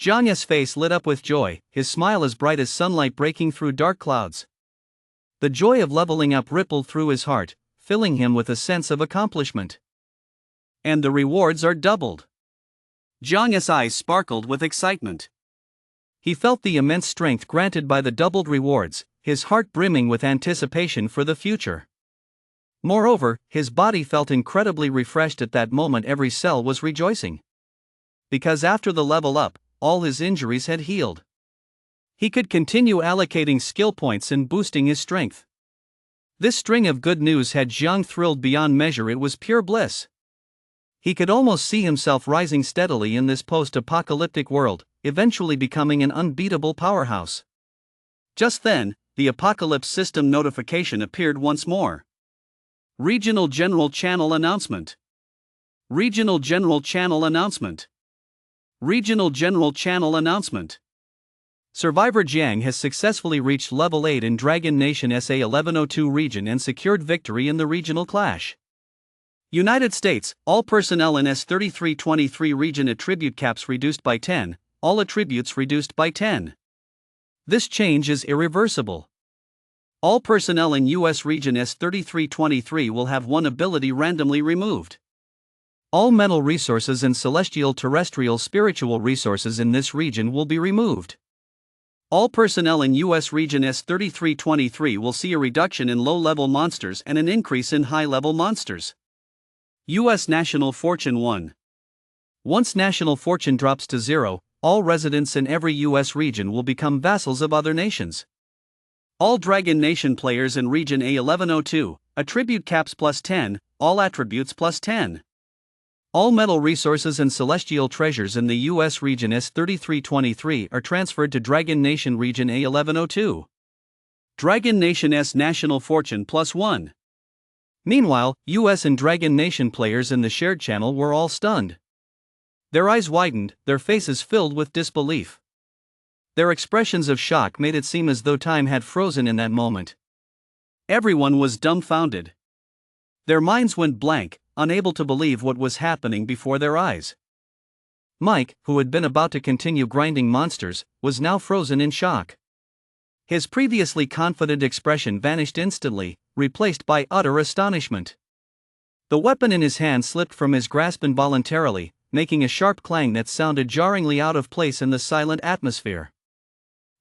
Jiang's face lit up with joy, his smile as bright as sunlight breaking through dark clouds. The joy of leveling up rippled through his heart, filling him with a sense of accomplishment. And the rewards are doubled. Jiang's eyes sparkled with excitement. He felt the immense strength granted by the doubled rewards, his heart brimming with anticipation for the future. Moreover, his body felt incredibly refreshed at that moment. Every cell was rejoicing. Because after the level up, all his injuries had healed. He could continue allocating skill points and boosting his strength. This string of good news had Jiang thrilled beyond measure. It was pure bliss. He could almost see himself rising steadily in this post-apocalyptic world, eventually becoming an unbeatable powerhouse. Just then, the Apocalypse System notification appeared once more. Regional General Channel Announcement. Regional General Channel Announcement. Regional General Channel Announcement. Survivor Jiang has successfully reached level 8 in Dragon Nation SA 1102 region and secured victory in the regional clash. United States, all personnel in S3323 region attribute caps reduced by 10, all attributes reduced by 10. This change is irreversible. All personnel in US region S3323 will have one ability randomly removed. All mental resources and celestial terrestrial spiritual resources in this region will be removed. All personnel in US region S3323 will see a reduction in low-level monsters and an increase in high-level monsters. US National Fortune 1. Once national fortune drops to 0, all residents in every US region will become vassals of other nations. All Dragon Nation players in region A1102, attribute caps plus 10, all attributes plus 10. All metal resources and celestial treasures in the US region S3323 are transferred to Dragon Nation region A1102. Dragon Nation S National Fortune plus 1. Meanwhile, US and Dragon Nation players in the shared channel were all stunned. Their eyes widened, their faces filled with disbelief. Their expressions of shock made it seem as though time had frozen in that moment. Everyone was dumbfounded. Their minds went blank, unable to believe what was happening before their eyes. Mike, who had been about to continue grinding monsters, was now frozen in shock. His previously confident expression vanished instantly, replaced by utter astonishment. The weapon in his hand slipped from his grasp involuntarily, making a sharp clang that sounded jarringly out of place in the silent atmosphere.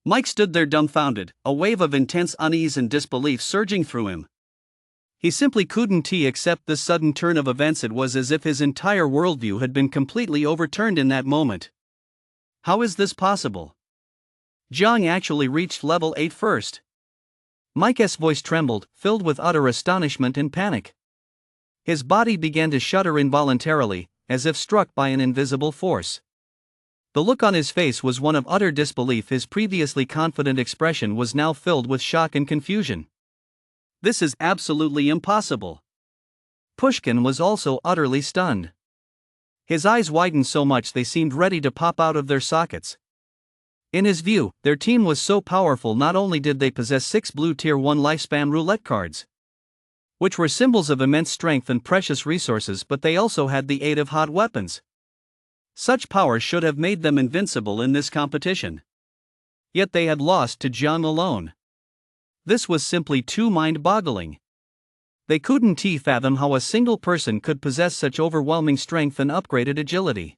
Mike stood there dumbfounded, a wave of intense unease and disbelief surging through him. He simply couldn't accept this sudden turn of events. It was as if his entire worldview had been completely overturned in that moment. How is this possible? Jiang actually reached level 8 first. Mike's voice trembled, filled with utter astonishment and panic. His body began to shudder involuntarily, as if struck by an invisible force. The look on his face was one of utter disbelief. His previously confident expression was now filled with shock and confusion. This is absolutely impossible. Pushkin was also utterly stunned. His eyes widened so much they seemed ready to pop out of their sockets. In his view, their team was so powerful. Not only did they possess 6 blue Tier 1 lifespan roulette cards, which were symbols of immense strength and precious resources, but they also had the aid of hot weapons. Such power should have made them invincible in this competition. Yet they had lost to Jiang alone. This was simply too mind-boggling. They couldn't fathom how a single person could possess such overwhelming strength and upgraded agility.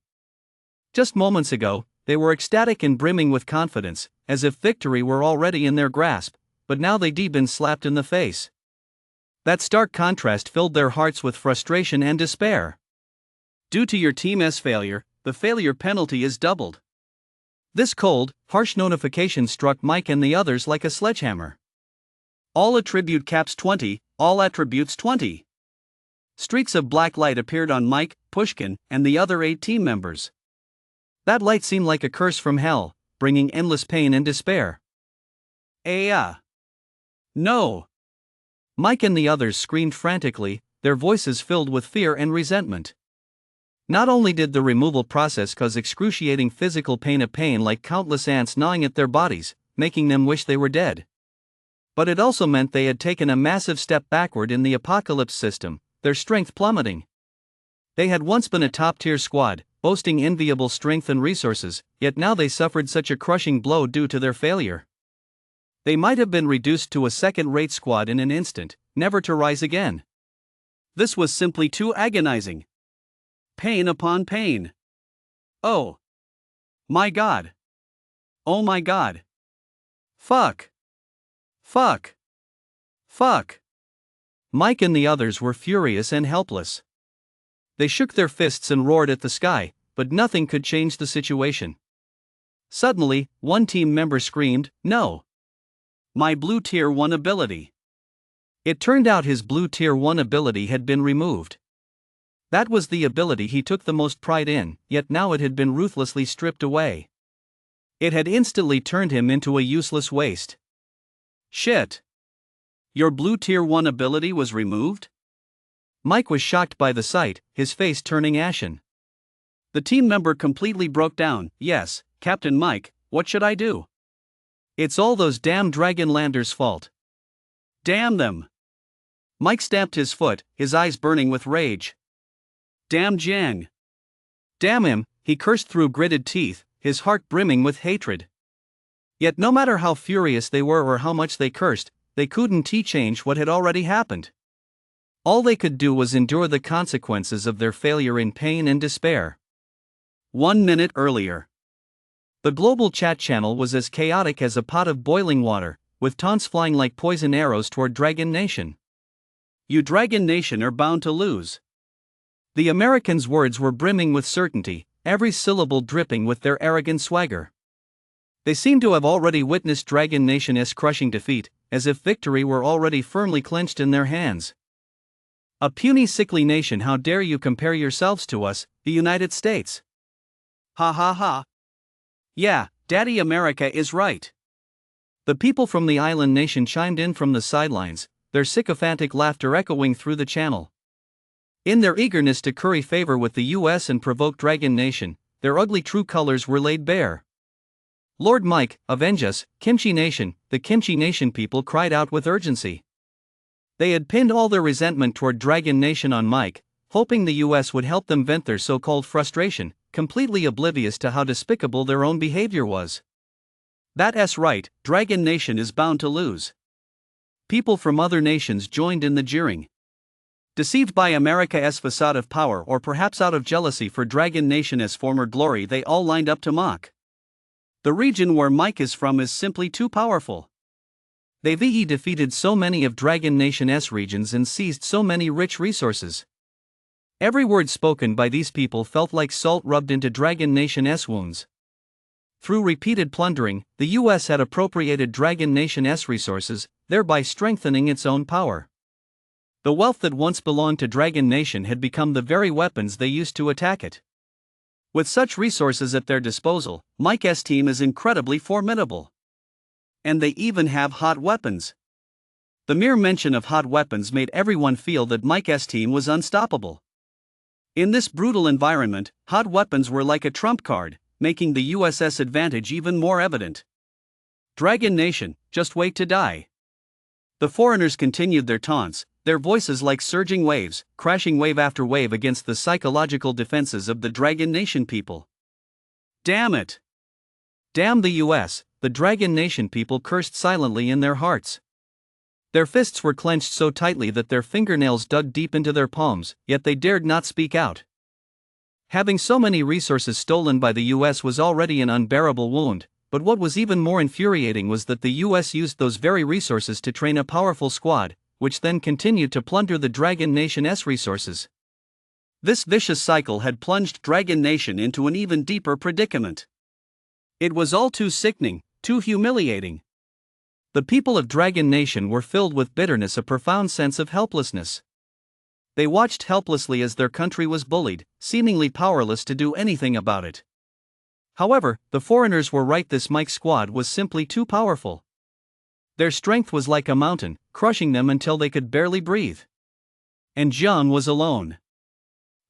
Just moments ago, they were ecstatic and brimming with confidence, as if victory were already in their grasp, but now they'd been slapped in the face. That stark contrast filled their hearts with frustration and despair. Due to your team's failure, the failure penalty is doubled. This cold, harsh notification struck Mike and the others like a sledgehammer. All attribute caps 20, all attributes 20. Streaks of black light appeared on Mike, Pushkin, and the other 8 team members. That light seemed like a curse from hell, bringing endless pain and despair. No! Mike and the others screamed frantically, their voices filled with fear and resentment. Not only did the removal process cause excruciating physical pain, a pain like countless ants gnawing at their bodies, making them wish they were dead, but it also meant they had taken a massive step backward in the Apocalypse system, their strength plummeting. They had once been a top-tier squad, boasting enviable strength and resources, yet now they suffered such a crushing blow due to their failure. They might have been reduced to a second-rate squad in an instant, never to rise again. This was simply too agonizing. Pain upon pain. Oh my God. Oh my God. Fuck. Mike and the others were furious and helpless. They shook their fists and roared at the sky, but nothing could change the situation. Suddenly, one team member screamed, "No! My blue Tier 1 ability." It turned out his blue Tier 1 ability had been removed. That was the ability he took the most pride in, yet now it had been ruthlessly stripped away. It had instantly turned him into a useless waste. Shit! Your blue Tier 1 ability was removed? Mike was shocked by the sight, his face turning ashen. The team member completely broke down. "Yes, Captain Mike, what should I do?" "It's all those damn Dragonlanders' fault. Damn them!" Mike stamped his foot, his eyes burning with rage. "Damn Jiang! Damn him!" he cursed through gritted teeth, his heart brimming with hatred. Yet no matter how furious they were or how much they cursed, they couldn't change what had already happened. All they could do was endure the consequences of their failure in pain and despair. 1 minute earlier. The global chat channel was as chaotic as a pot of boiling water, with taunts flying like poison arrows toward Dragon Nation. "You Dragon Nation are bound to lose." The Americans' words were brimming with certainty, every syllable dripping with their arrogant swagger. They seemed to have already witnessed Dragon Nation's crushing defeat, as if victory were already firmly clenched in their hands. "A puny, sickly nation, how dare you compare yourselves to us, the United States? Ha ha ha. Yeah, Daddy America is right." The people from the island nation chimed in from the sidelines, their sycophantic laughter echoing through the channel. In their eagerness to curry favor with the US and provoke Dragon Nation, their ugly true colors were laid bare. "Lord Mike, avenge us, Kimchi Nation," the Kimchi Nation people cried out with urgency. They had pinned all their resentment toward Dragon Nation on Mike, hoping the US would help them vent their so-called frustration, completely oblivious to how despicable their own behavior was. "That's right, Dragon Nation is bound to lose." People from other nations joined in the jeering. Deceived by America's facade of power, or perhaps out of jealousy for Dragon Nation's former glory, they all lined up to mock. The region where Mike is from is simply too powerful. They've defeated so many of Dragon Nation's regions and seized so many rich resources. Every word spoken by these people felt like salt rubbed into Dragon Nation's wounds. Through repeated plundering, the US had appropriated Dragon Nation's resources, thereby strengthening its own power. The wealth that once belonged to Dragon Nation had become the very weapons they used to attack it. With such resources at their disposal, Mike's team is incredibly formidable. And they even have hot weapons. The mere mention of hot weapons made everyone feel that Mike's team was unstoppable. In this brutal environment, hot weapons were like a trump card, making the USS advantage even more evident. Dragon Nation, just wait to die. The foreigners continued their taunts, their voices like surging waves, crashing wave after wave against the psychological defenses of the Dragon Nation people. Damn it! Damn the US, the Dragon Nation people cursed silently in their hearts. Their fists were clenched so tightly that their fingernails dug deep into their palms, yet they dared not speak out. Having so many resources stolen by the US was already an unbearable wound, but what was even more infuriating was that the US used those very resources to train a powerful squad, which then continued to plunder the Dragon Nation's resources. This vicious cycle had plunged Dragon Nation into an even deeper predicament. It was all too sickening, too humiliating. The people of Dragon Nation were filled with bitterness, a profound sense of helplessness. They watched helplessly as their country was bullied, seemingly powerless to do anything about it. However, the foreigners were right, this Mike squad was simply too powerful. Their strength was like a mountain, crushing them until they could barely breathe. And Jiang was alone.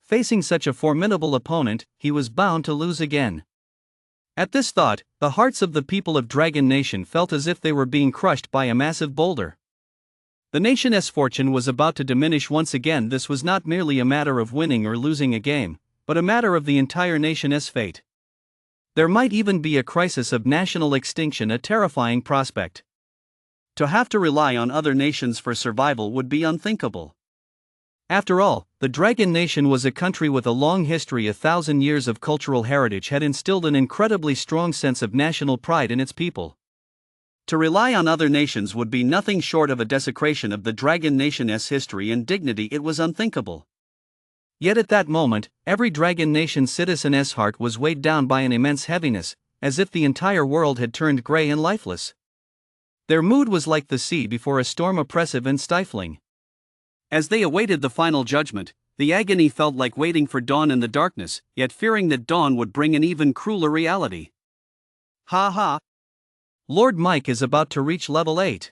Facing such a formidable opponent, he was bound to lose again. At this thought, the hearts of the people of Dragon Nation felt as if they were being crushed by a massive boulder. The nation's fortune was about to diminish once again. This was not merely a matter of winning or losing a game, but a matter of the entire nation's fate. There might even be a crisis of national extinction, a terrifying prospect. To have to rely on other nations for survival would be unthinkable. After all, the Dragon Nation was a country with a long history. 1,000 years of cultural heritage had instilled an incredibly strong sense of national pride in its people. To rely on other nations would be nothing short of a desecration of the Dragon Nation's history and dignity. It was unthinkable. Yet at that moment, every Dragon Nation citizen's heart was weighed down by an immense heaviness, as if the entire world had turned gray and lifeless. Their mood was like the sea before a storm, oppressive and stifling. As they awaited the final judgment, the agony felt like waiting for dawn in the darkness, yet fearing that dawn would bring an even crueler reality. Ha ha! Lord Mike is about to reach level 8.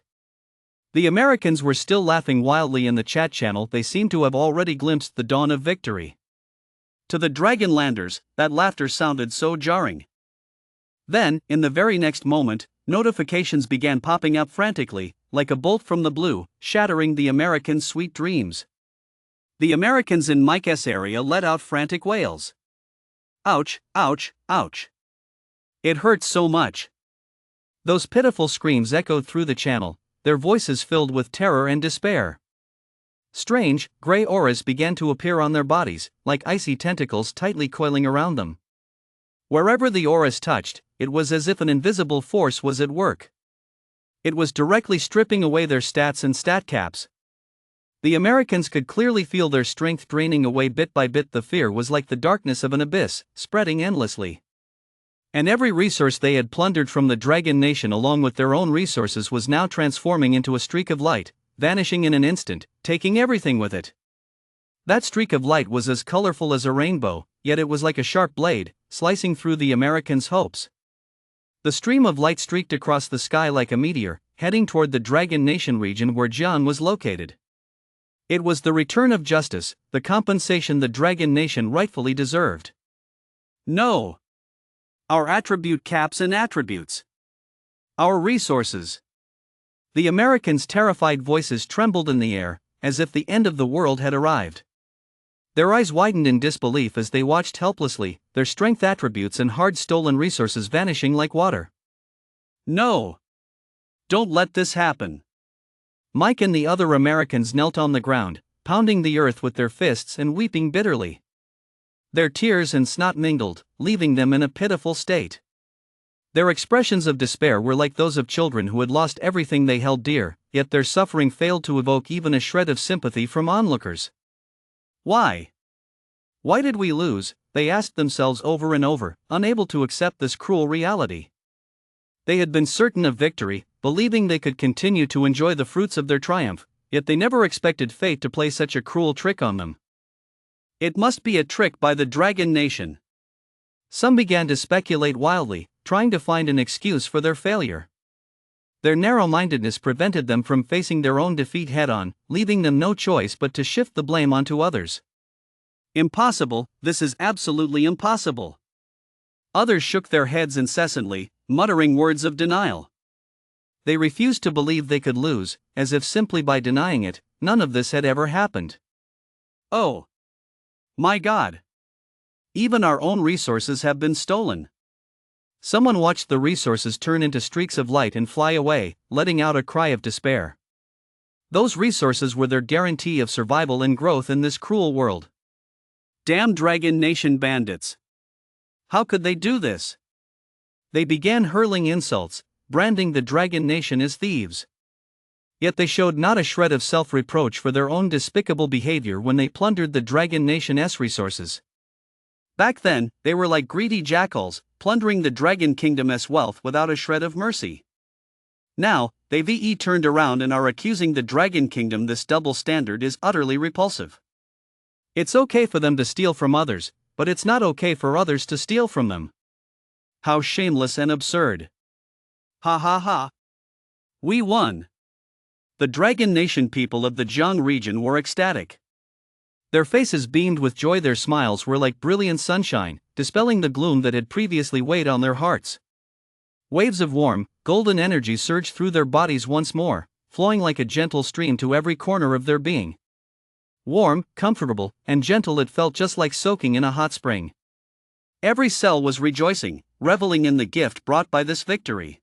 The Americans were still laughing wildly in the chat channel. They seemed to have already glimpsed the dawn of victory. To the Dragonlanders, that laughter sounded so jarring. Then, in the very next moment, notifications began popping up frantically, like a bolt from the blue, shattering the Americans' sweet dreams. The Americans in Mike's area let out frantic wails. Ouch, ouch, ouch. It hurts so much. Those pitiful screams echoed through the channel, their voices filled with terror and despair. Strange, gray auras began to appear on their bodies, like icy tentacles tightly coiling around them. Wherever the auras touched, it was as if an invisible force was at work. It was directly stripping away their stats and stat caps. The Americans could clearly feel their strength draining away bit by bit. The fear was like the darkness of an abyss, spreading endlessly. And every resource they had plundered from the Dragon Nation along with their own resources was now transforming into a streak of light, vanishing in an instant, taking everything with it. That streak of light was as colorful as a rainbow, yet it was like a sharp blade, slicing through the Americans' hopes. The stream of light streaked across the sky like a meteor, heading toward the Dragon Nation region where Jian was located. It was the return of justice, the compensation the Dragon Nation rightfully deserved. No! Our attribute caps and attributes. Our resources. The Americans' terrified voices trembled in the air, as if the end of the world had arrived. Their eyes widened in disbelief as they watched helplessly, their strength attributes and hard stolen resources vanishing like water. No! Don't let this happen. Mike and the other Americans knelt on the ground, pounding the earth with their fists and weeping bitterly. Their tears and snot mingled, leaving them in a pitiful state. Their expressions of despair were like those of children who had lost everything they held dear, yet their suffering failed to evoke even a shred of sympathy from onlookers. Why? Why did we lose? They asked themselves over and over, unable to accept this cruel reality. They had been certain of victory, believing they could continue to enjoy the fruits of their triumph, yet they never expected fate to play such a cruel trick on them. It must be a trick by the Dragon Nation. Some began to speculate wildly, trying to find an excuse for their failure. Their narrow-mindedness prevented them from facing their own defeat head-on, leaving them no choice but to shift the blame onto others. Impossible, this is absolutely impossible. Others shook their heads incessantly, muttering words of denial. They refused to believe they could lose, as if simply by denying it, none of this had ever happened. Oh! My God! Even our own resources have been stolen. Someone watched the resources turn into streaks of light and fly away, letting out a cry of despair. Those resources were their guarantee of survival and growth in this cruel world. Damn Dragon Nation bandits! How could they do this? They began hurling insults, branding the Dragon Nation as thieves. Yet they showed not a shred of self-reproach for their own despicable behavior when they plundered the Dragon Nation's resources. Back then, they were like greedy jackals, plundering the Dragon Kingdom's wealth without a shred of mercy. Now, they've turned around and are accusing the Dragon Kingdom. This double standard is utterly repulsive. It's okay for them to steal from others, but it's not okay for others to steal from them. How shameless and absurd. Ha ha ha. We won. The Dragon Nation people of the Jiang region were ecstatic. Their faces beamed with joy, their smiles were like brilliant sunshine, dispelling the gloom that had previously weighed on their hearts. Waves of warm, golden energy surged through their bodies once more, flowing like a gentle stream to every corner of their being. Warm, comfortable, and gentle, it felt just like soaking in a hot spring. Every cell was rejoicing, reveling in the gift brought by this victory.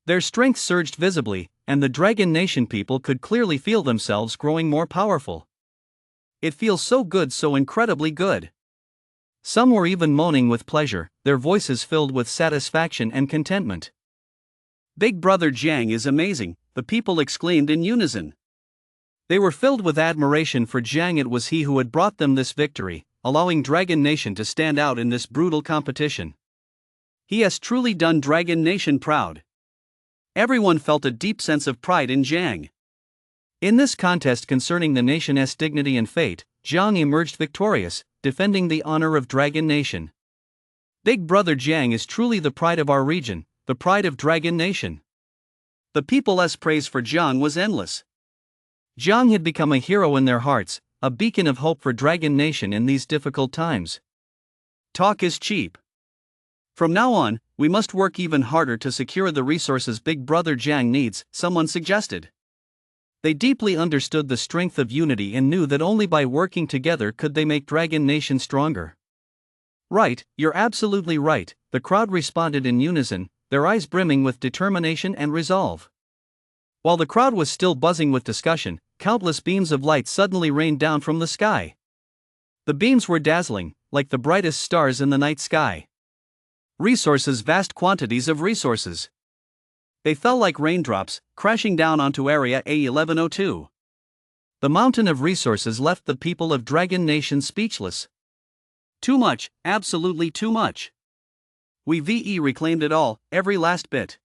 Their strength surged visibly, and the Dragon Nation people could clearly feel themselves growing more powerful. It feels so good, so incredibly good. Some were even moaning with pleasure, their voices filled with satisfaction and contentment. Big Brother Jiang is amazing, the people exclaimed in unison. They were filled with admiration for Jiang. It was he who had brought them this victory, allowing Dragon Nation to stand out in this brutal competition. He has truly done Dragon Nation proud. Everyone felt a deep sense of pride in Jiang. In this contest concerning the nation's dignity and fate, Jiang emerged victorious, defending the honor of Dragon Nation. Big Brother Jiang is truly the pride of our region, the pride of Dragon Nation. The people's praise for Jiang was endless. Jiang had become a hero in their hearts, a beacon of hope for Dragon Nation in these difficult times. Talk is cheap. From now on, we must work even harder to secure the resources Big Brother Jiang needs, someone suggested. They deeply understood the strength of unity and knew that only by working together could they make Dragon Nation stronger. Right, you're absolutely right, the crowd responded in unison, their eyes brimming with determination and resolve. While the crowd was still buzzing with discussion, countless beams of light suddenly rained down from the sky. The beams were dazzling, like the brightest stars in the night sky. Resources, vast quantities of resources. They fell like raindrops, crashing down onto Area A1102. The mountain of resources left the people of Dragon Nation speechless. Too much, absolutely too much. We've reclaimed it all, every last bit.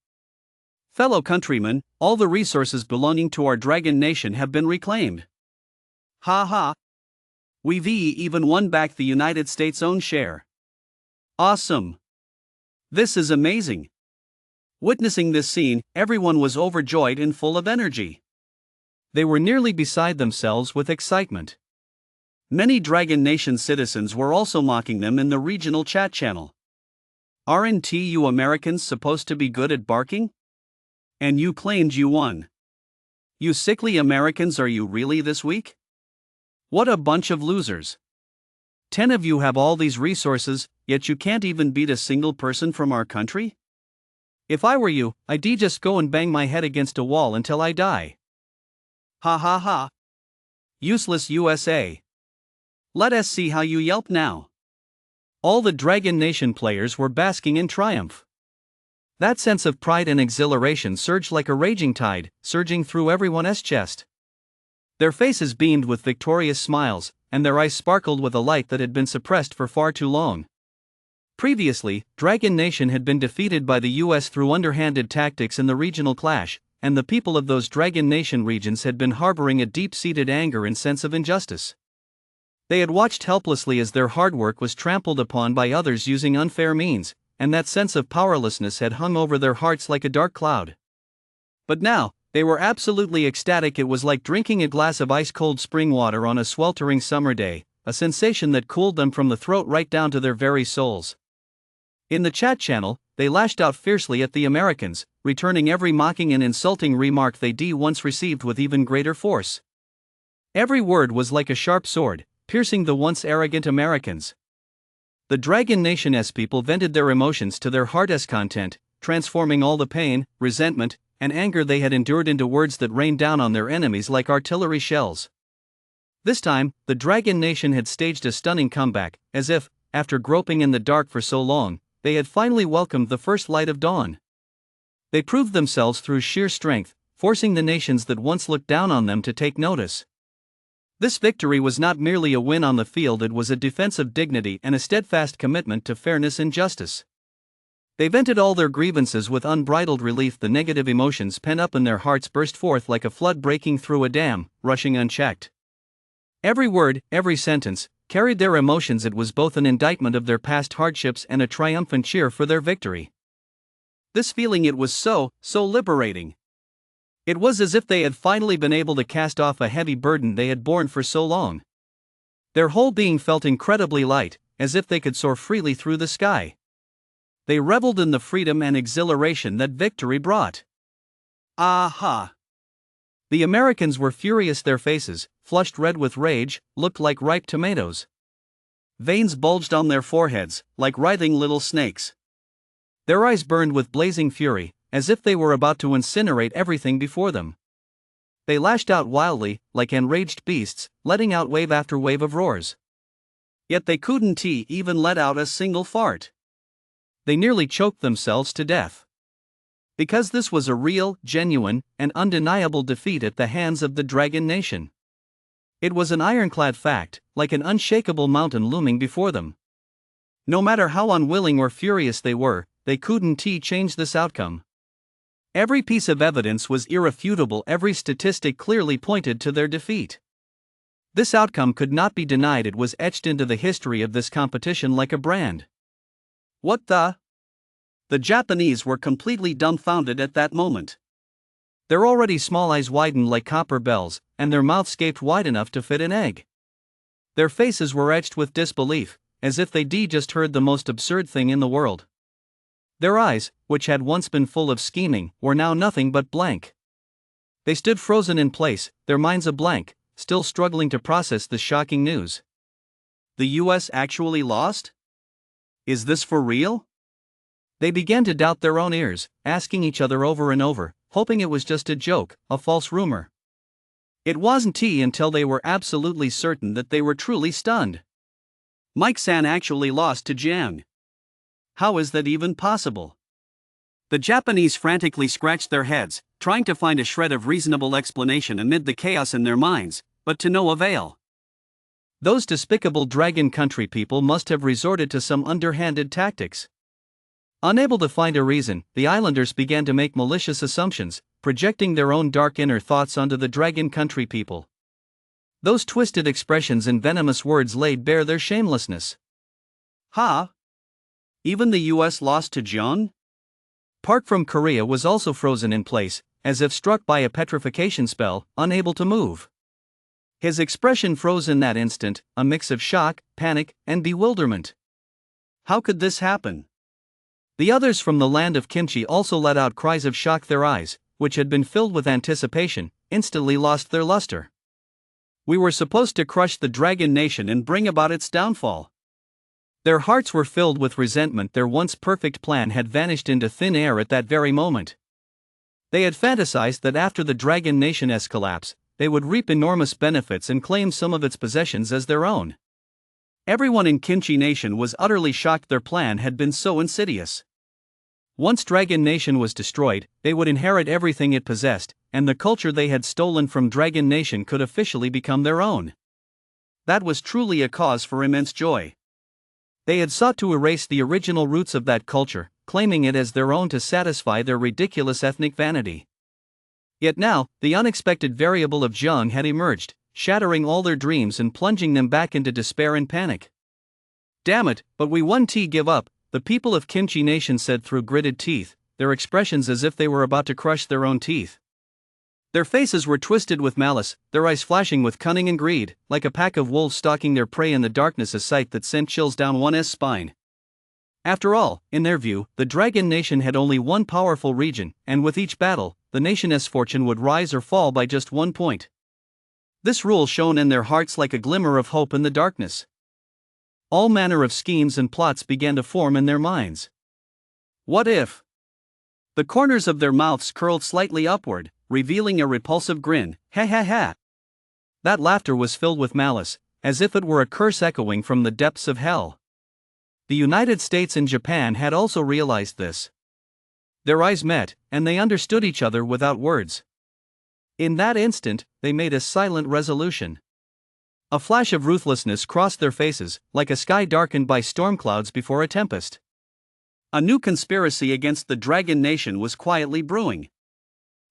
Fellow countrymen, all the resources belonging to our Dragon Nation have been reclaimed. Ha ha. We've even won back the United States' own share. Awesome. This is amazing. Witnessing this scene, everyone was overjoyed and full of energy. They were nearly beside themselves with excitement. Many Dragon Nation citizens were also mocking them in the regional chat channel. Aren't you Americans supposed to be good at barking? And you claimed you won. You sickly Americans, are you really this weak? What a bunch of losers. 10 of you have all these resources, yet you can't even beat a single person from our country? If I were you, I'd just go and bang my head against a wall until I die. Ha ha ha. Useless USA. Let us see how you yelp now. All the Dragon Nation players were basking in triumph. That sense of pride and exhilaration surged like a raging tide, surging through everyone's chest. Their faces beamed with victorious smiles, and their eyes sparkled with a light that had been suppressed for far too long. Previously, Dragon Nation had been defeated by the US through underhanded tactics in the regional clash, and the people of those Dragon Nation regions had been harboring a deep-seated anger and sense of injustice. They had watched helplessly as their hard work was trampled upon by others using unfair means, and that sense of powerlessness had hung over their hearts like a dark cloud. But now, they were absolutely ecstatic. It was like drinking a glass of ice-cold spring water on a sweltering summer day, a sensation that cooled them from the throat right down to their very souls. In the chat channel, they lashed out fiercely at the Americans, returning every mocking and insulting remark they once received with even greater force. Every word was like a sharp sword, piercing the once arrogant Americans. The Dragon Nation's people vented their emotions to their heart's content, transforming all the pain, resentment, and anger they had endured into words that rained down on their enemies like artillery shells. This time, the Dragon Nation had staged a stunning comeback, as if, after groping in the dark for so long, they had finally welcomed the first light of dawn. They proved themselves through sheer strength, forcing the nations that once looked down on them to take notice. This victory was not merely a win on the field, it was a defense of dignity and a steadfast commitment to fairness and justice. They vented all their grievances with unbridled relief. The negative emotions pent up in their hearts burst forth like a flood breaking through a dam, rushing unchecked. Every word, every sentence, carried their emotions. It was both an indictment of their past hardships and a triumphant cheer for their victory. This feeling, it was so liberating. It was as if they had finally been able to cast off a heavy burden they had borne for so long. Their whole being felt incredibly light, as if they could soar freely through the sky. They reveled in the freedom and exhilaration that victory brought. Aha! The Americans were furious. Their faces, flushed red with rage, looked like ripe tomatoes. Veins bulged on their foreheads, like writhing little snakes. Their eyes burned with blazing fury, as if they were about to incinerate everything before them. They lashed out wildly, like enraged beasts, letting out wave after wave of roars. Yet they couldn't even let out a single fart. They nearly choked themselves to death. Because this was a real, genuine, and undeniable defeat at the hands of the Dragon Nation. It was an ironclad fact, like an unshakable mountain looming before them. No matter how unwilling or furious they couldn't change this outcome. Every piece of evidence was irrefutable. Every statistic clearly pointed to their defeat. This outcome could not be denied. It was etched into the history of this competition like a brand. What the? The Japanese were completely dumbfounded at that moment. Their already small eyes widened like copper bells, and their mouths gaped wide enough to fit an egg. Their faces were etched with disbelief, as if they just heard the most absurd thing in the world. Their eyes, which had once been full of scheming, were now nothing but blank. They stood frozen in place, their minds a blank, still struggling to process the shocking news. The US actually lost? Is this for real? They began to doubt their own ears, asking each other over and over, hoping it was just a joke, a false rumor. It wasn't until they were absolutely certain that they were truly stunned. Mike-san actually lost to Jiang. How is that even possible? The Japanese frantically scratched their heads, trying to find a shred of reasonable explanation amid the chaos in their minds, but to no avail. Those despicable Dragon Country people must have resorted to some underhanded tactics. Unable to find a reason, the islanders began to make malicious assumptions, projecting their own dark inner thoughts onto the Dragon Country people. Those twisted expressions and venomous words laid bare their shamelessness. Even the US lost to Jiang? Park from Korea was also frozen in place, as if struck by a petrification spell, unable to move. His expression froze in that instant, a mix of shock, panic, and bewilderment. How could this happen? The others from the land of kimchi also let out cries of shock. Their eyes, which had been filled with anticipation, instantly lost their luster. We were supposed to crush the Dragon Nation and bring about its downfall. Their hearts were filled with resentment. Their once perfect plan had vanished into thin air at that very moment. They had fantasized that after the Dragon Nation's collapse, they would reap enormous benefits and claim some of its possessions as their own. Everyone in Kimchi Nation was utterly shocked. Their plan had been so insidious. Once Dragon Nation was destroyed, they would inherit everything it possessed, and the culture they had stolen from Dragon Nation could officially become their own. That was truly a cause for immense joy. They had sought to erase the original roots of that culture, claiming it as their own to satisfy their ridiculous ethnic vanity. Yet now, the unexpected variable of Jiang had emerged, shattering all their dreams and plunging them back into despair and panic. Damn it, but we won't give up, the people of Kimchi Nation said through gritted teeth, their expressions as if they were about to crush their own teeth. Their faces were twisted with malice, their eyes flashing with cunning and greed, like a pack of wolves stalking their prey in the darkness, a sight that sent chills down one's spine. After all, in their view, the Dragon Nation had only one powerful region, and with each battle, the nation's fortune would rise or fall by just 1 point. This rule shone in their hearts like a glimmer of hope in the darkness. All manner of schemes and plots began to form in their minds. What if? The corners of their mouths curled slightly upward, revealing a repulsive grin. Ha ha ha. That laughter was filled with malice, as if it were a curse echoing from the depths of hell. The United States and Japan had also realized this. Their eyes met, and they understood each other without words. In that instant, they made a silent resolution. A flash of ruthlessness crossed their faces, like a sky darkened by storm clouds before a tempest. A new conspiracy against the Dragon Nation was quietly brewing.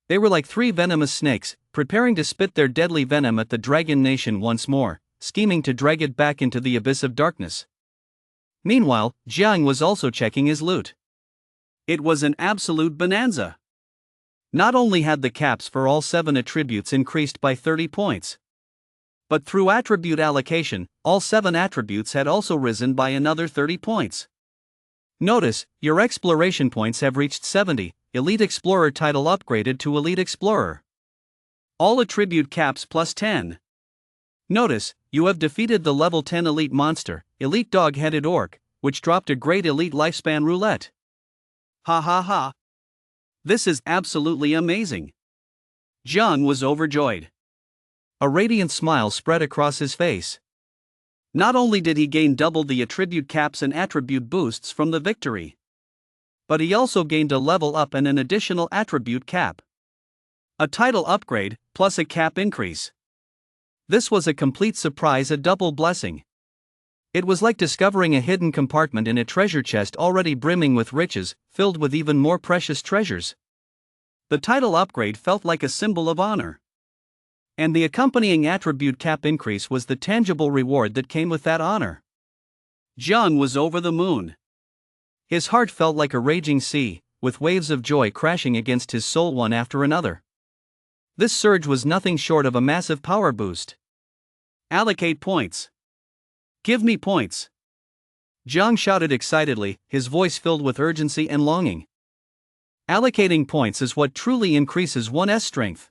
They were like 3 venomous snakes, preparing to spit their deadly venom at the Dragon Nation once more, scheming to drag it back into the abyss of darkness. Meanwhile, Jiang was also checking his loot. It was an absolute bonanza. Not only had the caps for all 7 attributes increased by 30 points, but through attribute allocation, all 7 attributes had also risen by another 30 points. Notice, your exploration points have reached 70, Elite Explorer title upgraded to Elite Explorer. All attribute caps plus 10. Notice, you have defeated the level 10 Elite Monster, Elite Dog-Headed Orc, which dropped a great Elite Lifespan Roulette. Ha ha ha. This is absolutely amazing. Jiang was overjoyed. A radiant smile spread across his face. Not only did he gain double the attribute caps and attribute boosts from the victory, but he also gained a level up and an additional attribute cap. A title upgrade, plus a cap increase. This was a complete surprise, a double blessing. It was like discovering a hidden compartment in a treasure chest already brimming with riches, filled with even more precious treasures. The title upgrade felt like a symbol of honor. And the accompanying attribute cap increase was the tangible reward that came with that honor. Jiang was over the moon. His heart felt like a raging sea, with waves of joy crashing against his soul one after another. This surge was nothing short of a massive power boost. Allocate points. Give me points. Jiang shouted excitedly, his voice filled with urgency and longing. Allocating points is what truly increases one's strength.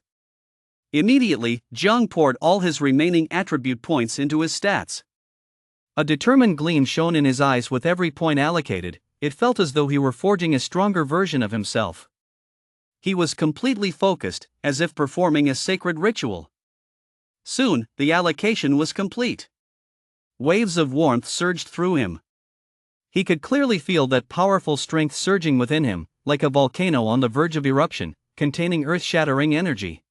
Immediately, Jiang poured all his remaining attribute points into his stats. A determined gleam shone in his eyes with every point allocated. It felt as though he were forging a stronger version of himself. He was completely focused, as if performing a sacred ritual. Soon, the allocation was complete. Waves of warmth surged through him. He could clearly feel that powerful strength surging within him, like a volcano on the verge of eruption, containing earth-shattering energy.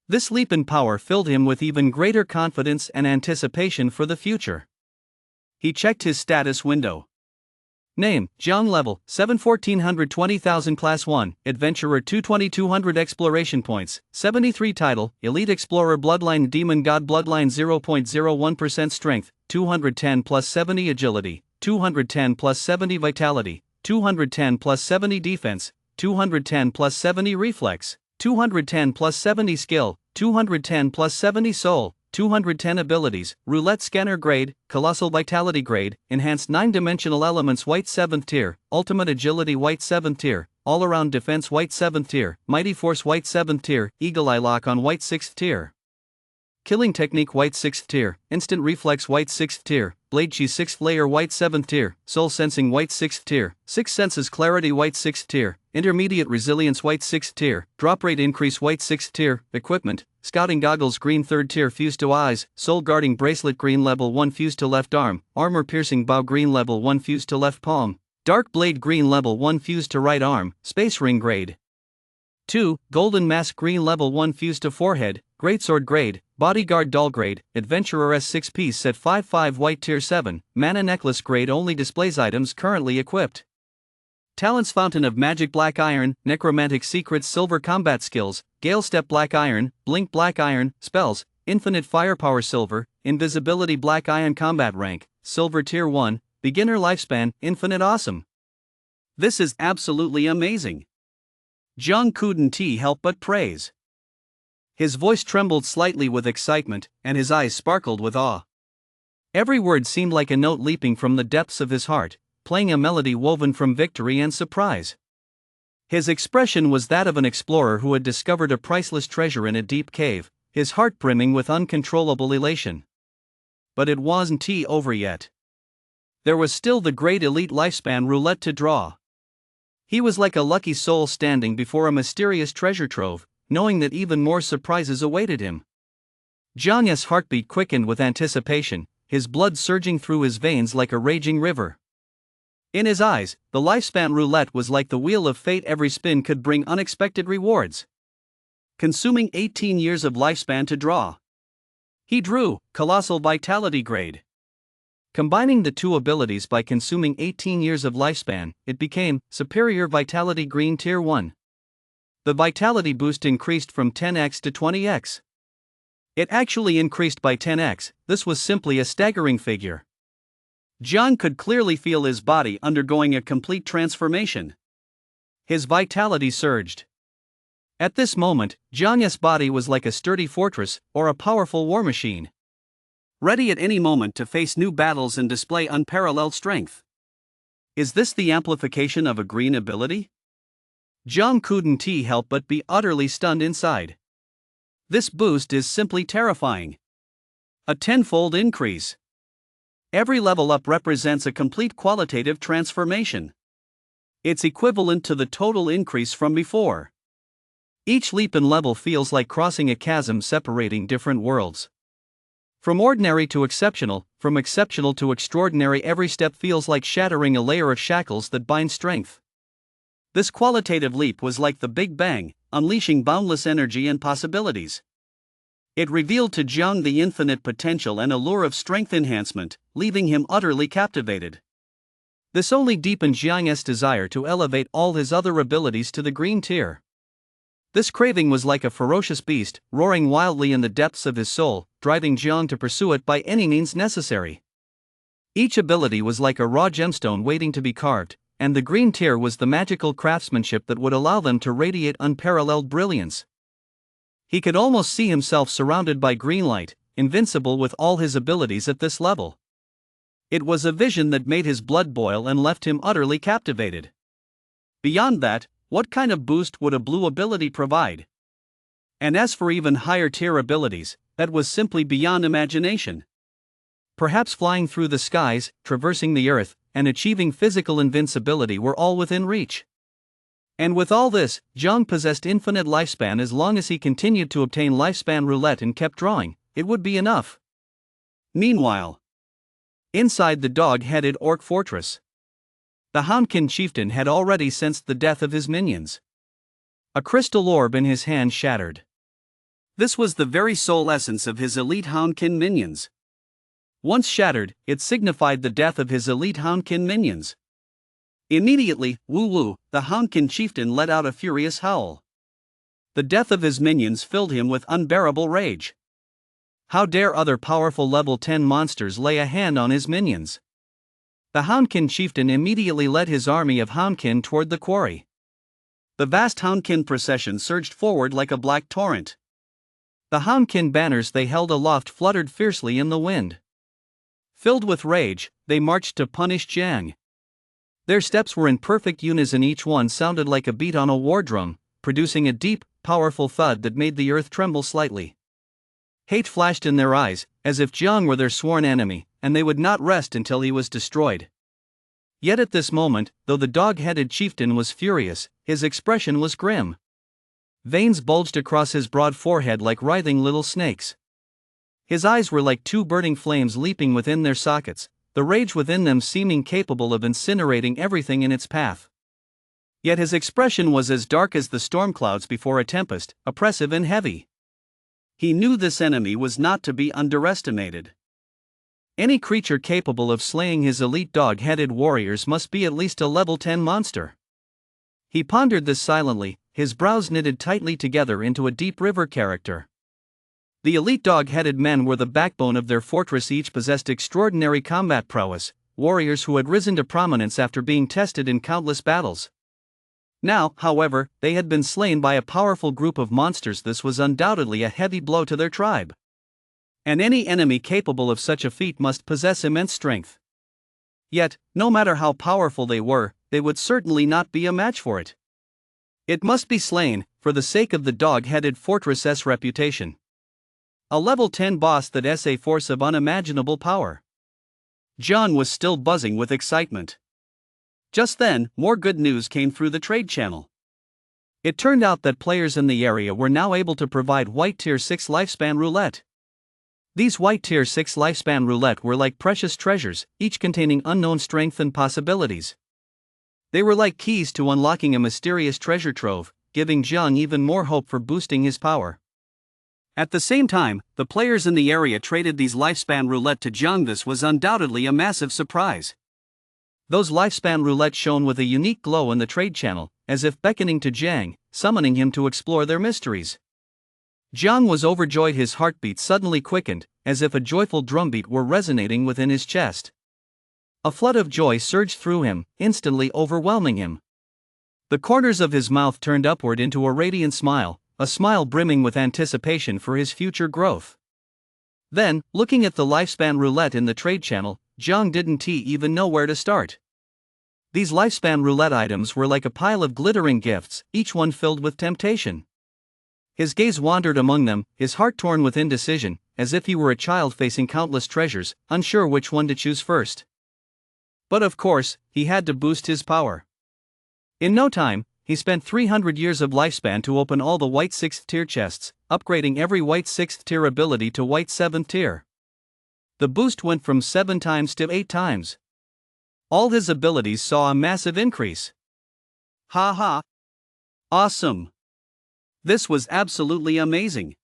This leap in power filled him with even greater confidence and anticipation for the future. He checked his status window. Name, Jiang level, 7 1420,000 Class 1, Adventurer 22200 Exploration Points, 73 Title, Elite Explorer Bloodline Demon God Bloodline 0.01% Strength, 210 plus 70 Agility, 210 plus 70 Vitality, 210 plus 70 Defense, 210 plus 70 Reflex, 210 plus 70 Skill, 210 plus 70 Soul, 210 Abilities, Roulette Scanner Grade, Colossal Vitality Grade, Enhanced 9-Dimensional Elements White 7th Tier, Ultimate Agility White 7th Tier, All-Around Defense White 7th Tier, Mighty Force White 7th Tier, Eagle Eye Lock on White 6th Tier. Killing Technique White 6th Tier, Instant Reflex White 6th Tier, Blade Chi 6th Layer White 7th Tier, Soul Sensing White 6th Tier, Sixth Senses Clarity White 6th Tier, Intermediate Resilience White 6th Tier, Drop Rate Increase White 6th Tier, Equipment, Scouting Goggles Green 3rd Tier Fused to Eyes, Soul Guarding Bracelet Green Level 1 Fused to Left Arm, Armor Piercing Bow Green Level 1 Fused to Left Palm, Dark Blade Green Level 1 fused to right arm, Space Ring grade. 2. Golden Mask Green Level 1 fused to forehead, Greatsword grade, Bodyguard Doll grade, Adventurer S6 piece set 5/5 white tier 7, Mana Necklace grade only displays items currently equipped. Talents Fountain of Magic Black Iron, Necromantic Secrets Silver Combat Skills, Gale Step Black Iron, Blink Black Iron, Spells, Infinite Firepower Silver, Invisibility Black Iron Combat Rank, Silver Tier 1, Beginner Lifespan, Infinite Awesome. This is absolutely amazing. Jiang couldn't help but praise. His voice trembled slightly with excitement, and his eyes sparkled with awe. Every word seemed like a note leaping from the depths of his heart, playing a melody woven from victory and surprise. His expression was that of an explorer who had discovered a priceless treasure in a deep cave, his heart brimming with uncontrollable elation. But it wasn't over yet. There was still the Great Elite Lifespan roulette to draw. He was like a lucky soul standing before a mysterious treasure trove, knowing that even more surprises awaited him. Jiang's heartbeat quickened with anticipation, his blood surging through his veins like a raging river. In his eyes, the Lifespan roulette was like the wheel of fate. Every spin could bring unexpected rewards. Consuming 18 years of lifespan to draw. He drew Colossal Vitality grade. Combining the two abilities by consuming 18 years of lifespan, it became Superior Vitality Green Tier 1. The vitality boost increased from 10x to 20x. It actually increased by 10x, this was simply a staggering figure. Jiang could clearly feel his body undergoing a complete transformation. His vitality surged. At this moment, Jiang's body was like a sturdy fortress or a powerful war machine, ready at any moment to face new battles and display unparalleled strength. Is this the amplification of a green ability? Jiang couldn't help but be utterly stunned inside. This boost is simply terrifying. A tenfold increase. Every level up represents a complete qualitative transformation. It's equivalent to the total increase from before. Each leap in level feels like crossing a chasm separating different worlds. From ordinary to exceptional, from exceptional to extraordinary, every step feels like shattering a layer of shackles that bind strength. This qualitative leap was like the Big Bang, unleashing boundless energy and possibilities. It revealed to Jiang the infinite potential and allure of strength enhancement, leaving him utterly captivated. This only deepened Jiang's desire to elevate all his other abilities to the green tier. This craving was like a ferocious beast, roaring wildly in the depths of his soul, driving Jiang to pursue it by any means necessary. Each ability was like a raw gemstone waiting to be carved, and the green tier was the magical craftsmanship that would allow them to radiate unparalleled brilliance. He could almost see himself surrounded by green light, invincible with all his abilities at this level. It was a vision that made his blood boil and left him utterly captivated. Beyond that, what kind of boost would a blue ability provide? And as for even higher tier abilities, that was simply beyond imagination. Perhaps flying through the skies, traversing the earth, and achieving physical invincibility were all within reach. And with all this, Jiang possessed infinite lifespan. As long as he continued to obtain lifespan roulette and kept drawing, it would be enough. Meanwhile, inside the dog-headed orc fortress, the Houndkin chieftain had already sensed the death of his minions. A crystal orb in his hand shattered. This was the very soul essence of his elite Houndkin minions. Once shattered, it signified the death of his elite Houndkin minions. Immediately, Wu, the Houndkin chieftain, let out a furious howl. The death of his minions filled him with unbearable rage. How dare other powerful level 10 monsters lay a hand on his minions? The Houndkin chieftain immediately led his army of Houndkin toward the quarry. The vast Houndkin procession surged forward like a black torrent. The Houndkin banners they held aloft fluttered fiercely in the wind. Filled with rage, they marched to punish Jiang. Their steps were in perfect unison, each one sounded like a beat on a war drum, producing a deep, powerful thud that made the earth tremble slightly. Hate flashed in their eyes, as if Jiang were their sworn enemy, and they would not rest until he was destroyed. Yet at this moment, though the dog-headed chieftain was furious, his expression was grim. Veins bulged across his broad forehead like writhing little snakes. His eyes were like two burning flames leaping within their sockets, the rage within them seeming capable of incinerating everything in its path. Yet his expression was as dark as the storm clouds before a tempest, oppressive and heavy. He knew this enemy was not to be underestimated. Any creature capable of slaying his elite dog-headed warriors must be at least a level 10 monster. He pondered this silently, his brows knitted tightly together into a deep river character. The elite dog-headed men were the backbone of their fortress. Each possessed extraordinary combat prowess, warriors who had risen to prominence after being tested in countless battles. Now, however, they had been slain by a powerful group of monsters. This was undoubtedly a heavy blow to their tribe. And any enemy capable of such a feat must possess immense strength. Yet, no matter how powerful they were, they would certainly not be a match for it. It must be slain, for the sake of the dog-headed fortress's reputation. A level 10 boss that's a force of unimaginable power. John was still buzzing with excitement. Just then, more good news came through the trade channel. It turned out that players in the area were now able to provide white tier 6 lifespan roulette. These white tier 6 lifespan roulette were like precious treasures, each containing unknown strength and possibilities. They were like keys to unlocking a mysterious treasure trove, giving Jiang even more hope for boosting his power. At the same time, the players in the area traded these lifespan roulette to Jiang. This was undoubtedly a massive surprise. Those lifespan roulette shone with a unique glow in the trade channel, as if beckoning to Jiang, summoning him to explore their mysteries. Jiang was overjoyed. His heartbeat suddenly quickened, as if a joyful drumbeat were resonating within his chest. A flood of joy surged through him, instantly overwhelming him. The corners of his mouth turned upward into a radiant smile, a smile brimming with anticipation for his future growth. Then, looking at the lifespan roulette in the trade channel, Jiang didn't even know where to start. These lifespan roulette items were like a pile of glittering gifts, each one filled with temptation. His gaze wandered among them, his heart torn with indecision, as if he were a child facing countless treasures, unsure which one to choose first. But of course, he had to boost his power. In no time, he spent 300 years of lifespan to open all the white 6th tier chests, upgrading every white 6th tier ability to white 7th tier. The boost went from 7 times to 8 times. All his abilities saw a massive increase. Ha ha! Awesome! This was absolutely amazing.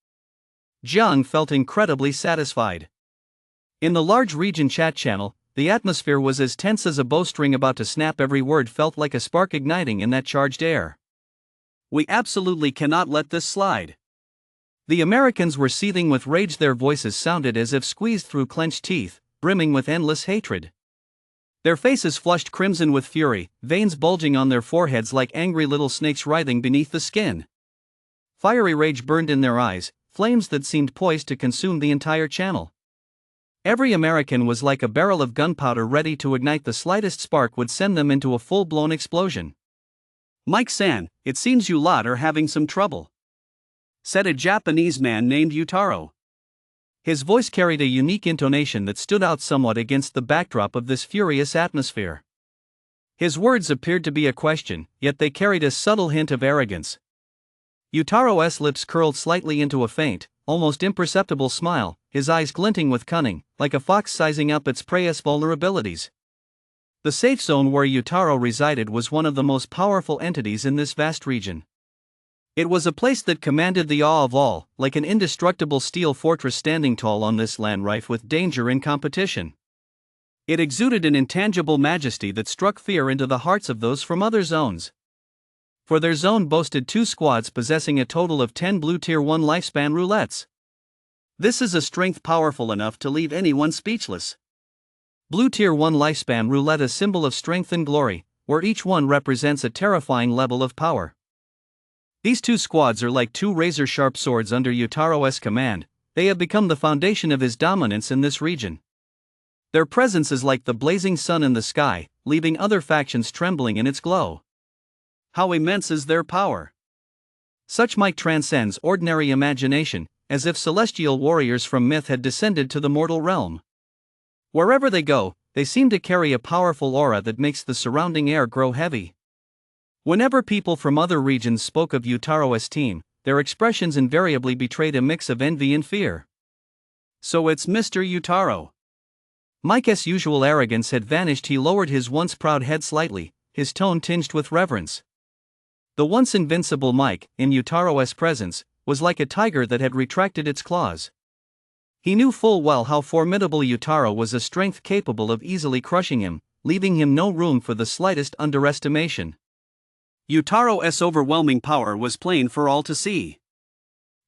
Jiang felt incredibly satisfied. In the large region chat channel, the atmosphere was as tense as a bowstring about to snap. Every word felt like a spark igniting in that charged air. We absolutely cannot let this slide. The Americans were seething with rage. Their voices sounded as if squeezed through clenched teeth, brimming with endless hatred. Their faces flushed crimson with fury, veins bulging on their foreheads like angry little snakes writhing beneath the skin. Fiery rage burned in their eyes, flames that seemed poised to consume the entire channel. Every American was like a barrel of gunpowder ready to ignite. The slightest spark would send them into a full-blown explosion. "Mike-san, it seems you lot are having some trouble," said a Japanese man named Yutaro. His voice carried a unique intonation that stood out somewhat against the backdrop of this furious atmosphere. His words appeared to be a question, yet they carried a subtle hint of arrogance. Yutaro's lips curled slightly into a faint, almost imperceptible smile, his eyes glinting with cunning, like a fox sizing up its prey's vulnerabilities. The safe zone where Yutaro resided was one of the most powerful entities in this vast region. It was a place that commanded the awe of all, like an indestructible steel fortress standing tall on this land rife with danger and competition. It exuded an intangible majesty that struck fear into the hearts of those from other zones. For their zone boasted 2 squads possessing a total of 10 blue tier 1 lifespan roulettes. This is a strength powerful enough to leave anyone speechless. Blue tier 1 lifespan roulette, a symbol of strength and glory, where each one represents a terrifying level of power. These 2 squads are like 2 razor-sharp swords under Yutaro's command. They have become the foundation of his dominance in this region. Their presence is like the blazing sun in the sky, leaving other factions trembling in its glow. How immense is their power! Such might transcends ordinary imagination, as if celestial warriors from myth had descended to the mortal realm. Wherever they go, they seem to carry a powerful aura that makes the surrounding air grow heavy. Whenever people from other regions spoke of Yutaro's team, their expressions invariably betrayed a mix of envy and fear. So it's Mr. Yutaro. Mike's usual arrogance had vanished. He lowered his once proud head slightly, his tone tinged with reverence. The once invincible Mike, in Utaro's presence, was like a tiger that had retracted its claws. He knew full well how formidable Utaro was, a strength capable of easily crushing him, leaving him no room for the slightest underestimation. Utaro's overwhelming power was plain for all to see.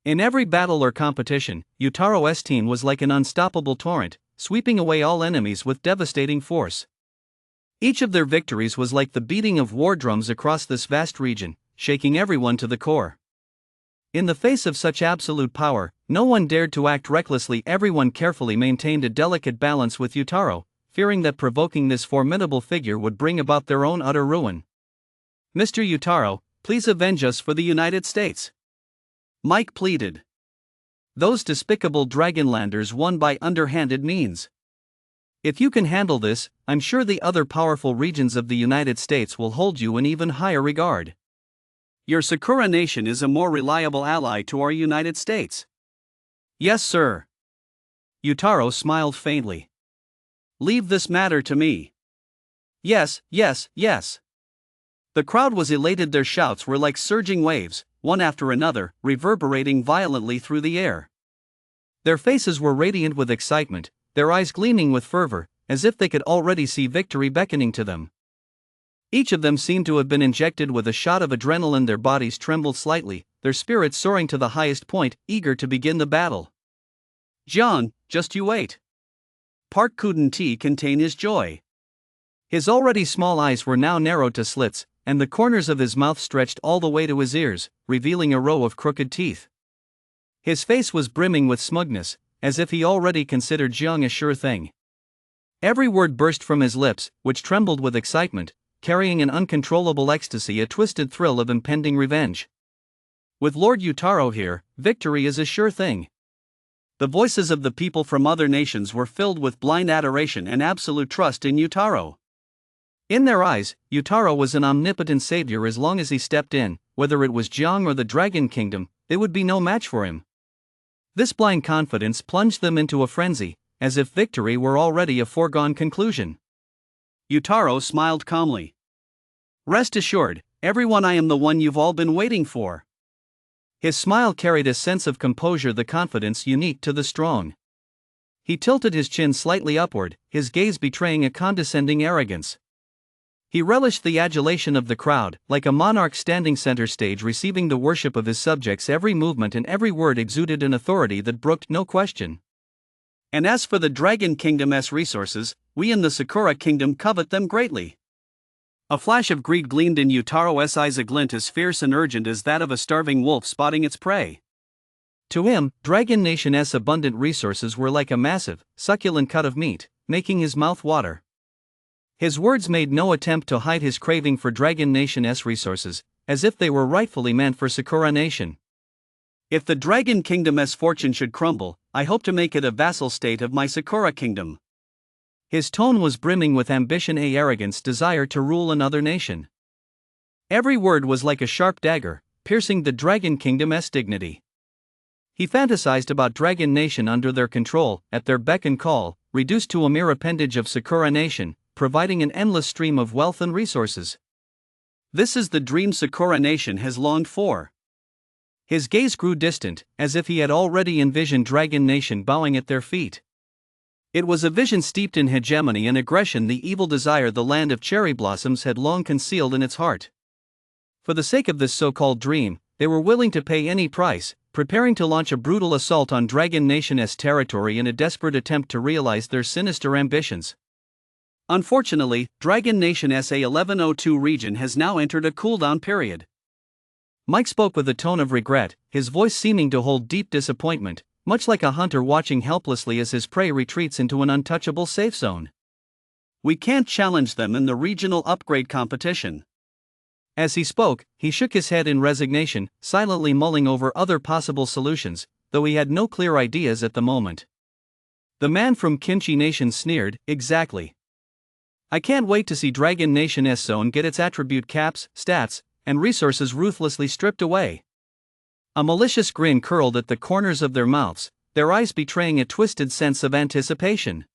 In every battle or competition, Utaro's team was like an unstoppable torrent, sweeping away all enemies with devastating force. Each of their victories was like the beating of war drums across this vast region, shaking everyone to the core. In the face of such absolute power, no one dared to act recklessly. Everyone carefully maintained a delicate balance with Utaro, fearing that provoking this formidable figure would bring about their own utter ruin. "Mr. Utaro, please avenge us for the United States," Mike pleaded. "Those despicable Dragonlanders won by underhanded means. If you can handle this, I'm sure the other powerful regions of the United States will hold you in even higher regard. Your Sakura nation is a more reliable ally to our United States." "Yes, sir." Utaro smiled faintly. "Leave this matter to me." "Yes, yes, yes." The crowd was elated. Their shouts were like surging waves, one after another, reverberating violently through the air. Their faces were radiant with excitement, their eyes gleaming with fervor, as if they could already see victory beckoning to them. Each of them seemed to have been injected with a shot of adrenaline. Their bodies trembled slightly, their spirits soaring to the highest point, eager to begin the battle. "John, just you wait." Park couldn't contain his joy. His already small eyes were now narrowed to slits, and the corners of his mouth stretched all the way to his ears, revealing a row of crooked teeth. His face was brimming with smugness, as if he already considered Jiang a sure thing. Every word burst from his lips, which trembled with excitement, carrying an uncontrollable ecstasy, a twisted thrill of impending revenge. "With Lord Utaro here, victory is a sure thing." The voices of the people from other nations were filled with blind adoration and absolute trust in Utaro. In their eyes, Utaro was an omnipotent savior. As long as he stepped in, whether it was Jiang or the Dragon Kingdom, they would be no match for him. This blind confidence plunged them into a frenzy, as if victory were already a foregone conclusion. Utaro smiled calmly. "Rest assured, everyone, I am the one you've all been waiting for." His smile carried a sense of composure, the confidence unique to the strong. He tilted his chin slightly upward, his gaze betraying a condescending arrogance. He relished the adulation of the crowd, like a monarch standing center stage receiving the worship of his subjects. Every movement and every word exuded an authority that brooked no question. "And as for the Dragon Kingdom's resources, we in the Sakura Kingdom covet them greatly." A flash of greed gleamed in Utaro's eyes, a glint as fierce and urgent as that of a starving wolf spotting its prey. To him, Dragon Nation's abundant resources were like a massive, succulent cut of meat, making his mouth water. His words made no attempt to hide his craving for Dragon Nation's resources, as if they were rightfully meant for Sakura Nation. "If the Dragon Kingdom's fortune should crumble, I hope to make it a vassal state of my Sakura Kingdom." His tone was brimming with ambition, arrogance, desire to rule another nation. Every word was like a sharp dagger, piercing the Dragon Kingdom's dignity. He fantasized about Dragon Nation under their control, at their beck and call, reduced to a mere appendage of Sakura Nation, providing an endless stream of wealth and resources. This is the dream Sakura Nation has longed for. His gaze grew distant, as if he had already envisioned Dragon Nation bowing at their feet. It was a vision steeped in hegemony and aggression, the evil desire the land of cherry blossoms had long concealed in its heart. For the sake of this so-called dream, they were willing to pay any price, preparing to launch a brutal assault on Dragon Nation's territory in a desperate attempt to realize their sinister ambitions. Unfortunately, Dragon Nation's A1102 region has now entered a cooldown period. Mike spoke with a tone of regret, his voice seeming to hold deep disappointment, much like a hunter watching helplessly as his prey retreats into an untouchable safe zone. "We can't challenge them in the regional upgrade competition." As he spoke, he shook his head in resignation, silently mulling over other possible solutions, though he had no clear ideas at the moment. The man from Kimchi Nation sneered, "Exactly. I can't wait to see Dragon Nation's zone get its attribute caps, stats, and resources ruthlessly stripped away." A malicious grin curled at the corners of their mouths, their eyes betraying a twisted sense of anticipation.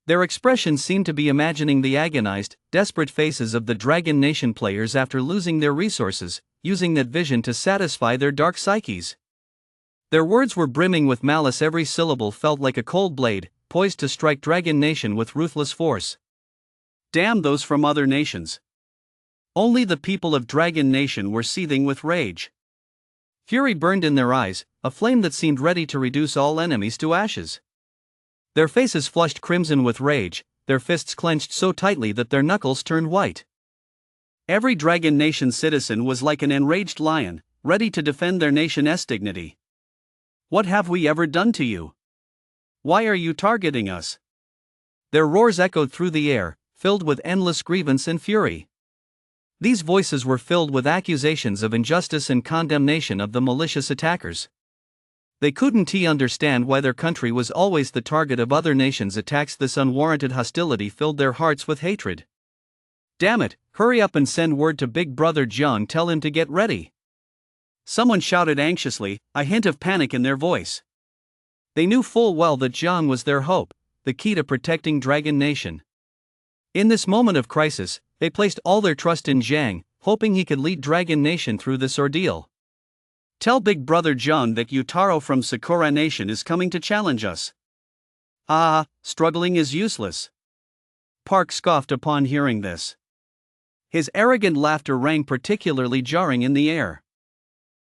Their expressions seemed to be imagining the agonized, desperate faces of the Dragon Nation players after losing their resources, using that vision to satisfy their dark psyches. Their words were brimming with malice, every syllable felt like a cold blade, poised to strike Dragon Nation with ruthless force. Damn those from other nations. Only the people of Dragon Nation were seething with rage. Fury burned in their eyes, a flame that seemed ready to reduce all enemies to ashes. Their faces flushed crimson with rage, their fists clenched so tightly that their knuckles turned white. Every Dragon Nation citizen was like an enraged lion, ready to defend their nation's dignity. What have we ever done to you? Why are you targeting us? Their roars echoed through the air, filled with endless grievance and fury. These voices were filled with accusations of injustice and condemnation of the malicious attackers. They couldn't understand why their country was always the target of other nations' attacks. This unwarranted hostility filled their hearts with hatred. Damn it, hurry up and send word to Big Brother Jiang, tell him to get ready. Someone shouted anxiously, a hint of panic in their voice. They knew full well that Jiang was their hope, the key to protecting Dragon Nation. In this moment of crisis, they placed all their trust in Jiang, hoping he could lead Dragon Nation through this ordeal. Tell Big Brother Jiang that Yutaro from Sakura Nation is coming to challenge us. Struggling is useless. Park scoffed upon hearing this. His arrogant laughter rang particularly jarring in the air.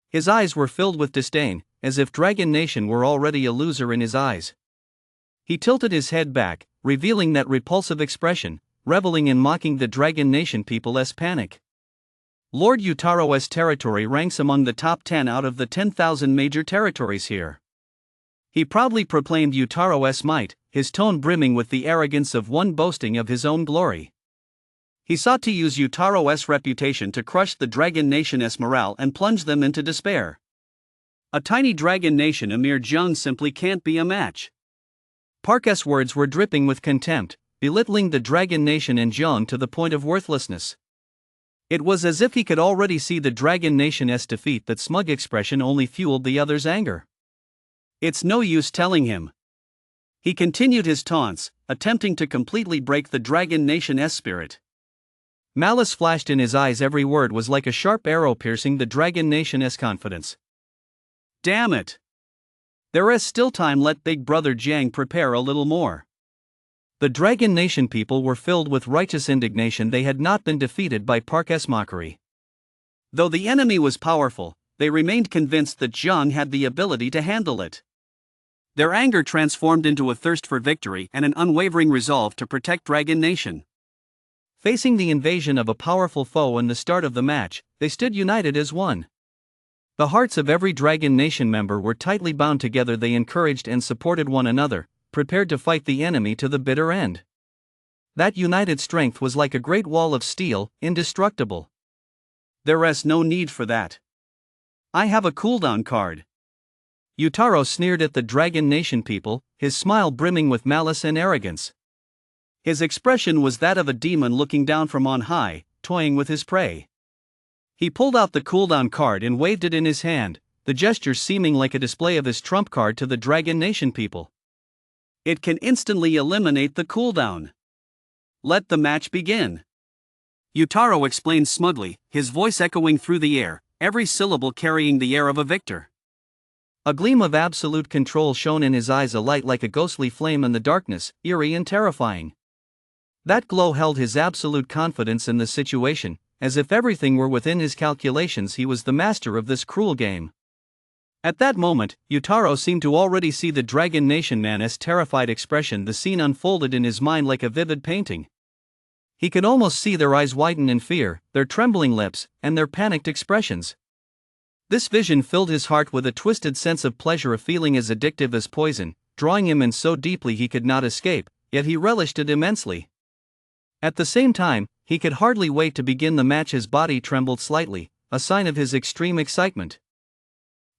His eyes were filled with disdain, as if Dragon Nation were already a loser in his eyes. He tilted his head back, revealing that repulsive expression, reveling in mocking the Dragon Nation people's panic. Lord Yutaro's territory ranks among the top 10 out of the 10,000 major territories here. He proudly proclaimed Yutaro's might, his tone brimming with the arrogance of one boasting of his own glory. He sought to use Yutaro's reputation to crush the Dragon Nation's morale and plunge them into despair. A tiny Dragon Nation, a mere Jiang, simply can't be a match. Park's words were dripping with contempt, belittling the Dragon Nation and Jiang to the point of worthlessness. It was as if he could already see the Dragon Nation's defeat. That smug expression only fueled the other's anger. It's no use telling him. He continued his taunts, attempting to completely break the Dragon Nation's spirit. Malice flashed in his eyes, every word was like a sharp arrow piercing the Dragon Nation's confidence. Damn it! There is still time, let Big Brother Jiang prepare a little more. The Dragon Nation people were filled with righteous indignation. They had not been defeated by Park's mockery. Though the enemy was powerful, they remained convinced that Jiang had the ability to handle it. Their anger transformed into a thirst for victory and an unwavering resolve to protect Dragon Nation. Facing the invasion of a powerful foe and the start of the match, they stood united as one. The hearts of every Dragon Nation member were tightly bound together. They encouraged and supported one another, prepared to fight the enemy to the bitter end. That united strength was like a great wall of steel, indestructible. There is no need for that. I have a cooldown card. Yutaro sneered at the Dragon Nation people, his smile brimming with malice and arrogance. His expression was that of a demon looking down from on high, toying with his prey. He pulled out the cooldown card and waved it in his hand, the gesture seeming like a display of his trump card to the Dragon Nation people. It can instantly eliminate the cooldown. Let the match begin. Yutaro explained smugly, his voice echoing through the air, every syllable carrying the air of a victor. A gleam of absolute control shone in his eyes, a light like a ghostly flame in the darkness, eerie and terrifying. That glow held his absolute confidence in the situation, as if everything were within his calculations. He was the master of this cruel game. At that moment, Yutaro seemed to already see the Dragon Nation man's terrified expression. The scene unfolded in his mind like a vivid painting. He could almost see their eyes widen in fear, their trembling lips, and their panicked expressions. This vision filled his heart with a twisted sense of pleasure, a feeling as addictive as poison, drawing him in so deeply he could not escape, yet he relished it immensely. At the same time, he could hardly wait to begin the match. His body trembled slightly, a sign of his extreme excitement.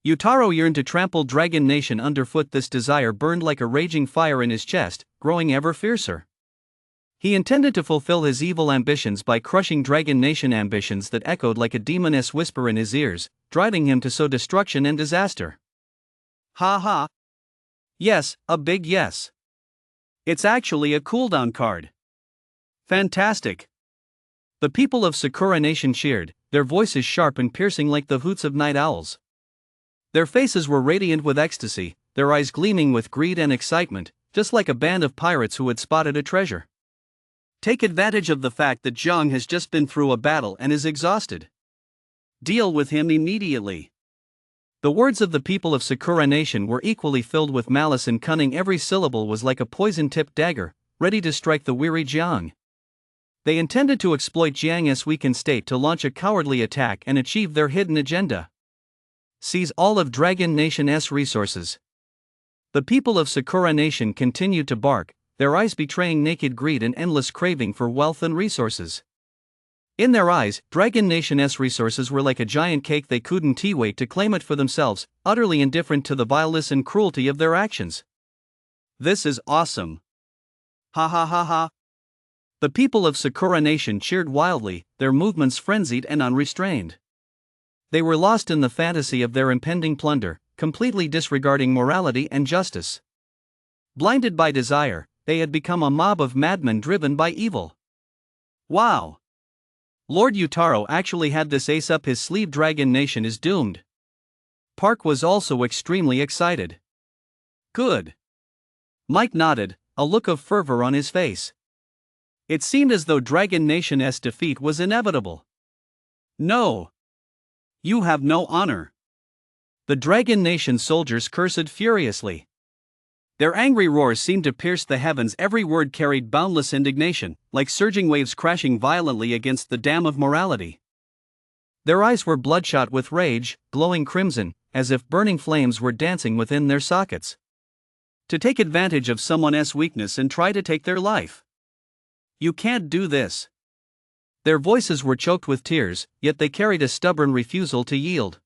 Yutaro yearned to trample Dragon Nation underfoot. This desire burned like a raging fire in his chest, growing ever fiercer. He intended to fulfill his evil ambitions by crushing Dragon Nation, ambitions that echoed like a demoness whisper in his ears, driving him to sow destruction and disaster. Ha ha! Yes, a big yes. It's actually a cooldown card. Fantastic. The people of Sakura Nation cheered, their voices sharp and piercing like the hoots of night owls. Their faces were radiant with ecstasy, their eyes gleaming with greed and excitement, just like a band of pirates who had spotted a treasure. Take advantage of the fact that Jiang has just been through a battle and is exhausted. Deal with him immediately. The words of the people of Sakura Nation were equally filled with malice and cunning. Every syllable was like a poison-tipped dagger, ready to strike the weary Jiang. They intended to exploit Jiang's weakened state to launch a cowardly attack and achieve their hidden agenda. Seize all of Dragon Nation's resources. The people of Sakura Nation continued to bark, their eyes betraying naked greed and endless craving for wealth and resources. In their eyes, Dragon Nation's resources were like a giant cake. They couldn't wait to claim it for themselves, utterly indifferent to the vileness and cruelty of their actions. This is awesome. Ha ha ha ha. The people of Sakura Nation cheered wildly, their movements frenzied and unrestrained. They were lost in the fantasy of their impending plunder, completely disregarding morality and justice. Blinded by desire, they had become a mob of madmen driven by evil. Wow! Lord Yutaro actually had this ace up his sleeve. Dragon Nation is doomed. Park was also extremely excited. Good. Mike nodded, a look of fervor on his face. It seemed as though Dragon Nation's defeat was inevitable. No. You have no honor. The Dragon Nation soldiers cursed furiously. Their angry roars seemed to pierce the heavens. Every word carried boundless indignation, like surging waves crashing violently against the dam of morality. Their eyes were bloodshot with rage, glowing crimson, as if burning flames were dancing within their sockets. To take advantage of someone's weakness and try to take their life. You can't do this. Their voices were choked with tears, yet they carried a stubborn refusal to yield.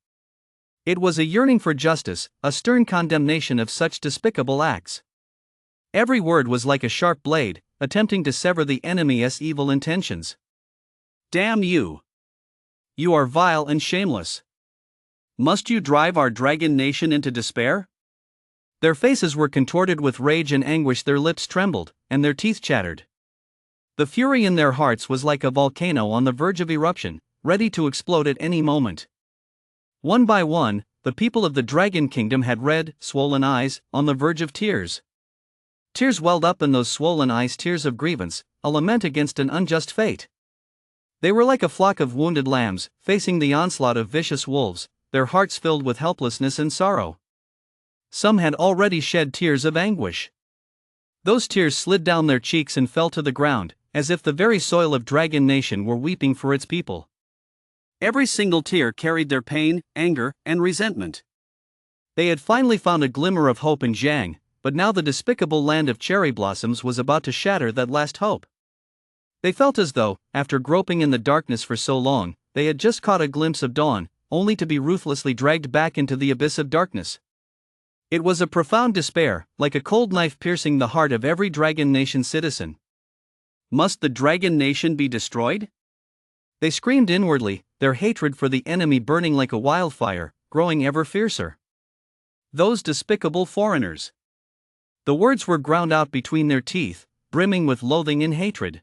It was a yearning for justice, a stern condemnation of such despicable acts. Every word was like a sharp blade, attempting to sever the enemy's evil intentions. Damn you! You are vile and shameless. Must you drive our Dragon Nation into despair? Their faces were contorted with rage and anguish, their lips trembled, and their teeth chattered. The fury in their hearts was like a volcano on the verge of eruption, ready to explode at any moment. One by one, the people of the Dragon Kingdom had red, swollen eyes, on the verge of tears. Tears welled up in those swollen eyes, tears of grievance, a lament against an unjust fate. They were like a flock of wounded lambs, facing the onslaught of vicious wolves, their hearts filled with helplessness and sorrow. Some had already shed tears of anguish. Those tears slid down their cheeks and fell to the ground, as if the very soil of Dragon Nation were weeping for its people. Every single tear carried their pain, anger, and resentment. They had finally found a glimmer of hope in Jiang, but now the despicable land of cherry blossoms was about to shatter that last hope. They felt as though, after groping in the darkness for so long, they had just caught a glimpse of dawn, only to be ruthlessly dragged back into the abyss of darkness. It was a profound despair, like a cold knife piercing the heart of every Dragon Nation citizen. Must the Dragon Nation be destroyed? They screamed inwardly, their hatred for the enemy burning like a wildfire, growing ever fiercer. Those despicable foreigners. The words were ground out between their teeth, brimming with loathing and hatred.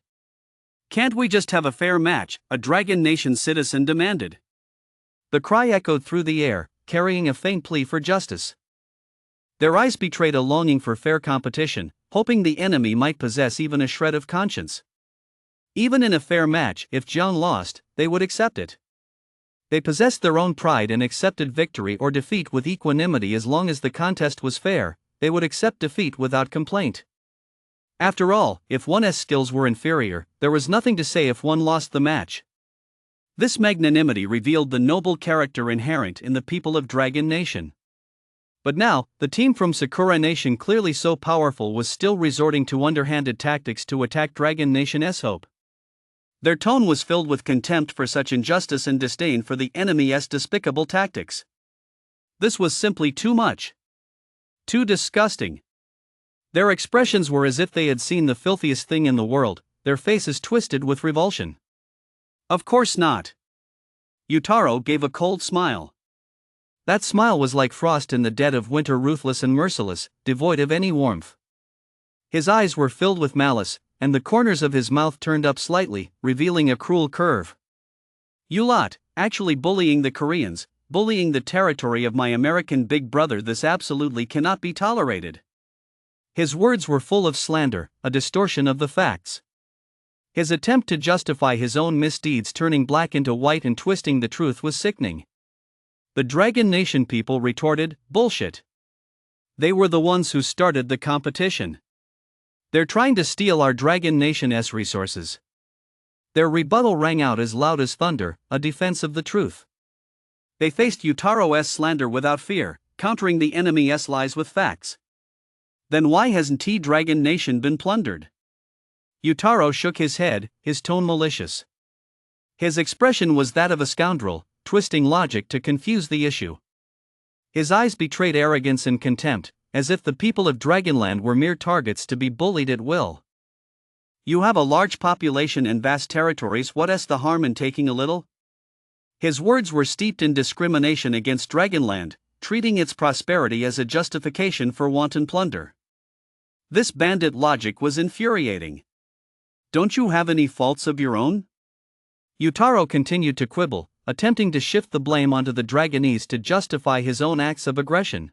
Can't we just have a fair match? A Dragon Nation citizen demanded. The cry echoed through the air, carrying a faint plea for justice. Their eyes betrayed a longing for fair competition, hoping the enemy might possess even a shred of conscience. Even in a fair match, if Jiang lost, they would accept it. They possessed their own pride and accepted victory or defeat with equanimity. As long as the contest was fair, they would accept defeat without complaint. After all, if one's skills were inferior, there was nothing to say if one lost the match. This magnanimity revealed the noble character inherent in the people of Dragon Nation. But now, the team from Sakura Nation, clearly so powerful, was still resorting to underhanded tactics to attack Dragon Nation's hope. Their tone was filled with contempt for such injustice and disdain for the enemy's despicable tactics. This was simply too much. Too disgusting. Their expressions were as if they had seen the filthiest thing in the world, their faces twisted with revulsion. Of course not. Yutaro gave a cold smile. That smile was like frost in the dead of winter, ruthless and merciless, devoid of any warmth. His eyes were filled with malice, and the corners of his mouth turned up slightly, revealing a cruel curve. You lot, actually bullying the Koreans, bullying the territory of my American big brother. This absolutely cannot be tolerated. His words were full of slander, a distortion of the facts. His attempt to justify his own misdeeds, turning black into white and twisting the truth, was sickening. The Dragon Nation people retorted, "Bullshit. They were the ones who started the competition. They're trying to steal our Dragon Nation's resources." Their rebuttal rang out as loud as thunder, a defense of the truth. They faced Utaro's slander without fear, countering the enemy's lies with facts. Then why hasn't Dragon Nation been plundered? Utaro shook his head, his tone malicious. His expression was that of a scoundrel, twisting logic to confuse the issue. His eyes betrayed arrogance and contempt, as if the people of Dragonland were mere targets to be bullied at will. You have a large population and vast territories. What's the harm in taking a little? His words were steeped in discrimination against Dragonland, treating its prosperity as a justification for wanton plunder. This bandit logic was infuriating. Don't you have any faults of your own? Utaro continued to quibble, attempting to shift the blame onto the Dragonese to justify his own acts of aggression.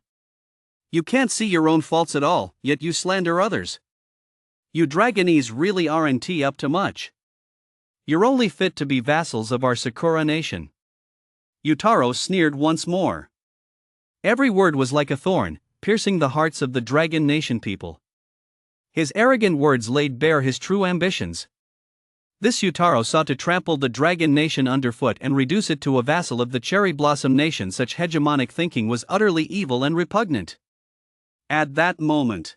You can't see your own faults at all, yet you slander others. You Dragonese really aren't up to much. You're only fit to be vassals of our Sakura nation. Utaro sneered once more. Every word was like a thorn, piercing the hearts of the Dragon Nation people. His arrogant words laid bare his true ambitions. This Utaro sought to trample the Dragon Nation underfoot and reduce it to a vassal of the Cherry Blossom Nation. Such hegemonic thinking was utterly evil and repugnant. At that moment,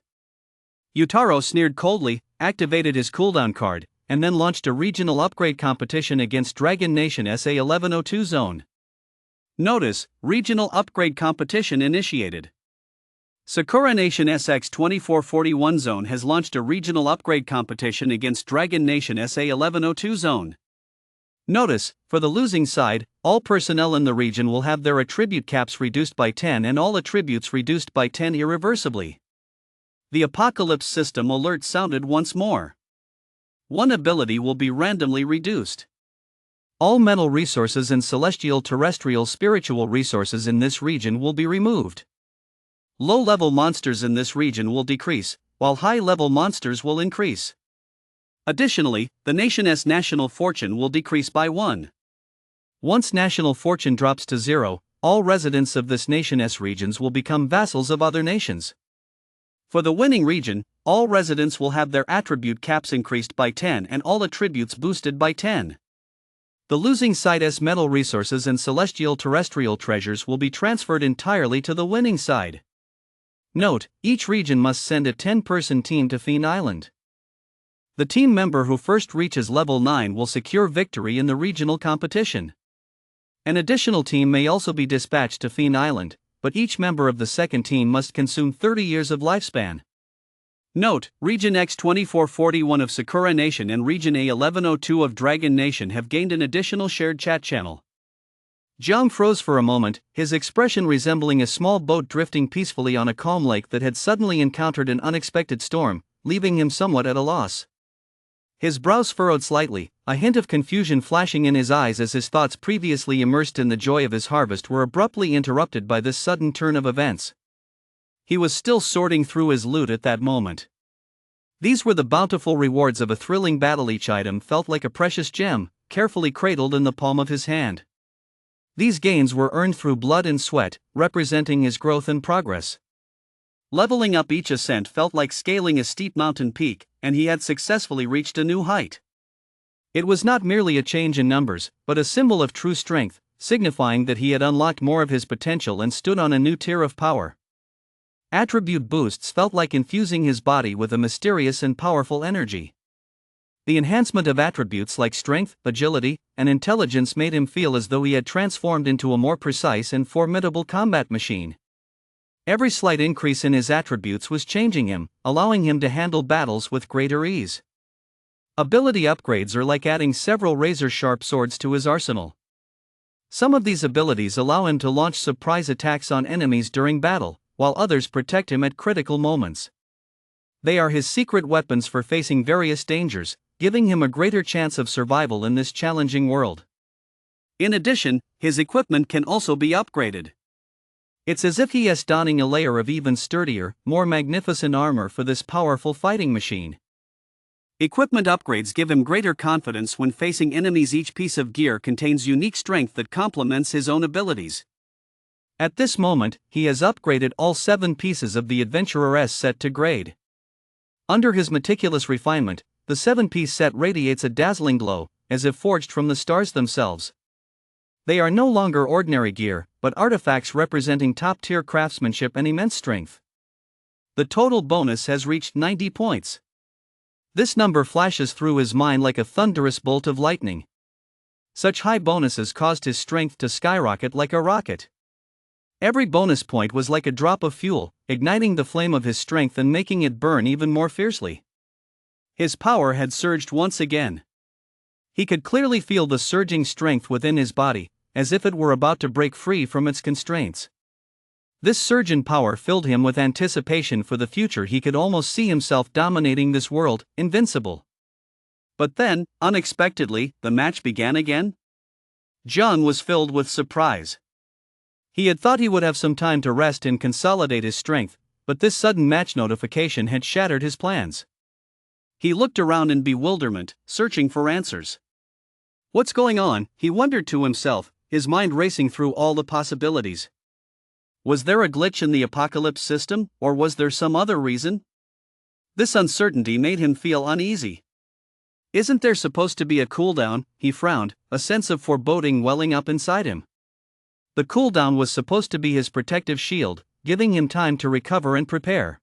Utaro sneered coldly, activated his cooldown card, and then launched a regional upgrade competition against Dragon Nation SA1102 zone. Notice, regional upgrade competition initiated. Sakura Nation SX2441 zone has launched a regional upgrade competition against Dragon Nation SA1102 zone. Notice, for the losing side, all personnel in the region will have their attribute caps reduced by 10 and all attributes reduced by 10 irreversibly. The apocalypse system alert sounded once more. One ability will be randomly reduced. All mental resources and celestial, terrestrial, spiritual resources in this region will be removed. Low-level monsters in this region will decrease, while high-level monsters will increase. Additionally, the nation's national fortune will decrease by 1. Once national fortune drops to 0, all residents of this nation's regions will become vassals of other nations. For the winning region, all residents will have their attribute caps increased by 10 and all attributes boosted by 10. The losing side's metal resources and celestial terrestrial treasures will be transferred entirely to the winning side. Note, each region must send a 10-person team to Fiend Island. The team member who first reaches level 9 will secure victory in the regional competition. An additional team may also be dispatched to Fiend Island, but each member of the second team must consume 30 years of lifespan. Note, Region X2441 of Sakura Nation and Region A1102 of Dragon Nation have gained an additional shared chat channel. Jiang froze for a moment, his expression resembling a small boat drifting peacefully on a calm lake that had suddenly encountered an unexpected storm, leaving him somewhat at a loss. His brows furrowed slightly, a hint of confusion flashing in his eyes as his thoughts, previously immersed in the joy of his harvest, were abruptly interrupted by this sudden turn of events. He was still sorting through his loot at that moment. These were the bountiful rewards of a thrilling battle. Each item felt like a precious gem, carefully cradled in the palm of his hand. These gains were earned through blood and sweat, representing his growth and progress. Leveling up each ascent felt like scaling a steep mountain peak, and he had successfully reached a new height. It was not merely a change in numbers, but a symbol of true strength, signifying that he had unlocked more of his potential and stood on a new tier of power. Attribute boosts felt like infusing his body with a mysterious and powerful energy. The enhancement of attributes like strength, agility, and intelligence made him feel as though he had transformed into a more precise and formidable combat machine. Every slight increase in his attributes was changing him, allowing him to handle battles with greater ease. Ability upgrades are like adding several razor-sharp swords to his arsenal. Some of these abilities allow him to launch surprise attacks on enemies during battle, while others protect him at critical moments. They are his secret weapons for facing various dangers, giving him a greater chance of survival in this challenging world. In addition, his equipment can also be upgraded. It's as if he is donning a layer of even sturdier, more magnificent armor for this powerful fighting machine. Equipment upgrades give him greater confidence when facing enemies. Each piece of gear contains unique strength that complements his own abilities. At this moment, he has upgraded all 7 pieces of the Adventurer's set to grade. Under his meticulous refinement, the 7-piece set radiates a dazzling glow, as if forged from the stars themselves. They are no longer ordinary gear, but artifacts representing top-tier craftsmanship and immense strength. The total bonus has reached 90 points. This number flashes through his mind like a thunderous bolt of lightning. Such high bonuses caused his strength to skyrocket like a rocket. Every bonus point was like a drop of fuel, igniting the flame of his strength and making it burn even more fiercely. His power had surged once again. He could clearly feel the surging strength within his body, as if it were about to break free from its constraints. This surge in power filled him with anticipation for the future. He could almost see himself dominating this world, invincible. But then, unexpectedly, the match began again. Jiang was filled with surprise. He had thought he would have some time to rest and consolidate his strength, but this sudden match notification had shattered his plans. He looked around in bewilderment, searching for answers. What's going on? He wondered to himself, his mind racing through all the possibilities. Was there a glitch in the apocalypse system, or was there some other reason? This uncertainty made him feel uneasy. Isn't there supposed to be a cooldown? He frowned, a sense of foreboding welling up inside him. The cooldown was supposed to be his protective shield, giving him time to recover and prepare.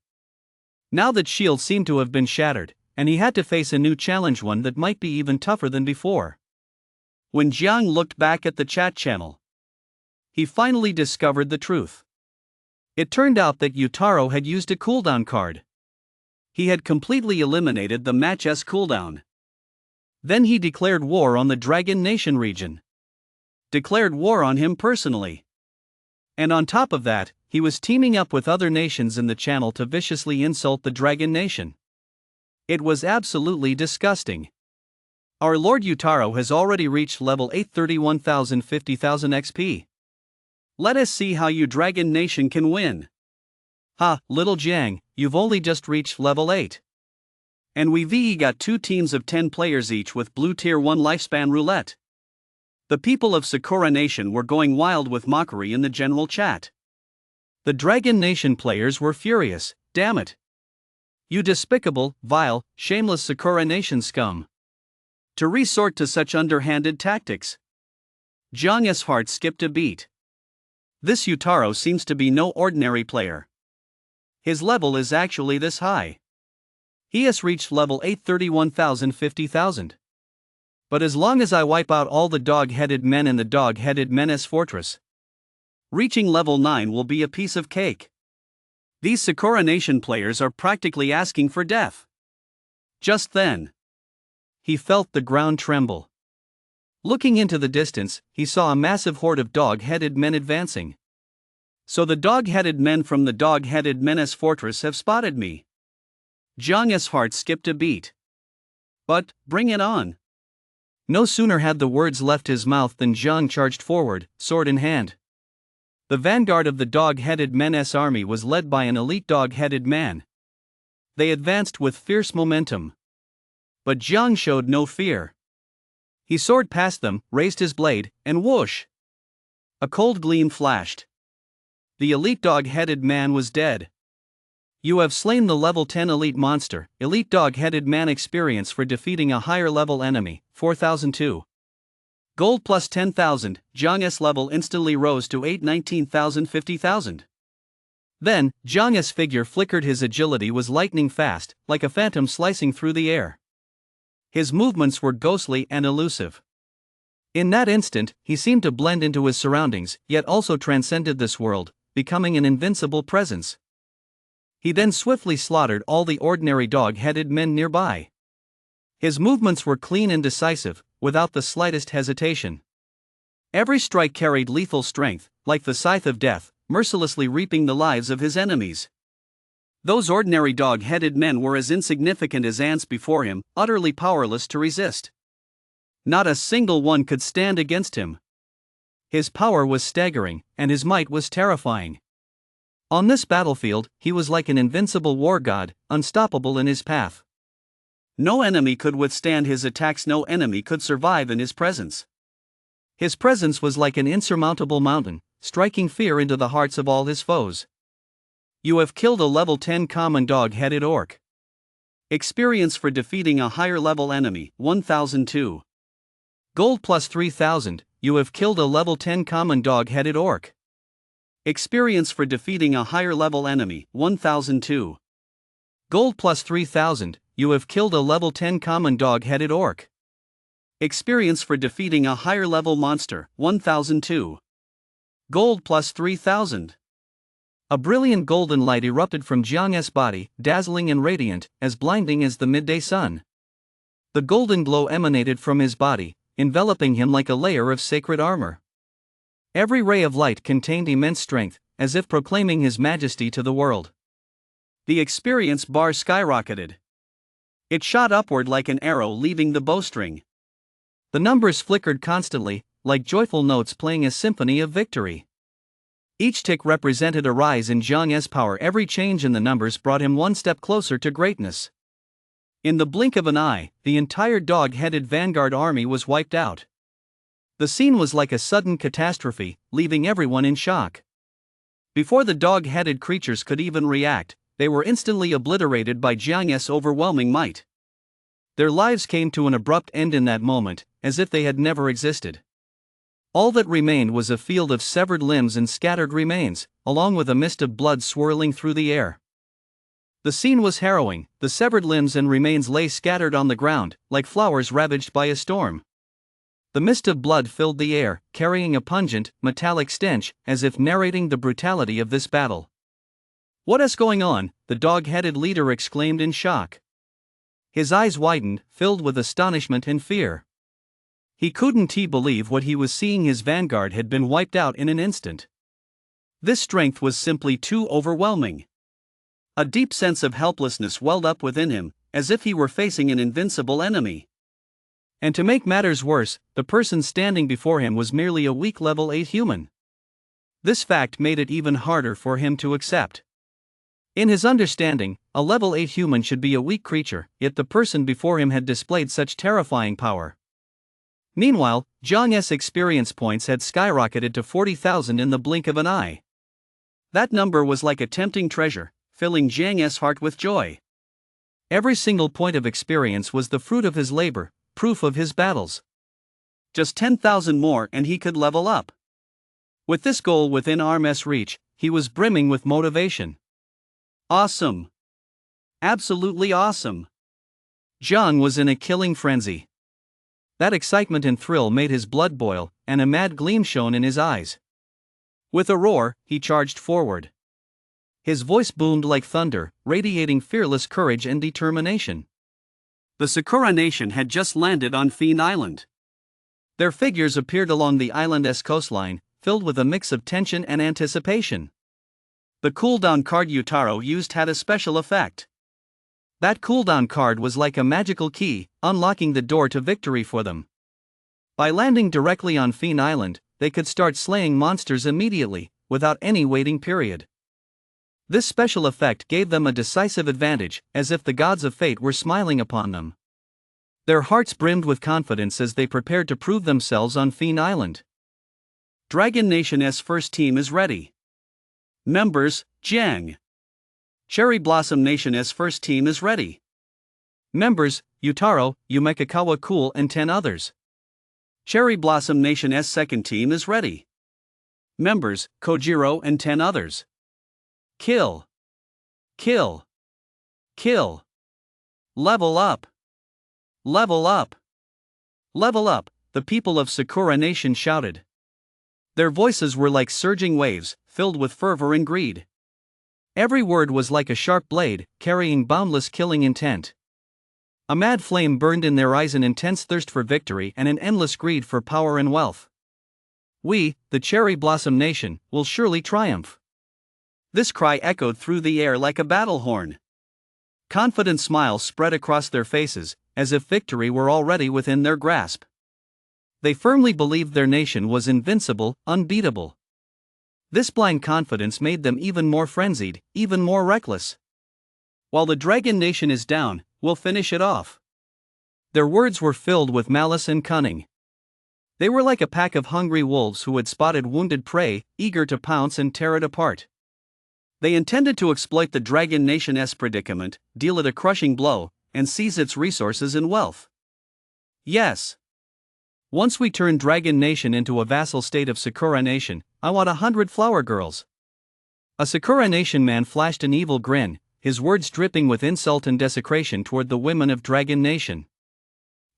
Now that shield seemed to have been shattered, and he had to face a new challenge, one that might be even tougher than before. When Jiang looked back at the chat channel, he finally discovered the truth. It turned out that Yutaro had used a cooldown card. He had completely eliminated the match's cooldown. Then he declared war on the Dragon Nation region. Declared war on him personally. And on top of that, he was teaming up with other nations in the channel to viciously insult the Dragon Nation. It was absolutely disgusting. Our Lord Yutaro has already reached level 831,000 50,000 XP. Let us see how you Dragon Nation can win. Ha, little Jiang, you've only just reached level 8. And we've got 2 teams of 10 players each with blue tier 1 lifespan roulette. The people of Sakura Nation were going wild with mockery in the general chat. The Dragon Nation players were furious. Damn it. You despicable, vile, shameless Sakura Nation scum. To resort to such underhanded tactics. Jiang's heart skipped a beat. This Yutaro seems to be no ordinary player. His level is actually this high. He has reached level 831,000 50,000. But as long as I wipe out all the dog-headed men in the dog-headed men's fortress, reaching level 9 will be a piece of cake. These Sakura Nation players are practically asking for death. Just then, he felt the ground tremble. Looking into the distance, he saw a massive horde of dog-headed men advancing. So the dog-headed men from the dog-headed men's fortress have spotted me. Jiang's heart skipped a beat. But, bring it on. No sooner had the words left his mouth than Jiang charged forward, sword in hand. The vanguard of the dog-headed men's army was led by an elite dog-headed man. They advanced with fierce momentum. But Jiang showed no fear. He soared past them, raised his blade, and whoosh! A cold gleam flashed. The elite dog-headed man was dead. You have slain the level 10 elite monster, elite dog-headed man experience for defeating a higher level enemy, 4002. Gold plus 10,000, Jiang's level instantly rose to 819,000 50,000. Then, Jiang's figure flickered, his agility was lightning fast, like a phantom slicing through the air. His movements were ghostly and elusive. In that instant, he seemed to blend into his surroundings, yet also transcended this world, becoming an invincible presence. He then swiftly slaughtered all the ordinary dog-headed men nearby. His movements were clean and decisive, without the slightest hesitation. Every strike carried lethal strength, like the scythe of death, mercilessly reaping the lives of his enemies. Those ordinary dog-headed men were as insignificant as ants before him, utterly powerless to resist. Not a single one could stand against him. His power was staggering, and his might was terrifying. On this battlefield, he was like an invincible war god, unstoppable in his path. No enemy could withstand his attacks, no enemy could survive in his presence. His presence was like an insurmountable mountain, striking fear into the hearts of all his foes. You have killed a level 10 common dog-headed orc. Experience for defeating a higher level enemy, 1002. Gold plus 3000, you have killed a level 10 common dog-headed orc. Experience for defeating a higher level enemy, 1002. Gold plus 3000, you have killed a level 10 common dog-headed orc. Experience for defeating a higher level monster, 1002. Gold plus 3000. A brilliant golden light erupted from Jiang's body, dazzling and radiant, as blinding as the midday sun. The golden glow emanated from his body, enveloping him like a layer of sacred armor. Every ray of light contained immense strength, as if proclaiming his majesty to the world. The experience bar skyrocketed. It shot upward like an arrow leaving the bowstring. The numbers flickered constantly, like joyful notes playing a symphony of victory. Each tick represented a rise in Jiang's power. Every change in the numbers brought him one step closer to greatness. In the blink of an eye, the entire dog-headed vanguard army was wiped out. The scene was like a sudden catastrophe, leaving everyone in shock. Before the dog-headed creatures could even react, they were instantly obliterated by Jiang's overwhelming might. Their lives came to an abrupt end in that moment, as if they had never existed. All that remained was a field of severed limbs and scattered remains, along with a mist of blood swirling through the air. The scene was harrowing. The severed limbs and remains lay scattered on the ground, like flowers ravaged by a storm. The mist of blood filled the air, carrying a pungent, metallic stench, as if narrating the brutality of this battle. "What is going on?" the dog-headed leader exclaimed in shock. His eyes widened, filled with astonishment and fear. He couldn't believe what he was seeing. His vanguard had been wiped out in an instant. This strength was simply too overwhelming. A deep sense of helplessness welled up within him, as if he were facing an invincible enemy. And to make matters worse, the person standing before him was merely a weak level 8 human. This fact made it even harder for him to accept. In his understanding, a level 8 human should be a weak creature, yet the person before him had displayed such terrifying power. Meanwhile, Jiang's experience points had skyrocketed to 40,000 in the blink of an eye. That number was like a tempting treasure, filling Jiang's heart with joy. Every single point of experience was the fruit of his labor, proof of his battles. Just 10,000 more and he could level up. With this goal within arm's reach, he was brimming with motivation. Awesome! Absolutely awesome! Jiang was in a killing frenzy. That excitement and thrill made his blood boil, and a mad gleam shone in his eyes. With a roar, he charged forward. His voice boomed like thunder, radiating fearless courage and determination. The Sakura nation had just landed on Fiend Island. Their figures appeared along the island's coastline, filled with a mix of tension and anticipation. The cooldown card Yutaro used had a special effect. That cooldown card was like a magical key, unlocking the door to victory for them. By landing directly on Fiend Island, they could start slaying monsters immediately, without any waiting period. This special effect gave them a decisive advantage, as if the gods of fate were smiling upon them. Their hearts brimmed with confidence as they prepared to prove themselves on Fiend Island. Dragon Nation's first team is ready. Members, Jiang. Cherry Blossom Nation's first team is ready. Members, Yutaro, Yumekakawa Cool and 10 others. Cherry Blossom Nation's second team is ready. Members, Kojiro and 10 others. Kill. Kill. Kill. Level up. Level up. Level up, the people of Sakura Nation shouted. Their voices were like surging waves, filled with fervor and greed. Every word was like a sharp blade, carrying boundless killing intent. A mad flame burned in their eyes, an intense thirst for victory and an endless greed for power and wealth. We, the Cherry Blossom Nation, will surely triumph. This cry echoed through the air like a battle horn. Confident smiles spread across their faces, as if victory were already within their grasp. They firmly believed their nation was invincible, unbeatable. This blind confidence made them even more frenzied, even more reckless. While the Dragon Nation is down, we'll finish it off. Their words were filled with malice and cunning. They were like a pack of hungry wolves who had spotted wounded prey, eager to pounce and tear it apart. They intended to exploit the Dragon Nation's predicament, deal it a crushing blow, and seize its resources and wealth. Yes. Once we turn Dragon Nation into a vassal state of Sakura Nation, I want 100 flower girls. A Sakura Nation man flashed an evil grin, his words dripping with insult and desecration toward the women of Dragon Nation.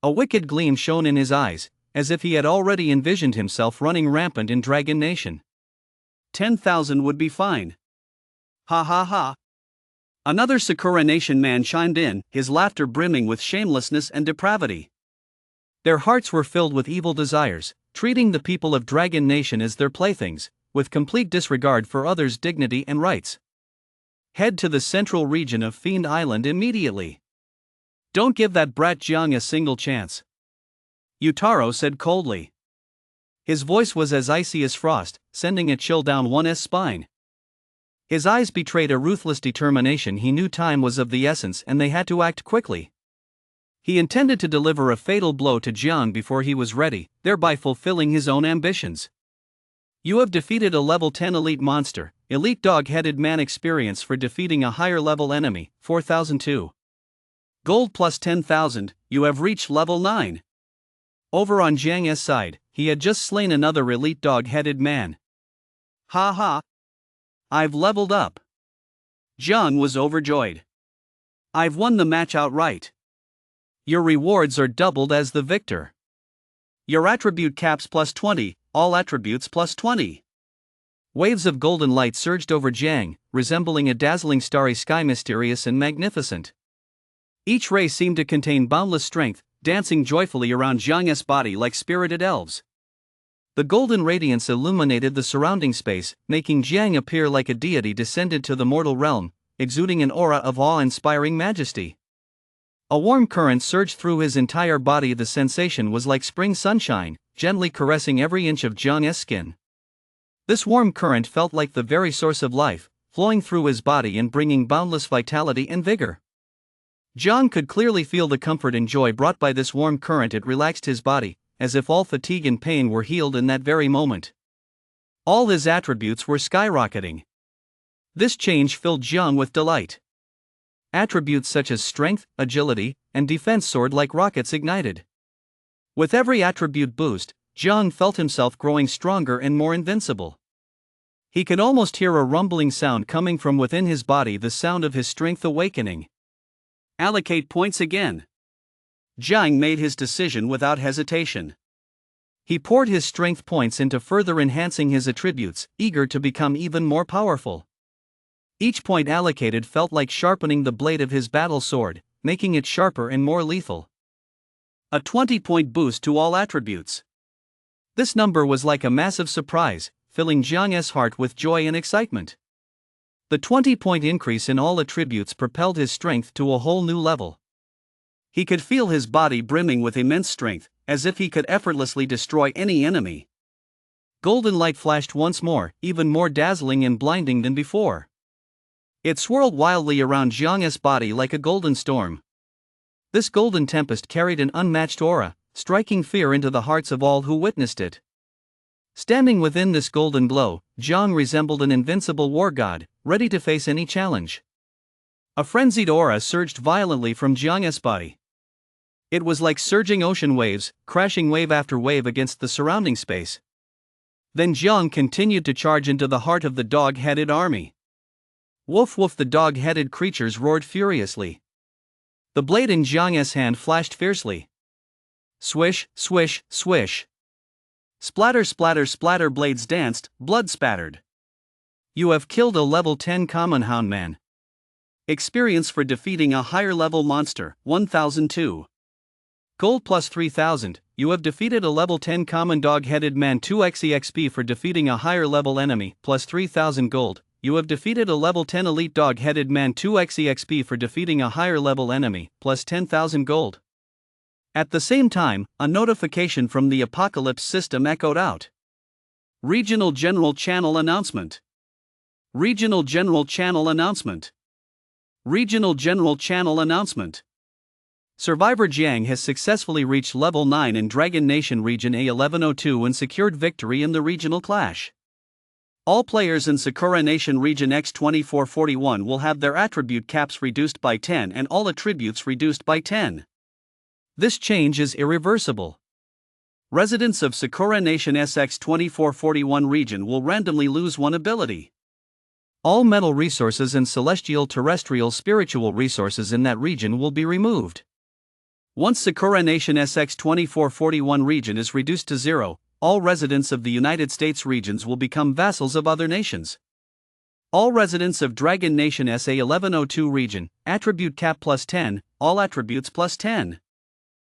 A wicked gleam shone in his eyes, as if he had already envisioned himself running rampant in Dragon Nation. 10,000 would be fine. Ha ha ha. Another Sakura Nation man chimed in, his laughter brimming with shamelessness and depravity. Their hearts were filled with evil desires, treating the people of Dragon Nation as their playthings, with complete disregard for others' dignity and rights. Head to the central region of Fiend Island immediately. Don't give that brat Jiang a single chance. Yutaro said coldly. His voice was as icy as frost, sending a chill down one's spine. His eyes betrayed a ruthless determination. He knew time was of the essence and they had to act quickly. He intended to deliver a fatal blow to Jiang before he was ready, thereby fulfilling his own ambitions. You have defeated a level 10 elite monster, elite dog-headed man experience for defeating a higher level enemy, 4002. Gold plus 10,000, you have reached level 9. Over on Jiang's side, he had just slain another elite dog-headed man. Ha ha. I've leveled up. Jiang was overjoyed. I've won the match outright. Your rewards are doubled as the victor. Your attribute caps plus 20, all attributes plus 20. Waves of golden light surged over Jiang, resembling a dazzling starry sky, mysterious and magnificent. Each ray seemed to contain boundless strength, dancing joyfully around Jiang's body like spirited elves. The golden radiance illuminated the surrounding space, making Jiang appear like a deity descended to the mortal realm, exuding an aura of awe-inspiring majesty. A warm current surged through his entire body. The sensation was like spring sunshine, gently caressing every inch of Jiang's skin. This warm current felt like the very source of life, flowing through his body and bringing boundless vitality and vigor. Jiang could clearly feel the comfort and joy brought by this warm current. It relaxed his body, as if all fatigue and pain were healed in that very moment. All his attributes were skyrocketing. This change filled Jiang with delight. Attributes such as strength, agility, and defense soared like rockets ignited. With every attribute boost, Jiang felt himself growing stronger and more invincible. He could almost hear a rumbling sound coming from within his body, the sound of his strength awakening. Allocate points again. Jiang made his decision without hesitation. He poured his strength points into further enhancing his attributes, eager to become even more powerful. Each point allocated felt like sharpening the blade of his battle sword, making it sharper and more lethal. A 20-point boost to all attributes. This number was like a massive surprise, filling Jiang's heart with joy and excitement. The 20-point increase in all attributes propelled his strength to a whole new level. He could feel his body brimming with immense strength, as if he could effortlessly destroy any enemy. Golden light flashed once more, even more dazzling and blinding than before. It swirled wildly around Jiang's body like a golden storm. This golden tempest carried an unmatched aura, striking fear into the hearts of all who witnessed it. Standing within this golden glow, Jiang resembled an invincible war god, ready to face any challenge. A frenzied aura surged violently from Jiang's body. It was like surging ocean waves, crashing wave after wave against the surrounding space. Then Jiang continued to charge into the heart of the dog-headed army. Woof woof, the dog-headed creatures roared furiously. The blade in Jiang's hand flashed fiercely. Swish, swish, swish. Splatter, splatter, splatter, blades danced, blood spattered. You have killed a level 10 common hound man. Experience for defeating a higher level monster, 1002. Gold plus 3000, you have defeated a level 10 common dog-headed man. 2x EXP for defeating a higher level enemy, plus 3000 gold. You have defeated a level 10 elite dog-headed man. 2x EXP for defeating a higher level enemy, plus 10,000 gold. At the same time, a notification from the Apocalypse system echoed out. Regional General Channel Announcement. Regional General Channel Announcement. Regional General Channel Announcement. Survivor Jiang has successfully reached level 9 in Dragon Nation Region A1102 and secured victory in the regional clash. All players in Sakura Nation Region X2441 will have their attribute caps reduced by 10 and all attributes reduced by 10. This change is irreversible. Residents of Sakura Nation SX2441 region will randomly lose one ability. All metal resources and celestial, terrestrial, spiritual resources in that region will be removed. Once Sakura Nation SX2441 region is reduced to 0, all residents of the United States regions will become vassals of other nations. All residents of Dragon Nation SA1102 region, attribute cap plus 10, all attributes plus 10.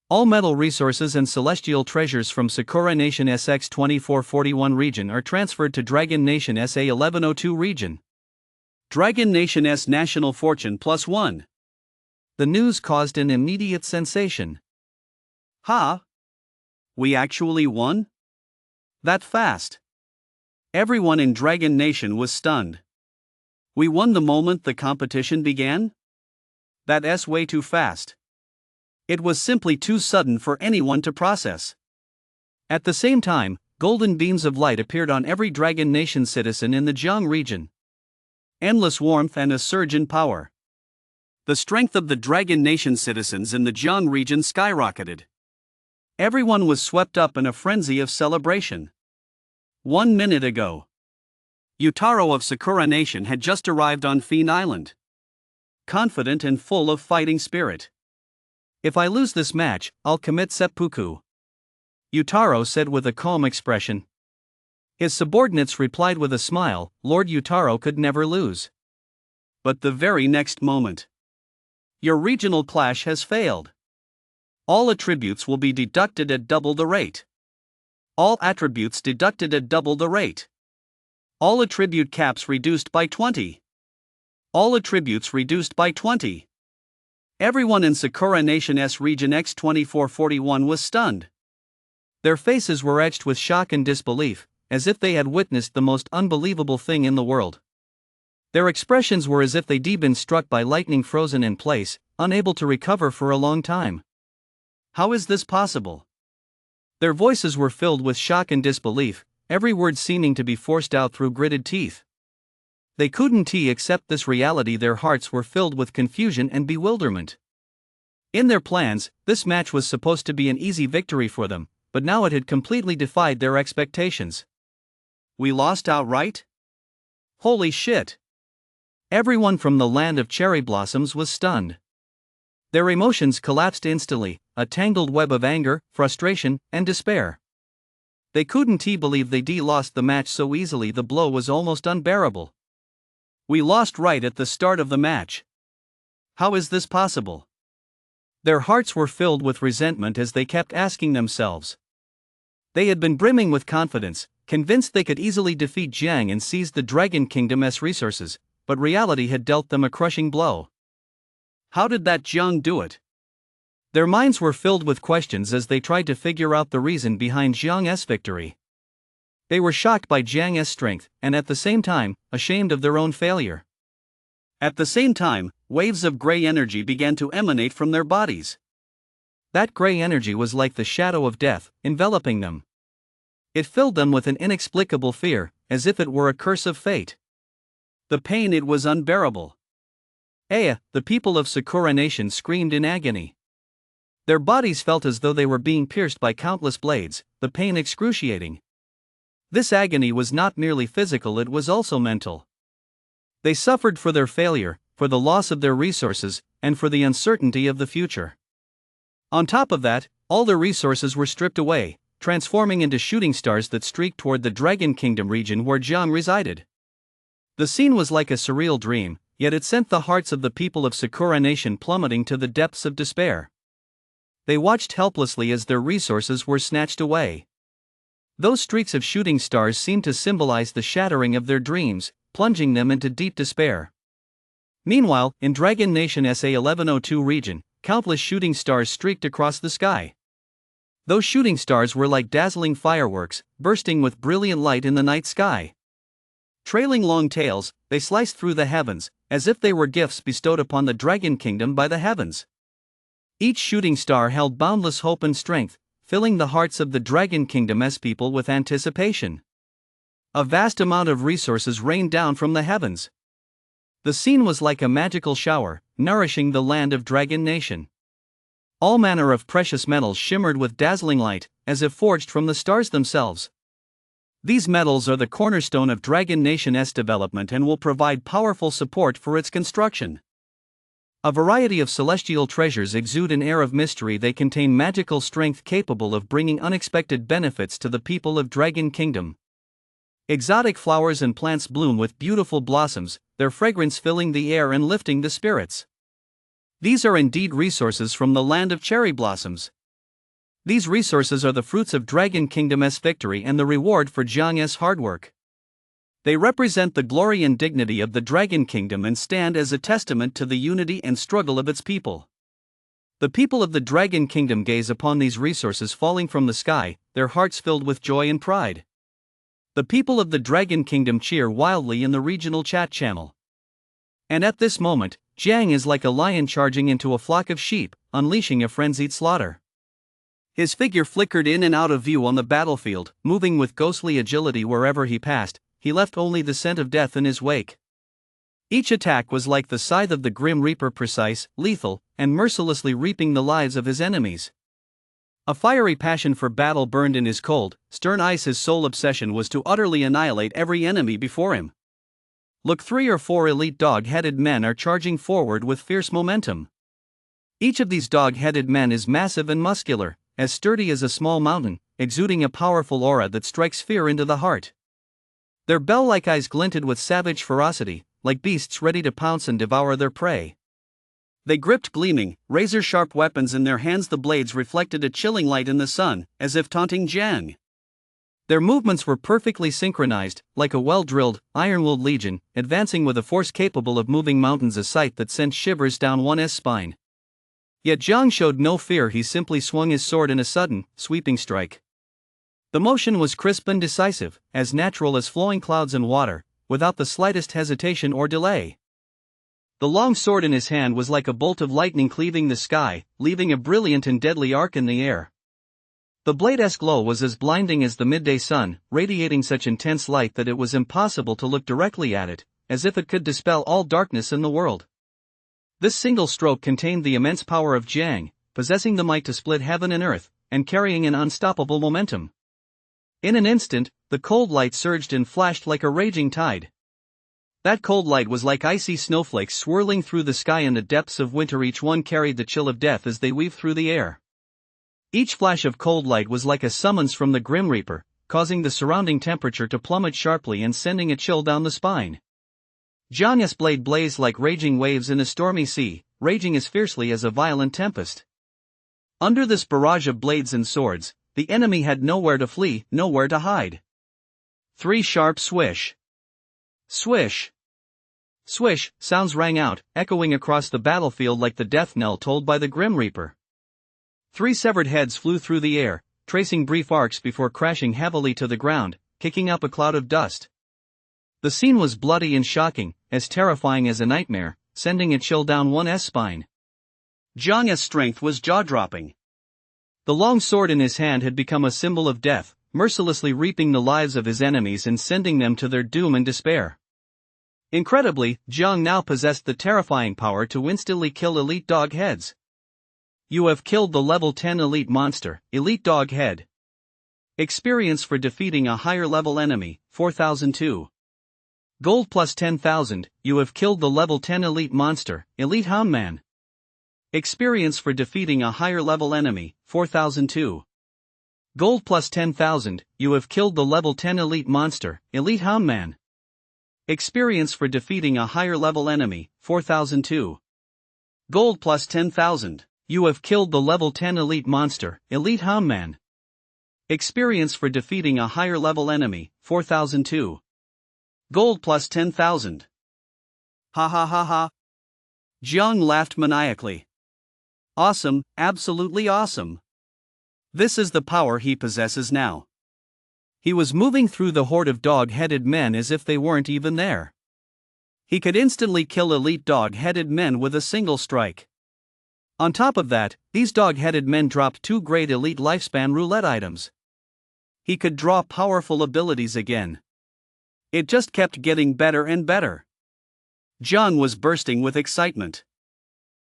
All metal resources and celestial treasures from Sakura Nation SX2441 region are transferred to Dragon Nation SA1102 region. Dragon Nation S National Fortune plus 1. The news caused an immediate sensation. Ha! We actually won? That fast? Everyone in Dragon Nation was stunned. We won the moment the competition began? That's way too fast. It was simply too sudden for anyone to process. At the same time, golden beams of light appeared on every Dragon Nation citizen in the Jiang region. Endless warmth and a surge in power. The strength of the Dragon Nation citizens in the Jiang region skyrocketed. Everyone was swept up in a frenzy of celebration. 1 minute ago, Yutaro of Sakura Nation had just arrived on Fiend Island. Confident and full of fighting spirit. If I lose this match, I'll commit seppuku, Yutaro said with a calm expression. His subordinates replied with a smile, Lord Yutaro could never lose. But the very next moment, your regional clash has failed. All attributes will be deducted at double the rate. All attributes deducted at double the rate. All attribute caps reduced by 20. All attributes reduced by 20. Everyone in Sakura Nation S Region X2441 was stunned. Their faces were etched with shock and disbelief, as if they had witnessed the most unbelievable thing in the world. Their expressions were as if they'd been struck by lightning, frozen in place, unable to recover for a long time. How is this possible? Their voices were filled with shock and disbelief, every word seeming to be forced out through gritted teeth. They couldn't accept this reality. Their hearts were filled with confusion and bewilderment. In their plans, this match was supposed to be an easy victory for them, but now it had completely defied their expectations. We lost outright? Holy shit! Everyone from the land of cherry blossoms was stunned. Their emotions collapsed instantly, a tangled web of anger, frustration, and despair. They couldn't believe they'd lost the match so easily. The blow was almost unbearable. We lost right at the start of the match. How is this possible? Their hearts were filled with resentment as they kept asking themselves. They had been brimming with confidence, convinced they could easily defeat Jiang and seize the Dragon Kingdom's resources, but reality had dealt them a crushing blow. How did that Jiang do it? Their minds were filled with questions as they tried to figure out the reason behind Jiang's victory. They were shocked by Jiang's strength, and at the same time, ashamed of their own failure. At the same time, waves of gray energy began to emanate from their bodies. That gray energy was like the shadow of death, enveloping them. It filled them with an inexplicable fear, as if it were a curse of fate. The pain, it was unbearable. Aya, the people of Sakura Nation screamed in agony. Their bodies felt as though they were being pierced by countless blades, the pain excruciating. This agony was not merely physical, it was also mental. They suffered for their failure, for the loss of their resources, and for the uncertainty of the future. On top of that, all their resources were stripped away, transforming into shooting stars that streaked toward the Dragon Kingdom region where Jiang resided. The scene was like a surreal dream, yet it sent the hearts of the people of Sakura Nation plummeting to the depths of despair. They watched helplessly as their resources were snatched away. Those streaks of shooting stars seemed to symbolize the shattering of their dreams, plunging them into deep despair. Meanwhile, in Dragon Nation SA-1102 region, countless shooting stars streaked across the sky. Those shooting stars were like dazzling fireworks, bursting with brilliant light in the night sky. Trailing long tails, they sliced through the heavens, as if they were gifts bestowed upon the Dragon Kingdom by the heavens. Each shooting star held boundless hope and strength, filling the hearts of the Dragon Kingdom's people with anticipation. A vast amount of resources rained down from the heavens. The scene was like a magical shower, nourishing the land of Dragon Nation. All manner of precious metals shimmered with dazzling light, as if forged from the stars themselves. These metals are the cornerstone of Dragon Nation's development and will provide powerful support for its construction. A variety of celestial treasures exude an air of mystery. They contain magical strength capable of bringing unexpected benefits to the people of Dragon Kingdom. Exotic flowers and plants bloom with beautiful blossoms, their fragrance filling the air and lifting the spirits. These are indeed resources from the land of cherry blossoms. These resources are the fruits of Dragon Kingdom's victory and the reward for Jiang's hard work. They represent the glory and dignity of the Dragon Kingdom and stand as a testament to the unity and struggle of its people. The people of the Dragon Kingdom gaze upon these resources falling from the sky, their hearts filled with joy and pride. The people of the Dragon Kingdom cheer wildly in the regional chat channel. And at this moment, Jiang is like a lion charging into a flock of sheep, unleashing a frenzied slaughter. His figure flickered in and out of view on the battlefield, moving with ghostly agility wherever he passed. He left only the scent of death in his wake. Each attack was like the scythe of the Grim Reaper, precise, lethal, and mercilessly reaping the lives of his enemies. A fiery passion for battle burned in his cold, stern eyes. His sole obsession was to utterly annihilate every enemy before him. Look, 3 or 4 elite dog-headed men are charging forward with fierce momentum. Each of these dog-headed men is massive and muscular, as sturdy as a small mountain, exuding a powerful aura that strikes fear into the heart. Their bell-like eyes glinted with savage ferocity, like beasts ready to pounce and devour their prey. They gripped gleaming, razor-sharp weapons in their hands. The blades reflected a chilling light in the sun, as if taunting Jiang. Their movements were perfectly synchronized, like a well-drilled, iron-willed legion, advancing with a force capable of moving mountains, a sight that sent shivers down one's spine. Yet Jiang showed no fear. He simply swung his sword in a sudden, sweeping strike. The motion was crisp and decisive, as natural as flowing clouds in water, without the slightest hesitation or delay. The long sword in his hand was like a bolt of lightning cleaving the sky, leaving a brilliant and deadly arc in the air. The blade's glow was as blinding as the midday sun, radiating such intense light that it was impossible to look directly at it, as if it could dispel all darkness in the world. This single stroke contained the immense power of Jiang, possessing the might to split heaven and earth, and carrying an unstoppable momentum. In an instant, the cold light surged and flashed like a raging tide. That cold light was like icy snowflakes swirling through the sky in the depths of winter. Each one carried the chill of death as they weaved through the air. Each flash of cold light was like a summons from the Grim Reaper, causing the surrounding temperature to plummet sharply and sending a chill down the spine. Jiang's blade blazed like raging waves in a stormy sea, raging as fiercely as a violent tempest. Under this barrage of blades and swords, the enemy had nowhere to flee, nowhere to hide. 3 sharp swish. Swish. Swish, sounds rang out, echoing across the battlefield like the death knell tolled by the Grim Reaper. 3 severed heads flew through the air, tracing brief arcs before crashing heavily to the ground, kicking up a cloud of dust. The scene was bloody and shocking, as terrifying as a nightmare, sending a chill down one's spine. Jiang's strength was jaw-dropping. The long sword in his hand had become a symbol of death, mercilessly reaping the lives of his enemies and sending them to their doom and despair. Incredibly, Jiang now possessed the terrifying power to instantly kill elite dog heads. You have killed the level 10 elite monster, elite dog head. Experience for defeating a higher level enemy, 4002. Gold plus 10,000, you have killed the level 10 elite monster, elite houndman. Experience for defeating a higher level enemy, 4002. Gold plus 10,000, you have killed the level 10 elite monster, elite houndman. Experience for defeating a higher level enemy, 4002. Gold plus 10,000, you have killed the level 10 elite monster, elite houndman. Experience for defeating a higher level enemy, 4002. Gold plus 10,000. Ha ha ha ha. Jiang laughed maniacally. Awesome, absolutely awesome. This is the power he possesses now. He was moving through the horde of dog-headed men as if they weren't even there. He could instantly kill elite dog-headed men with a single strike. On top of that, these dog-headed men dropped 2 great elite lifespan roulette items. He could draw powerful abilities again. It just kept getting better and better. Jiang was bursting with excitement.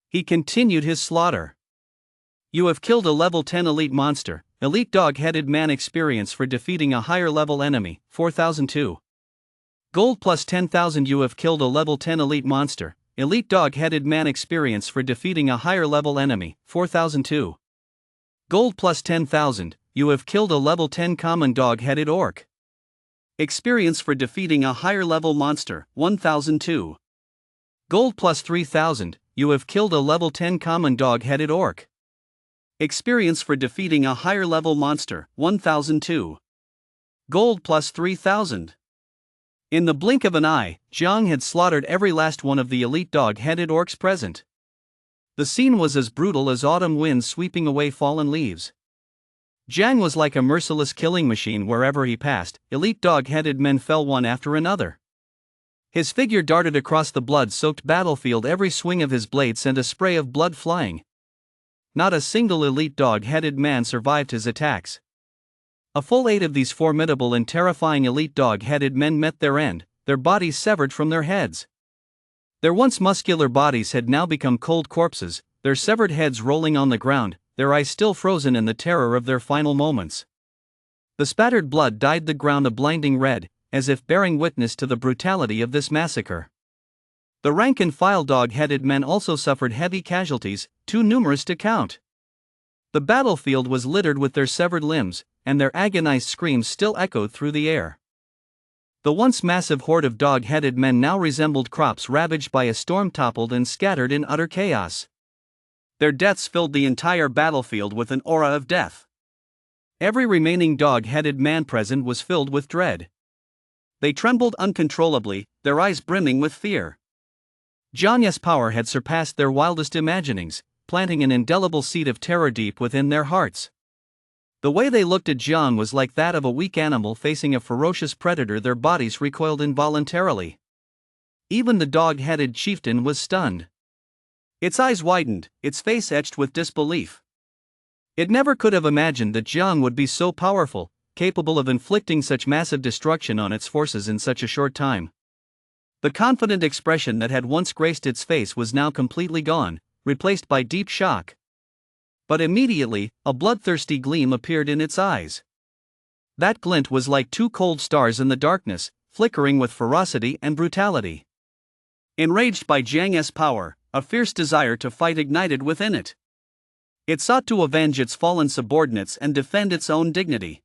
He continued his slaughter. You have killed a level 10 elite monster. Elite dog-headed man experience for defeating a higher level enemy, 4002. Gold plus 10,000. You have killed a level 10 elite monster. Elite dog-headed man experience for defeating a higher level enemy, 4002. Gold plus 10,000. You have killed a level 10 common dog-headed orc. Experience for defeating a higher level monster, 1002. Gold plus 3,000. You have killed a level 10 common dog-headed orc. Experience for defeating a higher level monster, 1002. Gold plus 3,000. In the blink of an eye, Jiang had slaughtered every last one of the elite dog-headed orcs present. The scene was as brutal as autumn winds sweeping away fallen leaves. Jiang was like a merciless killing machine wherever he passed. Elite dog-headed men fell one after another. His figure darted across the blood-soaked battlefield. Every swing of his blade sent a spray of blood flying. Not a single elite dog-headed man survived his attacks. A full 8 of these formidable and terrifying elite dog-headed men met their end, their bodies severed from their heads. Their once muscular bodies had now become cold corpses, their severed heads rolling on the ground, their eyes still frozen in the terror of their final moments. The spattered blood dyed the ground a blinding red, as if bearing witness to the brutality of this massacre. The rank-and-file dog-headed men also suffered heavy casualties, too numerous to count. The battlefield was littered with their severed limbs, and their agonized screams still echoed through the air. The once massive horde of dog-headed men now resembled crops ravaged by a storm, toppled and scattered in utter chaos. Their deaths filled the entire battlefield with an aura of death. Every remaining dog-headed man present was filled with dread. They trembled uncontrollably, their eyes brimming with fear. Jiang's power had surpassed their wildest imaginings, planting an indelible seed of terror deep within their hearts. The way they looked at Jiang was like that of a weak animal facing a ferocious predator. Their bodies recoiled involuntarily. Even the dog-headed chieftain was stunned. Its eyes widened, its face etched with disbelief. It never could have imagined that Jiang would be so powerful, capable of inflicting such massive destruction on its forces in such a short time. The confident expression that had once graced its face was now completely gone, replaced by deep shock. But immediately, a bloodthirsty gleam appeared in its eyes. That glint was like 2 cold stars in the darkness, flickering with ferocity and brutality. Enraged by Jiang's power, a fierce desire to fight ignited within it. It sought to avenge its fallen subordinates and defend its own dignity.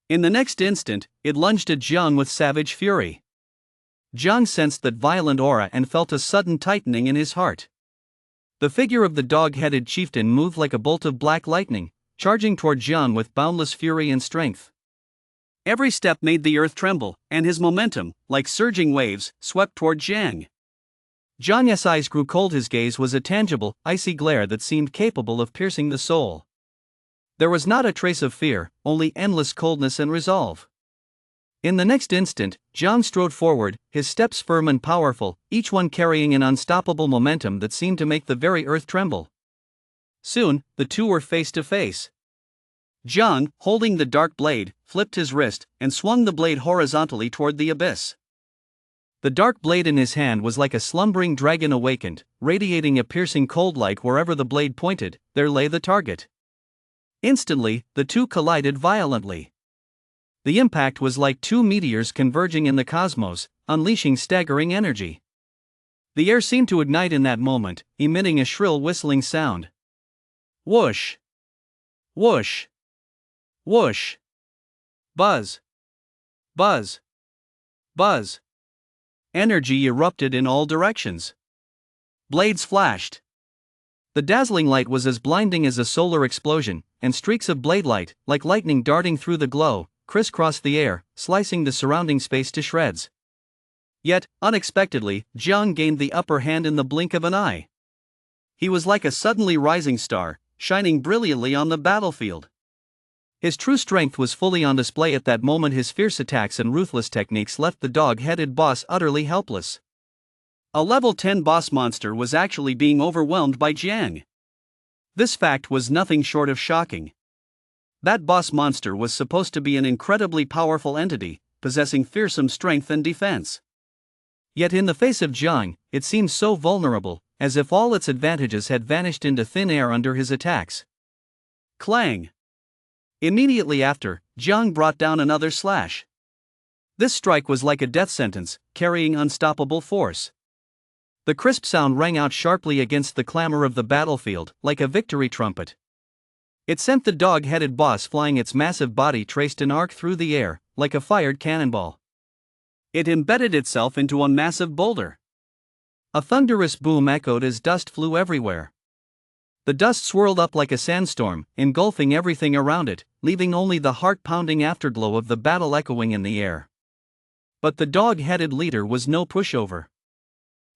In the next instant, it lunged at Jiang with savage fury. Jiang sensed that violent aura and felt a sudden tightening in his heart. The figure of the dog-headed chieftain moved like a bolt of black lightning, charging toward Jiang with boundless fury and strength. Every step made the earth tremble, and his momentum, like surging waves, swept toward Jiang. Jiang's eyes grew cold. His gaze was a tangible, icy glare that seemed capable of piercing the soul. There was not a trace of fear, only endless coldness and resolve. In the next instant, Jiang strode forward, his steps firm and powerful, each one carrying an unstoppable momentum that seemed to make the very earth tremble. Soon, the two were face to face. Jiang, holding the dark blade, flipped his wrist and swung the blade horizontally toward the abyss. The dark blade in his hand was like a slumbering dragon awakened, radiating a piercing cold light wherever the blade pointed. There lay the target. Instantly, the two collided violently. The impact was like 2 meteors converging in the cosmos, unleashing staggering energy. The air seemed to ignite in that moment, emitting a shrill whistling sound. Whoosh! Whoosh! Whoosh! Buzz! Buzz! Buzz! Energy erupted in all directions. Blades flashed. The dazzling light was as blinding as a solar explosion, and streaks of blade light, like lightning darting through the glow, crisscrossed the air, slicing the surrounding space to shreds. Yet, unexpectedly, Jiang gained the upper hand in the blink of an eye. He was like a suddenly rising star, shining brilliantly on the battlefield. His true strength was fully on display at that moment. His fierce attacks and ruthless techniques left the dog-headed boss utterly helpless. A level 10 boss monster was actually being overwhelmed by Jiang. This fact was nothing short of shocking. That boss monster was supposed to be an incredibly powerful entity, possessing fearsome strength and defense. Yet in the face of Jiang, it seemed so vulnerable, as if all its advantages had vanished into thin air under his attacks. Clang! Immediately after, Jiang brought down another slash. This strike was like a death sentence, carrying unstoppable force. The crisp sound rang out sharply against the clamor of the battlefield, like a victory trumpet. It sent the dog-headed boss flying, its massive body traced an arc through the air, like a fired cannonball. It embedded itself into a massive boulder. A thunderous boom echoed as dust flew everywhere. The dust swirled up like a sandstorm, engulfing everything around it, leaving only the heart-pounding afterglow of the battle echoing in the air. But the dog-headed leader was no pushover.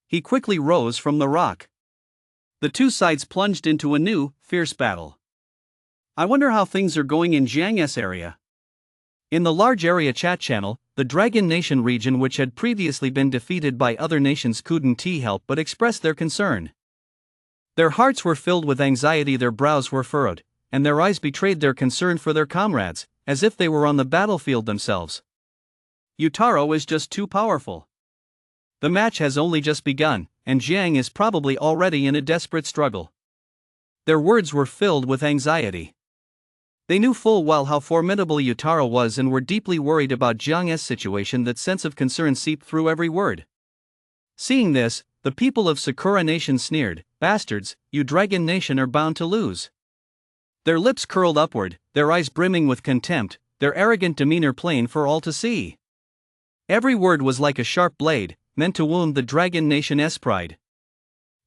He quickly rose from the rock. The two sides plunged into a new, fierce battle. I wonder how things are going in Jiang's area. In the large area chat channel, the Dragon Nation region, which had previously been defeated by other nations, couldn't help but express their concern. Their hearts were filled with anxiety, their brows were furrowed, and their eyes betrayed their concern for their comrades, as if they were on the battlefield themselves. Yutaro is just too powerful. The match has only just begun, and Jiang is probably already in a desperate struggle. Their words were filled with anxiety. They knew full well how formidable Yutaro was and were deeply worried about Jiang's situation. That sense of concern seeped through every word. Seeing this, the people of Sakura Nation sneered, "Bastards, you Dragon Nation are bound to lose." Their lips curled upward, their eyes brimming with contempt, their arrogant demeanor plain for all to see. Every word was like a sharp blade, meant to wound the Dragon Nation's pride.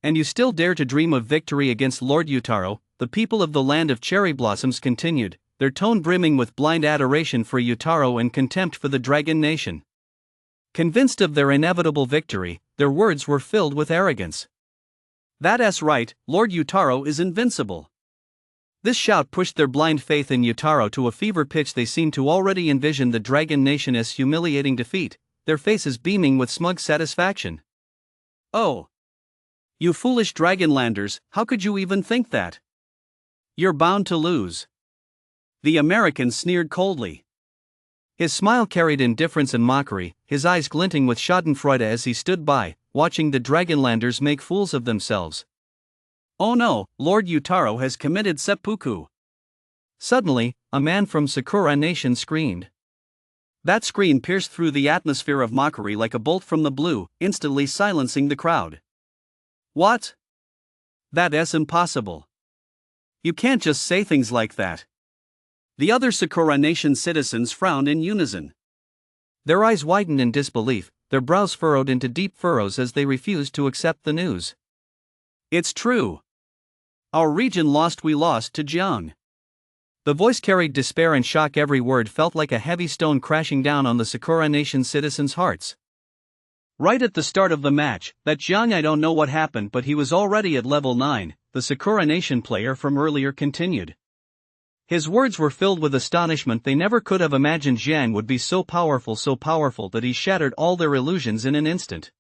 "And you still dare to dream of victory against Lord Yutaro?" The people of the land of cherry blossoms continued, their tone brimming with blind adoration for Yutaro and contempt for the Dragon Nation. Convinced of their inevitable victory, their words were filled with arrogance. "That's right, Lord Yutaro is invincible." This shout pushed their blind faith in Yutaro to a fever pitch. They seemed to already envision the Dragon Nation as humiliating defeat, their faces beaming with smug satisfaction. "Oh! You foolish Dragonlanders, how could you even think that? You're bound to lose." The American sneered coldly. His smile carried indifference and mockery, his eyes glinting with schadenfreude as he stood by, watching the Dragonlanders make fools of themselves. "Oh no, Lord Yutaro has committed seppuku." Suddenly, a man from Sakura Nation screamed. That scream pierced through the atmosphere of mockery like a bolt from the blue, instantly silencing the crowd. "What? That's impossible. You can't just say things like that." The other Sakura Nation citizens frowned in unison. Their eyes widened in disbelief, their brows furrowed into deep furrows as they refused to accept the news. "It's true. Our region lost, we lost to Jiang." The voice carried despair and shock. Every word felt like a heavy stone crashing down on the Sakura Nation citizens' hearts. "Right at the start of the match, that Jiang, I don't know what happened, but he was already at level 9, the Sakura Nation player from earlier continued. His words were filled with astonishment. They never could have imagined Jiang would be so powerful that he shattered all their illusions in an instant.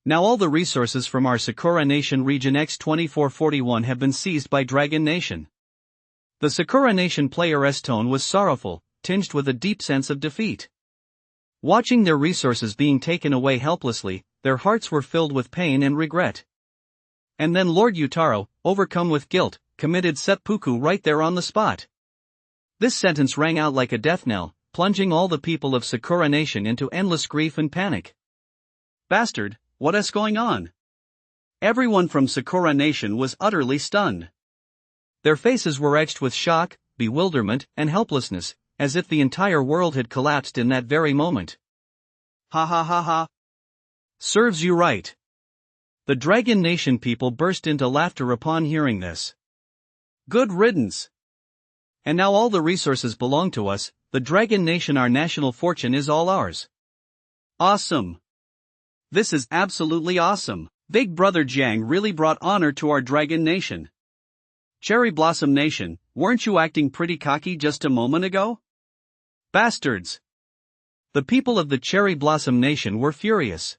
Now all the resources from our Sakura Nation region X2441 have been seized by Dragon Nation." The Sakura Nation player's tone was sorrowful, tinged with a deep sense of defeat. Watching their resources being taken away helplessly, their hearts were filled with pain and regret. And then Lord Yutaro, overcome with guilt, committed seppuku right there on the spot. This sentence rang out like a death knell, plunging all the people of Sakura Nation into endless grief and panic. "Bastard, what's going on?" Everyone from Sakura Nation was utterly stunned. Their faces were etched with shock, bewilderment, and helplessness, as if the entire world had collapsed in that very moment. "Ha ha ha ha! Serves you right." The Dragon Nation people burst into laughter upon hearing this. "Good riddance. And now all the resources belong to us, the Dragon Nation. Our national fortune is all ours." "Awesome. This is absolutely awesome. Big Brother Jiang really brought honor to our Dragon Nation. Cherry Blossom Nation, weren't you acting pretty cocky just a moment ago? Bastards! The people of the Cherry Blossom Nation were furious.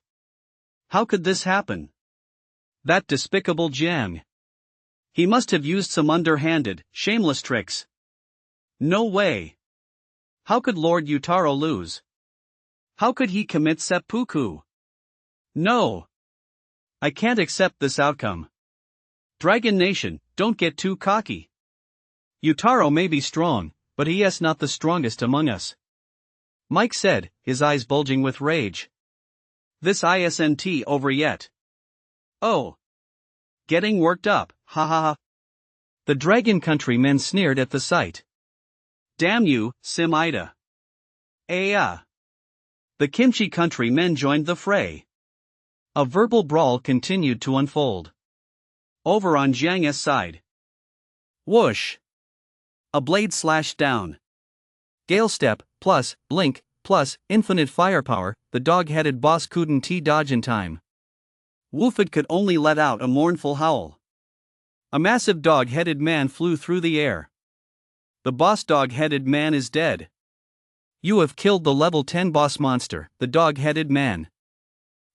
How could this happen? That despicable Jiang. He must have used some underhanded, shameless tricks. No way. How could Lord Utaro lose? How could he commit seppuku? No. I can't accept this outcome. Dragon Nation, don't get too cocky. Utaro may be strong, but he is not the strongest among us. Mike said, his eyes bulging with rage. This isn't over yet. Oh. Getting worked up, ha ha ha. The Dragon Country men sneered at the sight. Damn you, Sim Ida. The Kimchi Country men joined the fray. A verbal brawl continued to unfold. Over on Jiang's side. Whoosh! A blade slashed down. Gale Step, plus, Blink, plus, infinite firepower, the dog-headed boss couldn't dodge in time. Woofed could only let out a mournful howl. A massive dog-headed man flew through the air. The boss dog-headed man is dead. You have killed the level 10 boss monster, the dog-headed man.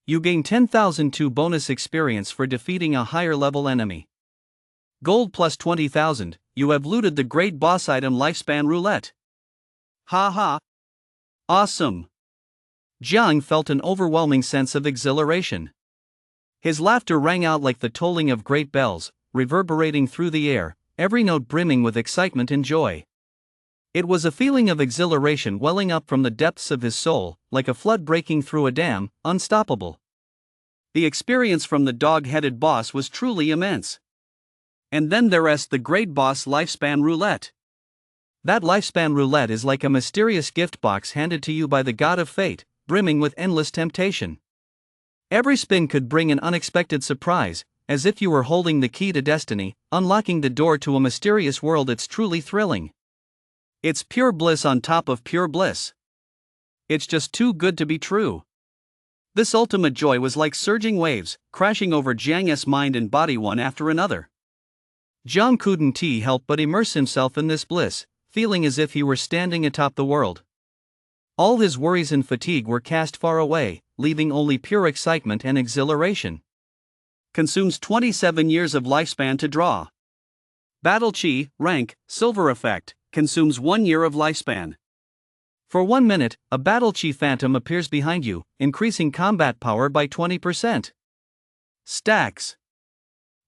You gain 10,002 bonus experience for defeating a higher level enemy. Gold plus 20,000, you have looted the great boss item lifespan roulette. Ha ha. Awesome. Jiang felt an overwhelming sense of exhilaration. His laughter rang out like the tolling of great bells, reverberating through the air, every note brimming with excitement and joy. It was a feeling of exhilaration welling up from the depths of his soul, like a flood breaking through a dam, unstoppable. The experience from the dog-headed boss was truly immense. And then there's the great boss lifespan roulette. That lifespan roulette is like a mysterious gift box handed to you by the god of fate, brimming with endless temptation. Every spin could bring an unexpected surprise, as if you were holding the key to destiny, unlocking the door to a mysterious world. It's truly thrilling. It's pure bliss on top of pure bliss. It's just too good to be true. This ultimate joy was like surging waves, crashing over Jiang's mind and body one after another. Jiang couldn't help but immerse himself in this bliss, feeling as if he were standing atop the world. All his worries and fatigue were cast far away, leaving only pure excitement and exhilaration. Consumes 27 years of lifespan to draw. Battle Chi, rank, silver effect, consumes 1 year of lifespan. For 1 minute, a Battle Chi phantom appears behind you, increasing combat power by 20%. Stacks.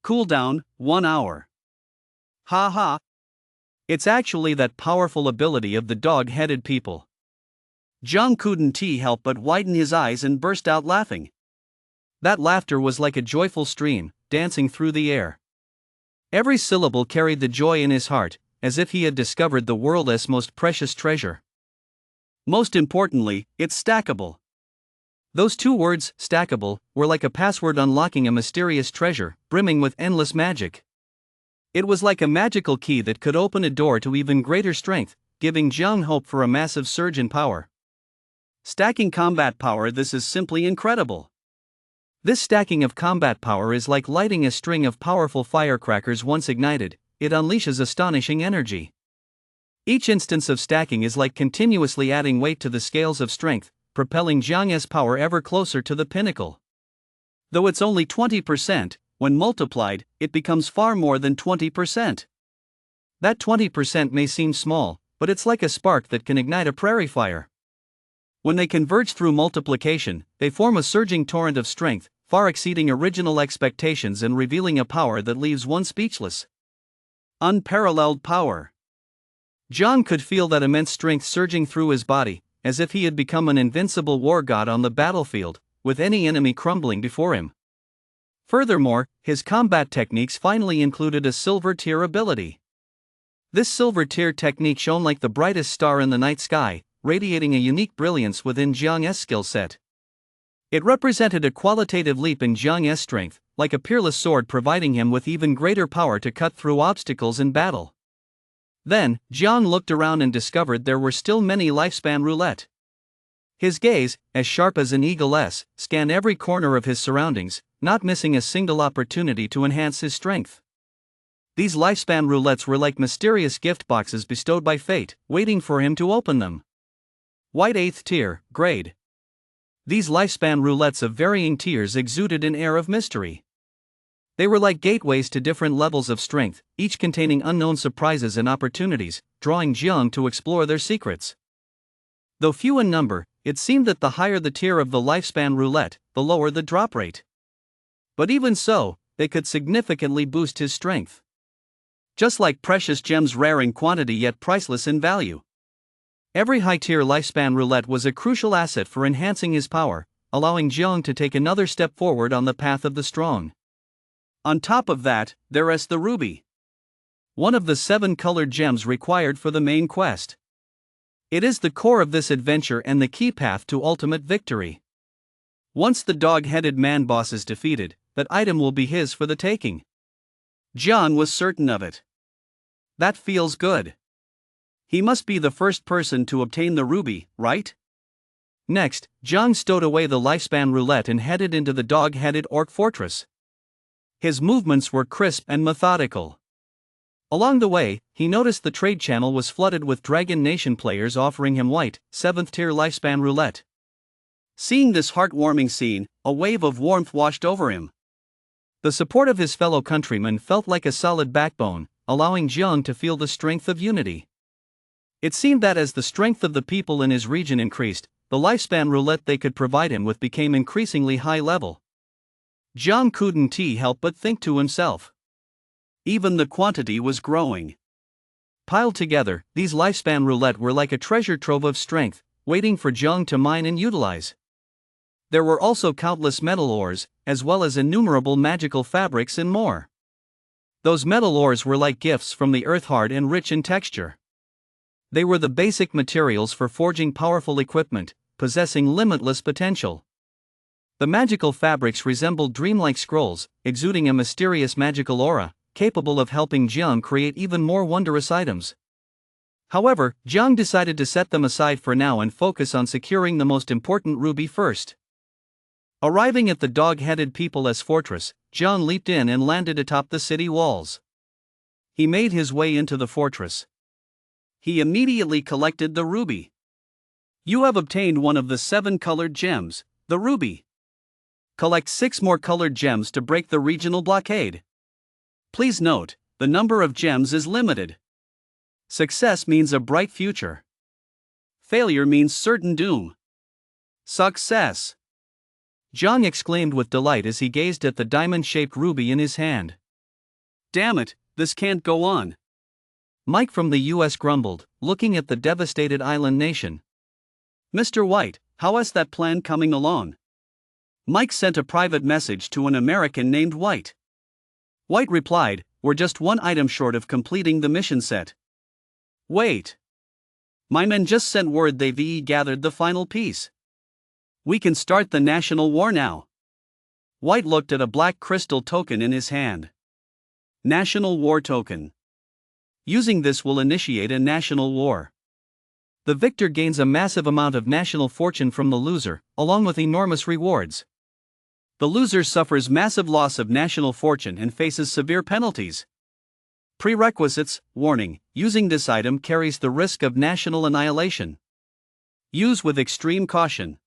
Cooldown, 1 hour. Ha ha. It's actually that powerful ability of the dog-headed people. Jiang couldn't help but widen his eyes and burst out laughing. That laughter was like a joyful stream, dancing through the air. Every syllable carried the joy in his heart, as if he had discovered the world's most precious treasure. Most importantly, it's stackable. Those two words, stackable, were like a password unlocking a mysterious treasure, brimming with endless magic. It was like a magical key that could open a door to even greater strength, giving Jiang hope for a massive surge in power. Stacking combat power. This is simply incredible. This stacking of combat power is like lighting a string of powerful firecrackers once ignited. It unleashes astonishing energy. Each instance of stacking is like continuously adding weight to the scales of strength, propelling Jiang's power ever closer to the pinnacle. Though it's only 20%, when multiplied, it becomes far more than 20%. That 20% may seem small, but it's like a spark that can ignite a prairie fire. When they converge through multiplication, they form a surging torrent of strength, far exceeding original expectations and revealing a power that leaves one speechless. Unparalleled power. Jiang could feel that immense strength surging through his body, as if he had become an invincible war god on the battlefield, with any enemy crumbling before him. Furthermore, his combat techniques finally included a silver tier ability. This silver tier technique shone like the brightest star in the night sky, radiating a unique brilliance within Jiang's skill set. It represented a qualitative leap in Jiang's strength, like a peerless sword providing him with even greater power to cut through obstacles in battle. Then, Jiang looked around and discovered there were still many lifespan roulette. His gaze, as sharp as an eagle's, scanned every corner of his surroundings, not missing a single opportunity to enhance his strength. These lifespan roulettes were like mysterious gift boxes bestowed by fate, waiting for him to open them. White 8th tier, grade. These lifespan roulettes of varying tiers exuded an air of mystery. They were like gateways to different levels of strength, each containing unknown surprises and opportunities, drawing Jiang to explore their secrets. Though few in number, it seemed that the higher the tier of the lifespan roulette, the lower the drop rate. But even so, they could significantly boost his strength. Just like precious gems, rare in quantity yet priceless in value. Every high-tier lifespan roulette was a crucial asset for enhancing his power, allowing Jiang to take another step forward on the path of the strong. On top of that, there is the ruby. One of the 7 colored gems required for the main quest. It is the core of this adventure and the key path to ultimate victory. Once the dog-headed man boss is defeated, that item will be his for the taking. Jiang was certain of it. That feels good. He must be the first person to obtain the ruby, right? Next, Jiang stowed away the lifespan roulette and headed into the dog-headed orc fortress. His movements were crisp and methodical. Along the way, he noticed the trade channel was flooded with Dragon Nation players offering him white, 7th tier lifespan roulette. Seeing this heartwarming scene, a wave of warmth washed over him. The support of his fellow countrymen felt like a solid backbone, allowing Jiang to feel the strength of unity. It seemed that as the strength of the people in his region increased, the lifespan roulette they could provide him with became increasingly high level. Jiang couldn't help but think to himself. Even the quantity was growing. Piled together, these lifespan roulette were like a treasure trove of strength, waiting for Jiang to mine and utilize. There were also countless metal ores, as well as innumerable magical fabrics and more. Those metal ores were like gifts from the earth, hard and rich in texture. They were the basic materials for forging powerful equipment, possessing limitless potential. The magical fabrics resembled dreamlike scrolls, exuding a mysterious magical aura, capable of helping Jiang create even more wondrous items. However, Jiang decided to set them aside for now and focus on securing the most important ruby first. Arriving at the dog-headed people's fortress, Jiang leaped in and landed atop the city walls. He made his way into the fortress. He immediately collected the ruby. You have obtained one of the 7 colored gems, the ruby. Collect 6 more colored gems to break the regional blockade. Please note, the number of gems is limited. Success means a bright future. Failure means certain doom. Success! Jiang exclaimed with delight as he gazed at the diamond-shaped ruby in his hand. Damn it, this can't go on. Mike from the US grumbled, looking at the devastated island nation. Mr. White, how is that plan coming along? Mike sent a private message to an American named White. White replied, we're just one item short of completing the mission set. Wait. My men just sent word they've gathered the final piece. We can start the national war now. White looked at a black crystal token in his hand. National war token. Using this will initiate a national war. The victor gains a massive amount of national fortune from the loser, along with enormous rewards. The loser suffers massive loss of national fortune and faces severe penalties. Prerequisites, warning, using this item carries the risk of national annihilation. Use with extreme caution.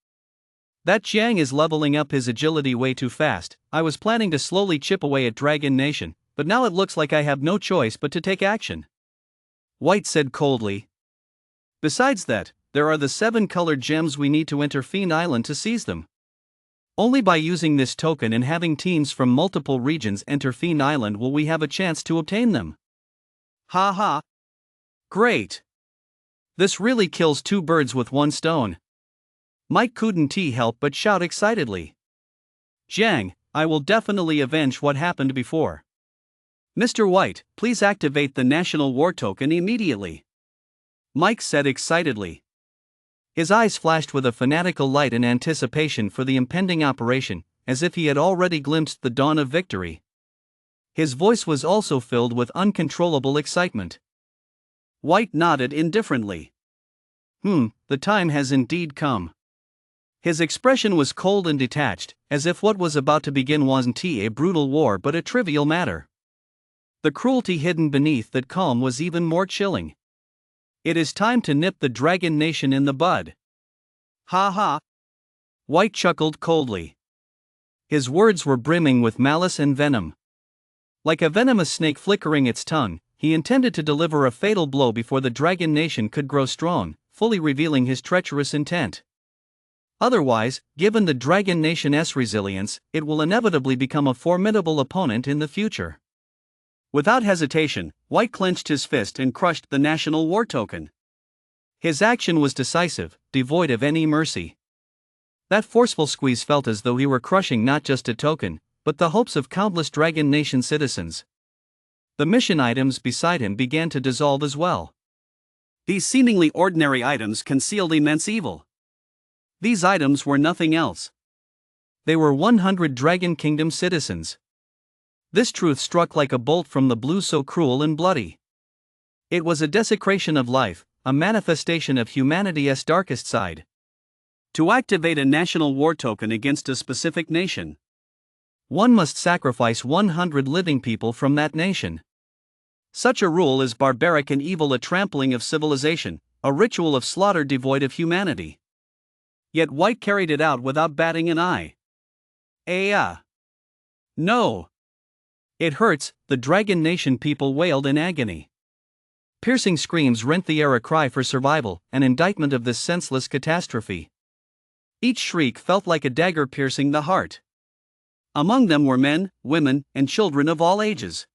That Jiang is leveling up his agility way too fast. I was planning to slowly chip away at Dragon Nation, but now it looks like I have no choice but to take action. White said coldly. Besides that, there are the 7 colored gems we need to enter Fiend Island to seize them. Only by using this token and having teams from multiple regions enter Fiend Island will we have a chance to obtain them. Ha ha! Great! This really kills 2 birds with 1 stone. Mike couldn't help but shout excitedly. Jiang, I will definitely avenge what happened before. Mr. White, please activate the national war token immediately. Mike said excitedly. His eyes flashed with a fanatical light in anticipation for the impending operation, as if he had already glimpsed the dawn of victory. His voice was also filled with uncontrollable excitement. White nodded indifferently. The time has indeed come. His expression was cold and detached, as if what was about to begin wasn't a brutal war but a trivial matter. The cruelty hidden beneath that calm was even more chilling. "It is time to nip the Dragon Nation in the bud." "Ha ha." White chuckled coldly. His words were brimming with malice and venom. Like a venomous snake flickering its tongue, he intended to deliver a fatal blow before the Dragon Nation could grow strong, fully revealing his treacherous intent. Otherwise, given the Dragon Nation's resilience, it will inevitably become a formidable opponent in the future. Without hesitation, White clenched his fist and crushed the national war token. His action was decisive, devoid of any mercy. That forceful squeeze felt as though he were crushing not just a token, but the hopes of countless Dragon Nation citizens. The mission items beside him began to dissolve as well. These seemingly ordinary items concealed immense evil. These items were nothing else. They were 100 Dragon Kingdom citizens. This truth struck like a bolt from the blue, so cruel and bloody. It was a desecration of life, a manifestation of humanity's darkest side. To activate a national war token against a specific nation, one must sacrifice 100 living people from that nation. Such a rule is barbaric and evil, a trampling of civilization, a ritual of slaughter devoid of humanity. Yet White carried it out without batting an eye. No. It hurts, the Dragon Nation people wailed in agony. Piercing screams rent the air, a cry for survival, an indictment of this senseless catastrophe. Each shriek felt like a dagger piercing the heart. Among them were men, women, and children of all ages.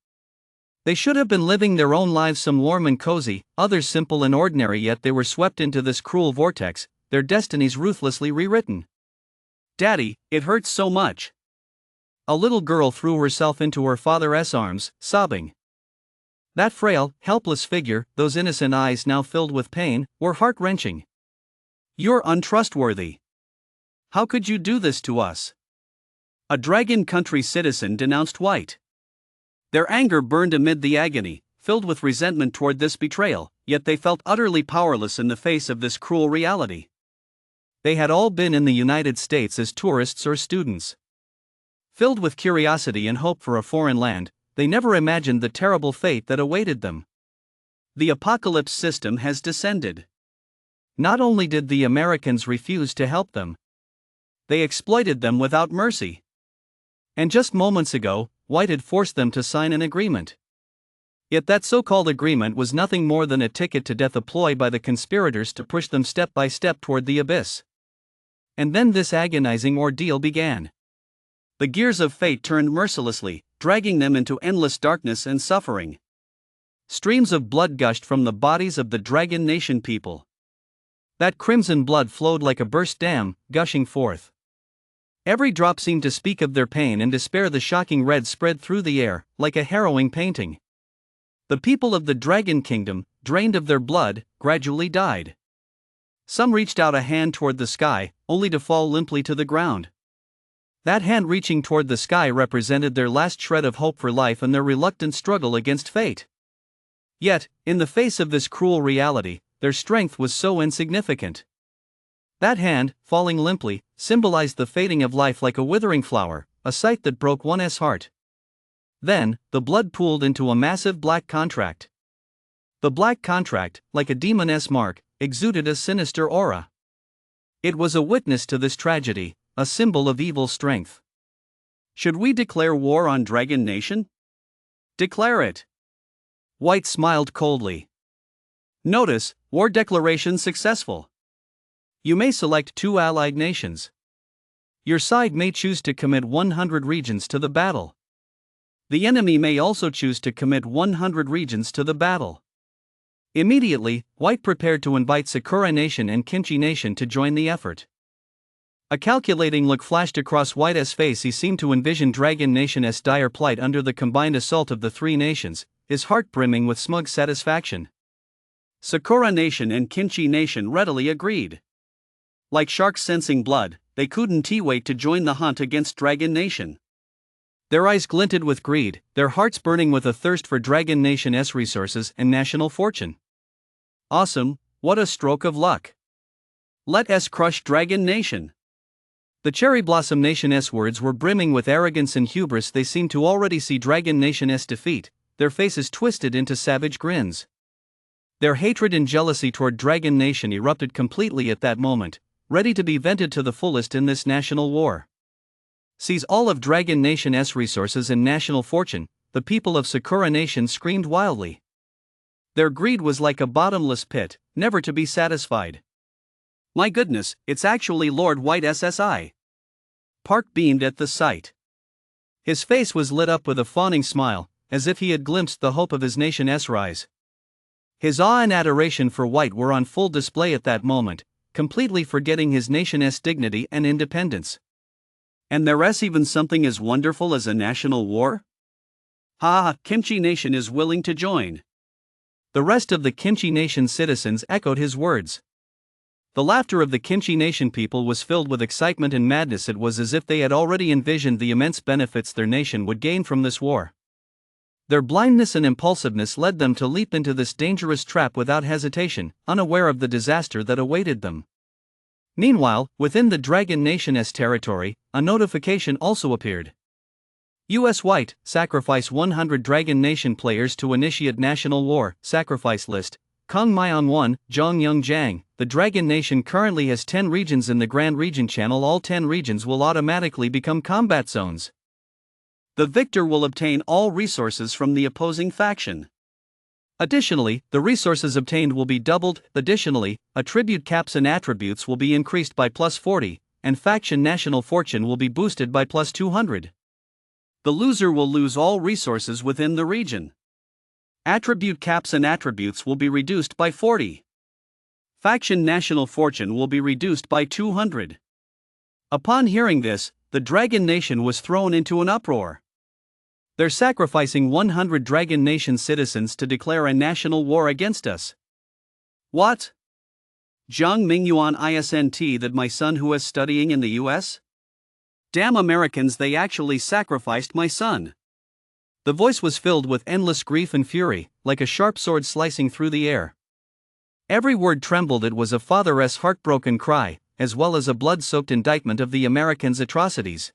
They should have been living their own lives, some warm and cozy, others simple and ordinary, yet they were swept into this cruel vortex, their destinies ruthlessly rewritten. "Daddy, it hurts so much." A little girl threw herself into her father's arms, sobbing. That frail, helpless figure, those innocent eyes now filled with pain, were heart-wrenching. "You're untrustworthy. How could you do this to us?" A Dragon Country citizen denounced White. Their anger burned amid the agony, filled with resentment toward this betrayal, yet they felt utterly powerless in the face of this cruel reality. They had all been in the United States as tourists or students. Filled with curiosity and hope for a foreign land, they never imagined the terrible fate that awaited them. The apocalypse system has descended. Not only did the Americans refuse to help them, they exploited them without mercy. And just moments ago, White had forced them to sign an agreement. Yet that so-called agreement was nothing more than a ticket to death, a ploy by the conspirators to push them step by step toward the abyss. And then this agonizing ordeal began. The gears of fate turned mercilessly, dragging them into endless darkness and suffering. Streams of blood gushed from the bodies of the Dragon Nation people. That crimson blood flowed like a burst dam, gushing forth. Every drop seemed to speak of their pain and despair. The shocking red spread through the air, like a harrowing painting. The people of the Dragon Kingdom, drained of their blood, gradually died. Some reached out a hand toward the sky, only to fall limply to the ground. That hand reaching toward the sky represented their last shred of hope for life and their reluctant struggle against fate. Yet, in the face of this cruel reality, their strength was so insignificant. That hand, falling limply, symbolized the fading of life like a withering flower, a sight that broke one's heart. Then, the blood pooled into a massive black contract. The black contract, like a demon's mark, exuded a sinister aura. It was a witness to this tragedy, a symbol of evil strength. Should we declare war on Dragon Nation? Declare it. White smiled coldly. Notice, war declaration successful. You may select 2 allied nations. Your side may choose to commit 100 regions to the battle. The enemy may also choose to commit 100 regions to the battle. Immediately, White prepared to invite Sakura Nation and Kimchi Nation to join the effort. A calculating look flashed across White's face. He seemed to envision Dragon Nation's dire plight under the combined assault of the 3 nations, his heart brimming with smug satisfaction. Sakura Nation and Kimchi Nation readily agreed. Like sharks sensing blood, they couldn't wait to join the hunt against Dragon Nation. Their eyes glinted with greed, their hearts burning with a thirst for Dragon Nation's resources and national fortune. Awesome, what a stroke of luck. Let us crush Dragon Nation. The Cherry Blossom Nation's words were brimming with arrogance and hubris. They seemed to already see Dragon Nation's defeat, their faces twisted into savage grins. Their hatred and jealousy toward Dragon Nation erupted completely at that moment, ready to be vented to the fullest in this national war. Seize all of Dragon Nation's resources and national fortune, the people of Sakura Nation screamed wildly. Their greed was like a bottomless pit, never to be satisfied. My goodness, it's actually Lord White SSI. Park beamed at the sight. His face was lit up with a fawning smile, as if he had glimpsed the hope of his nation's rise. His awe and adoration for White were on full display at that moment, completely forgetting his nation's dignity and independence. And there's even something as wonderful as a national war? Ha, Kimchi Nation is willing to join. The rest of the Kimchi Nation citizens echoed his words. The laughter of the Kimchi Nation people was filled with excitement and madness. It was as if they had already envisioned the immense benefits their nation would gain from this war. Their blindness and impulsiveness led them to leap into this dangerous trap without hesitation, unaware of the disaster that awaited them. Meanwhile, within the Dragon Nation's territory, a notification also appeared. U.S. White, sacrifice 100 Dragon Nation players to initiate national war, sacrifice list. Kong Myon 1, Zhongyang Jiang. The Dragon Nation currently has 10 regions in the Grand Region Channel. All 10 regions will automatically become combat zones. The victor will obtain all resources from the opposing faction. Additionally, the resources obtained will be doubled. Additionally, attribute caps and attributes will be increased by plus 40, and faction national fortune will be boosted by plus 200. The loser will lose all resources within the region. Attribute caps and attributes will be reduced by 40. Faction national fortune will be reduced by 200. Upon hearing this, the Dragon Nation was thrown into an uproar. They're sacrificing 100 Dragon Nation citizens to declare a national war against us. What? Zhang Mingyuan isn't that my son who is studying in the US? Damn Americans, they actually sacrificed my son. The voice was filled with endless grief and fury, like a sharp sword slicing through the air. Every word trembled. It was a father's heartbroken cry, as well as a blood-soaked indictment of the Americans' atrocities.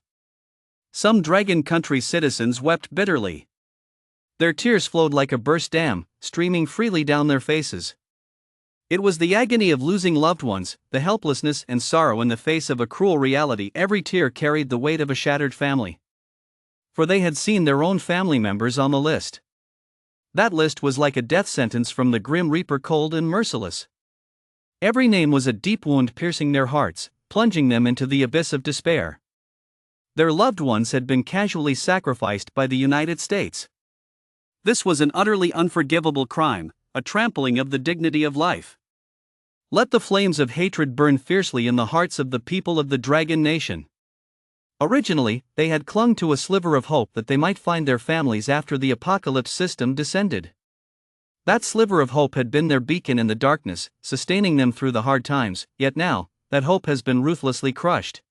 Some Dragon Country citizens wept bitterly. Their tears flowed like a burst dam, streaming freely down their faces. It was the agony of losing loved ones, the helplessness and sorrow in the face of a cruel reality. Every tear carried the weight of a shattered family. For they had seen their own family members on the list. That list was like a death sentence from the Grim Reaper, cold and merciless. Every name was a deep wound piercing their hearts, plunging them into the abyss of despair. Their loved ones had been casually sacrificed by the United States. This was an utterly unforgivable crime, a trampling of the dignity of life. Let the flames of hatred burn fiercely in the hearts of the people of the Dragon Nation. Originally, they had clung to a sliver of hope that they might find their families after the apocalypse system descended. That sliver of hope had been their beacon in the darkness, sustaining them through the hard times, yet now, that hope has been ruthlessly crushed.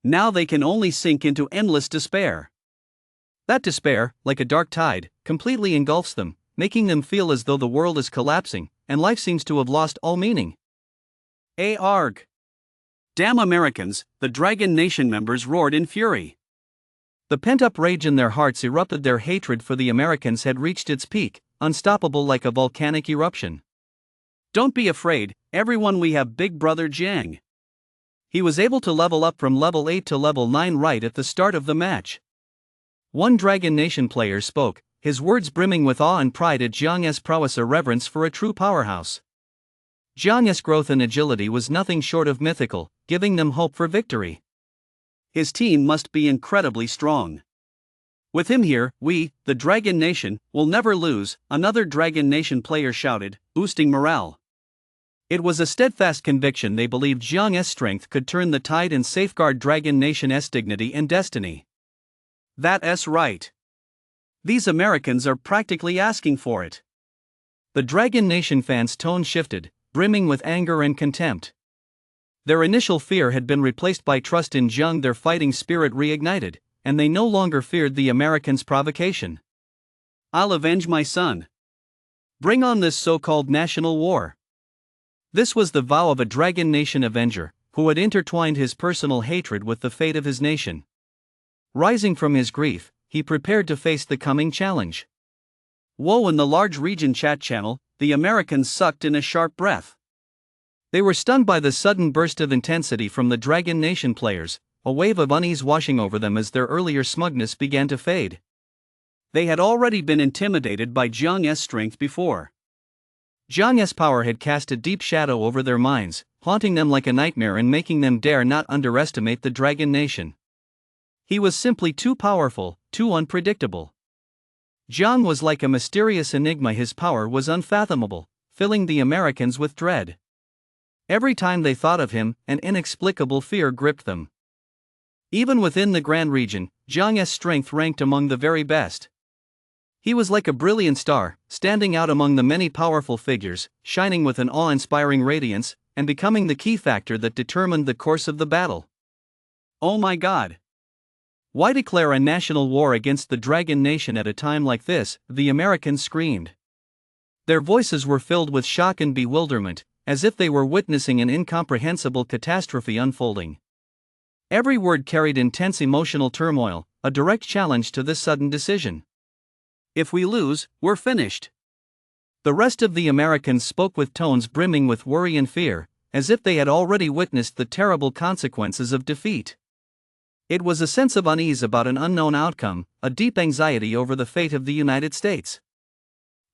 Now they can only sink into endless despair. That despair, like a dark tide, completely engulfs them, making them feel as though the world is collapsing, and life seems to have lost all meaning. Arg! Damn Americans, the Dragon Nation members roared in fury. The pent-up rage in their hearts erupted. Their hatred for the Americans had reached its peak, unstoppable like a volcanic eruption. Don't be afraid, everyone, we have Big Brother Jiang. He was able to level up from level 8 to level 9 right at the start of the match. One Dragon Nation player spoke, his words brimming with awe and pride at Jiang's prowess, a reverence for a true powerhouse. Jiang's growth and agility was nothing short of mythical, giving them hope for victory. His team must be incredibly strong. With him here, we, the Dragon Nation, will never lose, another Dragon Nation player shouted, boosting morale. It was a steadfast conviction. They believed Jiang's strength could turn the tide and safeguard Dragon Nation's dignity and destiny. That's right. These Americans are practically asking for it. The Dragon Nation fans' tone shifted, brimming with anger and contempt. Their initial fear had been replaced by trust in Jiang. Their fighting spirit reignited, and they no longer feared the Americans' provocation. I'll avenge my son. Bring on this so-called national war. This was the vow of a Dragon Nation avenger, who had intertwined his personal hatred with the fate of his nation. Rising from his grief, he prepared to face the coming challenge. Whoa! In the large region chat channel, the Americans sucked in a sharp breath. They were stunned by the sudden burst of intensity from the Dragon Nation players, a wave of unease washing over them as their earlier smugness began to fade. They had already been intimidated by Jiang's strength before. Jiang's power had cast a deep shadow over their minds, haunting them like a nightmare and making them dare not underestimate the Dragon Nation. He was simply too powerful, too unpredictable. Jiang was like a mysterious enigma. His power was unfathomable, filling the Americans with dread. Every time they thought of him, an inexplicable fear gripped them. Even within the Grand Region, Jiang's strength ranked among the very best. He was like a brilliant star, standing out among the many powerful figures, shining with an awe-inspiring radiance, and becoming the key factor that determined the course of the battle. Oh my God! Why declare a national war against the Dragon Nation at a time like this? The Americans screamed. Their voices were filled with shock and bewilderment, as if they were witnessing an incomprehensible catastrophe unfolding. Every word carried intense emotional turmoil, a direct challenge to this sudden decision. If we lose, we're finished. The rest of the Americans spoke with tones brimming with worry and fear, as if they had already witnessed the terrible consequences of defeat. It was a sense of unease about an unknown outcome, a deep anxiety over the fate of the United States.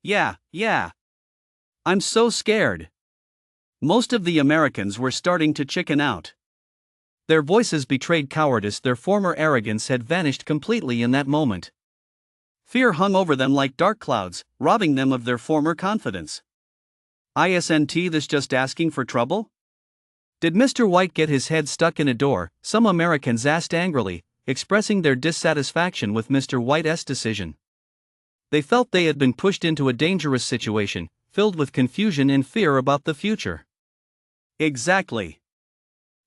Yeah. I'm so scared. Most of the Americans were starting to chicken out. Their voices betrayed cowardice. Their former arrogance had vanished completely in that moment. Fear hung over them like dark clouds, robbing them of their former confidence. Isn't this just asking for trouble? Did Mr. White get his head stuck in a door? Some Americans asked angrily, expressing their dissatisfaction with Mr. White's decision. They felt they had been pushed into a dangerous situation, filled with confusion and fear about the future. Exactly.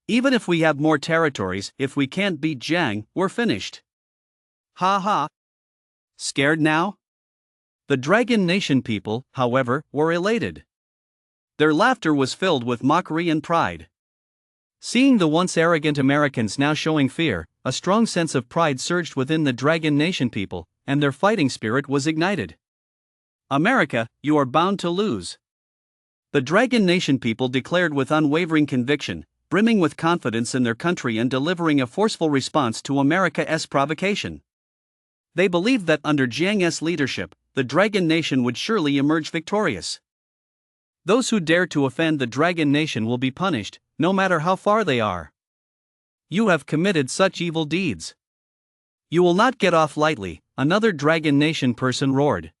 Even if we have more territories, if we can't beat Jiang, we're finished. Ha ha. Scared now? The Dragon Nation people, however, were elated. Their laughter was filled with mockery and pride. Seeing the once arrogant Americans now showing fear, a strong sense of pride surged within the Dragon Nation people, and their fighting spirit was ignited. America, you are bound to lose. The Dragon Nation people declared with unwavering conviction, brimming with confidence in their country and delivering a forceful response to America's provocation. They believed that under Jiang's leadership, the Dragon Nation would surely emerge victorious. Those who dare to offend the Dragon Nation will be punished, no matter how far they are. You have committed such evil deeds. You will not get off lightly, another Dragon Nation person roared.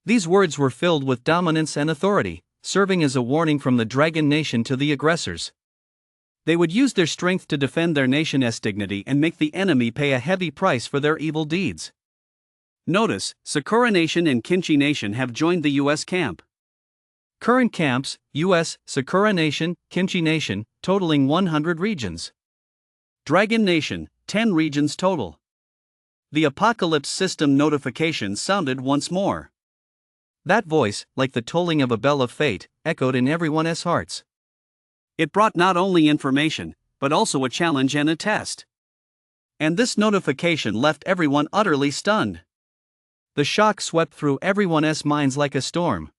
These words were filled with dominance and authority, serving as a warning from the Dragon Nation to the aggressors. They would use their strength to defend their nation's dignity and make the enemy pay a heavy price for their evil deeds. Notice, Sakura Nation and Kimchi Nation have joined the U.S. camp. Current camps, U.S., Sakura Nation, Kimchi Nation, totaling 100 regions. Dragon Nation, 10 regions total. The apocalypse system notification sounded once more. That voice, like the tolling of a bell of fate, echoed in everyone's hearts. It brought not only information, but also a challenge and a test. And this notification left everyone utterly stunned. The shock swept through everyone's minds like a storm.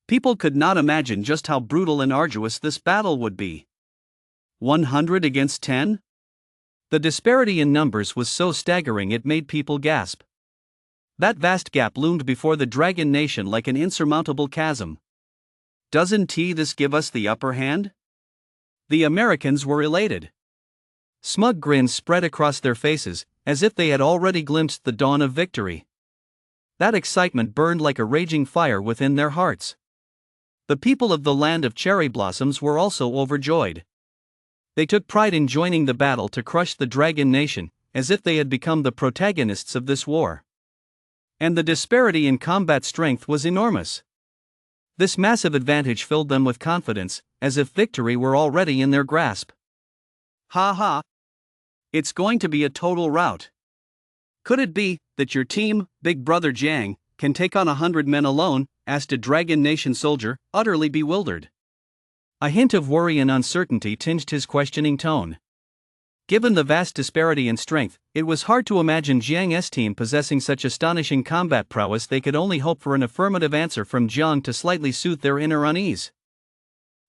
People could not imagine just how brutal and arduous this battle would be. 100 against 10? The disparity in numbers was so staggering it made people gasp. That vast gap loomed before the Dragon Nation like an insurmountable chasm. Doesn't this give us the upper hand? The Americans were elated. Smug grins spread across their faces, as if they had already glimpsed the dawn of victory. That excitement burned like a raging fire within their hearts. The people of the land of cherry blossoms were also overjoyed. They took pride in joining the battle to crush the Dragon Nation, as if they had become the protagonists of this war. And the disparity in combat strength was enormous. This massive advantage filled them with confidence, as if victory were already in their grasp. Ha ha! It's going to be a total rout. Could it be that your team, Big Brother Jiang, can take on 100 men alone? Asked a Dragon Nation soldier, utterly bewildered. A hint of worry and uncertainty tinged his questioning tone. Given the vast disparity in strength, it was hard to imagine Jiang's team possessing such astonishing combat prowess. They could only hope for an affirmative answer from Jiang to slightly soothe their inner unease.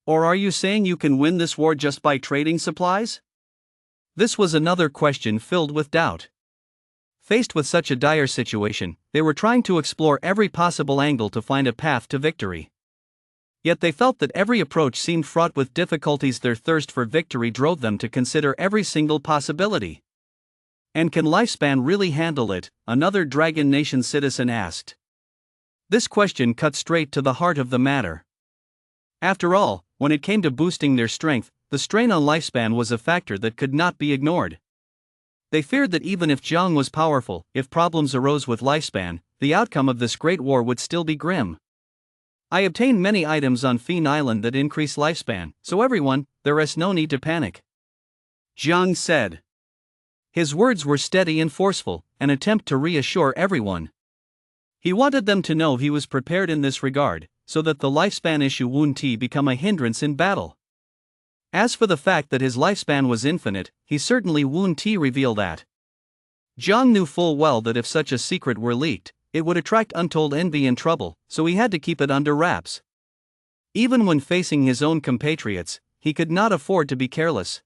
Or are you saying you can win this war just by trading supplies? This was another question filled with doubt. Faced with such a dire situation, they were trying to explore every possible angle to find a path to victory. Yet they felt that every approach seemed fraught with difficulties. Their thirst for victory drove them to consider every single possibility. And can Lifespan really handle it? Another Dragon Nation citizen asked. This question cut straight to the heart of the matter. After all, when it came to boosting their strength, the strain on Lifespan was a factor that could not be ignored. They feared that even if Jiang was powerful, if problems arose with Lifespan, the outcome of this great war would still be grim. I obtained many items on Fiend Island that increase lifespan, so everyone, there is no need to panic, Jiang said. His words were steady and forceful, an attempt to reassure everyone. He wanted them to know he was prepared in this regard, so that the lifespan issue wouldn't become a hindrance in battle. As for the fact that his lifespan was infinite, he certainly wouldn't reveal that. Jiang knew full well that if such a secret were leaked, it would attract untold envy and trouble, so he had to keep it under wraps. Even when facing his own compatriots, he could not afford to be careless.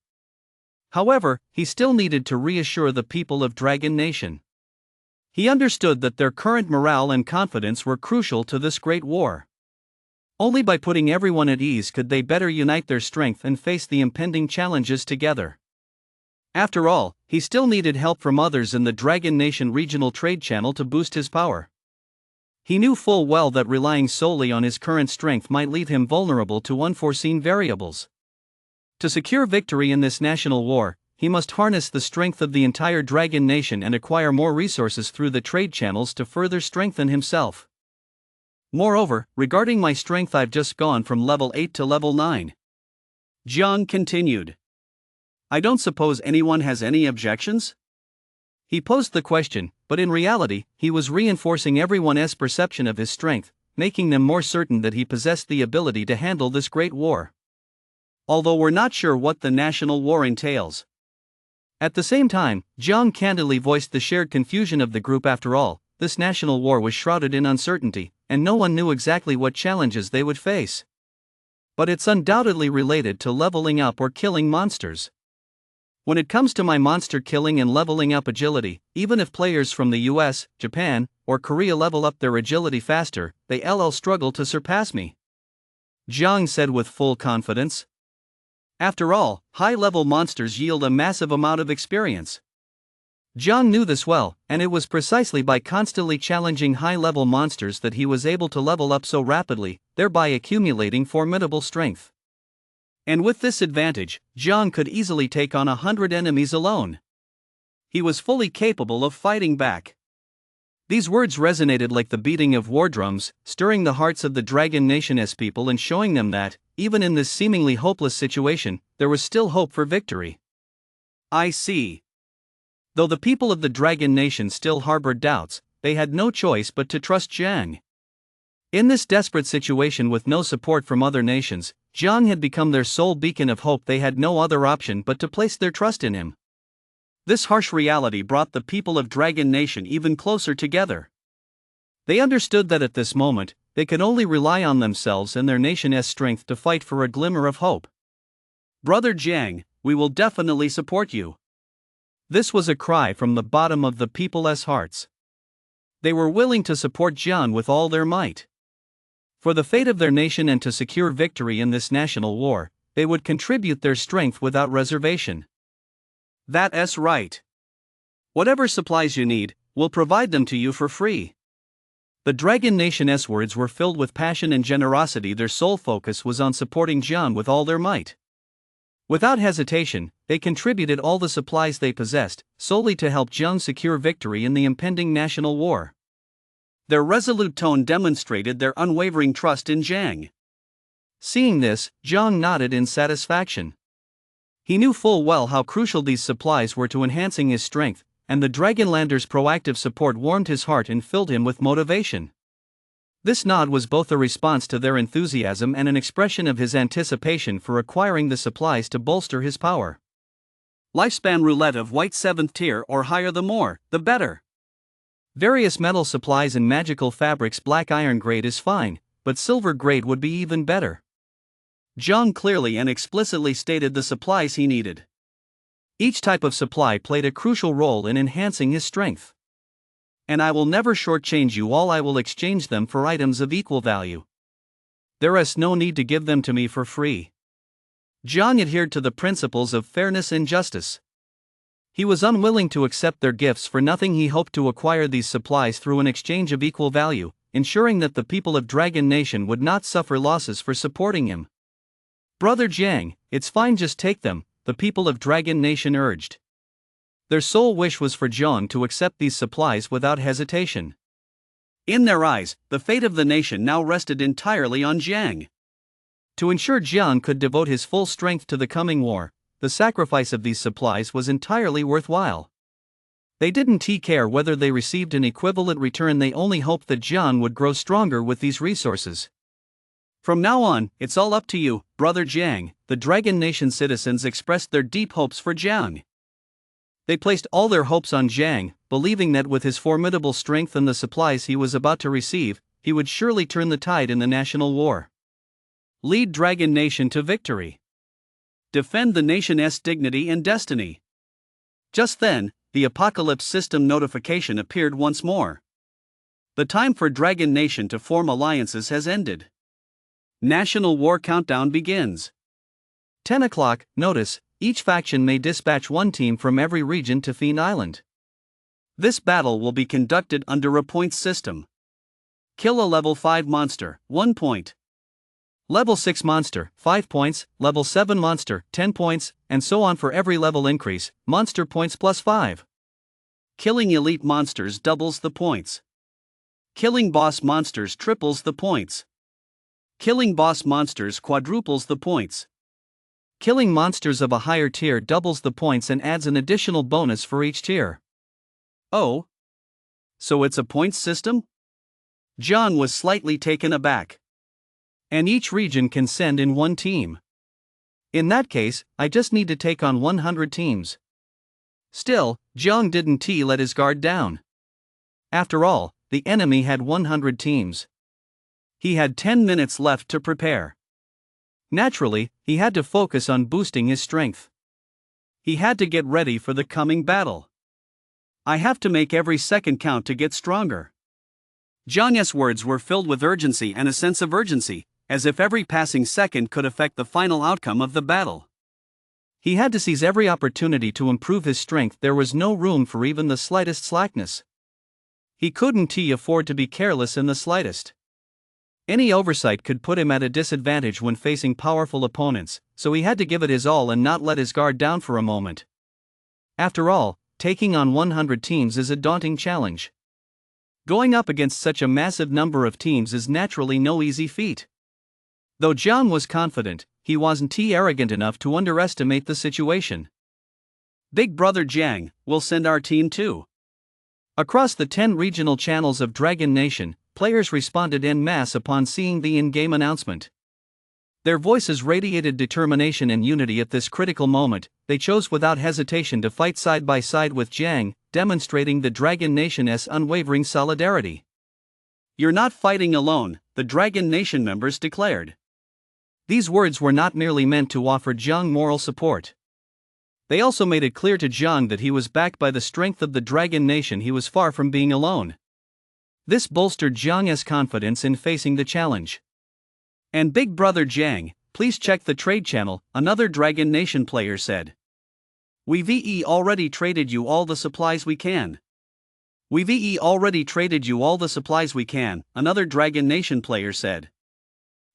However, he still needed to reassure the people of Dragon Nation. He understood that their current morale and confidence were crucial to this great war. Only by putting everyone at ease could they better unite their strength and face the impending challenges together. After all, he still needed help from others in the Dragon Nation regional trade channel to boost his power. He knew full well that relying solely on his current strength might leave him vulnerable to unforeseen variables. To secure victory in this national war, he must harness the strength of the entire Dragon Nation and acquire more resources through the trade channels to further strengthen himself. Moreover, regarding my strength, I've just gone from level 8 to level 9. Jiang continued. I don't suppose anyone has any objections? He posed the question, but in reality, he was reinforcing everyone's perception of his strength, making them more certain that he possessed the ability to handle this great war. Although we're not sure what the national war entails. At the same time, Jiang candidly voiced the shared confusion of the group. After all, this national war was shrouded in uncertainty, and no one knew exactly what challenges they would face. But it's undoubtedly related to leveling up or killing monsters. When it comes to my monster killing and leveling up agility, even if players from the US, Japan, or Korea level up their agility faster, they struggle to surpass me, Jiang said with full confidence. After all, high-level monsters yield a massive amount of experience. Jiang knew this well, and it was precisely by constantly challenging high-level monsters that he was able to level up so rapidly, thereby accumulating formidable strength. And with this advantage, Jiang could easily take on 100 enemies alone. He was fully capable of fighting back. These words resonated like the beating of war drums, stirring the hearts of the Dragon Nation's people and showing them that, even in this seemingly hopeless situation, there was still hope for victory. I see. Though the people of the Dragon Nation still harbored doubts, they had no choice but to trust Jiang. In this desperate situation with no support from other nations, Jiang had become their sole beacon of hope. They had no other option but to place their trust in him. This harsh reality brought the people of Dragon Nation even closer together. They understood that at this moment, they could only rely on themselves and their nation's strength to fight for a glimmer of hope. Brother Jiang, we will definitely support you. This was a cry from the bottom of the people's hearts. They were willing to support Jiang with all their might. For the fate of their nation and to secure victory in this national war, they would contribute their strength without reservation. That's right. Whatever supplies you need, we'll provide them to you for free. The Dragon Nation's words were filled with passion and generosity. Their sole focus was on supporting Jiang with all their might. Without hesitation, they contributed all the supplies they possessed, solely to help Jiang secure victory in the impending national war. Their resolute tone demonstrated their unwavering trust in Jiang. Seeing this, Jiang nodded in satisfaction. He knew full well how crucial these supplies were to enhancing his strength, and the Dragonlander's proactive support warmed his heart and filled him with motivation. This nod was both a response to their enthusiasm and an expression of his anticipation for acquiring the supplies to bolster his power. Lifespan roulette of white 7th tier or higher, the more, the better. Various metal supplies and magical fabrics. Black iron grade is fine, but silver grade would be even better. Jiang clearly and explicitly stated the supplies he needed. Each type of supply played a crucial role in enhancing his strength. And I will never shortchange you all. I will exchange them for items of equal value. There is no need to give them to me for free. Jiang adhered to the principles of fairness and justice. He was unwilling to accept their gifts for nothing. He hoped to acquire these supplies through an exchange of equal value, ensuring that the people of Dragon Nation would not suffer losses for supporting him. Brother Jiang, it's fine, just take them, the people of Dragon Nation urged. Their sole wish was for Jiang to accept these supplies without hesitation. In their eyes, the fate of the nation now rested entirely on Jiang. To ensure Jiang could devote his full strength to the coming war, the sacrifice of these supplies was entirely worthwhile. They didn't care whether they received an equivalent return. They only hoped that Jiang would grow stronger with these resources. From now on, it's all up to you, Brother Jiang. The Dragon Nation citizens expressed their deep hopes for Jiang. They placed all their hopes on Jiang, believing that with his formidable strength and the supplies he was about to receive, he would surely turn the tide in the national war. Lead Dragon Nation to victory. Defend the nation's dignity and destiny. Just then, the Apocalypse System notification appeared once more. The time for Dragon Nation to form alliances has ended. National War Countdown begins. 10 o'clock, notice, each faction may dispatch one team from every region to Fiend Island. This battle will be conducted under a points system. Kill a level 5 monster, 1 point. Level 6 monster, 5 points, level 7 monster, 10 points, and so on for every level increase, monster points plus 5. Killing elite monsters doubles the points. Killing boss monsters triples the points. Killing boss monsters quadruples the points. Killing monsters of a higher tier doubles the points and adds an additional bonus for each tier. Oh? So it's a points system? Jiang was slightly taken aback. And each region can send in one team. In that case, I just need to take on 100 teams. Still, Jiang didn't let his guard down. After all, the enemy had 100 teams. He had 10 minutes left to prepare. Naturally, he had to focus on boosting his strength. He had to get ready for the coming battle. I have to make every second count to get stronger. Jiang's words were filled with urgency and a sense of urgency, as if every passing second could affect the final outcome of the battle. He had to seize every opportunity to improve his strength. There was no room for even the slightest slackness. He couldn't afford to be careless in the slightest. Any oversight could put him at a disadvantage when facing powerful opponents, so he had to give it his all and not let his guard down for a moment. After all, taking on 100 teams is a daunting challenge. Going up against such a massive number of teams is naturally no easy feat. Though Jiang was confident, he wasn't arrogant enough to underestimate the situation. Big Brother Jiang, we'll send our team too. Across the 10 regional channels of Dragon Nation, players responded en masse upon seeing the in-game announcement. Their voices radiated determination and unity at this critical moment. They chose without hesitation to fight side by side with Jiang, demonstrating the Dragon Nation's unwavering solidarity. You're not fighting alone, the Dragon Nation members declared. These words were not merely meant to offer Jiang moral support. They also made it clear to Jiang that he was backed by the strength of the Dragon Nation. He was far from being alone. This bolstered Jiang's confidence in facing the challenge. And Big Brother Jiang, please check the trade channel, another Dragon Nation player said. We've already traded you all the supplies we can. We've already traded you all the supplies we can, another Dragon Nation player said.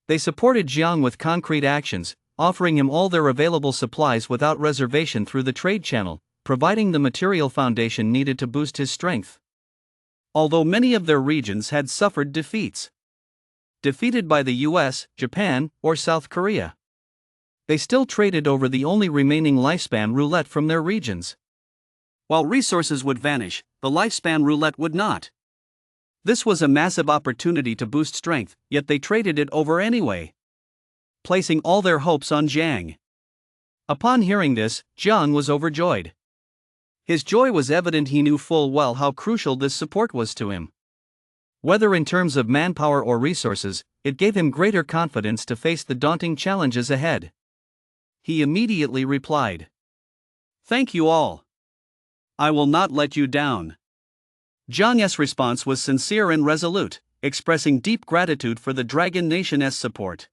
They supported Jiang with concrete actions, offering him all their available supplies without reservation through the trade channel, providing the material foundation needed to boost his strength. Although many of their regions had suffered defeats. Defeated by the US, Japan, or South Korea. They still traded over the only remaining lifespan roulette from their regions. While resources would vanish, the lifespan roulette would not. This was a massive opportunity to boost strength, yet they traded it over anyway, placing all their hopes on Jiang. Upon hearing this, Jiang was overjoyed. His joy was evident. He knew full well how crucial this support was to him. Whether in terms of manpower or resources, it gave him greater confidence to face the daunting challenges ahead. He immediately replied, "Thank you all. I will not let you down." Jiang's response was sincere and resolute, expressing deep gratitude for the Dragon Nation's support.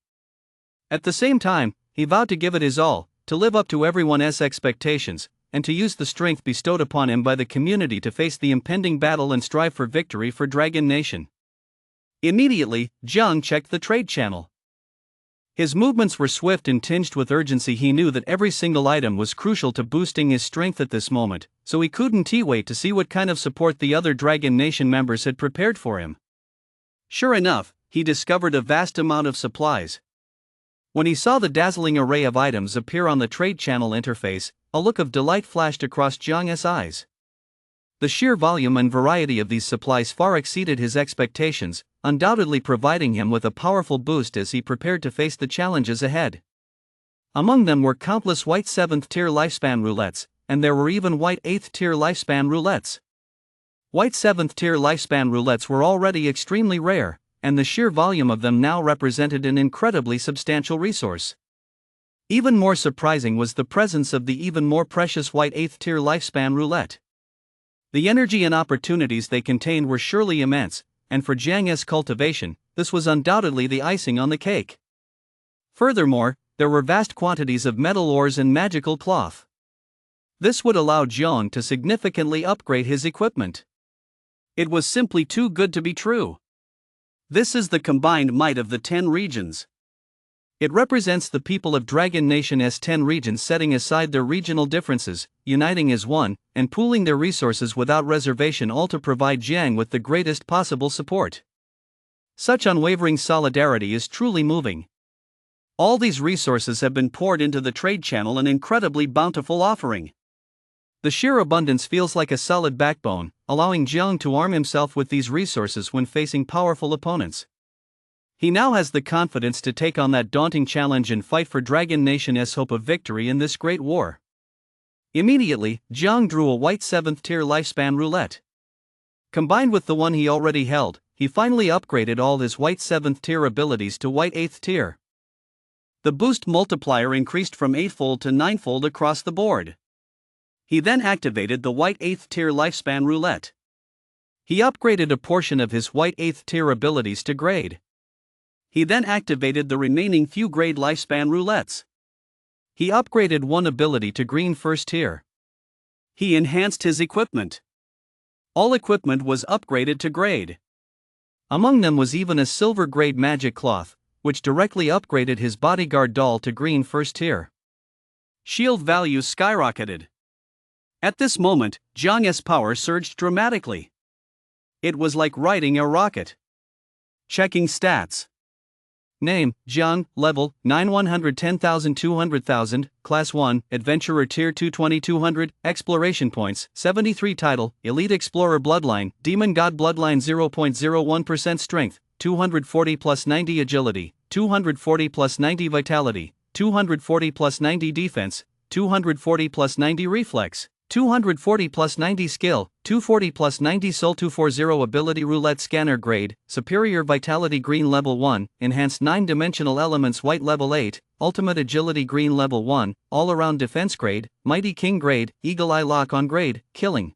At the same time, he vowed to give it his all, to live up to everyone's expectations, and to use the strength bestowed upon him by the community to face the impending battle and strive for victory for Dragon Nation. Immediately, Jiang checked the trade channel. His movements were swift and tinged with urgency. He knew that every single item was crucial to boosting his strength at this moment, so he couldn't wait to see what kind of support the other Dragon Nation members had prepared for him. Sure enough, he discovered a vast amount of supplies. When he saw the dazzling array of items appear on the trade channel interface, a look of delight flashed across Jiang's eyes. The sheer volume and variety of these supplies far exceeded his expectations, undoubtedly providing him with a powerful boost as he prepared to face the challenges ahead. Among them were countless white 7th tier lifespan roulettes, and there were even white 8th tier lifespan roulettes. White 7th tier lifespan roulettes were already extremely rare, and the sheer volume of them now represented an incredibly substantial resource. Even more surprising was the presence of the even more precious white 8th tier lifespan roulette. The energy and opportunities they contained were surely immense, and for Jiang's cultivation, this was undoubtedly the icing on the cake. Furthermore, there were vast quantities of metal ores and magical cloth. This would allow Jiang to significantly upgrade his equipment. It was simply too good to be true. This is the combined might of the 10 regions. It represents the people of Dragon Nation's 10 regions setting aside their regional differences, uniting as one, and pooling their resources without reservation, all to provide Jiang with the greatest possible support. Such unwavering solidarity is truly moving. All these resources have been poured into the trade channel, an incredibly bountiful offering. The sheer abundance feels like a solid backbone, allowing Jiang to arm himself with these resources when facing powerful opponents. He now has the confidence to take on that daunting challenge and fight for Dragon Nation's hope of victory in this great war. Immediately, Jiang drew a white 7th tier lifespan roulette. Combined with the one he already held, he finally upgraded all his white 7th tier abilities to white 8th tier. The boost multiplier increased from 8-fold to 9-fold across the board. He then activated the white 8th tier lifespan roulette. He upgraded a portion of his white 8th tier abilities to grade. He then activated the remaining few grade lifespan roulettes. He upgraded one ability to green 1st tier. He enhanced his equipment. All equipment was upgraded to grade. Among them was even a silver grade magic cloth, which directly upgraded his bodyguard doll to green 1st tier. Shield values skyrocketed. At this moment, Jiang's power surged dramatically. It was like riding a rocket. Checking stats. Name, Jiang, level, 9 110,000 200,000, Class 1, Adventurer Tier 2 2200, Exploration Points, 73 Title, Elite Explorer Bloodline, Demon God Bloodline 0.01% Strength, 240 plus 90 Agility, 240 plus 90 Vitality, 240 plus 90 Defense, 240 plus 90 Reflex, 240 plus 90 Skill, 240 plus 90 Soul. 240 Ability Roulette Scanner Grade, Superior Vitality Green Level 1, Enhanced 9-Dimensional Elements White Level 8, Ultimate Agility Green Level 1, All-Around Defense Grade, Mighty King Grade, Eagle Eye Lock On Grade, Killing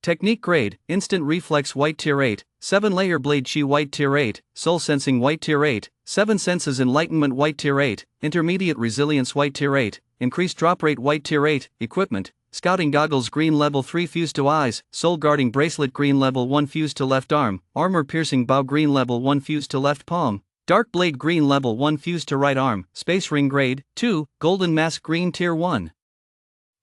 Technique Grade, Instant Reflex White Tier 8, 7-Layer Blade Chi White Tier 8, Soul Sensing White Tier 8, 7 Senses Enlightenment White Tier 8, Intermediate Resilience White Tier 8, Increased Drop Rate White Tier 8, Equipment, Scouting Goggles Green Level 3 Fused to Eyes, Soul Guarding Bracelet Green Level 1 Fused to Left Arm, Armor Piercing Bow Green Level 1 Fused to Left Palm, Dark Blade Green Level 1 Fused to Right Arm, Space Ring Grade 2, Golden Mask Green Tier 1.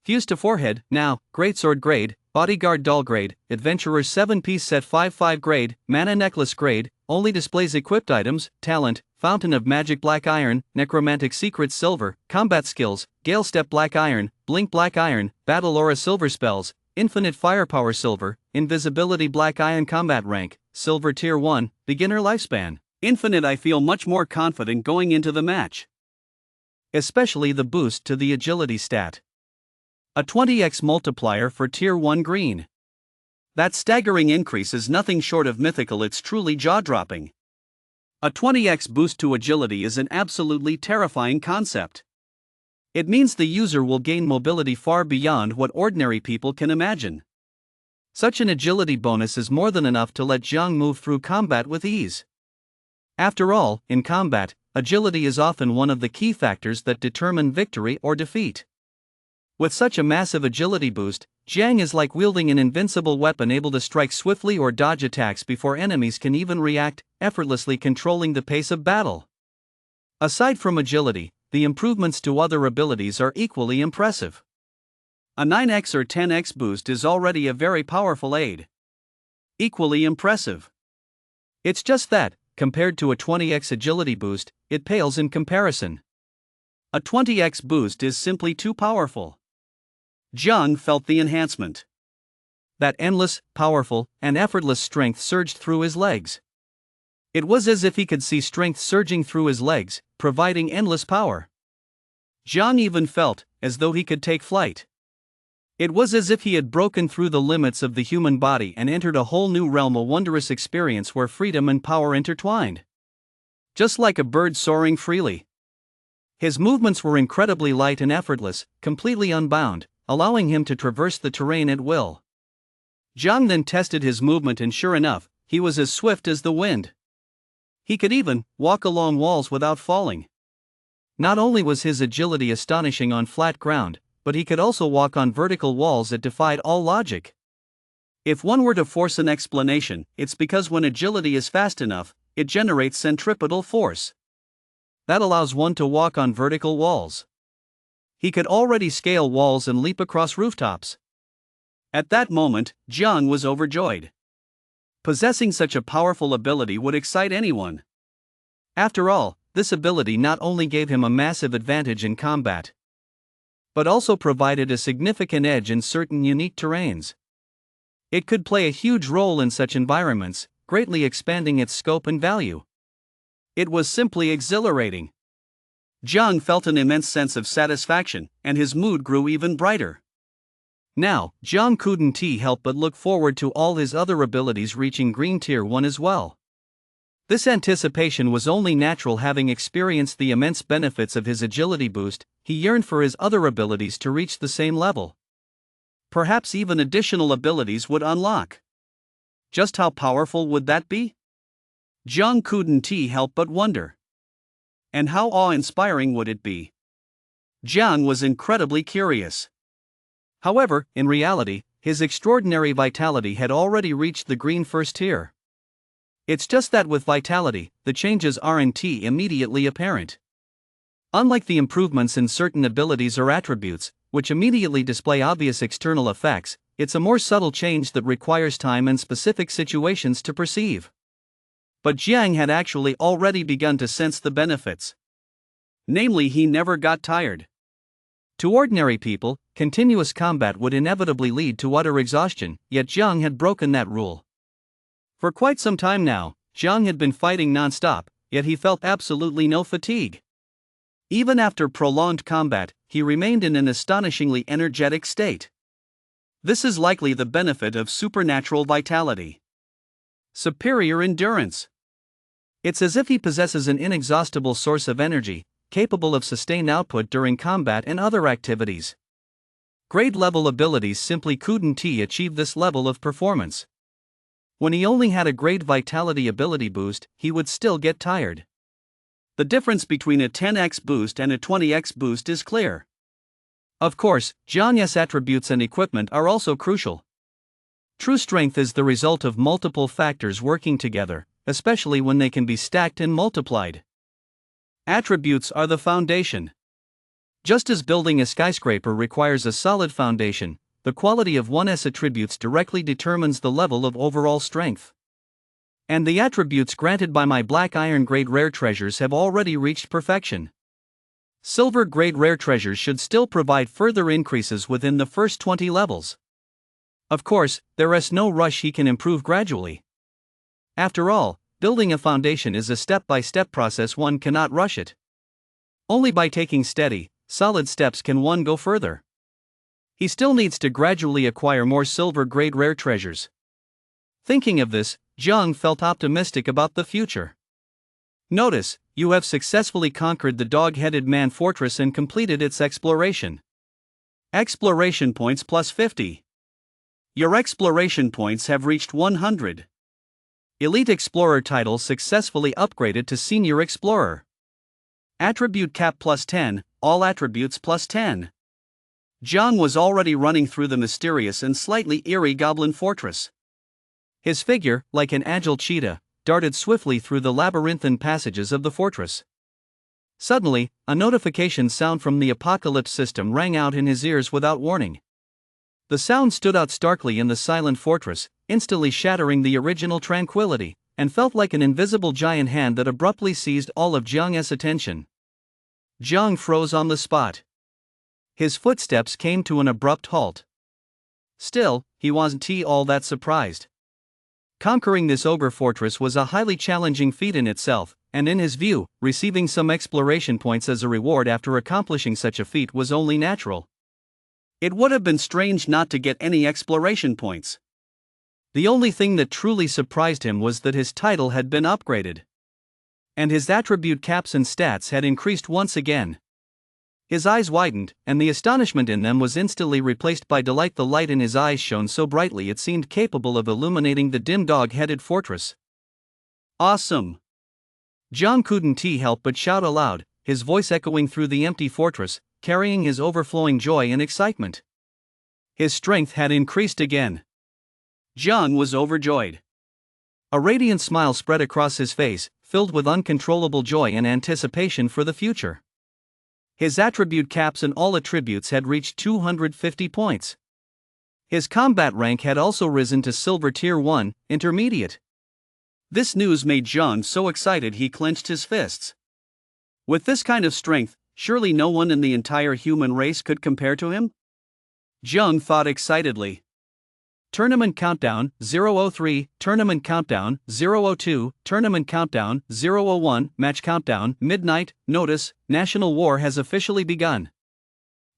Fused to Forehead, now, Greatsword Grade, Bodyguard Doll Grade, Adventurer's 7-piece set 5-5 Grade, Mana Necklace Grade, only displays equipped items, Talent, Fountain of Magic Black Iron, Necromantic Secrets Silver, Combat Skills, Gale Step Black Iron, Blink Black Iron, Battle Aura Silver Spells, Infinite Firepower Silver, Invisibility Black Iron Combat Rank, Silver Tier 1, Beginner Lifespan. Infinite. I feel much more confident going into the match. Especially the boost to the agility stat. A 20x multiplier for Tier 1 Green. That staggering increase is nothing short of mythical, it's truly jaw-dropping. A 20x boost to agility is an absolutely terrifying concept. It means the user will gain mobility far beyond what ordinary people can imagine. Such an agility bonus is more than enough to let Jiang move through combat with ease. After all, in combat, agility is often one of the key factors that determine victory or defeat. With such a massive agility boost, Jiang is like wielding an invincible weapon, able to strike swiftly or dodge attacks before enemies can even react, effortlessly controlling the pace of battle. Aside from agility, the improvements to other abilities are equally impressive. A 9x or 10x boost is already a very powerful aid. Equally impressive. It's just that, compared to a 20x agility boost, it pales in comparison. A 20x boost is simply too powerful. Jiang felt the enhancement. That endless, powerful, and effortless strength surged through his legs. It was as if he could see strength surging through his legs, providing endless power. Jiang even felt as though he could take flight. It was as if he had broken through the limits of the human body and entered a whole new realm, a wondrous experience where freedom and power intertwined. Just like a bird soaring freely. His movements were incredibly light and effortless, completely unbound, allowing him to traverse the terrain at will. Jiang then tested his movement, and sure enough, he was as swift as the wind. He could even walk along walls without falling. Not only was his agility astonishing on flat ground, but he could also walk on vertical walls that defied all logic. If one were to force an explanation, it's because when agility is fast enough, it generates centripetal force. That allows one to walk on vertical walls. He could already scale walls and leap across rooftops. At that moment, Jiang was overjoyed. Possessing such a powerful ability would excite anyone. After all, this ability not only gave him a massive advantage in combat, but also provided a significant edge in certain unique terrains. It could play a huge role in such environments, greatly expanding its scope and value. It was simply exhilarating. Jiang felt an immense sense of satisfaction, and his mood grew even brighter. Now, Jiang couldn't help but look forward to all his other abilities reaching Green Tier 1 as well. This anticipation was only natural, having experienced the immense benefits of his agility boost. He yearned for his other abilities to reach the same level. Perhaps even additional abilities would unlock. Just how powerful would that be? Jiang couldn't help but wonder. And how awe-inspiring would it be? Jiang was incredibly curious. However, in reality, his extraordinary vitality had already reached the green first tier. It's just that with vitality, the changes aren't immediately apparent. Unlike the improvements in certain abilities or attributes, which immediately display obvious external effects, it's a more subtle change that requires time and specific situations to perceive. But Jiang had actually already begun to sense the benefits. Namely, he never got tired. To ordinary people, continuous combat would inevitably lead to utter exhaustion, yet Jiang had broken that rule. For quite some time now, Jiang had been fighting non-stop, yet he felt absolutely no fatigue. Even after prolonged combat, he remained in an astonishingly energetic state. This is likely the benefit of supernatural vitality. Superior endurance. It's as if he possesses an inexhaustible source of energy, capable of sustained output during combat and other activities. Grade-level abilities simply couldn't achieve this level of performance. When he only had a grade vitality ability boost, he would still get tired. The difference between a 10x boost and a 20x boost is clear. Of course, Jiang's attributes and equipment are also crucial. True strength is the result of multiple factors working together, especially when they can be stacked and multiplied. Attributes are the foundation. Just as building a skyscraper requires a solid foundation, the quality of one's attributes directly determines the level of overall strength. And the attributes granted by my black iron grade rare treasures have already reached perfection. Silver grade rare treasures should still provide further increases within the first 20 levels. Of course, there is no rush, he can improve gradually. After all, building a foundation is a step-by-step process. One cannot rush it. Only by taking steady, solid steps can one go further. He still needs to gradually acquire more silver-grade rare treasures. Thinking of this, Jiang felt optimistic about the future. Notice, you have successfully conquered the dog-headed man fortress and completed its exploration. Exploration points plus 50. Your exploration points have reached 100. Elite Explorer title successfully upgraded to Senior Explorer. Attribute cap plus 10, all attributes plus 10. Jiang was already running through the mysterious and slightly eerie Goblin Fortress. His figure, like an agile cheetah, darted swiftly through the labyrinthine passages of the fortress. Suddenly, a notification sound from the Apocalypse system rang out in his ears without warning. The sound stood out starkly in the silent fortress, instantly shattering the original tranquility, and felt like an invisible giant hand that abruptly seized all of Jiang's attention. Jiang froze on the spot. His footsteps came to an abrupt halt. Still, he wasn't all that surprised. Conquering this ogre fortress was a highly challenging feat in itself, and in his view, receiving some exploration points as a reward after accomplishing such a feat was only natural. It would have been strange not to get any exploration points. The only thing that truly surprised him was that his title had been upgraded. And his attribute caps and stats had increased once again. His eyes widened, and the astonishment in them was instantly replaced by delight. The light in his eyes shone so brightly it seemed capable of illuminating the dim dog-headed fortress. Awesome! Jiang couldn't help but shout aloud, his voice echoing through the empty fortress, carrying his overflowing joy and excitement. His strength had increased again. Jiang was overjoyed. A radiant smile spread across his face, filled with uncontrollable joy and anticipation for the future. His attribute caps and all attributes had reached 250 points. His combat rank had also risen to Silver Tier 1, Intermediate. This news made Jiang so excited he clenched his fists. With this kind of strength, surely no one in the entire human race could compare to him? Jiang thought excitedly. Tournament countdown 003, tournament countdown 002, tournament countdown 001, match countdown midnight. Notice, national war has officially begun.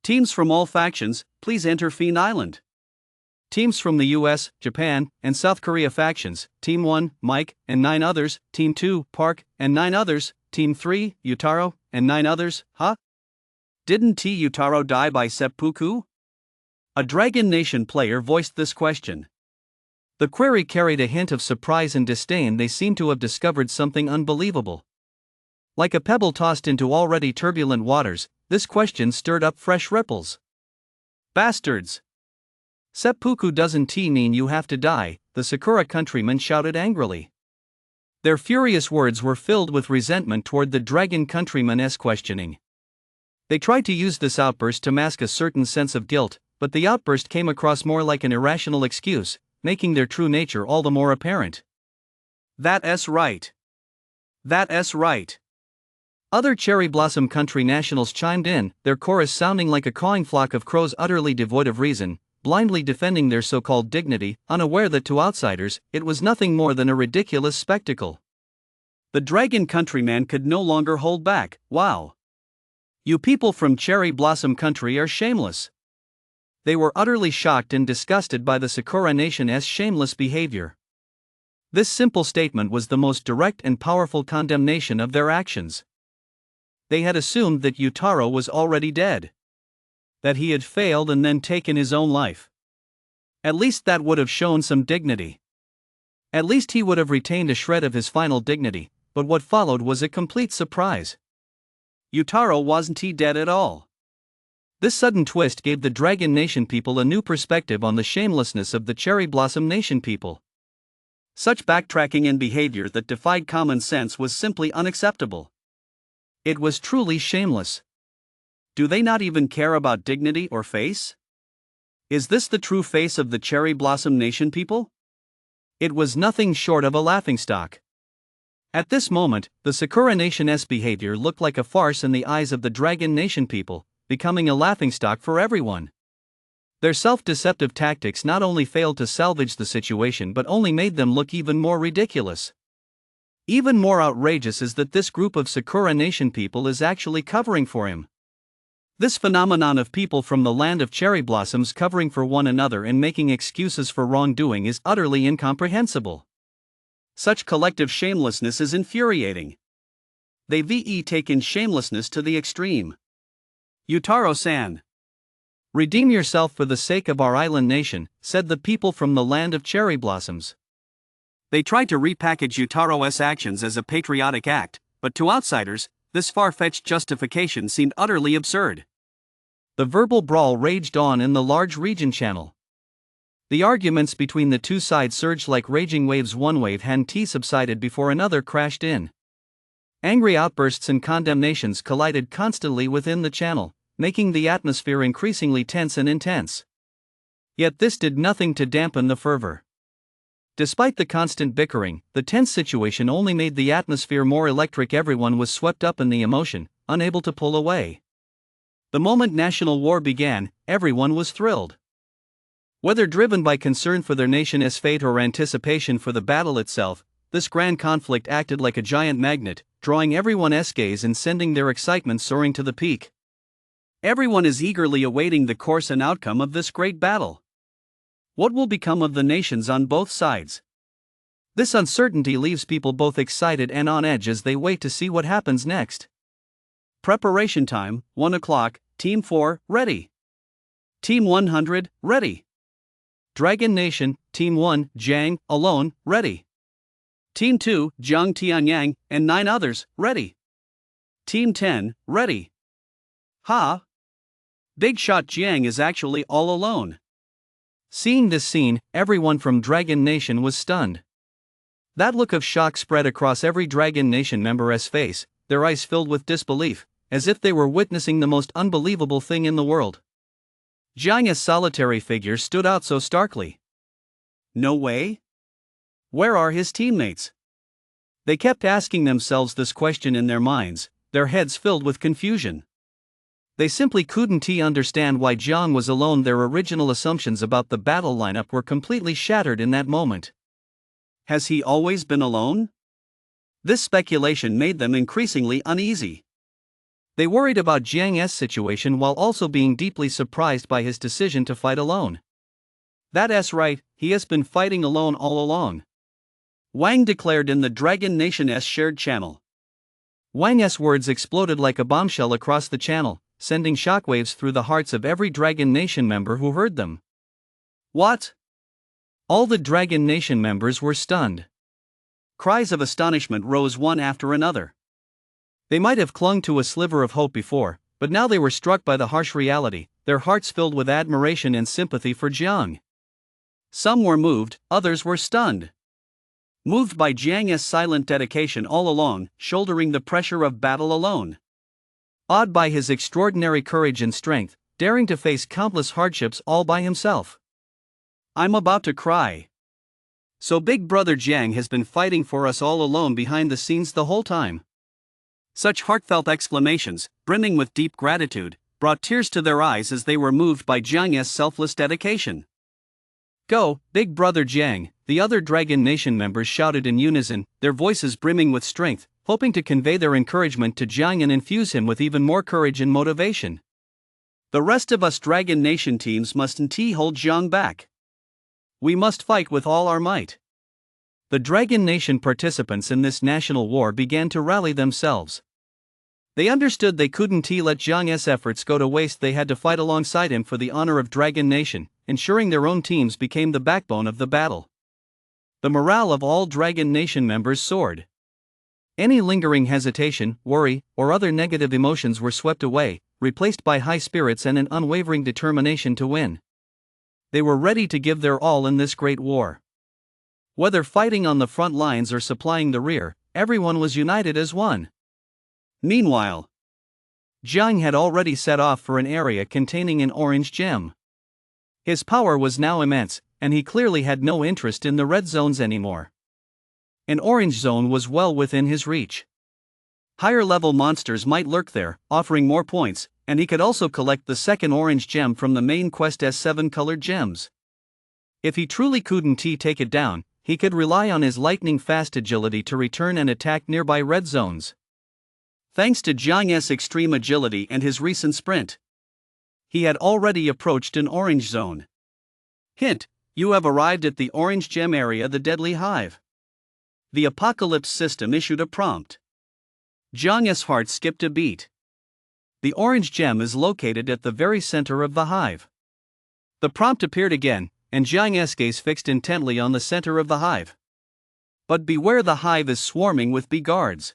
Teams from all factions, please enter Fiend Island. Teams from the US, Japan, and South Korea factions, Team 1, Mike, and 9 others, Team 2, Park, and 9 others, Team 3, Yutaro, and 9 others, huh? Didn't Yutaro die by seppuku? A Dragon Nation player voiced this question. The query carried a hint of surprise and disdain. They seemed to have discovered something unbelievable. Like a pebble tossed into already turbulent waters, this question stirred up fresh ripples. Bastards! Seppuku doesn't mean you have to die, the Sakura countrymen shouted angrily. Their furious words were filled with resentment toward the dragon countrymen's questioning. They tried to use this outburst to mask a certain sense of guilt, but the outburst came across more like an irrational excuse, making their true nature all the more apparent. That's right. That's right. Other Cherry Blossom Country nationals chimed in, their chorus sounding like a cawing flock of crows utterly devoid of reason, blindly defending their so-called dignity, unaware that to outsiders, it was nothing more than a ridiculous spectacle. The Dragon Countryman could no longer hold back. Wow! You people from Cherry Blossom Country are shameless. They were utterly shocked and disgusted by the Sakura Nation's shameless behavior. This simple statement was the most direct and powerful condemnation of their actions. They had assumed that Yutaro was already dead. That he had failed and then taken his own life. At least that would have shown some dignity. At least he would have retained a shred of his final dignity, but what followed was a complete surprise. Yutaro wasn't dead at all. This sudden twist gave the Dragon Nation people a new perspective on the shamelessness of the Cherry Blossom Nation people. Such backtracking and behavior that defied common sense was simply unacceptable. It was truly shameless. Do they not even care about dignity or face? Is this the true face of the Cherry Blossom Nation people? It was nothing short of a laughingstock. At this moment, the Sakura Nation's behavior looked like a farce in the eyes of the Dragon Nation people, becoming a laughingstock for everyone. Their self-deceptive tactics not only failed to salvage the situation but only made them look even more ridiculous. Even more outrageous is that this group of Sakura Nation people is actually covering for him. This phenomenon of people from the land of cherry blossoms covering for one another and making excuses for wrongdoing is utterly incomprehensible. Such collective shamelessness is infuriating. They take in shamelessness to the extreme. Yutaro-san. Redeem yourself for the sake of our island nation, said the people from the land of cherry blossoms. They tried to repackage Yutaro's actions as a patriotic act, but to outsiders, this far-fetched justification seemed utterly absurd. The verbal brawl raged on in the large region channel. The arguments between the two sides surged like raging waves. One wave had subsided before another crashed in. Angry outbursts and condemnations collided constantly within the channel, making the atmosphere increasingly tense and intense. Yet this did nothing to dampen the fervor. Despite the constant bickering, the tense situation only made the atmosphere more electric. Everyone was swept up in the emotion, unable to pull away. The moment national war began, everyone was thrilled. Whether driven by concern for their nation's fate or anticipation for the battle itself, this grand conflict acted like a giant magnet, drawing everyone's gaze and sending their excitement soaring to the peak. Everyone is eagerly awaiting the course and outcome of this great battle. What will become of the nations on both sides? This uncertainty leaves people both excited and on edge as they wait to see what happens next. Preparation time, 1 o'clock, Team 4, ready. Team 100, ready. Dragon Nation, Team 1, Jiang, alone, ready. Team 2, Jiang Tianyang, and 9 others, ready. Team 10, ready. Ha! Big shot Jiang is actually all alone. Seeing this scene, everyone from Dragon Nation was stunned. That look of shock spread across every Dragon Nation member's face, their eyes filled with disbelief, as if they were witnessing the most unbelievable thing in the world. Jiang's solitary figure stood out so starkly. No way? Where are his teammates? They kept asking themselves this question in their minds, their heads filled with confusion. They simply couldn't understand why Jiang was alone. Their original assumptions about the battle lineup were completely shattered in that moment. Has he always been alone? This speculation made them increasingly uneasy. They worried about Jiang's situation while also being deeply surprised by his decision to fight alone. That's right, he has been fighting alone all along. Wang declared in the Dragon Nation's shared channel. Wang's words exploded like a bombshell across the channel, sending shockwaves through the hearts of every Dragon Nation member who heard them. What? All the Dragon Nation members were stunned. Cries of astonishment rose one after another. They might have clung to a sliver of hope before, but now they were struck by the harsh reality, their hearts filled with admiration and sympathy for Jiang. Some were moved, others were stunned. Moved by Jiang's silent dedication all along, shouldering the pressure of battle alone. Awed by his extraordinary courage and strength, daring to face countless hardships all by himself. I'm about to cry. So Big Brother Jiang has been fighting for us all alone behind the scenes the whole time. Such heartfelt exclamations, brimming with deep gratitude, brought tears to their eyes as they were moved by Jiang's selfless dedication. Go, Big Brother Jiang, the other Dragon Nation members shouted in unison, their voices brimming with strength, hoping to convey their encouragement to Jiang and infuse him with even more courage and motivation. The rest of us Dragon Nation teams mustn't hold Jiang back. We must fight with all our might. The Dragon Nation participants in this national war began to rally themselves. They understood they couldn't let Jiang's efforts go to waste. They had to fight alongside him for the honor of Dragon Nation, ensuring their own teams became the backbone of the battle. The morale of all Dragon Nation members soared. Any lingering hesitation, worry, or other negative emotions were swept away, replaced by high spirits and an unwavering determination to win. They were ready to give their all in this great war. Whether fighting on the front lines or supplying the rear, everyone was united as one. Meanwhile, Jiang had already set off for an area containing an orange gem. His power was now immense, and he clearly had no interest in the red zones anymore. An orange zone was well within his reach. Higher level monsters might lurk there, offering more points, and he could also collect the second orange gem from the main quest's 7 colored gems. If he truly couldn't take it down, he could rely on his lightning-fast agility to return and attack nearby red zones. Thanks to Jiang's extreme agility and his recent sprint, he had already approached an orange zone. Hint: you have arrived at the orange gem area, the deadly hive. The apocalypse system issued a prompt. Jiang's heart skipped a beat. The orange gem is located at the very center of the hive. The prompt appeared again, and Jiang's gaze fixed intently on the center of the hive. But beware, the hive is swarming with bee guards.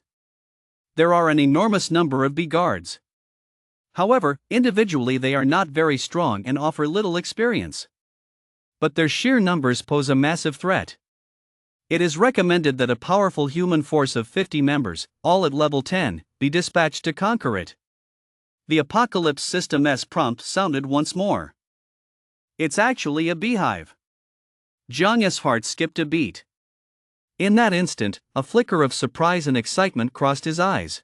There are an enormous number of bee guards. However, individually they are not very strong and offer little experience. But their sheer numbers pose a massive threat. It is recommended that a powerful human force of 50 members, all at level 10, be dispatched to conquer it. The apocalypse system's prompt sounded once more. It's actually a beehive. Jiang's heart skipped a beat. In that instant, a flicker of surprise and excitement crossed his eyes.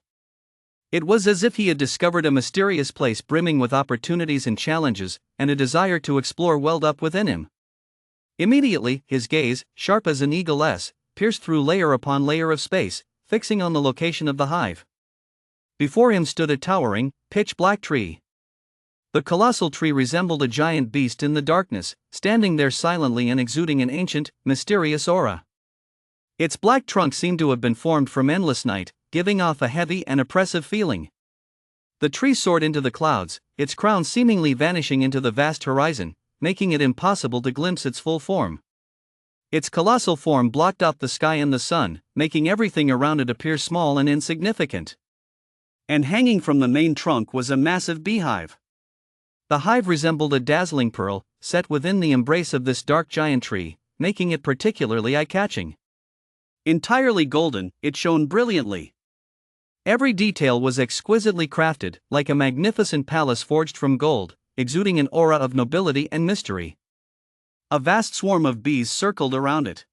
It was as if he had discovered a mysterious place brimming with opportunities and challenges, and a desire to explore welled up within him. Immediately, his gaze, sharp as an eagle's, pierced through layer upon layer of space, fixing on the location of the hive. Before him stood a towering, pitch-black tree. The colossal tree resembled a giant beast in the darkness, standing there silently and exuding an ancient, mysterious aura. Its black trunk seemed to have been formed from endless night, giving off a heavy and oppressive feeling. The tree soared into the clouds, its crown seemingly vanishing into the vast horizon, making it impossible to glimpse its full form. Its colossal form blocked out the sky and the sun, making everything around it appear small and insignificant. And hanging from the main trunk was a massive beehive. The hive resembled a dazzling pearl, set within the embrace of this dark giant tree, making it particularly eye-catching. Entirely golden, it shone brilliantly. Every detail was exquisitely crafted, like a magnificent palace forged from gold, exuding an aura of nobility and mystery. A vast swarm of bees circled around it.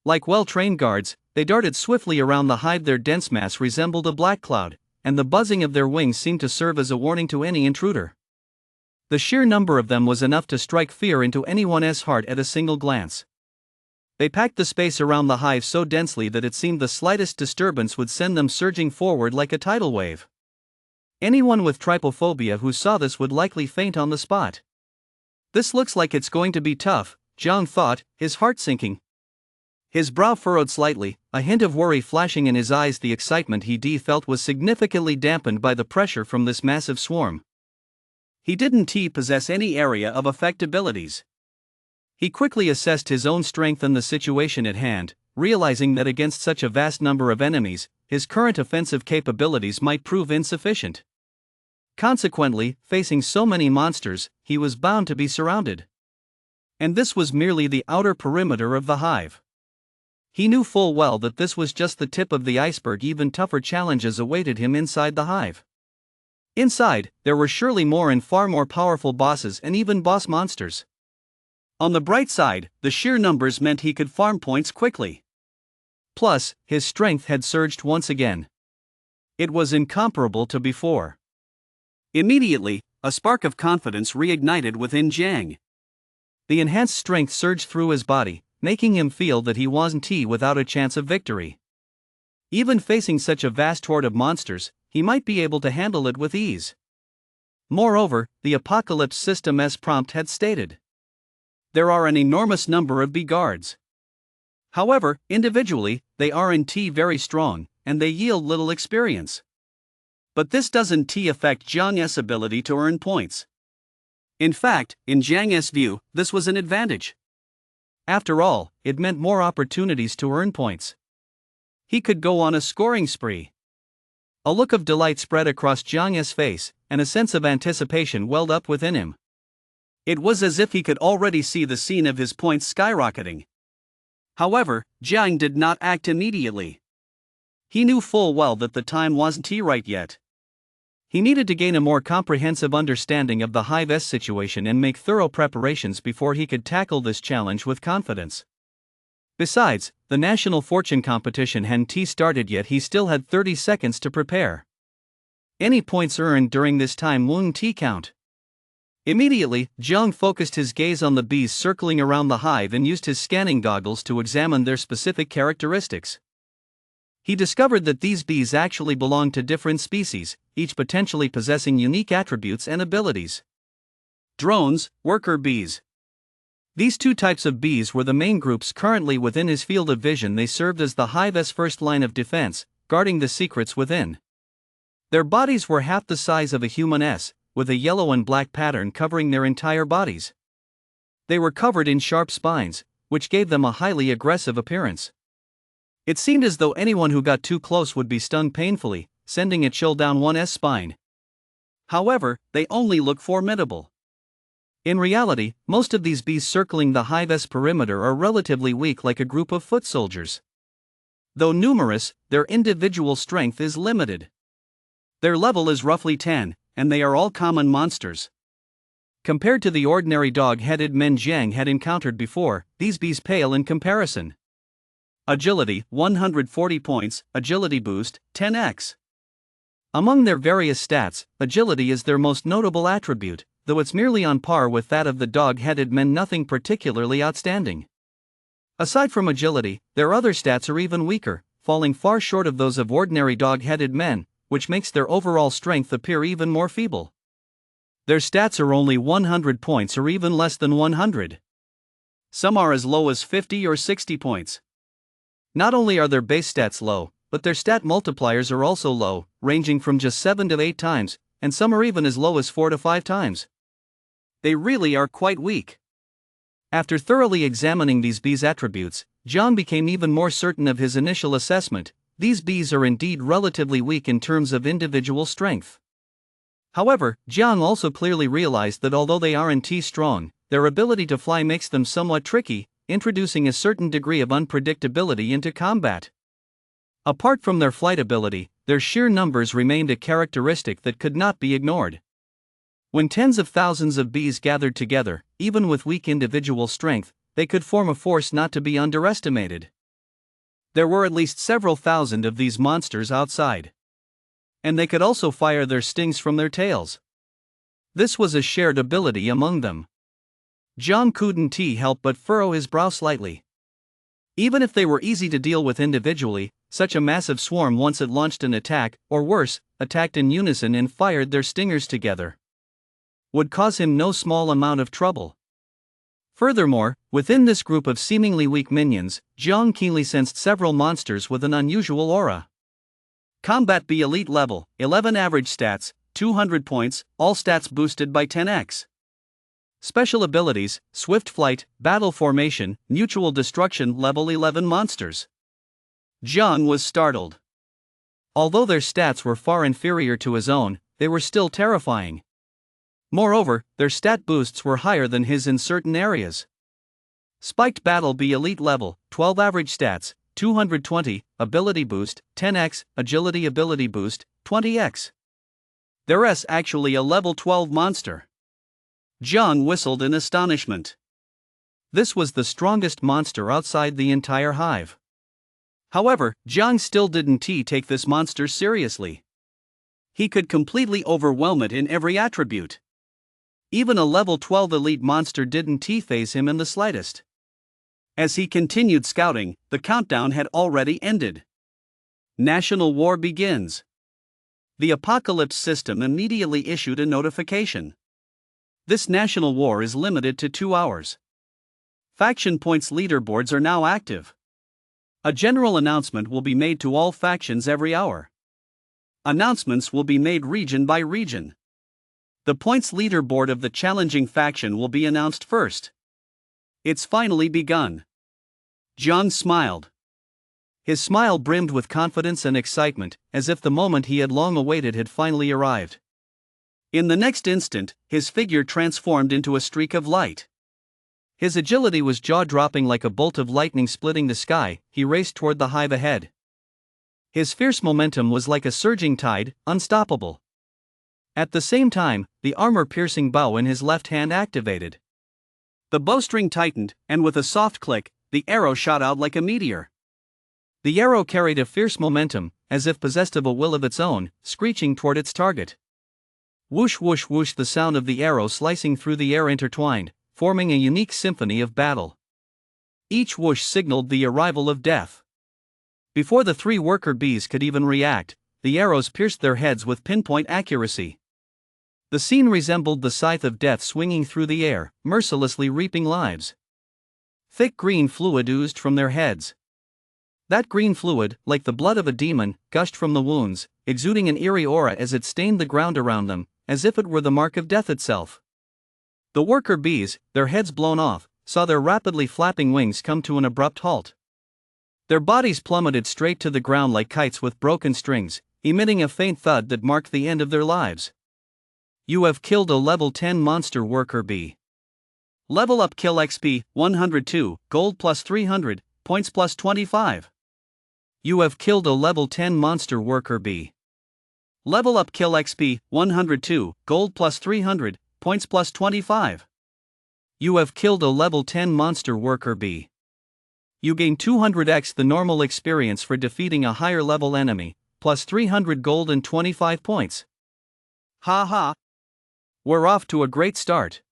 Like well-trained guards, they darted swiftly around the hive. Their dense mass resembled a black cloud, and the buzzing of their wings seemed to serve as a warning to any intruder. The sheer number of them was enough to strike fear into anyone's heart at a single glance. They packed the space around the hive so densely that it seemed the slightest disturbance would send them surging forward like a tidal wave. Anyone with trypophobia who saw this would likely faint on the spot. This looks like it's going to be tough, Jiang thought, his heart sinking. His brow furrowed slightly, a hint of worry flashing in his eyes. The excitement he felt was significantly dampened by the pressure from this massive swarm. He didn't possess any area of effect abilities. He quickly assessed his own strength and the situation at hand, realizing that against such a vast number of enemies, his current offensive capabilities might prove insufficient. Consequently, facing so many monsters, he was bound to be surrounded. And this was merely the outer perimeter of the hive. He knew full well that this was just the tip of the iceberg. Even tougher challenges awaited him inside the hive. Inside, there were surely more and far more powerful bosses and even boss monsters. On the bright side, the sheer numbers meant he could farm points quickly. Plus, his strength had surged once again. It was incomparable to before. Immediately, a spark of confidence reignited within Jiang. The enhanced strength surged through his body, making him feel that he wasn't without a chance of victory. Even facing such a vast horde of monsters, he might be able to handle it with ease. Moreover, the apocalypse system's prompt had stated, there are an enormous number of bee guards. However, individually, they aren't very strong, and they yield little experience. But this doesn't affect Jiang's ability to earn points. In fact, in Jiang's view, this was an advantage. After all, it meant more opportunities to earn points. He could go on a scoring spree. A look of delight spread across Jiang's face, and a sense of anticipation welled up within him. It was as if he could already see the scene of his points skyrocketing. However, Jiang did not act immediately. He knew full well that the time wasn't right yet. He needed to gain a more comprehensive understanding of the hive's situation and make thorough preparations before he could tackle this challenge with confidence. Besides, the national fortune competition hadn't started yet. He still had 30 seconds to prepare. Any points earned during this time won't count. Immediately, Jiang focused his gaze on the bees circling around the hive and used his scanning goggles to examine their specific characteristics. He discovered that these bees actually belonged to different species, each potentially possessing unique attributes and abilities. Drones, worker bees. These two types of bees were the main groups currently within his field of vision. They served as the hive's first line of defense, guarding the secrets within. Their bodies were half the size of a human's, with a yellow and black pattern covering their entire bodies. They were covered in sharp spines, which gave them a highly aggressive appearance. It seemed as though anyone who got too close would be stung painfully, sending a chill down one's spine. However, they only look formidable. In reality, most of these bees circling the hive's perimeter are relatively weak, like a group of foot soldiers. Though numerous, their individual strength is limited. Their level is roughly 10, and they are all common monsters. Compared to the ordinary dog-headed men Jiang had encountered before, these bees pale in comparison. Agility, 140 points, agility boost, 10x. Among their various stats, agility is their most notable attribute, though it's merely on par with that of the dog-headed men, nothing particularly outstanding. Aside from agility, their other stats are even weaker, falling far short of those of ordinary dog-headed men, which makes their overall strength appear even more feeble. Their stats are only 100 points or even less than 100. Some are as low as 50 or 60 points. Not only are their base stats low, but their stat multipliers are also low, ranging from just 7 to 8 times, and some are even as low as 4 to 5 times. They really are quite weak. After thoroughly examining these bees' attributes, John became even more certain of his initial assessment. These bees are indeed relatively weak in terms of individual strength. However, Jiang also clearly realized that although they aren't strong, their ability to fly makes them somewhat tricky, introducing a certain degree of unpredictability into combat. Apart from their flight ability, their sheer numbers remained a characteristic that could not be ignored. When tens of thousands of bees gathered together, even with weak individual strength, they could form a force not to be underestimated. There were at least several thousand of these monsters outside. And they could also fire their stings from their tails. This was a shared ability among them. Jiang couldn't help but furrow his brow slightly. Even if they were easy to deal with individually, such a massive swarm, once it launched an attack, or worse, attacked in unison and fired their stingers together, would cause him no small amount of trouble. Furthermore, within this group of seemingly weak minions, Jiang keenly sensed several monsters with an unusual aura. Combat B elite level, 11 average stats, 200 points, all stats boosted by 10x. Special abilities, swift flight, battle formation, mutual destruction, level 11 monsters. Jiang was startled. Although their stats were far inferior to his own, they were still terrifying. Moreover, their stat boosts were higher than his in certain areas. Spiked Battle B elite level, 12 average stats, 220, ability boost, 10x, agility ability boost, 20x. There's actually a level 12 monster. Jiang whistled in astonishment. This was the strongest monster outside the entire hive. However, Jiang still didn't take this monster seriously. He could completely overwhelm it in every attribute. Even a level 12 elite monster didn't faze him in the slightest. As he continued scouting, the countdown had already ended. National war begins. The Apocalypse system immediately issued a notification. This national war is limited to 2 hours. Faction points leaderboards are now active. A general announcement will be made to all factions every hour. Announcements will be made region by region. The points leaderboard of the challenging faction will be announced first. It's finally begun. Jiang smiled. His smile brimmed with confidence and excitement, as if the moment he had long awaited had finally arrived. In the next instant, his figure transformed into a streak of light. His agility was jaw-dropping, like a bolt of lightning splitting the sky. He raced toward the hive ahead. His fierce momentum was like a surging tide, unstoppable. At the same time, the armor-piercing bow in his left hand activated. The bowstring tightened, and with a soft click, the arrow shot out like a meteor. The arrow carried a fierce momentum, as if possessed of a will of its own, screeching toward its target. Whoosh whoosh whoosh, the sound of the arrow slicing through the air intertwined, forming a unique symphony of battle. Each whoosh signaled the arrival of death. Before the three worker bees could even react, the arrows pierced their heads with pinpoint accuracy. The scene resembled the scythe of death swinging through the air, mercilessly reaping lives. Thick green fluid oozed from their heads. That green fluid, like the blood of a demon, gushed from the wounds, exuding an eerie aura as it stained the ground around them, as if it were the mark of death itself. The worker bees, their heads blown off, saw their rapidly flapping wings come to an abrupt halt. Their bodies plummeted straight to the ground like kites with broken strings, emitting a faint thud that marked the end of their lives. You have killed a level 10 monster worker bee. Level up kill XP, 102, gold plus 300, points plus 25. You have killed a level 10 monster worker bee. Level up kill XP, 102, gold plus 300, points plus 25. You have killed a level 10 monster worker bee. You gain 200x the normal experience for defeating a higher level enemy, plus 300 gold and 25 points. Ha ha! We're off to a great start.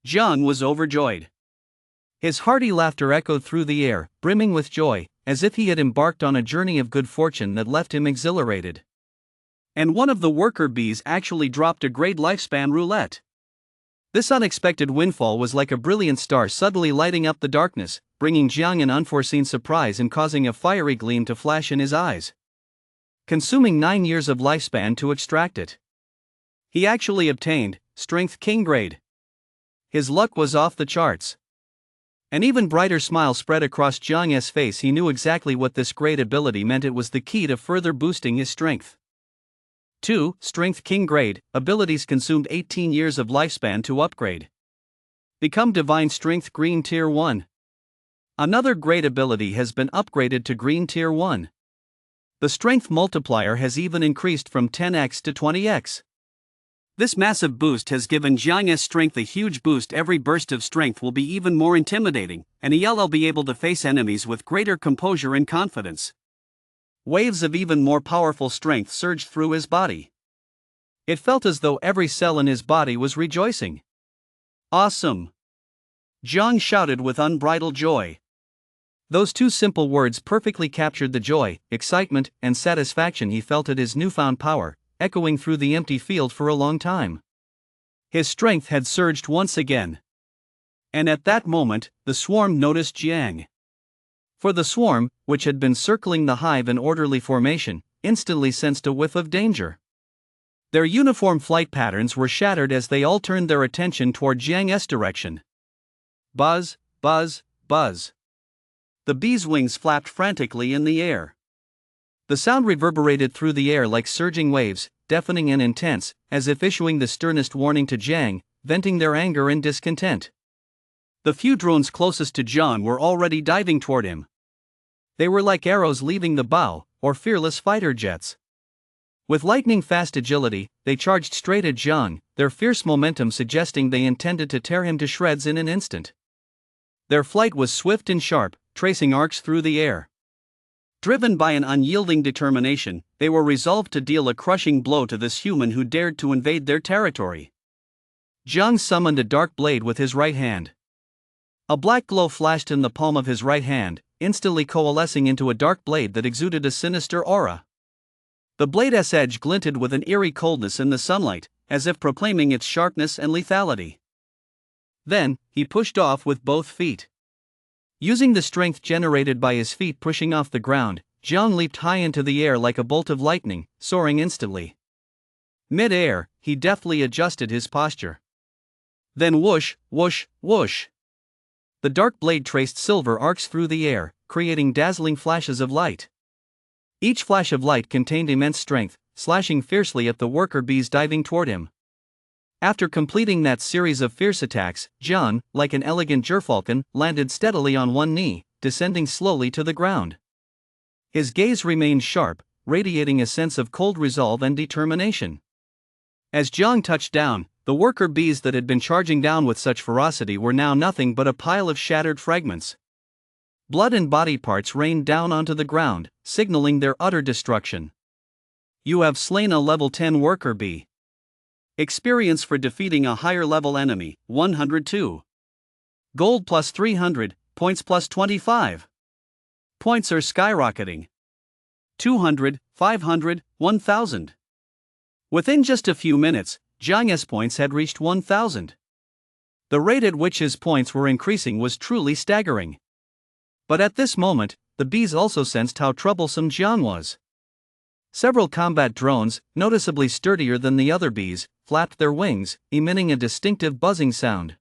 Jiang was overjoyed. His hearty laughter echoed through the air, brimming with joy, as if he had embarked on a journey of good fortune that left him exhilarated. And one of the worker bees actually dropped a great lifespan roulette. This unexpected windfall was like a brilliant star suddenly lighting up the darkness, bringing Jiang an unforeseen surprise and causing a fiery gleam to flash in his eyes. Consuming 9 years of lifespan to extract it. He actually obtained Strength King grade. His luck was off the charts. An even brighter smile spread across Jiang's face. He knew exactly what this great ability meant. It was the key to further boosting his strength. 2. Strength King grade, abilities consumed 18 years of lifespan to upgrade. Become Divine Strength Green Tier 1. Another great ability has been upgraded to Green Tier 1. The strength multiplier has even increased from 10x to 20x. This massive boost has given Jiang's strength a huge boost. Every burst of strength will be even more intimidating, and he'll be able to face enemies with greater composure and confidence. Waves of even more powerful strength surged through his body. It felt as though every cell in his body was rejoicing. Awesome! Jiang shouted with unbridled joy. Those two simple words perfectly captured the joy, excitement, and satisfaction he felt at his newfound power, echoing through the empty field for a long time. His strength had surged once again. And at that moment, the swarm noticed Jiang. For the swarm, which had been circling the hive in orderly formation, instantly sensed a whiff of danger. Their uniform flight patterns were shattered as they all turned their attention toward Jiang's direction. Buzz, buzz, buzz. The bees' wings flapped frantically in the air. The sound reverberated through the air like surging waves, deafening and intense, as if issuing the sternest warning to Jiang, venting their anger and discontent. The few drones closest to Jiang were already diving toward him. They were like arrows leaving the bow, or fearless fighter jets. With lightning-fast agility, they charged straight at Jiang, their fierce momentum suggesting they intended to tear him to shreds in an instant. Their flight was swift and sharp, tracing arcs through the air. Driven by an unyielding determination, they were resolved to deal a crushing blow to this human who dared to invade their territory. Jiang summoned a dark blade with his right hand. A black glow flashed in the palm of his right hand, instantly coalescing into a dark blade that exuded a sinister aura. The blade's edge glinted with an eerie coldness in the sunlight, as if proclaiming its sharpness and lethality. Then, he pushed off with both feet. Using the strength generated by his feet pushing off the ground, Jiang leaped high into the air like a bolt of lightning, soaring instantly. Mid-air, he deftly adjusted his posture. Then whoosh, whoosh, whoosh. The dark blade traced silver arcs through the air, creating dazzling flashes of light. Each flash of light contained immense strength, slashing fiercely at the worker bees diving toward him. After completing that series of fierce attacks, Jiang, like an elegant gerfalcon, landed steadily on one knee, descending slowly to the ground. His gaze remained sharp, radiating a sense of cold resolve and determination. As Jiang touched down, the worker bees that had been charging down with such ferocity were now nothing but a pile of shattered fragments. Blood and body parts rained down onto the ground, signaling their utter destruction. You have slain a level 10 worker bee. Experience for defeating a higher level enemy, 102. Gold plus 300, points plus 25. Points are skyrocketing. 200, 500, 1000. Within just a few minutes, Jiang's points had reached 1000. The rate at which his points were increasing was truly staggering. But at this moment, the bees also sensed how troublesome Jiang was. Several combat drones, noticeably sturdier than the other bees, flapped their wings, emitting a distinctive buzzing sound.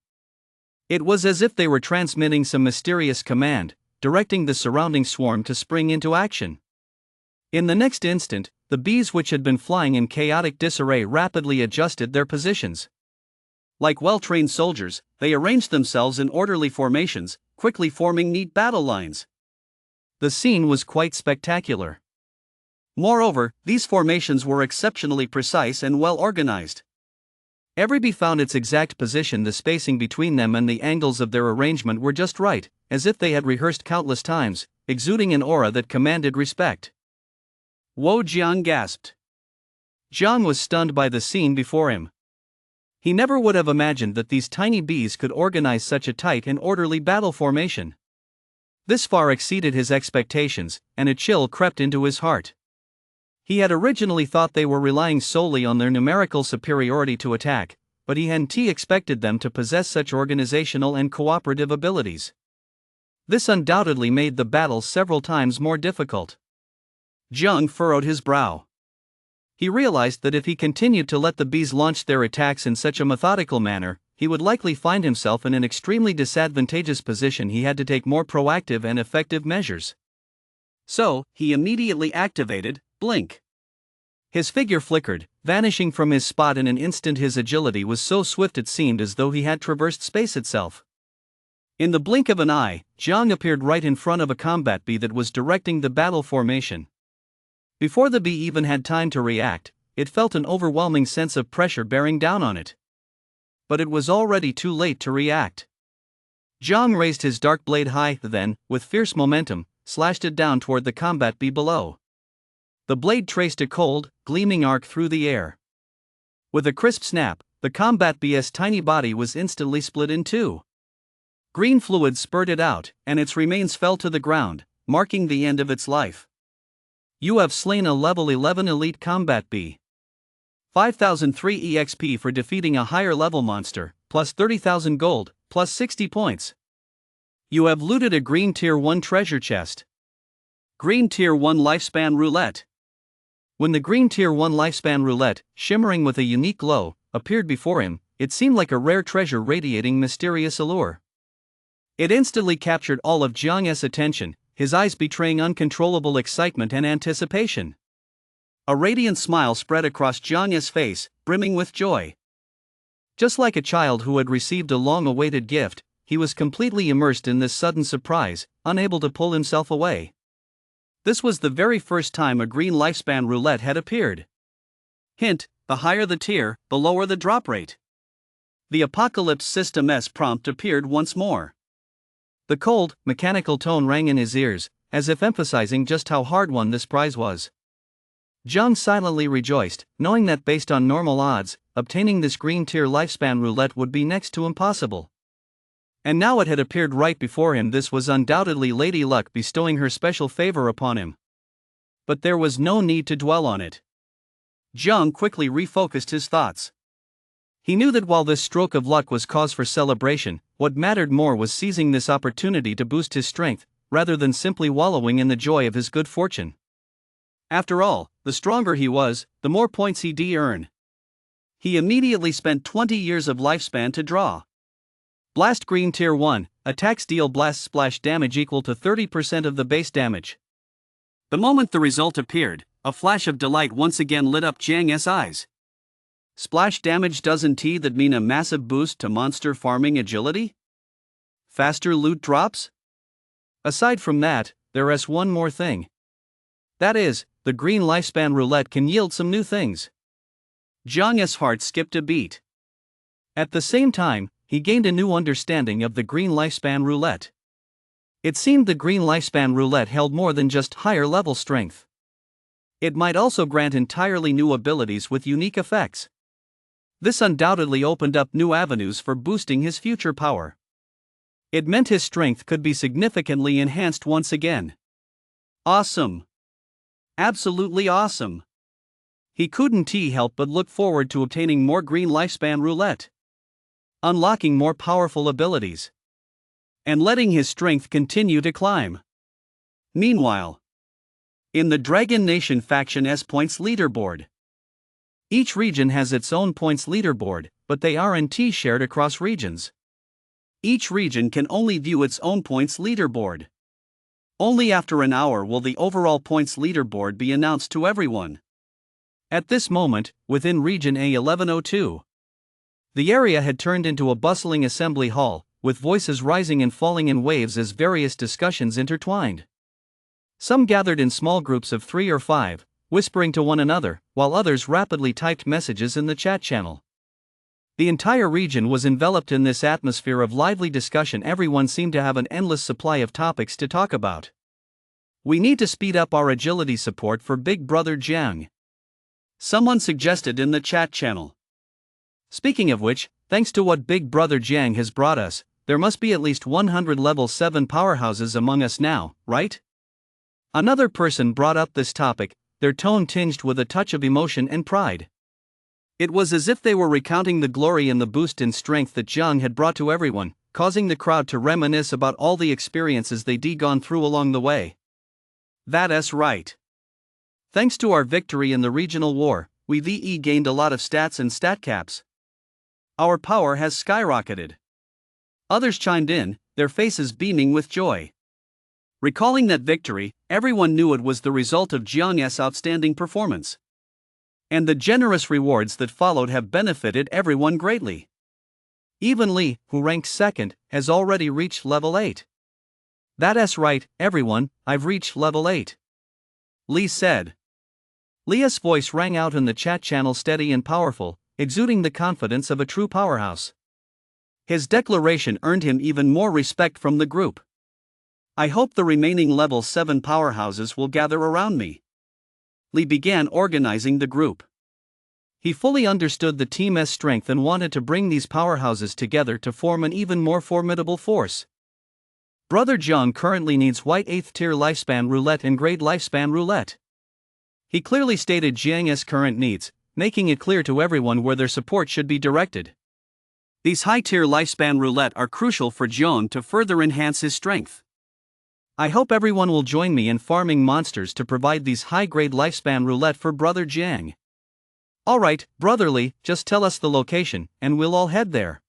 It was as if they were transmitting some mysterious command, directing the surrounding swarm to spring into action. In the next instant, the bees which had been flying in chaotic disarray rapidly adjusted their positions. Like well-trained soldiers, they arranged themselves in orderly formations, quickly forming neat battle lines. The scene was quite spectacular. Moreover, these formations were exceptionally precise and well organized. Every bee found its exact position, the spacing between them and the angles of their arrangement were just right, as if they had rehearsed countless times, exuding an aura that commanded respect. Wo Jiang gasped. Jiang was stunned by the scene before him. He never would have imagined that these tiny bees could organize such a tight and orderly battle formation. This far exceeded his expectations, and a chill crept into his heart. He had originally thought they were relying solely on their numerical superiority to attack, but he hadn't expected them to possess such organizational and cooperative abilities. This undoubtedly made the battle several times more difficult. Jiang furrowed his brow. He realized that if he continued to let the bees launch their attacks in such a methodical manner, he would likely find himself in an extremely disadvantageous position. He had to take more proactive and effective measures. So, he immediately activated Blink. His figure flickered, vanishing from his spot in an instant. His agility was so swift it seemed as though he had traversed space itself. In the blink of an eye, Jiang appeared right in front of a combat bee that was directing the battle formation. Before the bee even had time to react, it felt an overwhelming sense of pressure bearing down on it. But it was already too late to react. Jiang raised his dark blade high, then, with fierce momentum, slashed it down toward the combat bee below. The blade traced a cold, gleaming arc through the air. With a crisp snap, the combat bee's tiny body was instantly split in two. Green fluid spurted out, and its remains fell to the ground, marking the end of its life. You have slain a level 11 elite combat bee. 5003 EXP for defeating a higher level monster, plus 30,000 gold, plus 60 points. You have looted a green tier 1 treasure chest. Green tier 1 lifespan roulette. When the green tier 1 lifespan roulette, shimmering with a unique glow, appeared before him, it seemed like a rare treasure radiating mysterious allure. It instantly captured all of Jiang's attention, his eyes betraying uncontrollable excitement and anticipation. A radiant smile spread across Jiang's face, brimming with joy. Just like a child who had received a long-awaited gift, he was completely immersed in this sudden surprise, unable to pull himself away. This was the very first time a green lifespan roulette had appeared. Hint: the higher the tier, the lower the drop rate. The Apocalypse System S prompt appeared once more. The cold, mechanical tone rang in his ears, as if emphasizing just how hard-won this prize was. Jiang silently rejoiced, knowing that based on normal odds, obtaining this green tier lifespan roulette would be next to impossible. And now it had appeared right before him. This was undoubtedly Lady Luck bestowing her special favor upon him. But there was no need to dwell on it. Jiang quickly refocused his thoughts. He knew that while this stroke of luck was cause for celebration, what mattered more was seizing this opportunity to boost his strength, rather than simply wallowing in the joy of his good fortune. After all, the stronger he was, the more points he'd earn. He immediately spent 20 years of lifespan to draw. Blast green tier 1, attacks deal blast splash damage equal to 30% of the base damage. The moment the result appeared, a flash of delight once again lit up Jiang's eyes. Splash damage doesn't that mean a massive boost to monster farming agility? Faster loot drops? Aside from that, there's one more thing. That is, the green lifespan roulette can yield some new things. Jiang's heart skipped a beat. At the same time, he gained a new understanding of the green lifespan roulette. It seemed the green lifespan roulette held more than just higher level strength. It might also grant entirely new abilities with unique effects. This undoubtedly opened up new avenues for boosting his future power. It meant his strength could be significantly enhanced once again. Awesome! Absolutely awesome! He couldn't help but look forward to obtaining more green lifespan roulette, unlocking more powerful abilities, and letting his strength continue to climb. Meanwhile, in the Dragon Nation faction S points leaderboard, each region has its own points leaderboard, but they aren't shared across regions. Each region can only view its own points leaderboard. Only after an hour will the overall points leaderboard be announced to everyone. At this moment, within Region A1102, the area had turned into a bustling assembly hall, with voices rising and falling in waves as various discussions intertwined. Some gathered in small groups of 3 or 5, whispering to one another, while others rapidly typed messages in the chat channel. The entire region was enveloped in this atmosphere of lively discussion. Everyone seemed to have an endless supply of topics to talk about. We need to speed up our agility support for Big Brother Jiang, someone suggested in the chat channel. Speaking of which, thanks to what Big Brother Jiang has brought us, there must be at least 100 level 7 powerhouses among us now, right? Another person brought up this topic, their tone tinged with a touch of emotion and pride. It was as if they were recounting the glory and the boost in strength that Jiang had brought to everyone, causing the crowd to reminisce about all the experiences they'd gone through along the way. That's right. Thanks to our victory in the regional war, we VE gained a lot of stats and stat caps. Our power has skyrocketed. Others chimed in, their faces beaming with joy. Recalling that victory, everyone knew it was the result of Jiang's outstanding performance. And the generous rewards that followed have benefited everyone greatly. Even Li, who ranked second, has already reached level 8. That's right, everyone, I've reached level 8. Li said. Lia's voice rang out in the chat channel, steady and powerful, exuding the confidence of a true powerhouse. His declaration earned him even more respect from the group. I hope the remaining level 7 powerhouses will gather around me. Li began organizing the group. He fully understood the team's strength and wanted to bring these powerhouses together to form an even more formidable force. Brother Jiang currently needs white 8th tier lifespan roulette and grade lifespan roulette. He clearly stated Jiang's current needs, making it clear to everyone where their support should be directed. These high-tier lifespan roulette are crucial for Jiang to further enhance his strength. I hope everyone will join me in farming monsters to provide these high-grade lifespan roulette for Brother Jiang. Alright, Brotherly, just tell us the location, and we'll all head there.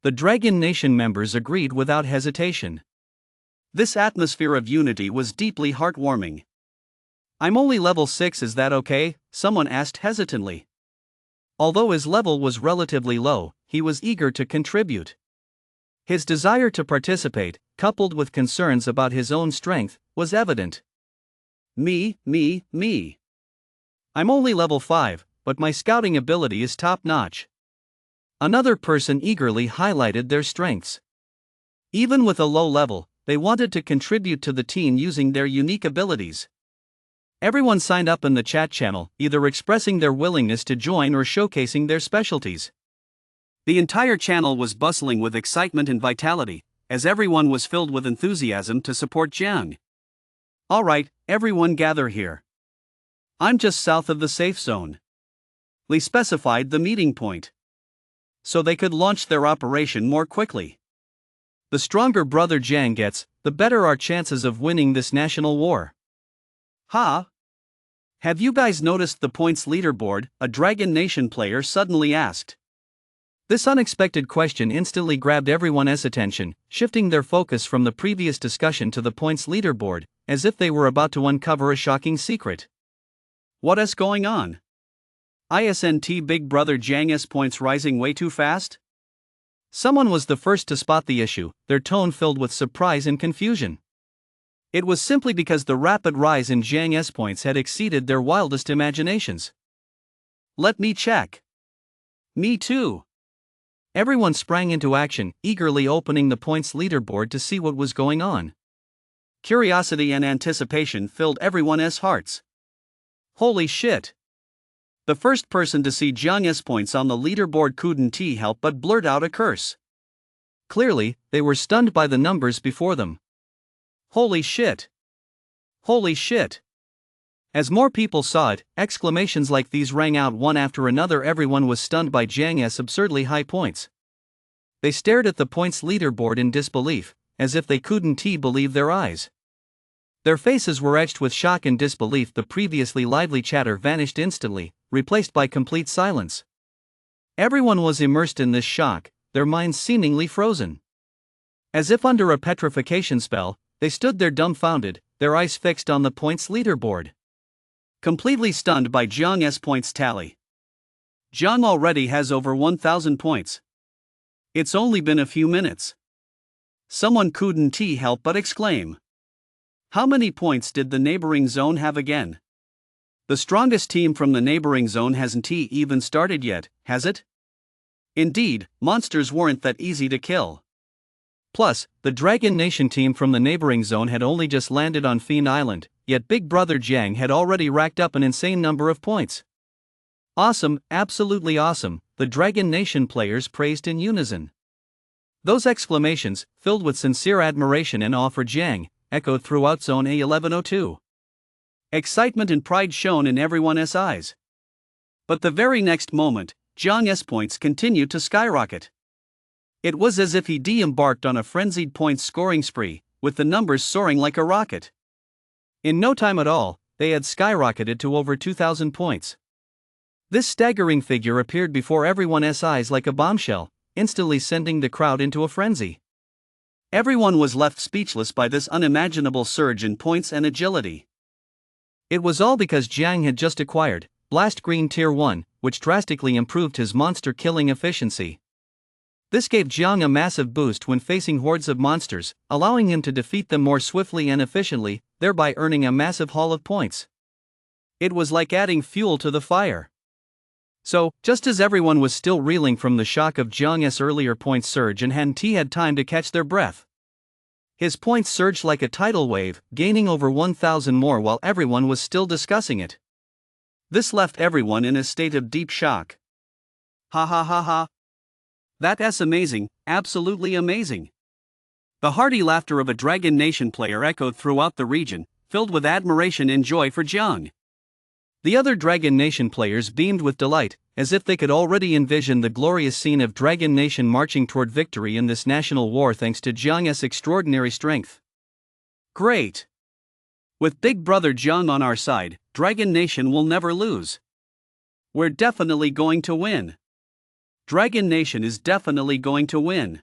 The Dragon Nation members agreed without hesitation. This atmosphere of unity was deeply heartwarming. I'm only level 6, is that okay? Someone asked hesitantly. Although his level was relatively low, he was eager to contribute. His desire to participate, coupled with concerns about his own strength, was evident. Me. I'm only level 5, but my scouting ability is top-notch. Another person eagerly highlighted their strengths. Even with a low level, they wanted to contribute to the team using their unique abilities. Everyone signed up in the chat channel, either expressing their willingness to join or showcasing their specialties. The entire channel was bustling with excitement and vitality, as everyone was filled with enthusiasm to support Jiang. Alright, everyone gather here. I'm just south of the safe zone. Li specified the meeting point, so they could launch their operation more quickly. The stronger Brother Jiang gets, the better our chances of winning this national war. Have you guys noticed the points leaderboard? A Dragon Nation player suddenly asked. This unexpected question instantly grabbed everyone's attention, shifting their focus from the previous discussion to the points leaderboard, as if they were about to uncover a shocking secret. What's going on? Isn't Big Brother Jiang's points rising way too fast? Someone was the first to spot the issue, their tone filled with surprise and confusion. It was simply because the rapid rise in Jiang's points had exceeded their wildest imaginations. Let me check. Me too. Everyone sprang into action, eagerly opening the points leaderboard to see what was going on. Curiosity and anticipation filled everyone's hearts. Holy shit! The first person to see Jiang's points on the leaderboard couldn't help but blurt out a curse. Clearly, they were stunned by the numbers before them. Holy shit! Holy shit! As more people saw it, exclamations like these rang out one after another. Everyone was stunned by Jiang's absurdly high points. They stared at the points leaderboard in disbelief, as if they couldn't believe their eyes. Their faces were etched with shock and disbelief. The previously lively chatter vanished instantly, replaced by complete silence. Everyone was immersed in this shock, their minds seemingly frozen. As if under a petrification spell, they stood there dumbfounded, their eyes fixed on the points leaderboard. Completely stunned by Jiang's points tally. Jiang already has over 1,000 points. It's only been a few minutes. Someone couldn't help but exclaim. How many points did the neighboring zone have again? The strongest team from the neighboring zone hasn't even started yet, has it? Indeed, monsters weren't that easy to kill. Plus, the Dragon Nation team from the neighboring zone had only just landed on Fiend Island, yet Big Brother Jiang had already racked up an insane number of points. Awesome, absolutely awesome, the Dragon Nation players praised in unison. Those exclamations, filled with sincere admiration and awe for Jiang, echoed throughout Zone A1102. Excitement and pride shone in everyone's eyes. But the very next moment, Jiang's points continued to skyrocket. It was as if he embarked on a frenzied points scoring spree, with the numbers soaring like a rocket. In no time at all, they had skyrocketed to over 2,000 points. This staggering figure appeared before everyone's eyes like a bombshell, instantly sending the crowd into a frenzy. Everyone was left speechless by this unimaginable surge in points and agility. It was all because Jiang had just acquired Blast Green Tier 1, which drastically improved his monster killing efficiency. This gave Jiang a massive boost when facing hordes of monsters, allowing him to defeat them more swiftly and efficiently, thereby earning a massive haul of points. It was like adding fuel to the fire. So, just as everyone was still reeling from the shock of Jiang's earlier points surge and hadn't had time to catch their breath, his points surged like a tidal wave, gaining over 1,000 more while everyone was still discussing it. This left everyone in a state of deep shock. Ha ha ha ha. That's amazing, absolutely amazing. The hearty laughter of a Dragon Nation player echoed throughout the region, filled with admiration and joy for Jiang. The other Dragon Nation players beamed with delight, as if they could already envision the glorious scene of Dragon Nation marching toward victory in this national war thanks to Jiang's extraordinary strength. Great! With Big Brother Jiang on our side, Dragon Nation will never lose. We're definitely going to win. Dragon Nation is definitely going to win.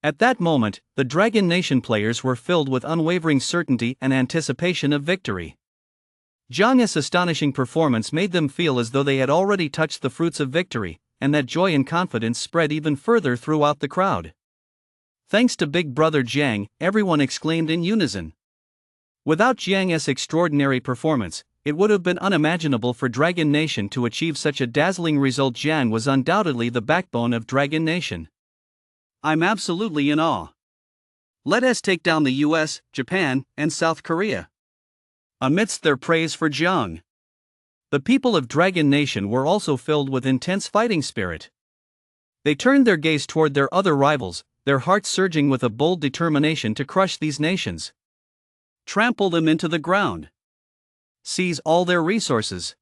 At that moment, the Dragon Nation players were filled with unwavering certainty and anticipation of victory. Jiang's astonishing performance made them feel as though they had already touched the fruits of victory, and that joy and confidence spread even further throughout the crowd. Thanks to Big Brother Jiang, everyone exclaimed in unison. Without Jiang's extraordinary performance, it would have been unimaginable for Dragon Nation to achieve such a dazzling result. Jiang was undoubtedly the backbone of Dragon Nation. I'm absolutely in awe. Let us take down the US, Japan, and South Korea. Amidst their praise for Jiang, the people of Dragon Nation were also filled with intense fighting spirit. They turned their gaze toward their other rivals, their hearts surging with a bold determination to crush these nations. Trample them into the ground. Seize all their resources.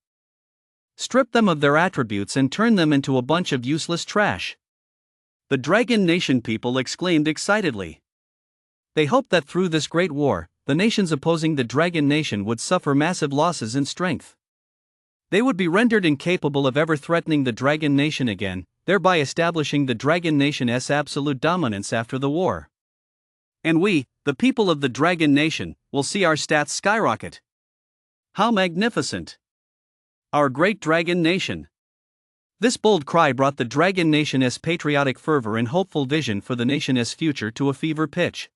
Strip them of their attributes and turn them into a bunch of useless trash. The Dragon Nation people exclaimed excitedly. They hoped that through this great war, the nations opposing the Dragon Nation would suffer massive losses in strength. They would be rendered incapable of ever threatening the Dragon Nation again, thereby establishing the Dragon Nation's absolute dominance after the war. And we, the people of the Dragon Nation, will see our stats skyrocket. How magnificent! Our great Dragon Nation! This bold cry brought the Dragon Nation's patriotic fervor and hopeful vision for the nation's future to a fever pitch.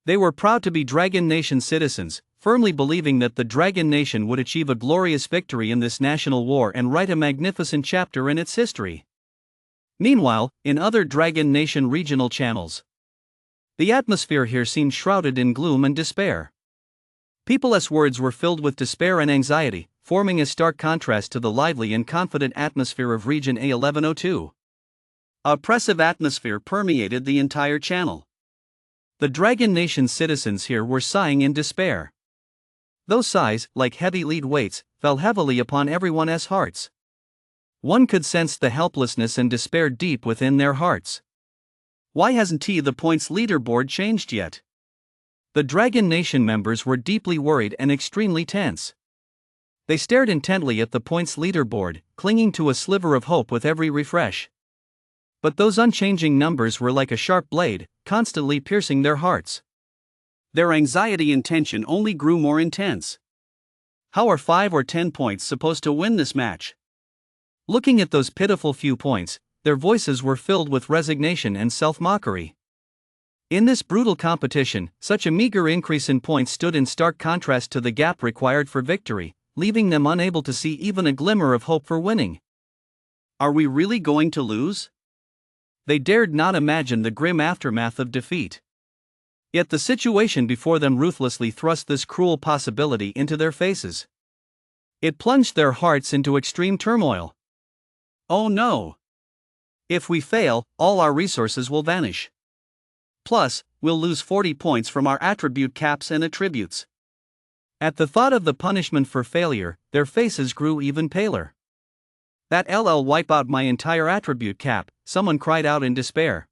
They were proud to be Dragon Nation citizens, firmly believing that the Dragon Nation would achieve a glorious victory in this national war and write a magnificent chapter in its history. Meanwhile, in other Dragon Nation regional channels, The atmosphere here seemed shrouded in gloom and despair. People's words were filled with despair and anxiety, forming a stark contrast to the lively and confident atmosphere of Region A1102. A oppressive atmosphere permeated the entire channel. The Dragon Nation's citizens here were sighing in despair. Those sighs, like heavy lead weights, fell heavily upon everyone's hearts. One could sense the helplessness and despair deep within their hearts. Why hasn't the points leaderboard changed yet? The Dragon Nation members were deeply worried and extremely tense. They stared intently at the points leaderboard, clinging to a sliver of hope with every refresh. But those unchanging numbers were like a sharp blade, constantly piercing their hearts. Their anxiety and tension only grew more intense. How are 5 or 10 points supposed to win this match? Looking at those pitiful few points, their voices were filled with resignation and self-mockery. In this brutal competition, such a meager increase in points stood in stark contrast to the gap required for victory, leaving them unable to see even a glimmer of hope for winning. Are we really going to lose? They dared not imagine the grim aftermath of defeat. Yet the situation before them ruthlessly thrust this cruel possibility into their faces. It plunged their hearts into extreme turmoil. Oh no! If we fail, all our resources will vanish. Plus, we'll lose 40 points from our attribute caps and attributes. At the thought of the punishment for failure, their faces grew even paler. That LL wipe out my entire attribute cap, someone cried out in despair.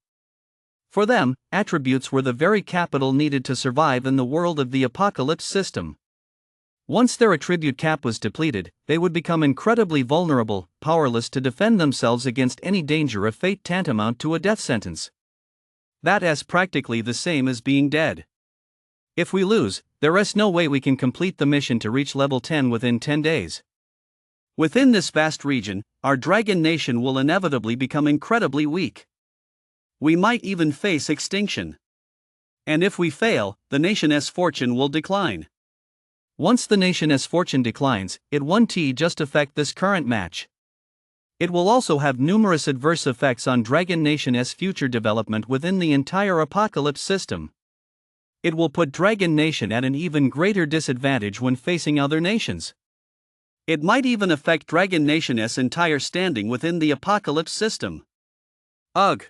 For them, attributes were the very capital needed to survive in the world of the apocalypse system. Once their attribute cap was depleted, they would become incredibly vulnerable, powerless to defend themselves against any danger of fate tantamount to a death sentence. That is practically the same as being dead. If we lose, there is no way we can complete the mission to reach level 10 within 10 days. Within this vast region, our Dragon Nation will inevitably become incredibly weak. We might even face extinction. And if we fail, the nation's fortune will decline. Once the nation's fortune declines, it won't just affect this current match. It will also have numerous adverse effects on Dragon Nation's future development within the entire apocalypse system. It will put Dragon Nation at an even greater disadvantage when facing other nations. It might even affect Dragon Nation's entire standing within the apocalypse system. Ugh!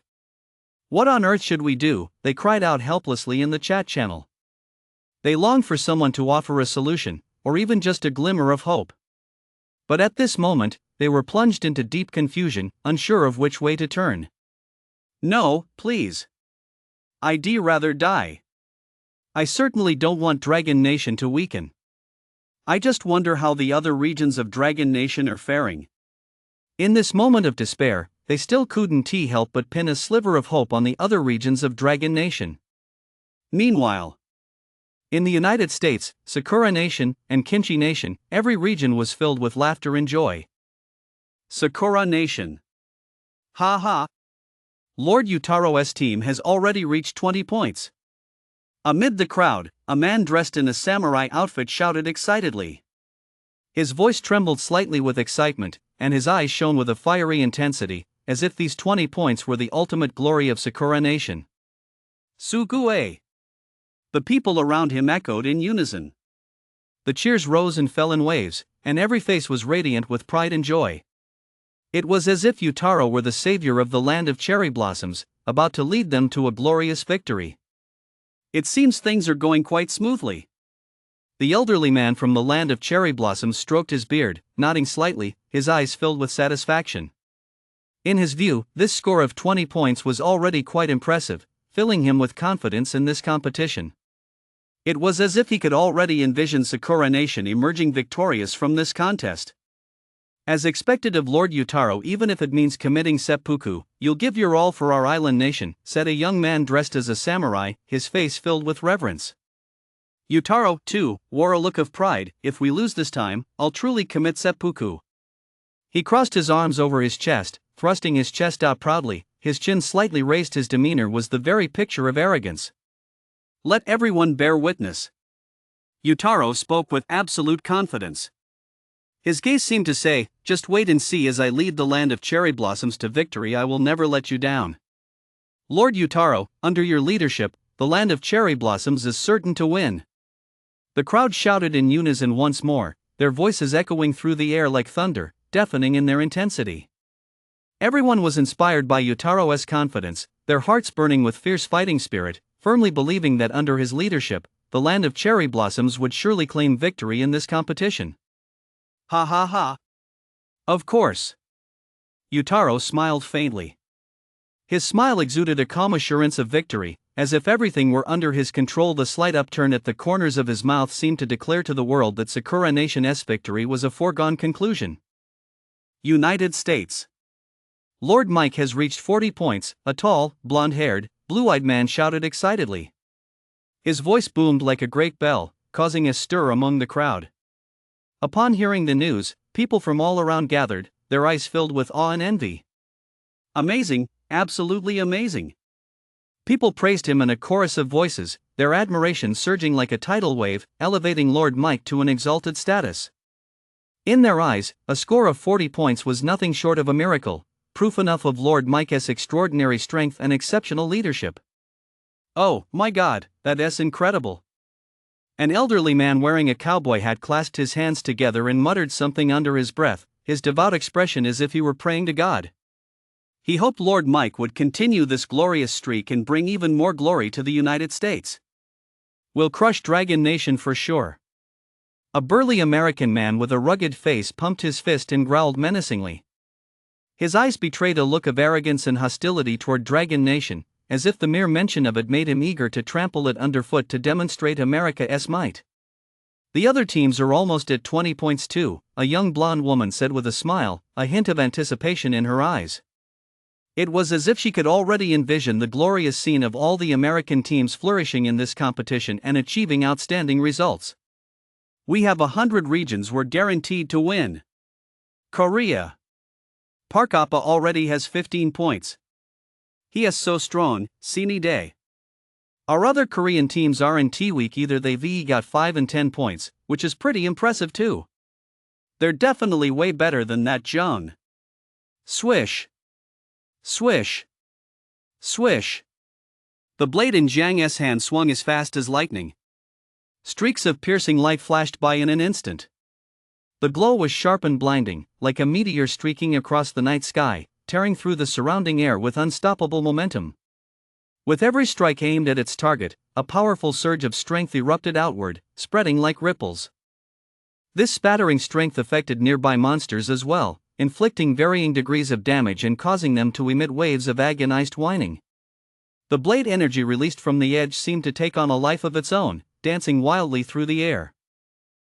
What on earth should we do? They cried out helplessly in the chat channel. They longed for someone to offer a solution, or even just a glimmer of hope. But at this moment, they were plunged into deep confusion, unsure of which way to turn. No, please. I'd rather die. I certainly don't want Dragon Nation to weaken. I just wonder how the other regions of Dragon Nation are faring. In this moment of despair, they still couldn't help but pin a sliver of hope on the other regions of Dragon Nation. Meanwhile, in the United States, Sakura Nation, and Kinchi Nation, every region was filled with laughter and joy. Sakura Nation. Ha ha! Lord Utaro's team has already reached 20 points. Amid the crowd, a man dressed in a samurai outfit shouted excitedly. His voice trembled slightly with excitement, and his eyes shone with a fiery intensity, as if these 20 points were the ultimate glory of Sakura Nation. Sugue! The people around him echoed in unison. The cheers rose and fell in waves, and every face was radiant with pride and joy. It was as if Utaro were the savior of the land of cherry blossoms, about to lead them to a glorious victory. It seems things are going quite smoothly. The elderly man from the land of cherry blossoms stroked his beard, nodding slightly, his eyes filled with satisfaction. In his view, this score of 20 points was already quite impressive, filling him with confidence in this competition. It was as if he could already envision Sakura Nation emerging victorious from this contest. As expected of Lord Utaro, even if it means committing seppuku, you'll give your all for our island nation, said a young man dressed as a samurai, his face filled with reverence. Utaro, too, wore a look of pride. If we lose this time, I'll truly commit seppuku. He crossed his arms over his chest, thrusting his chest out proudly, his chin slightly raised. His demeanor was the very picture of arrogance. Let everyone bear witness. Utaro spoke with absolute confidence. His gaze seemed to say, just wait and see as I lead the land of cherry blossoms to victory. I will never let you down. Lord Utaro, under your leadership, the land of cherry blossoms is certain to win. The crowd shouted in unison once more, their voices echoing through the air like thunder, deafening in their intensity. Everyone was inspired by Yutaro's confidence, their hearts burning with fierce fighting spirit, firmly believing that under his leadership, the land of cherry blossoms would surely claim victory in this competition. Ha ha ha. Of course. Yutaro smiled faintly. His smile exuded a calm assurance of victory, as if everything were under his control. The slight upturn at the corners of his mouth seemed to declare to the world that Sakura Nation's victory was a foregone conclusion. United States. Lord Mike has reached 40 points, a tall, blonde-haired, blue-eyed man shouted excitedly. His voice boomed like a great bell, causing a stir among the crowd. Upon hearing the news, people from all around gathered, their eyes filled with awe and envy. Amazing, absolutely amazing. People praised him in a chorus of voices, their admiration surging like a tidal wave, elevating Lord Mike to an exalted status. In their eyes, a score of 40 points was nothing short of a miracle, proof enough of Lord Mike's extraordinary strength and exceptional leadership. Oh, my God, that's incredible. An elderly man wearing a cowboy hat clasped his hands together and muttered something under his breath, his devout expression as if he were praying to God. He hoped Lord Mike would continue this glorious streak and bring even more glory to the United States. We'll crush Dragon Nation for sure. A burly American man with a rugged face pumped his fist and growled menacingly. His eyes betrayed a look of arrogance and hostility toward Dragon Nation, as if the mere mention of it made him eager to trample it underfoot to demonstrate America's might. The other teams are almost at 20 points too, a young blonde woman said with a smile, a hint of anticipation in her eyes. It was as if she could already envision the glorious scene of all the American teams flourishing in this competition and achieving outstanding results. We have 100 regions we're guaranteed to win. Korea. Parkappa already has 15 points. He is so strong, Sini Day. Our other Korean teams are in T-Week either they've got 5 and 10 points, which is pretty impressive too. They're definitely way better than that Jung. Swish. Swish. Swish. The blade in Jiang's hand swung as fast as lightning. Streaks of piercing light flashed by in an instant. The glow was sharp and blinding, like a meteor streaking across the night sky, tearing through the surrounding air with unstoppable momentum. With every strike aimed at its target, a powerful surge of strength erupted outward, spreading like ripples. This spattering strength affected nearby monsters as well, inflicting varying degrees of damage and causing them to emit waves of agonized whining. The blade energy released from the edge seemed to take on a life of its own, dancing wildly through the air.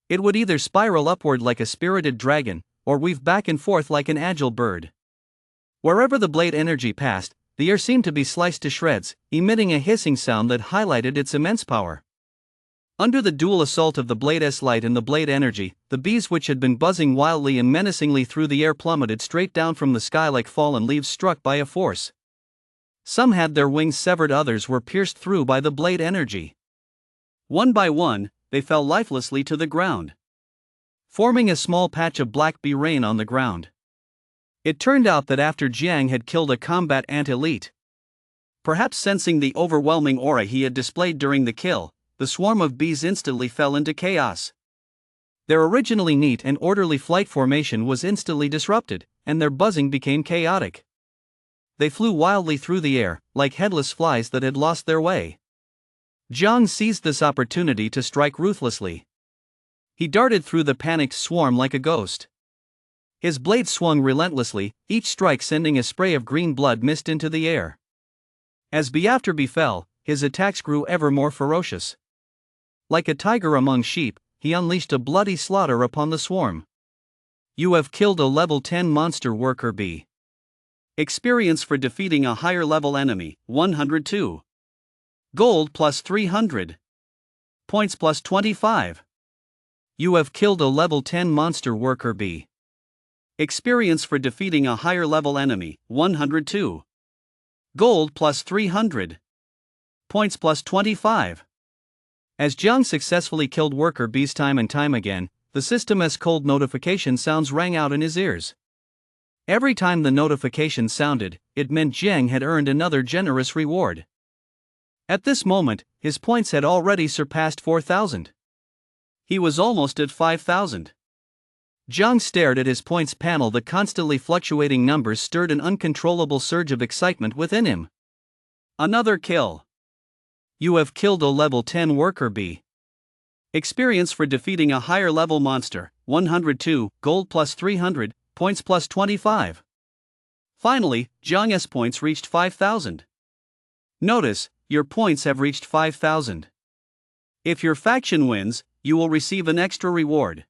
It would either spiral upward like a spirited dragon, or weave back and forth like an agile bird. Wherever the blade energy passed, the air seemed to be sliced to shreds, emitting a hissing sound that highlighted its immense power. Under the dual assault of the blade's light and the blade energy, the bees which had been buzzing wildly and menacingly through the air plummeted straight down from the sky like fallen leaves struck by a force. Some had their wings severed, others were pierced through by the blade energy. One by one, they fell lifelessly to the ground, forming a small patch of black bee rain on the ground. It turned out that after Jiang had killed a combat ant elite, perhaps sensing the overwhelming aura he had displayed during the kill, the swarm of bees instantly fell into chaos. Their originally neat and orderly flight formation was instantly disrupted, and their buzzing became chaotic. They flew wildly through the air, like headless flies that had lost their way. Jiang seized this opportunity to strike ruthlessly. He darted through the panicked swarm like a ghost. His blade swung relentlessly, each strike sending a spray of green blood mist into the air. As bee after bee fell, his attacks grew ever more ferocious. Like a tiger among sheep, he unleashed a bloody slaughter upon the swarm. You have killed a level 10 monster worker bee. Experience for defeating a higher level enemy, 102. Gold plus 300. Points plus 25. You have killed a level 10 monster worker bee. Experience for defeating a higher level enemy, 102. Gold plus 300. Points plus 25. As Jiang successfully killed worker bees time and time again, the system's cold notification sounds rang out in his ears. Every time the notification sounded, it meant Jiang had earned another generous reward. At this moment, his points had already surpassed 4,000. He was almost at 5,000. Jiang stared at his points panel. The constantly fluctuating numbers stirred an uncontrollable surge of excitement within him. Another kill. You have killed a level 10 worker bee. Experience for defeating a higher level monster, 102, gold plus 300, points plus 25. Finally, Jiang's points reached 5,000. Notice, your points have reached 5,000. If your faction wins, you will receive an extra reward.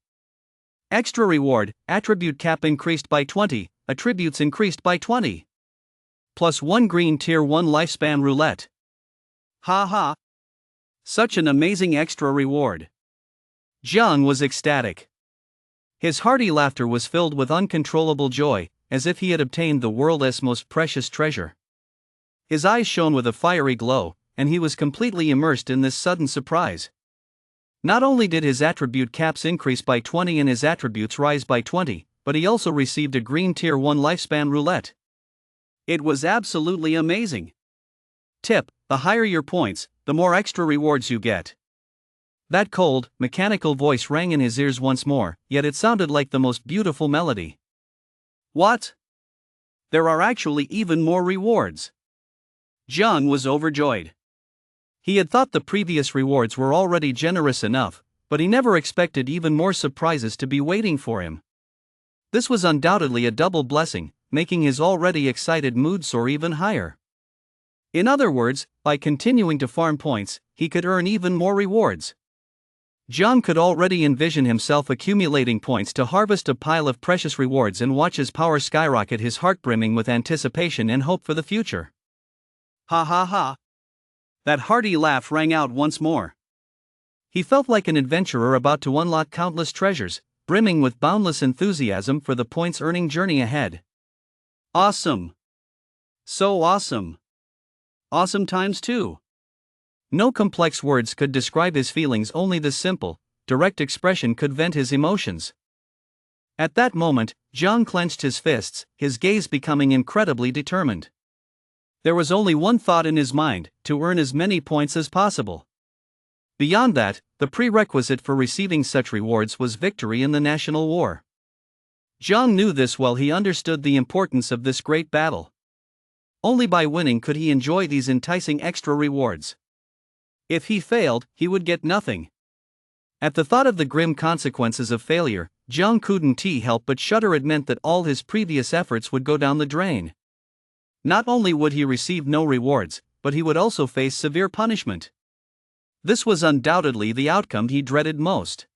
Extra reward, attribute cap increased by 20, attributes increased by 20. Plus 1 green tier 1 lifespan roulette. Ha ha. Such an amazing extra reward. Jiang was ecstatic. His hearty laughter was filled with uncontrollable joy, as if he had obtained the world's most precious treasure. His eyes shone with a fiery glow, and he was completely immersed in this sudden surprise. Not only did his attribute caps increase by 20 and his attributes rise by 20, but he also received a green tier 1 lifespan roulette. It was absolutely amazing. Tip: the higher your points, the more extra rewards you get. That cold, mechanical voice rang in his ears once more, yet it sounded like the most beautiful melody. What? There are actually even more rewards. Jiang was overjoyed. He had thought the previous rewards were already generous enough, but he never expected even more surprises to be waiting for him. This was undoubtedly a double blessing, making his already excited mood soar even higher. In other words, by continuing to farm points, he could earn even more rewards. Jiang could already envision himself accumulating points to harvest a pile of precious rewards and watch his power skyrocket, his heart brimming with anticipation and hope for the future. Ha ha ha. That hearty laugh rang out once more. He felt like an adventurer about to unlock countless treasures, brimming with boundless enthusiasm for the points-earning journey ahead. Awesome. So awesome. Awesome times 2. No complex words could describe his feelings, only the simple, direct expression could vent his emotions. At that moment, Jiang clenched his fists, his gaze becoming incredibly determined. There was only one thought in his mind: to earn as many points as possible. Beyond that, the prerequisite for receiving such rewards was victory in the national war. Jiang knew this well. He understood the importance of this great battle. Only by winning could he enjoy these enticing extra rewards. If he failed, he would get nothing. At the thought of the grim consequences of failure, Jiang couldn't help but shudder. It meant that all his previous efforts would go down the drain. Not only would he receive no rewards, but he would also face severe punishment. This was undoubtedly the outcome he dreaded most.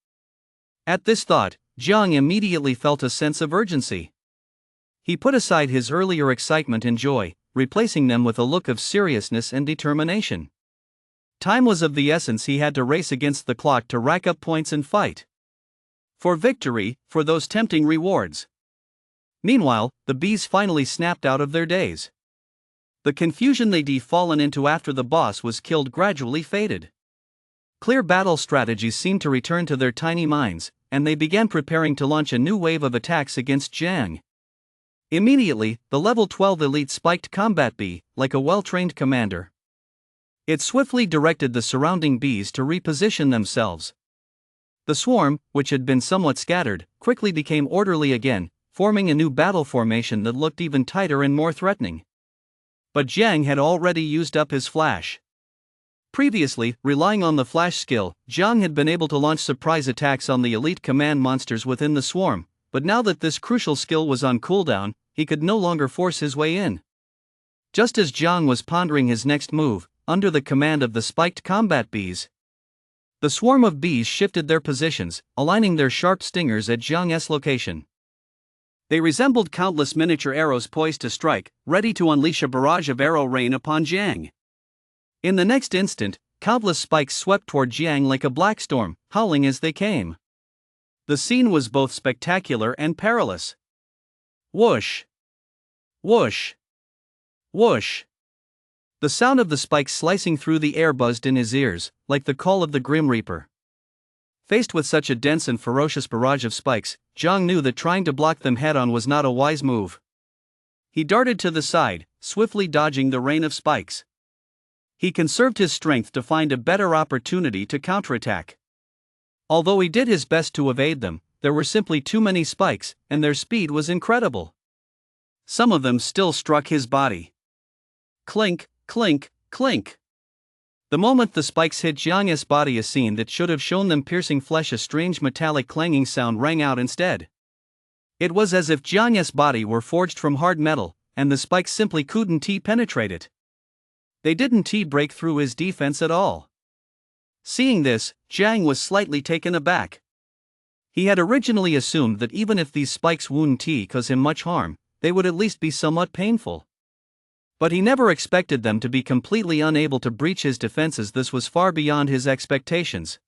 At this thought, Jiang immediately felt a sense of urgency. He put aside his earlier excitement and joy, replacing them with a look of seriousness and determination. Time was of the essence. He had to race against the clock to rack up points and fight for victory, for those tempting rewards. Meanwhile, the bees finally snapped out of their daze. The confusion they'd fallen into after the boss was killed gradually faded. Clear battle strategies seemed to return to their tiny minds, and they began preparing to launch a new wave of attacks against Jiang. Immediately, the level 12 elite spiked combat bee, like a well-trained commander. It swiftly directed the surrounding bees to reposition themselves. The swarm, which had been somewhat scattered, quickly became orderly again, forming a new battle formation that looked even tighter and more threatening. But Jiang had already used up his flash. Previously, relying on the flash skill, Jiang had been able to launch surprise attacks on the elite command monsters within the swarm, but now that this crucial skill was on cooldown, he could no longer force his way in. Just as Jiang was pondering his next move, under the command of the spiked combat bees, the swarm of bees shifted their positions, aligning their sharp stingers at Jiang's location. They resembled countless miniature arrows poised to strike, ready to unleash a barrage of arrow rain upon Jiang. In the next instant, countless spikes swept toward Jiang like a black storm, howling as they came. The scene was both spectacular and perilous. Whoosh! Whoosh! Whoosh! The sound of the spikes slicing through the air buzzed in his ears, like the call of the Grim Reaper. Faced with such a dense and ferocious barrage of spikes, Jiang knew that trying to block them head-on was not a wise move. He darted to the side, swiftly dodging the rain of spikes. He conserved his strength to find a better opportunity to counterattack. Although he did his best to evade them, there were simply too many spikes, and their speed was incredible. Some of them still struck his body. Clink, clink, clink. The moment the spikes hit Jiang's body, a scene that should have shown them piercing flesh, a strange metallic clanging sound rang out instead. It was as if Jiang's body were forged from hard metal, and the spikes simply couldn't penetrate it. They didn't break through his defense at all. Seeing this, Jiang was slightly taken aback. He had originally assumed that even if these spikes wouldn't cause him much harm, they would at least be somewhat painful. But he never expected them to be completely unable to breach his defenses. This was far beyond his expectations.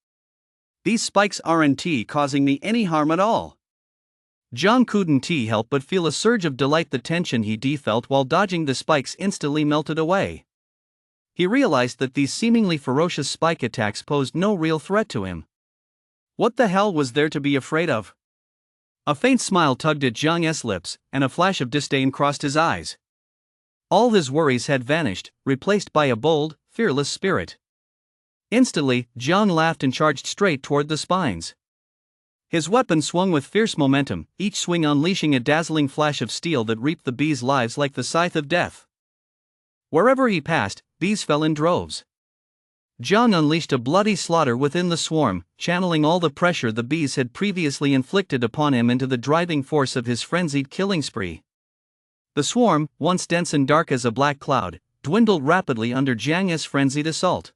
These spikes aren't causing me any harm at all. Jiang couldn't help but feel a surge of delight. The tension he felt while dodging the spikes instantly melted away. He realized that these seemingly ferocious spike attacks posed no real threat to him. What the hell was there to be afraid of? A faint smile tugged at Jiang's lips, and a flash of disdain crossed his eyes. All his worries had vanished, replaced by a bold, fearless spirit. Instantly, Jiang laughed and charged straight toward the spines. His weapon swung with fierce momentum, each swing unleashing a dazzling flash of steel that reaped the bees' lives like the scythe of death. Wherever he passed, bees fell in droves. Jiang unleashed a bloody slaughter within the swarm, channeling all the pressure the bees had previously inflicted upon him into the driving force of his frenzied killing spree. The swarm, once dense and dark as a black cloud, dwindled rapidly under Jiang's frenzied assault.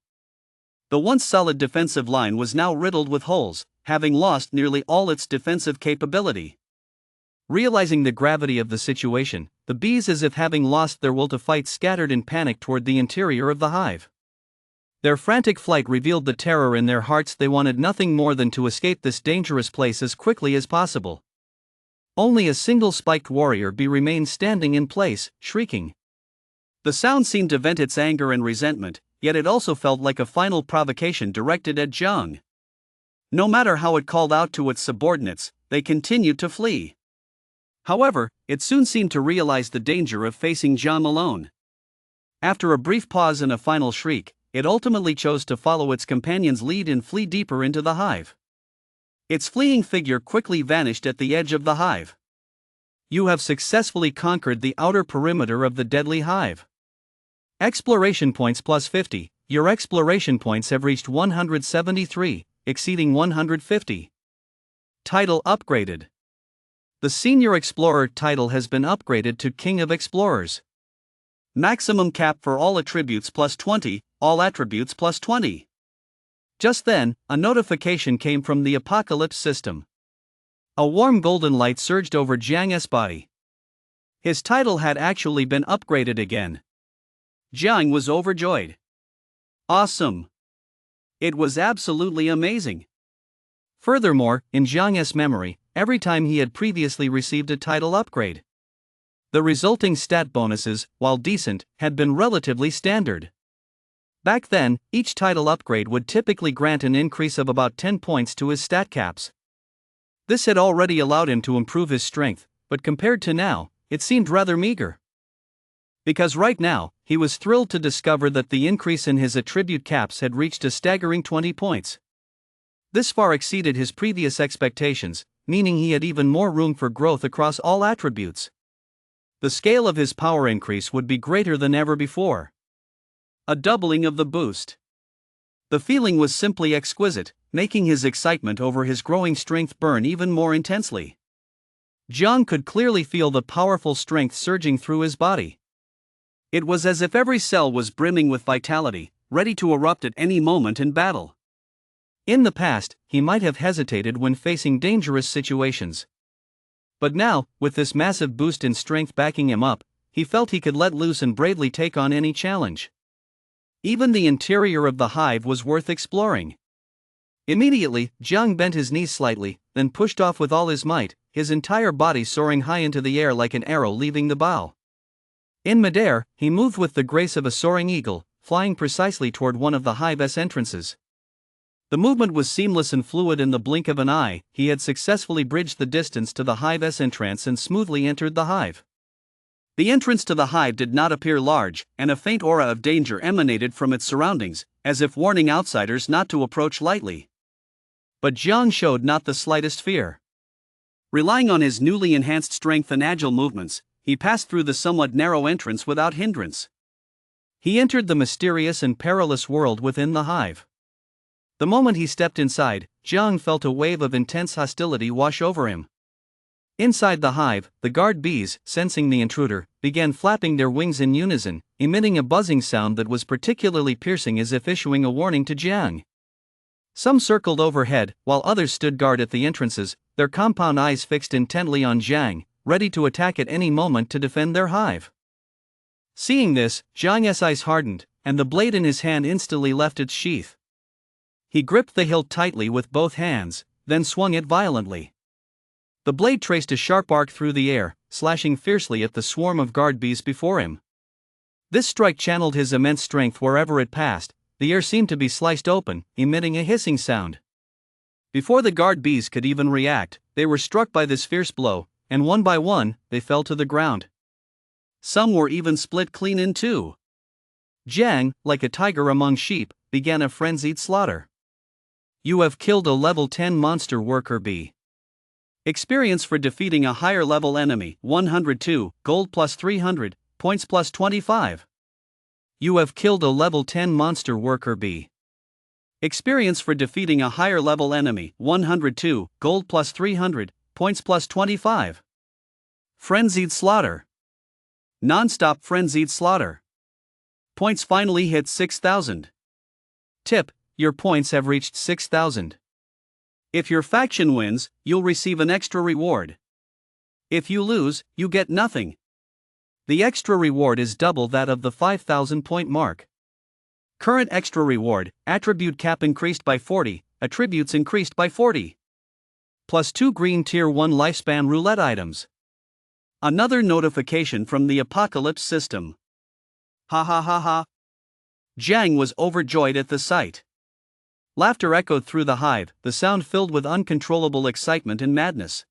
The once solid defensive line was now riddled with holes, having lost nearly all its defensive capability. Realizing the gravity of the situation, the bees, as if having lost their will to fight, scattered in panic toward the interior of the hive. Their frantic flight revealed the terror in their hearts. They wanted nothing more than to escape this dangerous place as quickly as possible. Only a single spiked warrior bee remained standing in place, shrieking. The sound seemed to vent its anger and resentment, yet it also felt like a final provocation directed at Jiang. No matter how it called out to its subordinates, they continued to flee. However, it soon seemed to realize the danger of facing Jiang alone. After a brief pause and a final shriek, it ultimately chose to follow its companion's lead and flee deeper into the hive. Its fleeing figure quickly vanished at the edge of the hive. You have successfully conquered the outer perimeter of the deadly hive. Exploration points plus 50. Your exploration points have reached 173, exceeding 150. Title upgraded. The Senior Explorer title has been upgraded to King of Explorers. Maximum cap for all attributes plus 20, all attributes plus 20. Just then, a notification came from the Apocalypse system. A warm golden light surged over Jiang's body. His title had actually been upgraded again. Jiang was overjoyed. Awesome! It was absolutely amazing. Furthermore, in Jiang's memory, every time he had previously received a title upgrade, the resulting stat bonuses, while decent, had been relatively standard. Back then, each title upgrade would typically grant an increase of about 10 points to his stat caps. This had already allowed him to improve his strength, but compared to now, it seemed rather meager. Because right now, he was thrilled to discover that the increase in his attribute caps had reached a staggering 20 points. This far exceeded his previous expectations, meaning he had even more room for growth across all attributes. The scale of his power increase would be greater than ever before. A doubling of the boost. The feeling was simply exquisite, making his excitement over his growing strength burn even more intensely. Jiang could clearly feel the powerful strength surging through his body. It was as if every cell was brimming with vitality, ready to erupt at any moment in battle. In the past, he might have hesitated when facing dangerous situations. But now, with this massive boost in strength backing him up, he felt he could let loose and bravely take on any challenge. Even the interior of the hive was worth exploring. Immediately, Jiang bent his knees slightly, then pushed off with all his might, his entire body soaring high into the air like an arrow leaving the bow. In midair, he moved with the grace of a soaring eagle, flying precisely toward one of the hive's entrances. The movement was seamless and fluid. In the blink of an eye, he had successfully bridged the distance to the hive's entrance and smoothly entered the hive. The entrance to the hive did not appear large, and a faint aura of danger emanated from its surroundings, as if warning outsiders not to approach lightly. But Jiang showed not the slightest fear. Relying on his newly enhanced strength and agile movements, he passed through the somewhat narrow entrance without hindrance. He entered the mysterious and perilous world within the hive. The moment he stepped inside, Jiang felt a wave of intense hostility wash over him. Inside the hive, the guard bees, sensing the intruder, began flapping their wings in unison, emitting a buzzing sound that was particularly piercing, as if issuing a warning to Jiang. Some circled overhead, while others stood guard at the entrances, their compound eyes fixed intently on Jiang, ready to attack at any moment to defend their hive. Seeing this, Jiang's eyes hardened, and the blade in his hand instantly left its sheath. He gripped the hilt tightly with both hands, then swung it violently. The blade traced a sharp arc through the air, slashing fiercely at the swarm of guard bees before him. This strike channeled his immense strength wherever it passed. The air seemed to be sliced open, emitting a hissing sound. Before the guard bees could even react, they were struck by this fierce blow, and one by one, they fell to the ground. Some were even split clean in two. Jiang, like a tiger among sheep, began a frenzied slaughter. You have killed a level 10 monster worker bee. Experience for defeating a higher level enemy, 102, gold plus 300, points plus 25. You have killed a level 10 monster worker bee. Experience for defeating a higher level enemy, 102, gold plus 300, points plus 25. Frenzied slaughter. Non-stop frenzied slaughter. Points finally hit 6,000. Tip: your points have reached 6,000. If your faction wins, you'll receive an extra reward. If you lose, you get nothing. The extra reward is double that of the 5,000 point mark. Current extra reward: attribute cap increased by 40, attributes increased by 40. Plus 2 green tier 1 lifespan roulette items. Another notification from the apocalypse system. Ha ha ha ha. Jiang was overjoyed at the sight. Laughter echoed through the hive, the sound filled with uncontrollable excitement and madness.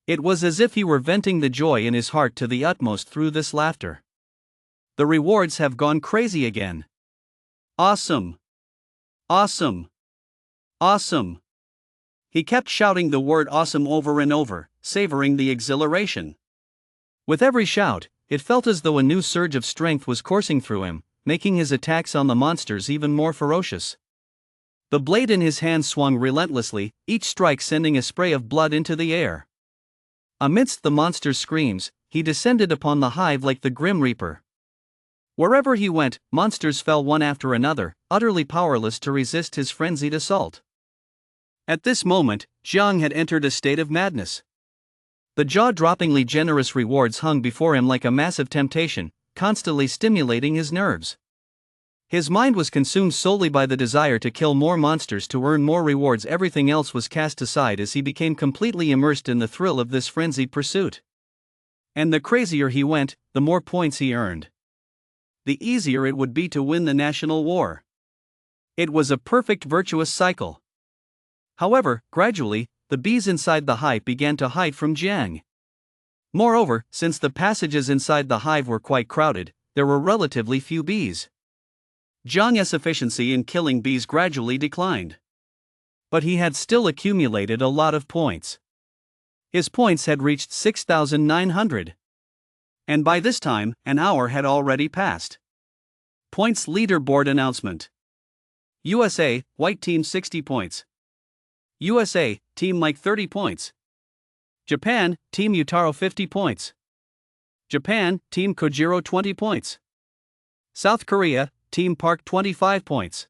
It was as if he were venting the joy in his heart to the utmost through this laughter. The rewards have gone crazy again. Awesome! Awesome! Awesome! He kept shouting the word awesome over and over, savoring the exhilaration. With every shout, it felt as though a new surge of strength was coursing through him, making his attacks on the monsters even more ferocious. The blade in his hand swung relentlessly, each strike sending a spray of blood into the air. Amidst the monster's screams, he descended upon the hive like the Grim Reaper. Wherever he went, monsters fell one after another, utterly powerless to resist his frenzied assault. At this moment, Jiang had entered a state of madness. The jaw-droppingly generous rewards hung before him like a massive temptation, constantly stimulating his nerves. His mind was consumed solely by the desire to kill more monsters to earn more rewards. Everything else was cast aside as he became completely immersed in the thrill of this frenzied pursuit. And the crazier he went, the more points he earned. The easier it would be to win the national war. It was a perfect virtuous cycle. However, gradually, the bees inside the hive began to hide from Jiang. Moreover, since the passages inside the hive were quite crowded, there were relatively few bees. Jiang's efficiency in killing bees gradually declined. But he had still accumulated a lot of points. His points had reached 6,900. And by this time, an hour had already passed. Points leaderboard announcement. USA, White Team 60 points. USA, Team Mike 30 points. Japan, Team Utaro 50 points. Japan, Team Kojiro 20 points. South Korea, Team Park 25 points.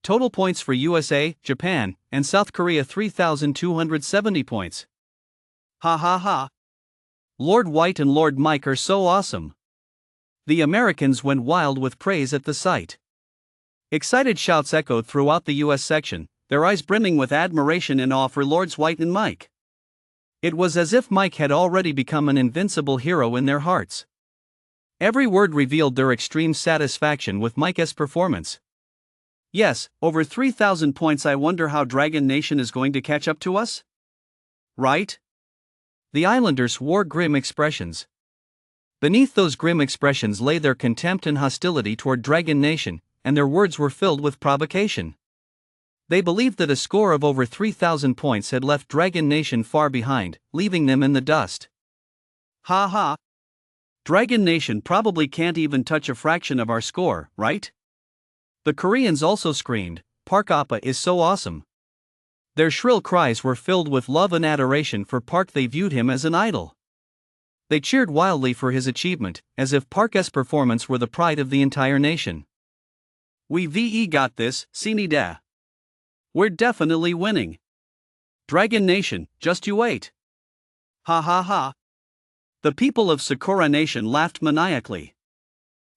Total points for USA, Japan, and South Korea 3,270 points. Ha ha ha. Lord White and Lord Mike are so awesome. The Americans went wild with praise at the sight. Excited shouts echoed throughout the US section, their eyes brimming with admiration and awe for Lords White and Mike. It was as if Mike had already become an invincible hero in their hearts. Every word revealed their extreme satisfaction with Mike's performance. Yes, over 3,000 points. I wonder how Dragon Nation is going to catch up to us? Right? The islanders wore grim expressions. Beneath those grim expressions lay their contempt and hostility toward Dragon Nation, and their words were filled with provocation. They believed that a score of over 3,000 points had left Dragon Nation far behind, leaving them in the dust. Ha ha! Dragon Nation probably can't even touch a fraction of our score, right? The Koreans also screamed, "Park Appa is so awesome." Their shrill cries were filled with love and adoration for Park. They viewed him as an idol. They cheered wildly for his achievement, as if Park's performance were the pride of the entire nation. We got this, Sinida. We're definitely winning. Dragon Nation, just you wait. Ha ha ha. The people of Sakura Nation laughed maniacally.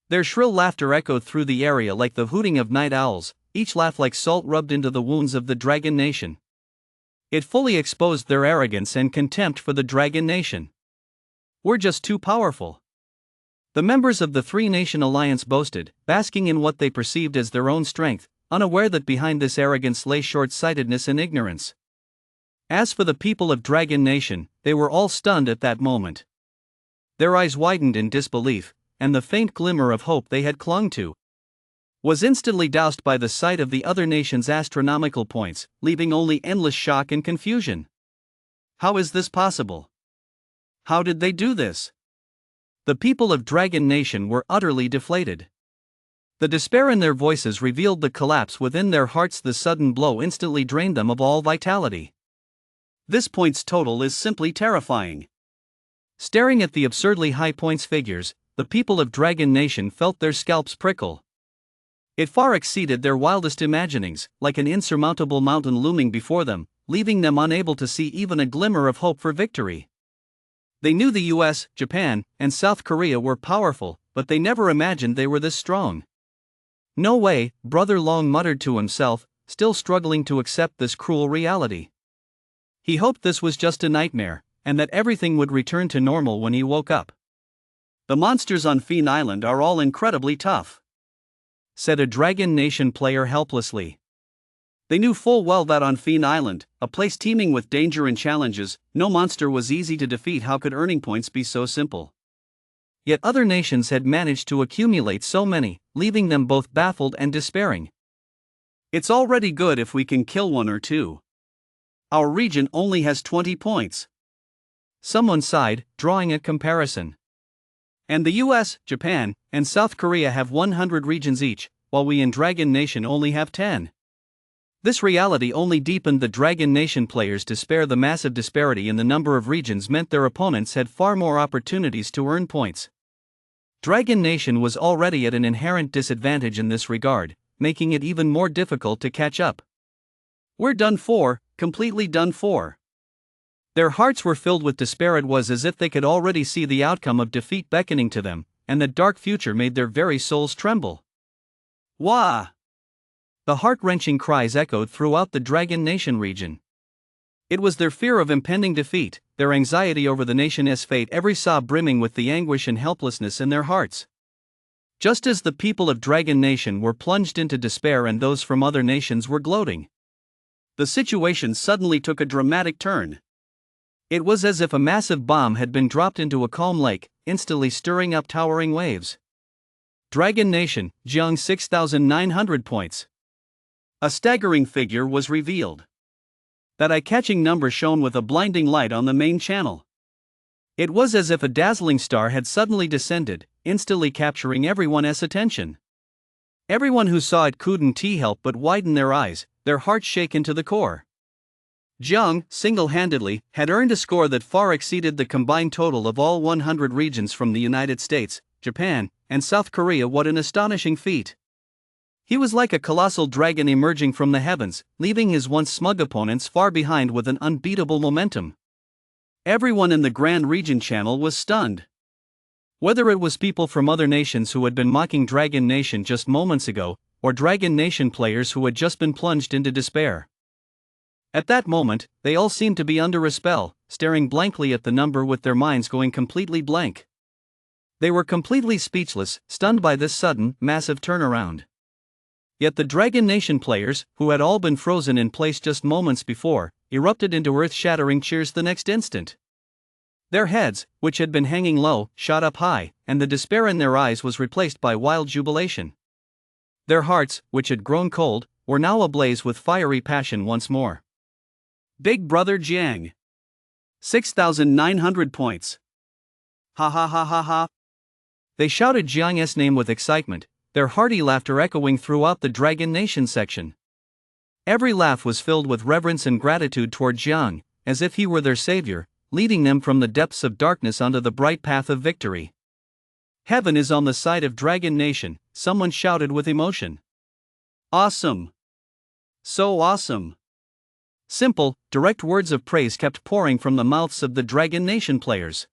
Their shrill laughter echoed through the area like the hooting of night owls, each laugh like salt rubbed into the wounds of the Dragon Nation. It fully exposed their arrogance and contempt for the Dragon Nation. "We're just too powerful," the members of the Three-Nation Alliance boasted, basking in what they perceived as their own strength, unaware that behind this arrogance lay short-sightedness and ignorance. As for the people of Dragon Nation, they were all stunned at that moment. Their eyes widened in disbelief, and the faint glimmer of hope they had clung to was instantly doused by the sight of the other nation's astronomical points, leaving only endless shock and confusion. How is this possible? How did they do this? The people of Dragon Nation were utterly deflated. The despair in their voices revealed the collapse within their hearts. The sudden blow instantly drained them of all vitality. This points total is simply terrifying. Staring at the absurdly high points figures, the people of Dragon Nation felt their scalps prickle. It far exceeded their wildest imaginings, like an insurmountable mountain looming before them, leaving them unable to see even a glimmer of hope for victory. They knew the US, Japan, and South Korea were powerful, but they never imagined they were this strong. "No way," Brother Long muttered to himself, still struggling to accept this cruel reality. He hoped this was just a nightmare, and that everything would return to normal when he woke up. "The monsters on Fiend Island are all incredibly tough," said a Dragon Nation player helplessly. They knew full well that on Fiend Island, a place teeming with danger and challenges, no monster was easy to defeat. How could earning points be so simple? Yet other nations had managed to accumulate so many, leaving them both baffled and despairing. "It's already good if we can kill one or two. Our region only has 20 points. Someone sighed, drawing a comparison. "And the US, Japan, and South Korea have 100 regions each, while we in Dragon Nation only have 10. This reality only deepened the Dragon Nation players' despair. The massive disparity in the number of regions meant their opponents had far more opportunities to earn points. Dragon Nation was already at an inherent disadvantage in this regard, making it even more difficult to catch up. "We're done for, completely done for." Their hearts were filled with despair. It was as if they could already see the outcome of defeat beckoning to them, and the dark future made their very souls tremble. "Wah!" The heart-wrenching cries echoed throughout the Dragon Nation region. It was their fear of impending defeat, their anxiety over the nation's fate, every sob brimming with the anguish and helplessness in their hearts. Just as the people of Dragon Nation were plunged into despair and those from other nations were gloating, the situation suddenly took a dramatic turn. It was as if a massive bomb had been dropped into a calm lake, instantly stirring up towering waves. Dragon Nation, Jiang 6,900 points. A staggering figure was revealed. That eye-catching number shone with a blinding light on the main channel. It was as if a dazzling star had suddenly descended, instantly capturing everyone's attention. Everyone who saw it couldn't help but widen their eyes, their hearts shaken to the core. Jiang, single-handedly, had earned a score that far exceeded the combined total of all 100 regions from the United States, Japan, and South Korea. What an astonishing feat! He was like a colossal dragon emerging from the heavens, leaving his once smug opponents far behind with an unbeatable momentum. Everyone in the Grand Region channel was stunned. Whether it was people from other nations who had been mocking Dragon Nation just moments ago, or Dragon Nation players who had just been plunged into despair. At that moment, they all seemed to be under a spell, staring blankly at the number with their minds going completely blank. They were completely speechless, stunned by this sudden, massive turnaround. Yet the Dragon Nation players, who had all been frozen in place just moments before, erupted into earth-shattering cheers the next instant. Their heads, which had been hanging low, shot up high, and the despair in their eyes was replaced by wild jubilation. Their hearts, which had grown cold, were now ablaze with fiery passion once more. Big Brother Jiang. 6,900 points. Ha ha ha ha ha. They shouted Jiang's name with excitement, their hearty laughter echoing throughout the Dragon Nation section. Every laugh was filled with reverence and gratitude toward Jiang, as if he were their savior, leading them from the depths of darkness onto the bright path of victory. Heaven is on the side of Dragon Nation, someone shouted with emotion. Awesome. So awesome. Simple, direct words of praise kept pouring from the mouths of the Dragon Nation players.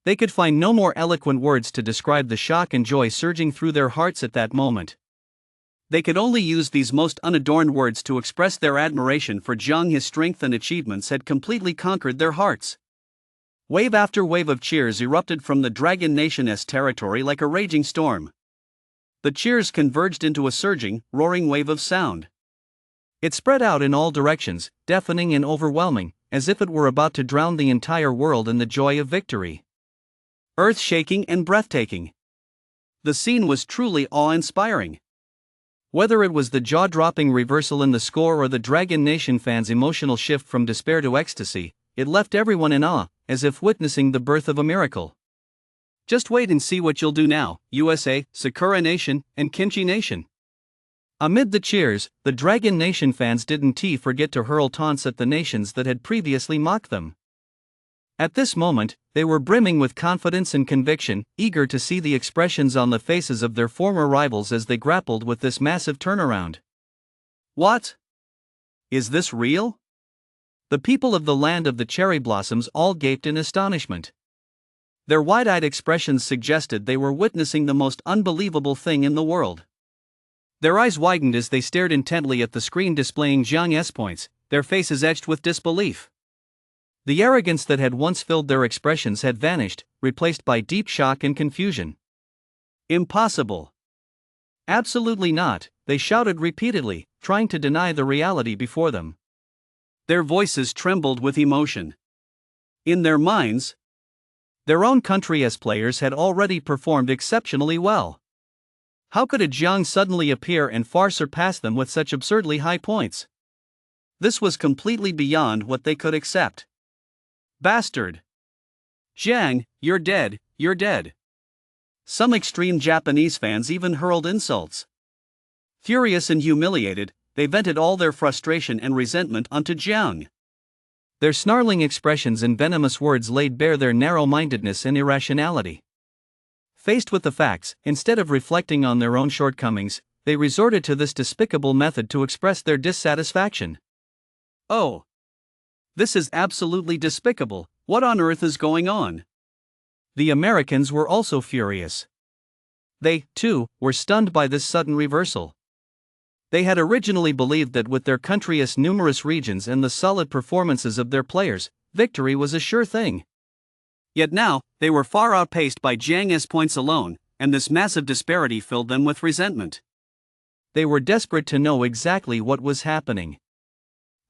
They could find no more eloquent words to describe the shock and joy surging through their hearts at that moment. They could only use these most unadorned words to express their admiration for Jiang. His strength and achievements had completely conquered their hearts. Wave after wave of cheers erupted from the Dragon Nation's territory like a raging storm. The cheers converged into a surging, roaring wave of sound. It spread out in all directions, deafening and overwhelming, as if it were about to drown the entire world in the joy of victory. Earth-shaking and breathtaking. The scene was truly awe-inspiring. Whether it was the jaw-dropping reversal in the score or the Dragon Nation fans' emotional shift from despair to ecstasy, it left everyone in awe, as if witnessing the birth of a miracle. Just wait and see what you'll do now, USA, Sakura Nation, and Kimchi Nation. Amid the cheers, the Dragon Nation fans didn't forget to hurl taunts at the nations that had previously mocked them. At this moment, they were brimming with confidence and conviction, eager to see the expressions on the faces of their former rivals as they grappled with this massive turnaround. What? Is this real? The people of the land of the cherry blossoms all gaped in astonishment. Their wide-eyed expressions suggested they were witnessing the most unbelievable thing in the world. Their eyes widened as they stared intently at the screen displaying Jiang's points, their faces etched with disbelief. The arrogance that had once filled their expressions had vanished, replaced by deep shock and confusion. Impossible. Absolutely not, they shouted repeatedly, trying to deny the reality before them. Their voices trembled with emotion. In their minds, their own country's players had already performed exceptionally well. How could a Jiang suddenly appear and far surpass them with such absurdly high points? This was completely beyond what they could accept. Bastard! Jiang, you're dead, you're dead. Some extreme Japanese fans even hurled insults. Furious and humiliated, they vented all their frustration and resentment onto Jiang. Their snarling expressions and venomous words laid bare their narrow-mindedness and irrationality. Faced with the facts, instead of reflecting on their own shortcomings, they resorted to this despicable method to express their dissatisfaction. Oh! This is absolutely despicable. What on earth is going on? The Americans were also furious. They, too, were stunned by this sudden reversal. They had originally believed that with their country's numerous regions and the solid performances of their players, victory was a sure thing. Yet now, they were far outpaced by Jiang's points alone, and this massive disparity filled them with resentment. They were desperate to know exactly what was happening.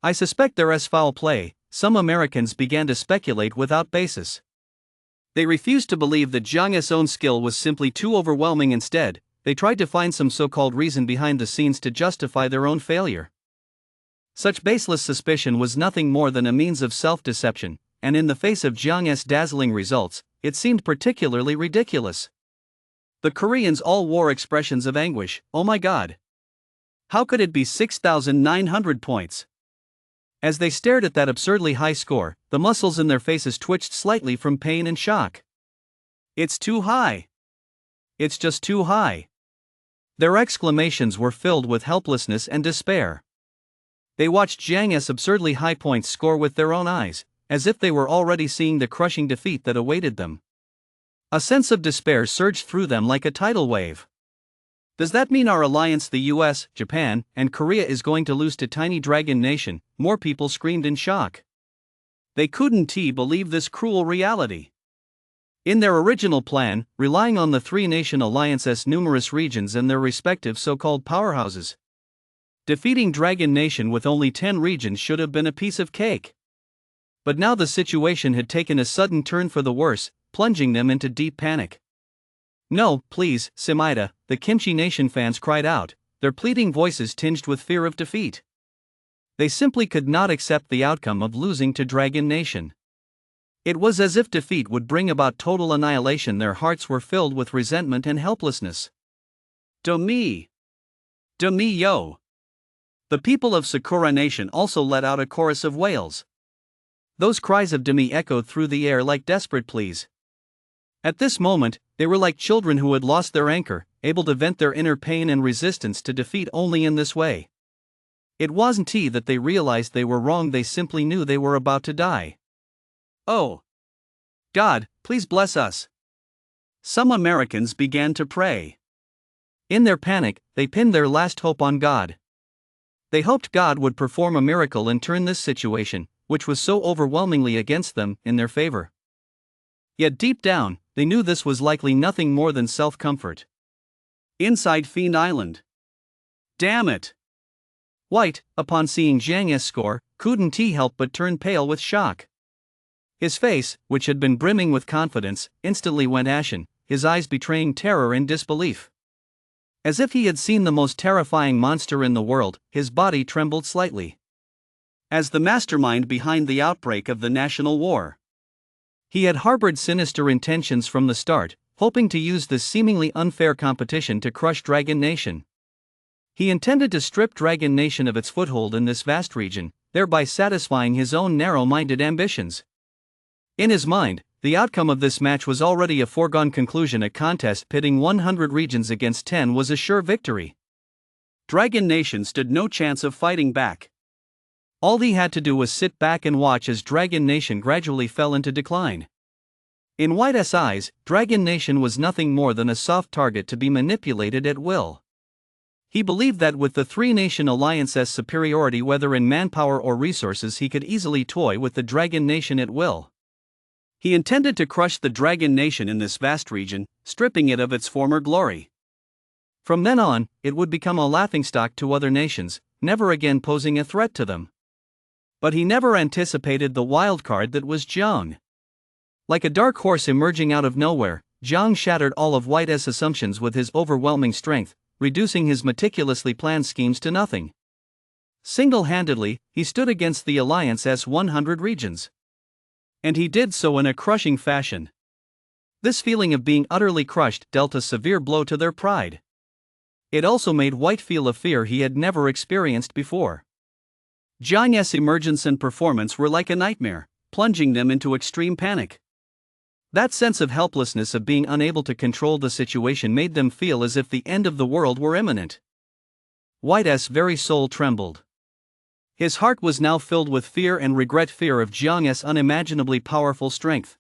I suspect there is foul play, some Americans began to speculate without basis. They refused to believe that Jiang's own skill was simply too overwhelming. Instead, they tried to find some so-called reason behind the scenes to justify their own failure. Such baseless suspicion was nothing more than a means of self-deception, and in the face of Jiang's dazzling results, it seemed particularly ridiculous. The Koreans all wore expressions of anguish. Oh my God! How could it be 6,900 points? As they stared at that absurdly high score, the muscles in their faces twitched slightly from pain and shock. It's too high. It's just too high. Their exclamations were filled with helplessness and despair. They watched Jiang's absurdly high points score with their own eyes, as if they were already seeing the crushing defeat that awaited them. A sense of despair surged through them like a tidal wave. Does that mean our alliance, the US, Japan, and Korea, is going to lose to tiny Dragon Nation? More people screamed in shock. They couldn't believe this cruel reality. In their original plan, relying on the three-nation alliance's numerous regions and their respective so-called powerhouses, defeating Dragon Nation with only 10 regions should have been a piece of cake. But now the situation had taken a sudden turn for the worse, plunging them into deep panic. "No, please, Simida," the Kimchi Nation fans cried out, their pleading voices tinged with fear of defeat. They simply could not accept the outcome of losing to Dragon Nation. It was as if defeat would bring about total annihilation. Their hearts were filled with resentment and helplessness. "Demi! Demi yo!" The people of Sakura Nation also let out a chorus of wails. Those cries of Demi echoed through the air like desperate pleas. At this moment, they were like children who had lost their anchor, able to vent their inner pain and resistance to defeat only in this way. It wasn't that they realized they were wrong, they simply knew they were about to die. "Oh! God, please bless us." Some Americans began to pray. In their panic, they pinned their last hope on God. They hoped God would perform a miracle and turn this situation, which was so overwhelmingly against them, in their favor. Yet deep down, they knew this was likely nothing more than self-comfort. Inside Fiend Island. "Damn it!" White, upon seeing Zhang's score, couldn't help but turn pale with shock. His face, which had been brimming with confidence, instantly went ashen, his eyes betraying terror and disbelief. As if he had seen the most terrifying monster in the world, his body trembled slightly. As the mastermind behind the outbreak of the national war, he had harbored sinister intentions from the start, hoping to use this seemingly unfair competition to crush Dragon Nation. He intended to strip Dragon Nation of its foothold in this vast region, thereby satisfying his own narrow-minded ambitions. In his mind, the outcome of this match was already a foregone conclusion. A contest pitting 100 regions against 10 was a sure victory. Dragon Nation stood no chance of fighting back. All he had to do was sit back and watch as Dragon Nation gradually fell into decline. In White's eyes, Dragon Nation was nothing more than a soft target to be manipulated at will. He believed that with the three-nation alliance's superiority, whether in manpower or resources, he could easily toy with the Dragon Nation at will. He intended to crush the Dragon Nation in this vast region, stripping it of its former glory. From then on, it would become a laughingstock to other nations, never again posing a threat to them. But he never anticipated the wild card that was Zhang. Like a dark horse emerging out of nowhere, Zhang shattered all of White's assumptions with his overwhelming strength, reducing his meticulously planned schemes to nothing. Single-handedly, he stood against the Alliance's 100 regions. And he did so in a crushing fashion. This feeling of being utterly crushed dealt a severe blow to their pride. It also made White feel a fear he had never experienced before. Zhang's emergence and performance were like a nightmare, plunging them into extreme panic. That sense of helplessness of being unable to control the situation made them feel as if the end of the world were imminent. White's very soul trembled. His heart was now filled with fear and regret, fear of Zhang's unimaginably powerful strength.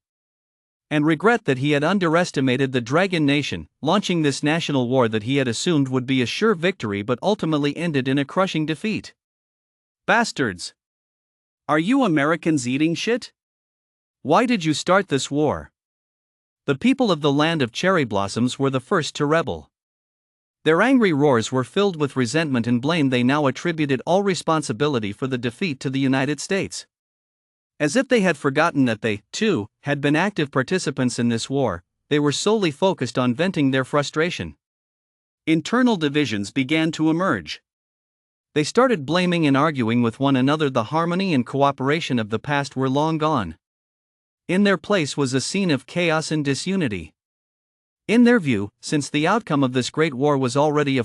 And regret that he had underestimated the Dragon Nation, launching this national war that he had assumed would be a sure victory but ultimately ended in a crushing defeat. Bastards! Are you Americans eating shit? Why did you start this war? The people of the land of cherry blossoms were the first to rebel. Their angry roars were filled with resentment and blame. They now attributed all responsibility for the defeat to the United States. As if they had forgotten that they, too, had been active participants in this war, they were solely focused on venting their frustration. Internal divisions began to emerge. They started blaming and arguing with one another. The harmony and cooperation of the past were long gone. In their place was a scene of chaos and disunity. In their view, since the outcome of this great war was already a